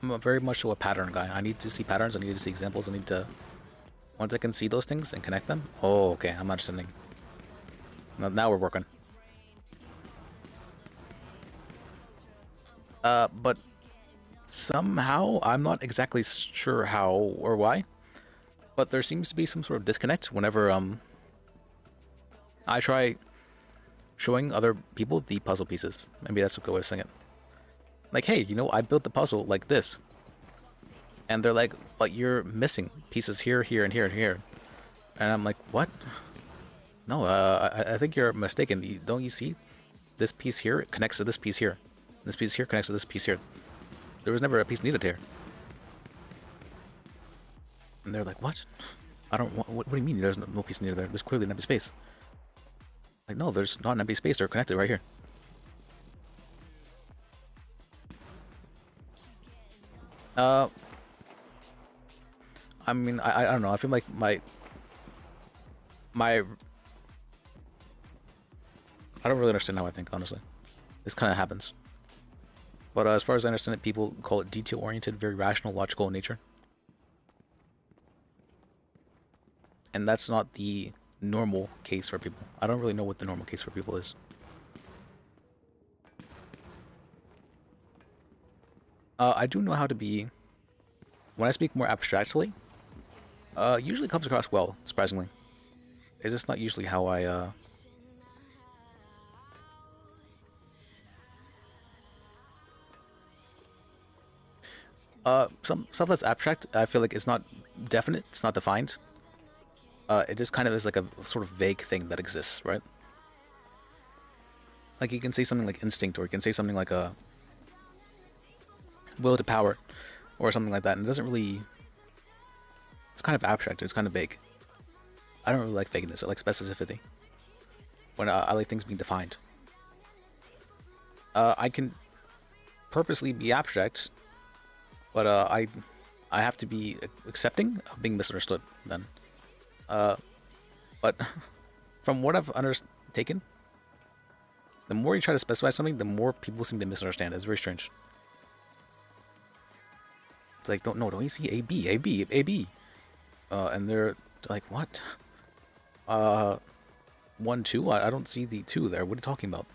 I'm very much so a pattern guy. I need to see patterns, I need to see examples, I need to, once I can see those things and connect them, oh, okay, I'm understanding. Now we're working. But somehow, I'm not exactly sure how or why, but there seems to be some sort of disconnect whenever I try showing other people the puzzle pieces. Maybe that's a good way of saying it. Like, hey, you know, I built the puzzle like this. And they're like, but you're missing pieces here, here, and here, and here. And I'm like, what? No, I think you're mistaken. Don't you see? This piece here connects to this piece here. This piece here connects to this piece here. There was never a piece needed here. And they're like, what? I don't want, what do you mean there's no piece needed there? There's clearly an empty space. Like, no, there's not an empty space. They're connected right here. I mean, I don't know. I feel like my I don't really understand how I think, honestly. This kind of happens. But as far as I understand it, people call it detail-oriented, very rational, logical in nature. And that's not the normal case for people. I don't really know what the normal case for people is. I do know how to be... When I speak more abstractly, usually comes across well, surprisingly. It's just not usually how I... some stuff that's abstract, I feel like it's not definite, it's not defined. It just kind of is like a sort of vague thing that exists, right? Like you can say something like instinct, or you can say something like a will to power, or something like that, and it doesn't really... It's kind of abstract, it's kind of vague. I don't really like vagueness, I like specificity. When I like things being defined. I can purposely be abstract, but I have to be accepting of being misunderstood then. But from what I've undertaken, the more you try to specify something, the more people seem to misunderstand. It's very strange. It's like, don't you see A, B, A, B, A, B? And they're like, what? 1, 2? I don't see the 2 there. What are you talking about?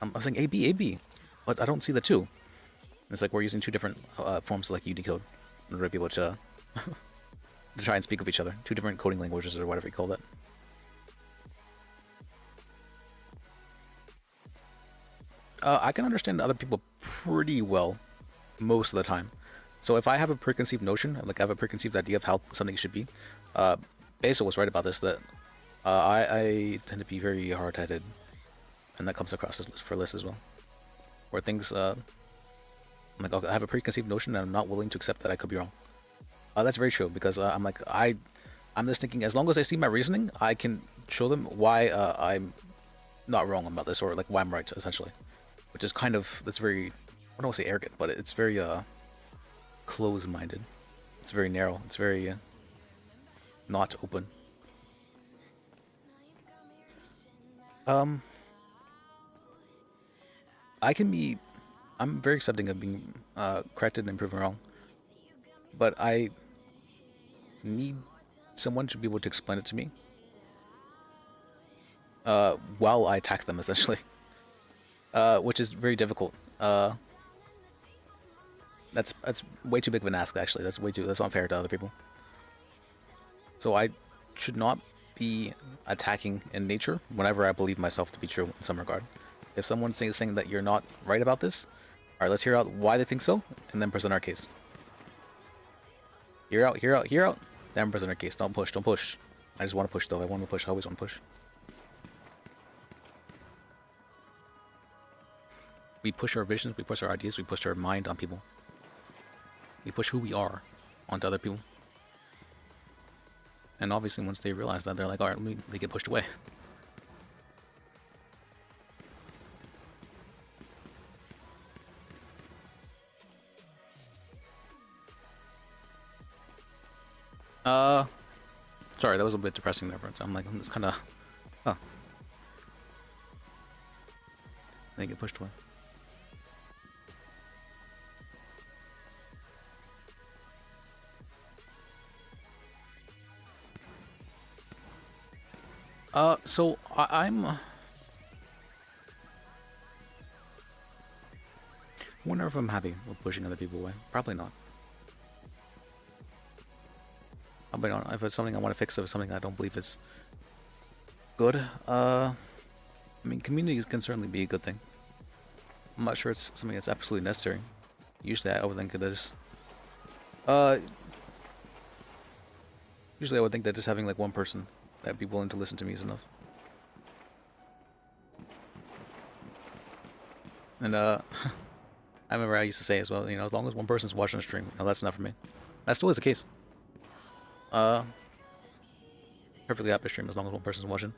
I'm saying A, B, A, B, but I don't see the 2. And it's like we're using 2 different forms of like Unicode in order to be able to to try and speak with each other. 2 different coding languages or whatever you call that. I can understand other people pretty well most of the time. So if I have a preconceived notion, like I have a preconceived idea of how something should be, Basil was right about this, that I tend to be very hard-headed, and that comes across for Liz as well. Where things, like I have a preconceived notion and I'm not willing to accept that I could be wrong. That's very true, because I'm like, I'm just thinking, as long as I see my reasoning, I can show them why I'm not wrong about this, or like why I'm right, essentially. Which is kind of, that's very, I don't want to say arrogant, but it's very close-minded. It's very narrow. It's very not open. I'm very accepting of being corrected and proven wrong, but I need someone to be able to explain it to me while I attack them, essentially, which is very difficult. That's way too big of an ask, actually. That's not fair to other people. So I should not be attacking in nature whenever I believe myself to be true in some regard. If someone's saying that you're not right about this, alright, let's hear out why they think so, and then present our case. Hear out, then present our case. Don't push. I just want to push, though. I always want to push. We push our visions, we push our ideas, we push our mind on people. We push who we are onto other people. And obviously once they realize that, they're like, alright, they get pushed away. Sorry, that was a bit depressing reference. I'm like, it's kind of, They get pushed away. So I'm... I wonder if I'm happy with pushing other people away. Probably not. Probably not. If it's something I want to fix, if it's something I don't believe is good, I mean, community can certainly be a good thing. I'm not sure it's something that's absolutely necessary. Usually I would think that usually I would think that just having like one person that'd be willing to listen to me is enough. And I remember I used to say as well, you know, as long as one person's watching the stream, you know, that's enough for me. That still is the case. Perfectly happy to stream as long as one person's watching.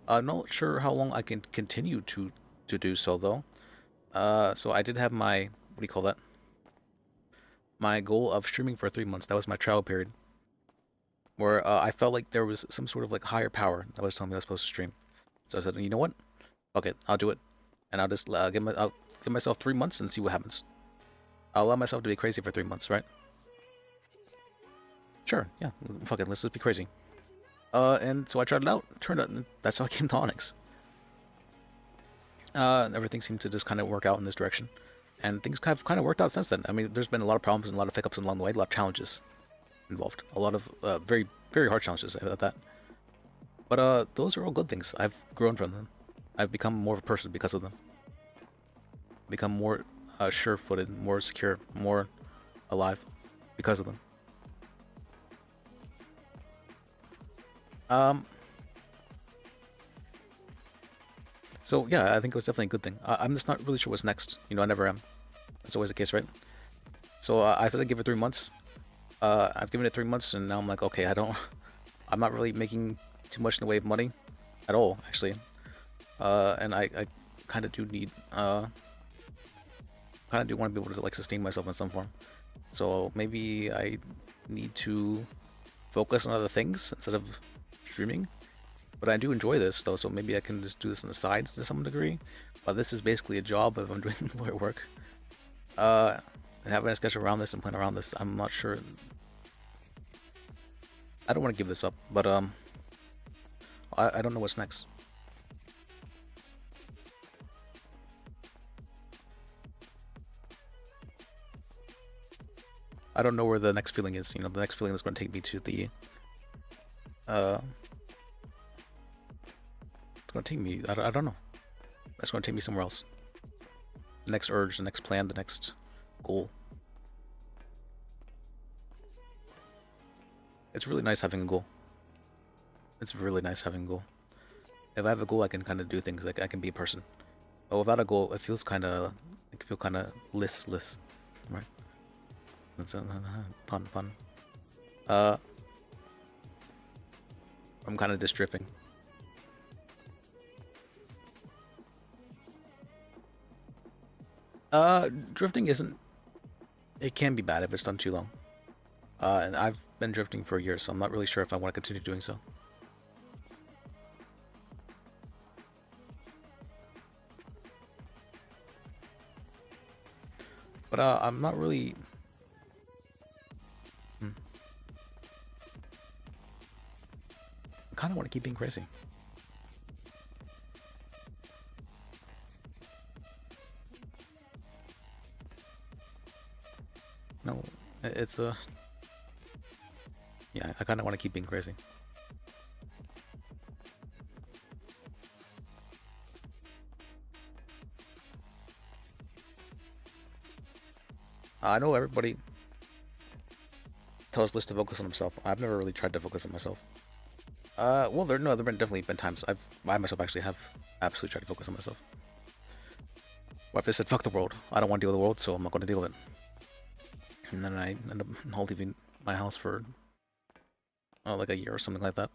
I'm not sure how long I can continue to do so though. So I did have my, what do you call that? My goal of streaming for 3 months. That was my trial period, where I felt like there was some sort of like higher power that was telling me I was supposed to stream. So I said, you know what? Okay, I'll do it, and I'll just I'll give myself 3 months and see what happens. I'll allow myself to be crazy for 3 months, right? Sure, yeah. Fuck it, let's just be crazy. And so I tried it out. Turned out that's how I came to Onx. Everything seemed to just kind of work out in this direction, and things have kind of worked out since then. I mean, there's been a lot of problems and a lot of hiccups along the way, a lot of challenges involved, a lot of very, very hard challenges at that. But those are all good things. I've grown from them. I've become more of a person because of them. Become more sure-footed, more secure, more alive because of them. So yeah, I think it was definitely a good thing. I'm just not really sure what's next. You know, I never am. That's always the case, right? So I said I'd give it 3 months. I've given it 3 months, and now I'm like, okay, I'm not really making too much in the way of money at all, actually. And I kind of do need, kind of do want to be able to like sustain myself in some form. So maybe I need to focus on other things instead of streaming. But I do enjoy this though, so maybe I can just do this on the sides to some degree. But this is basically a job if I'm doing more work. And having a schedule around this and plan around this, I'm not sure. I don't want to give this up, but I don't know what's next. I don't know where the next feeling is. You know, the next feeling is going to take me to the it's going to take me, I don't know. It's going to take me somewhere else. The next urge, the next plan, the next goal. It's really nice having a goal. It's really nice having a goal. If I have a goal, I can kind of do things. Like I can be a person. But without a goal, it feels kind of, it can feel kind of listless, right? That's a pun. I'm kind of just drifting. Drifting isn't. It can be bad if it's done too long. And I've been drifting for years, so I'm not really sure if I want to continue doing so. But I'm not really. I kind of want to keep being crazy. No, it's a. Yeah, I kind of want to keep being crazy. I know everybody tells Liz to focus on himself. I've never really tried to focus on myself. Well, there've definitely been times I myself actually have absolutely tried to focus on myself. What if I said, fuck the world, I don't want to deal with the world, so I'm not going to deal with it. And then I end up not leaving my house for, like a year or something like that.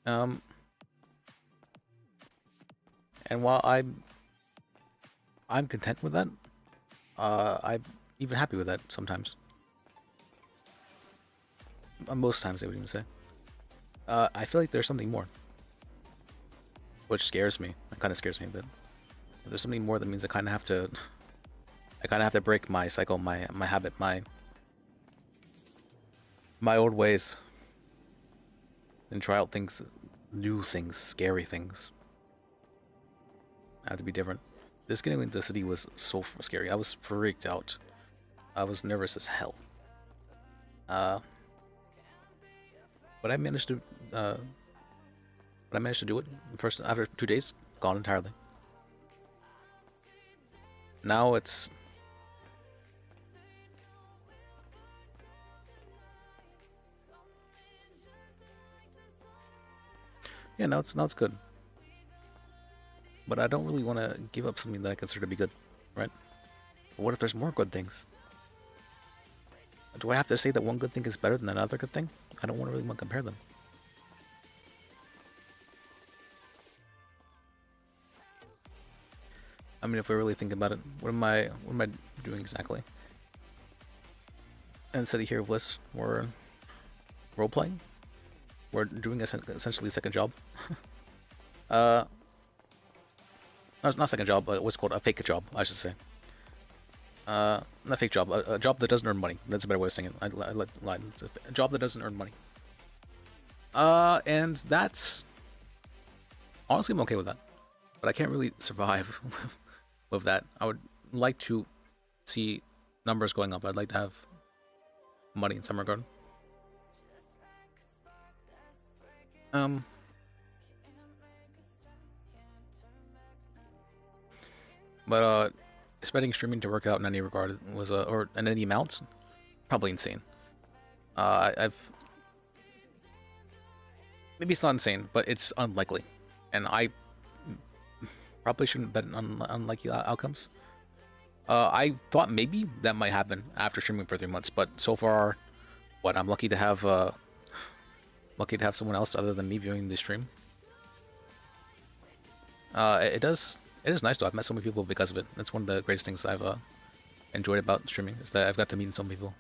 And while I'm content with that, I'm even happy with that sometimes. Most times, I would even say. I feel like there's something more, which scares me. It kind of scares me a bit. If there's something more, that means I kind of have to break my cycle, my habit, my old ways, and try out things, new things, scary things. I have to be different. This getting into the city was so scary. I was freaked out. I was nervous as hell. But I managed to do it first after 2 days, gone entirely. Now it's yeah, now it's good. But I don't really want to give up something that I consider to be good, right? But what if there's more good things? Do I have to say that one good thing is better than another good thing? I don't really want to compare them. I mean, if we really think about it, what am I doing exactly? Instead of here of lists, we're role playing. We're doing essentially a second job. No, it's not a second job. What's called a fake job, I should say. Not a fake job. A job that doesn't earn money. That's a better way of saying it. I lied. It's a job that doesn't earn money. And that's honestly, I'm okay with that. But I can't really survive with that. I would like to see numbers going up. I'd like to have money in some regard. But expecting streaming to work out in any regard was or in any amounts, probably insane. I've maybe it's not insane, but it's unlikely, and I probably shouldn't bet on unlikely outcomes. I thought maybe that might happen after streaming for 3 months, but so far, I'm lucky to have someone else other than me viewing the stream. It is nice though. I've met so many people because of it. That's one of the greatest things I've enjoyed about streaming is that I've got to meet some people.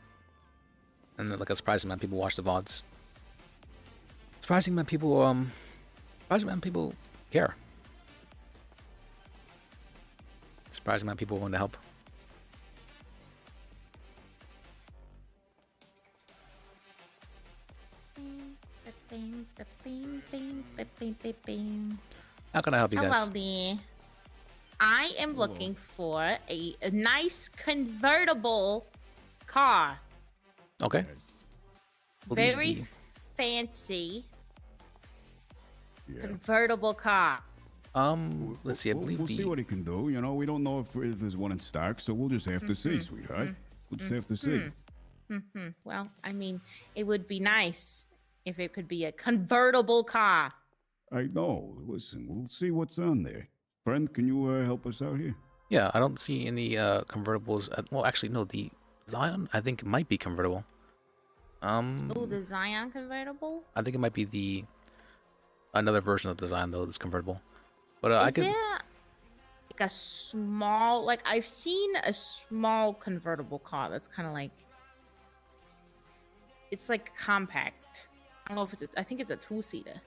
And like a surprising amount of people watch the VODs. Surprising amount of people care. Surprising amount of people want to help. How can I help you guys? Hello there. I am looking for a nice convertible car. Okay. Very fancy convertible car. Let's see. I believe we'll see what he can do. You know, we don't know if there's one in stock, so we'll just have to see, sweetheart. We'll just have to see. Well, I mean, it would be nice if it could be a convertible car. I know. Listen, we'll see what's on there. Friend, can you help us out here? Yeah, I don't see any convertibles. Well, actually, no. The Zion, I think, might be convertible. Oh, the Zion convertible? I think it might be another version of the Zion though that's convertible. But Is there like a small, like I've seen a small convertible car that's kind of like, it's like compact. I don't know if I think it's a 2-seater.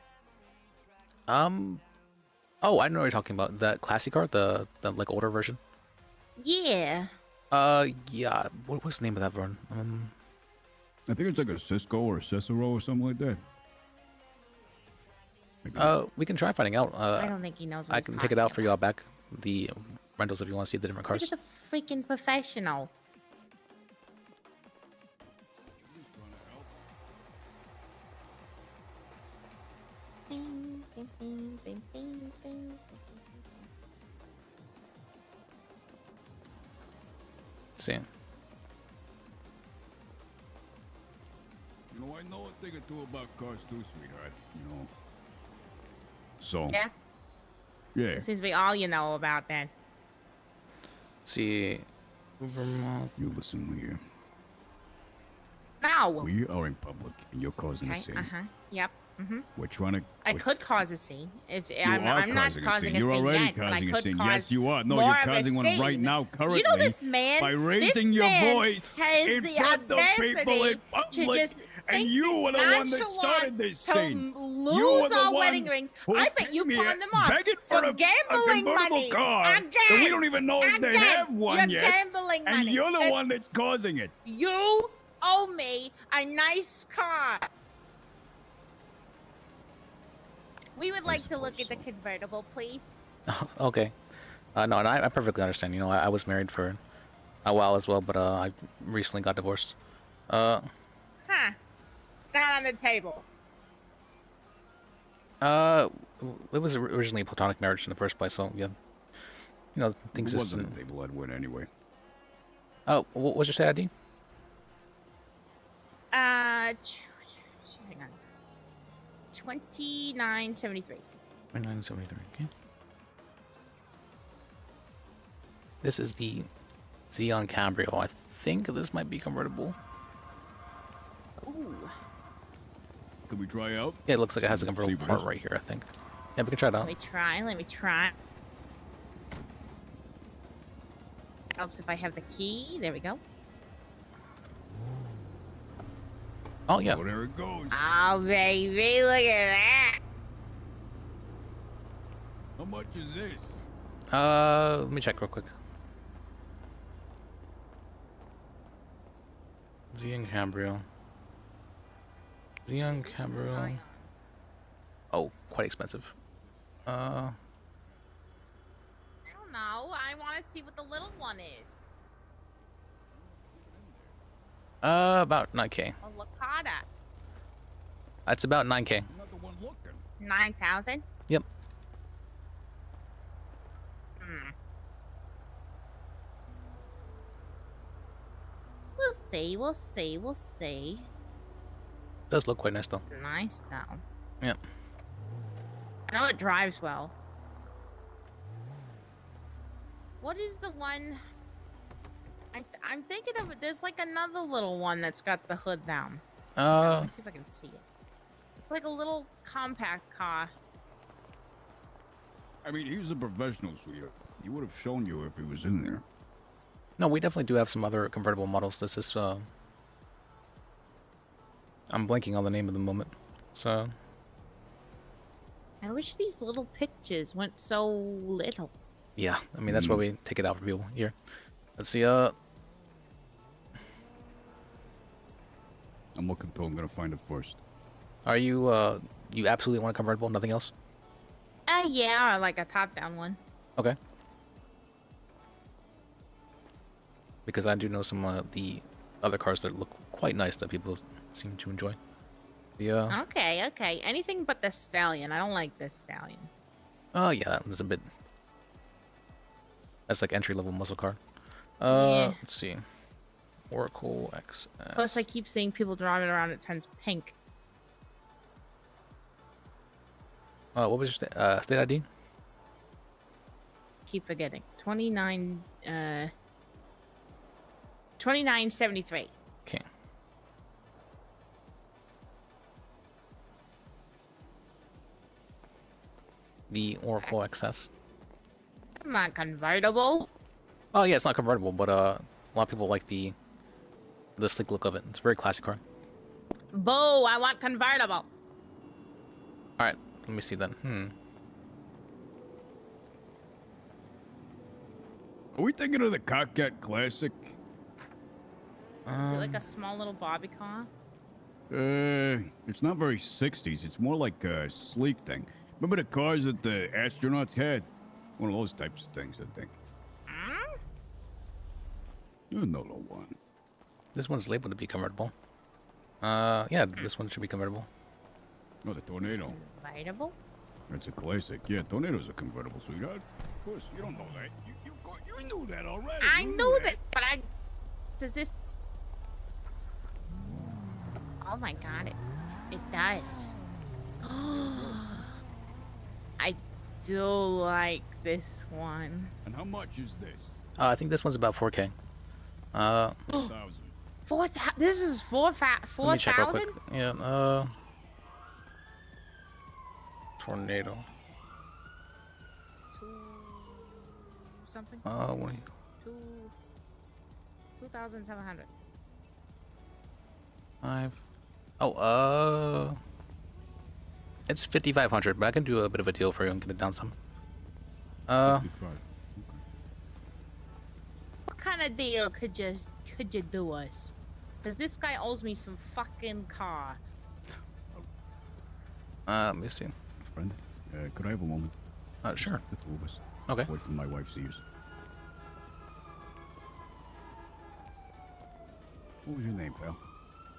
Oh, I know what you're talking about. The classic car, the like older version. Yeah. Yeah. What's the name of that one? I think it's like a Cisco or a Cicero or something like that. We can try finding out. I don't think he knows what I can take it out for you all back. The rentals if you want to see the different cars. Look at the freaking professional. See. You know, I know a thing or two about cars too, sweetheart. You know. So. Yeah. Yeah. This seems to be all you know about then. Let's see. You listen here. No. We are in public, and you're causing a scene. Yep. We're trying to. I could cause a scene if I'm not causing a scene. You're already causing a scene. Yes, you are. No, you're causing one right now, currently. You know this man. By raising your voice has in the front of people in to public. just And you were the one that started this scene. To lose our wedding rings. I bet you pawned them off for gambling money. Car Again. that we don't even know if they have one You're yet. Gambling money. And you're the one that's causing it. You owe me a nice car. We would like to look at the convertible, please. Okay. No, and I perfectly understand. You know, I was married for a while as well, but I recently got divorced. Huh. Not on the table. It was originally a platonic marriage in the first place, so yeah. You know, things It just... wasn't a big bloodwood anyway. Oh, what was your stat ID? Hang on. 2973. 2973, okay. This is the Xeon Cabrio. I think this might be convertible. Ooh. Could we try out? Yeah, it looks like it has a See convertible if it part is. right here, I think. Yeah, we can try it out. Let me try. Helps if I have the key. There we go. Oh, yeah. Oh, there it goes. Oh, baby, look at that. How much is this? Let me check real quick. Xeon Cabrio. Xeon Cabrio. Oh, quite expensive. I don't know. I want to see what the little one is. About 9K. A Lakata. That's about 9K. 9,000? Yep. Hmm. We'll see. Does look quite nice though. Nice though. Yep. I know it drives well. What is the one? I'm thinking of it. There's like another little one that's got the hood down. Let me see if I can see it. It's like a little compact car. I mean, he's a professional, sweetheart. He would have shown you if he was in there. No, we definitely do have some other convertible models. This is I'm blanking on the name at the moment. So I wish these little pictures went so little. yeah, I mean that's why we take it out for people here. Let's see. I'm looking through. I'm gonna find it first. Are you you absolutely want a convertible? Nothing else? Yeah, or like a top-down one. Okay. Because I do know some the other cars that look quite nice that people seem to enjoy. Yeah. Okay. Anything but the stallion. I don't like this stallion. Oh yeah, there's a bit. That's like entry-level muscle car. Yeah. Let's see. Oracle XS. Plus, I keep seeing people driving around. It turns pink. What was your state ID? Keep forgetting. 2973. Okay. The Oracle XS. Not convertible. Oh yeah, it's not convertible, but a lot of people like the sleek look of it. It's a very classy car. Boo! I want convertible. All right, let me see then. Are we thinking of the Cockcat Classic? Is it like a small little Bobby car? It's not very 60s. It's more like a sleek thing. Remember the cars that the astronauts had? One of those types of things, I think. You know the one. This one's labeled to be convertible. Yeah, this one should be convertible. Oh, the Tornado. Convertible? That's a classic. Yeah, Tornado's a convertible, sweetheart. Of course, you don't know that. You knew that already. I knew that, but does this... Oh my god, it does. I do like this one. And how much is this? I think this one's about 4K. 4,000. This is 4,000. Let me check real quick. Yeah. Tornado. Something. What? 2,700. 5. Oh, it's 5,500, but I can do a bit of a deal for you and get it down some. 55. What kind of deal could you do us? Because this guy owes me some fucking car. Let me see. Friend, could I have a moment? Sure. The two of us. Okay. Away from my wife's ears. What was your name, pal?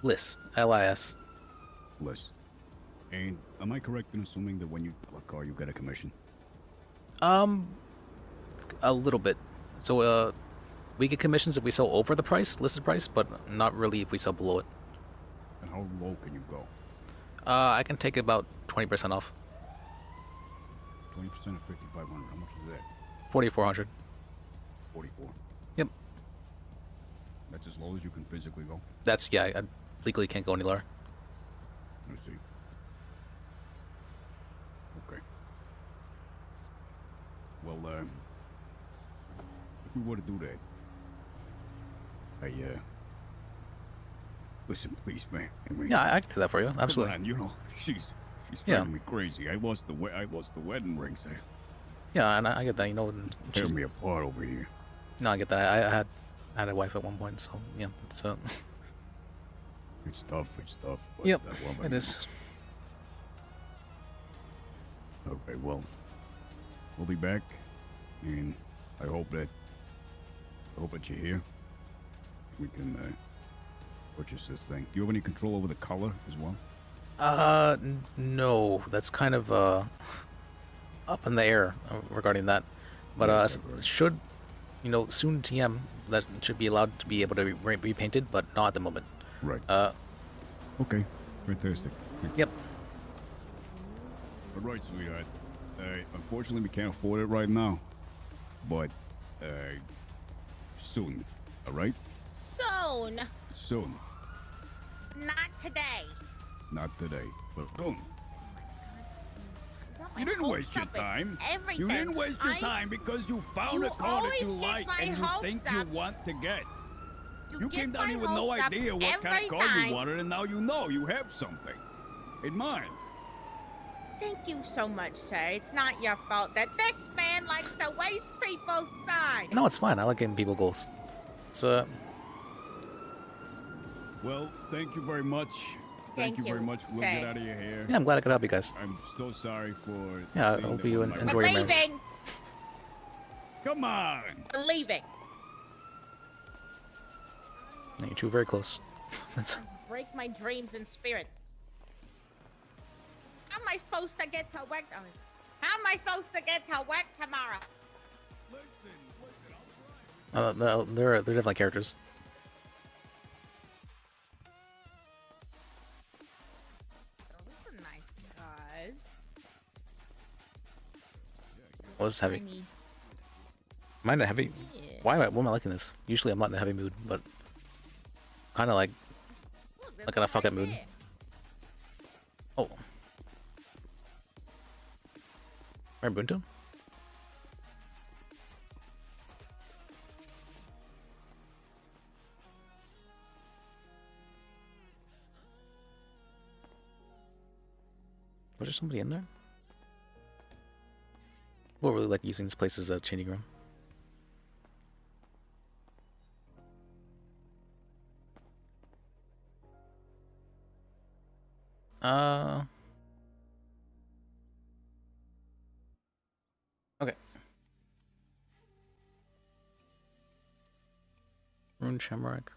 Liz. L-I-S. Liz. And am I correct in assuming that when you sell a car, you get a commission? A little bit. So, we get commissions if we sell over the listed price, but not really if we sell below it. And how low can you go? I can take about 20% off. 20% of 5,500. How much is that? 4,400. 44. Yep. That's as low as you can physically go. That's, yeah, I legally can't go any lower. I see. Okay. Well, if we were to do that, listen, please, man. Yeah, I can do that for you. Absolutely. Come on, you know, she's Yeah. driving me crazy. I lost the wedding ring, so Yeah, and I get that. You know, tear me apart over here. No, I get that. I had a wife at one point, so yeah, it's It's tough. But Yep, that woman, it is. Okay, well, we'll be back, and I hope that you're here. We can purchase this thing. Do you have any control over the color as well? No, that's kind of up in the air regarding that. But should, you know, soon TM that should be allowed to be able to be repainted, but not at the moment. Right. Okay. Fantastic. Yep. All right, sweetheart. Unfortunately, we can't afford it right now, but soon. All right. Soon. Soon. Not today. Not today, but soon. Got my You didn't hopes waste your up and time. Everything. You didn't waste your time because you found You a car that you always get like my and you hopes think you up. want to get. You get came down my here with no hopes up idea what kind every of car time. you wanted, and now you know you have something in mind. Thank you so much, sir. It's not your fault that this man likes to waste people's time. No, it's fine. I like getting people goals. It's Well, thank you very much. Thank you very much. We'll sir. get out of your hair. Yeah, I'm glad I could help you guys. I'm so sorry for. Yeah, I seeing hope that you one of my- enjoy your marriage. Leaving. Come on. Leaving. You two are very close. That's Break my dreams in spirit. How am I supposed to get to work? How am I supposed to get to work tomorrow? they're definitely characters. Those are nice guys. Well, this is heavy. Tiny. Am I in a heavy? Yeah. Why am I liking this? Usually I'm not in a heavy mood, but kind of like in a fuck up mood. Oh. Right, Bunto? Was there somebody in there? People really like using this place as a changing room. Okay. Rune Shamrock.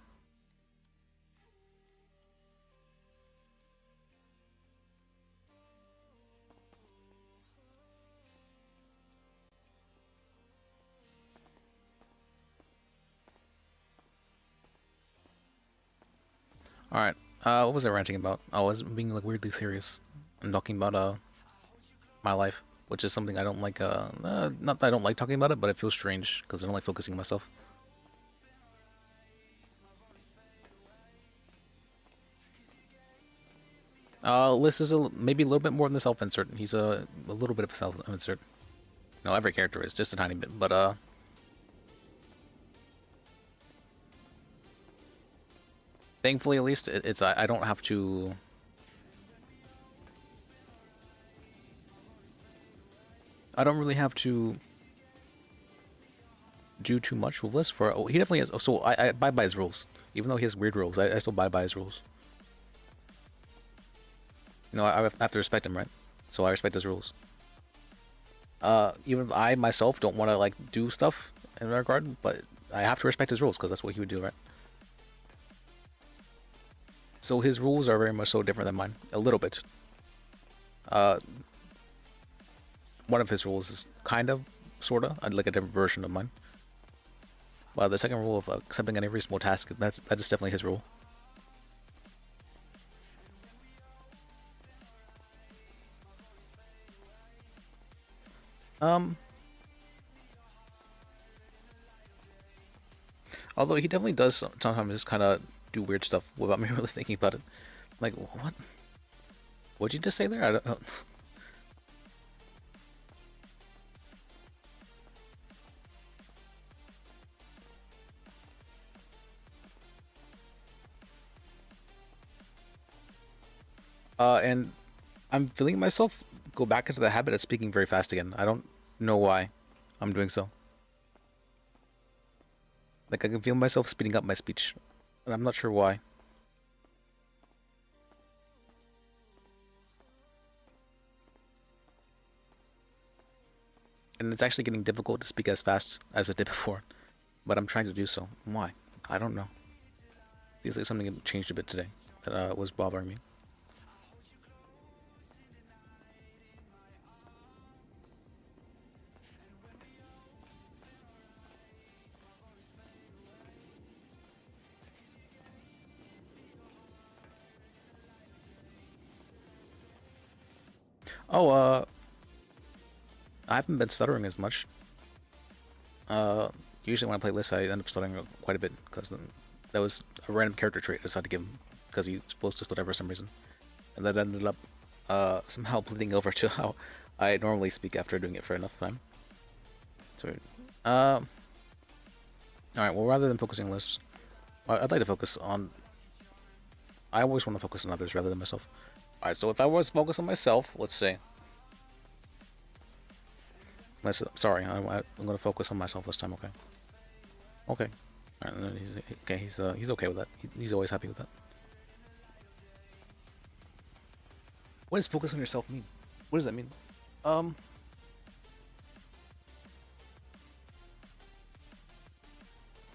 Alright, what was I ranting about? I was being like weirdly serious and talking about my life, which is something I don't like, not that I don't like talking about it, but it feels strange because I don't like focusing on myself. Liz is maybe a little bit more than the self-insert. He's a little bit of a self-insert. No, every character is, just a tiny bit, but thankfully, at least, I don't have to. I don't really have to do too much with this. He definitely has. So I abide by his rules, even though he has weird rules. I still abide by his rules. You know, I have to respect him, right? So I respect his rules. Even I myself don't want to like do stuff in that regard, but I have to respect his rules because that's what he would do, right? So his rules are very much so different than mine, a little bit. One of his rules is kind of, sorta, like a different version of mine. The second rule of accepting any reasonable task, that is definitely his rule. Although he definitely does sometimes just kind of do weird stuff without me really thinking about it. Like, what? What'd you just say there? I don't. And I'm feeling myself go back into the habit of speaking very fast again. I don't know why I'm doing so. Like, I can feel myself speeding up my speech, and I'm not sure why. And it's actually getting difficult to speak as fast as it did before, but I'm trying to do so. Why? I don't know. Feels like something changed a bit today that was bothering me. Oh, I haven't been stuttering as much. Usually when I play lists, I end up stuttering quite a bit because that was a random character trait I decided to give him because he's supposed to stutter for some reason, and that ended up somehow bleeding over to how I normally speak after doing it for enough time. So, all right. Well, rather than focusing on lists, I'd like to focus on. I always want to focus on others rather than myself. All right. So if I was focused on myself, let's say. Sorry, I'm going to focus on myself this time. Okay. Okay. All right, he's okay with that. He's always happy with that. What does focus on yourself mean? What does that mean?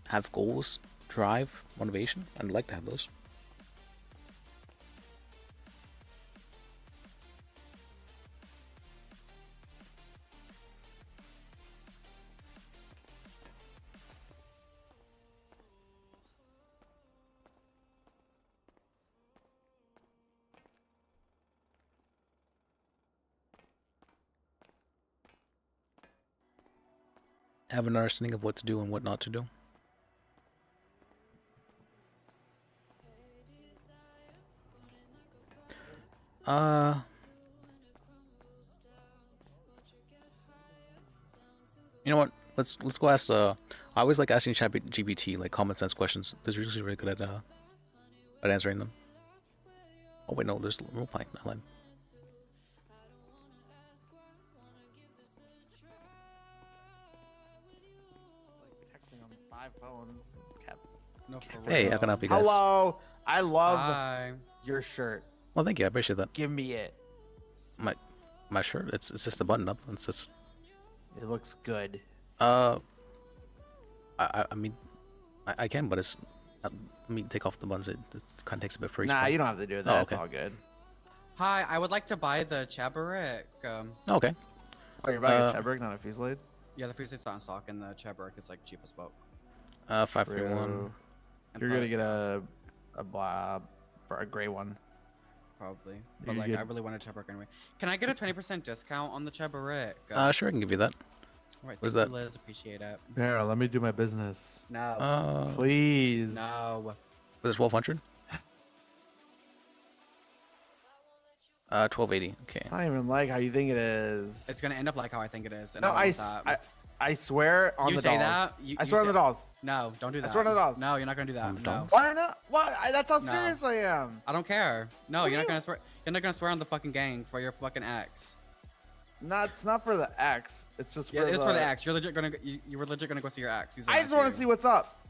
Have goals, drive, motivation. I'd like to have those. Have an understanding of what to do and what not to do. You know what? Let's go ask. I always like asking ChatGPT like common sense questions. They're usually really good at answering them. Oh wait, no, there's role playing. I lied. No, Hey, how can I help you guys? Hello, I love your shirt. Well, thank you. I appreciate that. Give me it. My shirt. It's just a button up. It's just. It looks good. I mean, I can, but it's. Let me take off the buttons. It kind of takes a bit for each. Nah, you don't have to do that. Oh, It's okay. all good. Hi, I would like to buy the Chabarek. Okay. Oh, you're buying a Chebrick, not a Fuselaid? Yeah, the Fuselade's not in stock, and the Chabarek is like cheap as fuck. 531. You're gonna get a gray one. Probably, but You like get- I really want a Chabarek anyway. Can I get a 20% discount on the Chabarek? Sure, I can give you that. Alright, What's thank that? you, Liz. Appreciate it. Here, let me do my business. No. Please. No. Was it 1200? 1280. Okay. It's not even like how you think it is. It's gonna end up like how I think it is. And No, I, don't want that. I swear on you the say dolls. that. I swear on the dolls. No, don't do that. I swear on the dolls. No, you're not gonna do that. No. Why not? Why? That's how No. serious I am. I don't care. No, What you're do not gonna swear. You're not gonna swear on the fucking gang for your fucking ex. No, it's not for the ex. It's just for Yeah, it is for the the ex. You're legit gonna. You were legit gonna go see your ex. Who's I just want to see what's up.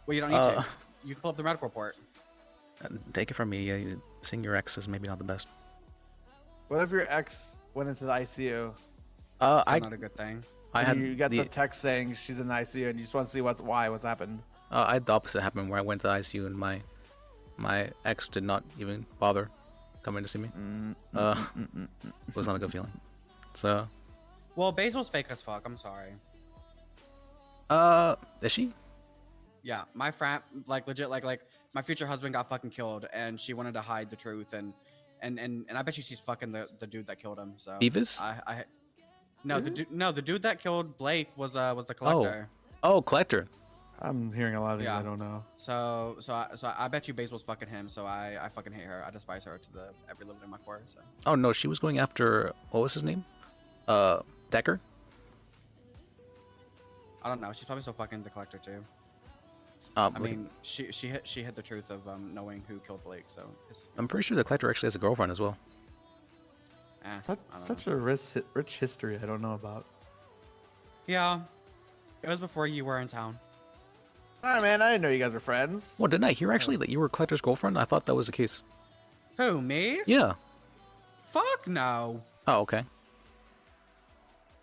Well, you don't need to. You can pull up the medical report. Take it from me. Seeing your ex is maybe not the best. What if your ex went into the ICU? That's not a good thing. You got the text saying she's in the ICU, and you just want to see what's happened. I had the opposite happen where I went to the ICU and my ex did not even bother coming to see me. Mm, Was not a good feeling. So, Well, Basil's fake as fuck. I'm sorry. is she? Yeah, my friend, like legit, like my future husband got fucking killed, and she wanted to hide the truth, and I bet you she's fucking the dude that killed him. So Beavis? No, the dude that killed Blake was the collector. Oh, collector. I'm hearing a lot of things I don't know. So I bet you Basil's fucking him. So I fucking hate her. I despise her to the every living in my core. So. Oh no, she was going after what was his name? Decker. I don't know. She's probably still fucking the collector too. I mean, she hid the truth of knowing who killed Blake. So I'm pretty sure the collector actually has a girlfriend as well. Such a rich history I don't know about. Yeah, it was before you were in town. All right, man. I didn't know you guys were friends. Well, didn't I hear actually that you were collector's girlfriend? I thought that was the case. Who, me? Yeah. Fuck no. Oh, okay.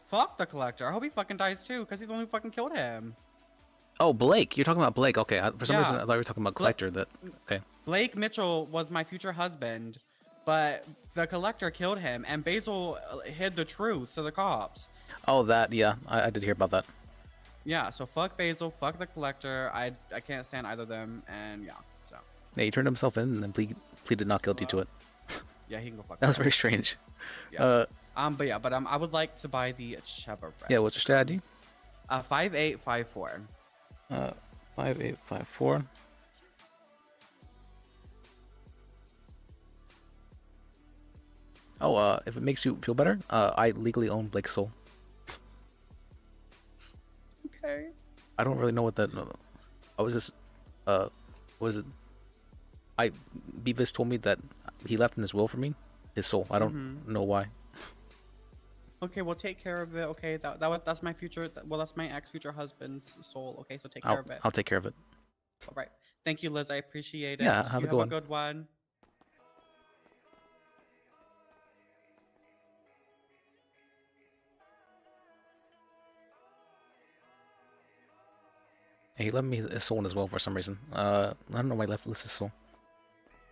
Fuck the collector. I hope he fucking dies too, because he's the one who fucking killed him. Oh, Blake. You're talking about Blake. Okay. For some Yeah. reason, I thought you were talking about collector. Okay. Blake Mitchell was my future husband, but the collector killed him, and Basil hid the truth to the cops. Oh, that. Yeah, I did hear about that. Yeah, so fuck Basil, fuck the collector. I can't stand either of them, and yeah, so. Yeah, he turned himself in and then pleaded not guilty to it. Yeah, he can go fuck. That was very strange. Yeah. But I would like to buy the Cheva. Yeah, what's your strategy? 5854. 5854. Oh, if it makes you feel better, I legally own Blake's soul. Okay. I don't really know what that. What was this? What was it? Beavis told me that he left in his will for me, his soul. I don't know why. Okay, well take care of it. Okay, that's my future. Well, that's my ex-future husband's soul. Okay, so take care of it. I'll take care of it. All right. Thank you, Liz. I appreciate it. Yeah, have a good one. Good one. He left me his soul as well for some reason. I don't know why he left Liz's soul.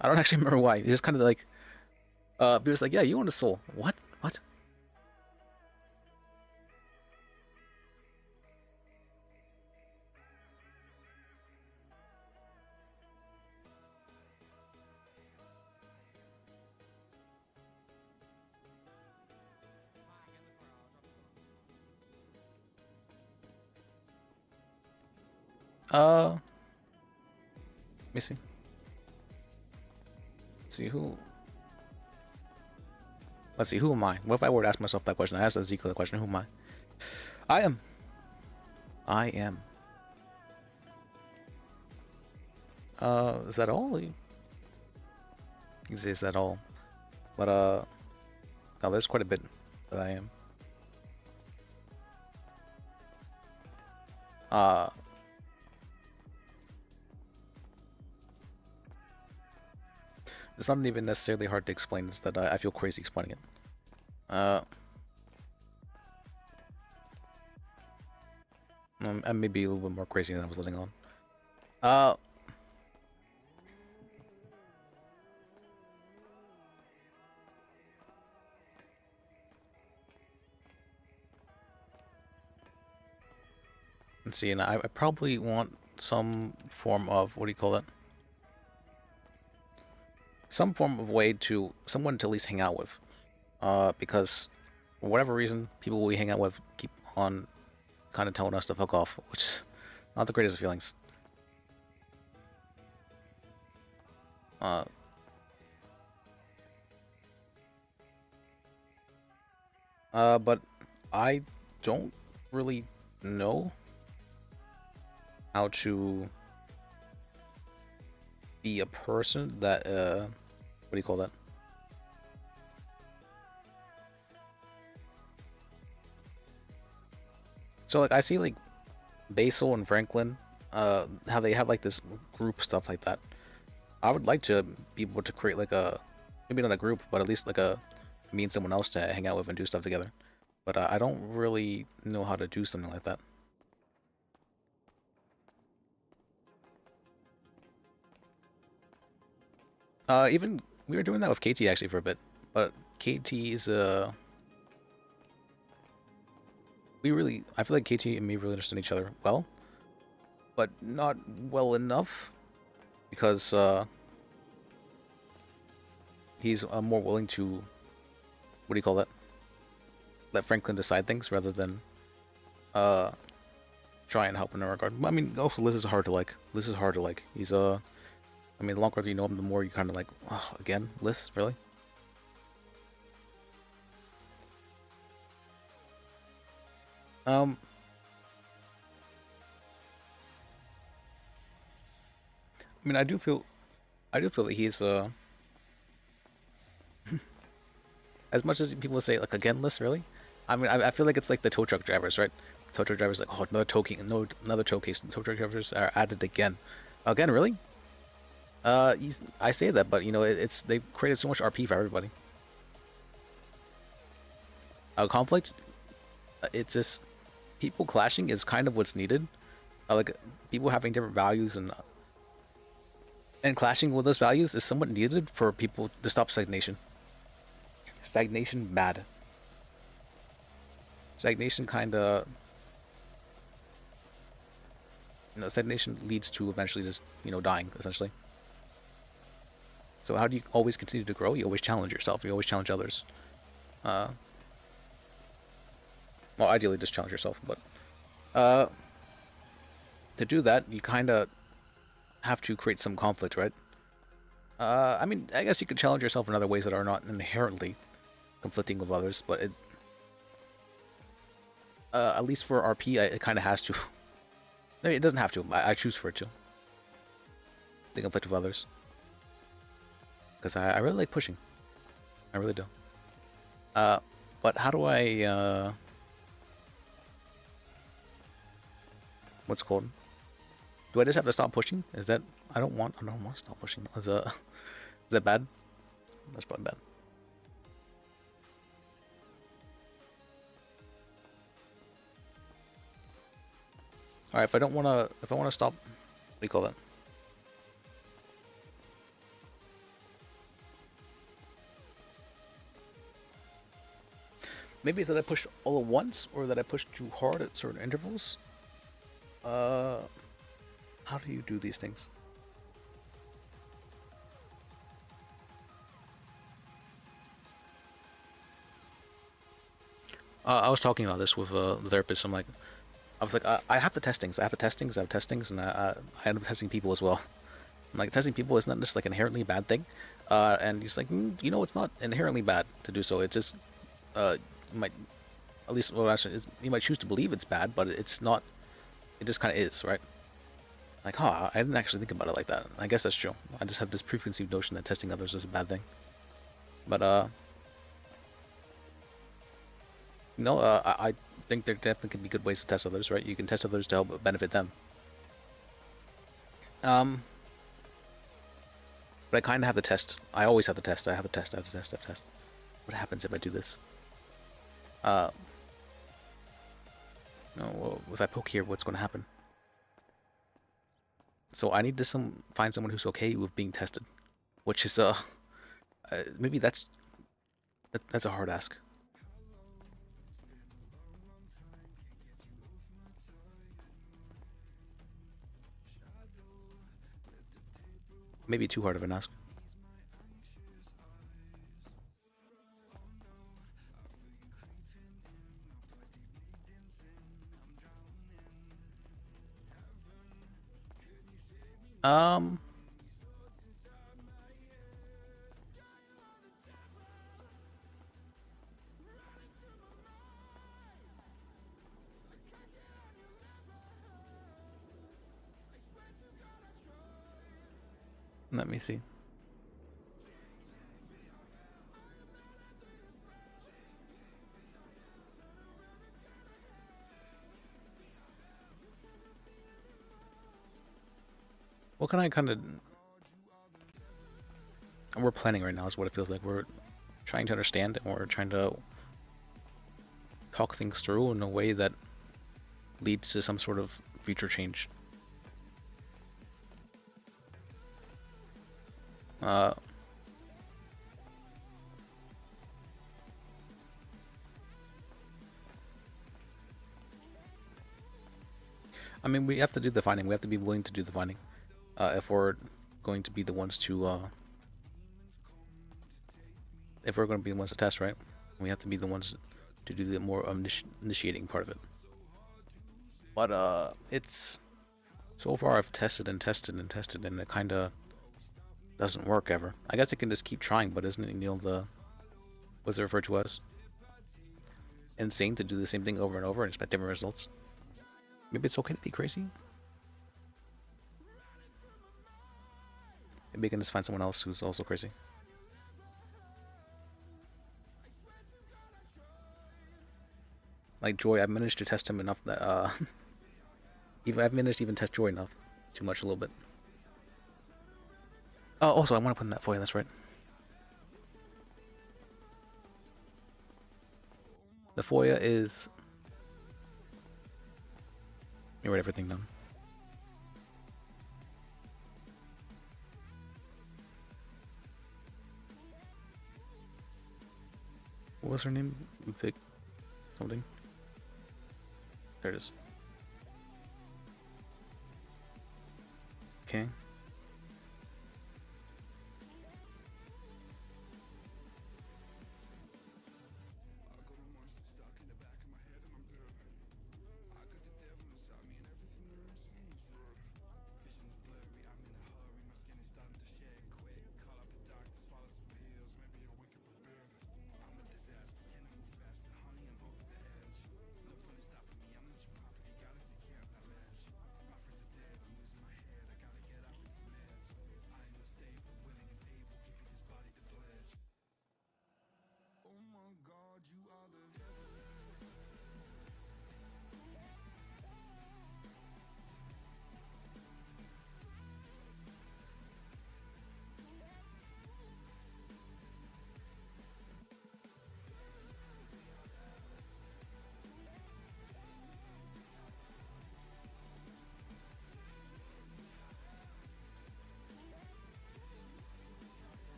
I don't actually remember why. He just kind of like, he was like, yeah, you own a soul. What? What? Let me see. Let's see, who am I? What if I were to ask myself that question? I asked Ezekiel the question, who am I? I am. Is that all? Is that all? But, no, there's quite a bit that I am. It's not even necessarily hard to explain. It's that I feel crazy explaining it. I'm maybe a little bit more crazy than I was letting on. Let's see, and I probably want some form of, what do you call that? Some form of way to someone to at least hang out with, because for whatever reason, people we hang out with keep on kind of telling us to fuck off, which is not the greatest of feelings. But I don't really know how to be a person that what do you call that? So like I see like Basil and Franklin, how they have like this group stuff like that. I would like to be able to create like a, maybe not a group, but at least like a, me and someone else to hang out with and do stuff together. But I don't really know how to do something like that. Even we were doing that with KT actually for a bit, but KT is I feel like KT and me really understand each other well, but not well enough because he's more willing to, what do you call that? Let Franklin decide things rather than try and help in that regard. I mean, also Liz is hard to like. Liz is hard to like. He's I mean, the longer you know him, the more you kind of like, oh, again, Liz, really? I mean, I do feel that he's as much as people say like again, Liz, really? I mean, I feel like it's like the tow truck drivers, right? Tow truck drivers like, oh, another tow case, another tow case. Tow truck drivers are added again. Again, really? I say that, but you know, it's they've created so much RP for everybody. Conflict, it's just people clashing is kind of what's needed. Like people having different values and clashing with those values is somewhat needed for people to stop stagnation. Stagnation bad. Stagnation kind of, you know, stagnation leads to eventually just, you know, dying essentially. So how do you always continue to grow? You always challenge yourself. You always challenge others. Well, ideally just challenge yourself, but to do that, you kind of have to create some conflict, right? I mean, I guess you could challenge yourself in other ways that are not inherently conflicting with others, but it, at least for RP, it kind of has to. I mean, it doesn't have to. I choose for it to. The conflict with others. Because I really like pushing. I really do. But how do I, what's it called? Do I just have to stop pushing? Is that, I don't want to stop pushing. Is that bad? That's probably bad. Alright, if I want to stop, what do you call that? Maybe it's that I push all at once, or that I push too hard at certain intervals. How do you do these things? I was talking about this with the therapist. I was like, I have the testings. I have testings, and I end up testing people as well. I'm like, testing people is not just like inherently a bad thing. And he's like, you know, it's not inherently bad to do so. It's just, you might, at least, well, actually, you might choose to believe it's bad, but it's not. It just kind of is, right? Like, I didn't actually think about it like that. I guess that's true. I just have this preconceived notion that testing others is a bad thing. But no, I think there definitely can be good ways to test others, right? You can test others to help benefit them. But I kind of have the test. I always have the test. I have the test. I have the test. I have the test. What happens if I do this? No, well, if I poke here, what's going to happen? So I need to find someone who's okay with being tested, which is maybe that's a hard ask. Maybe too hard of an ask. Let me see. What can I kind of... We're planning right now is what it feels like. We're trying to understand and we're trying to talk things through in a way that leads to some sort of future change. I mean, we have to do the finding. We have to be willing to do the finding. If we're going to be the ones to, if we're going to be the ones to test, right? We have to be the ones to do the more initiating part of it. But it's so far I've tested and tested and tested, and it kind of doesn't work ever. I guess I can just keep trying, but isn't it, the what's it referred to as? Insane to do the same thing over and over and expect different results. Maybe it's okay to be crazy. Maybe I can just find someone else who's also crazy. Like Joy, I've managed to test him enough that I've managed to even test Joy enough. Too much a little bit. Oh, also I want to put in that FOIA, that's right. The FOIA is... Let me write everything down. What was her name? Vic something? There it is. Okay.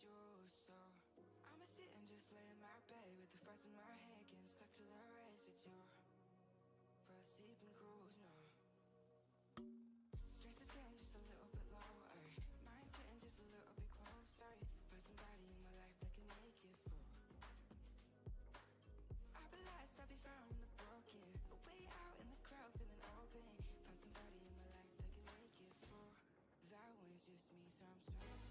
you. So I'ma sit and just lay in my bed with the thoughts in my head, getting stuck to the race with you. For a sleeping cruise, no. Stress is getting just a little bit lower. Mind's getting just a little bit closer. Find somebody in my life that can make it full. I'll be lost, I'll be found in the broken. A way out in the crowd, feeling open. Found somebody in my life that can make it full. That one's just me, thumbs up.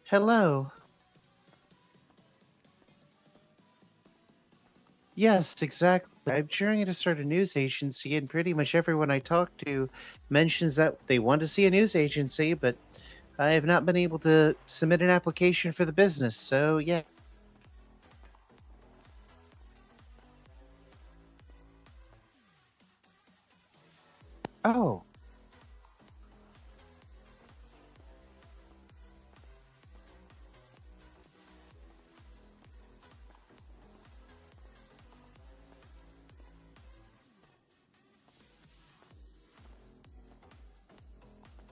Hello. Yes, exactly. I'm trying to start a news agency, and pretty much everyone I talk to mentions that they want to see a news agency, but I have not been able to submit an application for the business, so yeah. Oh.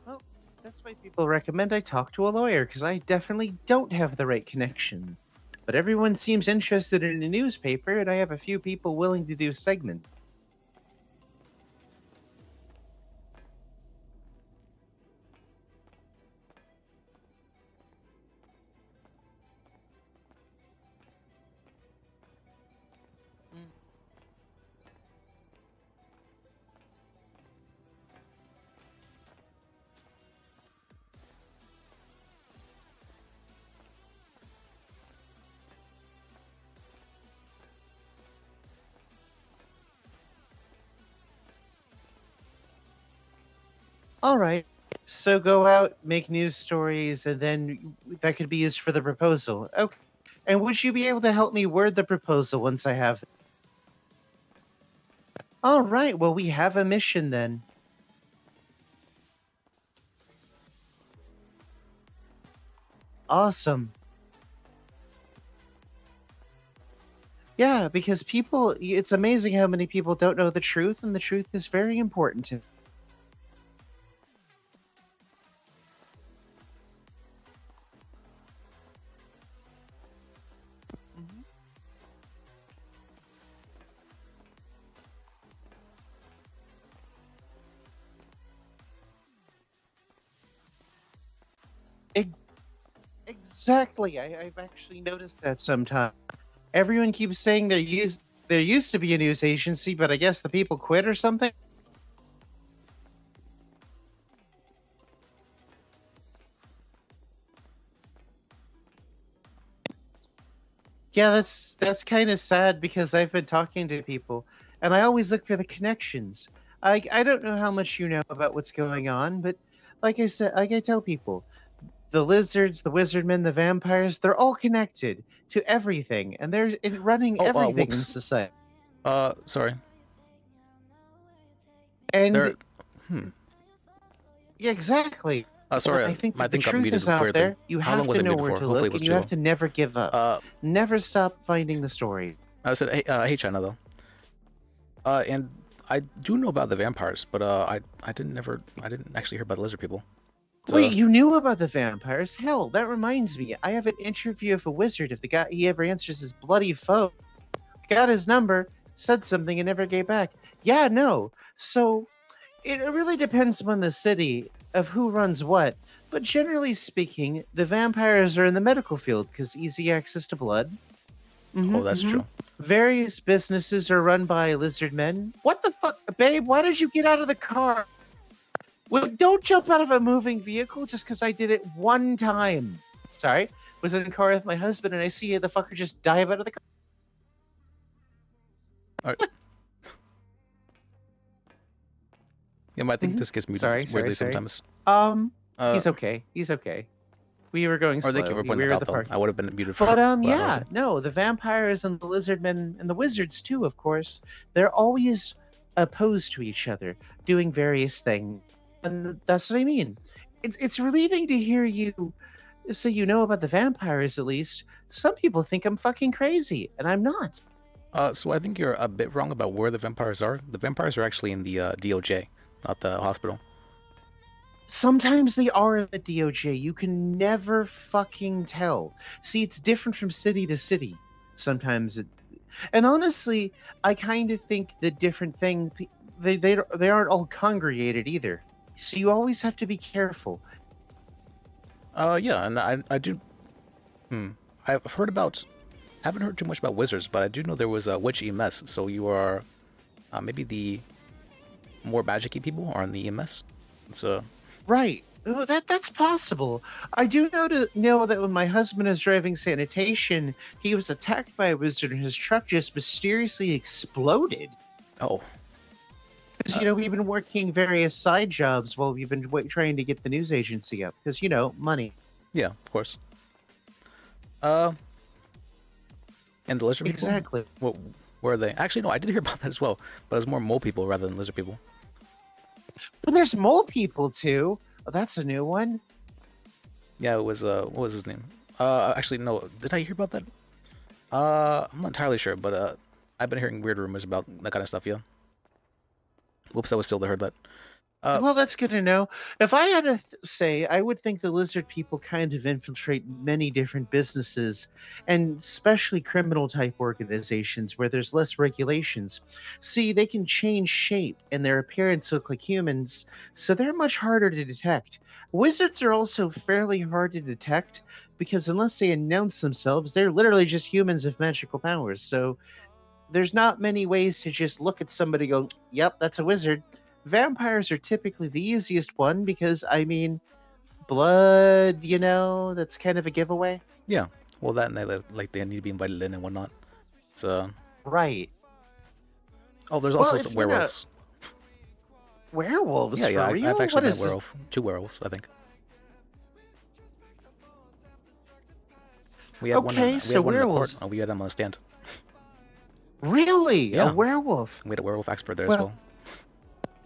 Well, that's why people recommend I talk to a lawyer, because I definitely don't have the right connection. But everyone seems interested in a newspaper, and I have a few people willing to do segments. All right. So go out, make news stories, and then that could be used for the proposal. Okay. And would you be able to help me word the proposal once I have it? All right. Well, we have a mission then. Awesome. Yeah, because it's amazing how many people don't know the truth, and the truth is very important to. Exactly. I've actually noticed that sometimes. Everyone keeps saying there used to be a news agency, but I guess the people quit or something. Yeah, that's kind of sad because I've been talking to people, and I always look for the connections. I don't know how much you know about what's going on, but like I said, like I tell people, the lizards, the wizardmen, the vampires, they're all connected to everything, and they're running everything in Whoops. society. Sorry. And There. yeah, exactly. Sorry. I think I that the think I'm truth muted is out weirdly. there. You How long have was to I know muted where for? to Hopefully look, it was and too you have long. to never give up. Never stop finding the story. I said, hey, China though. And I do know about the vampires, but I didn't actually hear about the lizard people. So, Wait, you knew about the vampires? Hell, that reminds me. I have an interview of a wizard. If the guy he ever answers his bloody phone, got his number, said something, and never gave back. Yeah, no. So it really depends on the city of who runs what. But generally speaking, the vampires are in the medical field because easy access to blood. Oh, that's true. Various businesses are run by lizard men. What the fuck, babe? Why did you get out of the car? Well, don't jump out of a moving vehicle just because I did it one time. Sorry, was in a car with my husband and I see the fucker just dive out of the car. All right. Yeah, I think this gets muted weirdly sometimes. He's okay. He's okay. We were going slow. Thank you for pointing that out, though. I would have been muted for. But yeah, no, the vampires and the lizard men and the wizards too, of course. They're always opposed to each other, doing various things, and that's what I mean. It's relieving to hear you say you know about the vampires. At least some people think I'm fucking crazy, and I'm not. So I think you're a bit wrong about where the vampires are. The vampires are actually in the DOJ, not the hospital. Sometimes they are in the DOJ. You can never fucking tell. See, it's different from city to city. Sometimes and honestly, I kind of think the different thing they aren't all congregated either. So you always have to be careful. Yeah, and I do. I've heard about. Haven't heard too much about wizards, but I do know there was a witch EMS. So you are maybe the more magic-y people are in the EMS. It's Right. Oh, that's possible. I do know that when my husband was driving sanitation, he was attacked by a wizard and his truck just mysteriously exploded. Oh. Because, we've been working various side jobs while we've been trying to get the news agency up. Because, money. Yeah, of course. And the lizard people? Exactly. What, where are they? Actually, no, I did hear about that as well. But it's more mole people rather than lizard people. But there's mole people, too. Oh, that's a new one. Yeah, it was, what was his name? Actually, no, did I hear about that? I'm not entirely sure, but, I've been hearing weird rumors about that kind of stuff, yeah. Whoops, I was still to heard that. Well, that's good to know. If I had to say, I would think the lizard people kind of infiltrate many different businesses, and especially criminal-type organizations where there's less regulations. See, they can change shape, and their appearance look like humans, so they're much harder to detect. Wizards are also fairly hard to detect, because unless they announce themselves, they're literally just humans with magical powers, so there's not many ways to just look at somebody and go, yep, that's a wizard. Vampires are typically the easiest one because, blood, that's kind of a giveaway. Yeah, well, that and they need to be invited in and whatnot. It's, Right. Oh, there's also some werewolves. Werewolves? Yeah, for real? I've actually What met is werewolf. 2 werewolves, I think. We had one. Okay, We so had one in the werewolves. court. Oh, we had them on a stand. Really? Yeah. A werewolf? We had a werewolf expert there as well.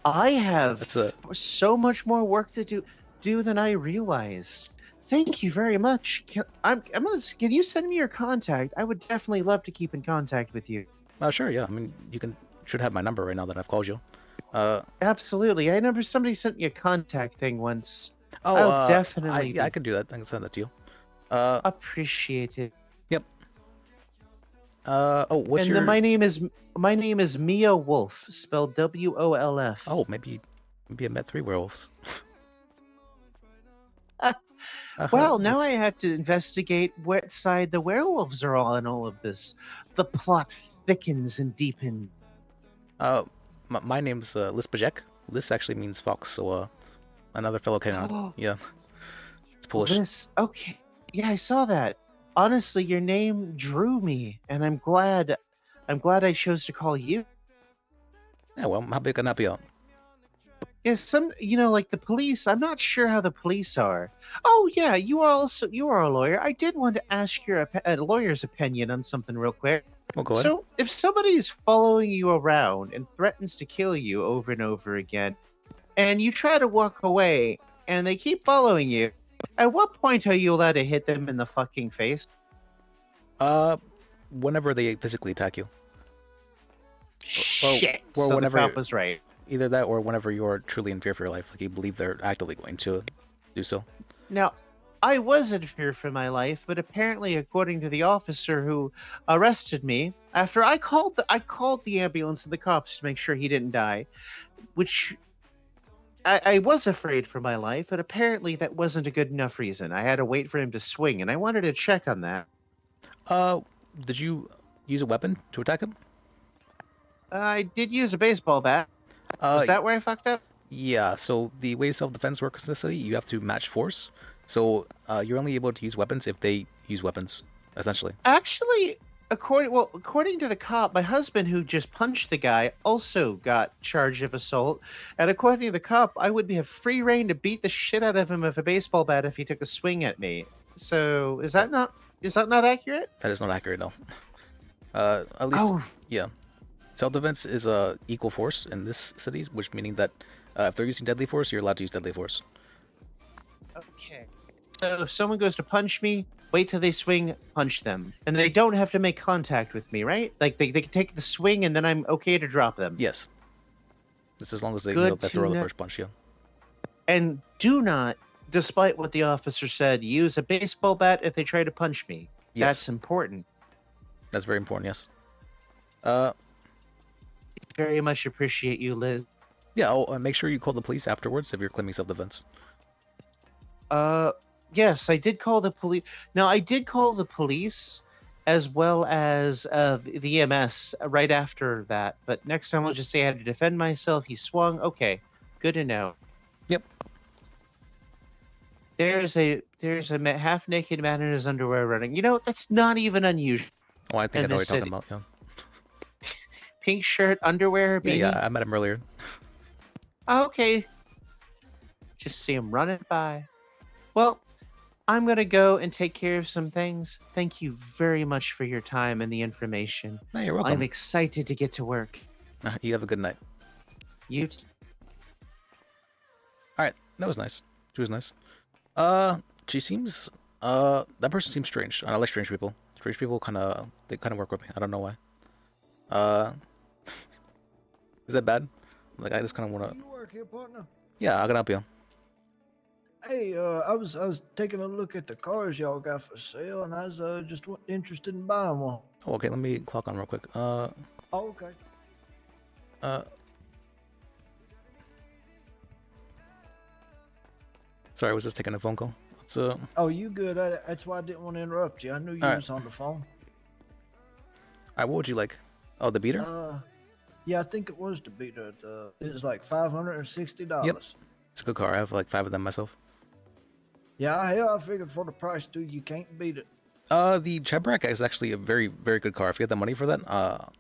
I have That's so much more work to do than I realized. Thank you very much. Can you send me your contact? I would definitely love to keep in contact with you. Sure, yeah. I mean, you should have my number right now that I've called you. Absolutely. I remember somebody sent me a contact thing once. Oh, I'll definitely. I could do that. I can send that to you. Appreciate it. Yep. Oh, what's and your? My name is Mia Wolf, spelled WOLF. Oh, maybe I met 3 werewolves. Well, now I have to investigate what side the werewolves are on all of this. The plot thickens and deepens. My name's Lis Bajek. Lis actually means fox, so another fellow canine. Yeah, it's Polish. Lis, okay. Yeah, I saw that. Honestly, your name drew me, and I'm glad I chose to call you. Yeah, well, how big can that be out? Yeah, like the police. I'm not sure how the police are. Oh yeah, you are a lawyer. I did want to ask a lawyer's opinion on something real quick. Well, go ahead. So, if somebody's following you around and threatens to kill you over and over again, and you try to walk away, and they keep following you, at what point are you allowed to hit them in the fucking face? Whenever they physically attack you. Shit. Or so whenever the cop was right. Either that, or whenever you're truly in fear for your life, like you believe they're actively going to do so. Now, I was in fear for my life, but apparently, according to the officer who arrested me, after I called the ambulance and the cops to make sure he didn't die, which I was afraid for my life, but apparently that wasn't a good enough reason. I had to wait for him to swing, and I wanted to check on that. Did you use a weapon to attack him? I did use a baseball bat. Is that where I fucked up? Yeah, so the way self-defense works in this city, you have to match force. So you're only able to use weapons if they use weapons, essentially. Actually, according to the cop, my husband who just punched the guy also got charged of assault. And according to the cop, I would have free reign to beat the shit out of him with a baseball bat if he took a swing at me. So is that not accurate? That is not accurate, no. At least, yeah. Self-defense is equal force in this city, which meaning that if they're using deadly force, you're allowed to use deadly force. Okay. So if someone goes to punch me, wait till they swing, punch them. And they don't have to make contact with me, right? Like they can take the swing and then I'm okay to drop them. Yes. Just as long as they throw the first punch, yeah. And do not, despite what the officer said, use a baseball bat if they try to punch me. Yes. That's important. That's very important, yes. Very much appreciate you, Liz. Yeah, make sure you call the police afterwards if you're claiming self-defense. Yes, I did call the police. Now, I did call the police as well as the EMS right after that. But next time I'll just say I had to defend myself. He swung. Okay, good to know. Yep. There's a half naked man in his underwear running. You know, that's not even unusual. Oh, I think I in know what this you're talking city. about. Yeah. Pink shirt, underwear, Yeah, beanie. yeah. I met him earlier. Oh, okay. Just see him running by. Well, I'm gonna go and take care of some things. Thank you very much for your time and the information. No, you're welcome. I'm excited to get to work. You have a good night. You. All right, that was nice. She was nice. She seems. That person seems strange. I like strange people. Strange people kind of work with me. I don't know why. Is that bad? Like, I just kind of wanna. You work here, partner? Yeah, I can help you. Hey, I was taking a look at the cars y'all got for sale, and I was just interested in buying one. Oh, okay, let me clock on real quick. Oh, okay. Sorry, I was just taking a phone call. Let's Oh, you good? That's why I didn't want to interrupt you. I knew you All right. was on the phone. Alright, what would you like? Oh, the beater? Yeah, I think it was the beater. It was like $560. Yep. It's a good car. I have like 5 of them myself. Yeah, hell, I figured for the price, too, you can't beat it. The Chevrolet is actually a very, very good car. If you have the money for that, well,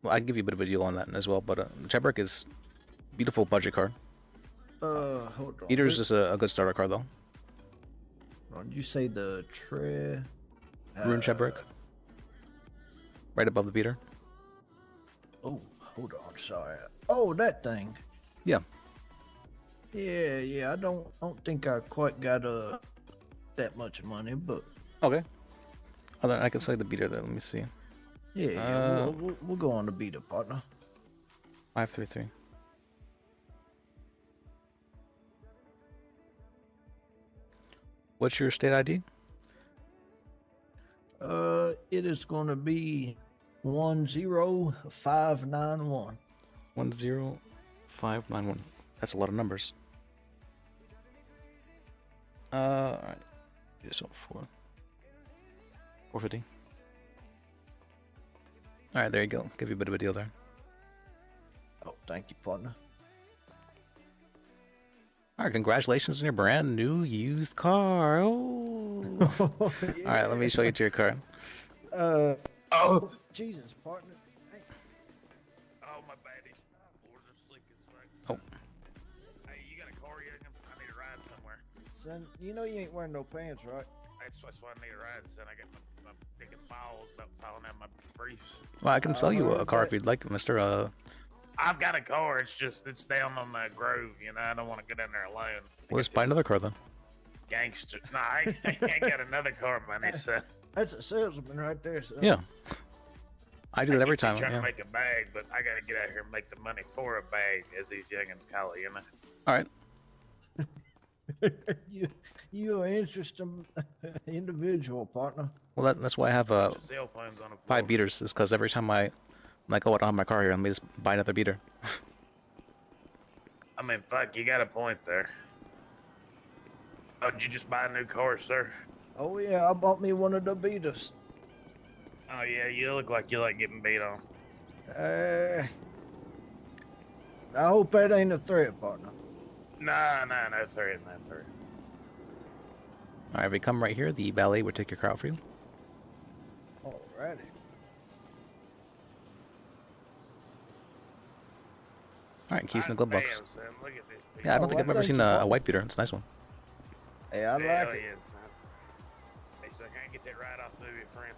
I can give you a bit of a deal on that as well. But the Chevrolet is a beautiful budget car. Hold on. Beater is just a good starter car, though. Did you say the Rune Chevrolet. Right above the beater. Oh, hold on, sorry. Oh, that thing. Yeah. Yeah. I don't think I quite got that much money, but Okay. Oh, then I can sell you the beater there. Let me see. yeah, we'll go on the beater, partner. 533. What's your state ID? It is going to be 10591. 10591. That's a lot of numbers. All right. So 450. All right, there you go. Give you a bit of a deal there. Oh, thank you, partner. All right, congratulations on your brand new used car. Oh. All right, let me show you to your car. Oh, Jesus, partner. Hey. Oh, my bad. These floors are slick as fuck. Oh. Hey, you got a car yet? I need a ride somewhere. Son, you know you ain't wearing no pants, right? That's why I need a ride, son. I got my dick and balls about falling out of my briefs. Well, I can sell you a car if you'd like, Mister. I've got a car. It's down on the Grove. You know, I don't want to go down there alone. We'll just buy another car then. Gangster. Nah, I ain't got another car money, son. That's a salesman right there, son. Yeah. I do that every time. Trying Yeah. to make a bag, but I gotta get out here and make the money for a bag, as these youngins call it, you know. All right. You an interesting individual, partner. Well, that's why I have Cell phones on a 5 beaters. Is because every time I'm like, oh, I don't have my car here. Let me just buy another beater. I mean, fuck, you got a point there. Oh, did you just buy a new car, sir? Oh yeah, I bought me one of the beaters. Oh yeah, you look like you like getting beat on. I hope that ain't a threat, partner. Nah, no threat. All right, if we come right here, the valet will take your car out for you. Alrighty. All right, keys in the glove box. Damn, son, look at this. Yeah, I don't think I've ever thank seen you, a partner. white beater. It's a nice one. Hey, I like Hell it. yeah, son. Hey, son, can I get that ride off of you, friend?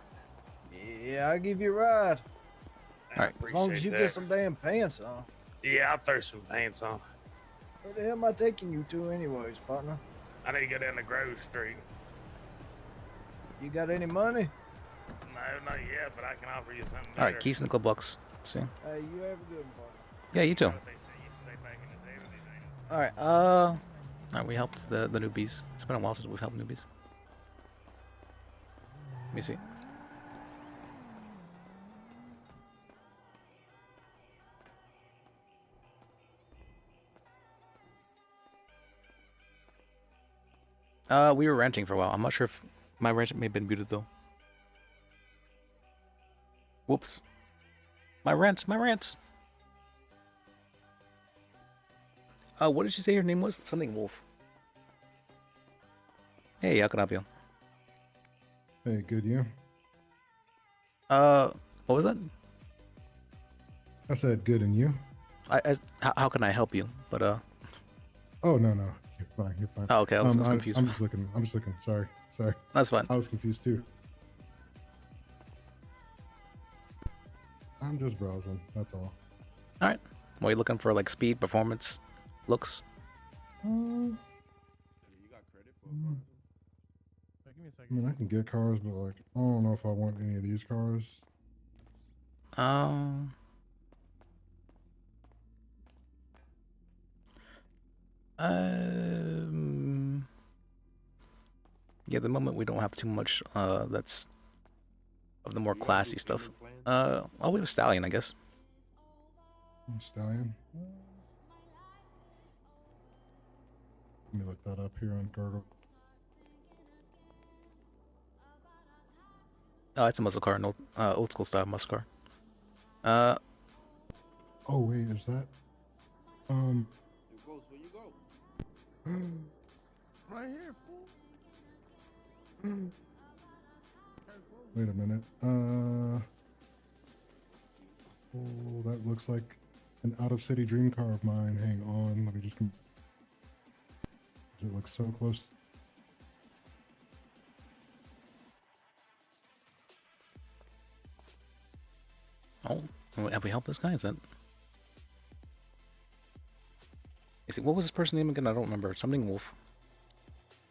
Yeah, I'll give you a ride. All right. As long as you Appreciate get that. some damn pants on. Yeah, I'll throw some pants on. Where the hell am I taking you to anyways, partner? I need to go down to Grove Street. You got any money? No, not yet, but I can offer you something. All right, better. keys in the glove box. Let's see. Hey, you have a good one, partner. Yeah, you too. What they say, you say back in the day when they say this. All right. All right, we helped the newbies. It's been a while since we've helped newbies. Let me see. We were ranting for a while. I'm not sure if my rant may have been muted though. Whoops. My rant. What did you say your name was? Something Wolf. Hey, how can I help you? Hey, good you? What was that? I said good and you? How can I help you? But Oh no, you're fine. You're fine. Oh, okay, I was confused. I'm just looking. Sorry. That's fine. I was confused too. I'm just browsing. That's all. All right. What are you looking for? Like speed, performance, looks? Mm, Give me a I second. mean, I can get cars, but like, I don't know if I want any of these cars. Um. Yeah, at the moment we don't have too much. That's of the more classy stuff. Oh, we have a Stallion, I guess. Stallion. Let me look that up here on Google. Oh, it's a muscle car, an old school style muscle car. Oh wait, is that? Where you go? Right here, fool. Wait a minute. Oh, that looks like an out-of-city dream car of mine. Hang on, let me just. Does it look so close? Oh, have we helped this guy? Is it? What was this person's name again? I don't remember. Something Wolf.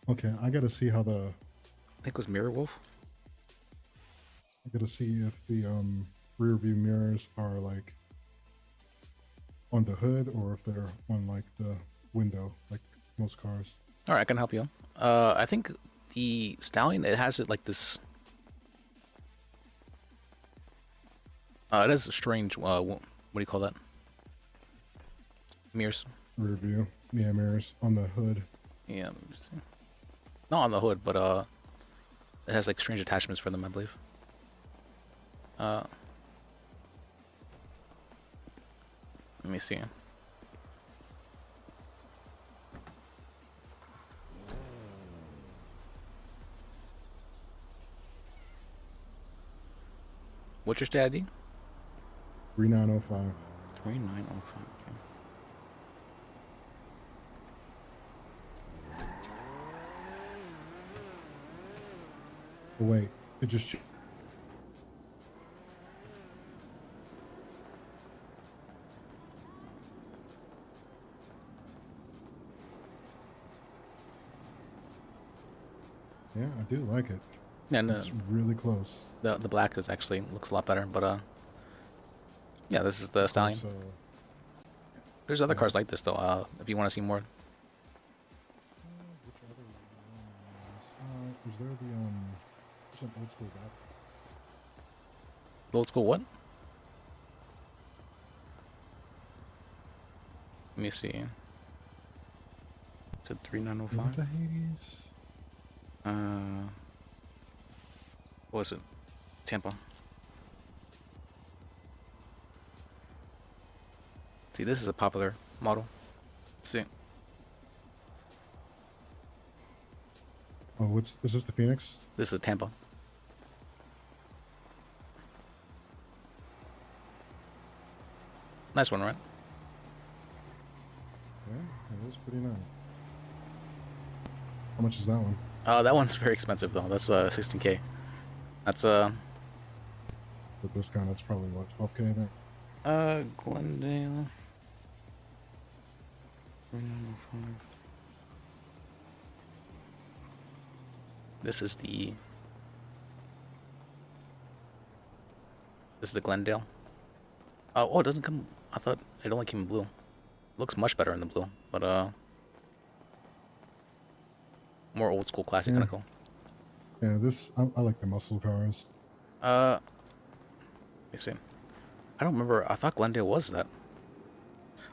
Okay, I gotta see how the. I think it was Mirror Wolf. I gotta see if the rear view mirrors are like on the hood or if they're on like the window, like most cars. All right, I can help you. I think the Stallion, it has it like this. It has a strange. What do you call that? Mirrors. Rear view, yeah, mirrors on the hood. Yeah, let me see. Not on the hood, but it has like strange attachments for them, I believe. Let me see. What's your stat ID? 3905. 3905. Okay. Oh wait, it just. Yeah, I do like it. Yeah, no, it's really close. The black is actually looks a lot better, but yeah, this is the Stallion. So, there's other cars like this though. If you want to see more. Which other ones? Is there the there's an old school rap? Old school what? Let me see. Is it 3905? Is it the Hades? What was it? Tampa. See, this is a popular model. Let's see. Oh, is this the Phoenix? This is Tampa. Nice one, right? Yeah, it is pretty nice. How much is that one? That one's very expensive though. That's 16K. That's With discount, that's probably what, 12K then? Glendale. This is the Glendale. Oh, it doesn't come. I thought it only came in blue. Looks much better in the blue, but more old school classic kind of cool. Yeah, I like the muscle cars. Let me see. I don't remember. I thought Glendale was that.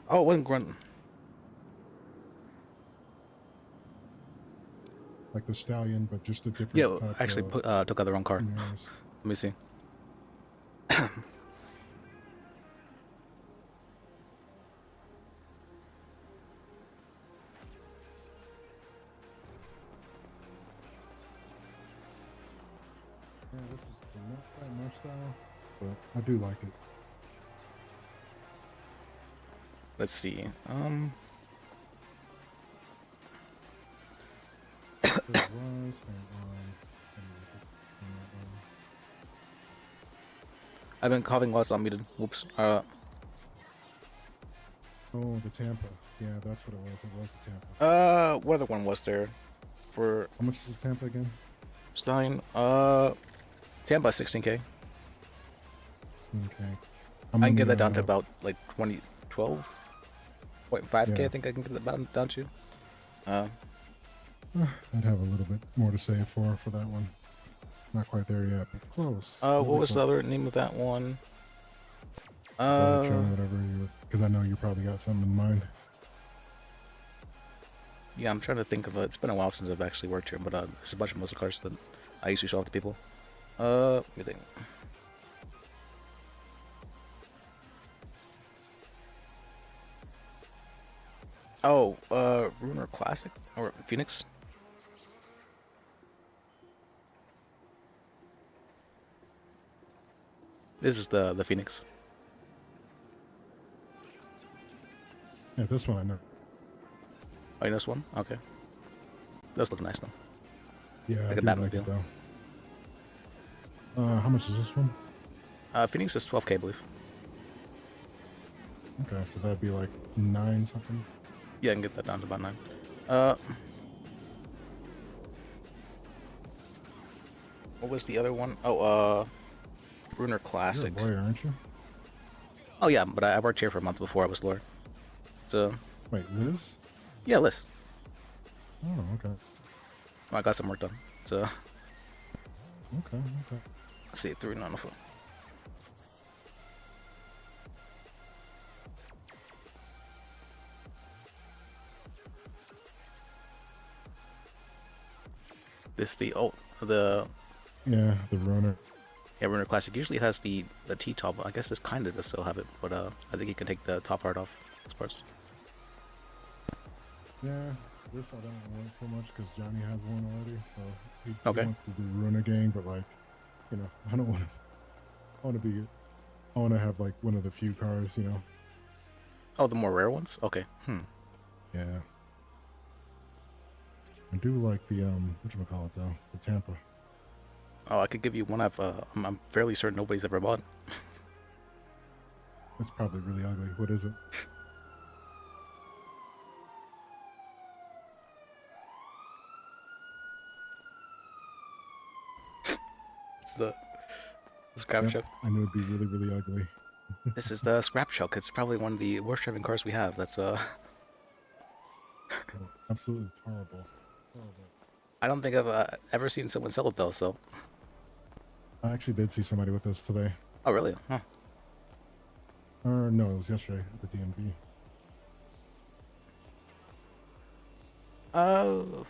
Oh, it wasn't Glendale. Like the Stallion, but just a different. Yeah, type actually took out the wrong car. mirrors. Let me see. Yeah, this is not quite my style, but I do like it. Let's see. It was, hang on. Let me look at I've been coughing whilst I'm muted. Whoops. oh, the Tampa. Yeah, that's what it was. It was the Tampa. What other one was there? For How much is this Tampa again? Stein. Tampa 16K. Okay. I can get that down to about like 12.5K. Yeah. I think I can get that down to. I'd have a little bit more to say for that one. Not quite there yet, but close. What was the other name of that one? Whatever you, because I know you probably got something in mind. Yeah, I'm trying to think of it. It's been a while since I've actually worked here, but there's a bunch of muscle cars that I used to show off to people. Let me think. Oh, Ruiner Classic or Phoenix? This is the Phoenix. Yeah, this one I know. Oh, you know this one? Okay. Does look nice though. Yeah, Like I a do Batman like it, feel. though. How much is this one? Phoenix is 12K, I believe. Okay, so that'd be like 9 something. Yeah, I can get that down to about 9. What was the other one? Oh, Ruiner Classic. You're a lawyer, aren't you? Oh yeah, but I worked here for a month before I was lawyer. So. Wait, Liz? Yeah, Liz. Oh, okay. I got some work done. So. Okay. Let's see, 394. This the Yeah, the Runner. Yeah, Ruiner Classic usually has the T-top. I guess this kind of does still have it, but I think you can take the top part off those parts. Yeah, this I don't want so much because Johnny has one already, so he Okay. wants to do Runner Gang, but like, you know, I don't want to. I want to have like one of the few cars, you know. Oh, the more rare ones? Okay. Yeah. I do like the whatchamacallit though, the Tampa. Oh, I could give you one I'm fairly certain nobody's ever bought. It's probably really ugly. What is it? It's a scrap Yep, chuck. I knew it'd be really, really ugly. This is the scrap chuck. It's probably one of the worst driving cars we have. That's Oh, absolutely horrible. I don't think I've ever seen someone sell it though. So. I actually did see somebody with this today. Oh really? Huh. No, it was yesterday at the DMV. Oh.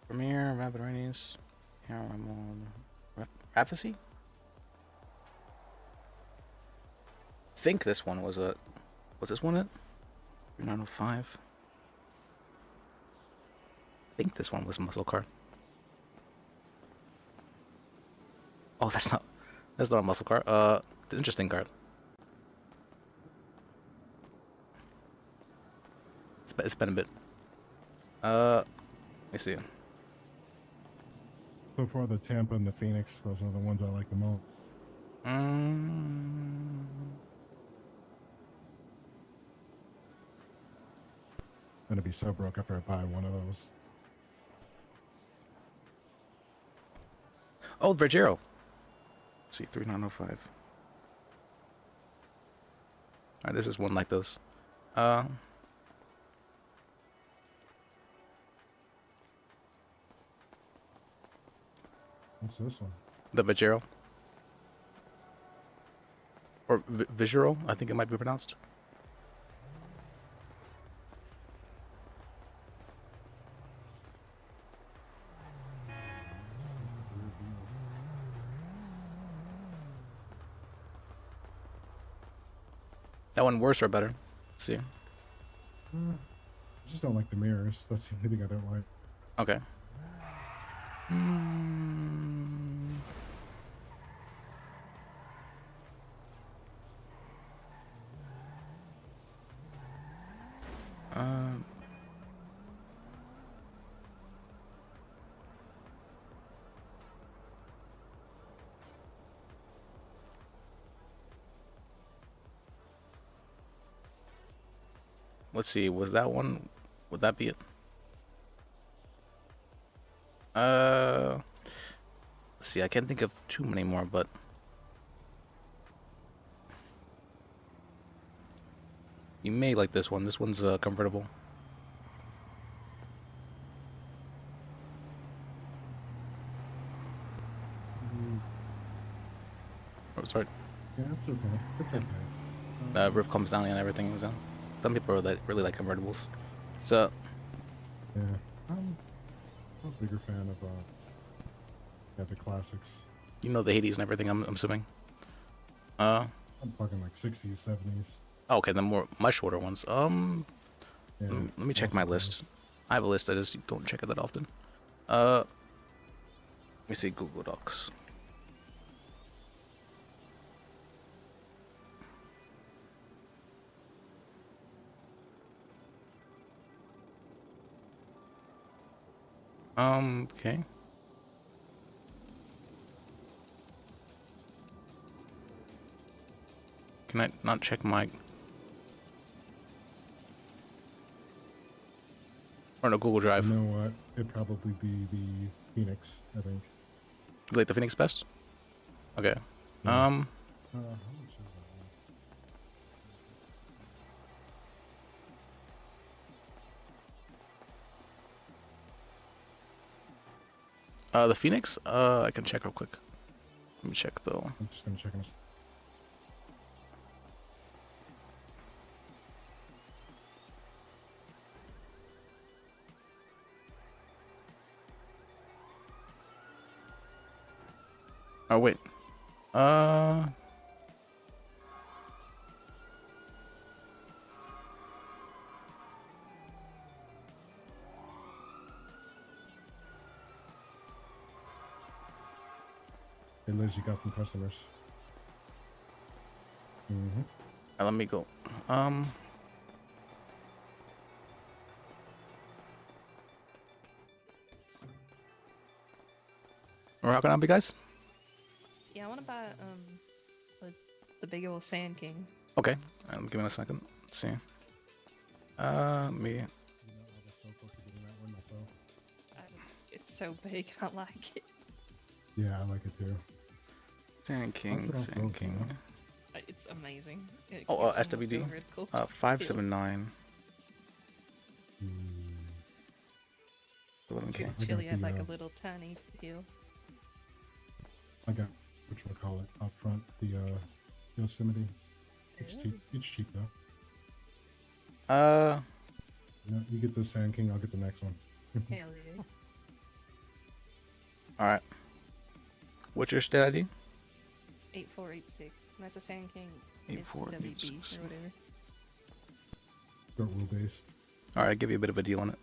Premiere, Rapid Rainies, Raphacy? I think this one was this one it? 905. I think this one was a muscle car. Oh, that's not a muscle car. It's an interesting card. It's been a bit. Let me see. So far, the Tampa and the Phoenix, those are the ones I like the most. I'm gonna be so broke after I buy one of those. Oh, Vergero. Let's see, 3905. Alright, this is one like those. What's this one? The Vergero. Or Vigero, I think it might be pronounced. That one worse or better? Let's see. I just don't like the mirrors. That's the only thing I don't like. Okay. Um. Let's see. Was that one? Would that be it? Let's see. I can't think of too many more, but you may like this one. This one's convertible. Oh, sorry. Yeah, it's okay. It's okay. Roof comes down and everything is down. Some people are really like convertibles. So Yeah, I'm a bigger fan of the classics. you know the Hades and everything. I'm assuming. I'm talking like 60s, 70s. Okay, the much shorter ones. Yeah, Let me check my list. I have a list. I just don't check it that often. Let me see Google Docs. Okay. Can I not check my... Or no, Google Drive. You know what? It'd probably be the Phoenix, I think. You like the Phoenix best? Okay. Yeah. How much is that? The Phoenix? I can check real quick. Let me check though. I'm just gonna check it. Oh wait. Hey Liz, you got some customers. Let me go. Or how can I help you guys? Yeah, I want to buy was the big old Sand King. Okay. Give me a second. Let's see. Me. It's so big, I like it. Yeah, I like it too. Sand King. Sand King. It's amazing. It Oh, gives almost SWD. a vertical 579. 11K. feel. Chili had like a little tiny hill. I got whatchamacallit up front, the Yosemite. It's cheap. It's cheap though. You get the Sand King, I'll get the next one. Hell yeah. Alright. What's your state ID? 8486. And that's a Sand King. It's 8486. WB or whatever. Got rule based. Alright, I'll give you a bit of a deal on it.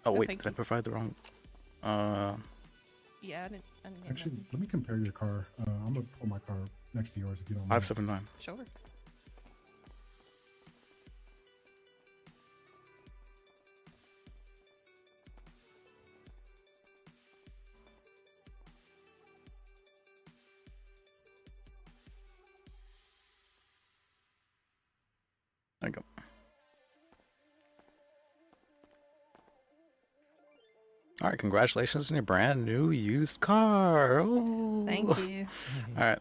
Oh wait, thank did I provide the wrong... Yeah, I didn't get Actually, nothing. let me compare your car. I'm gonna pull my car next to yours if you don't mind. 579. Sure. There you go. All right, congratulations on your brand new used car. Oh. Thank you. All right.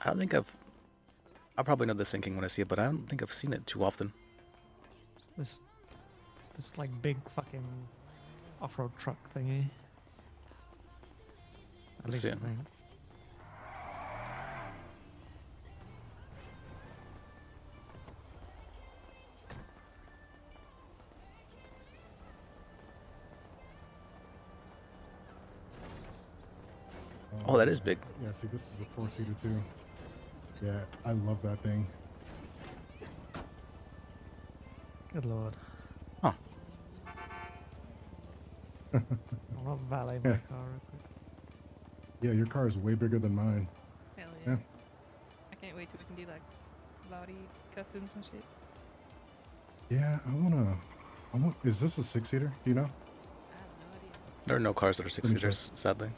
I don't think I'll probably know the sinking when I see it, but I don't think I've seen it too often. It's this like big fucking off-road truck thingy. At Let's least see I it. think. Oh, that is big. Yeah, see, this is a 4-seater too. Yeah, I love that thing. Good lord. Huh. I'll valet my Yeah. car real quick. Yeah, your car is way bigger than mine. Hell Yeah. I can't wait till we can do like body customs and shit. Yeah, I want. Is this a 6-seater? Do you know? There are no cars that are Let me check. 6-seaters, sadly.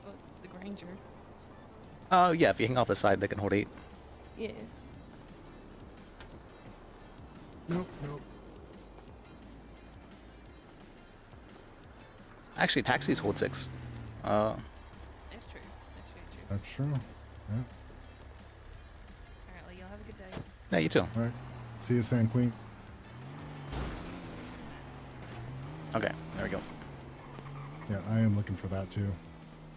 But the Granger. Oh, yeah, if you hang off the side, they can hold 8. Yeah. Nope, nope. Actually, taxis hold 6. That's true. That's true. That's true. Yeah. Alright, well, y'all have a good day. Yeah, you too. All right. See you, Sand Queen. Okay, there we go. Yeah, I am looking for that too.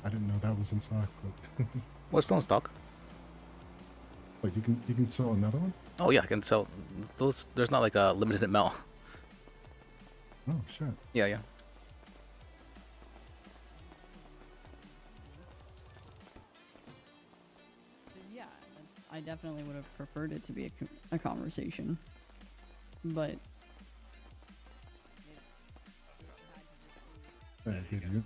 I didn't know that was in stock, but What's still in stock? like you can sell another one. Oh, yeah, I can sell those. There's not like a limited amount. Oh shit. Yeah, yeah. Yeah, I definitely would have preferred it to be a conversation, but Yeah, did you?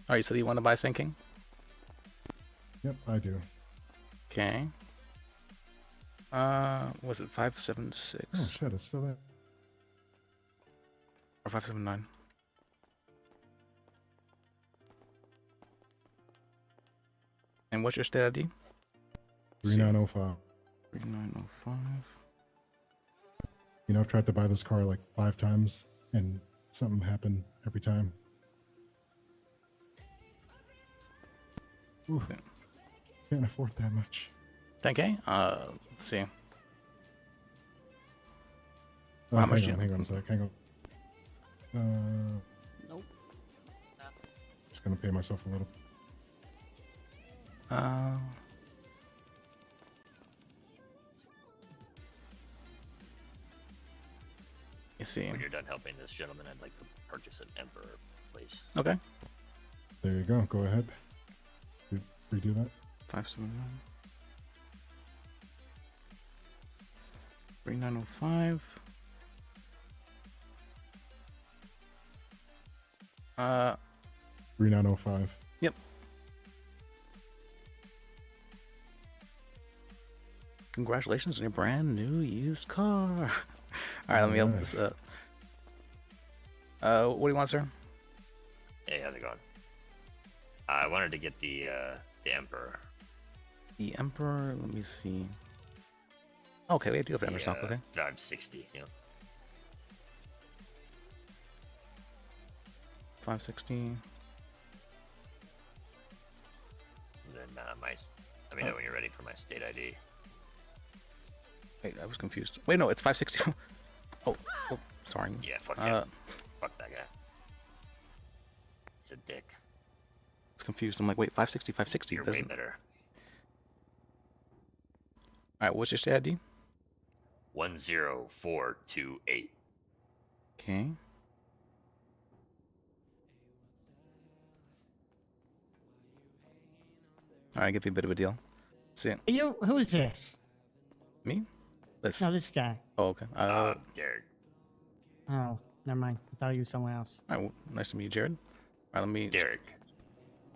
Alright, so do you want to buy sinking? Yep, I do. Okay. Was it 576? Oh shit, it's still there. Or 579? And what's your state ID? 3905. 3905. You know, I've tried to buy this car like 5 times, and something happened every time. Oof. Can't afford that much. 10K? Let's see. Oh, How much hang on a sec. Hang on. Nope. Just gonna pay myself a little. You see. When you're done helping this gentleman, I'd like to purchase an Emperor, please. Okay. There you go. Go ahead. Redo that. 579. 3905. 3905. Yep. Congratulations on your brand new used car. Alright, let me open this up. What do you want, sir? Hey, how's it going? I wanted to get the Emperor. The Emperor, let me see. Okay, we do have Emperor stock, okay. 560, yeah. 560. And then let me know when you're ready for my state ID. Wait, I was confused. Wait, no, it's 560. oh, sorry. Yeah, fuck him. Fuck that guy. He's a dick. It's confused. I'm like, wait, 560, 560. You're way better. Alright, what's your state ID? 10428. Okay. Alright, give you a bit of a deal. Let's see. You, who's this? Me? This. No, this guy. Oh, okay. Jared. Oh, never mind. I thought you were someone else. Alright, well, nice to meet you, Jared. Alright, let me... Derek.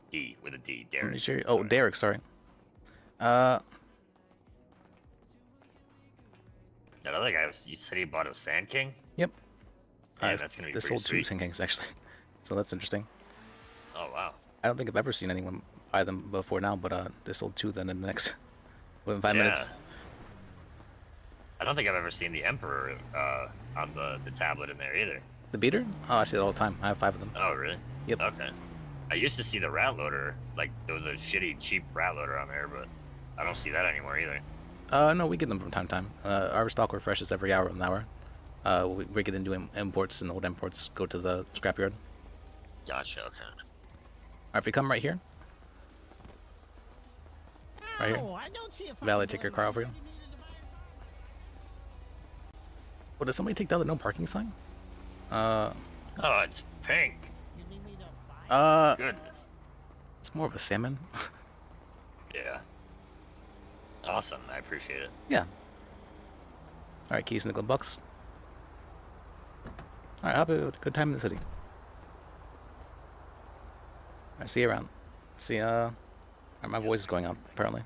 D with a D. Let me Derek. show you. Oh, Derek, sorry. That other guy, you said he bought a Sand King? Yep. Yeah, that's gonna be This pretty sold 2 sweet. Sand Kings, actually. So that's interesting. Oh, wow. I don't think I've ever seen anyone buy them before now, but they sold 2 then in the next... within 5 minutes. I don't think I've ever seen the Emperor on the tablet in there either. The beater? Oh, I see it all the time. I have 5 of them. Oh, really? Yep. Okay. I used to see the rat loader, like there was a shitty cheap rat loader on there, but I don't see that anymore either. No, we get them from time to time. Our stock refreshes every hour of an hour. We get into imports, and old imports go to the scrapyard. Gotcha, okay. Alright, if you come right here. Right here. Oh, I don't see a Valet, take your car over you. Well, did somebody take down the no parking sign? Oh, it's pink. Goodness. It's more of a salmon. Yeah. Awesome, I appreciate it. Yeah. Alright, keys in the glove box. Alright, have a good time in the city. Alright, see you around. See, alright, my voice is going on, apparently.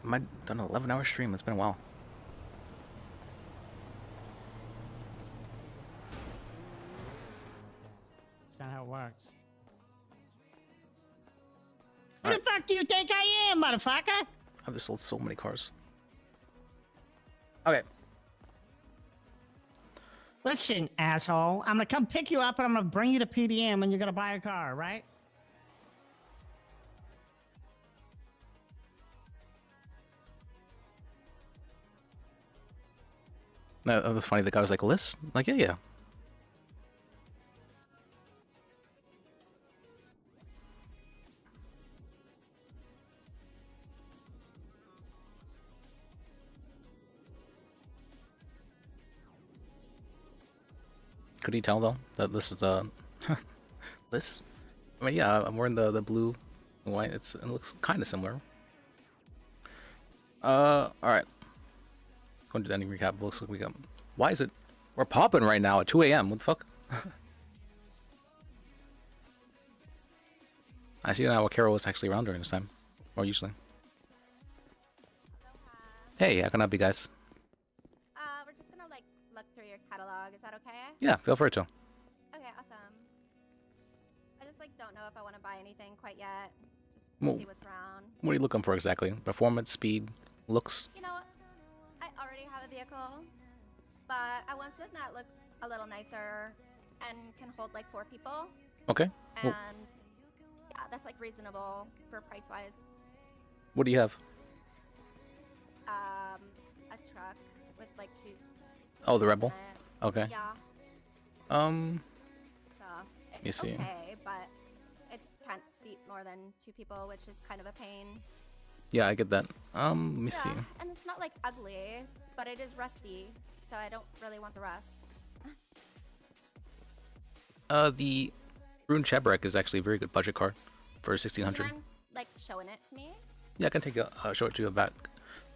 Might done an 11-hour stream, it's been a while. That's not how it works. All Who right. the fuck do you think I am, motherfucker? I've just sold so many cars. Okay. Listen, asshole. I'm gonna come pick you up and I'm gonna bring you to PDM and you're gonna buy a car, right? No, that was funny. The guy was like, "Liz?" I'm like, yeah. Could he tell though that this is this? I mean, yeah, I'm wearing the blue and white. It looks kind of similar. All right. Going to the ending recap. Looks like we got. Why is it? We're popping right now at 2 a.m. What the fuck? I see now Carol is actually around during this time, or usually. Hey, how can I help you guys? We're just gonna like look through your catalog. Is that okay? Yeah, feel free to. Okay, awesome. I just like don't know if I want to buy anything quite yet. Just Well, see what's around. What are you looking for exactly? Performance, speed, looks? You know, I already have a vehicle, but I want something that looks a little nicer and can hold like 4 people. Okay. And Well, yeah, that's like reasonable for price wise. what do you have? A truck with like 2. Oh, the seats Rebel. in it. Okay. Yeah. So Let me it's see. okay, but it can't seat more than 2 people, which is kind of a pain. Yeah, I get that. Let me see. Yeah, and it's not like ugly, but it is rusty, so I don't really want the rust. The Rune Chebrek is actually a very good budget car for Do you 1600. mind, like showing it to me? Yeah, I can take a show it to you back.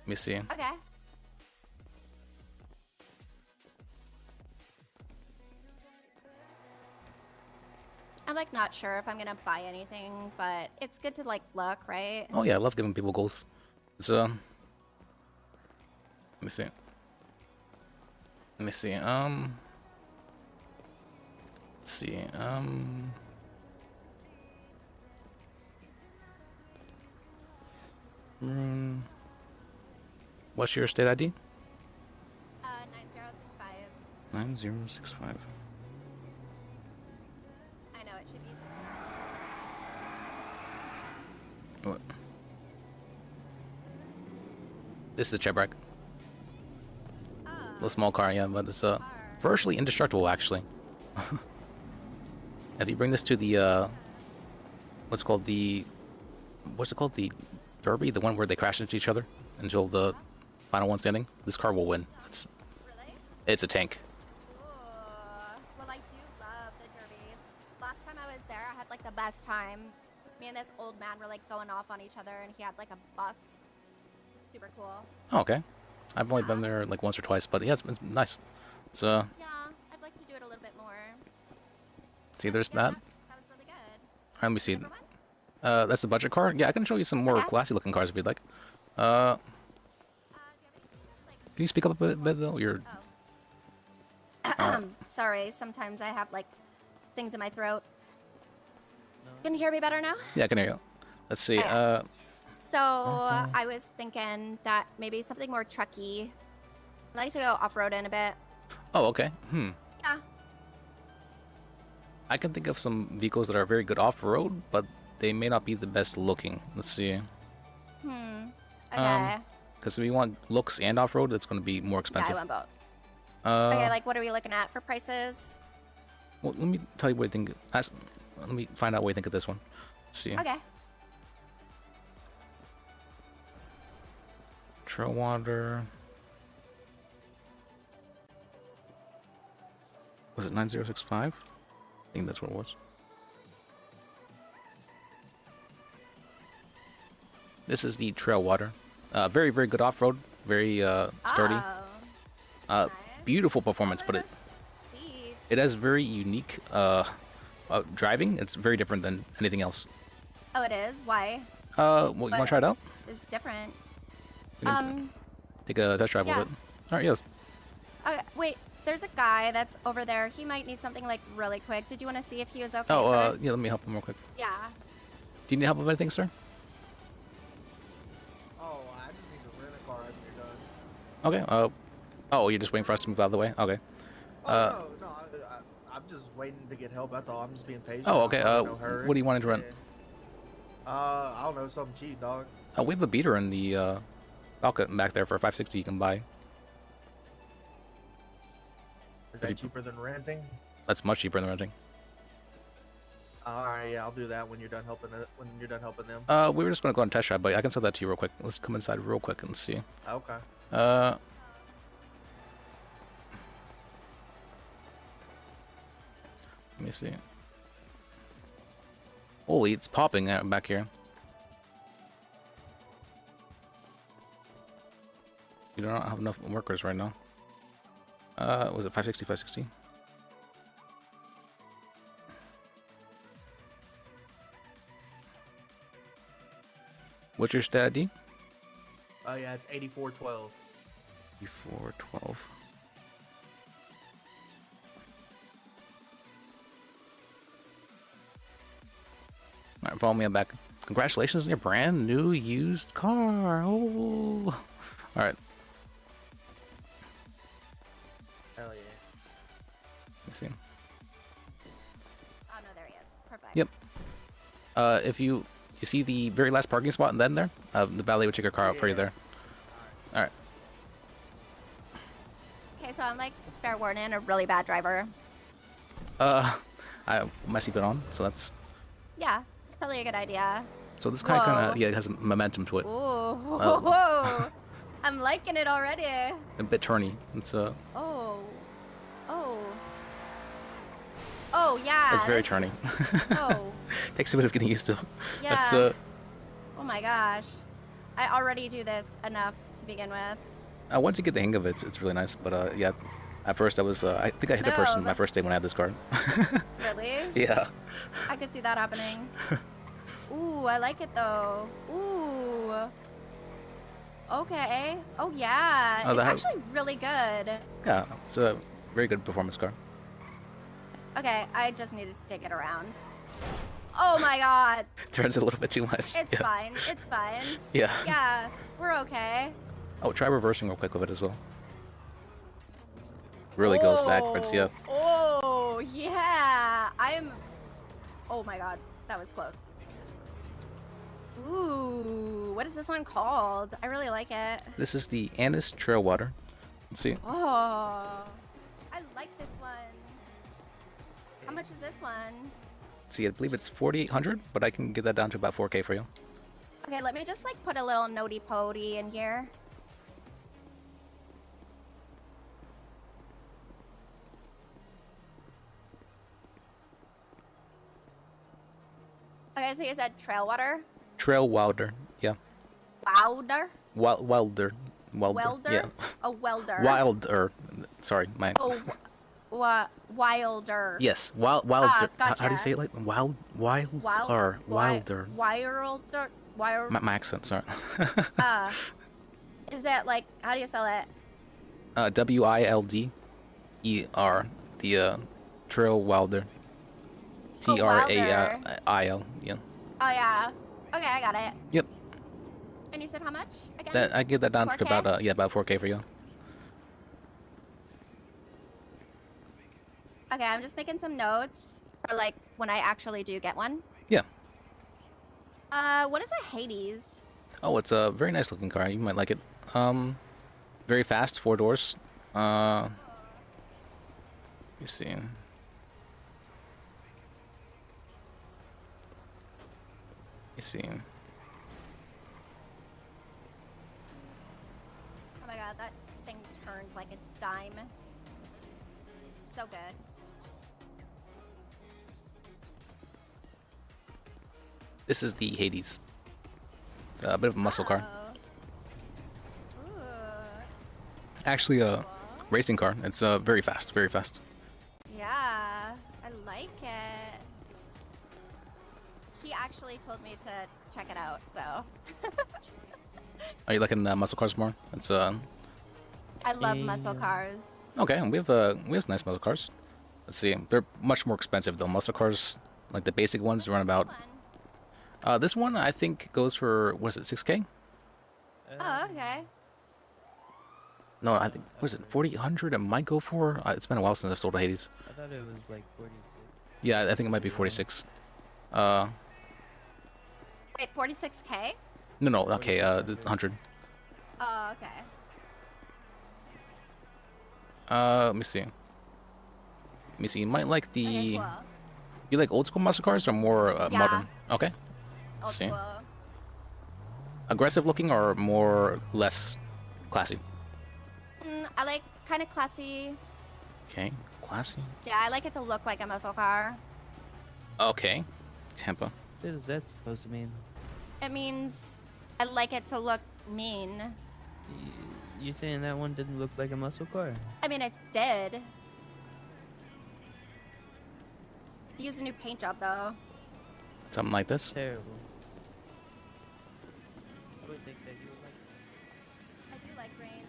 Let me see. Okay. I'm like not sure if I'm gonna buy anything, but it's good to like look, right? Oh yeah, I love giving people goals. It's let me see. Let me see. Let's see. What's your state ID? 9065. 9065. I know it should be 6. What? This is the Chebrek. A small car, yeah, but it's virtually indestructible actually. If you bring this to the what's it called, the derby, the one where they crash into each other until the final one standing, this car will win. It's a tank. Well, I do love the derby. Last time I was there, I had like the best time. Me and this old man were like going off on each other, and he had like a bus. Super cool. Oh, okay. I've only been there like once or twice, but yeah, it's nice. It's Yeah, I'd like to do it a little bit more. see, there's that. That was really good. Alright, let me see. That's the budget car. Yeah, I can show you some more classy looking cars if you'd like. Can you speak up a bit though? You're. Sorry, sometimes I have like things in my throat. Can you hear me better now? Yeah, I can hear you. Let's see. So I was thinking that maybe something more trucky. I'd like to go off-roading a bit. Oh, okay. Yeah. I can think of some vehicles that are very good off-road, but they may not be the best looking. Let's see. Okay. Because if you want looks and off-road, it's going to be more expensive. Yeah, I want Uh, both. Okay, like what are we looking at for prices? Well, let me tell you what I think. Let me find out what you think of this one. Let's see. Okay. Trailwater. Was it 9065? I think that's what it was. This is the Trailwater. Very, very good off-road. very sturdy. Beautiful performance, but it has very unique driving. It's very different than anything else. Oh, it is. Why? Well, you want to try it out? It's different. We can take a test drive yeah. of it. All right, yes. Wait. There's a guy that's over there. He might need something like really quick. Did you want to see if he was okay? Oh, first? yeah. Let me help him real quick. Yeah. Do you need help with anything, sir? Oh, I just need to rent a car after you're done. Okay. Oh, you're just waiting for us to move out of the way. Okay. No, I'm just waiting to get help. That's all. I'm just being patient. Oh, okay. I'm in no hurry. What do you want to rent? I don't know, something cheap, dog. Oh, we have a beater in the balcony back there for 560. You can buy. Is that cheaper than renting? That's much cheaper than renting. All right, yeah, I'll do that when you're done helping it. When you're done helping them. We were just gonna go on test drive, but I can sell that to you real quick. Let's come inside real quick and see. Okay. Let me see. Holy, it's popping out back here. You do not have enough workers right now. Was it 560, 560? What's your stat ID? Oh yeah, it's 8412. 8412. Alright, follow me. I'm back. Congratulations on your brand new used car. Oh. Alright. Hell yeah. Let me see. Oh no, there he is. Perfect. Yep. If you see the very last parking spot and then there, the valet would take your car out for you there. All right. Okay, so I'm like fair warning, a really bad driver. I have my seatbelt on, so that's Yeah, it's probably a good idea. so this kind of yeah, it has momentum to it. Ooh, whoa. I'm liking it already. A bit turny. It's Oh. Oh yeah. it's very this turny. is- Oh. Takes a bit of getting used to. Yeah. That's Oh my gosh. I already do this enough to begin with. once you get the hang of it, it's really nice. But yeah, at first I was I think I hit the person my first day when I had this car. Really? Yeah. I could see that happening. Ooh, I like it though. Ooh. Okay. Oh yeah. Oh, it's that- actually really good. Yeah, it's a very good performance car. Okay, I just needed to take it around. Oh my god. Turns a little bit too much. It's yeah. fine. It's fine. Yeah. Yeah, we're okay. Oh, try reversing real quick with it as well. Really goes backwards, yeah. Oh, yeah. Oh my god, that was close. Ooh, what is this one called? I really like it. This is the Anise Trail Water. Let's see. Oh, I like this one. How much is this one? See, I believe it's 4,800, but I can get that down to about 4K for you. Okay, let me just like put a little notey pody in here. Okay, so you said trail water? Trail Wilder, yeah. Wilder? Wilder. Welder? Yeah. A welder. Wilder. Sorry, my. Oh, Wilder. Yes, Wilder. How do you gotcha. say it like Wilder? Wilder. Wilder. My accent, sorry. Is that like, how do you spell it? WILDER. The Trail Wilder. Oh, Wilder. TRAIL. Yeah. Oh, yeah. Okay, I got it. Yep. And you said how much again? That I get that down to 4K? about about 4K for you. Okay, I'm just making some notes for like when I actually do get one. Yeah. What is a Hades? Oh, it's a very nice looking car. You might like it. Very fast, 4 doors. You see. You see. Oh my god, that thing turned like a dime. So good. This is the Hades. A bit of a muscle car. Ooh. Actually, a racing car. It's very fast, very fast. Yeah, I like it. He actually told me to check it out, so. Are you liking muscle cars more? It's I love muscle cars. Okay. We have nice muscle cars. Let's see. They're much more expensive though. Muscle cars, like the basic ones, run about. This one I think goes for what is it, 6K? Oh, okay. No, I think what is it, 4,800? It might go for. It's been a while since I've sold a Hades. I thought it was like 46. Yeah, I think it might be 46. Wait, 46K? No, okay, 100. Oh, okay. Let me see. You might like the. Okay, cool. You like old school muscle cars or more Yeah. modern? Okay. Old Let's see. school. Aggressive looking or more less classy? I like kind of classy. Okay, classy. Yeah, I like it to look like a muscle car. Okay, Tampa. What is that supposed to mean? It means I like it to look mean. You saying that one didn't look like a muscle car? I mean, it did. He used a new paint job, though. Something like this. Terrible. I would think that you would like I do like green.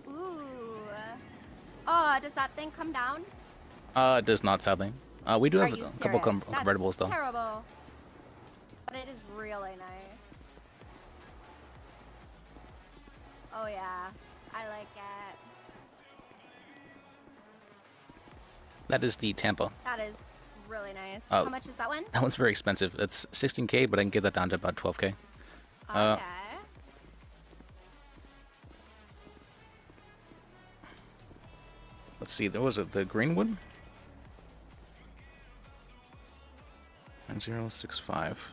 Ooh. Oh, does that thing come down? It does not, sadly. We do Are have you a couple serious? That's convertibles though. Terrible. But it is really nice. Oh yeah, I like it. That is the Tampa. That is really nice. Oh. How much is that one? That one's very expensive. It's 16K, but I can get that down to about 12K. Okay. Let's see. There was the Greenwood. 9065.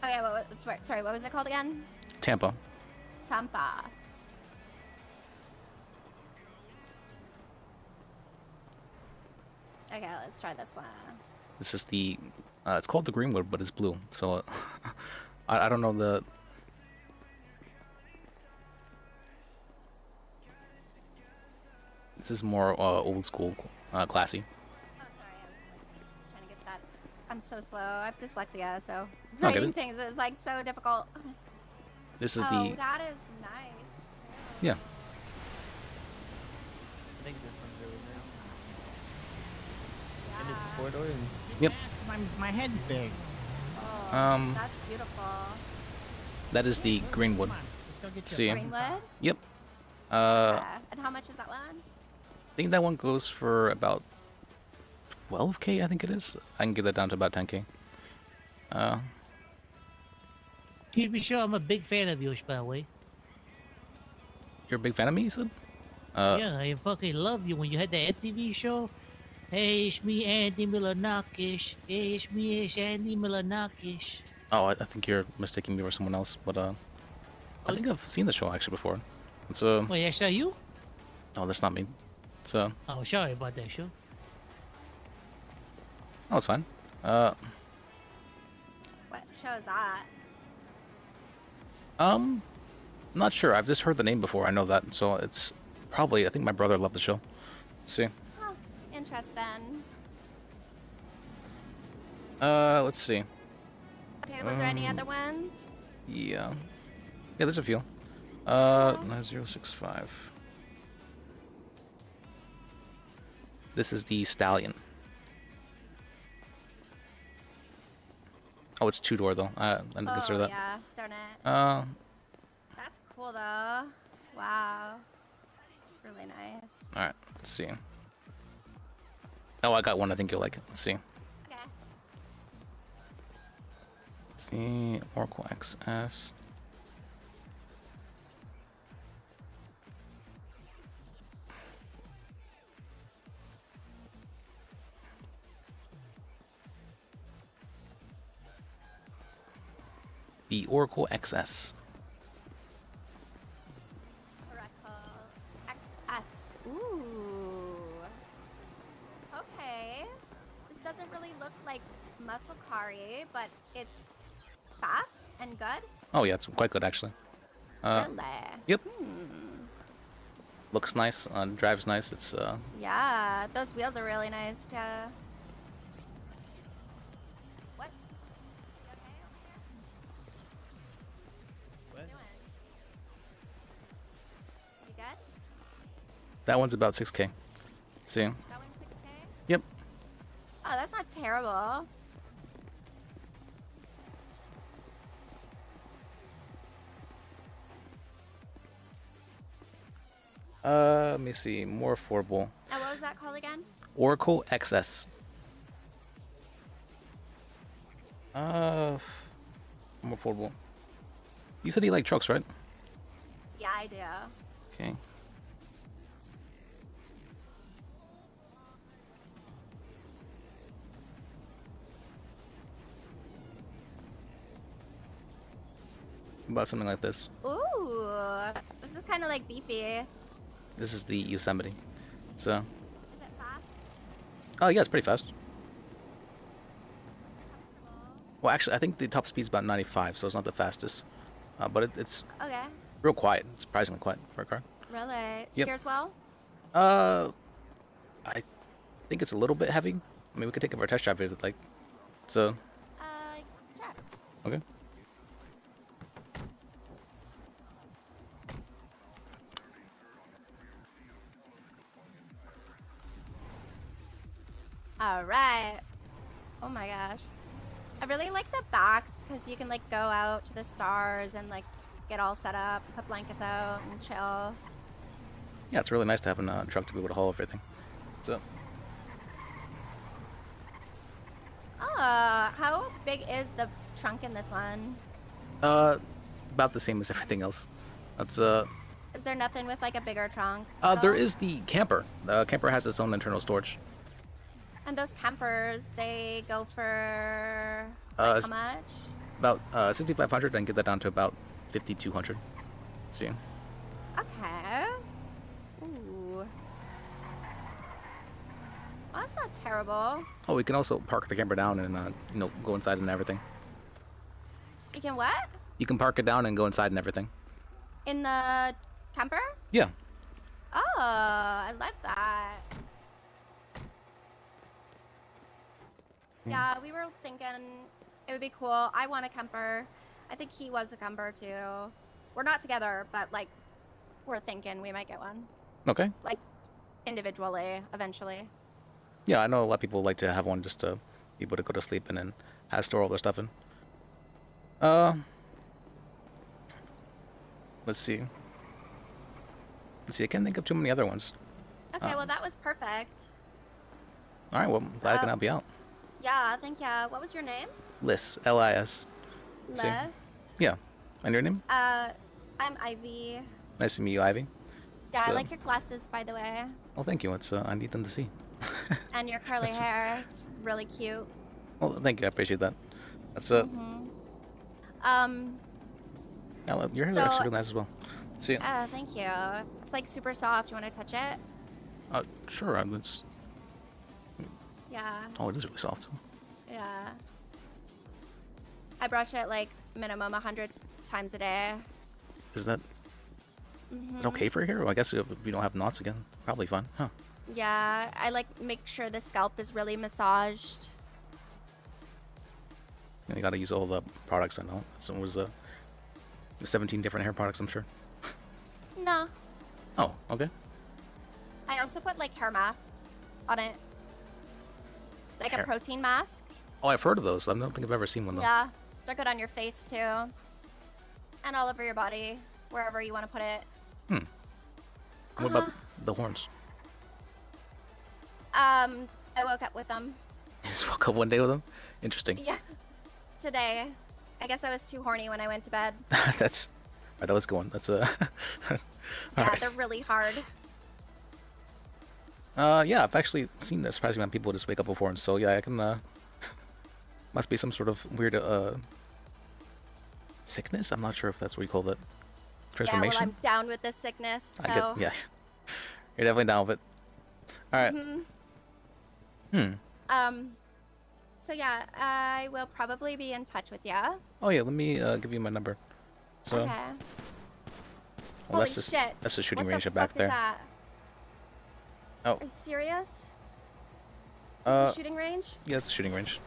Okay, sorry, what was it called again? Tampa. Tampa. Okay, let's try this one. This is the. It's called the Greenwood, but it's blue. So I don't know the. This is more old school, classy. Trying to get that. I'm so slow. I have dyslexia, so Oh, get writing it. things is like so difficult. This is oh, the. that is nice. Yeah. I think this one's really nice. And it's a four-door and Yep. My head's big. Oh, that's beautiful. That is the Greenwood. Let's see. Greenwood? Yep. Yeah. And how much is that one? I think that one goes for about 12K. I think it is. I can get that down to about 10K. You be sure I'm a big fan of yours, by the way. You're a big fan of me, you said? Yeah, I fucking loved you when you had that MTV show. Hey, it's me, Andy Milonakis. Hey, it's me, it's Andy Milonakis. Oh, I think you're mistaking me for someone else, but I think I've seen the show actually before. It's Wait, that's not you? Oh, that's not me. It's Oh, sorry about that, show. Oh, it's fine. What show is that? Not sure. I've just heard the name before. I know that, so it's probably. I think my brother loved the show. Let's see. Oh, interesting. Let's see. Okay, was there any other ones? Yeah. Yeah, there's a few. 9065. This is the Stallion. Oh, it's two-door though. I didn't consider that. Yeah, darn it. That's cool though. Wow. It's really nice. Alright, let's see. Oh, I got one I think you'll like. Let's see. Okay. Let's see. Oracle XS. The Oracle XS. Oracle XS. Ooh. Okay. This doesn't really look like muscle car-y, but it's fast and good. Oh yeah, it's quite good actually. Really? Yep. Looks nice. Drives nice. It's Yeah, those wheels are really nice too. What? You okay over here? What? You good? that one's about 6K. Let's see. That one's 6K? Yep. Oh, that's not terrible. Let me see. More affordable. And what was that called again? Oracle XS. More affordable. You said you like trucks, right? Yeah, I do. Okay. About something like this. Ooh, this is kind of like beefy. This is the Yosemite. So. Is it fast? Oh yeah, it's pretty fast. Well, actually, I think the top speed is about 95, so it's not the fastest. But it's Okay. real quiet. It's surprisingly quiet for a car. Really? Yep. Steers well? I think it's a little bit heavy. I mean, we could take it for a test drive if you'd like. So. Sure. Okay. All right. Oh my gosh. I really like the backs because you can like go out to the stars and like get all set up, put blankets out and chill. Yeah, it's really nice to have a truck to be able to haul everything. So. How big is the trunk in this one? About the same as everything else. That's Is there nothing with like a bigger trunk? there is the camper. The camper has its own internal storage. And those campers, they go for Uh, like, how much? About 6,500 and get that down to about 5,200. See. Okay. Ooh. Well, that's not terrible. Oh, we can also park the camper down and go inside and everything. You can what? You can park it down and go inside and everything. In the camper? Yeah. Oh, I love that. Yeah, we were thinking it would be cool. I want a camper. I think he wants a camper too. We're not together, but like, we're thinking we might get one. Okay. Like, individually, eventually. Yeah, I know a lot of people like to have one just to be able to go to sleep and then store all their stuff in. Let's see. I can't think of too many other ones. Okay, well, that was perfect. All right, well, I'm glad I can help you out. Yeah, thank you. What was your name? Liz, L-I-S. Let's see. Les. Yeah. And your name? I'm Ivy. Nice to meet you, Ivy. Yeah, So- I like your glasses, by the way. Well, thank you. It's I need them to see. And your curly That's- hair. It's really cute. Well, thank you. I appreciate that. That's your hair So- looks really nice as well. Let's see. Thank you. It's like super soft. You want to touch it? Sure. It's. Yeah. Oh, it is really soft. Yeah. I brush it like minimum 100 times a day. Is that Mhm. okay for hair? Well, I guess if you don't have knots again, probably fine. Huh. Yeah, I like make sure the scalp is really massaged. And you gotta use all the products I know. So it was 17 different hair products, I'm sure. No. Oh, okay. I also put like hair masks on it. Like Hair- a protein mask. Oh, I've heard of those. I don't think I've ever seen one though. Yeah. They're good on your face too. And all over your body, wherever you want to put it. What about the horns? I woke up with them. You just woke up one day with them? Interesting. Yeah. Today. I guess I was too horny when I went to bed. That's. Alright, let's go on. That's Yeah, Alright. they're really hard. Yeah, I've actually seen a surprising amount of people just wake up with horns. So yeah, I can. Must be some sort of weird sickness. I'm not sure if that's what you call that. Transformation. Yeah, well, I'm down with this sickness. So. I guess. Yeah. You're definitely down with it. All right. So yeah, I will probably be in touch with you. Oh yeah, let me give you my number. So. Okay. Well, Holy that's just shit. that's the shooting What range the back fuck there. Is that? Oh. Are you serious? Uh. It's a shooting range? Yeah, it's a shooting range.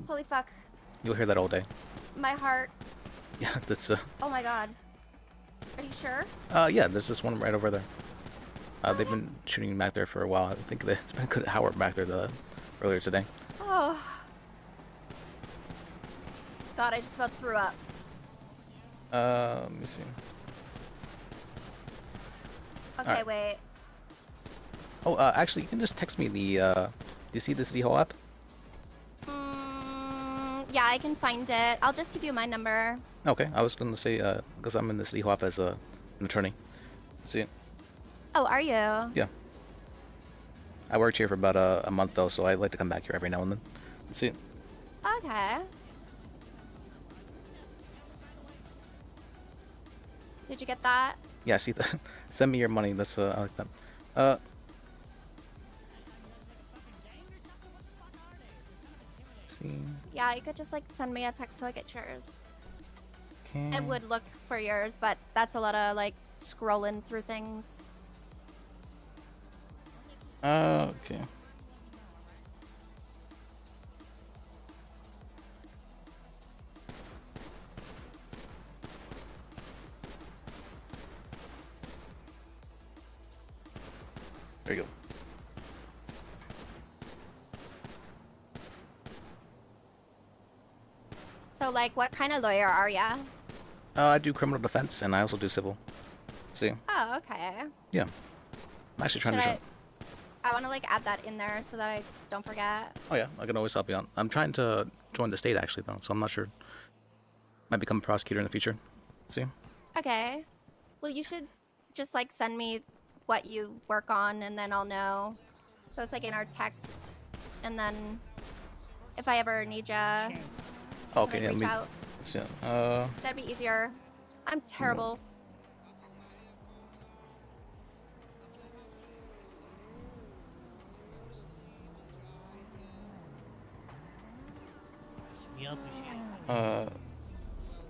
Holy fuck. You'll hear that all day. My heart. Yeah, that's Oh my god. Are you sure? Yeah, there's this one right over there. They've been shooting back there for a while. I think that it's been a good hour back there earlier today. Oh. God, I just about threw up. Let me see. Okay, Alright. wait. Oh, actually, you can just text me the, do you see the City Hall app? Yeah, I can find it. I'll just give you my number. Okay, I was gonna say, because I'm in the City Hall app as an attorney. See? Oh, are you? Yeah. I worked here for about a month, though, so I like to come back here every now and then. See? Okay. Did you get that? Yeah, see that? Send me your money, that's, I like that. See? Yeah, you could just like send me a text so I get yours. Okay. I would look for yours, but that's a lot of like scrolling through things. Okay. There you go. So like, what kind of lawyer are ya? I do criminal defense, and I also do civil. See? Oh, okay. Yeah. I'm actually trying Should to... I want to like add that in there so that I don't forget. Oh yeah, I can always help you out. I'm trying to join the state, actually, though, so I'm not sure. Might become a prosecutor in the future. See? Okay. Well, you should just like send me what you work on, and then I'll know. So it's like in our text, and then if I ever need ya, Okay, like, yeah, reach me... out. See, That'd be easier. I'm terrible.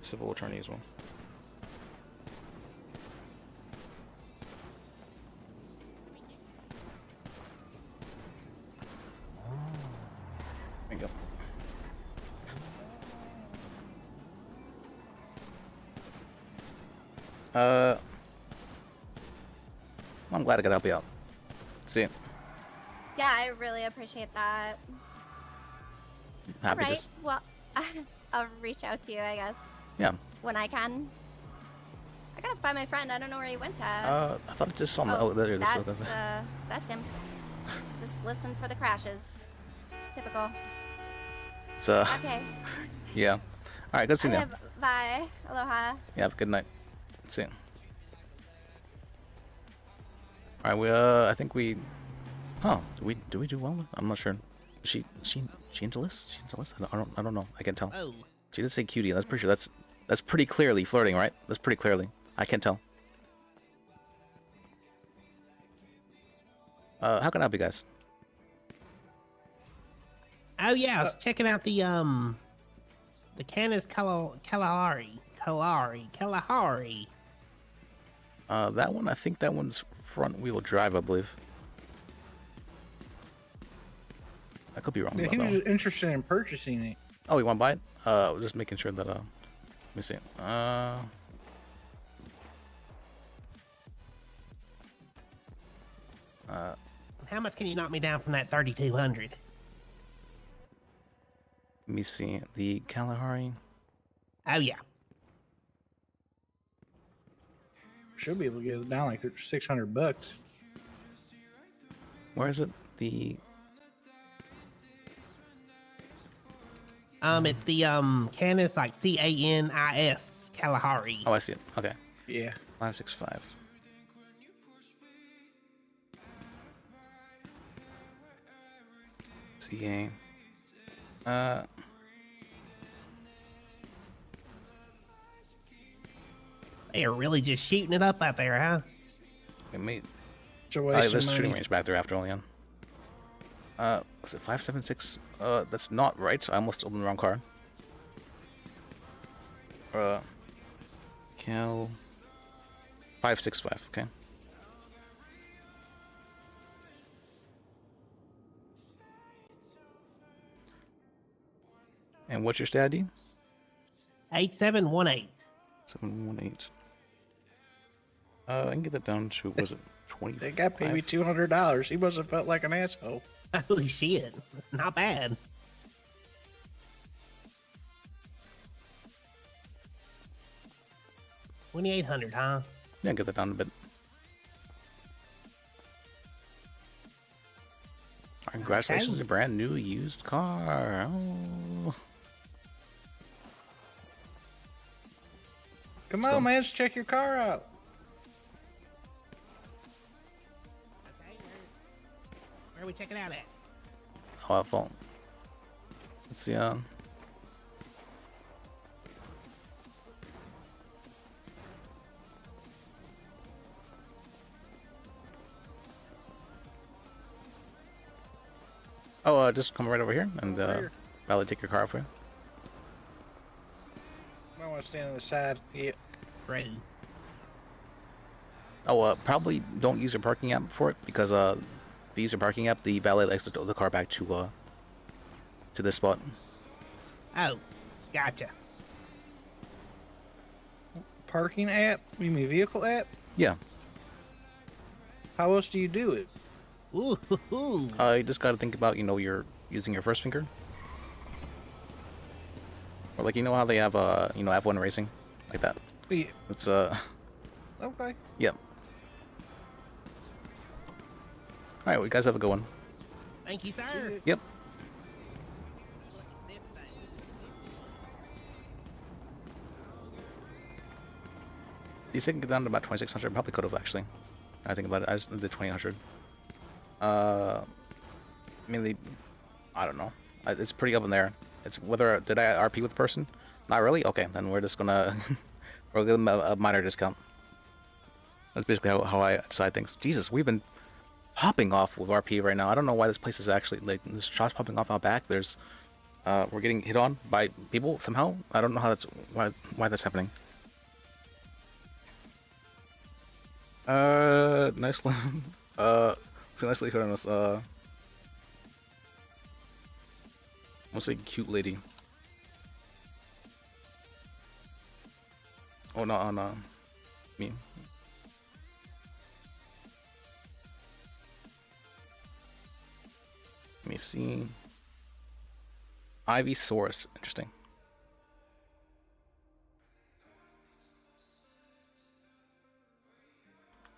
Civil attorney as well. There you go. I'm glad I could help you out. See, Yeah, I really appreciate that. happy Alright, to... well, I'll reach out to you, I guess, Yeah. when I can. I gotta find my friend. I don't know where he went to. I thought I just saw him. Oh, there. That's him. Just listen for the crashes. Typical. It's Okay. Yeah. All right. Good seeing you. Okay, bye. Aloha. Yeah. Have a good night. See you. All right. We I think we. Oh, do we do well? I'm not sure. Is she into this? She into this? I don't know. I can't tell. Oh. She did say cutie. That's pretty sure. That's pretty clearly flirting, right? That's pretty clearly. I can't tell. How can I help you guys? Oh yeah, I was checking out the Canis Kalahari. That one. I think that one's front wheel drive. I believe. I could be wrong. Yeah, about he that was one. interested in purchasing it. Oh, you want to buy it? Just making sure that, let me see. How much can you knock me down from that 3,200? Let me see. The Kalahari. Oh yeah. Should be able to get it down like $600. Where is it? The. It's the Canis, like Canis Kalahari. Oh, I see it. Okay. Yeah. 565. CA. They are really just shooting it up out there, huh? Okay, mate. So There's shooting range back there after all, yeah. Was it 576? That's not right. So I almost opened the wrong car. Cal. 565. Okay. And what's your stat ID? 8718. 718. I can get that down to, was it 25? They got paid me $200. He must have felt like an asshole. Holy shit. Not bad. $2,800, huh? Yeah, get that down a bit. Congratulations on your brand new used car. Oh. Come Let's on, go. man, let's check your car out. Where are we checking out at? Oh, at fault. Let's see. Oh, just come right over here and Valley take your car for you. I want to stand on the side. Yeah. Right. Oh, probably don't use your parking app for it because if you use your parking app, the valet likes to tow the car back to this spot. Oh, gotcha. Parking app? You mean vehicle app? Yeah. How else do you do it? Ooh. You just gotta think about, you're using your first finger. Or like, how they have F1 racing, like that. Yeah. It's Okay. Yep. All right, well, you guys have a good one. Thank you, sir. Yep. These can get down to about 2,600. Probably could have actually. I think about it. I just did 2,800. I mean, I don't know. It's pretty up in there. It's whether did I RP with the person? Not really. Okay, then we're just gonna we'll give them a minor discount. That's basically how I decide things. Jesus, we've been popping off with RP right now. I don't know why this place is actually like there's shots popping off out back. There's we're getting hit on by people somehow. I don't know how that's why that's happening. Nicely so nicely hit on us. Mostly cute lady. Oh, not on me. Let me see. Ivy Source. Interesting.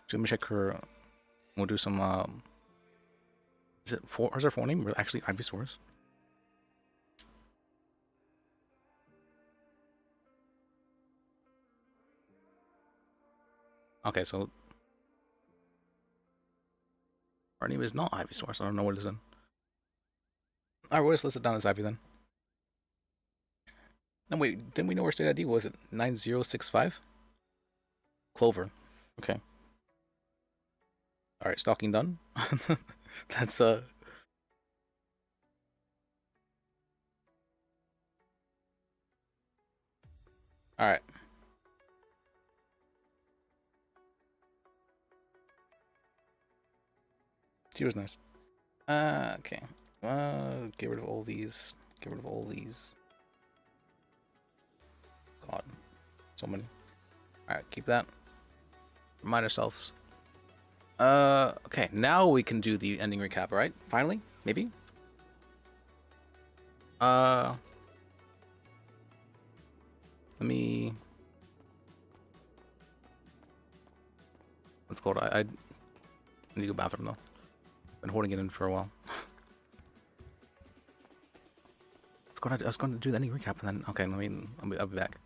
So let me check her. We'll do some. Is it for? Is her full name actually Ivy Source? Okay, so her name is not Ivy Source. I don't know what it is then. Alright, we'll just list it down as Ivy then. No, wait, didn't we know her state ID? Was it 9065? Clover. Okay. Alright, stalking done. That's Alright. She was nice. Okay. Get rid of all these. Get rid of all these. God. So many. Alright, keep that. Remind ourselves. Okay, now we can do the ending recap, right? Finally? Maybe? Let me... Let's go to... I need to go bathroom, though. Been holding it in for a while. I was going to do the ending recap, and then... Okay, I'll be back.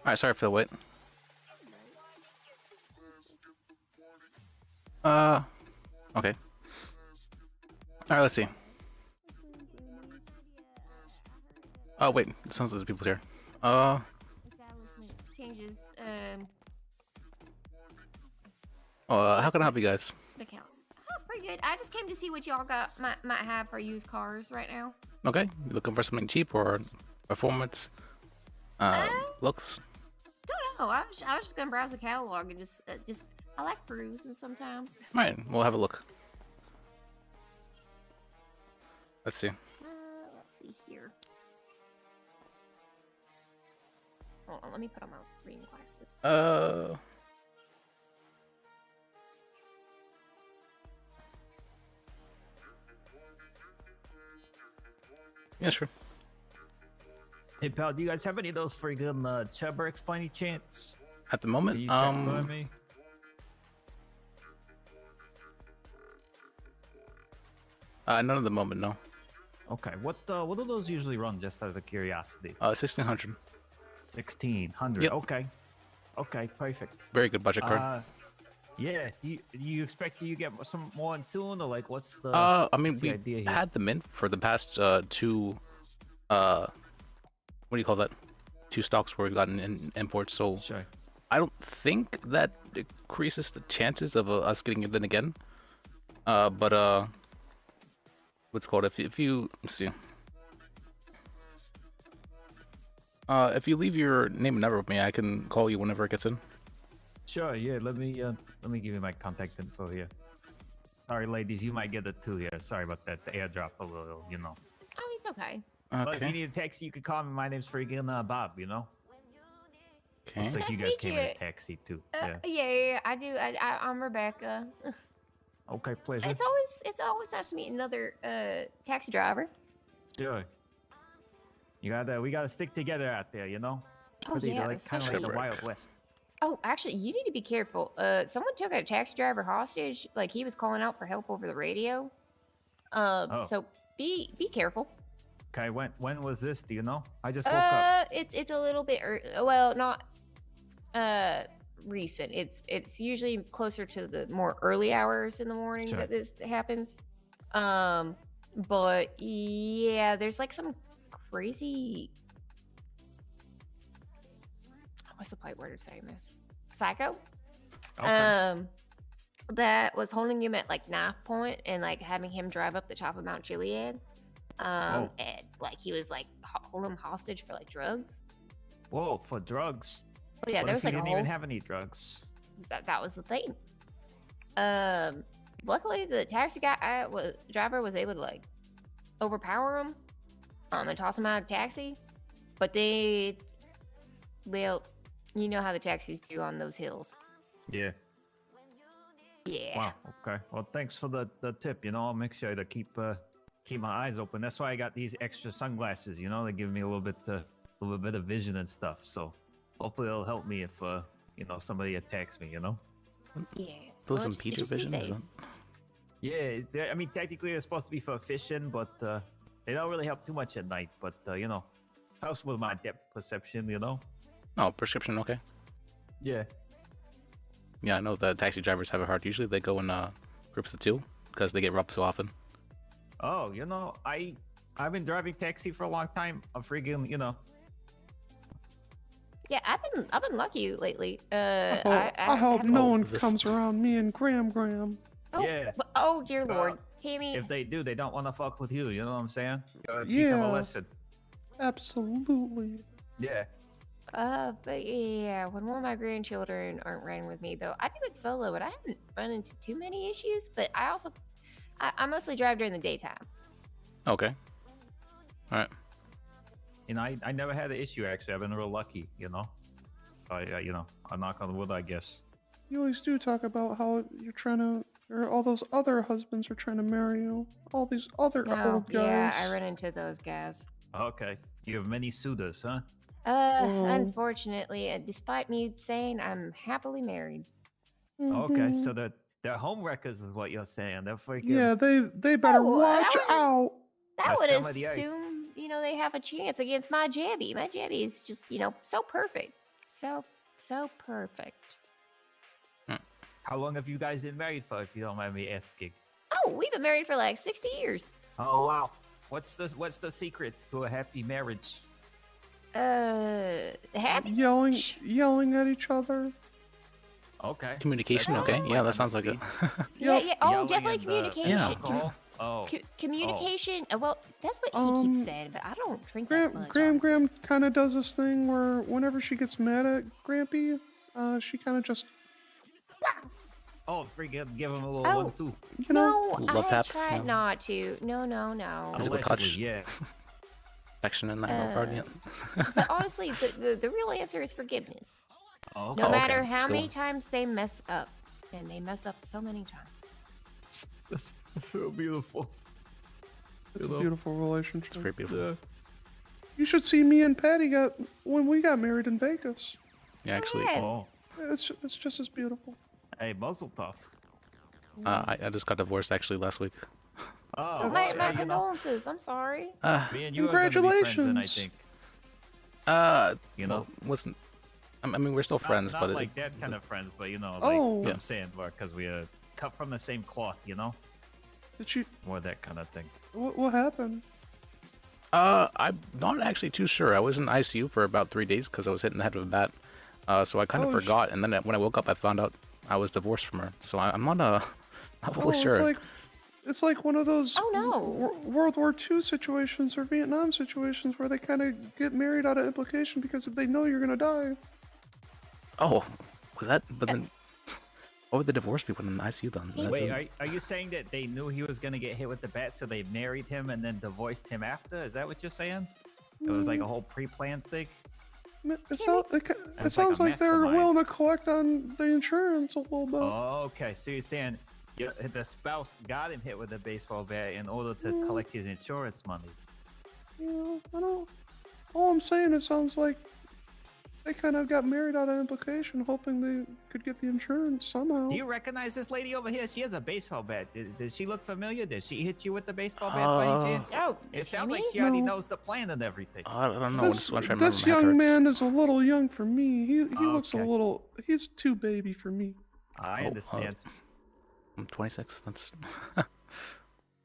Alright, sorry for the wait. Okay. Alright, let's see. Oh, wait. It sounds like there's people here. Changes, how can I help you guys? the count. Oh, pretty good. I just came to see what y'all got might have for used cars right now. Okay. You looking for something cheap or performance? Looks? Don't know. I was just gonna browse the catalog and just I like perusing sometimes. Alright, we'll have a look. Let's see. Let's see here. Hold on, let me put on my reading glasses. Yeah, sure. Hey pal, do you guys have any of those friggin' Chubberks by any chance? At the moment, Can you check for me? None at the moment, no. Okay, what do those usually run? Just out of curiosity. 1600. 1600. Yep. Okay. Okay, perfect. Very good budget card. Yeah. Do you expect you get some more soon, or like what's the? I mean, what's the we idea here? had them in for the past two. What do you call that? Two stocks where we've gotten in imports. So sure. I don't think that decreases the chances of us getting it in again. But what's it called? If you let's see. If you leave your name and number with me, I can call you whenever it gets in. Sure, yeah, let me give you my contact info here. Sorry, ladies, you might get it too here. Sorry about that. The airdrop a little, you know. Oh, it's okay. But if Okay. you need a taxi, you can call me. My name's freaking Bob, you know? Okay. Looks like Nice you to guys meet came in a you. taxi too. Yeah, I do. I'm Rebecca. Okay, pleasure. It's always nice to meet another taxi driver. Sure. We gotta stick together out there, you know? Oh, Pretty, yeah, like, kind of like the especially- Wild West. Oh, actually, you need to be careful. Someone took a taxi driver hostage. Like he was calling out for help over the radio. Oh. So be careful. Okay, when was this? Do you know? I just woke up. It's a little bit well, not recent. It's usually closer to the more early hours in the morning Sure. that this happens. But yeah, there's like some crazy. What's the polite word of saying this? Psycho. Okay. That was holding him at like knife point and like having him drive up the top of Mount Chiliad. And like he was like holding him hostage for like drugs. Whoa, for drugs? Oh, yeah, What there if was he like a didn't even whole- have any drugs. That was the thing. Luckily the taxi guy driver was able to like overpower him, and toss him out of the taxi. But well, you know how the taxis do on those hills. Yeah. Yeah. Wow. Okay. Well, thanks for the tip. You know, I'll make sure to keep my eyes open. That's why I got these extra sunglasses. You know, they give me a little bit of vision and stuff. So hopefully it'll help me if somebody attacks me. You know. Yeah. Those Well, impede your just be vision, is safe. that? Yeah. I mean, technically they're supposed to be for fishing, but they don't really help too much at night. But helps with my depth perception. You know. Oh, prescription, okay. Yeah. Yeah, I know the taxi drivers have it hard. Usually they go in groups of two because they get robbed so often. Oh, I've been driving taxi for a long time. I'm freaking, Yeah, I've been lucky lately. I hope haven't- no one comes around me and Graham. Oh, Yeah. oh dear lord, Tammy. If they do, they don't want to fuck with you. You know what I'm saying? You gotta teach them a Yeah. lesson. Absolutely. Yeah. But yeah, when one of my grandchildren aren't riding with me, though, I do it solo, but I haven't run into too many issues. But I mostly drive during the daytime. Okay. All right. I never had an issue actually. I've been real lucky. So I knock on wood, I guess. You always do talk about how you're trying to, or all those other husbands are trying to marry you. All these other No, old guys. yeah, I run into those guys. Okay. You have many suitors, huh? Unfortunately, despite me saying I'm happily married. Okay, so they're home wreckers is what you're saying. They're freaking. Yeah, they better watch out. That That's would scum of the earth. assume, they have a chance against my Jabby. My Jabby is just, so perfect. So perfect. How long have you guys been married for, if you don't mind me asking? Oh, we've been married for like 60 years. Oh wow. What's the secret to a happy marriage? Happy? Yelling at each other. Okay. Communication, That okay. sounds Yeah, like that sounds like it. Yeah. Oh, Yelling definitely and, communication. Yeah. alcohol? Oh. Communication. Well, that's what he keeps saying, but I don't drink that much. Graham kind of does this thing where whenever she gets mad at Grampy, she kind of just, Oh, freaking give him a little Oh. one too. you know. No, Love I taps, tried yeah. not to. No. Physical touch. Yeah. Affection in that regard, yeah. But honestly, the real answer is forgiveness. Oh, No matter okay. how That's many cool. times they mess up, and they mess up so many times. That's so beautiful. It's a beautiful relationship. It's very beautiful. You should see me and Patty when we got married in Vegas. Yeah, actually, Oh. It's just as beautiful. Hey, muzzle tough. I just got divorced actually last week. Oh, My well, condolences. I'm sorry. me and you are gonna be friends then, I Congratulations. think. You know? well, wasn't. I mean, we're still friends, not but like that kind of friends, but like Oh. I'm saying, because we are cut from the same cloth, Did you? More that kind of thing. What happened? I'm not actually too sure. I was in ICU for about 3 days because I was hit in the head with a bat. So I kind of Oh, forgot, and then when I woke up, I found out I was divorced from her. So I'm not not fully Oh, sure. it's like one of those Oh, no. World War II situations or Vietnam situations where they kind of get married out of implication because they know you're gonna die. Oh, was that? But then, what would the divorce people in the ICU then? That's Wait, a- are you saying that they knew he was gonna get hit with the bat, so they married him and then divorced him after? Is that what you're saying? It was like a whole pre-planned thing. It That's sounds like a like they're mastermind. willing to collect on the insurance a little bit. Oh, okay. So you're saying the spouse got him hit with a baseball bat in order to collect his insurance money. Yeah, I don't. All I'm saying, it sounds like they kind of got married out of implication, hoping they could get the insurance somehow. Do you recognize this lady over here? She has a baseball bat. Does she look familiar? Did she hit you with the baseball bat by any chance? Oh, It sounds like Amy? she already No. knows the plan and everything. I don't know. I just want to try to remember This my head young hurts. man is a little young for me. He looks a Okay. little. He's too baby for me. I understand. I'm 26. That's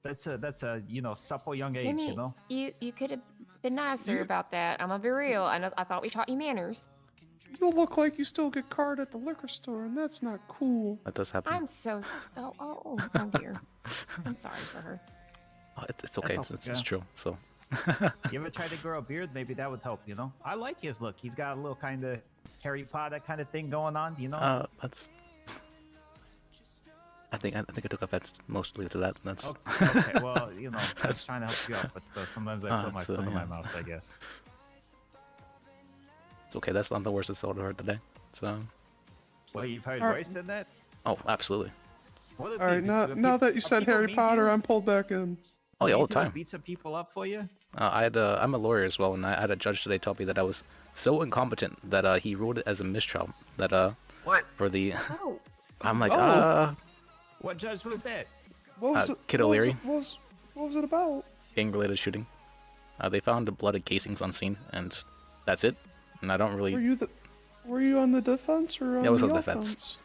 That's a supple young age, Timmy, you know. you could have been nicer about that. I'm gonna be real. I thought we taught you manners. You look like you still get carded at the liquor store, and that's not cool. that does happen. I'm so. Oh dear. I'm sorry for her. Oh, it's okay. That's It's okay. true. So You ever tried to grow a beard? Maybe that would help, you know. I like his look. He's got a little kind of Harry Potter kind of thing going on, you know. that's. I think I took offense mostly to that. That's Okay, well, you know, I was trying to help you out, but sometimes I put my it's, foot in my yeah. mouth, I guess. It's okay. That's not the worst assault I heard today. So. Well, you've heard Alright. worse than that? Oh, absolutely. What All right, now that you said Harry Potter, I'm pulled back in. Oh yeah, all the time. Beat some people up for you? I'm a lawyer as well, and I had a judge today tell me that I was so incompetent that he ruled it as a mistrial. That What? for the. Oh. I'm like What judge was that? What was it? Kid what was O'Leary. it- What was it about? Gang-related shooting. They found blooded casings on scene, and that's it. And I don't really. Were you on the defense or on Yeah, I was the on the offense? defense.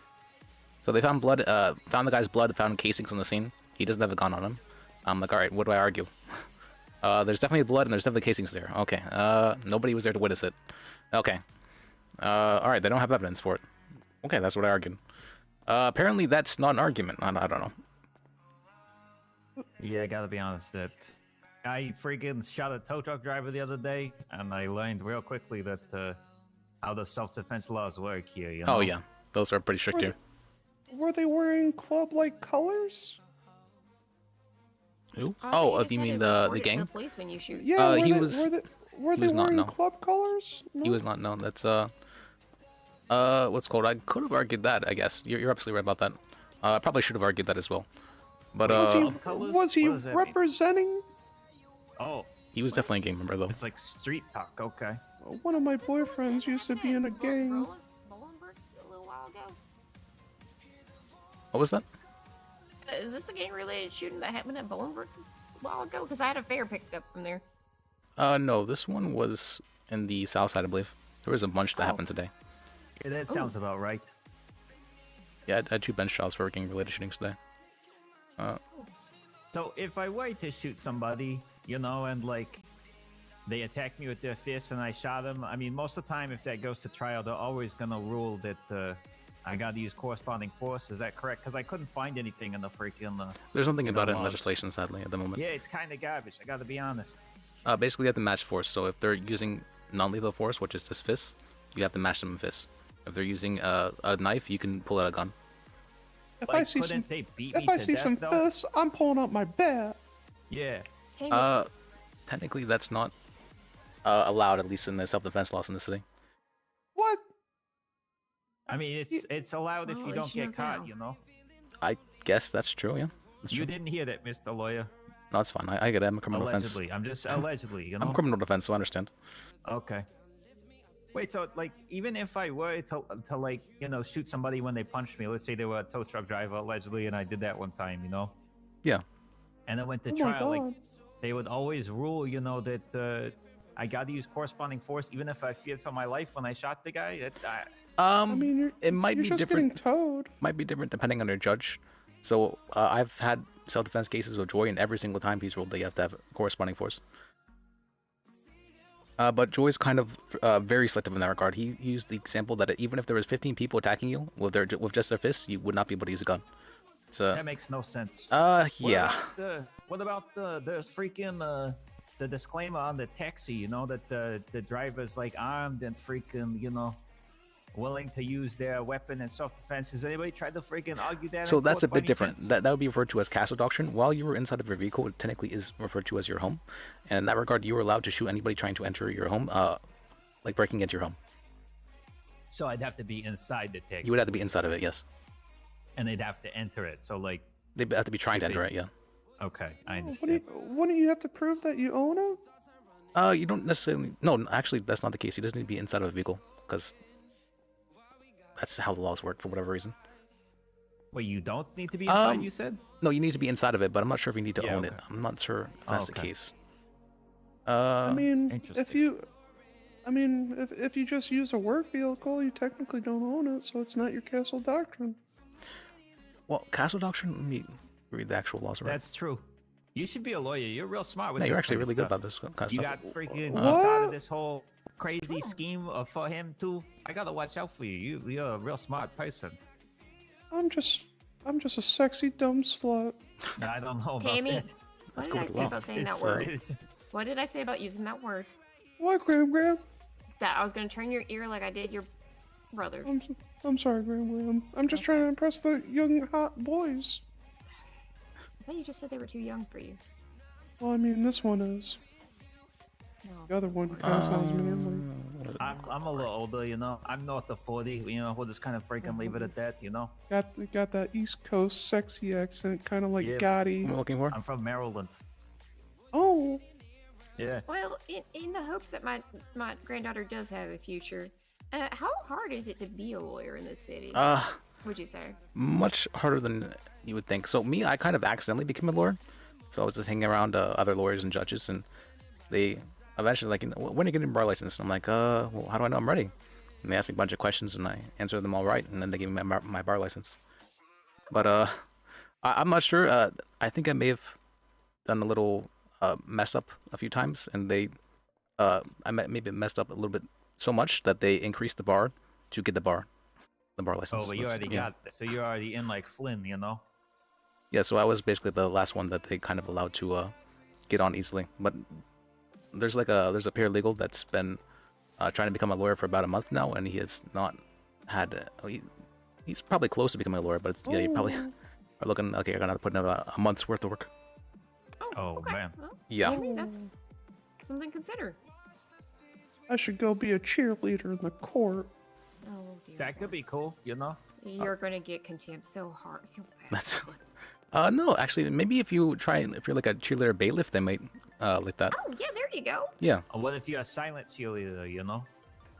So they found blood. Found the guy's blood. Found casings on the scene. He doesn't have a gun on him. I'm like, all right, what do I argue? There's definitely blood and there's definitely casings there. Okay. Nobody was there to witness it. Okay. All right, they don't have evidence for it. Okay, that's what I argued. Apparently that's not an argument. I don't know. Yeah, I gotta be honest. That I freaking shot a tow truck driver the other day, and I learned real quickly that how the self-defense laws work here. You know? Oh yeah, those are pretty strict Were here. Were they wearing club-like colors? Who? I thought Oh, you just you had mean to the report it to gang? the police when you shoot. Yeah, he were was. they he was not wearing no. club colors? He was not known. That's what's called? I could have argued that. I guess you're absolutely right about that. I probably should have argued that as well. But was he What does that mean? representing? Oh, he was definitely a gang member though. it's like street talk. Okay. One of my boyfriends used to be in a gang. A little while ago. What was that? Is this the gang-related shooting that happened at Bolingbrook a while ago? Because I had a fare picked up from there. No, this one was in the south side, I believe. There was a bunch that happened today. Yeah, that sounds about right. Yeah, I had 2 bench trials for gang-related shootings today. So if I were to shoot somebody, you know, and like they attack me with their fist and I shot them, I mean, most of the time, if that goes to trial, they're always gonna rule that I gotta use corresponding force. Is that correct? Because I couldn't find anything in the freaking. There's nothing you know, about it in laws. legislation, sadly, at the moment. Yeah, it's kind of garbage. I gotta be honest. Basically, you have to match force. So if they're using non-lethal force, which is just fists, you have to match them in fists. If they're using a knife, you can pull out a gun. If Like, I see some, couldn't they beat if me I to see death, some though? fists, I'm pulling out my bat. Yeah. Technically, that's not allowed, at least in the self-defense laws in the city. What? I mean, it's allowed if Well, you at don't least get she knows caught, how. you know. I guess that's true, yeah. That's You true. didn't hear that, Mr. Lawyer. No, it's fine. I get it. I'm a criminal Allegedly, defense. I'm just allegedly, you know. I'm criminal defense, so I understand. Okay. Wait, so like, even if I were to like, you know, shoot somebody when they punched me, let's say they were a tow truck driver allegedly, and I did that one time, you know, Yeah. and I went to Oh my trial, like, God. they would always rule, you know, that I got to use corresponding force, even if I feared for my life when I shot the guy. I mean, it might you're be just different. getting towed. Might be different depending on your judge. So I've had self-defense cases with Joy, and every single time he's ruled that you have to have corresponding force. But Joy's kind of very selective in that regard. He used the example that even if there was 15 people attacking you with just their fists, you would not be able to use a gun. It's That makes no sense. yeah. What about there's freaking the disclaimer on the taxi? You know that the driver's like armed and freaking willing to use their weapon in self-defense. Has anybody tried to freaking argue that? So in that's court a by bit any different. chance? That would be referred to as castle doctrine. While you were inside of your vehicle, it technically is referred to as your home. And in that regard, you were allowed to shoot anybody trying to enter your home, like breaking into your home. So I'd have to be inside the taxi. You would have to be inside of it, yes. And they'd have to enter it. So like They'd have to be trying to enter it, yeah. Okay, I understand. Wouldn't you have to prove that you own it? You don't necessarily. No, actually, that's not the case. He doesn't need to be inside of a vehicle because that's how the laws work for whatever reason. Wait, you don't need to be inside, you said? No, you need to be inside of it, but I'm not sure if you need to own it. okay. I'm not sure if that's the Okay. case. I mean, if you just use a work vehicle, you technically don't own it, so it's not your castle doctrine. Well, castle doctrine. Let me read the actual laws. Right? That's true. You should be a lawyer. You're real smart with Yeah, this you're actually kind of really good stuff. about this kind of You stuff. got freaking What? thought of this whole crazy scheme for him too. I gotta watch out for you. You're a real smart person. I'm just a sexy dumb slut. I don't know about Tammy, that. what did I say about saying that word? What did I say about using that word? What, Graham? That I was gonna turn your ear like I did your brother. I'm sorry, Graham. I'm just trying to impress the young hot boys. I thought you just said they were too young for you. Well, I mean, this one is. No. The other one kind of sounds manly. I'm a little older, you know. I'm north of 40. You know, we'll just kind of freaking leave it at that, you know. Got that East Coast sexy accent, kind of like Yeah. Gotti. I'm looking for. I'm from Maryland. Oh. Yeah. Well, in the hopes that my granddaughter does have a future, how hard is it to be a lawyer in this city? Would you say? Much harder than you would think. So me, I kind of accidentally became a lawyer. So I was just hanging around other lawyers and judges, and they eventually like, when are you getting a bar license? And I'm like, well, how do I know I'm ready? And they asked me a bunch of questions, and I answered them all right, and then they gave me my bar license. But I'm not sure. I think I may have done a little mess up a few times, and I maybe messed up a little bit so much that they increased the bar to get the bar license. Oh, but you already got that. So you're already in like Flynn, you know? Yeah, so I was basically the last one that they kind of allowed to get on easily. But there's a paralegal that's been trying to become a lawyer for about a month now, and he has not had. He's probably close to becoming a lawyer, but you probably are looking like you're gonna put in about a month's worth of work. Oh man. Well, Yeah. Maybe that's something to consider. I should go be a cheerleader in the court. Oh dear. That could be cool, you know? You're gonna get contempt so hard, so fast. That's no, actually, maybe if you're like a cheerleader bailiff, they might like that. Oh yeah, there you go. Yeah. What if you're a silent cheerleader, you know?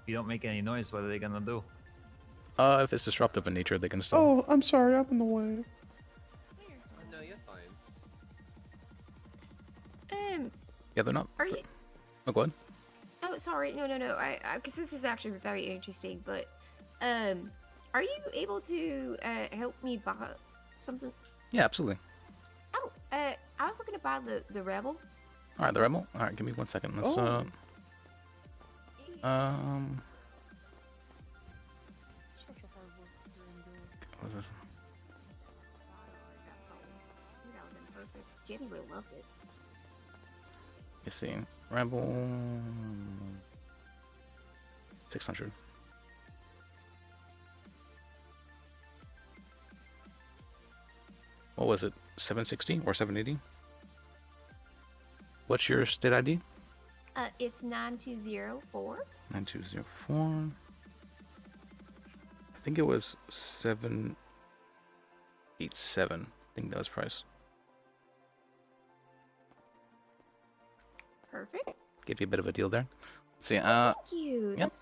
If you don't make any noise, what are they gonna do? If it's disruptive in nature, they can still. Oh, I'm sorry, I'm in the way. No, you're fine. Yeah, they're not. Are you? Oh, go ahead. Oh, sorry. No. I because this is actually very interesting. But, are you able to help me buy something? Yeah, absolutely. Oh, I was looking to buy the Rebel. All right, the Rebel. All right, give me 1 second. Let's What's this? That would have been perfect. Jenny would have loved it. You see, Rebel 600. What was it? 760 or 780? What's your state ID? It's 9204. 9204. I think it was 787. I think that was price. Perfect. Give you a bit of a deal there. Let's see. Thank you. Yep.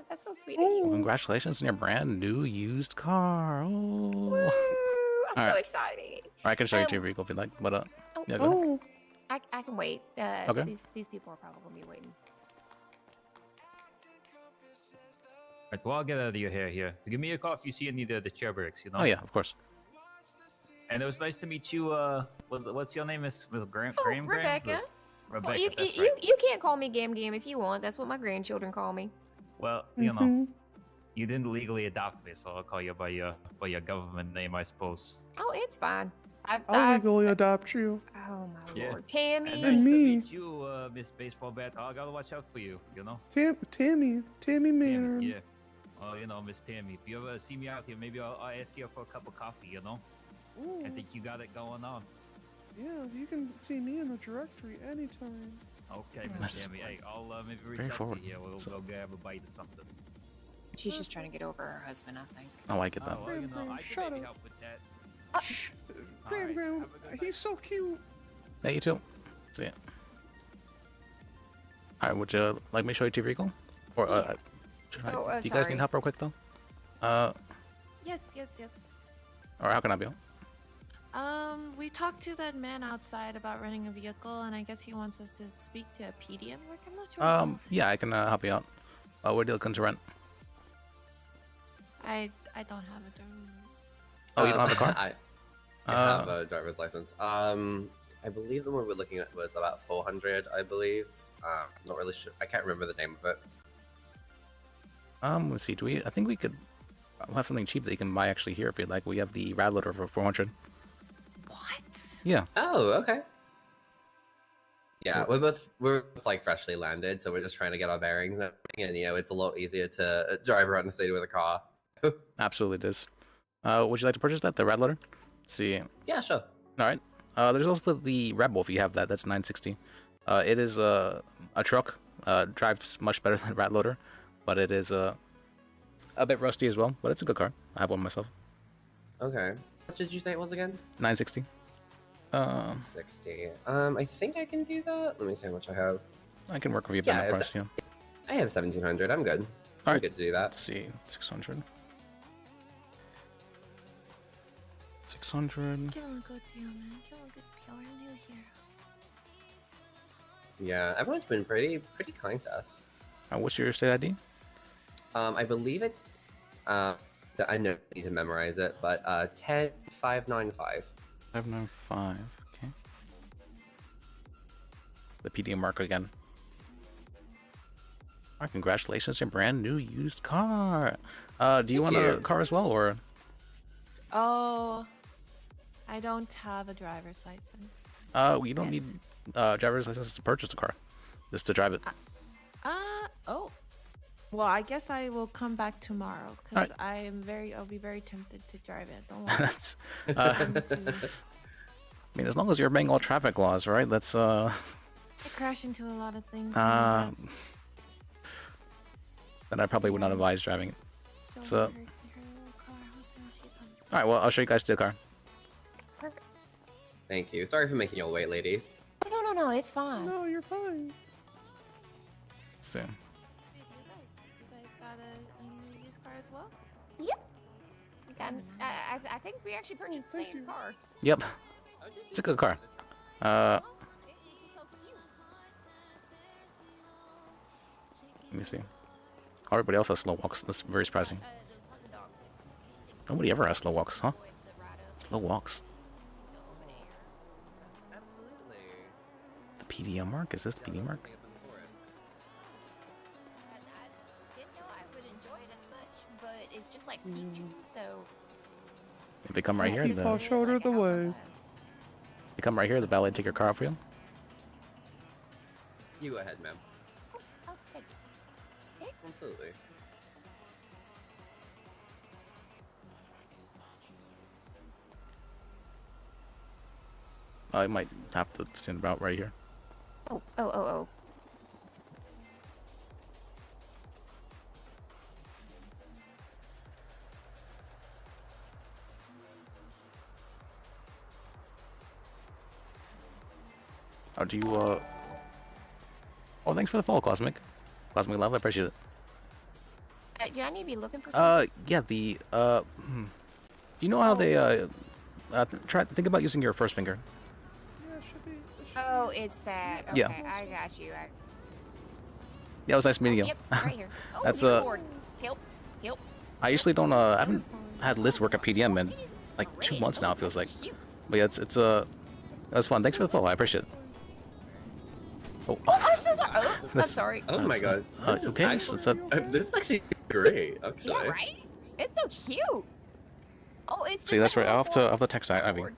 That's so sweet of you. Congratulations on your brand new used car. Oh. Woo! I'm All so right. excited. All right, I can show you to your vehicle if you like. But Oh, yeah, go ahead. I can wait. Okay. These people are probably gonna be waiting. Alright, well, I'll get out of your hair here. Give me a call if you see any of the chair bricks, you know? Oh yeah, of course. And it was nice to meet you. What's your name? Is Graham? Rebecca. Rebecca, Well, you, that's you, right. you can't call me Gam Gam if you want. That's what my grandchildren call me. Well, you know, you didn't legally adopt me, so I'll call you by your government name, I suppose. Oh, it's fine. I'll legally adopt you. Oh my Yeah. lord, Tammy. And And nice to me. meet you, Miss Baseball Bat. I gotta watch out for you, you know? Tammy Manor. Yeah. Well, you know, Miss Tammy, if you ever see me out here, maybe I'll ask you for a cup of coffee, you know? I think you got it going on. Yeah, you can see me in the directory anytime. Okay, Miss That's Tammy. Hey, I'll maybe reach very out forward. to you. We'll go grab a bite or something. She's just trying to get over her husband, I think. Oh, I get that. Oh, well, you know, I Shut can maybe up. help with that. Graham, he's so cute. Yeah, you too. See ya. All right, would you like me to show you to your vehicle? Or should I, Oh, do you guys sorry. need help real quick though? Yes. Or how can I help you? We talked to that man outside about renting a vehicle, and I guess he wants us to speak to a PDM. Like, I'm not sure. Yeah, I can help you out. What are you looking to rent? I don't have a drone. Oh, you don't have a car? I have a driver's license. I believe the one we're looking at was about 400, I believe. Not really sure. I can't remember the name of it. Let's see. I think we could have something cheap that you can buy actually here if you'd like. We have the rad loader for 400. What? Yeah. Oh, okay. Yeah, we're both like freshly landed, so we're just trying to get our bearings and everything, and you know, it's a lot easier to drive around the city with a car. Absolutely, it is. Would you like to purchase that, the rad loader? Let's see. Yeah, sure. All right. There's also the Rebel if you have that. That's 960. It is a truck. Drives much better than Rat Loader, but it is a bit rusty as well. But it's a good car. I have one myself. Okay. What did you say it was again? 960. 60. I think I can do that. Let me see how much I have. I can work with you Yeah, on that it price. was- Yeah. I have 1700. I'm good. I'm Alright. good to do that. Let's see. 600. 600. Get on a good deal, man. Get on a good deal. We're new here. Yeah, everyone's been pretty kind to us. What's your state ID? I believe it's I know I need to memorize it, but 10595. 595. Okay. The PDM mark again. Alright, congratulations, your brand new used car. Do you Thank want a you. car as well, or? Oh, I don't have a driver's license. You don't need driver's license to purchase a car, just to drive it. Oh. Well, I guess I will come back tomorrow because I'll be very tempted to drive it. Don't worry. That's. I mean, as long as you're obeying all traffic laws, right? That's. I crash into a lot of things. Then I probably would not advise driving it. Don't So. worry, her little car. We'll see when she comes. All right. Well, I'll show you guys to the car. Perfect. Thank you. Sorry for making you all wait, ladies. No, it's fine. No, you're fine. So. Hey, you guys got a new used car as well? Yep. I think we actually purchased the same car. Yep. It's a good car. Let me see. Everybody else has slow walks. That's very surprising. Nobody ever has slow walks, huh? Slow walks. The PDM mark? Is this the PDM mark? Didn't know I would enjoy it as much, but it's just like steep tube, so. If they come right here, I'll the show her the way. you come right here, the valet take your car out for you. You go ahead, ma'am. Oh, thank you. Absolutely. I might have to stand about right here. Oh. Oh, do you, Oh, thanks for the follow, Cosmic. Cosmic Love, I appreciate it. Do I need to be looking for something? Yeah, the, Do you know how they, think about using your first finger. Oh, it's that. Okay, Yeah. I got you. Yeah, it was nice meeting you. Yep, right here. Oh, That's, leaderboard. Help. I usually don't, I haven't had Liz work at PDM in, like, 2 months now, it feels like. But yeah, it was fun. Thanks for the follow, I appreciate it. Oh, I'm so sorry. Oh, I'm That's- sorry. Oh my That's, god. This is okay, actually, so this is actually great, actually. Yeah, right? It's so cute. Oh, it's just see, that's like right. a I'll little have to text Ivy. board.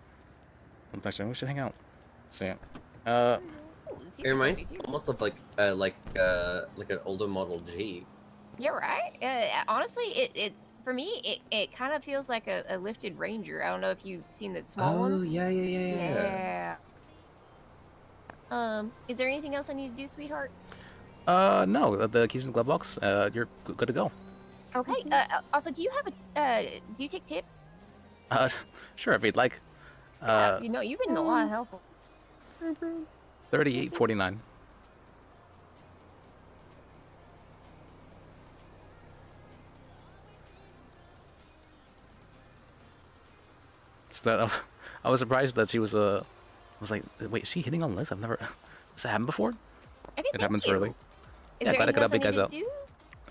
We should hang out. See. Ooh, It super reminds pretty, too. almost of like an older model Jeep. You're right. Honestly, it for me, it kind of feels like a lifted Ranger. I don't know if you've seen the small Oh, ones. yeah. Is there anything else I need to do, sweetheart? No, the keys in the glove box. You're good to go. Okay. Also, do you have do you take tips? Sure, if you'd like. You know, you've been a lot of help. 38.49. So I was surprised that she was I was like, wait, is she hitting on Liz? I've never. Has that happened before? I think It happens rarely. Is Yeah, there glad I could anything update else guys I out. need to do?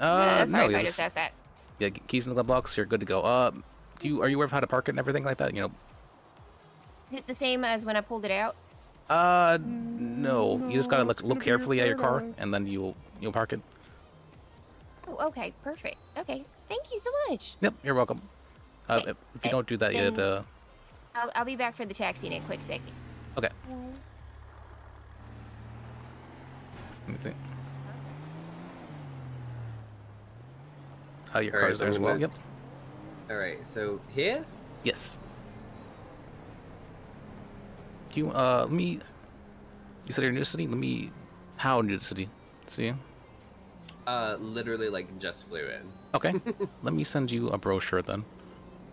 No, Sorry if yeah, I just asked that. Yeah, keys in the glove box. You're good to go. Are you aware of how to park it and everything like that? You know. Is it the same as when I pulled it out? No. You just gotta look carefully at your car, and then you'll park it. Oh, okay, perfect. Okay, thank you so much. Yep, you're welcome. If you don't do that yet, then- I'll be back for the taxi in a quick second. okay. Let me see. Your Alright, car's there as well. I'm Yep. Alright, so here? Yes. You let me. You said you're new to the city. Let me. How new to the city? See. Literally like just flew in. Okay. Let me send you a brochure then.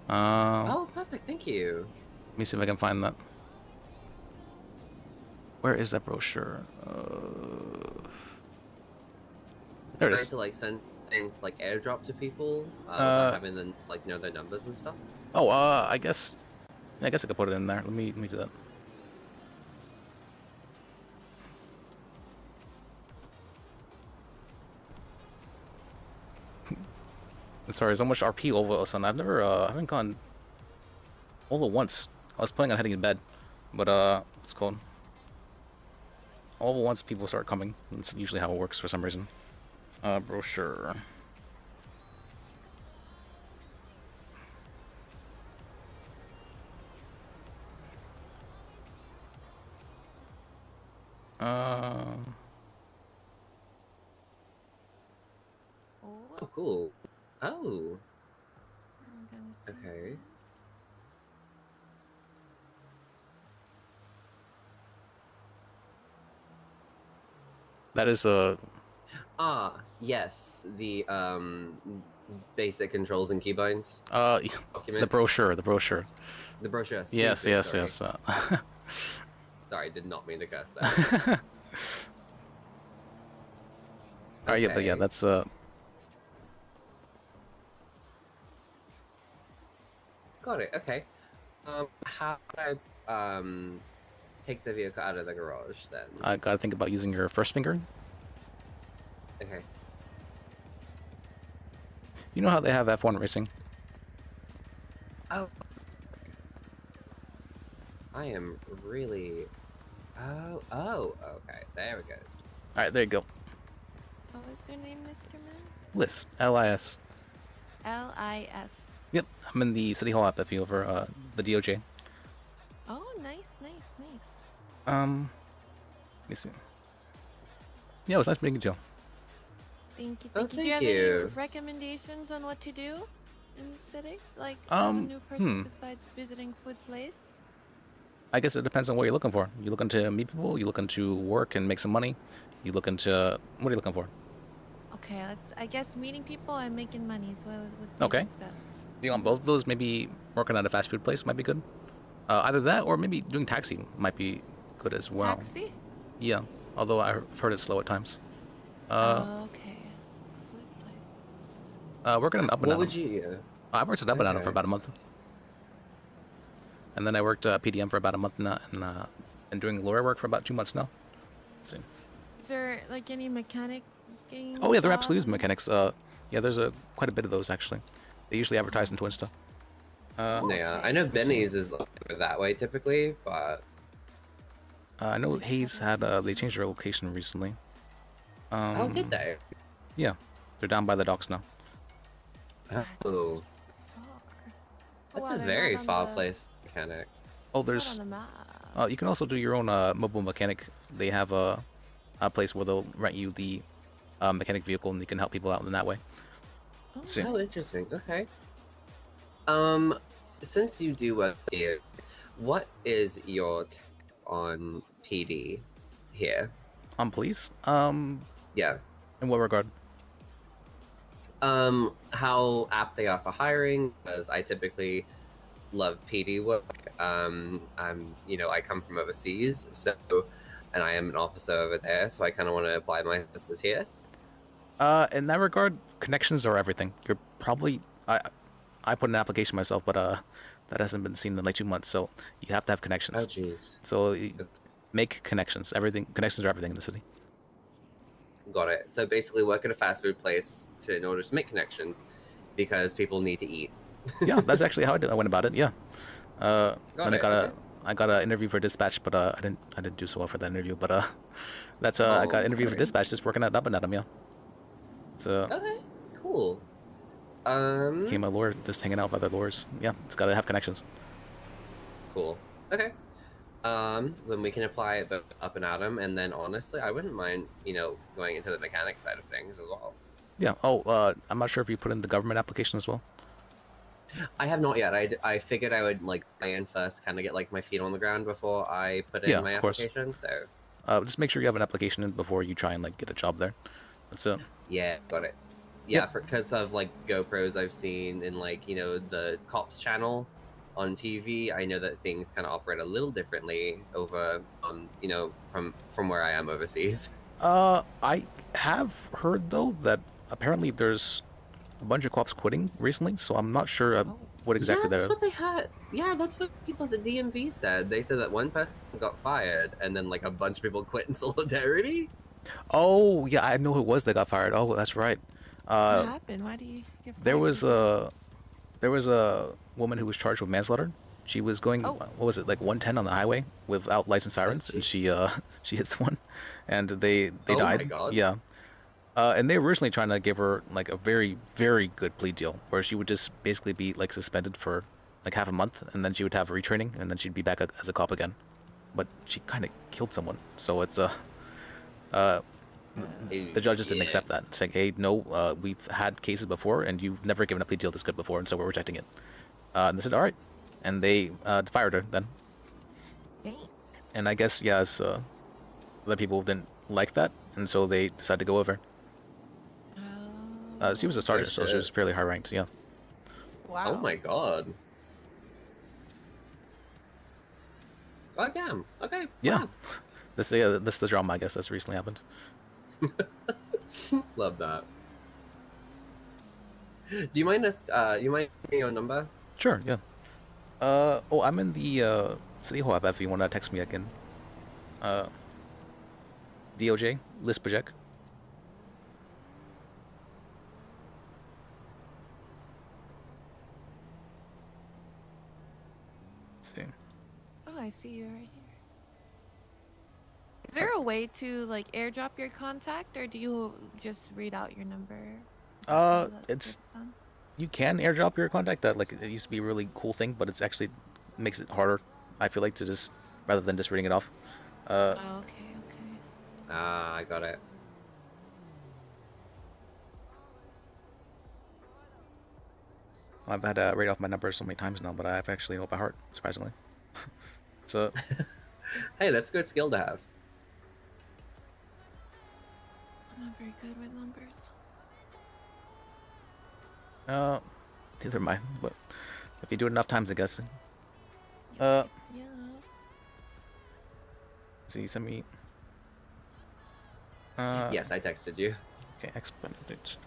Oh, perfect. Thank you. Let me see if I can find that. Where is that brochure? There it Trying is. to like send things like airdrop to people, Uh, without having them like know their numbers and stuff. Oh, I guess I could put it in there. Let me do that. Sorry, there's so much RP all of a sudden. I haven't gone all at once. I was planning on heading to bed, but it's called. All at once, people start coming. That's usually how it works for some reason. Brochure. Oh, cool. Oh. Okay. That is a. Ah, yes. The basic controls and keybinds. The Document. brochure. The brochure. The brochure. Yes, excuse me, yes, sorry. yes. Sorry, did not mean to curse that. Alright, yeah, but yeah, that's Got it. Okay. How do I take the vehicle out of the garage then? I gotta think about using your first finger. Okay. You know how they have F1 racing? Oh. I am really. Oh. Okay. There it goes. Alright, there you go. What was your name, Mr. Man? Lis. L-I-S. L-I-S. Yep, I'm in the City Hall app if you over the DOJ. Oh, nice. Let me see. Yeah, it was nice meeting you too. Thank you. Oh, Thank you. Do you thank have you. any recommendations on what to do in the city? Like, as a new person besides visiting food place? I guess it depends on what you're looking for. You looking to meet people? You looking to work and make some money? You looking to... What are you looking for? Okay, I guess meeting people and making money is what would be Okay. the- You on both of those, maybe working at a fast food place might be good. Either that or maybe doing taxi might be good as well. Taxi? Yeah, although I've heard it's slow at times. okay. Working at Up and What Down. would you? I worked at Up and Down for Okay. about a month. And then I worked at PDM for about a month now, and been doing lawyer work for about 2 months now. Let's see. Is there like any mechanic? Oh yeah, there absolutely is mechanics. Yeah, there's quite a bit of those actually. They usually advertise in Twinsta. Yeah, I know Benny's is like that way typically, but I know Hayes had they changed their location recently. Oh, did they? Yeah, they're down by the docks now. Oh. That's a very far place mechanic. Oh, there's. You can also do your own mobile mechanic. They have a place where they'll rent you the mechanic vehicle, and you can help people out in that way. Oh, interesting. Okay. Since you do work here, what is your take on PD here? On police? Yeah. In what regard? How apt they are for hiring, because I typically love PD work. I come from overseas, so, and I am an officer over there, so I kind of want to apply my services here. In that regard, connections are everything. You're probably I put an application myself, but that hasn't been seen in like 2 months, so you have to have connections. Oh, jeez. So make connections. Connections are everything in the city. Got it. So basically, work at a fast food place in order to make connections, because people need to eat. Yeah, that's actually how I went about it. Yeah. Then it, I got an interview for dispatch, but I didn't do so well for that interview. But I got an interview for dispatch, just working at Up and Atom. Yeah. Okay. Cool. Became a lawyer, just hanging out with other lawyers. Yeah, it's got to have connections. Cool. Okay. Then we can apply it both Up and Atom, and then honestly, I wouldn't mind, going into the mechanic side of things as well. Yeah. Oh, I'm not sure if you put in the government application as well. I have not yet. I figured I would play in first, kind of get my feet on the ground before I put in my of course. application. So just make sure you have an application in before you try and get a job there. That's it. Yeah, got it. Yeah, because of GoPros I've seen in the cops channel on TV, I know that things kind of operate a little differently over from where I am overseas. I have heard though that apparently there's a bunch of cops quitting recently, so I'm not sure what exactly that's they're. what they had. Yeah, that's what people at the DMV said. They said that one person got fired, and then a bunch of people quit in solidarity. Oh yeah, I know who it was that got fired. Oh, that's right. What happened? Why do you get fired? There was a woman who was charged with manslaughter. She was going, what was it, 110 on the highway without license sirens, and she hits one, and they Oh died. my God. Yeah. And they were originally trying to give her a very, very good plea deal, where she would just basically be suspended for half a month, and then she would have retraining, and then she'd be back as a cop again. But she kind of killed someone, so it's the judge just didn't accept that, saying, "Hey, no, we've had cases before, and you've never given a plea deal this good before, and so we're rejecting it." And they said, "All right," and they fired her then. And I guess other people didn't like that, and so they decided to go over. She was a sergeant, so she was fairly high ranked. Yeah. Wow. Oh my God. Oh damn. Okay. Yeah. Wow. This is the drama I guess that's recently happened. Love that. Do you mind you mind giving your number? Sure. Yeah. I'm in the city hall app if you want to text me again. DOJ List Project. See. Oh, I see you right here. Is there a way to airdrop your contact, or do you just read out your number? It's you can airdrop your contact. That it used to be a really cool thing, but it's actually makes it harder. I feel to just rather than just reading it off. Okay. I got it. I've had to read off my number so many times now, but I've actually know it by heart, surprisingly. So. Hey, that's a good skill to have. I'm not very good with numbers. Neither am I, but if you do it enough times, I guess. Yeah. See, send me. Yes, I texted you. Okay, X-Benedict.